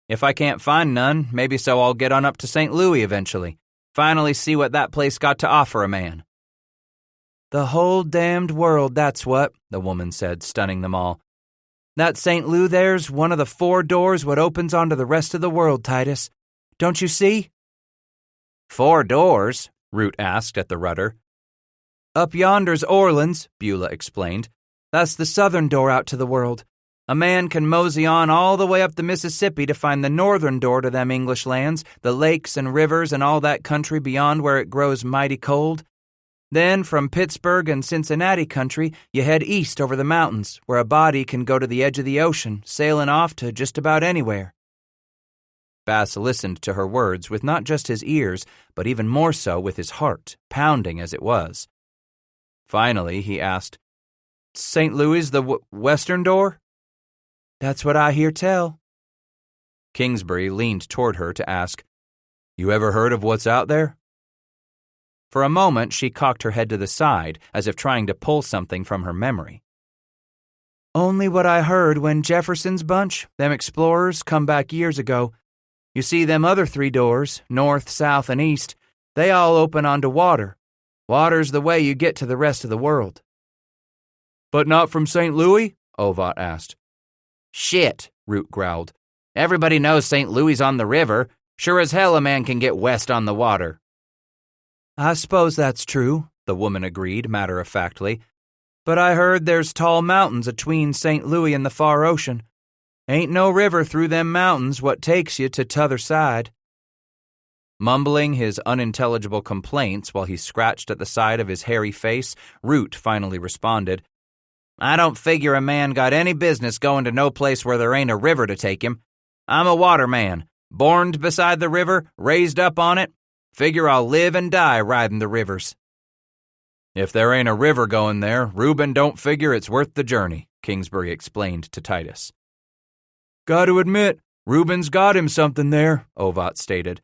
A: If I can't find none, maybe so I'll get on up to St. Louis eventually. Finally see what that place got to offer a man. The whole damned world, that's what, the woman said, stunning them all. That St. Lou there's one of the 4 doors what opens onto the rest of the world, Titus. Don't you see? 4 doors? Root asked at the rudder. Up yonder's Orleans, Beulah explained. That's the southern door out to the world. A man can mosey on all the way up the Mississippi to find the northern door to them English lands, the lakes and rivers and all that country beyond where it grows mighty cold. Then, from Pittsburgh and Cincinnati country, you head east over the mountains, where a body can go to the edge of the ocean, sailing off to just about anywhere. Bass listened to her words with not just his ears, but even more so with his heart, pounding as it was. Finally, he asked, St. Louis the western door? That's what I hear tell. Kingsbury leaned toward her to ask, You ever heard of what's out there? For a moment, she cocked her head to the side, as if trying to pull something from her memory. Only what I heard when Jefferson's bunch, them explorers, come back years ago. You see, them other 3 doors, north, south, and east, they all open onto water. Water's the way you get to the rest of the world. But not from St. Louis? Ovat asked. Shit, Root growled. Everybody knows St. Louis on the river. Sure as hell a man can get west on the water. I suppose that's true, the woman agreed matter-of-factly. But I heard there's tall mountains atween St. Louis and the far ocean. Ain't no river through them mountains what takes you to t'other side. Mumbling his unintelligible complaints while he scratched at the side of his hairy face, Root finally responded, I don't figure a man got any business going to no place where there ain't a river to take him. I'm a waterman, borned beside the river, raised up on it. Figure I'll live and die riding the rivers. If there ain't a river going there, Reuben don't figure it's worth the journey, Kingsbury explained to Titus. Got to admit, Reuben's got him something there, Ovat stated.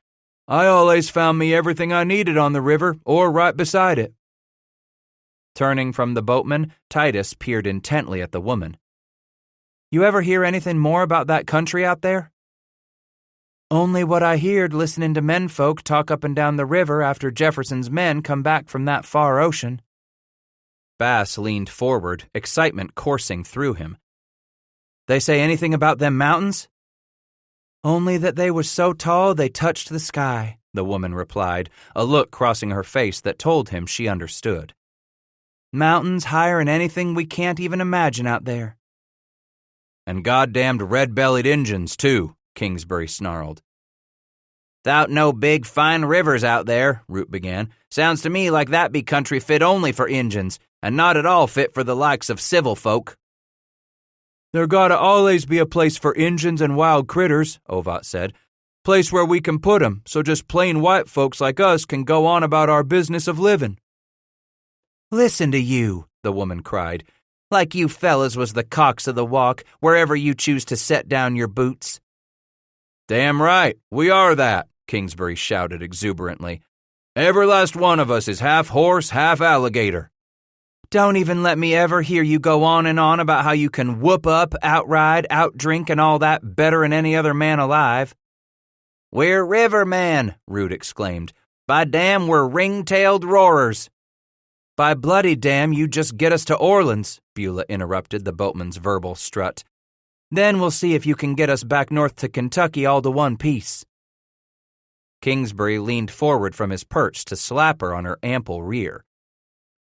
A: I always found me everything I needed on the river or right beside it. Turning from the boatman, Titus peered intently at the woman. You ever hear anything more about that country out there? Only what I heard listening to menfolk talk up and down the river after Jefferson's men come back from that far ocean. Bass leaned forward, excitement coursing through him. They say anything about them mountains? Only that they was so tall they touched the sky, the woman replied, a look crossing her face that told him she understood. Mountains higher'n anything we can't even imagine out there.
B: And goddamned red-bellied Injuns, too, Kingsbury snarled.
A: Thought no big, fine rivers out there, Root began. Sounds to me like that be country fit only for Injuns, and not at all fit for the likes of civil folk.
E: There gotta always be a place for Injuns and wild critters, Ovat said. Place where we can put 'em, so just plain white folks like us can go on about our business of living.
A: Listen to you, the woman cried. Like you fellas was the cocks of the walk, wherever you choose to set down your boots.
B: Damn right, we are that, Kingsbury shouted exuberantly. Every last one of us is half horse, half alligator.
C: Don't even let me ever hear you go on and on about how you can whoop up, outride, outdrink, and all that better than any other man alive. We're rivermen, Root exclaimed. By damn, we're ring-tailed roarers. By bloody damn, you just get us to Orleans, Beulah interrupted the boatman's verbal strut. Then we'll see if you can get us back north to Kentucky all to one piece. Kingsbury leaned forward from his perch to slap her on her ample rear.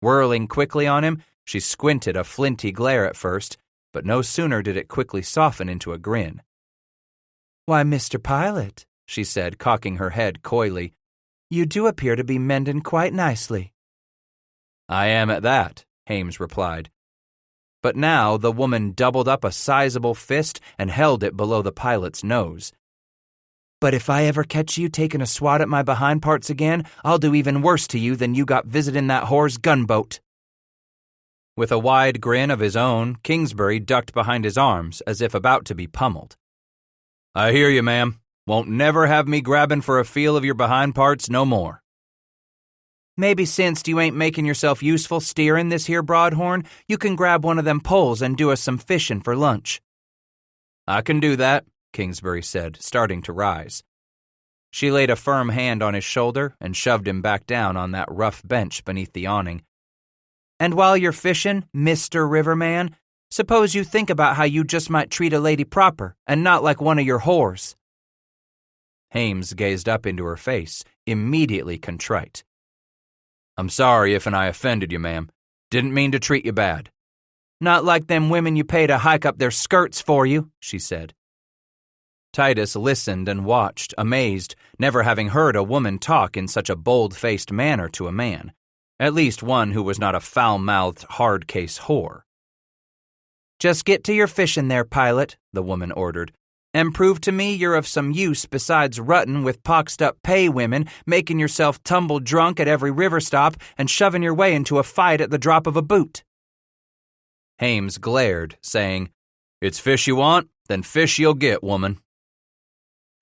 C: Whirling quickly on him, she squinted a flinty glare at first, but no sooner did it quickly soften into a grin. Why, Mr. Pilot, she said, cocking her head coyly, you do appear to be mending quite nicely. I am at that, Hames replied. But now the woman doubled up a sizable fist and held it below the pilot's nose. But if I ever catch you taking a swat at my behind parts again, I'll do even worse to you than you got visiting that whore's gunboat. With a wide grin of his own, Kingsbury ducked behind his arms as if about to be pummeled. I hear you, ma'am. Won't never have me grabbing for a feel of your behind parts no more. Maybe since you ain't making yourself useful steering this here broadhorn, you can grab one of them poles and do us some fishing for lunch. I can do that, Kingsbury said, starting to rise. She laid a firm hand on his shoulder and shoved him back down on that rough bench beneath the awning. And while you're fishing, Mr. Riverman, suppose you think about how you just might treat a lady proper and not like one of your whores. Hames gazed up into her face, immediately contrite. I'm sorry if I offended you, ma'am. Didn't mean to treat you bad. Not like them women you pay to hike up their skirts for you, she said. Titus listened and watched, amazed, never having heard a woman talk in such a bold-faced manner to a man, at least one who was not a foul-mouthed, hard-case whore. Just get to your fishing there, pilot, the woman ordered, and prove to me you're of some use besides ruttin' with poxed-up pay women, making yourself tumble drunk at every river stop, and shoving your way into a fight at the drop of a boot. Hames glared, saying, It's fish you want? Then fish you'll get, woman.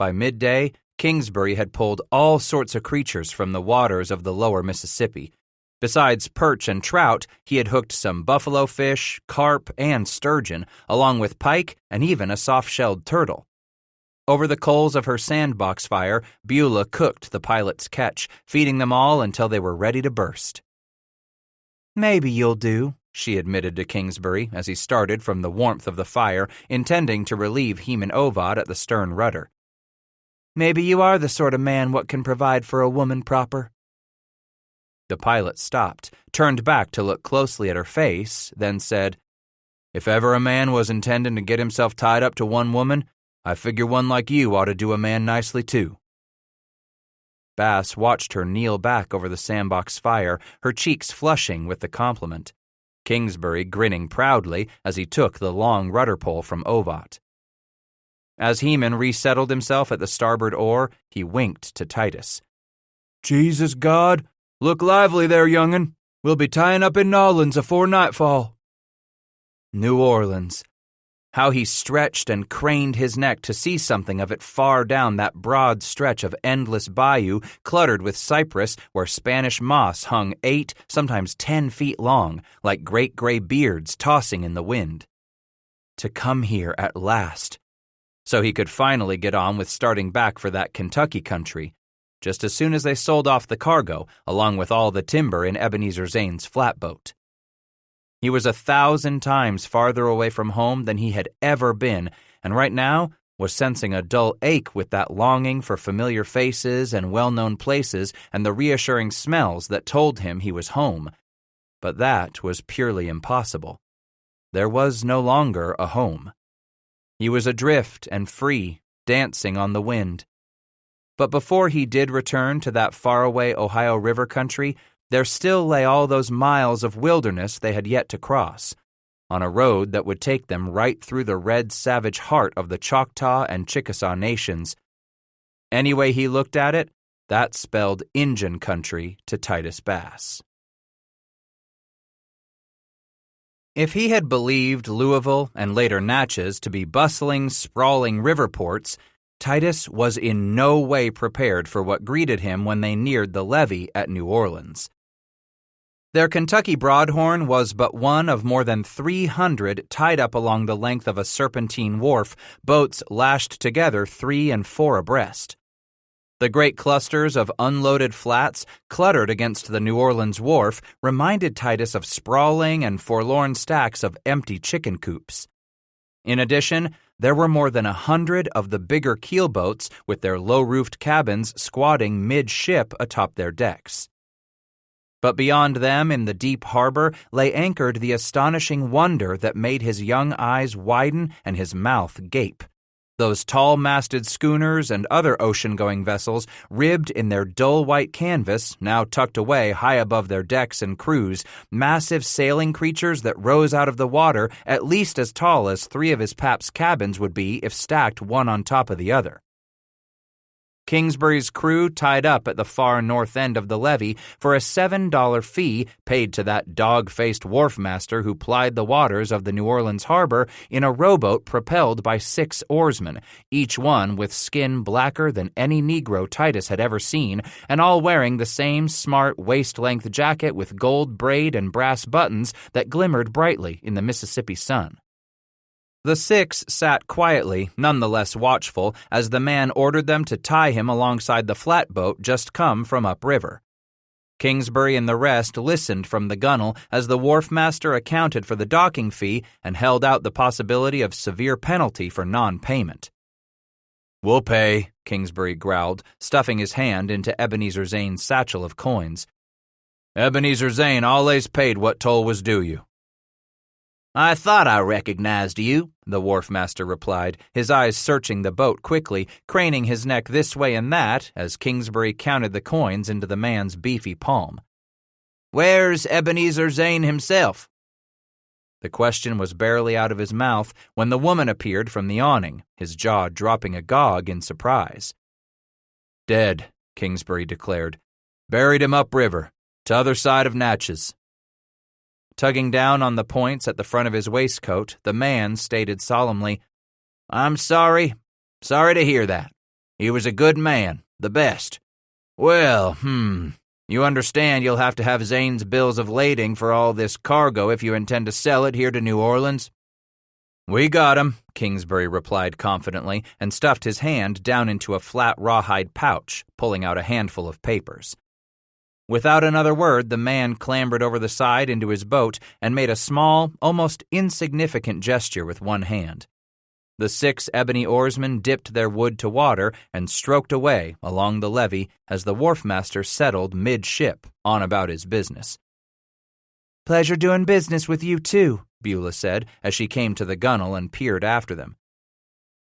C: By midday, Kingsbury had pulled all sorts of creatures from the waters of the lower Mississippi. Besides perch and trout, he had hooked some buffalo fish, carp, and sturgeon, along with pike and even a soft-shelled turtle. Over the coals of her sandbox fire, Beulah cooked the pilot's catch, feeding them all until they were ready to burst. Maybe you'll do, she admitted to Kingsbury as he started from the warmth of the fire, intending to relieve Heman Ovad at the stern rudder. Maybe you are the sort of man what can provide for a woman proper. The pilot stopped, turned back to look closely at her face, then said, If ever a man was intending to get himself tied up to one woman, I figure one like you ought to do a man nicely too. Bass watched her kneel back over the sandbox fire, her cheeks flushing with the compliment. Kingsbury grinning proudly as he took the long rudder pole from Ovat. As Heman resettled himself at the starboard oar, he winked to Titus. Jesus God, look lively there, young'un. We'll be tying up in Nolans afore nightfall. New Orleans. How he stretched and craned his neck to see something of it far down that broad stretch of endless bayou cluttered with cypress where Spanish moss hung 8, sometimes 10 feet long, like great gray beards tossing in the wind. To come here at last. So he could finally get on with starting back for that Kentucky country, just as soon as they sold off the cargo, along with all the timber in Ebenezer Zane's flatboat. He was 1,000 times farther away from home than he had ever been, and right now was sensing a dull ache with that longing for familiar faces and well-known places and the reassuring smells that told him he was home. But that was purely impossible. There was no longer a home. He was adrift and free, dancing on the wind. But before he did return to that faraway Ohio River country, there still lay all those miles of wilderness they had yet to cross, on a road that would take them right through the red, savage heart of the Choctaw and Chickasaw nations. Any way he looked at it, that spelled Injun country to Titus Bass. If he had believed Louisville and later Natchez to be bustling, sprawling river ports, Titus was in no way prepared for what greeted him when they neared the levee at New Orleans. Their Kentucky Broadhorn was but one of more than 300 tied up along the length of a serpentine wharf, boats lashed together 3 and 4 abreast. The great clusters of unloaded flats cluttered against the New Orleans wharf reminded Titus of sprawling and forlorn stacks of empty chicken coops. In addition, there were more than 100 of the bigger keelboats with their low-roofed cabins squatting mid-ship atop their decks. But beyond them in the deep harbor lay anchored the astonishing wonder that made his young eyes widen and his mouth gape. Those tall-masted schooners and other ocean-going vessels, ribbed in their dull white canvas, now tucked away high above their decks and crews, massive sailing creatures that rose out of the water at least as tall as 3 of his pap's cabins would be if stacked one on top of the other. Kingsbury's crew tied up at the far north end of the levee for a $7 fee paid to that dog-faced wharf-master who plied the waters of the New Orleans harbor in a rowboat propelled by 6 oarsmen, each one with skin blacker than any Negro Titus had ever seen, and all wearing the same smart waist-length jacket with gold braid and brass buttons that glimmered brightly in the Mississippi sun. The 6 sat quietly, none the less watchful, as the man ordered them to tie him alongside the flatboat just come from upriver. Kingsbury and the rest listened from the gunwale as the wharf-master accounted for the docking fee and held out the possibility of severe penalty for non-payment.
B: "We'll pay,"
C: Kingsbury growled, stuffing his hand into Ebenezer Zane's satchel of coins.
B: "Ebenezer Zane allays paid what toll was due you."
C: "I thought I recognized you," the wharf-master replied, his eyes searching the boat quickly, craning his neck this way and that as Kingsbury counted the coins into the man's beefy palm. "Where's Ebenezer Zane himself?" The question was barely out of his mouth when the woman appeared from the awning, his jaw dropping agog in surprise.
B: "Dead," Kingsbury declared. "Buried him upriver, t'other side of Natchez."
C: Tugging down on the points at the front of his waistcoat, the man stated solemnly, "I'm sorry to hear that. He was a good man, the best. Well, you understand you'll have to have Zane's bills of lading for all this cargo if you intend to sell it here to New Orleans."
B: "We got him,"
C: Kingsbury replied confidently and stuffed his hand down into a flat rawhide pouch, pulling out a handful of papers. Without another word, the man clambered over the side into his boat and made a small, almost insignificant gesture with one hand. The 6 ebony oarsmen dipped their wood to water and stroked away along the levee as the wharf-master settled mid-ship on about his business. "Pleasure doing business with you, too," Beulah said as she came to the gunwale and peered after them.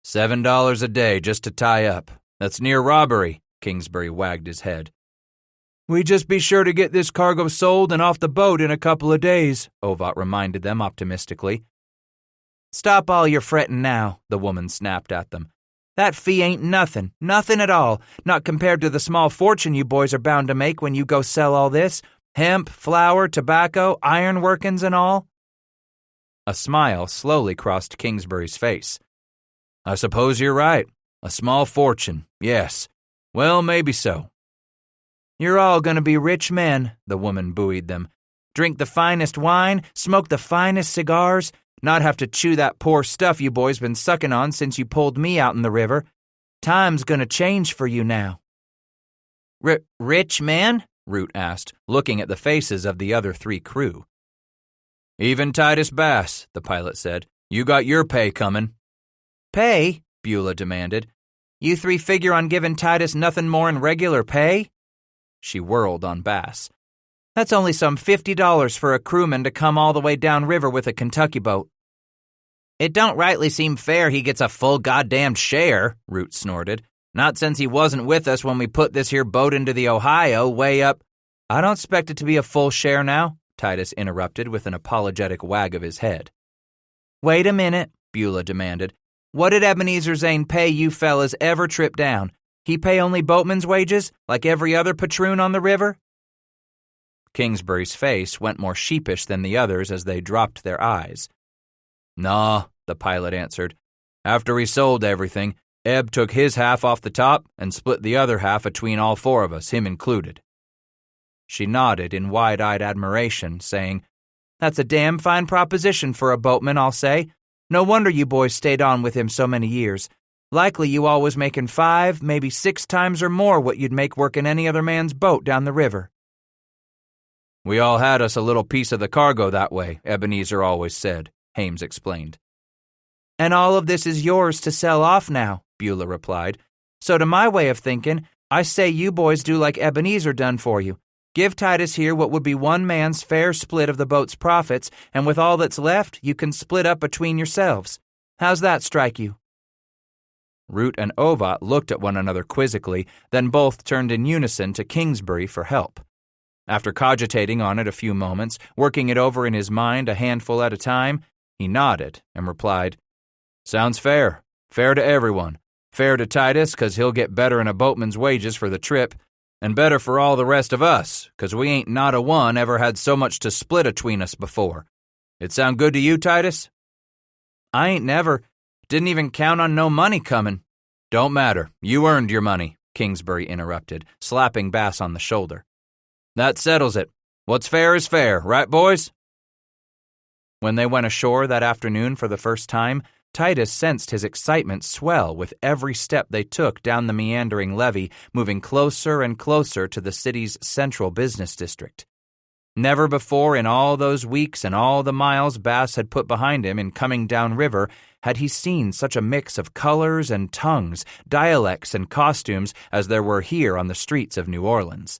B: $7 a day just to tie up. That's near robbery," Kingsbury wagged his head.
E: "We just be sure to get this cargo sold and off the boat in a couple of days," Ovat reminded them optimistically.
C: "Stop all your fretting now," the woman snapped at them. "That fee ain't nothing at all, not compared to the small fortune you boys are bound to make when you go sell all this. Hemp, flour, tobacco, iron workings and all." A smile slowly crossed Kingsbury's face.
B: "I suppose you're right. A small fortune, yes. Well, maybe so."
C: "You're all going to be rich men," the woman buoyed them. "Drink the finest wine, smoke the finest cigars, not have to chew that poor stuff you boys been sucking on since you pulled me out in the river. Time's going to change for you now." "Rich men?" Root asked, looking at the faces of the other 3 crew.
B: "Even Titus Bass," the pilot said. "You got your pay coming."
C: "Pay?" Beulah demanded. "You 3 figure on giving Titus nothing more'n regular pay?" She whirled on Bass. "That's only some $50 for a crewman to come all the way downriver with a Kentucky boat." "It don't rightly seem fair he gets a full goddamned share," Root snorted. "Not since he wasn't with us when we put this here boat into the Ohio way up—" "I don't expect it to be a full share now," Titus interrupted with an apologetic wag of his head. "Wait a minute," Beulah demanded. "What did Ebenezer Zane pay you fellas ever trip down? He pay only boatman's wages, like every other patroon on the river?" Kingsbury's face went more sheepish than the others as they dropped their eyes.
B: "Nah," the pilot answered. "After we sold everything, Eb took his half off the top and split the other half between all 4 of us, him included."
C: She nodded in wide-eyed admiration, saying, "That's a damn fine proposition for a boatman, I'll say. No wonder you boys stayed on with him so many years. Likely you all was making 5, maybe 6 times or more what you'd make working any other man's boat down the river."
E: "We all had us a little piece of the cargo that way," Ebenezer always said, Hames explained.
C: "And all of this is yours to sell off now," Beulah replied. "So to my way of thinking, I say you boys do like Ebenezer done for you. Give Titus here what would be one man's fair split of the boat's profits, and with all that's left, you can split up between yourselves. How's that strike you?"
E: Root and Ovat looked at one another quizzically, then both turned in unison to Kingsbury for help. After cogitating on it a few moments, working it over in his mind a handful at a time, he nodded and replied, "Sounds fair. Fair to everyone. Fair to Titus, 'cause he'll get better in a boatman's wages for the trip, and better for all the rest of us, 'cause we ain't not a one ever had so much to split atween us before. It sound good to you, Titus?"
C: "I ain't never. Didn't even count on no money comin'."
E: "Don't matter. You earned your money," Kingsbury interrupted, slapping Bass on the shoulder. "That settles it. What's fair is fair, right, boys?"
C: When they went ashore that afternoon for the first time, Titus sensed his excitement swell with every step they took down the meandering levee, moving closer and closer to the city's central business district. Never before in all those weeks and all the miles Bass had put behind him in coming down river had he seen such a mix of colors and tongues, dialects and costumes as there were here on the streets of New Orleans.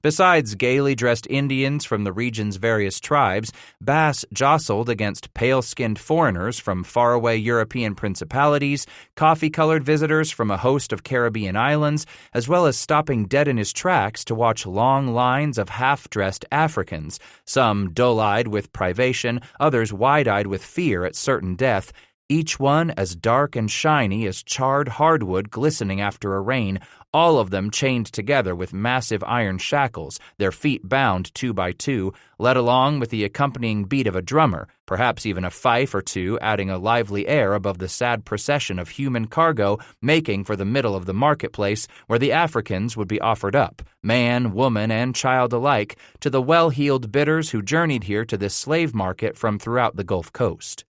C: Besides gaily dressed Indians from the region's various tribes, Bass jostled against pale-skinned foreigners from faraway European principalities, coffee-colored visitors from a host of Caribbean islands, as well as stopping dead in his tracks to watch long lines of half-dressed Africans, some dull-eyed with privation, others wide-eyed with fear at certain death, each one as dark and shiny as charred hardwood glistening after a rain, all of them chained together with massive iron shackles, their feet bound 2 by 2, led along with the accompanying beat of a drummer, perhaps even a fife or two adding a lively air above the sad procession of human cargo making for the middle of the marketplace where the Africans would be offered up, man, woman, and child alike, to the well-heeled bidders who journeyed here to this slave market from throughout the Gulf Coast.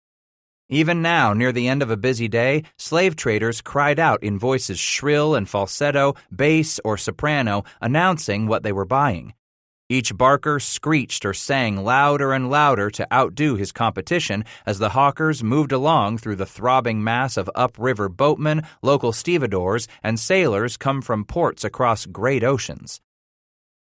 C: Even now, near the end of a busy day, slave traders cried out in voices shrill and falsetto, bass or soprano, announcing what they were buying. Each barker screeched or sang louder and louder to outdo his competition as the hawkers moved along through the throbbing mass of upriver boatmen, local stevedores, and sailors come from ports across great oceans.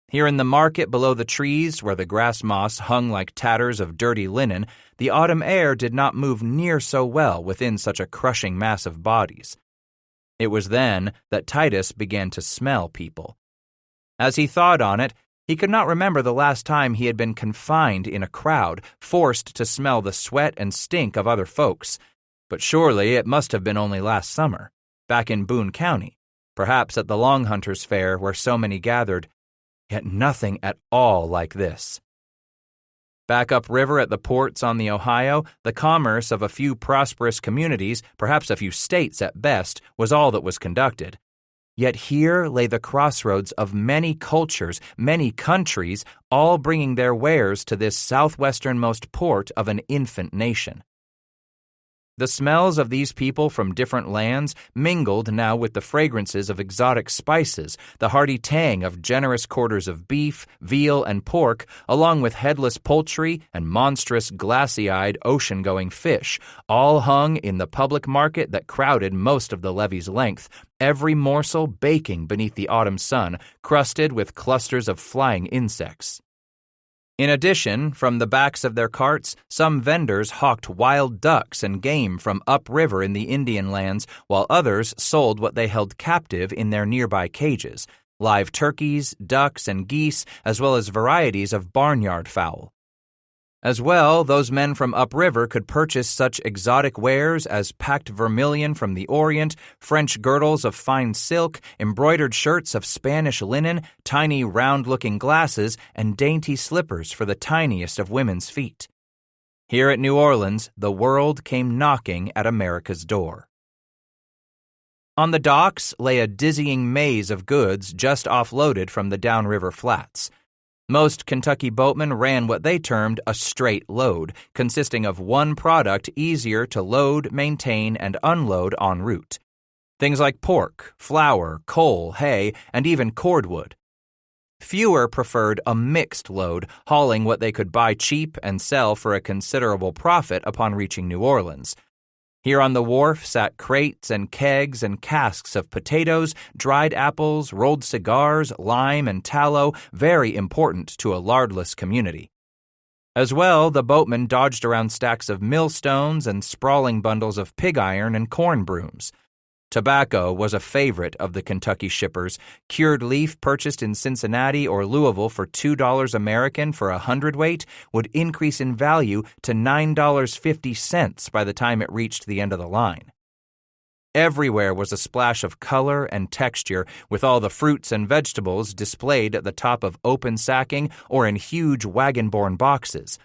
C: Here in the market below the trees, where the grass moss hung like tatters of dirty linen, the autumn air did not move near so well within such a crushing mass of bodies. It was then that Titus began to smell people. As he thought on it, he could not remember the last time he had been confined in a crowd, forced to smell the sweat and stink of other folks. But surely it must have been only last summer, back in Boone County, perhaps at the Long Hunters Fair where so many gathered. Yet nothing at all like this. Back upriver at the ports on the Ohio, the commerce of a few prosperous communities, perhaps a few states at best, was all that was conducted. Yet here lay the crossroads of many cultures, many countries, all bringing their wares to this southwesternmost port of an infant nation. The smells of these people from different lands mingled now with the fragrances of exotic spices, the hearty tang of generous quarters of beef, veal, and pork, along with headless poultry and monstrous glassy-eyed ocean-going fish, all hung in the public market that crowded most of the levee's length, every morsel baking beneath the autumn sun, crusted with clusters of flying insects. In addition, from the backs of their carts, some vendors hawked wild ducks and game from upriver in the Indian lands, while others sold what they held captive in their nearby cages, live turkeys, ducks, and geese, as well as varieties of barnyard fowl. As well, those men from upriver could purchase such exotic wares as packed vermilion from the Orient, French girdles of fine silk, embroidered shirts of Spanish linen, tiny round-looking glasses, and dainty slippers for the tiniest of women's feet. Here at New Orleans, the world came knocking at America's door. On the docks lay a dizzying maze of goods just offloaded from the downriver flats.
A: Most Kentucky boatmen ran what they termed a straight load, consisting of one product easier to load, maintain, and unload en route. Things like pork, flour, coal, hay, and even cordwood. Fewer preferred a mixed load, hauling what they could buy cheap and sell for a considerable profit upon reaching New Orleans. Here on the wharf sat crates and kegs and casks of potatoes, dried apples, rolled cigars, lime, and tallow, very important to a lardless community. As well, the boatmen dodged around stacks of millstones and sprawling bundles of pig iron and corn brooms. Tobacco was a favorite of the Kentucky shippers. Cured leaf purchased in Cincinnati or Louisville for $2 American for a hundredweight would increase in value to $9.50 by the time it reached the end of the line. Everywhere was a splash of color and texture, with all the fruits and vegetables displayed at the top of open sacking or in huge wagon-borne boxes.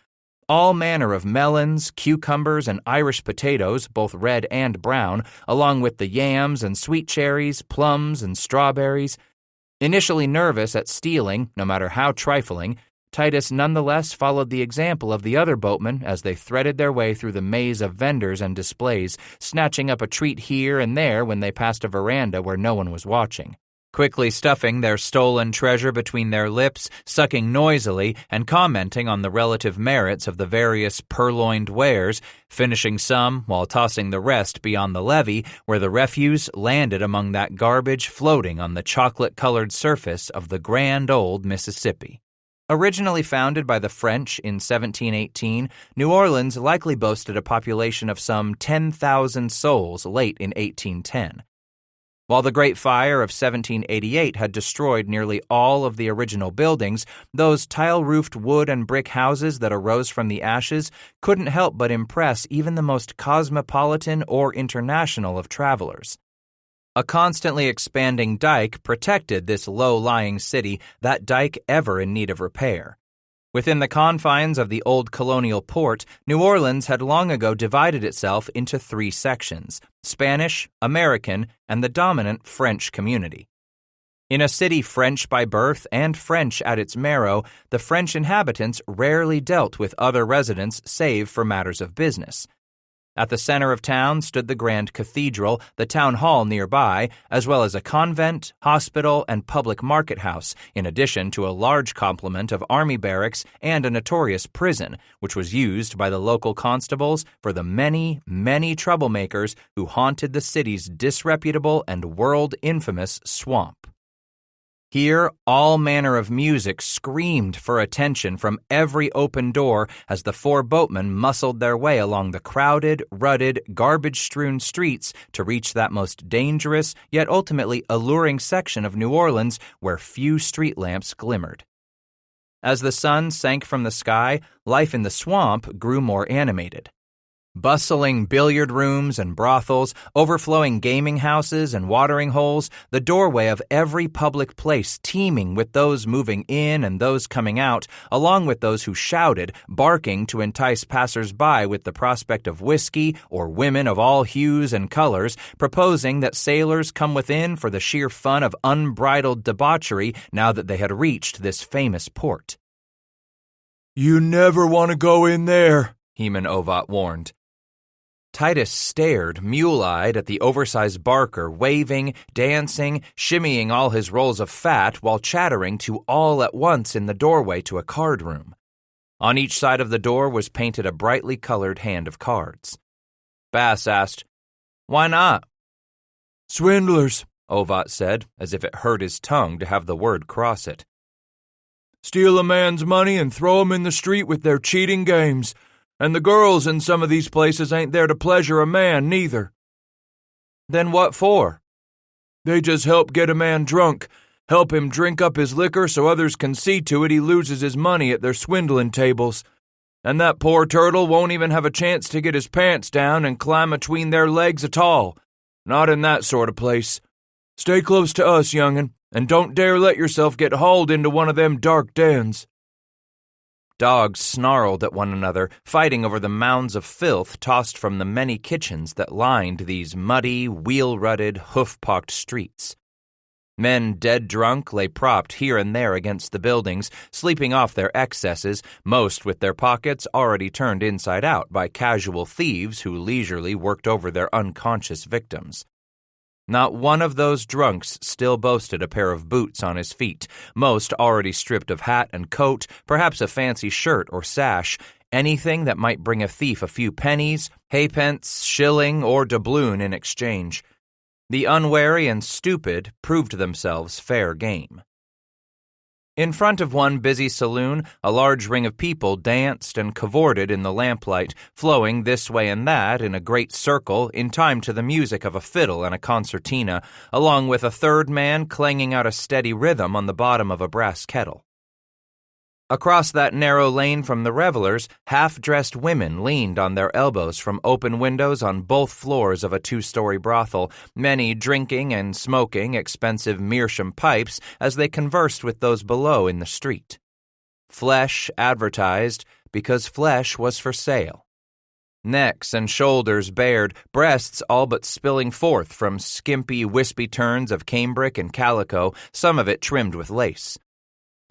A: All manner of melons, cucumbers, and Irish potatoes, both red and brown, along with the yams and sweet cherries, plums, and strawberries. Initially nervous at stealing, no matter how trifling, Titus nonetheless followed the example of the other boatmen as they threaded their way through the maze of vendors and displays, snatching up a treat here and there when they passed a veranda where no one was watching. Quickly stuffing their stolen treasure between their lips, sucking noisily, and commenting on the relative merits of the various purloined wares, finishing some while tossing the rest beyond the levee, where the refuse landed among that garbage floating on the chocolate-colored surface of the grand old Mississippi. Originally founded by the French in 1718, New Orleans likely boasted a population of some 10,000 souls late in 1810. While the Great Fire of 1788 had destroyed nearly all of the original buildings, those tile-roofed wood and brick houses that arose from the ashes couldn't help but impress even the most cosmopolitan or international of travelers. A constantly expanding dike protected this low-lying city, that dike ever in need of repair. Within the confines of the old colonial port, New Orleans had long ago divided itself into three sections: Spanish, American, and the dominant French community. In a city French by birth and French at its marrow, the French inhabitants rarely dealt with other residents save for matters of business. At the center of town stood the Grand Cathedral, the town hall nearby, as well as a convent, hospital, and public market house, in addition to a large complement of army barracks and a notorious prison, which was used by the local constables for the many, many troublemakers who haunted the city's disreputable and world-infamous swamp. Here, all manner of music screamed for attention from every open door as the four boatmen muscled their way along the crowded, rutted, garbage-strewn streets to reach that most dangerous yet ultimately alluring section of New Orleans where few street lamps glimmered. As the sun sank from the sky, life in the swamp grew more animated. Bustling billiard rooms and brothels, overflowing gaming houses and watering holes, the doorway of every public place teeming with those moving in and those coming out, along with those who shouted, barking to entice passers-by with the prospect of whiskey or women of all hues and colors, proposing that sailors come within for the sheer fun of unbridled debauchery now that they had reached this famous port.
E: "You never want to go in there," Heman Ovat warned.
A: Titus stared, mule-eyed, at the oversized barker, waving, dancing, shimmying all his rolls of fat while chattering to all at once in the doorway to a card room. On each side of the door was painted a brightly colored hand of cards. Bass asked, "Why not?"
E: "Swindlers,"
A: Ovat said, as if it hurt his tongue to have the word cross it.
E: "Steal a man's money and throw him in the street with their cheating games. And the girls in some of these places ain't there to pleasure a man, neither."
A: "Then what for?"
E: "They just help get a man drunk, help him drink up his liquor so others can see to it he loses his money at their swindling tables. And that poor turtle won't even have a chance to get his pants down and climb between their legs at all. Not in that sort of place. Stay close to us, young'un, and don't dare let yourself get hauled into one of them dark dens."
A: Dogs snarled at one another, fighting over the mounds of filth tossed from the many kitchens that lined these muddy, wheel-rutted, hoof-pocked streets. Men dead drunk lay propped here and there against the buildings, sleeping off their excesses, most with their pockets already turned inside out by casual thieves who leisurely worked over their unconscious victims. Not one of those drunks still boasted a pair of boots on his feet, most already stripped of hat and coat, perhaps a fancy shirt or sash, anything that might bring a thief a few pennies, halfpence, shilling, or doubloon in exchange. The unwary and stupid proved themselves fair game. In front of one busy saloon, a large ring of people danced and cavorted in the lamplight, flowing this way and that in a great circle in time to the music of a fiddle and a concertina, along with a third man clanging out a steady rhythm on the bottom of a brass kettle. Across that narrow lane from the revelers, half-dressed women leaned on their elbows from open windows on both floors of a two-story brothel, many drinking and smoking expensive meerschaum pipes as they conversed with those below in the street. Flesh advertised because flesh was for sale. Necks and shoulders bared, breasts all but spilling forth from skimpy, wispy turns of cambric and calico, some of it trimmed with lace.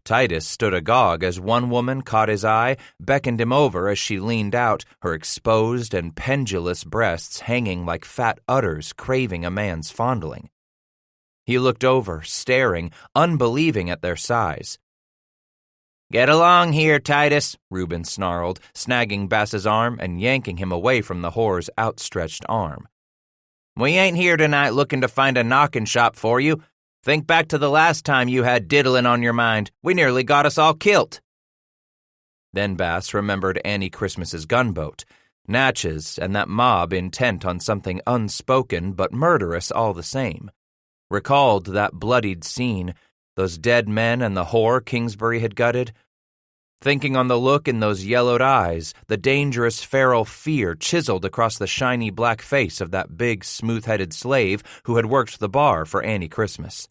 A: Titus stood agog as one woman caught his eye, beckoned him over as she leaned out, her exposed and pendulous breasts hanging like fat udders craving a man's fondling. He looked over, staring, unbelieving at their size.
D: "Get along here, Titus," Reuben snarled, snagging Bass's arm and yanking him away from the whore's outstretched arm. "We ain't here tonight looking to find a knockin' shop for you. Think back to the last time you had diddlin' on your mind. We nearly got us all kilt."
A: Then Bass remembered Annie Christmas's gunboat, Natchez, and that mob intent on something unspoken but murderous all the same. Recalled that bloodied scene, those dead men and the whore Kingsbury had gutted. Thinking on the look in those yellowed eyes, the dangerous feral fear chiseled across the shiny black face of that big, smooth-headed slave who had worked the bar for Annie Christmas.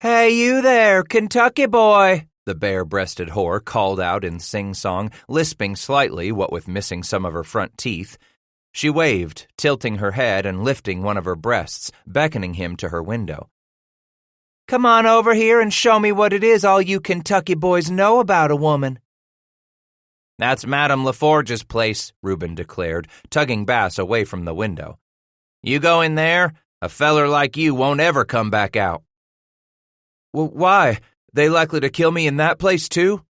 C: "Hey, you there, Kentucky boy,"
A: the bare-breasted whore called out in sing-song, lisping slightly, what with missing some of her front teeth. She waved, tilting her head and lifting one of her breasts, beckoning him to her window.
C: "Come on over here and show me what it is all you Kentucky boys know about a woman."
D: "That's Madame LaForge's place," Reuben declared, tugging Bass away from the window. "You go in there, a feller like you won't ever come back out."
E: "Well, why? They likely to kill me in that place, too?"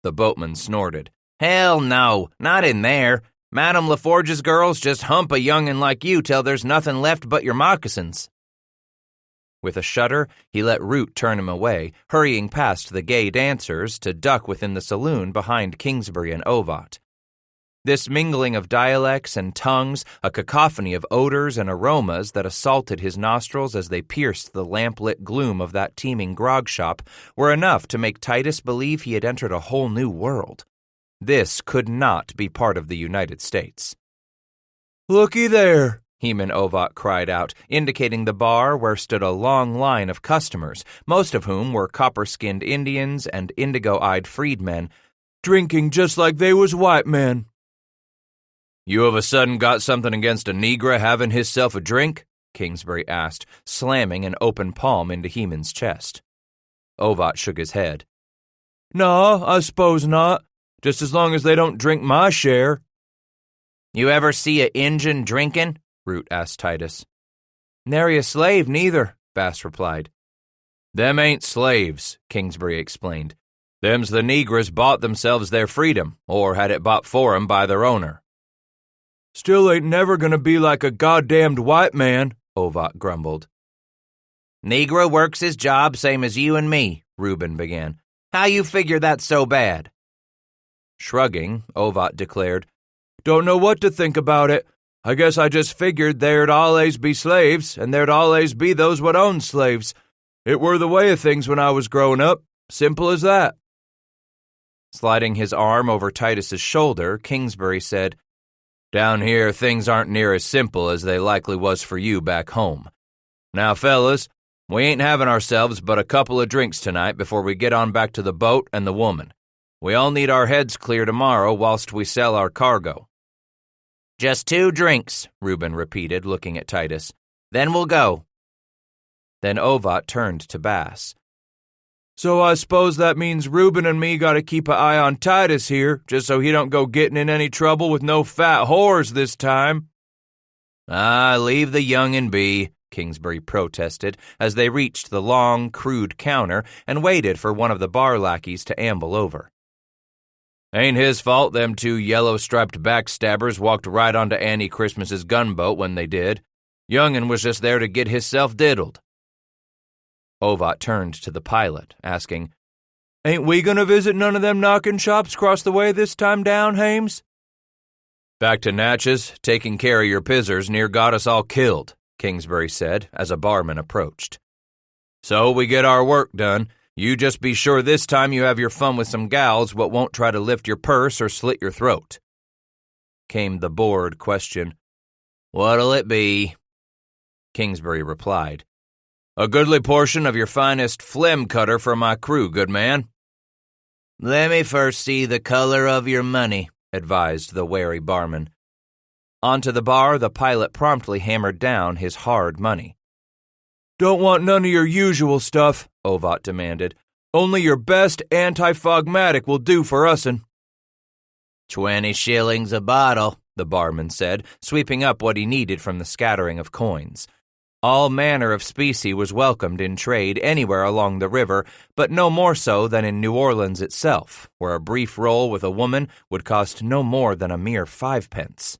A: The boatman snorted.
D: "Hell no, not in there. Madame LaForge's girls just hump a young'un like you till there's nothing left but your moccasins."
A: With a shudder, he let Root turn him away, hurrying past the gay dancers to duck within the saloon behind Kingsbury and Ovat. This mingling of dialects and tongues, a cacophony of odors and aromas that assaulted his nostrils as they pierced the lamp-lit gloom of that teeming grog shop, were enough to make Titus believe he had entered a whole new world. This could not be part of the United States.
E: "Looky there,"
A: Heman Ovat cried out, indicating the bar where stood a long line of customers, most of whom were copper-skinned Indians and indigo-eyed freedmen,
E: "drinking just like they was white men."
A: "You of a sudden got something against a Negra having hisself a drink?" Kingsbury asked, slamming an open palm into Heman's chest. Ovat shook his head.
E: "No, I suppose not. Just as long as they don't drink my share."
D: "You ever see a Injun drinkin'?"
A: Root asked Titus.
C: "Nary a slave, neither,"
A: Bass replied. "Them ain't slaves," Kingsbury explained. "Them's the Negras bought themselves their freedom, or had it bought for 'em by their owner."
E: "Still ain't never gonna be like a goddamned white man,"
A: Ovat grumbled.
D: "Negro works his job same as you and me," Reuben began. "How you figure that's so bad?"
A: Shrugging, Ovat declared,
E: "Don't know what to think about it. I guess I just figured there'd allays be slaves, and there'd allays be those what owned slaves. It were the way of things when I was growing up. Simple as that."
A: Sliding his arm over Titus's shoulder, Kingsbury said, "Down here, things aren't near as simple as they likely was for you back home. Now, fellas, we ain't having ourselves but a couple of drinks tonight before we get on back to the boat and the woman. We all need our heads clear tomorrow whilst we sell our cargo."
D: "Just 2 drinks," Reuben repeated, looking at Titus. "Then we'll go."
A: Then Ovat turned to Bass.
E: So I suppose that means Reuben and me gotta keep an eye on Titus here, just so he don't go getting in any trouble with no fat whores this time.
A: Leave the young'un be, Kingsbury protested as they reached the long, crude counter and waited for one of the bar lackeys to amble over.
B: Ain't his fault them two yellow-striped backstabbers walked right onto Annie Christmas's gunboat when they did. Young'un was just there to get hisself diddled.
A: Ovat turned to the pilot, asking,
E: Ain't we gonna visit none of them knockin' shops across the way this time down, Hames?
B: Back to Natchez, taking care of your pizzers near got us all killed, Kingsbury said as a barman approached. So we get our work done. You just be sure this time you have your fun with some gals what won't try to lift your purse or slit your throat.
A: Came the bored question.
B: What'll it be?
A: Kingsbury replied,
B: A goodly portion of your finest phlegm cutter for my crew, good man.
D: Let me first see the color of your money,
A: advised the wary barman. Onto the bar, the pilot promptly hammered down his hard money.
E: Don't want none of your usual stuff, Ovat demanded. Only your best anti-phlegmatic will do for us'n.
D: 20 shillings a bottle,
A: the barman said, sweeping up what he needed from the scattering of coins. All manner of specie was welcomed in trade anywhere along the river, but no more so than in New Orleans itself, where a brief roll with a woman would cost no more than a mere 5 pence.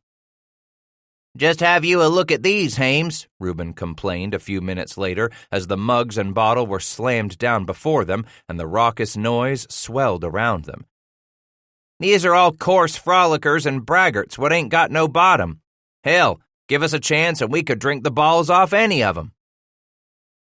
D: Just have you a look at these, Hames,
A: Reuben complained a few minutes later as the mugs and bottle were slammed down before them and the raucous noise swelled around them.
D: These are all coarse frolickers and braggarts what ain't got no bottom. Hell, give us a chance and we could drink the balls off any of 'em.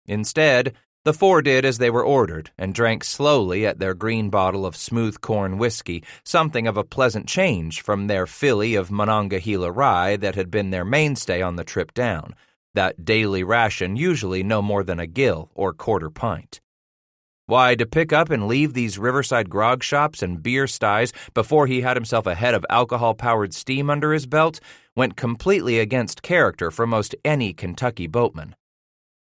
A: Instead, the four did as they were ordered and drank slowly at their green bottle of smooth corn whiskey, something of a pleasant change from their filly of Monongahela rye that had been their mainstay on the trip down, that daily ration usually no more than a gill or quarter pint. Why, to pick up and leave these riverside grog shops and beer styes before he had himself a head of alcohol-powered steam under his belt went completely against character for most any Kentucky boatman.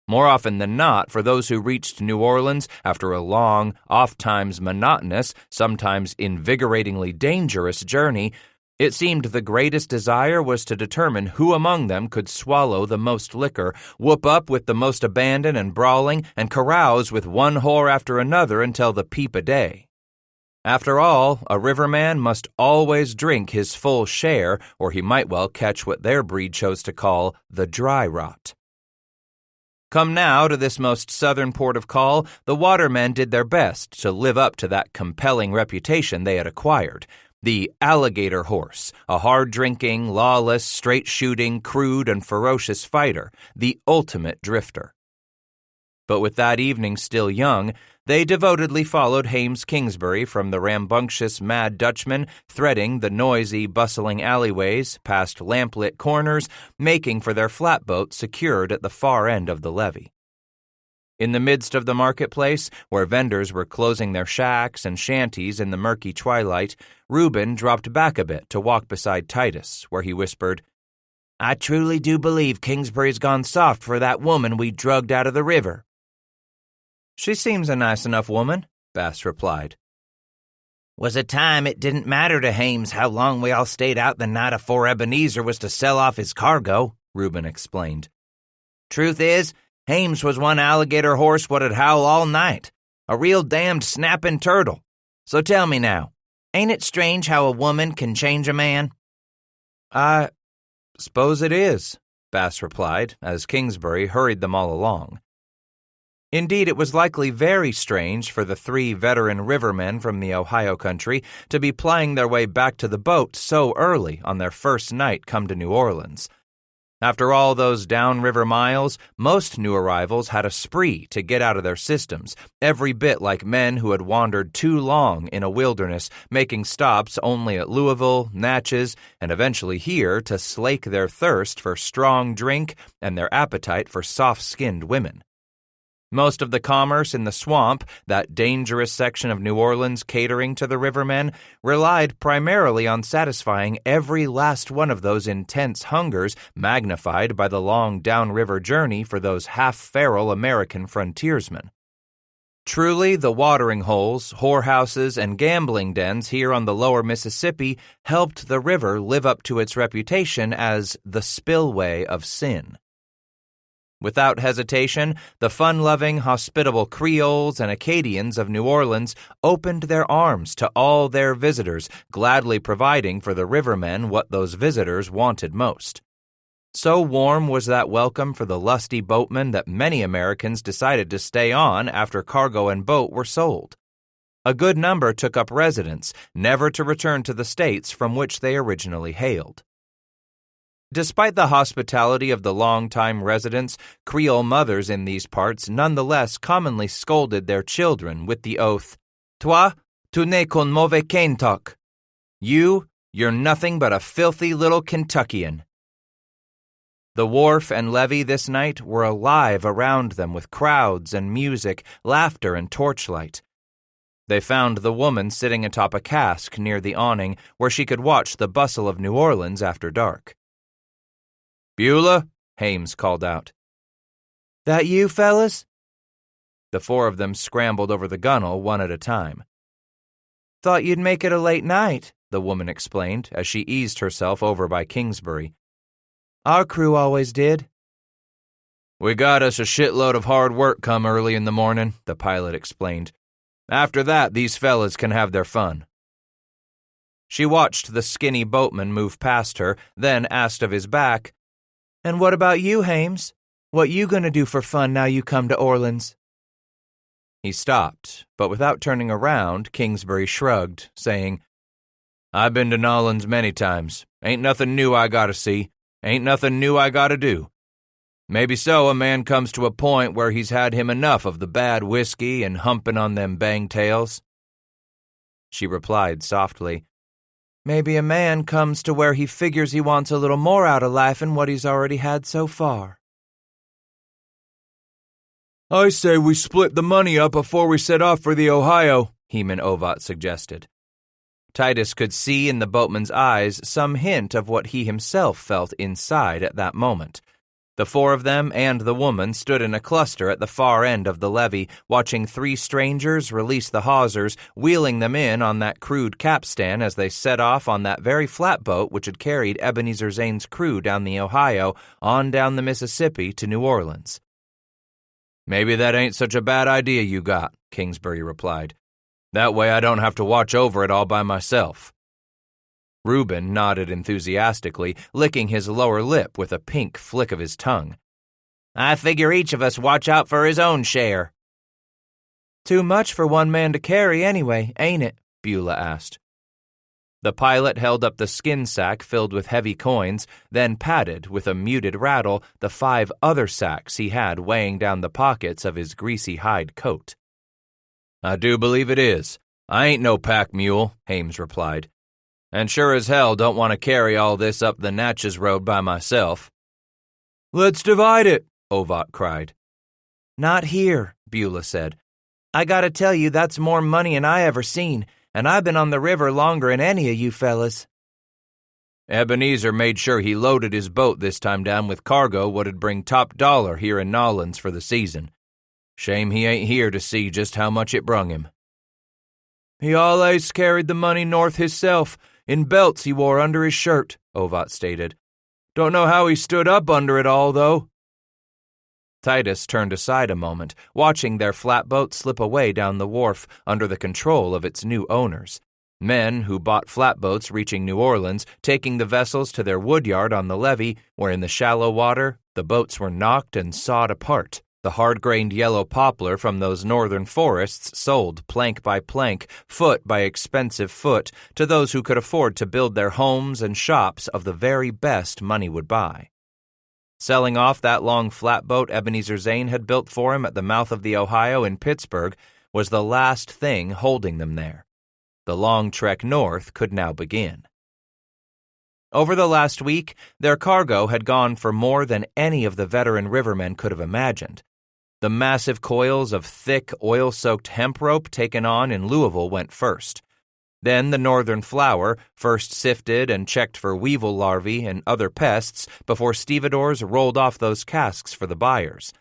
A: More often than not, for those who reached New Orleans after a long, oft-times monotonous, sometimes invigoratingly dangerous journey, it seemed the greatest desire was to determine who among them could swallow the most liquor, whoop up with the most abandon and brawling, and carouse with one whore after another until the peep o' day. After all, a riverman must always drink his full share, or he might well catch what their breed chose to call the dry rot. Come now to this most southern port of call, the watermen did their best to live up to that compelling reputation they had acquired. The alligator horse, a hard-drinking, lawless, straight-shooting, crude, and ferocious fighter, the ultimate drifter. But with that evening still young, they devotedly followed Hames Kingsbury from the rambunctious Mad Dutchman, threading the noisy, bustling alleyways, past lamplit corners, making for their flatboat secured at the far end of the levee. In the midst of the marketplace, where vendors were closing their shacks and shanties in the murky twilight, Reuben dropped back a bit to walk beside Titus, where he whispered,
D: I truly do believe Kingsbury's gone soft for that woman we drugged out of the river.
A: She seems a nice enough woman, Bass replied.
D: Was a time it didn't matter to Hames how long we all stayed out the night afore Ebenezer was to sell off his cargo, Reuben explained. Truth is, Hames was one alligator horse what'd howl all night, a real damned snapping turtle. So tell me now, ain't it strange how a woman can change a man?
A: I suppose it is, Bass replied, as Kingsbury hurried them all along. Indeed, it was likely very strange for the 3 veteran rivermen from the Ohio country to be plying their way back to the boat so early on their first night come to New Orleans. After all those downriver miles, most new arrivals had a spree to get out of their systems, every bit like men who had wandered too long in a wilderness, making stops only at Louisville, Natchez, and eventually here to slake their thirst for strong drink and their appetite for soft-skinned women. Most of the commerce in the swamp, that dangerous section of New Orleans catering to the rivermen, relied primarily on satisfying every last one of those intense hungers magnified by the long downriver journey for those half-feral American frontiersmen. Truly, the watering holes, whorehouses, and gambling dens here on the lower Mississippi helped the river live up to its reputation as the spillway of sin. Without hesitation, the fun-loving, hospitable Creoles and Acadians of New Orleans opened their arms to all their visitors, gladly providing for the rivermen what those visitors wanted most. So warm was that welcome for the lusty boatmen that many Americans decided to stay on after cargo and boat were sold. A good number took up residence, never to return to the states from which they originally hailed. Despite the hospitality of the long-time residents, Creole mothers in these parts nonetheless commonly scolded their children with the oath, "Toi, tu n'es qu'un mauvais Kentuck." You're nothing but a filthy little Kentuckian. The wharf and levee this night were alive around them with crowds and music, laughter and torchlight. They found the woman sitting atop a cask near the awning where she could watch the bustle of New Orleans after dark. "Beulah," Hames called out. "That you, fellas?" The four of them scrambled over the gunwale one at a time. "Thought you'd make it a late night," the woman explained as she eased herself over by Kingsbury. "Our crew always did." "We got us a shitload of hard work come early in the morning," the pilot explained. "After that, these fellas can have their fun." She watched the skinny boatman move past her, then asked of his back, "And what about you, Hames? What you gonna do for fun now you come to Orleans?" He stopped, but without turning around, Kingsbury shrugged, saying, "I've been to Nolans many times. Ain't nothing new I gotta see. Ain't nothing new I gotta do. Maybe so a man comes to a point where he's had him enough of the bad whiskey and humping on them bang-tails." She replied softly, "Maybe a man comes to where he figures he wants a little more out of life than what he's already had so far."
E: "I say we split the money up before we set off for the Ohio," Heman Ovat suggested.
A: Titus could see in the boatman's eyes some hint of what he himself felt inside at that moment. The four of them and the woman stood in a cluster at the far end of the levee, watching three strangers release the hawsers, wheeling them in on that crude capstan as they set off on that very flatboat which had carried Ebenezer Zane's crew down the Ohio, on down the Mississippi to New Orleans.
B: "Maybe that ain't such a bad idea you got," Kingsbury replied. "That way I don't have to watch over it all by myself."
A: Reuben nodded enthusiastically, licking his lower lip with a pink flick of his tongue. "I figure each of us watch out for his own share."
C: "Too much for one man to carry anyway, ain't it?"
A: Beulah asked. The pilot held up the skin sack filled with heavy coins, then patted, with a muted rattle, the 5 other sacks he had weighing down the pockets of his greasy hide coat.
B: "I do believe it is. I ain't no pack mule," Hames replied. "And sure as hell don't want to carry all this up the Natchez Road by myself."
E: "Let's divide it,"
A: Ovat cried.
C: "Not here," Beulah said. "I gotta tell you that's more money than I ever seen, and I've been on the river longer than any of you fellas."
B: Ebenezer made sure he loaded his boat this time down with cargo what'd bring top dollar here in Nolans for the season. Shame he ain't here to see just how much it brung him.
E: "He allays carried the money north hisself, in belts he wore under his shirt," Ovat stated. "Don't know how he stood up under it all, though."
A: Titus turned aside a moment, watching their flatboat slip away down the wharf under the control of its new owners. Men who bought flatboats reaching New Orleans, taking the vessels to their woodyard on the levee, where in the shallow water the boats were knocked and sawed apart. The hard-grained yellow poplar from those northern forests sold plank by plank, foot by expensive foot, to those who could afford to build their homes and shops of the very best money would buy. Selling off that long flatboat Ebenezer Zane had built for him at the mouth of the Ohio in Pittsburgh was the last thing holding them there. The long trek north could now begin. Over the last week, their cargo had gone for more than any of the veteran rivermen could have imagined. The massive coils of thick, oil-soaked hemp rope taken on in Louisville went first. Then the northern flour, first sifted and checked for weevil larvae and other pests before stevedores rolled off those casks for the buyers.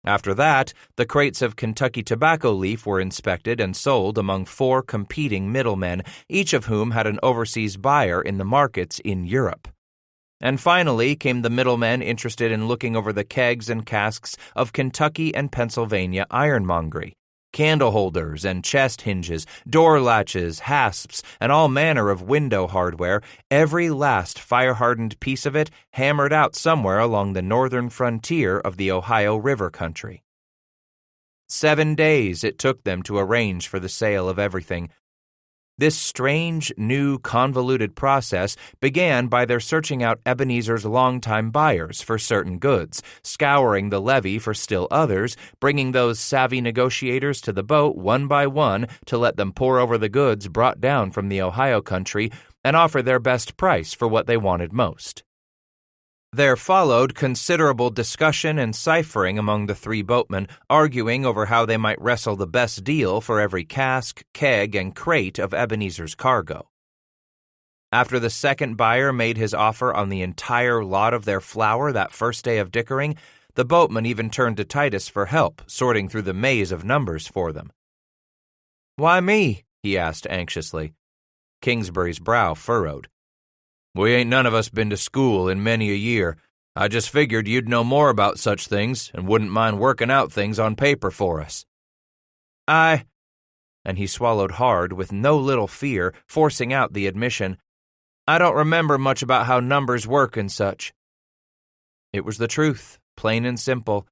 A: After that, the crates of Kentucky tobacco leaf were inspected and sold among 4 competing middlemen, each of whom had an overseas buyer in the markets in Europe. And finally came the middlemen interested in looking over the kegs and casks of Kentucky and Pennsylvania ironmongery, candle holders and chest hinges, door latches, hasps, and all manner of window hardware, every last fire-hardened piece of it hammered out somewhere along the northern frontier of the Ohio River country. 7 days it took them to arrange for the sale of everything. This strange, new, convoluted process began by their searching out Ebenezer's longtime buyers for certain goods, scouring the levee for still others, bringing those savvy negotiators to the boat one by one to let them pour over the goods brought down from the Ohio country and offer their best price for what they wanted most. There followed considerable discussion and ciphering among the 3 boatmen, arguing over how they might wrestle the best deal for every cask, keg, and crate of Ebenezer's cargo. After the second buyer made his offer on the entire lot of their flour that first day of dickering, the boatman even turned to Titus for help, sorting through the maze of numbers for them. "Why me?" he asked anxiously. Kingsbury's brow furrowed. "We ain't none of us been to school in many a year. I just figured you'd know more about such things and wouldn't mind working out things on paper for us." And he swallowed hard with no little fear, forcing out the admission, "I don't remember much about how numbers work and such." It was the truth, plain and simple.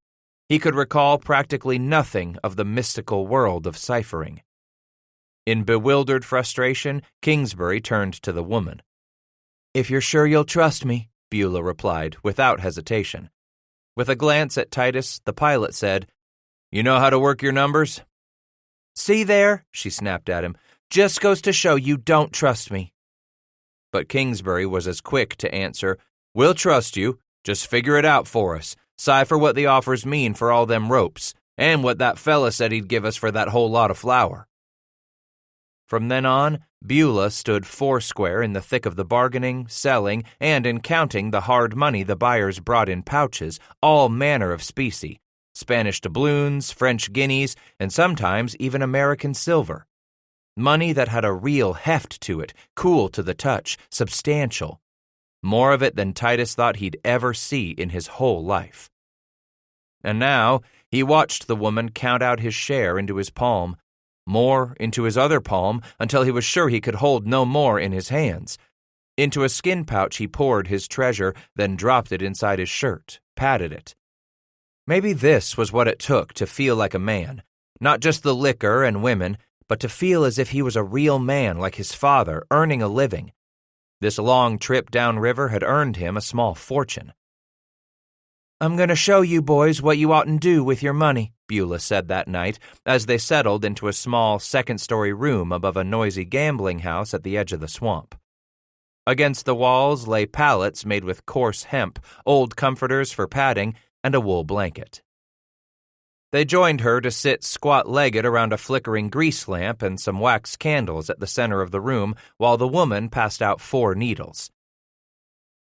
A: He could recall practically nothing of the mystical world of ciphering. In bewildered frustration, Kingsbury turned to the woman. "If you're sure you'll trust me," Beulah replied, without hesitation. With a glance at Titus, the pilot said, "You know how to work your numbers?" "See there," she snapped at him, "just goes to show you don't trust me." But Kingsbury was as quick to answer, "We'll trust you. Just figure it out for us. Cipher what the offers mean for all them ropes, and what that fella said he'd give us for that whole lot of flour." From then on, Beulah stood foursquare in the thick of the bargaining, selling, and in counting the hard money the buyers brought in pouches, all manner of specie, Spanish doubloons, French guineas, and sometimes even American silver. Money that had a real heft to it, cool to the touch, substantial. More of it than Titus thought he'd ever see in his whole life. And now he watched the woman count out his share into his palm, more into his other palm until he was sure he could hold no more in his hands. Into a skin pouch he poured his treasure, then dropped it inside his shirt, patted it. Maybe this was what it took to feel like a man, not just the liquor and women, but to feel as if he was a real man like his father, earning a living. This long trip downriver had earned him a small fortune. "I'm going to show you boys what you oughtn't do with your money," Beulah said that night as they settled into a small second-story room above a noisy gambling house at the edge of the swamp. Against the walls lay pallets made with coarse hemp, old comforters for padding, and a wool blanket. They joined her to sit squat-legged around a flickering grease lamp and some wax candles at the center of the room while the woman passed out 4 needles.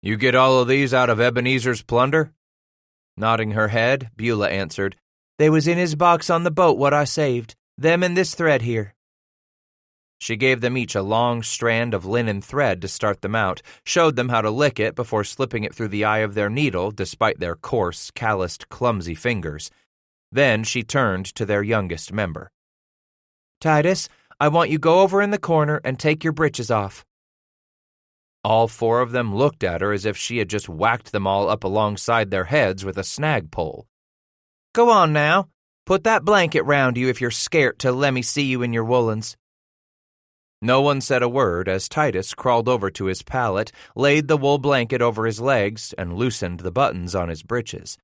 A: "You get all of these out of Ebenezer's plunder?" Nodding her head, Beulah answered, "They was in his box on the boat what I saved, them and this thread here." She gave them each a long strand of linen thread to start them out, showed them how to lick it before slipping it through the eye of their needle despite their coarse, calloused, clumsy fingers. Then she turned to their youngest member. "Titus, I want you go over in the corner and take your britches off." All 4 of them looked at her as if she had just whacked them all up alongside their heads with a snag pole. "Go on now. Put that blanket round you if you're scairt to lemme see you in your woolens." No one said a word as Titus crawled over to his pallet, laid the wool blanket over his legs, and loosened the buttons on his breeches.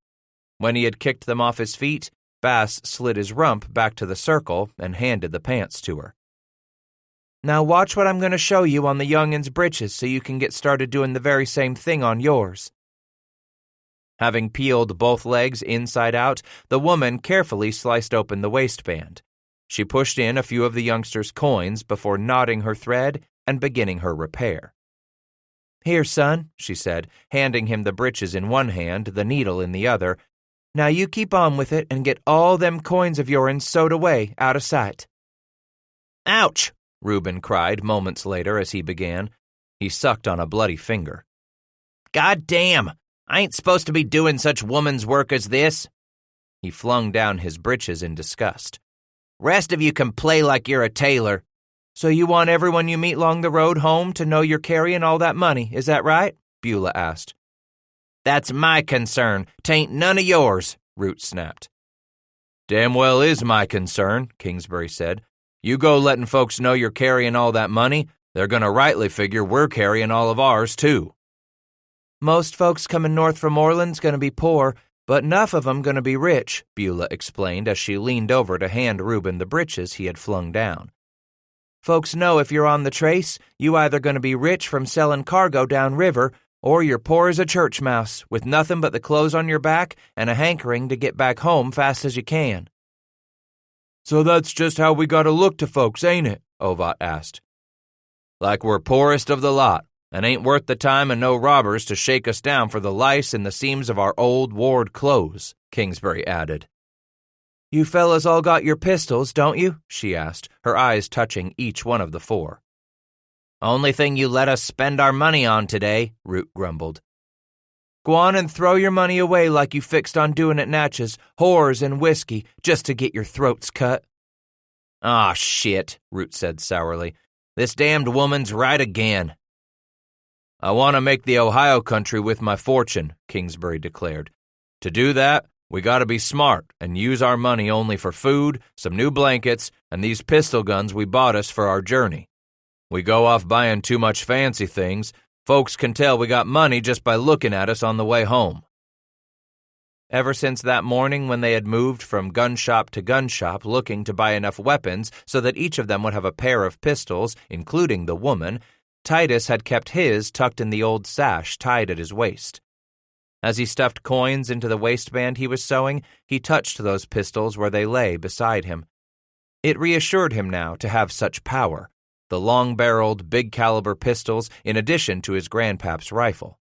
A: When he had kicked them off his feet, Bass slid his rump back to the circle and handed the pants to her. "Now watch what I'm going to show you on the youngin's breeches so you can get started doing the very same thing on yours." Having peeled both legs inside out, the woman carefully sliced open the waistband. She pushed in a few of the youngster's coins before knotting her thread and beginning her repair. "Here, son," she said, handing him the breeches in one hand, the needle in the other. "Now you keep on with it and get all them coins of your'n sewed away out of sight."
D: "Ouch!"
A: Reuben cried moments later as he began. He sucked on a bloody finger.
D: "God damn! I ain't supposed to be doing such woman's work as this."
A: He flung down his breeches in disgust.
D: "Rest of you can play like you're a tailor."
C: "So you want everyone you meet along the road home to know you're carrying all that money, is that right?" Beulah asked.
D: "That's my concern. 'Tain't none of yours," Root snapped.
E: "Damn well is my concern," Kingsbury said. "You go letting folks know you're carrying all that money, they're going to rightly figure we're carrying all of ours, too."
C: "Most folks coming north from Orleans going to be poor, but enough of 'em going to be rich," Beulah explained as she leaned over to hand Reuben the breeches he had flung down. "Folks know if you're on the trace, you either going to be rich from selling cargo down river, or you're poor as a church mouse, with nothing but the clothes on your back and a hankering to get back home fast as you can."
E: "So that's just how we got to look to folks, ain't it?" Ovat asked. "Like we're poorest of the lot, and ain't worth the time of no robbers to shake us down for the lice in the seams of our old ward clothes," Kingsbury added.
C: "You fellas all got your pistols, don't you?" she asked, her eyes touching each one of the four.
D: "Only thing you let us spend our money on today," Root grumbled.
C: "Go on and throw your money away like you fixed on doing at Natchez, whores and whiskey, just to get your throats cut."
D: "Aw, shit," Root said sourly. "This damned woman's right again."
E: "I want to make the Ohio country with my fortune," Kingsbury declared. "To do that, we got to be smart and use our money only for food, some new blankets, and these pistol guns we bought us for our journey. We go off buying too much fancy things, folks can tell we got money just by looking at us on the way home."
A: Ever since that morning when they had moved from gun shop to gun shop looking to buy enough weapons so that each of them would have a pair of pistols, including the woman, Titus had kept his tucked in the old sash tied at his waist. As he stuffed coins into the waistband he was sewing, he touched those pistols where they lay beside him. It reassured him now to have such power, the long-barreled, big-caliber pistols in addition to his grandpap's rifle.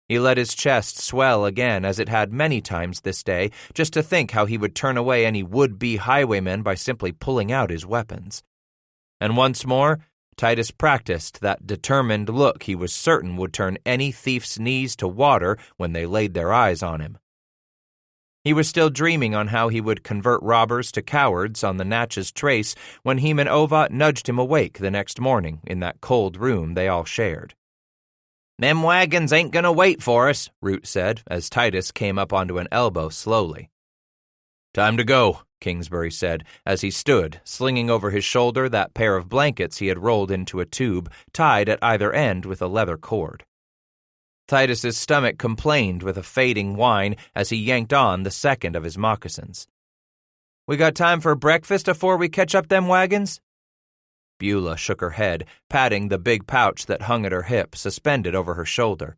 A: He let his chest swell again as it had many times this day, just to think how he would turn away any would-be highwaymen by simply pulling out his weapons. And once more, Titus practiced that determined look he was certain would turn any thief's knees to water when they laid their eyes on him. He was still dreaming on how he would convert robbers to cowards on the Natchez trace when Heman Ovat nudged him awake the next morning in that cold room they all shared.
D: "Them wagons ain't gonna wait for us,"
A: Root said as Titus came up onto an elbow slowly.
E: "Time to go,"
A: Kingsbury said as he stood, slinging over his shoulder that pair of blankets he had rolled into a tube, tied at either end with a leather cord. Titus's stomach complained with a fading whine as he yanked on the second of his moccasins. "We got time for breakfast afore we catch up them wagons?" Beulah shook her head, patting the big pouch that hung at her hip, suspended over her shoulder.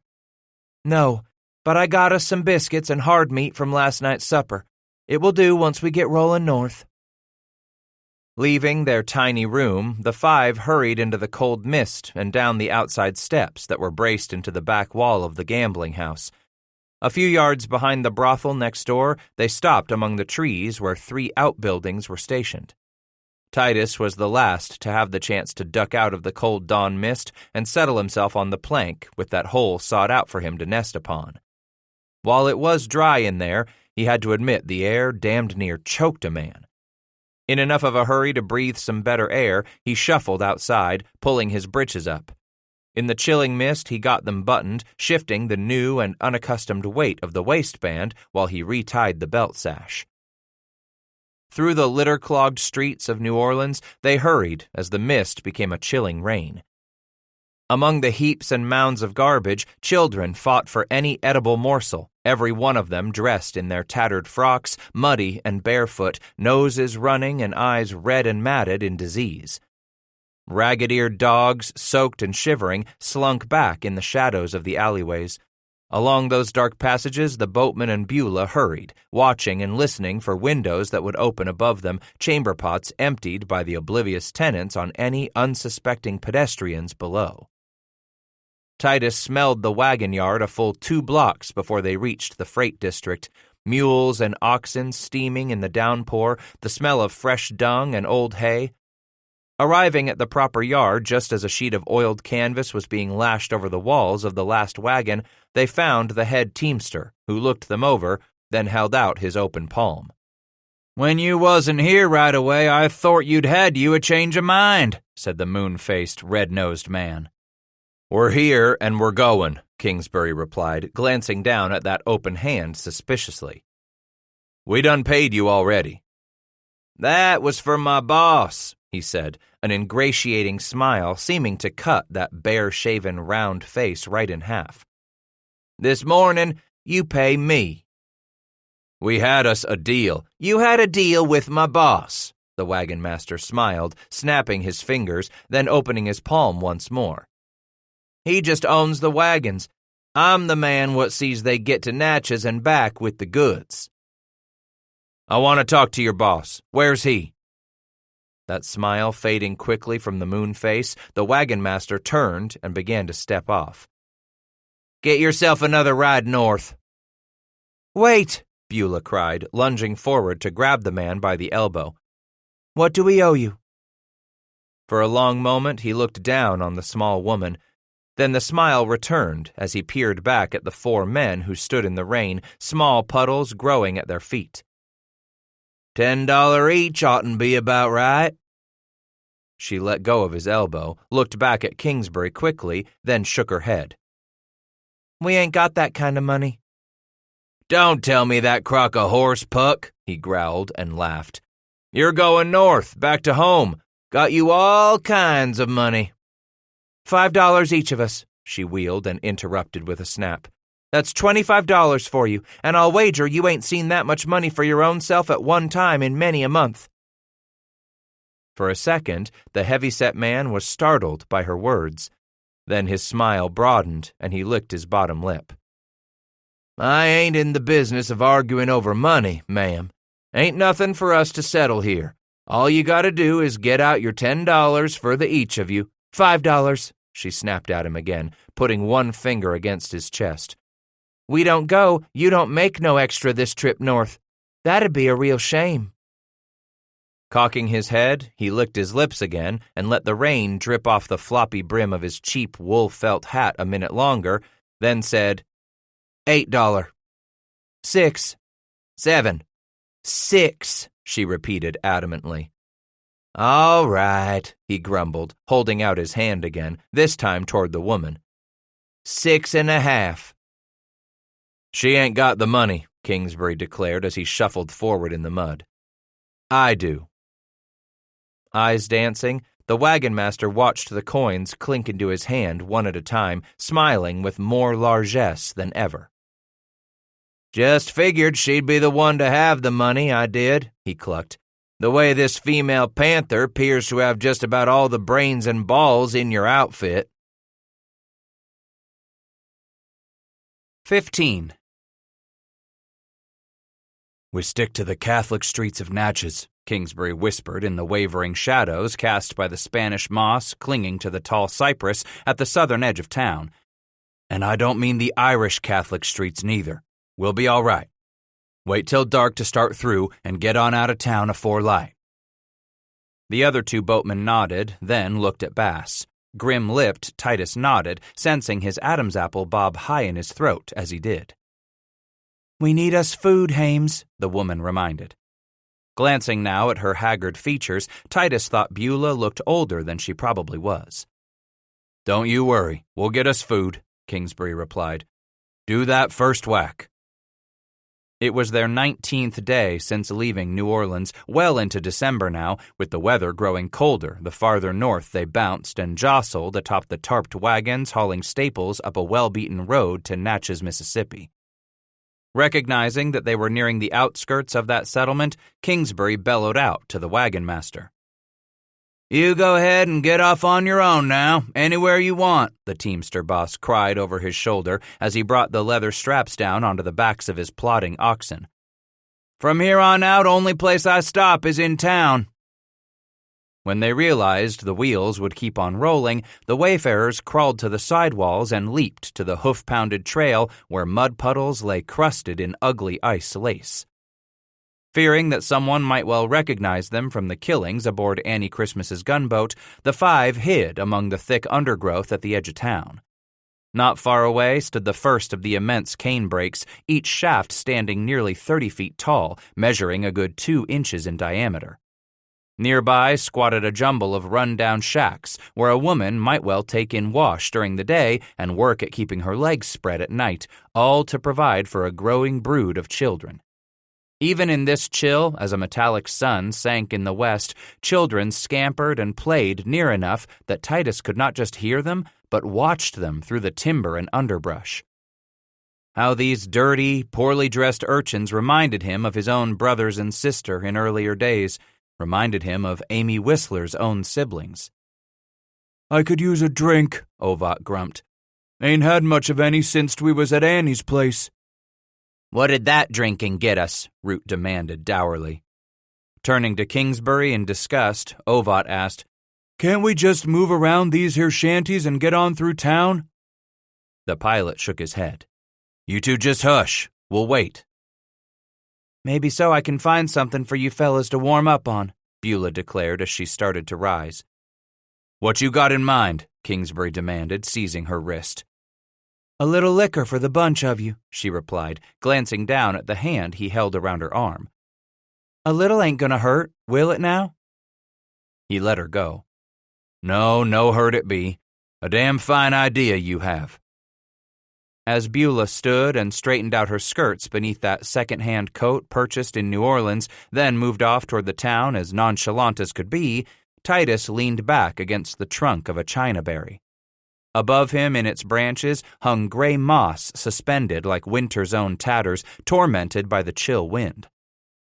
A: "No, but I got us some biscuits and hard meat from last night's supper. It will do once we get rolling north." Leaving their tiny room, the five hurried into the cold mist and down the outside steps that were braced into the back wall of the gambling house. A few yards behind the brothel next door, they stopped among the trees where 3 outbuildings were stationed. Titus was the last to have the chance to duck out of the cold dawn mist and settle himself on the plank with that hole sawed out for him to nest upon. While it was dry in there, he had to admit the air damned near choked a man. In enough of a hurry to breathe some better air, he shuffled outside, pulling his breeches up. In the chilling mist, he got them buttoned, shifting the new and unaccustomed weight of the waistband while he retied the belt sash. Through the litter-clogged streets of New Orleans, they hurried as the mist became a chilling rain. Among the heaps and mounds of garbage, children fought for any edible morsel, every one of them dressed in their tattered frocks, muddy and barefoot, noses running and eyes red and matted in disease. Ragged-eared dogs, soaked and shivering, slunk back in the shadows of the alleyways. Along those dark passages, the boatman and Beulah hurried, watching and listening for windows that would open above them, chamber pots emptied by the oblivious tenants on any unsuspecting pedestrians below. Titus smelled the wagon yard a full 2 blocks before they reached the freight district. Mules and oxen steaming in the downpour, the smell of fresh dung and old hay. Arriving at the proper yard just as a sheet of oiled canvas was being lashed over the walls of the last wagon, they found the head teamster, who looked them over, then held out his open palm.
B: "When you wasn't here right away, I thort you'd had you a change of mind," said the moon-faced, red-nosed man.
A: "We're here and we're going," Kingsbury replied, glancing down at that open hand suspiciously. "We done paid you already."
D: "That was for my boss,"
A: he said, an ingratiating smile seeming to cut that bare-shaven, round face right in half.
D: "This morning, you pay me."
A: "We had us a deal."
D: "You had a deal with my boss."
A: The wagon master smiled, snapping his fingers, then opening his palm once more.
D: "He just owns the wagons. I'm the man what sees they get to Natchez and back with the goods."
A: "I want to talk to your boss. Where's he?" That smile fading quickly from the moon face, the wagon master turned and began to step off.
D: "Get yourself another ride north."
C: "Wait,"
A: Beulah cried, lunging forward to grab the man by the elbow.
C: "What do we owe you?"
A: For a long moment he looked down on the small woman. Then the smile returned as he peered back at the 4 men who stood in the rain, small puddles growing at their feet.
D: $10 each oughtn't be about right."
A: She let go of his elbow, looked back at Kingsbury quickly, then shook her head.
C: "We ain't got that kind of money."
D: "Don't tell me that crock of horse, Puck," he growled and laughed. "You're going north, back to home. Got you all kinds of money."
C: $5 each of us, she wheeled and interrupted with a snap. "That's $25 for you, and I'll wager you ain't seen that much money for your own self at one time in many a month."
A: For a second, the heavy-set man was startled by her words. Then his smile broadened, and he licked his bottom lip.
D: "I ain't in the business of arguing over money, ma'am. Ain't nothing for us to settle here. All you gotta do is get out your $10 for the each of you."
C: $5,
A: she snapped at him again, putting one finger against his chest.
C: "We don't go, you don't make no extra this trip north. That'd be a real shame."
A: Cocking his head, he licked his lips again and let the rain drip off the floppy brim of his cheap wool felt hat a minute longer, then said,
D: $8.
C: $6.
D: $7.
C: $6,
A: she repeated adamantly.
D: "All right,"
A: he grumbled, holding out his hand again, this time toward the woman.
D: $6.50.
A: "She ain't got the money," Kingsbury declared as he shuffled forward in the mud. "I do." Eyes dancing, the wagon master watched the coins clink into his hand one at a time, smiling with more largesse than ever.
D: "Just figured she'd be the one to have the money, I did," he clucked. "The way this female panther appears to have just about all the brains and balls in your outfit."
C: 15.
B: "We stick to the Catholic streets of Natchez," Kingsbury whispered in the wavering shadows cast by the Spanish moss clinging to the tall cypress at the southern edge of town. "And I don't mean the Irish Catholic streets neither. We'll be all right. Wait till dark to start through and get on out of town afore light."
A: The other 2 boatmen nodded, then looked at Bass. Grim-lipped, Titus nodded, sensing his Adam's apple bob high in his throat as he did.
C: "We need us food, Hames,"
A: the woman reminded. Glancing now at her haggard features, Titus thought Beulah looked older than she probably was.
B: "Don't you worry, we'll get us food," Kingsbury replied. "Do that first whack."
A: It was their 19th day since leaving New Orleans, well into December now, with the weather growing colder the farther north they bounced and jostled atop the tarped wagons hauling staples up a well-beaten road to Natchez, Mississippi. Recognizing that they were nearing the outskirts of that settlement, Kingsbury bellowed out to the wagon master.
C: You go ahead and get off on your own now, anywhere you want, the teamster boss cried over his shoulder as he brought the leather straps down onto the backs of his plodding oxen. From here on out, only place I stop is in town. When they realized the wheels would keep on rolling, the wayfarers crawled to the sidewalls and leaped to the hoof-pounded trail where mud puddles lay crusted in ugly ice lace. Fearing that someone might well recognize them from the killings aboard Annie Christmas's gunboat, the five hid among the thick undergrowth at the edge of town. Not far away stood the first of the immense cane brakes, each shaft standing nearly 30 feet tall, measuring a good 2 inches in diameter. Nearby squatted a jumble of run-down shacks where a woman might well take in wash during the day and work at keeping her legs spread at night, all to provide for a growing brood of children. Even in this chill, as a metallic sun sank in the west, children scampered and played near enough that Titus could not just hear them, but watched them through the timber and underbrush. How these dirty, poorly dressed urchins reminded him of his own brothers and sister in earlier days, reminded him of Amy Whistler's own siblings.
E: I could use a drink, Ovat grumped. Ain't had much of any since we was at Annie's place.
C: What did that drinking get us? Root demanded dourly. Turning to Kingsbury in disgust, Ovat asked,
E: Can't we just move around these here shanties and get on through town?
C: The pilot shook his head. You two just hush. We'll wait. Maybe so I can find something for you fellas to warm up on, Beulah declared as she started to rise.
B: What you got in mind? Kingsbury demanded, seizing her wrist.
C: A little liquor for the bunch of you, she replied, glancing down at the hand he held around her arm. A little ain't gonna hurt, will it now?
B: He let her go. No hurt it be. A damn fine idea you have.
C: As Beulah stood and straightened out her skirts beneath that second-hand coat purchased in New Orleans, then moved off toward the town as nonchalant as could be, Titus leaned back against the trunk of a chinaberry. Above him in its branches hung gray moss suspended like winter's own tatters, tormented by the chill wind.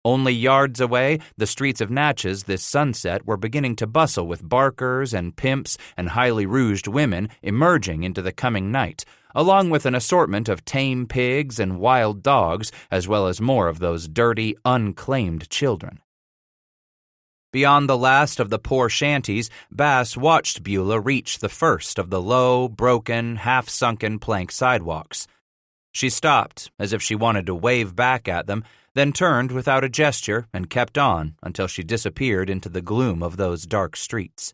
C: Only yards away, the streets of Natchez this sunset were beginning to bustle with barkers and pimps and highly rouged women emerging into the coming night, along with an assortment of tame pigs and wild dogs, as well as more of those dirty, unclaimed children. Beyond the last of the poor shanties, Bass watched Beulah reach the first of the low, broken, half-sunken plank sidewalks. She stopped, as if she wanted to wave back at them, then turned without a gesture and kept on until she disappeared into the gloom of those dark streets,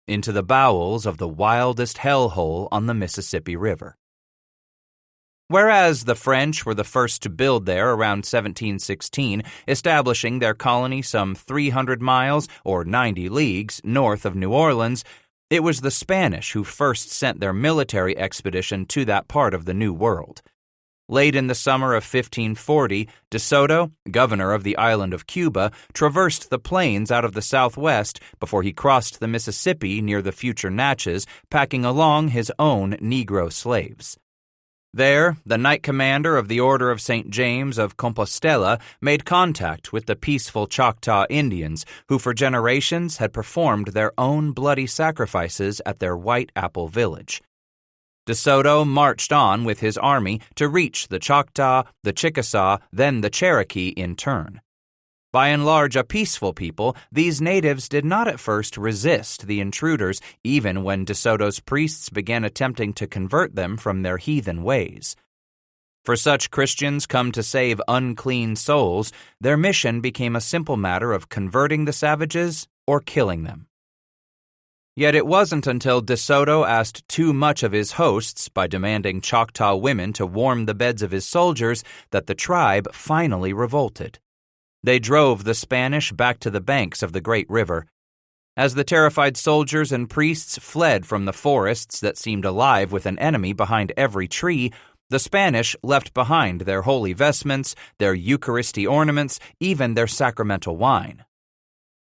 C: into the bowels of the wildest hellhole on the Mississippi River. Whereas the French were the first to build there around 1716, establishing their colony some 300 miles or 90 leagues north of New Orleans, it was the Spanish who first sent their military expedition to that part of the New World. Late in the summer of 1540, De Soto, governor of the island of Cuba, traversed the plains out of the southwest before he crossed the Mississippi near the future Natchez, packing along his own Negro slaves. There, the knight commander of the Order of St. James of Compostela made contact with the peaceful Choctaw Indians, who for generations had performed their own bloody sacrifices at their White Apple village. De Soto marched on with his army to reach the Choctaw, the Chickasaw, then the Cherokee in turn. By and large a peaceful people, these natives did not at first resist the intruders, even when De Soto's priests began attempting to convert them from their heathen ways. For such Christians come to save unclean souls, their mission became a simple matter of converting the savages or killing them. Yet it wasn't until De Soto asked too much of his hosts by demanding Choctaw women to warm the beds of his soldiers that the tribe finally revolted. They drove the Spanish back to the banks of the great river. As the terrified soldiers and priests fled from the forests that seemed alive with an enemy behind every tree, the Spanish left behind their holy vestments, their Eucharisty ornaments, even their sacramental wine.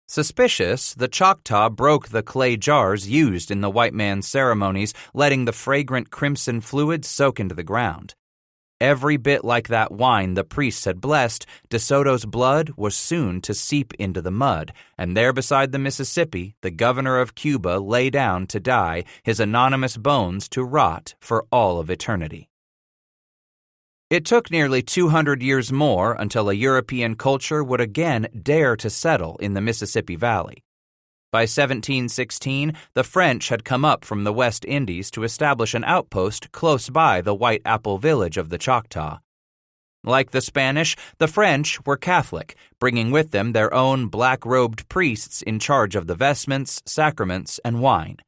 C: Suspicious, the Choctaw broke the clay jars used in the white man's ceremonies, letting the fragrant crimson fluid soak into the ground. every bit like that wine the priests had blessed, De Soto's blood was soon to seep into the mud, and there beside the Mississippi, the governor of Cuba lay down to die, his anonymous bones to rot for all of eternity. It took nearly 200 years more until a European culture would again dare to settle in the Mississippi Valley. By 1716, the French had come up from the West Indies to establish an outpost close by the White Apple village of the Choctaw. Like the Spanish, the French were Catholic, bringing with them their own black-robed priests in charge of the vestments, sacraments, and wine.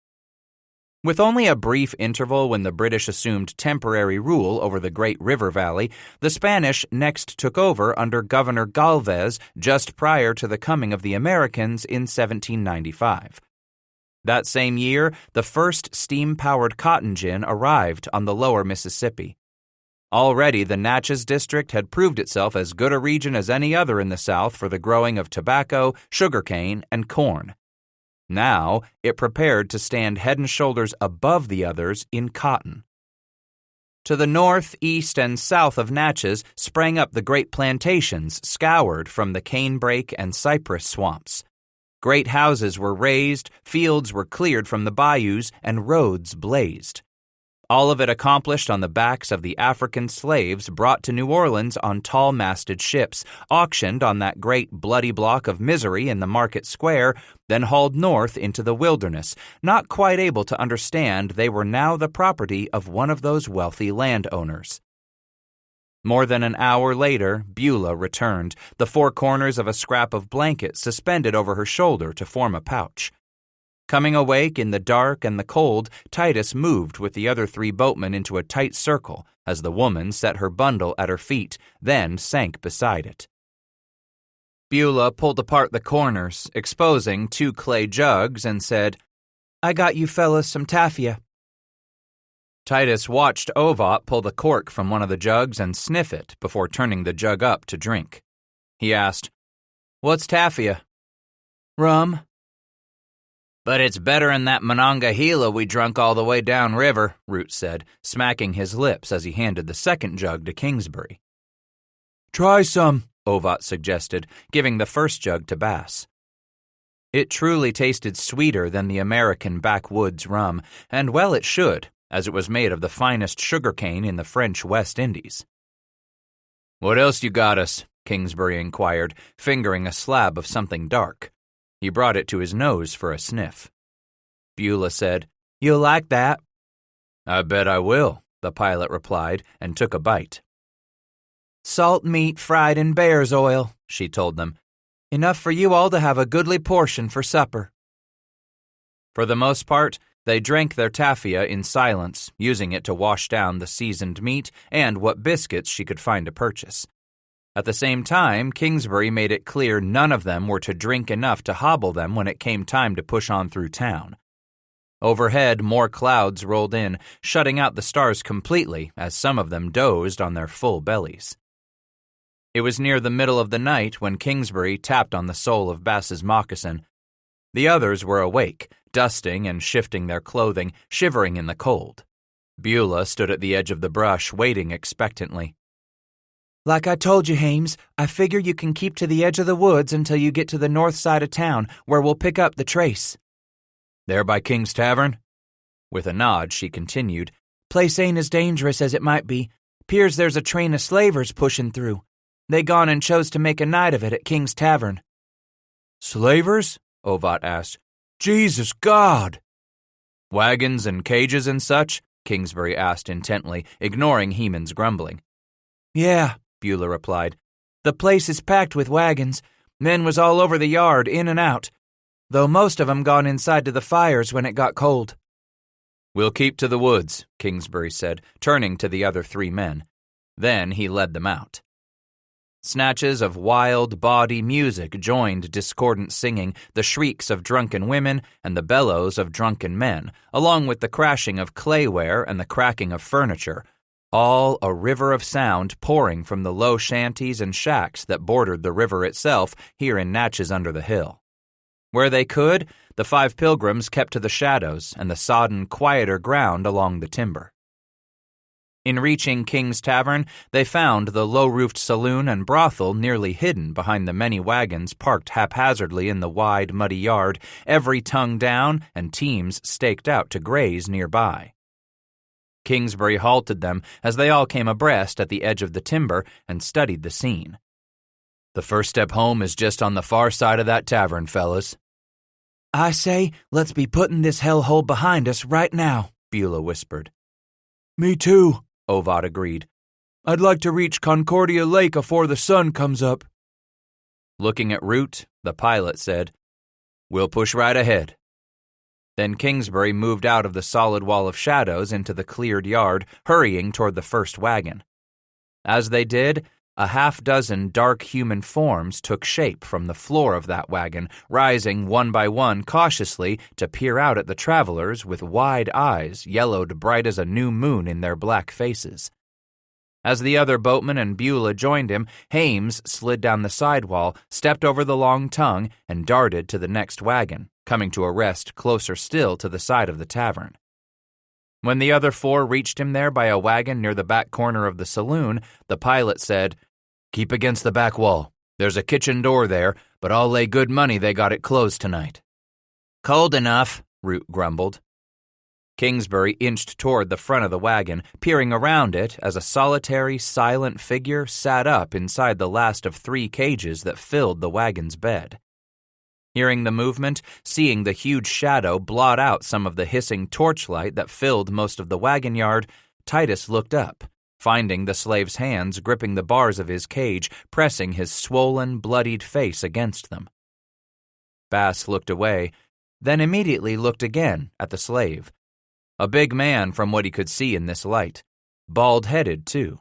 C: With only a brief interval when the British assumed temporary rule over the Great River Valley, the Spanish next took over under Governor Galvez just prior to the coming of the Americans in 1795. That same year, the first steam-powered cotton gin arrived on the lower Mississippi. Already, the Natchez District had proved itself as good a region as any other in the South for the growing of tobacco, sugarcane, and corn. Now, it prepared to stand head and shoulders above the others in cotton. To the north, east, and south of Natchez sprang up the great plantations scoured from the canebrake and cypress swamps. Great houses were raised, fields were cleared from the bayous, and roads blazed. All of it accomplished on the backs of the African slaves brought to New Orleans on tall-masted ships, auctioned on that great bloody block of misery in the market square, then hauled north into the wilderness, not quite able to understand they were now the property of one of those wealthy landowners. More than an hour later, Beulah returned, the four corners of a scrap of blanket suspended over her shoulder to form a pouch. Coming awake in the dark and the cold, Titus moved with the other three boatmen into a tight circle as the woman set her bundle at her feet, then sank beside it. Beulah pulled apart the corners, exposing 2 clay jugs, and said, "I got you fellas some tafia." Titus watched Ovat pull the cork from one of the jugs and sniff it before turning the jug up to drink. He asked, "What's tafia?" "Rum." "But it's better'n that Monongahela we drunk all the way down river," Root said, smacking his lips as he handed the second jug to Kingsbury. "Try some," Ovat suggested, giving the first jug to Bass. It truly tasted sweeter than the American backwoods rum, and well it should, as it was made of the finest sugarcane in the French West Indies. "What else you got us?" Kingsbury inquired, fingering a slab of something dark. He brought it to his nose for a sniff. Beulah said, "You'll like that." "I bet I will," the pilot replied, and took a bite. "Salt meat fried in bear's oil," she told them. "Enough for you all to have a goodly portion for supper." For the most part, they drank their tafia in silence, using it to wash down the seasoned meat and what biscuits she could find to purchase. At the same time, Kingsbury made it clear none of them were to drink enough to hobble them when it came time to push on through town. Overhead, more clouds rolled in, shutting out the stars completely as some of them dozed on their full bellies. It was near the middle of the night when Kingsbury tapped on the sole of Bass's moccasin. The others were awake, dusting and shifting their clothing, shivering in the cold. Beulah stood at the edge of the brush, waiting expectantly. "Like I told you, Hames, I figure you can keep to the edge of the woods until you get to the north side of town, where we'll pick up the trace." "There by King's Tavern?" With a nod, she continued, "Place ain't as dangerous as it might be. 'Pears there's a train of slavers pushing through. They gone and chose to make a night of it at King's Tavern." "Slavers?" Ovat asked. "Jesus God!" "Wagons and cages and such?" Kingsbury asked intently, ignoring Heman's grumbling. "Yeah," Beulah replied. "The place is packed with wagons. Men was all over the yard, in and out, though most of 'em gone inside to the fires when it got cold." "We'll keep to the woods," Kingsbury said, turning to the other 3 men. Then he led them out. Snatches of wild, bawdy music joined discordant singing, the shrieks of drunken women and the bellows of drunken men, along with the crashing of clayware and the cracking of furniture, all a river of sound pouring from the low shanties and shacks that bordered the river itself here in Natchez under the hill. Where they could, the 5 pilgrims kept to the shadows and the sodden, quieter ground along the timber.
A: In reaching King's Tavern, they found the low-roofed saloon and brothel nearly hidden behind the many wagons parked haphazardly in the wide, muddy yard, every tongue down and teams staked out to graze nearby. Kingsbury halted them as they all came abreast at the edge of the timber and studied the scene.
B: "The first step home is just on the far side of that tavern, fellas."
C: "I say, let's be putting this hellhole behind us right now," Beulah whispered.
E: Me too,
C: Ovad agreed.
E: "I'd like to reach Concordia Lake afore the sun comes up."
A: Looking at Root, the pilot said,
B: "We'll push right ahead."
A: Then Kingsbury moved out of the solid wall of shadows into the cleared yard, hurrying toward the first wagon. As they did, a half-dozen dark human forms took shape from the floor of that wagon, rising one by one cautiously to peer out at the travelers with wide eyes yellowed bright as a new moon in their black faces. As the other boatman and Beulah joined him, Hames slid down the sidewall, stepped over the long tongue, and darted to the next wagon, coming to a rest closer still to the side of the tavern. When the other four reached him there by a wagon near the back corner of the saloon, the pilot said,
B: "Keep against the back wall. There's a kitchen door there, but I'll lay good money they got it closed tonight."
A: "Cold enough," Root grumbled. Kingsbury inched toward the front of the wagon, peering around it as a solitary, silent figure sat up inside the last of 3 cages that filled the wagon's bed. Hearing the movement, seeing the huge shadow blot out some of the hissing torchlight that filled most of the wagon yard, Titus looked up, finding the slave's hands gripping the bars of his cage, pressing his swollen, bloodied face against them. Bass looked away, then immediately looked again at the slave. A big man from what he could see in this light, bald-headed too.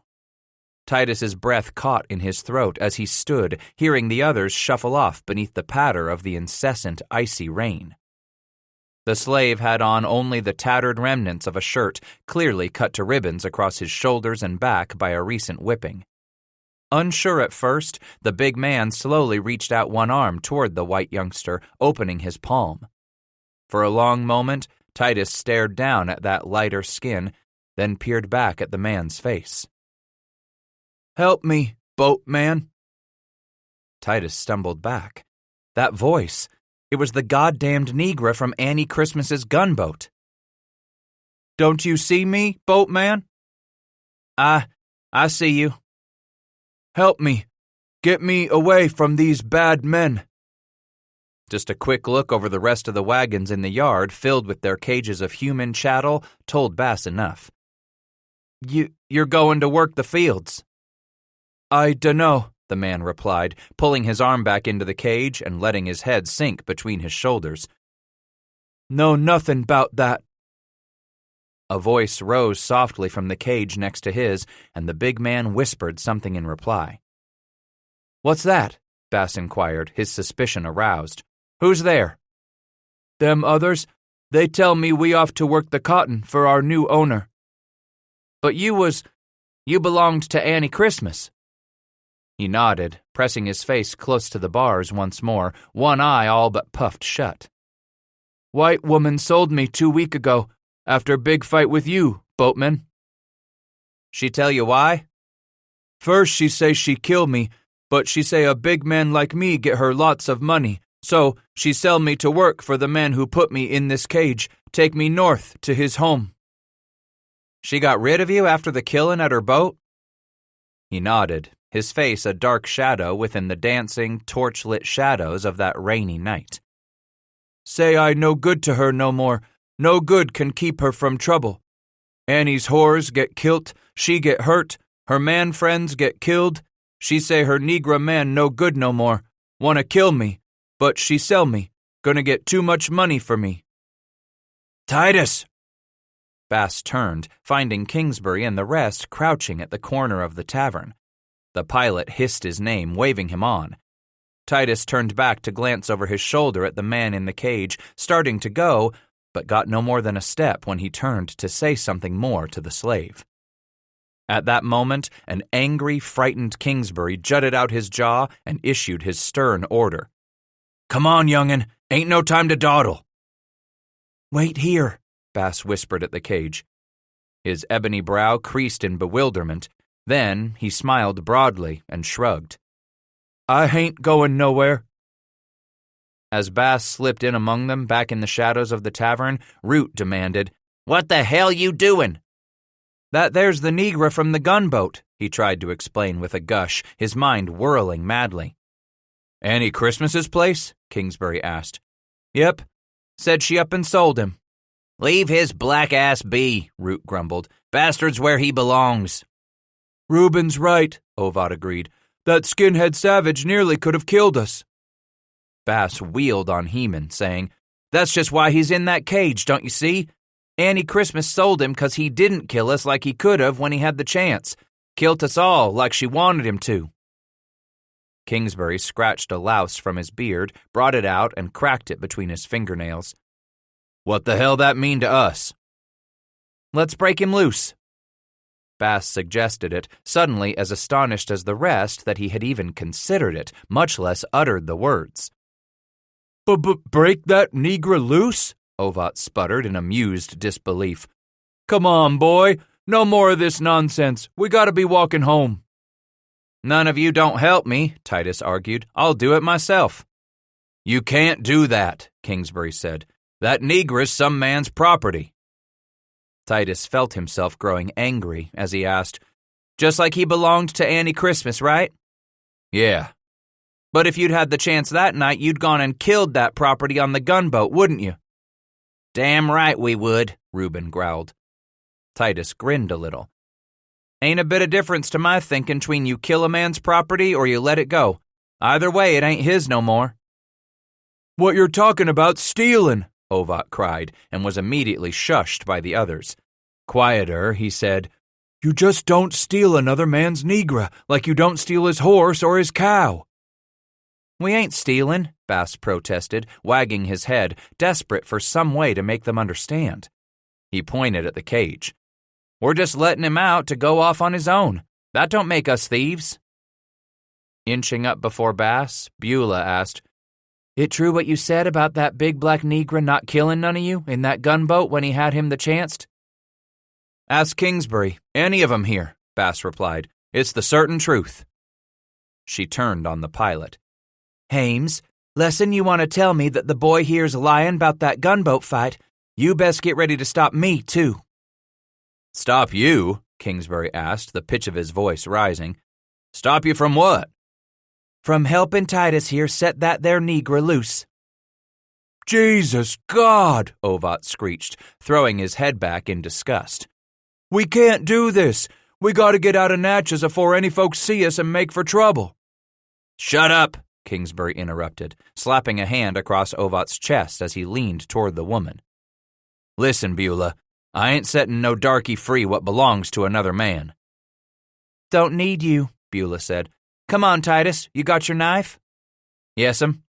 A: Titus's breath caught in his throat as he stood, hearing the others shuffle off beneath the patter of the incessant icy rain. The slave had on only the tattered remnants of a shirt, clearly cut to ribbons across his shoulders and back by a recent whipping. Unsure at first, the big man slowly reached out one arm toward the white youngster, opening his palm. For a long moment, Titus stared down at that lighter skin, then peered back at the man's face.
E: "Help me, boatman."
A: Titus stumbled back. That voice, it was the goddamned negra from Annie Christmas's gunboat.
E: "Don't you see me, boatman?"
A: I see you."
E: "Help me. Get me away from these bad men."
A: Just a quick look over the rest of the wagons in the yard filled with their cages of human chattel told Bass enough. You're going to work the fields."
E: "I dunno,"
A: the man replied, pulling his arm back into the cage and letting his head sink between his shoulders.
E: "Know nothin' 'bout that."
A: A voice rose softly from the cage next to his, and the big man whispered something in reply. "What's that?" Bass inquired, his suspicion aroused. "Who's there?"
E: "Them others, they tell me we off to work the cotton for our new owner."
A: "But you belonged to Annie Christmas." He nodded, pressing his face close to the bars once more, one eye all but puffed shut.
E: "White woman sold me 2 weeks ago, after big fight with you, boatman."
A: "She tell you why?"
E: "First she say she kill me, but she say a big man like me get her lots of money, so she sell me to work for the man who put me in this cage, take me north to his home."
A: "She got rid of you after the killing at her boat?" He nodded, his face a dark shadow within the dancing, torch-lit shadows of that rainy night.
E: "Say I no good to her no more, no good can keep her from trouble. Annie's whores get kilt, she get hurt, her man friends get killed. She say her negra man no good no more, wanna kill me, but she sell me, gonna get too much money for me."
A: "Titus!" Bass turned, finding Kingsbury and the rest crouching at the corner of the tavern. The pilot hissed his name, waving him on. Titus turned back to glance over his shoulder at the man in the cage, starting to go, but got no more than a step when he turned to say something more to the slave. At that moment, an angry, frightened Kingsbury jutted out his jaw and issued his stern order. "Come on, young'un, ain't no time to dawdle."
C: "Wait here,"
A: Bass whispered at the cage. His ebony brow creased in bewilderment. Then he smiled broadly and shrugged.
E: I ain't going nowhere.
A: As Bass slipped in among them back in the shadows of the tavern, Root demanded, "What the hell you doing?"
C: "That there's the negra from the gunboat," he tried to explain with a gush, his mind whirling madly.
A: "Annie Christmas's place?" Kingsbury asked.
C: "Yep. Said she up and sold him."
D: "Leave his black ass be," Root grumbled. "Bastard's where he belongs."
E: Reuben's right, Ovat agreed. That skinhead savage nearly could have killed us.
A: Bass wheeled on Heman, saying, "That's just why he's in that cage, don't you see? Annie Christmas sold him 'cause he didn't kill us like he could have when he had the chance. Killed us all like she wanted him to." Kingsbury scratched a louse from his beard, brought it out, and cracked it between his fingernails. "What the hell that mean to us?"
C: "Let's break him loose."
A: Bass suggested it, suddenly as astonished as the rest that he had even considered it, much less uttered the words.
E: Break that negra loose?
A: Ovat sputtered in amused disbelief.
E: Come on, boy. No more of this nonsense. We gotta be walking home.
A: None of you don't help me, Titus argued. I'll do it myself. You can't do that, Kingsbury said. That negra's some man's property. Titus felt himself growing angry as he asked, "Just like he belonged to Annie Christmas, right?" "Yeah." "But if you'd had the chance that night, you'd gone and killed that property on the gunboat, wouldn't you?"
D: "Damn right we would," Reuben growled.
A: Titus grinned a little. "Ain't a bit of difference to my thinking between you kill a man's property or you let it go. Either way, it ain't his no more."
E: "What you're talking about stealing,"
A: Ovat cried, and was immediately shushed by the others. Quieter, he said,
E: "You just don't steal another man's negra, like you don't steal his horse or his cow."
A: "We ain't stealing," Bass protested, wagging his head, desperate for some way to make them understand. He pointed at the cage. "We're just letting him out to go off on his own. That don't make us thieves." Inching up before Bass, Beulah asked, "It true what you said about that big black negra not killing none of you in that gunboat when he had him the chance?" "Ask Kingsbury, any of 'em here," Bass replied. "It's the certain truth." She turned on the pilot. "Hames, lesson you want to tell me that the boy here's lying about that gunboat fight, you best get ready to stop me, too." "Stop you?" Kingsbury asked, the pitch of his voice rising. "Stop you from what?" "From helping Titus here set that there negra loose."
E: "Jesus God!"
A: Ovat screeched, throwing his head back in disgust.
E: "We can't do this. We gotta get out of Natchez afore any folks see us and make for trouble."
A: "Shut up!" Kingsbury interrupted, slapping a hand across Ovat's chest as he leaned toward the woman. "Listen, Beulah, I ain't setting no darky free what belongs to another man." "Don't need you," Beulah said. "Come on, Titus, you got your knife?" "Yes'm."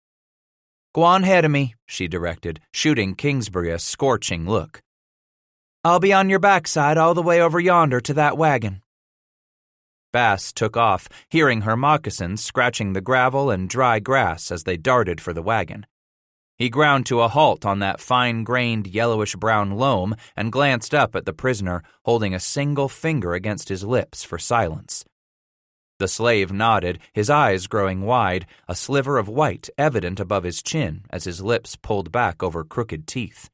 A: "Go on ahead of me," she directed, shooting Kingsbury a scorching look. "I'll be on your backside all the way over yonder to that wagon." Bass took off, hearing her moccasins scratching the gravel and dry grass as they darted for the wagon. He ground to a halt on that fine-grained yellowish-brown loam and glanced up at the prisoner, holding a single finger against his lips for silence. The slave nodded, his eyes growing wide, a sliver of white evident above his chin as his lips pulled back over crooked teeth.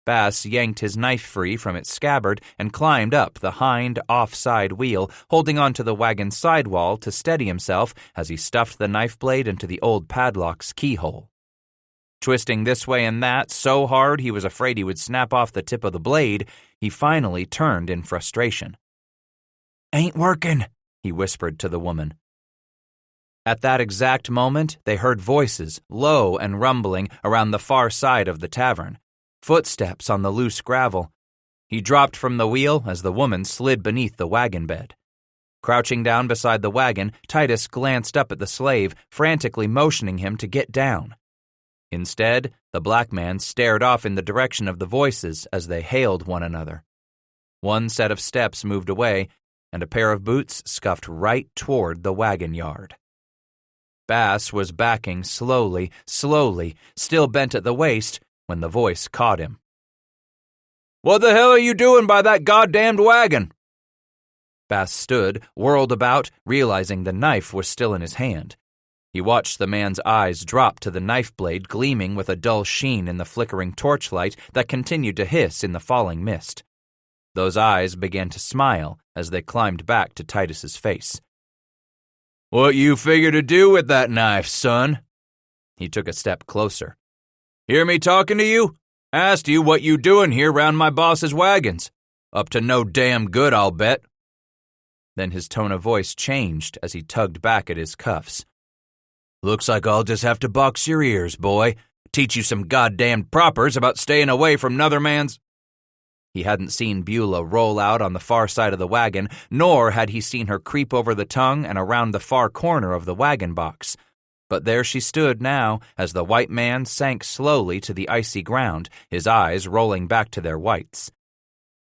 A: Bass yanked his knife free from its scabbard and climbed up the hind off-side wheel, holding onto the wagon's sidewall to steady himself as he stuffed the knife blade into the old padlock's keyhole. Twisting this way and that so hard he was afraid he would snap off the tip of the blade, he finally turned in frustration. "Ain't working," he whispered to the woman. At that exact moment, they heard voices, low and rumbling, around the far side of the tavern. Footsteps on the loose gravel. He dropped from the wheel as the woman slid beneath the wagon bed. Crouching down beside the wagon, Titus glanced up at the slave, frantically motioning him to get down. Instead, the black man stared off in the direction of the voices as they hailed one another. One set of steps moved away, and a pair of boots scuffed right toward the wagon yard. Bass was backing slowly, still bent at the waist, when the voice caught him.
E: What the hell are you doing by that goddamned wagon?
A: Bass stood, whirled about, realizing the knife was still in his hand. He watched the man's eyes drop to the knife blade gleaming with a dull sheen in the flickering torchlight that continued to hiss in the falling mist. Those eyes began to smile as they climbed back to Titus's face.
E: What you figure to do with that knife, son?
A: He took a step closer.
E: Hear me talking to you? Asked you what you doing here round my boss's wagons. Up to no damn good, I'll bet.
A: Then his tone of voice changed as he tugged back at his cuffs.
E: Looks like I'll just have to box your ears, boy. Teach you some goddamn propers about staying away from another man's...
A: He hadn't seen Beulah roll out on the far side of the wagon, nor had he seen her creep over the tongue and around the far corner of the wagon box. But there she stood now, as the white man sank slowly to the icy ground, his eyes rolling back to their whites.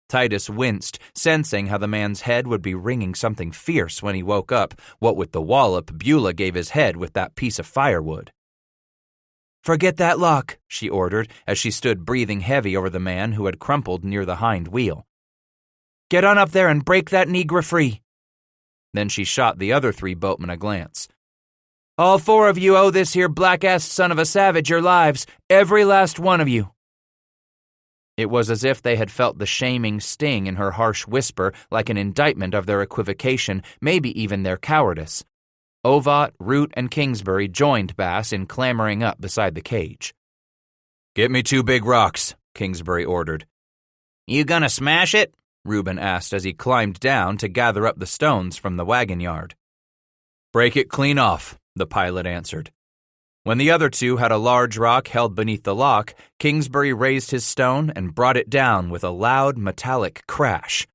A: Titus winced, sensing how the man's head would be ringing something fierce when he woke up, what with the wallop Beulah gave his head with that piece of firewood.
C: "Forget that lock,"
A: she ordered as she stood breathing heavy over the man who had crumpled near the hind wheel.
C: "Get on up there and break that negro free."
A: Then she shot the other 3 boatmen a glance.
C: "All 4 of you owe this here black-ass son of a savage your lives, every last one of you."
A: It was as if they had felt the shaming sting in her harsh whisper, like an indictment of their equivocation, maybe even their cowardice. Ovat, Root, and Kingsbury joined Bass in clambering up beside the cage.
E: "Get me 2 big rocks," Kingsbury ordered.
D: "You gonna smash it?"
A: Reuben asked as he climbed down to gather up the stones from the wagon yard.
E: "Break it clean off," the pilot answered.
A: When the other 2 had a large rock held beneath the lock, Kingsbury raised his stone and brought it down with a loud metallic crash.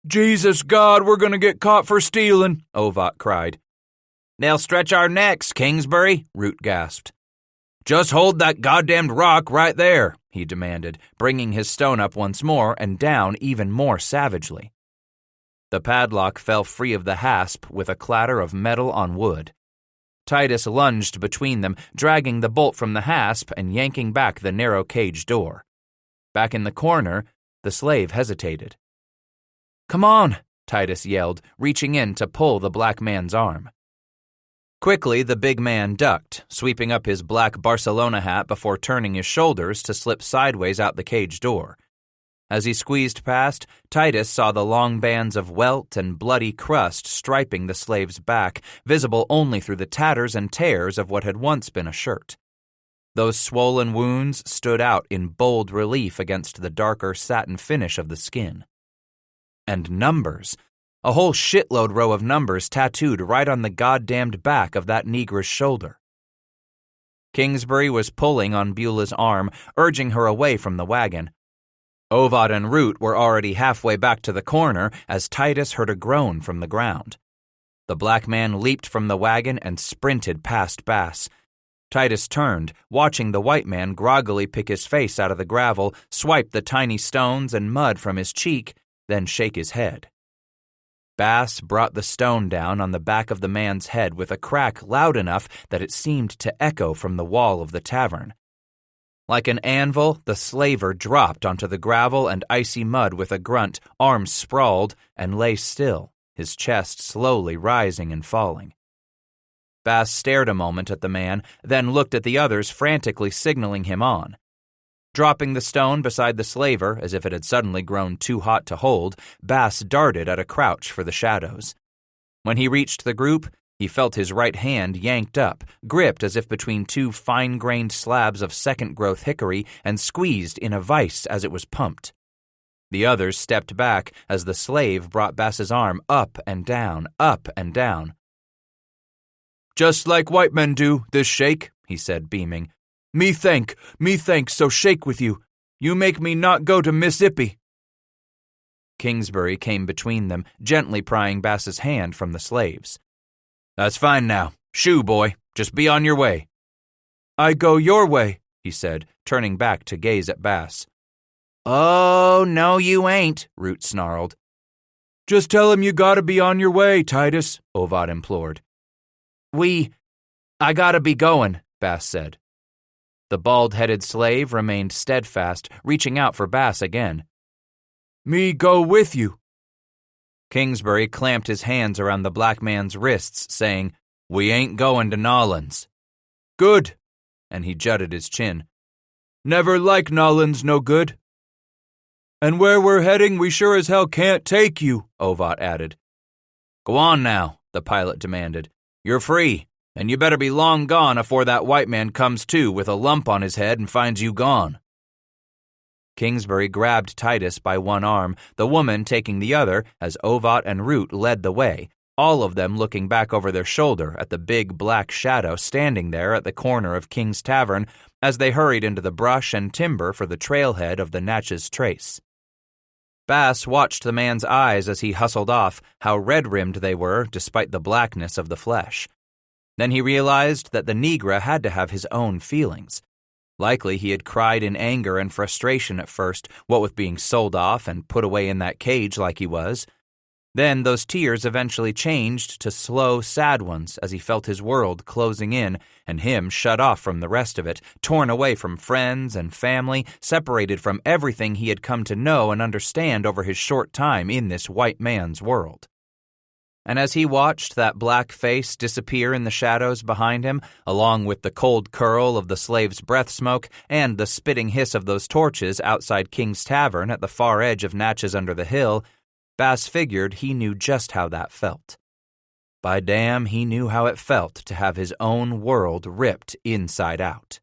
E: "Jesus God, we're gonna get caught for stealing," Ovat cried.
D: "They'll stretch our necks, Kingsbury," Root gasped.
E: "Just hold that goddamned rock right there,"
A: he demanded, bringing his stone up once more and down even more savagely. The padlock fell free of the hasp with a clatter of metal on wood. Titus lunged between them, dragging the bolt from the hasp and yanking back the narrow cage door. Back in the corner, the slave hesitated.
C: "Come on,"
A: Titus yelled, reaching in to pull the black man's arm. Quickly, the big man ducked, sweeping up his black Barcelona hat before turning his shoulders to slip sideways out the cage door. As he squeezed past, Titus saw the long bands of welt and bloody crust striping the slave's back, visible only through the tatters and tears of what had once been a shirt. Those swollen wounds stood out in bold relief against the darker satin finish of the skin. And numbers. A whole shitload row of numbers tattooed right on the goddamned back of that negro's shoulder. Kingsbury was pulling on Beulah's arm, urging her away from the wagon. Ovat and Root were already halfway back to the corner as Titus heard a groan from the ground. The black man leaped from the wagon and sprinted past Bass. Titus turned, watching the white man groggily pick his face out of the gravel, swipe the tiny stones and mud from his cheek, then shake his head. Bass brought the stone down on the back of the man's head with a crack loud enough that it seemed to echo from the wall of the tavern. Like an anvil, the slaver dropped onto the gravel and icy mud with a grunt, arms sprawled, and lay still, his chest slowly rising and falling. Bass stared a moment at the man, then looked at the others frantically signaling him on. Dropping the stone beside the slaver, as if it had suddenly grown too hot to hold, Bass darted at a crouch for the shadows. When he reached the group, he felt his right hand yanked up, gripped as if between 2 fine-grained slabs of second-growth hickory and squeezed in a vise as it was pumped. The others stepped back as the slave brought Bass's arm up and down, up and down.
E: "Just like white men do, this shake," he said, beaming. Me thank, so shake with you. You make me not go to Mississippi."
A: Kingsbury came between them, gently prying Bass's hand from the slave's.
E: "That's fine now. Shoo, boy. Just be on your way."
C: "I go your way,"
A: he said, turning back to gaze at Bass.
D: "Oh, no you ain't," Root snarled.
C: "Just tell him you gotta be on your way, Titus," Ovat implored.
A: I gotta be going," Bass said. The bald-headed slave remained steadfast, reaching out for Bass again.
E: Me go with you.
A: Kingsbury clamped his hands around the black man's wrists, saying, "We ain't going to Nolans."
E: Good.
A: And he jutted his chin.
E: Never like Nolans no good. And where we're heading, we sure as hell can't take you, Ovat added.
A: Go on now, the pilot demanded. You're free, and you better be long gone afore that white man comes to with a lump on his head and finds you gone. Kingsbury grabbed Titus by one arm, the woman taking the other as Ovat and Root led the way, all of them looking back over their shoulder at the big black shadow standing there at the corner of King's Tavern as they hurried into the brush and timber for the trailhead of the Natchez Trace. Bass watched the man's eyes as he hustled off, how red-rimmed they were despite the blackness of the flesh. Then he realized that the Negra had to have his own feelings. Likely he had cried in anger and frustration at first, what with being sold off and put away in that cage like he was. Then those tears eventually changed to slow, sad ones as he felt his world closing in and him shut off from the rest of it, torn away from friends and family, separated from everything he had come to know and understand over his short time in this white man's world. And as he watched that black face disappear in the shadows behind him, along with the cold curl of the slave's breath smoke and the spitting hiss of those torches outside King's Tavern at the far edge of Natchez under the hill, Bass figured he knew just how that felt. By damn, he knew how it felt to have his own world ripped inside out.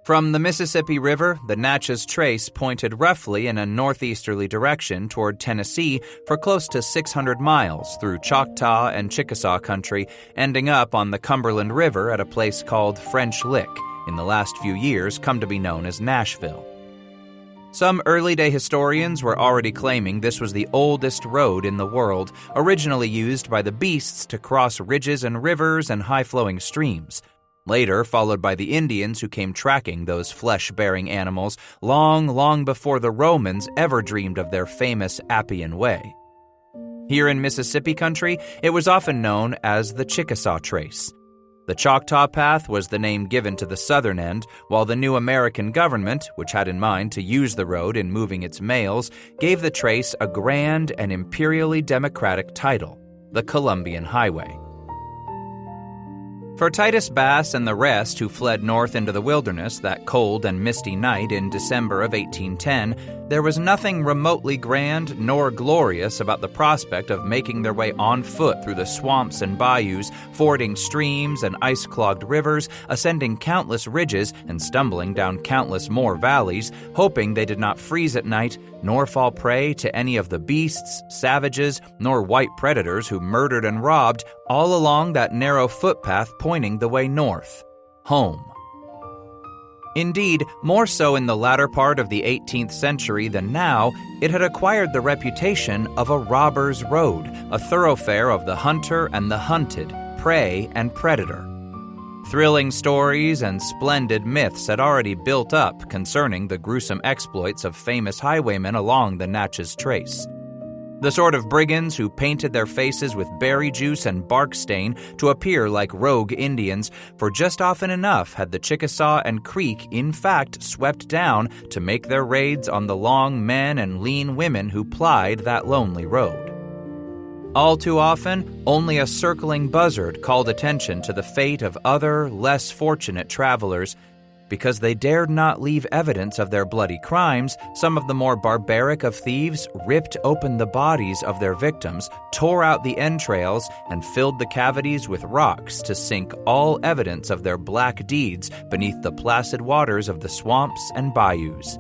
C: From the Mississippi River, the Natchez Trace pointed roughly in a northeasterly direction toward Tennessee for close to 600 miles through Choctaw and Chickasaw country, ending up on the Cumberland River at a place called French Lick, in the last few years come to be known as Nashville. Some early-day historians were already claiming this was the oldest road in the world, originally used by the beasts to cross ridges and rivers and high-flowing streams. Later followed by the Indians who came tracking those flesh-bearing animals long before the Romans ever dreamed of their famous Appian Way. Here in Mississippi country, it was often known as the Chickasaw Trace. The Choctaw Path was the name given to the southern end, while the new American government, which had in mind to use the road in moving its mails, gave the trace a grand and imperially democratic title, the Columbian Highway. For Titus Bass and the rest who fled north into the wilderness that cold and misty night in December of 1810, there was nothing remotely grand nor glorious about the prospect of making their way on foot through the swamps and bayous, fording streams and ice-clogged rivers, ascending countless ridges and stumbling down countless more valleys, hoping they did not freeze at night, nor fall prey to any of the beasts, savages, nor white predators who murdered and robbed all along that narrow footpath pointing the way north, home. Indeed, more so in the latter part of the 18th century than now, it had acquired the reputation of a robber's road, a thoroughfare of the hunter and the hunted, prey and predator. Thrilling stories and splendid myths had already built up concerning the gruesome exploits of famous highwaymen along the Natchez Trace. The sort of brigands who painted their faces with berry juice and bark stain to appear like rogue Indians, for just often enough had the Chickasaw and Creek in fact swept down to make their raids on the long men and lean women who plied that lonely road. All too often, only a circling buzzard called attention to the fate of other, less fortunate travelers. Because they dared not leave evidence of their bloody crimes, some of the more barbaric of thieves ripped open the bodies of their victims, tore out the entrails, and filled the cavities with rocks to sink all evidence of their black deeds beneath the placid waters of the swamps and bayous.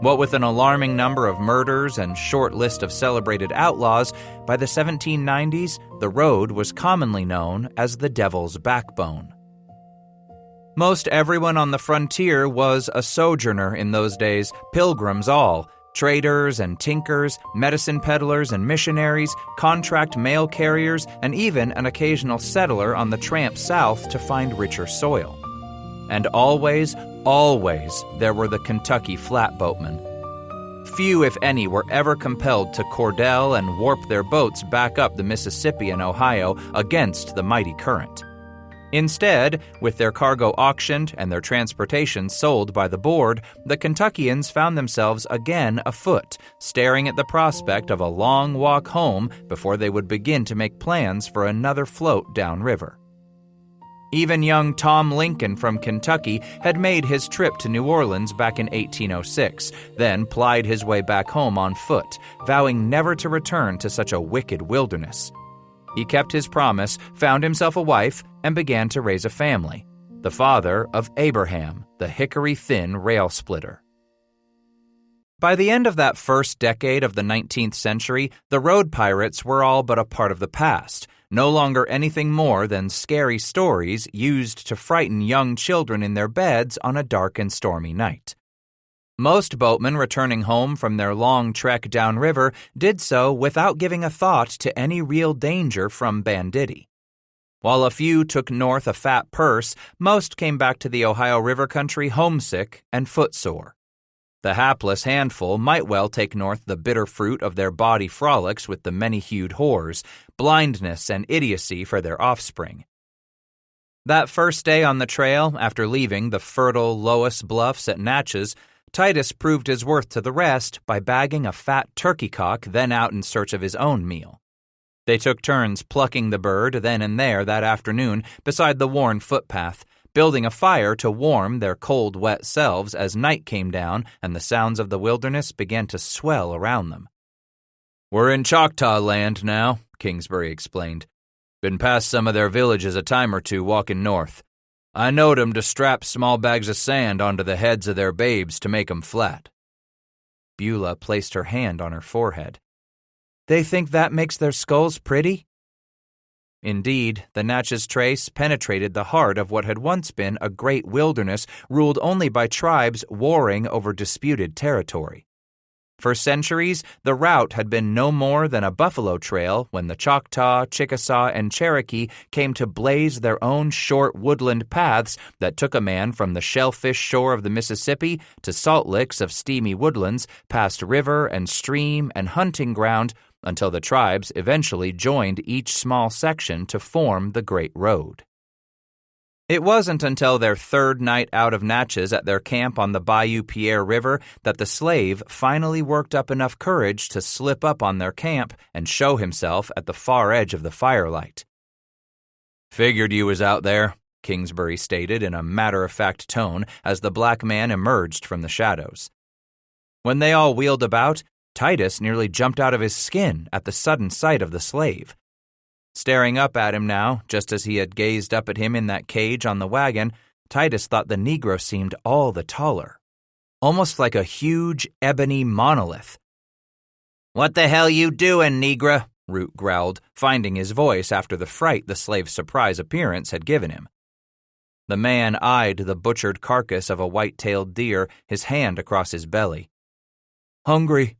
C: What with an alarming number of murders and short list of celebrated outlaws, by the 1790s, the road was commonly known as the Devil's Backbone. Most everyone on the frontier was a sojourner in those days, pilgrims all, traders and tinkers, medicine peddlers and missionaries, contract mail carriers, and even an occasional settler on the tramp south to find richer soil. And always, there were the Kentucky flatboatmen. Few, if any, were ever compelled to cordel and warp their boats back up the Mississippi and Ohio against the mighty current. Instead, with their cargo auctioned and their transportation sold by the board, the Kentuckians found themselves again afoot, staring at the prospect of a long walk home before they would begin to make plans for another float downriver. Even young Tom Lincoln from Kentucky had made his trip to New Orleans back in 1806, then plied his way back home on foot, vowing never to return to such a wicked wilderness. He kept his promise, found himself a wife, and began to raise a family, the father of Abraham, the hickory-thin rail splitter. By the end of that first decade of the 19th century, the road pirates were all but a part of the past, no longer anything more than scary stories used to frighten young children in their beds on a dark and stormy night. Most boatmen returning home from their long trek downriver did so without giving a thought to any real danger from banditti. While a few took north a fat purse, most came back to the Ohio River country homesick and footsore. The hapless handful might well take north the bitter fruit of their bawdy frolics with the many-hued whores, blindness and idiocy for their offspring. That first day on the trail, after leaving the fertile Loess Bluffs at Natchez, Titus proved his worth to the rest by bagging a fat turkey cock then out in search of his own meal. They took turns plucking the bird then and there that afternoon beside the worn footpath, building a fire to warm their cold, wet selves as night came down and the sounds of the wilderness began to swell around them.
B: "We're in Choctaw land now," Kingsbury explained. "Been past some of their villages a time or two walking north. I knowed 'em to strap small bags of sand onto the heads of their babes to make 'em flat.
A: Beulah placed her hand on her forehead. They think that makes their skulls pretty? Indeed, the Natchez Trace penetrated the heart of what had once been a great wilderness ruled only by tribes warring over disputed territory. For centuries, the route had been no more than a buffalo trail when the Choctaw, Chickasaw, and Cherokee came to blaze their own short woodland paths that took a man from the shellfish shore of the Mississippi to salt licks of steamy woodlands, past river and stream and hunting ground, until the tribes eventually joined each small section to form the Great Road. It wasn't until their third night out of Natchez at their camp on the Bayou Pierre River that the slave finally worked up enough courage to slip up on their camp and show himself at the far edge of the firelight.
B: Figured you was out there, Kingsbury stated in a matter-of-fact tone as the black man emerged from the shadows.
A: When they all wheeled about, Titus nearly jumped out of his skin at the sudden sight of the slave. Staring up at him now, just as he had gazed up at him in that cage on the wagon, Titus thought the Negro seemed all the taller, almost like a huge ebony monolith.
D: "What the hell you doin', Negra?"
A: Root growled, finding his voice after the fright the slave's surprise appearance had given him. The man eyed the butchered carcass of a white-tailed deer, his hand across his belly.
E: "Hungry."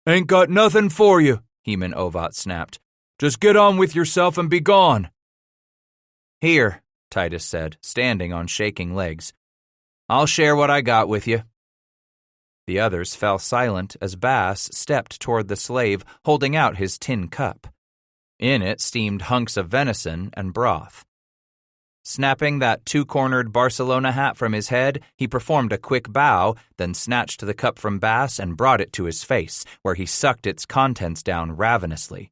E: "Ain't got nothing for you," Heman Ovat snapped. "Just get on with yourself and be gone."
A: "Here," Titus said, standing on shaking legs. "I'll share what I got with you." The others fell silent as Bass stepped toward the slave, holding out his tin cup. In it steamed hunks of venison and broth. Snapping that two-cornered Barcelona hat from his head, he performed a quick bow, then snatched the cup from Bass and brought it to his face, where he sucked its contents down ravenously.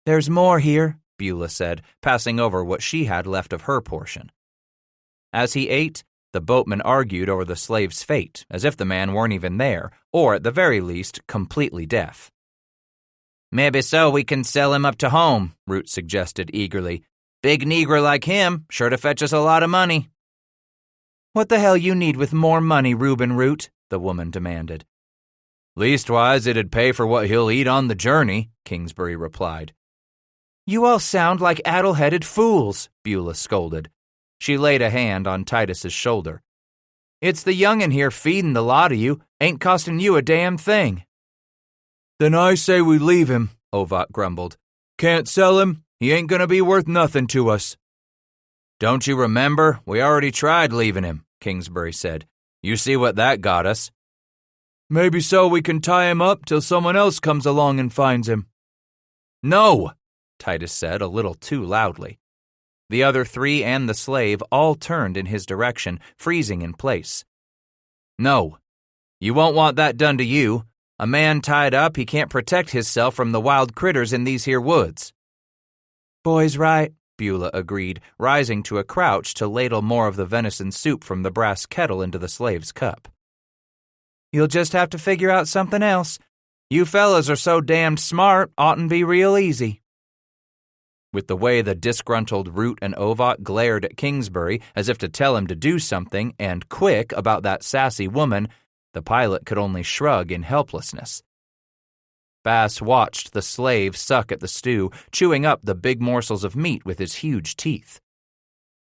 A: "There's more here," Beulah said, passing over what she had left of her portion. As he ate, the boatman argued over the slave's fate, as if the man weren't even there, or at the very least, completely deaf.
D: "Maybe so we can sell him up to home," Root suggested eagerly. "Big Negro like him, sure to fetch us a lot of money."
A: "What the hell you need with more money, Reuben Root?" the woman demanded.
B: "Leastwise, it'd pay for what he'll eat on the journey," Kingsbury replied.
A: "You all sound like addle-headed fools," Beulah scolded. She laid a hand on Titus's shoulder. "It's the young'un here feeding the lot of you, ain't costing you a damn thing."
E: "Then I say we leave him," Ovat grumbled. "Can't sell him. He ain't gonna be worth nothing to us."
B: "Don't you remember? We already tried leaving him," Kingsbury said. "You see what that got us."
E: "Maybe so we can tie him up till someone else comes along and finds him."
B: "No!"
A: Titus said a little too loudly. The other three and the slave all turned in his direction, freezing in place.
B: "No. You won't want that done to you. A man tied up, he can't protect hisself from the wild critters in these here woods."
A: "Boy's right," Beulah agreed, rising to a crouch to ladle more of the venison soup from the brass kettle into the slave's cup. "You'll just have to figure out something else. You fellas are so damned smart, oughtn't be real easy." With the way the disgruntled Root and Ovat glared at Kingsbury as if to tell him to do something, and quick, about that sassy woman, the pilot could only shrug in helplessness. Bass watched the slave suck at the stew, chewing up the big morsels of meat with his huge teeth.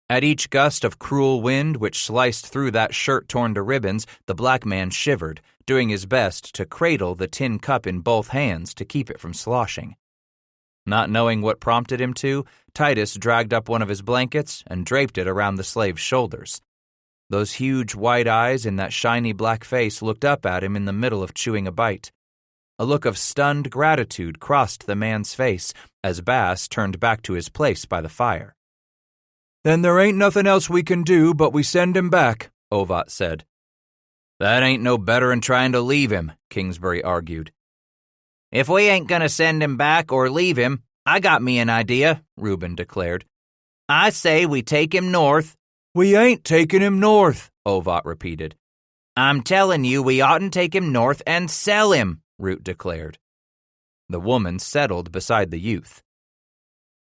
A: At each gust of cruel wind which sliced through that shirt torn to ribbons, the black man shivered, doing his best to cradle the tin cup in both hands to keep it from sloshing. Not knowing what prompted him to, Titus dragged up one of his blankets and draped it around the slave's shoulders. Those huge white eyes in that shiny black face looked up at him in the middle of chewing a bite. A look of stunned gratitude crossed the man's face as Bass turned back to his place by the fire.
E: "Then there ain't nothing else we can do but we send him back," Ovat said.
B: "That ain't no better'n trying to leave him," Kingsbury argued.
D: "If we ain't gonna send him back or leave him, I got me an idea," Reuben declared. "I say we take him north."
E: "We ain't taking him north,"
A: Ovat repeated.
D: "I'm telling you we oughtn't take him north and sell him,"
A: Root declared. The woman settled beside the youth.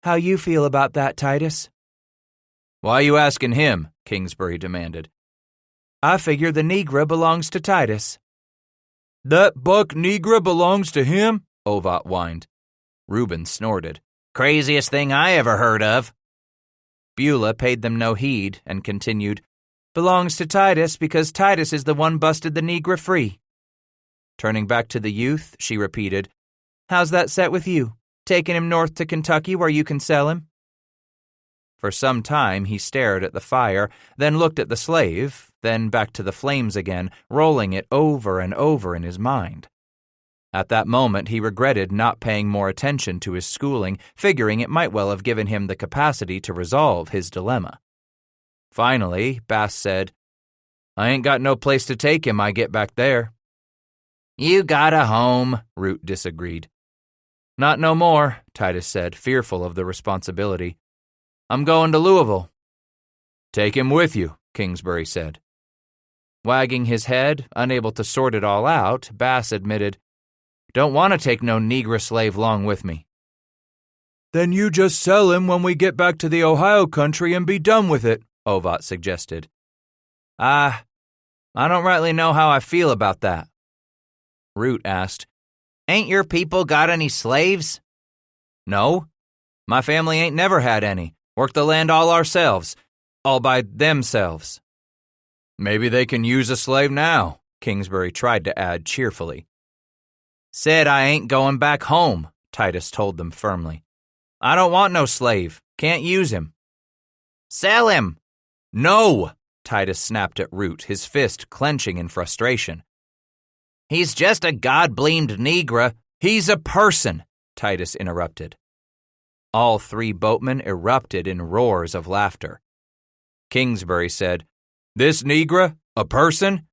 A: "How you feel about that, Titus?"
B: Why you asking him? Kingsbury demanded.
C: I figure the Negra belongs to Titus.
E: That buck Negra belongs to him?
B: Ovat whined. Reuben snorted.
D: Craziest thing I ever heard of.
C: Beulah paid them no heed and continued, Belongs to Titus because Titus is the one busted the Negra free. Turning back to the youth, she repeated, How's that set with you? Taking him north to Kentucky where you can sell him? For some time he stared at the fire, then looked at the slave, then back to the flames again, rolling it over and over in his mind. At that moment he regretted not paying more attention to his schooling, figuring it might well have given him the capacity to resolve his dilemma. Finally, Bass said, I ain't got no place to take him I get back there.
D: You got a home, Root disagreed.
C: Not no more, Titus said, fearful of the responsibility. I'm going to Louisville.
B: Take him with you, Kingsbury said.
C: Wagging his head, unable to sort it all out, Bass admitted, Don't want to take no Negra slave long with me.
E: Then you just sell him when we get back to the Ohio country and be done with it,
C: Ovat suggested. I don't rightly know how I feel about that.
D: Root asked, Ain't your people got any slaves?
C: No. My family ain't never had any. Worked the land all ourselves. All by themselves.
B: Maybe they can use a slave now, Kingsbury tried to add cheerfully.
C: Said I ain't going back home, Titus told them firmly. I don't want no slave. Can't use him.
D: Sell him.
C: No, Titus snapped at Root, his fist clenching in frustration.
D: He's just a god-bleamed Negra.
C: He's a person, Titus interrupted. All three boatmen erupted in roars of laughter. Kingsbury said, This Negra? A person?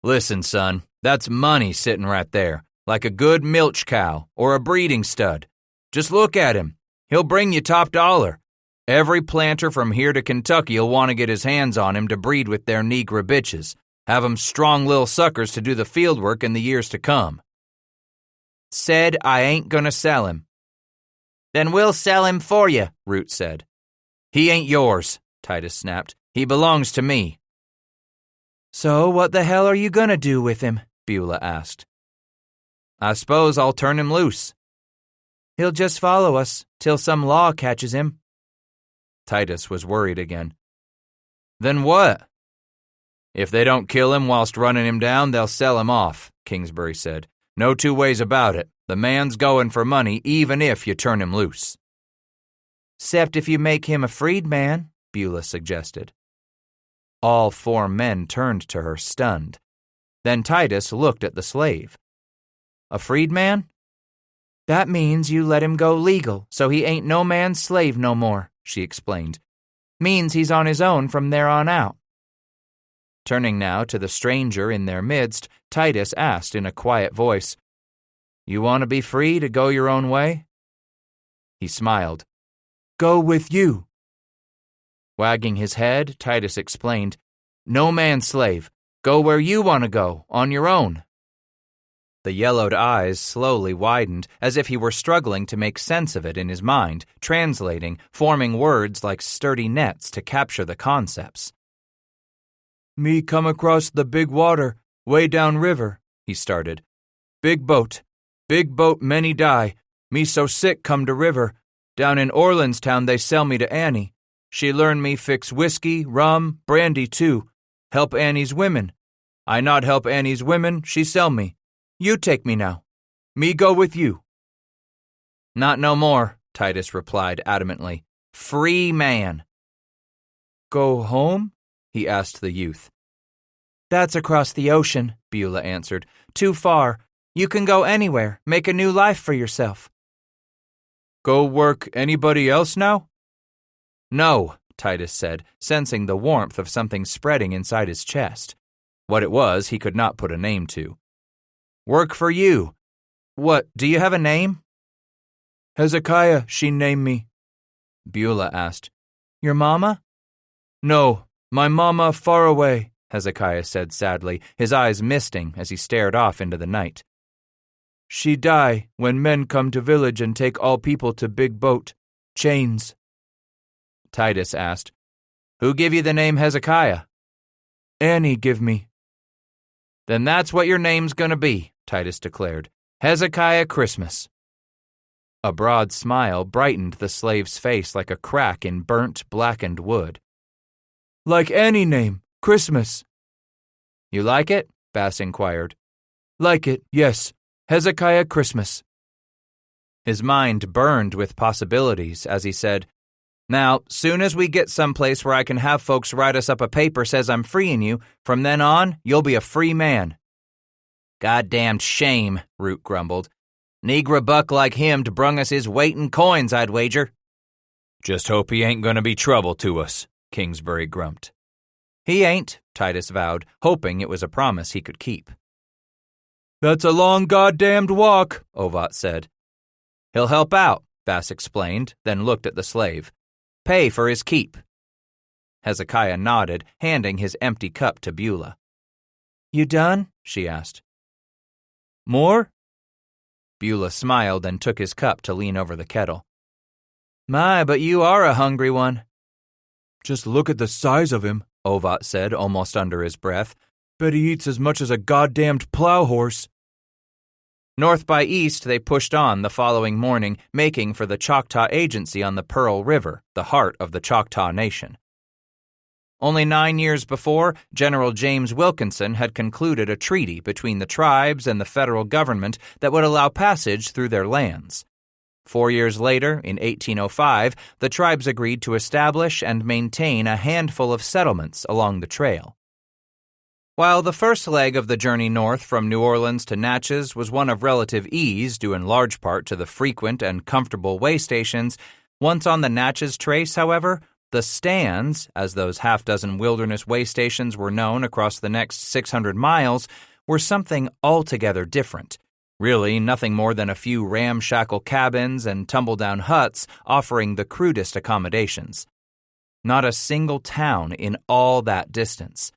C: Listen, son, that's money sitting right there, like a good milch cow or a breeding stud. Just look at him. He'll bring you top dollar. Every planter from here to Kentucky'll want to get his hands on him to breed with their Negra bitches. Have 'em strong little suckers to do the field work in the years to come. Said I ain't gonna sell him.
D: Then we'll sell him for you,
C: Root said. He ain't yours, Titus snapped. He belongs to me. So what the hell are you gonna do with him? Beulah asked. I suppose I'll turn him loose. He'll just follow us till some law catches him. Titus was worried again. Then what? If they don't kill him whilst running him down, they'll sell him off, Kingsbury said. No two ways about it. The man's going for money even if you turn him loose. 'Cept if you make him a freedman, Beulah suggested. All four men turned to her stunned. Then Titus looked at the slave. A freedman? That means you let him go legal, so he ain't no man's slave no more, she explained. Means he's on his own from there on out. Turning now to the stranger in their midst, Titus asked in a quiet voice, You want to be free to go your own way? He smiled. Go with you. Wagging his head, Titus explained, No man's slave. Go where you want to go, on your own. The yellowed eyes slowly widened, as if he were struggling to make sense of it in his mind, translating, forming words like sturdy nets to capture the concepts. Me come across the big water, way down river, he started. Big boat many die. Me so sick come to river. Down in Orleanstown they sell me to Annie. She learn me fix whiskey, rum, brandy too. Help Annie's women. I not help Annie's women, she sell me. You take me now. Me go with you. Not no more, Titus replied adamantly. Free man. Go home? He asked the youth. That's across the ocean, Beulah answered. Too far. You can go anywhere, make a new life for yourself. Go work anybody else now? No, Titus said, sensing the warmth of something spreading inside his chest. What it was, he could not put a name to. Work for you. What, do you have a name? Hezekiah, she named me. Beulah asked, Your mama? No, my mama far away, Hezekiah said sadly, his eyes misting as he stared off into the night. She die when men come to village and take all people to big boat. Chains. Titus asked,
A: Who give you the name Hezekiah?
E: Annie give me.
A: Then that's what your name's gonna be, Titus declared. Hezekiah Christmas. A broad smile brightened the slave's face like a crack in burnt, blackened wood.
E: Like any name, Christmas.
A: You like it? Bass inquired.
E: Like it, yes. Hezekiah Christmas.
A: His mind burned with possibilities as he said, Now, soon as we get someplace where I can have folks write us up a paper says I'm freeing you, from then on, you'll be a free man. Goddamned shame, Root grumbled. Negro buck like him'd brung us his weight in coins, I'd wager.
B: Just hope he ain't gonna be trouble to us, Kingsbury grumped.
A: He ain't, Titus vowed, hoping it was a promise he could keep.
E: That's a long goddamned walk,
A: Ovat said. He'll help out, Bass explained, then looked at the slave. Pay for his keep. Hezekiah nodded, handing his empty cup to Beulah. You done? She asked.
E: More?
A: Beulah smiled and took his cup to lean over the kettle. My, but you are a hungry one.
E: Just look at the size of him,
A: Ovat said, almost under his breath.
E: Bet he eats as much as a goddamned plow horse.
A: North by east, they pushed on the following morning, making for the Choctaw Agency on the Pearl River, the heart of the Choctaw Nation. Only 9 years before, General James Wilkinson had concluded a treaty between the tribes and the federal government that would allow passage through their lands. 4 years later, in 1805, the tribes agreed to establish and maintain a handful of settlements along the trail. While the first leg of the journey north from New Orleans to Natchez was one of relative ease due in large part to the frequent and comfortable way stations, once on the Natchez Trace, however, the stands, as those half-dozen wilderness way stations were known across the next 600 miles, were something altogether different. Really, nothing more than a few ramshackle cabins and tumble-down huts offering the crudest accommodations. Not a single town in all that distance.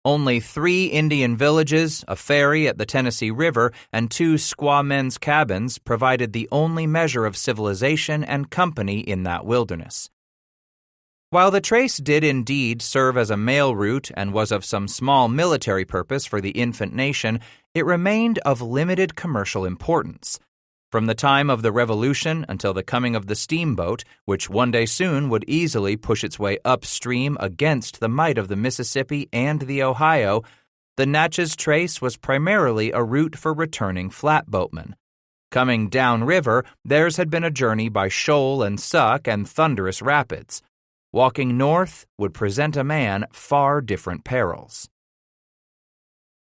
A: Only 3 Indian villages, a ferry at the Tennessee River, and 2 squaw men's cabins provided the only measure of civilization and company in that wilderness. While the trace did indeed serve as a mail route and was of some small military purpose for the infant nation, it remained of limited commercial importance. From the time of the Revolution until the coming of the steamboat, which one day soon would easily push its way upstream against the might of the Mississippi and the Ohio, the Natchez Trace was primarily a route for returning flatboatmen. Coming downriver, theirs had been a journey by shoal and suck and thunderous rapids. Walking north would present a man far different perils.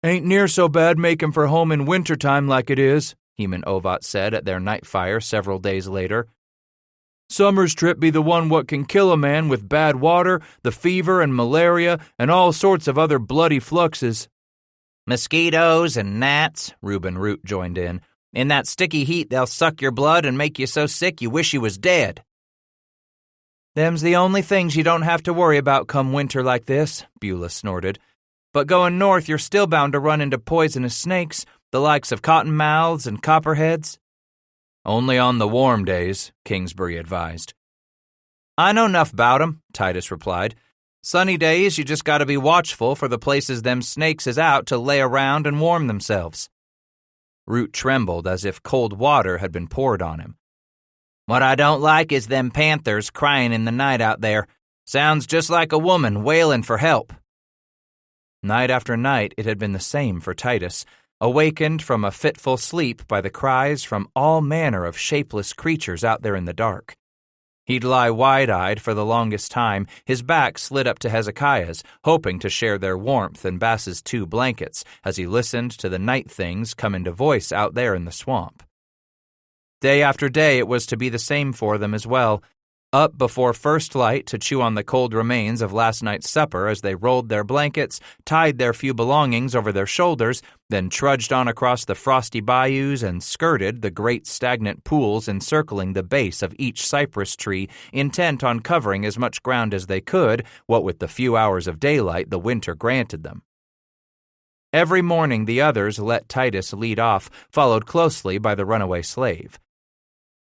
E: Ain't near so bad making for home in wintertime like it is, Heman Ovat said at their night fire several days later. Summer's trip be the one what can kill a man with bad water, the fever and malaria, and all sorts of other bloody fluxes.
D: Mosquitoes and gnats, Reuben Root joined in. In that sticky heat they'll suck your blood and make you so sick you wish you was dead.
A: Them's the only things you don't have to worry about come winter like this, Beulah snorted. But going north you're still bound to run into poisonous snakes, the likes of cottonmouths and copperheads.
B: Only on the warm days, Kingsbury advised.
A: I know enough about 'em, Titus replied. Sunny days you just gotta be watchful for the places them snakes is out to lay around and warm themselves. Root trembled as if cold water had been poured on him.
D: What I don't like is them panthers crying in the night out there. Sounds just like a woman wailing for help.
A: Night after night it had been the same for Titus, awakened from a fitful sleep by the cries from all manner of shapeless creatures out there in the dark. He'd lie wide-eyed for the longest time, his back slid up to Hezekiah's, hoping to share their warmth and Bass's 2 blankets as he listened to the night things come into voice out there in the swamp. Day after day it was to be the same for them as well. Up before first light to chew on the cold remains of last night's supper as they rolled their blankets, tied their few belongings over their shoulders, then trudged on across the frosty bayous and skirted the great stagnant pools encircling the base of each cypress tree, intent on covering as much ground as they could, what with the few hours of daylight the winter granted them. Every morning the others let Titus lead off, followed closely by the runaway slave.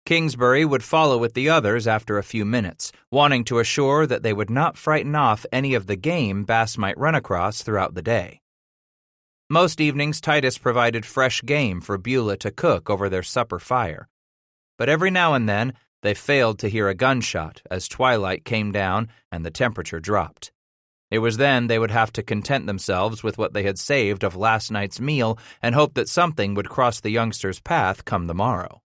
A: Kingsbury would follow with the others after a few minutes, wanting to assure that they would not frighten off any of the game Bass might run across throughout the day. Most evenings, Titus provided fresh game for Beulah to cook over their supper fire. But every now and then, they failed to hear a gunshot as twilight came down and the temperature dropped. It was then they would have to content themselves with what they had saved of last night's meal and hope that something would cross the youngsters' path come the morrow.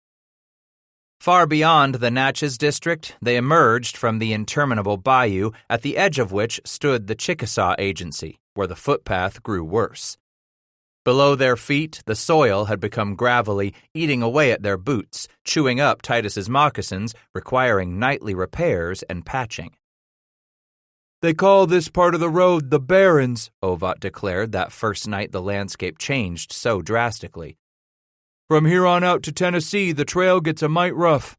A: Far beyond the Natchez district, they emerged from the interminable bayou at the edge of which stood the Chickasaw Agency, where the footpath grew worse. Below their feet, the soil had become gravelly, eating away at their boots, chewing up Titus's moccasins, requiring nightly repairs and patching.
E: "They call this part of the road the Barrens," Ovat declared that first night the landscape changed so drastically. "From here on out to Tennessee, the trail gets a mite rough."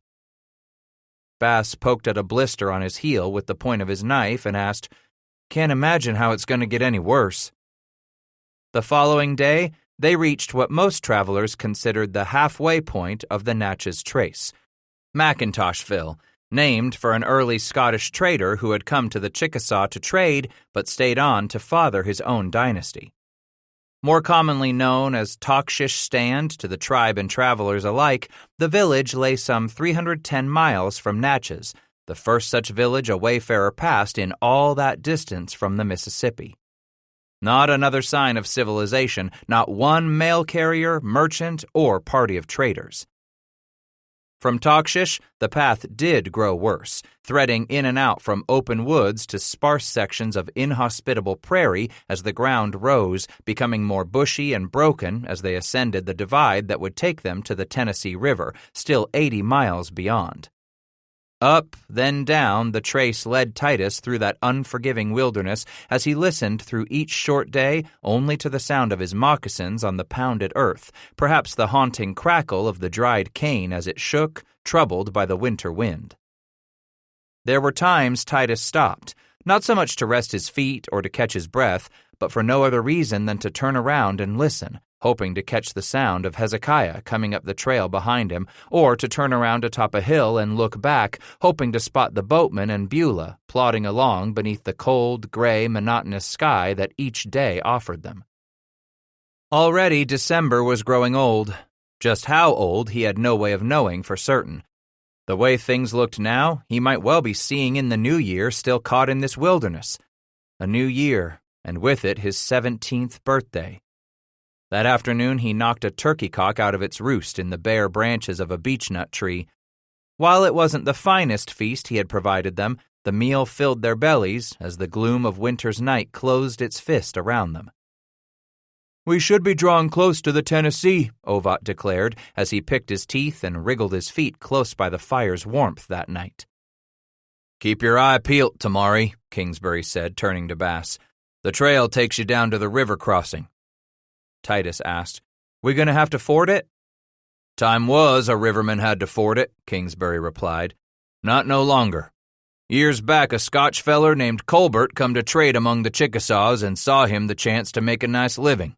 A: Bass poked at a blister on his heel with the point of his knife and asked, "Can't imagine how it's going to get any worse." The following day, they reached what most travelers considered the halfway point of the Natchez Trace, Macintoshville, named for an early Scottish trader who had come to the Chickasaw to trade but stayed on to father his own dynasty. More commonly known as Talkshish Stand to the tribe and travelers alike, the village lay some 310 miles from Natchez, the first such village a wayfarer passed in all that distance from the Mississippi. Not another sign of civilization, not one mail carrier, merchant, or party of traders. From Talkshish, the path did grow worse, threading in and out from open woods to sparse sections of inhospitable prairie as the ground rose, becoming more bushy and broken as they ascended the divide that would take them to the Tennessee River, still 80 miles beyond. Up, then down, the trace led Titus through that unforgiving wilderness as he listened through each short day only to the sound of his moccasins on the pounded earth, perhaps the haunting crackle of the dried cane as it shook, troubled by the winter wind. There were times Titus stopped, not so much to rest his feet or to catch his breath, but for no other reason than to turn around and listen, hoping to catch the sound of Hezekiah coming up the trail behind him, or to turn around atop a hill and look back, hoping to spot the boatman and Beulah plodding along beneath the cold, gray, monotonous sky that each day offered them. Already December was growing old. Just how old he had no way of knowing for certain. The way things looked now, he might well be seeing in the new year still caught in this wilderness. A new year, and with it his 17th birthday. That afternoon he knocked a turkey cock out of its roost in the bare branches of a beechnut tree. While it wasn't the finest feast he had provided them, the meal filled their bellies as the gloom of winter's night closed its fist around them.
E: "We should be drawing close to the Tennessee," Ovat declared as he picked his teeth and wriggled his feet close by the fire's warmth that night.
B: "Keep your eye peeled, Tamari," Kingsbury said, turning to Bass. "The trail takes you down to the river crossing."
A: Titus asked, "We gonna have to ford it?"
B: "Time was a riverman had to ford it," Kingsbury replied. "Not no longer. Years back a Scotch feller named Colbert come to trade among the Chickasaws and saw him the chance to make a nice living."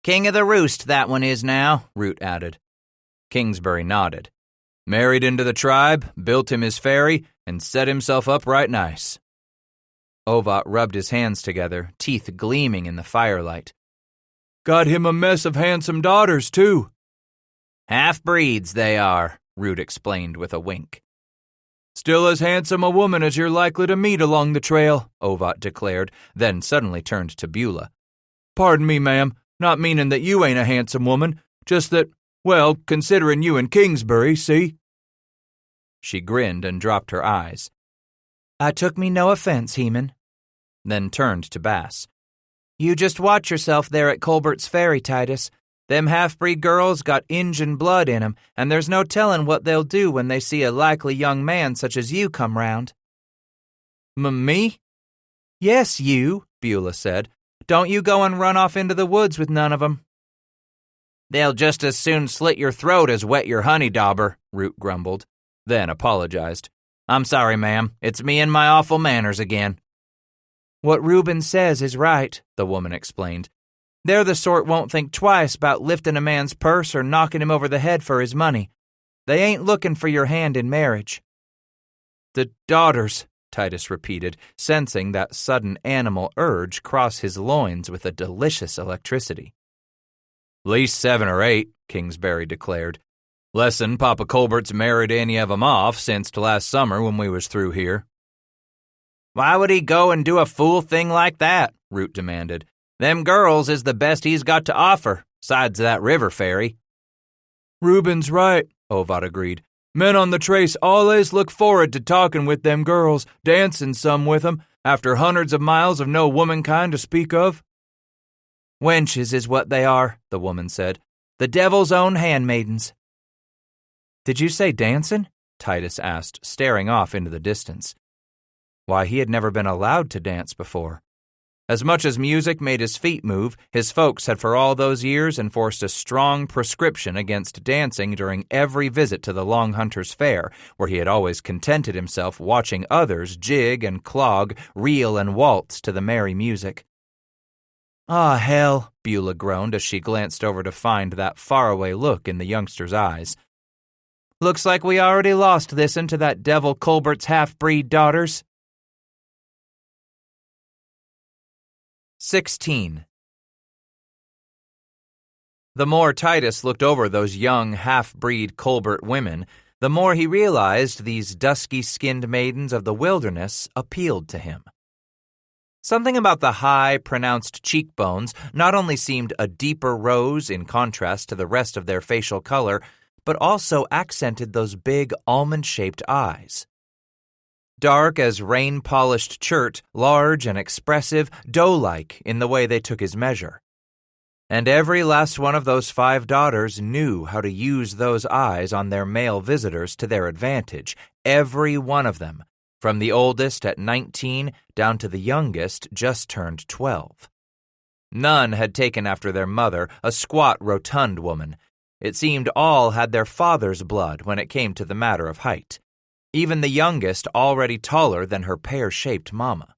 D: "King of the Roost that one is now," Root added.
A: Kingsbury nodded.
B: "Married into the tribe, built him his ferry, and set himself up right nice."
A: Ovat rubbed his hands together, teeth gleaming in the firelight.
E: "Got him a mess of handsome daughters, too."
D: "Half-breeds they are," Root explained with a wink.
E: "Still as handsome a woman as you're likely to meet along the trail,"
A: Ovat declared, then suddenly turned to Beulah.
E: "Pardon me, ma'am, not meaning that you ain't a handsome woman, just that, well, considering you and Kingsbury, see?"
A: She grinned and dropped her eyes.
C: "I took me no offense, Heman."
A: Then turned to Bass.
C: "You just watch yourself there at Colbert's Ferry, Titus. Them half-breed girls got Injun blood in 'em, and there's no tellin' what they'll do when they see a likely young man such as you come round."
A: Me?
C: "Yes, you,"
A: Beulah said.
C: "Don't you go and run off into the woods with none of 'em."
D: "They'll just as soon slit your throat as wet your honey dauber,"
A: Root grumbled, then apologized.
D: "I'm sorry, ma'am. It's me and my awful manners again."
C: "What Reuben says is right," the woman explained. "They're the sort won't think twice about lifting a man's purse or knocking him over the head for his money. They ain't looking for your hand in marriage."
A: "The daughters," Titus repeated, sensing that sudden animal urge cross his loins with a delicious electricity.
B: "Least 7 or 8, Kingsbury declared. "Less'n Papa Colbert's married any of 'em off since last summer when we was through here."
D: "Why would he go and do a fool thing like that?" Root demanded. "Them girls is the best he's got to offer, sides that river ferry."
E: "Reuben's right," Ovat agreed. "Men on the trace always look forward to talking with them girls, dancing some with 'em, after hundreds of miles of no womankind to speak of."
C: "Wenches is what they are," the woman said. "The devil's own handmaidens." "Did you say dancin'?" Titus asked, staring off into the distance. Why, he had never been allowed to dance before. As much as music made his feet move, his folks had for all those years enforced a strong prescription against dancing during every visit to the Long Hunters Fair, where he had always contented himself watching others jig and clog, reel and waltz to the merry music. "Ah, hell," Beulah groaned as she glanced over to find that faraway look in the youngster's eyes. "Looks like we already lost this'n to that devil Colbert's half-breed daughters." 16. The more Titus looked over those young half-breed Colbert women, the more he realized these dusky-skinned maidens of the wilderness appealed to him. Something about the high, pronounced cheekbones not only seemed a deeper rose in contrast to the rest of their facial color, but also accented those big almond-shaped eyes. Dark as rain-polished chert, large and expressive, doe-like in the way they took his measure. And every last one of those 5 daughters knew how to use those eyes on their male visitors to their advantage, every one of them, from the oldest at 19 down to the youngest just turned 12. None had taken after their mother, a squat, rotund woman. It seemed all had their father's blood when it came to the matter of height. Even the youngest already taller than her pear-shaped mama.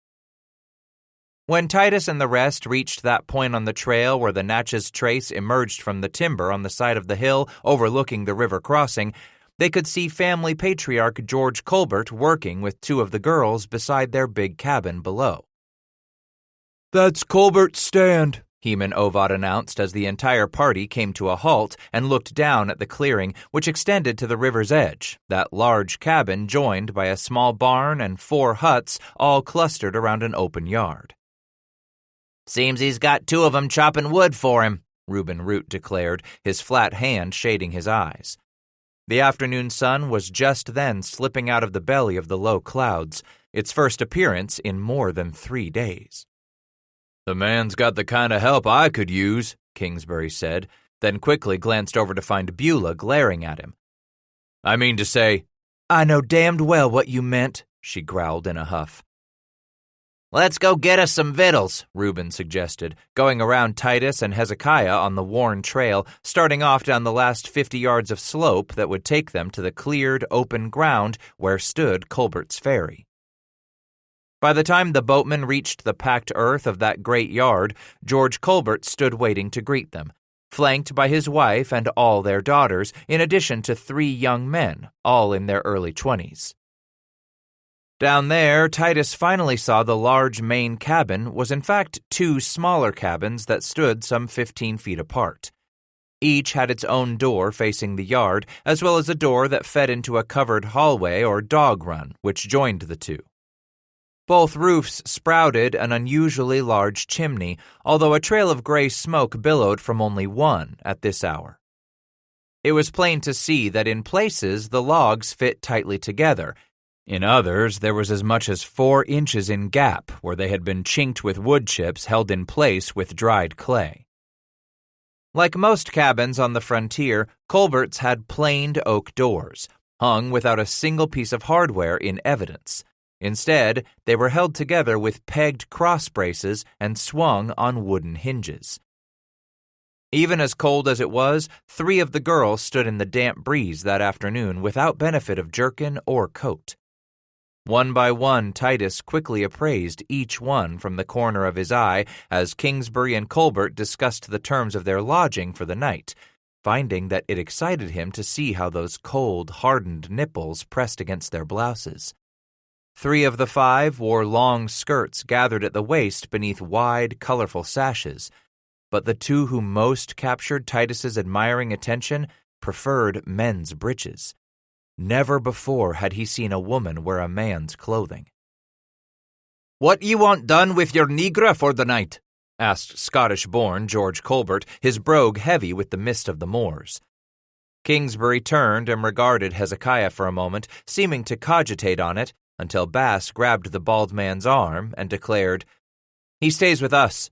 C: When Titus and the rest reached that point on the trail where the Natchez Trace emerged from the timber on the side of the hill overlooking the river crossing, they could see family patriarch George Colbert working with 2 of the girls beside their big cabin below.
E: "That's Colbert's stand,"
C: Heman Ovat announced as the entire party came to a halt and looked down at the clearing which extended to the river's edge, that large cabin joined by a small barn and 4 huts all clustered around an open yard.
D: "Seems he's got 2 of 'em chopping wood for him," Reuben Root declared, his flat hand shading his eyes. The afternoon sun was just then slipping out of the belly of the low clouds, its first appearance in more than 3 days.
B: "The man's got the kind of help I could use," Kingsbury said, then quickly glanced over to find Beulah glaring at him.
E: "I mean to say—"
C: "I know damned well what you meant," she growled in a huff.
D: "Let's go get us some victuals,"
C: Reuben suggested, going around Titus and Hezekiah on the worn trail, starting off down the last 50 yards of slope that would take them to the cleared, open ground where stood Colbert's ferry. By the time the boatmen reached the packed earth of that great yard, George Colbert stood waiting to greet them, flanked by his wife and all their daughters, in addition to 3 young men, all in their early 20s. Down there, Titus finally saw the large main cabin was in fact 2 smaller cabins that stood some 15 feet apart. Each had its own door facing the yard, as well as a door that fed into a covered hallway or dog run, which joined the 2. Both roofs sprouted an unusually large chimney, although a trail of gray smoke billowed from only one at this hour. It was plain to see that in places the logs fit tightly together. In others, there was as much as 4 inches in gap where they had been chinked with wood chips held in place with dried clay. Like most cabins on the frontier, Colbert's had planed oak doors, hung without a single piece of hardware in evidence. Instead, they were held together with pegged cross braces and swung on wooden hinges. Even as cold as it was, 3 of the girls stood in the damp breeze that afternoon without benefit of jerkin or coat. One by one, Titus quickly appraised each one from the corner of his eye as Kingsbury and Colbert discussed the terms of their lodging for the night,
A: finding that it excited him to see how those cold, hardened nipples pressed against their blouses. 3 of the 5 wore long skirts gathered at the waist beneath wide, colorful sashes, but the 2 who most captured Titus's admiring attention preferred men's breeches. Never before had he seen a woman wear a man's clothing.
B: "What you want done with your negra for the night?" asked Scottish-born George Colbert, his brogue heavy with the mist of the moors.
A: Kingsbury turned and regarded Hezekiah for a moment, seeming to cogitate on it, until Bass grabbed the bald man's arm and declared, "He stays with us."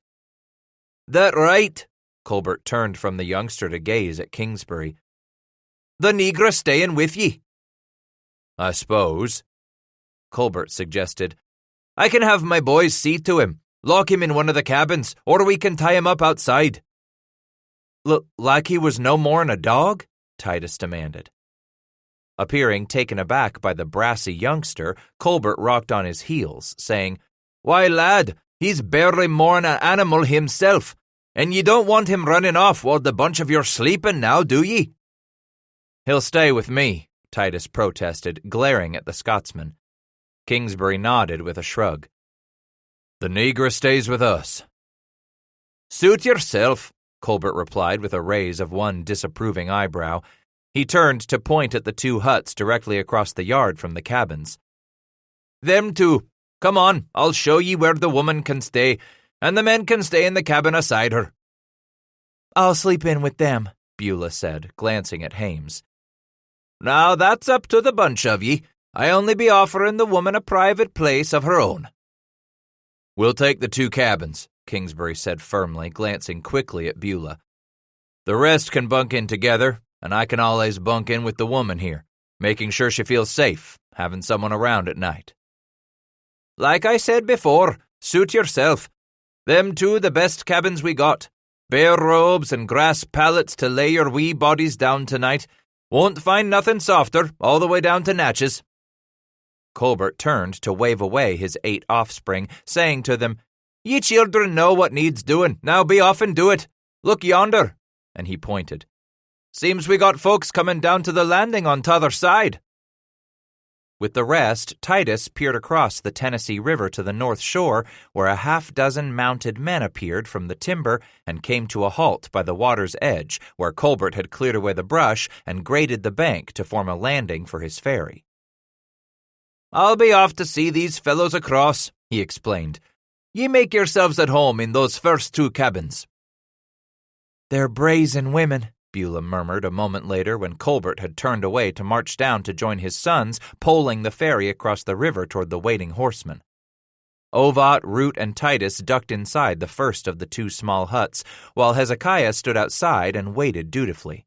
B: "That right?"
A: Colbert turned from the youngster to gaze at Kingsbury.
B: "The negra stayin' with ye?"
E: "I suppose,"
A: Colbert suggested.
B: "I can have my boys see to him. Lock him in one of the cabins, or we can tie him up outside."
A: Like he was no more'n a dog?" Titus demanded. Appearing taken aback by the brassy youngster, Colbert rocked on his heels, saying,
B: "Why, lad, he's barely more'n an animal himself, and ye don't want him running off while the bunch of you're sleeping now, do ye?"
A: "He'll stay with me," Titus protested, glaring at the Scotsman. Kingsbury nodded with a shrug.
E: "The negra stays with us."
B: "Suit yourself,"
A: Colbert replied with a raise of one disapproving eyebrow. He turned to point at the 2 huts directly across the yard from the cabins.
B: "Them 2. Come on, I'll show ye where the woman can stay, and the men can stay in the cabin aside her."
C: "I'll sleep in with them,"
A: Beulah said, glancing at Hames.
B: "Now that's up to the bunch of ye. I only be offering the woman a private place of her own."
E: "We'll take the 2 cabins," Kingsbury said firmly, glancing quickly at Beulah. "The rest can bunk in together, and I can always bunk in with the woman here, making sure she feels safe, having someone around at night."
B: "Like I said before, suit yourself. Them 2 the best cabins we got. Bear robes and grass pallets to lay your wee bodies down tonight. Won't find nothing softer, all the way down to Natchez."
A: Colbert turned to wave away his 8 offspring, saying to them,
B: "Ye children know what needs doing. Now be off and do it. Look yonder," and he pointed. "Seems we got folks coming down to the landing on t'other side."
A: With the rest, Titus peered across the Tennessee River to the north shore, where a half-dozen mounted men appeared from the timber and came to a halt by the water's edge, where Colbert had cleared away the brush and graded the bank to form a landing for his ferry.
B: "I'll be off to see these fellows across," he explained. "Ye make yourselves at home in those first 2 cabins."
C: "They're brazen women,"
A: Beulah murmured a moment later when Colbert had turned away to march down to join his sons, poling the ferry across the river toward the waiting horsemen. Ovat, Root, and Titus ducked inside the first of the 2 small huts, while Hezekiah stood outside and waited dutifully.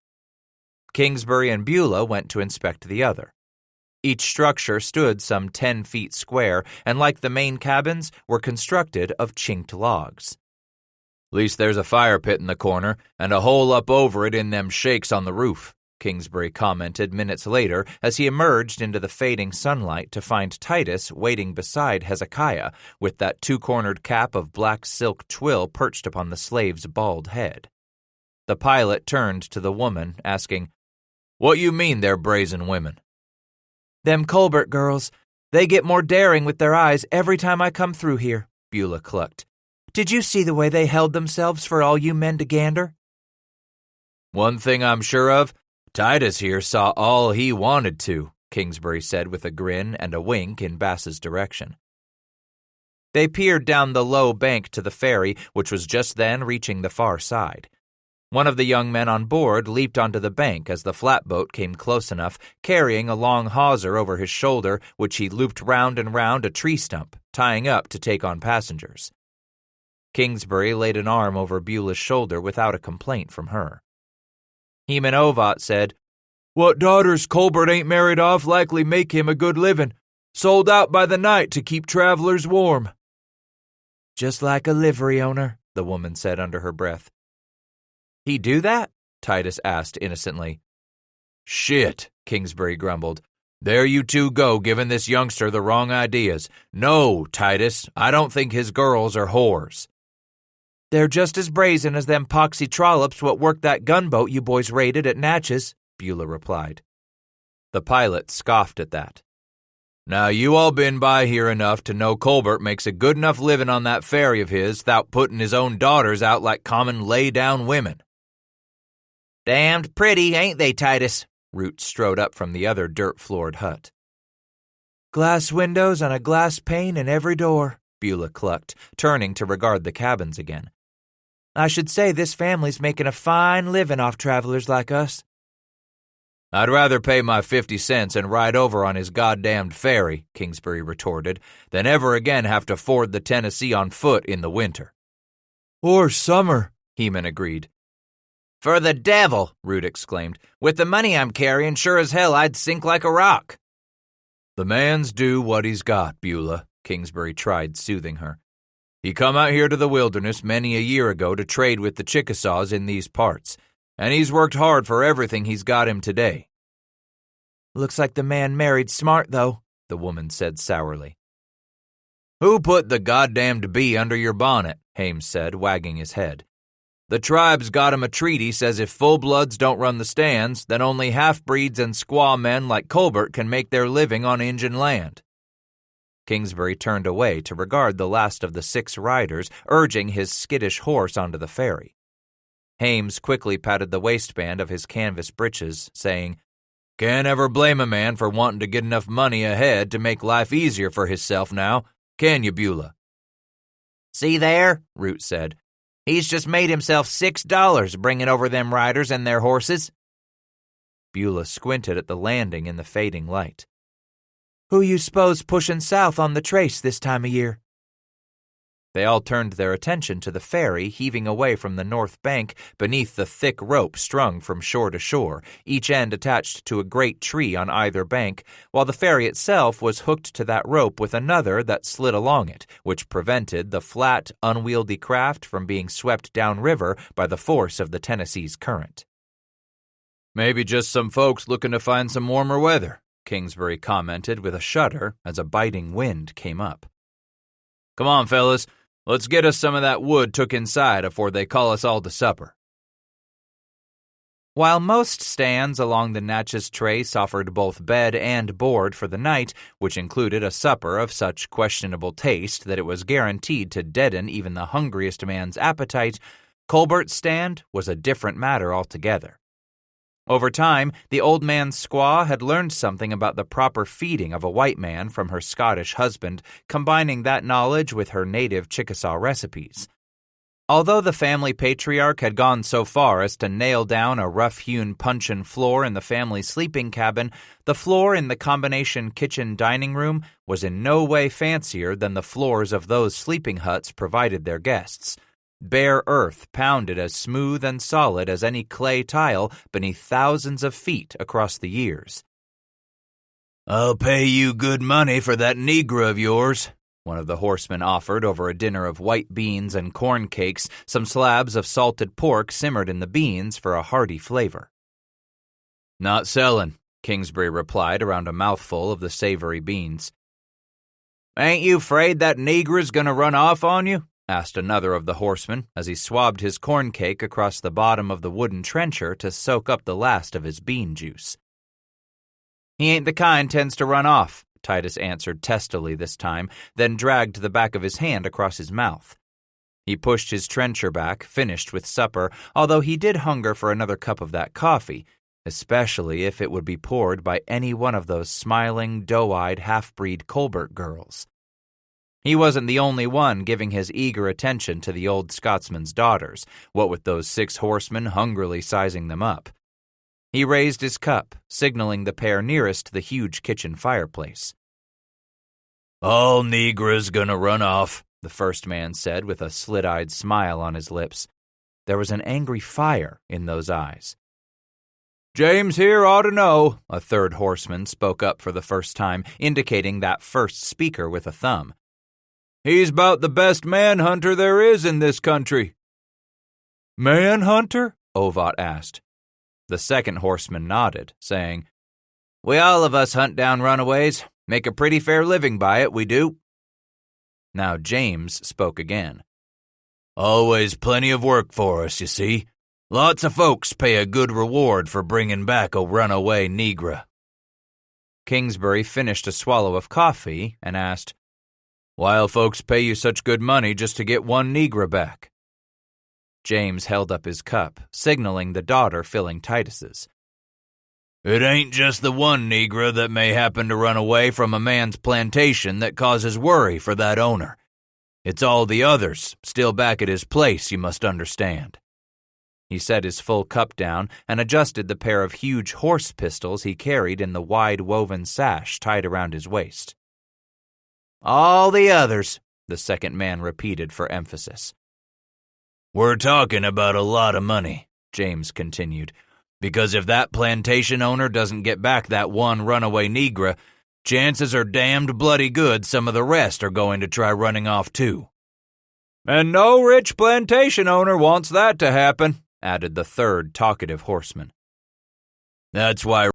A: Kingsbury and Beulah went to inspect the other. Each structure stood some 10 feet square, and like the main cabins, were constructed of chinked logs.
E: "Least there's a fire pit in the corner, and a hole up over it in them shakes on the roof," Kingsbury commented minutes later as he emerged into the fading sunlight to find Titus waiting beside Hezekiah with that 2-cornered cap of black silk twill perched upon the slave's bald head. The pilot turned to the woman, asking, "What you mean they're brazen women?"
C: "Them Colbert girls, they get more daring with their eyes every time I come through here," Beulah clucked. "Did you see the way they held themselves for all you men to gander?"
E: "One thing I'm sure of, Titus here saw all he wanted to," Kingsbury said with a grin and a wink in Bass's direction.
A: They peered down the low bank to the ferry, which was just then reaching the far side. One of the young men on board leaped onto the bank as the flatboat came close enough, carrying a long hawser over his shoulder, which he looped round and round a tree stump, tying up to take on passengers. Kingsbury laid an arm over Beulah's shoulder without a complaint from her. Heman Ovat said,
E: "What daughters Colbert ain't married off likely make him a good living. Sold out by the night to keep travelers warm."
C: "Just like a livery owner,"
A: the woman said under her breath. "He do that?" Titus asked innocently.
E: "Shit," Kingsbury grumbled. "There you 2 go giving this youngster the wrong ideas. No, Titus, I don't think his girls are whores."
C: They're just as brazen as them poxy trollops what worked that gunboat you boys raided at Natchez, Beulah replied.
B: The pilot scoffed at that. Now you all been by here enough to know Colbert makes a good enough living on that ferry of his without putting his own daughters out like common lay-down women.
C: Damned pretty, ain't they, Titus? Root strode up from the other dirt-floored hut. Glass windows and a glass pane in every door, Beulah clucked, turning to regard the cabins again. I should say this family's making a fine living off travelers like us.
B: I'd rather pay my 50 cents and ride over on his goddamned ferry, Kingsbury retorted, than ever again have to ford the Tennessee on foot in the winter.
E: Or summer,
B: Heman agreed.
C: For the devil, Root exclaimed. With the money I'm carrying, sure as hell I'd sink like a rock.
B: The man's do what he's got, Beulah, Kingsbury tried soothing her. He come out here to the wilderness many a year ago to trade with the Chickasaws in these parts, and he's worked hard for everything he's got him today.
C: Looks like the man married smart, though, the woman said sourly.
B: Who put the goddamned bee under your bonnet? Hames said, wagging his head. The tribe's got him a treaty says if full-bloods don't run the stands, then only half-breeds and squaw men like Colbert can make their living on Injun land.
C: Kingsbury turned away to regard the last of the 6 riders urging his skittish horse onto the ferry. Hames quickly patted the waistband of his canvas breeches, saying,
B: Can't ever blame a man for wanting to get enough money ahead to make life easier for hisself now, can you, Beulah?
C: See there, Root said. He's just made himself $6 bringing over them riders and their horses. Beulah squinted at the landing in the fading light. Who you s'pose pushing south on the trace this time of year? They all turned their attention to the ferry heaving away from the north bank beneath the thick rope strung from shore to shore, each end attached to a great tree on either bank, while the ferry itself was hooked to that rope with another that slid along it, which prevented the flat, unwieldy craft from being swept downriver by the force of the Tennessee's current.
B: Maybe just some folks looking to find some warmer weather, Kingsbury commented with a shudder as a biting wind came up. Come on, fellas. Let's get us some of that wood took inside afore they call us all to supper.
C: While most stands along the Natchez Trace offered both bed and board for the night, which included a supper of such questionable taste that it was guaranteed to deaden even the hungriest man's appetite, Colbert's stand was a different matter altogether. Over time, the old man's squaw had learned something about the proper feeding of a white man from her Scottish husband, combining that knowledge with her native Chickasaw recipes. Although the family patriarch had gone so far as to nail down a rough-hewn puncheon floor in the family sleeping cabin, the floor in the combination kitchen-dining room was in no way fancier than the floors of those sleeping huts provided their guests. Bare earth pounded as smooth and solid as any clay tile beneath thousands of feet across the years.
B: I'll pay you good money for that Negro of yours, one of the horsemen offered over a dinner of white beans and corn cakes, some slabs of salted pork simmered in the beans for a hearty flavor. Not selling, Kingsbury replied around a mouthful of the savory beans.
C: Ain't you afraid that Negro's gonna run off on you? Asked another of the horsemen as he swabbed his corn cake across the bottom of the wooden trencher to soak up the last of his bean juice. He ain't the kind tends to run off, Titus answered testily this time, then dragged the back of his hand across his mouth. He pushed his trencher back, finished with supper, although he did hunger for another cup of that coffee, especially if it would be poured by any one of those smiling, doe-eyed half-breed Colbert girls. He wasn't the only one giving his eager attention to the old Scotsman's daughters, what with those 6 horsemen hungrily sizing them up. He raised his cup, signaling the pair nearest the huge kitchen fireplace.
B: All Negroes gonna run off,
C: the first man said with a slit-eyed smile on his lips. There was an angry fire in those eyes.
E: James here ought to know,
C: a third horseman spoke up for the first time, indicating that first speaker with a thumb.
E: He's about the best manhunter there is in this country. Manhunter?
C: Ovat asked. The second horseman nodded, saying, We all of us hunt down runaways. Make a pretty fair living by it, we do. Now James spoke again.
B: Always plenty of work for us, you see. Lots of folks pay a good reward for bringing back a runaway negra.
A: Kingsbury finished a swallow of coffee and asked,
E: Why'll folks pay you such good money just to get one negra back?
A: James held up his cup, signaling the daughter filling Titus's.
B: It ain't just the one negra that may happen to run away from a man's plantation that causes worry for that owner. It's all the others, still back at his place, you must understand.
A: He set his full cup down and adjusted the pair of huge horse pistols he carried in the wide woven sash tied around his waist.
D: All the others, the second man repeated for emphasis.
B: We're talking about a lot of money, James continued, because if that plantation owner doesn't get back that one runaway negra, chances are damned bloody good some of the rest are going to try running off too.
E: And no rich plantation owner wants that to happen, added the third talkative horseman.
B: That's why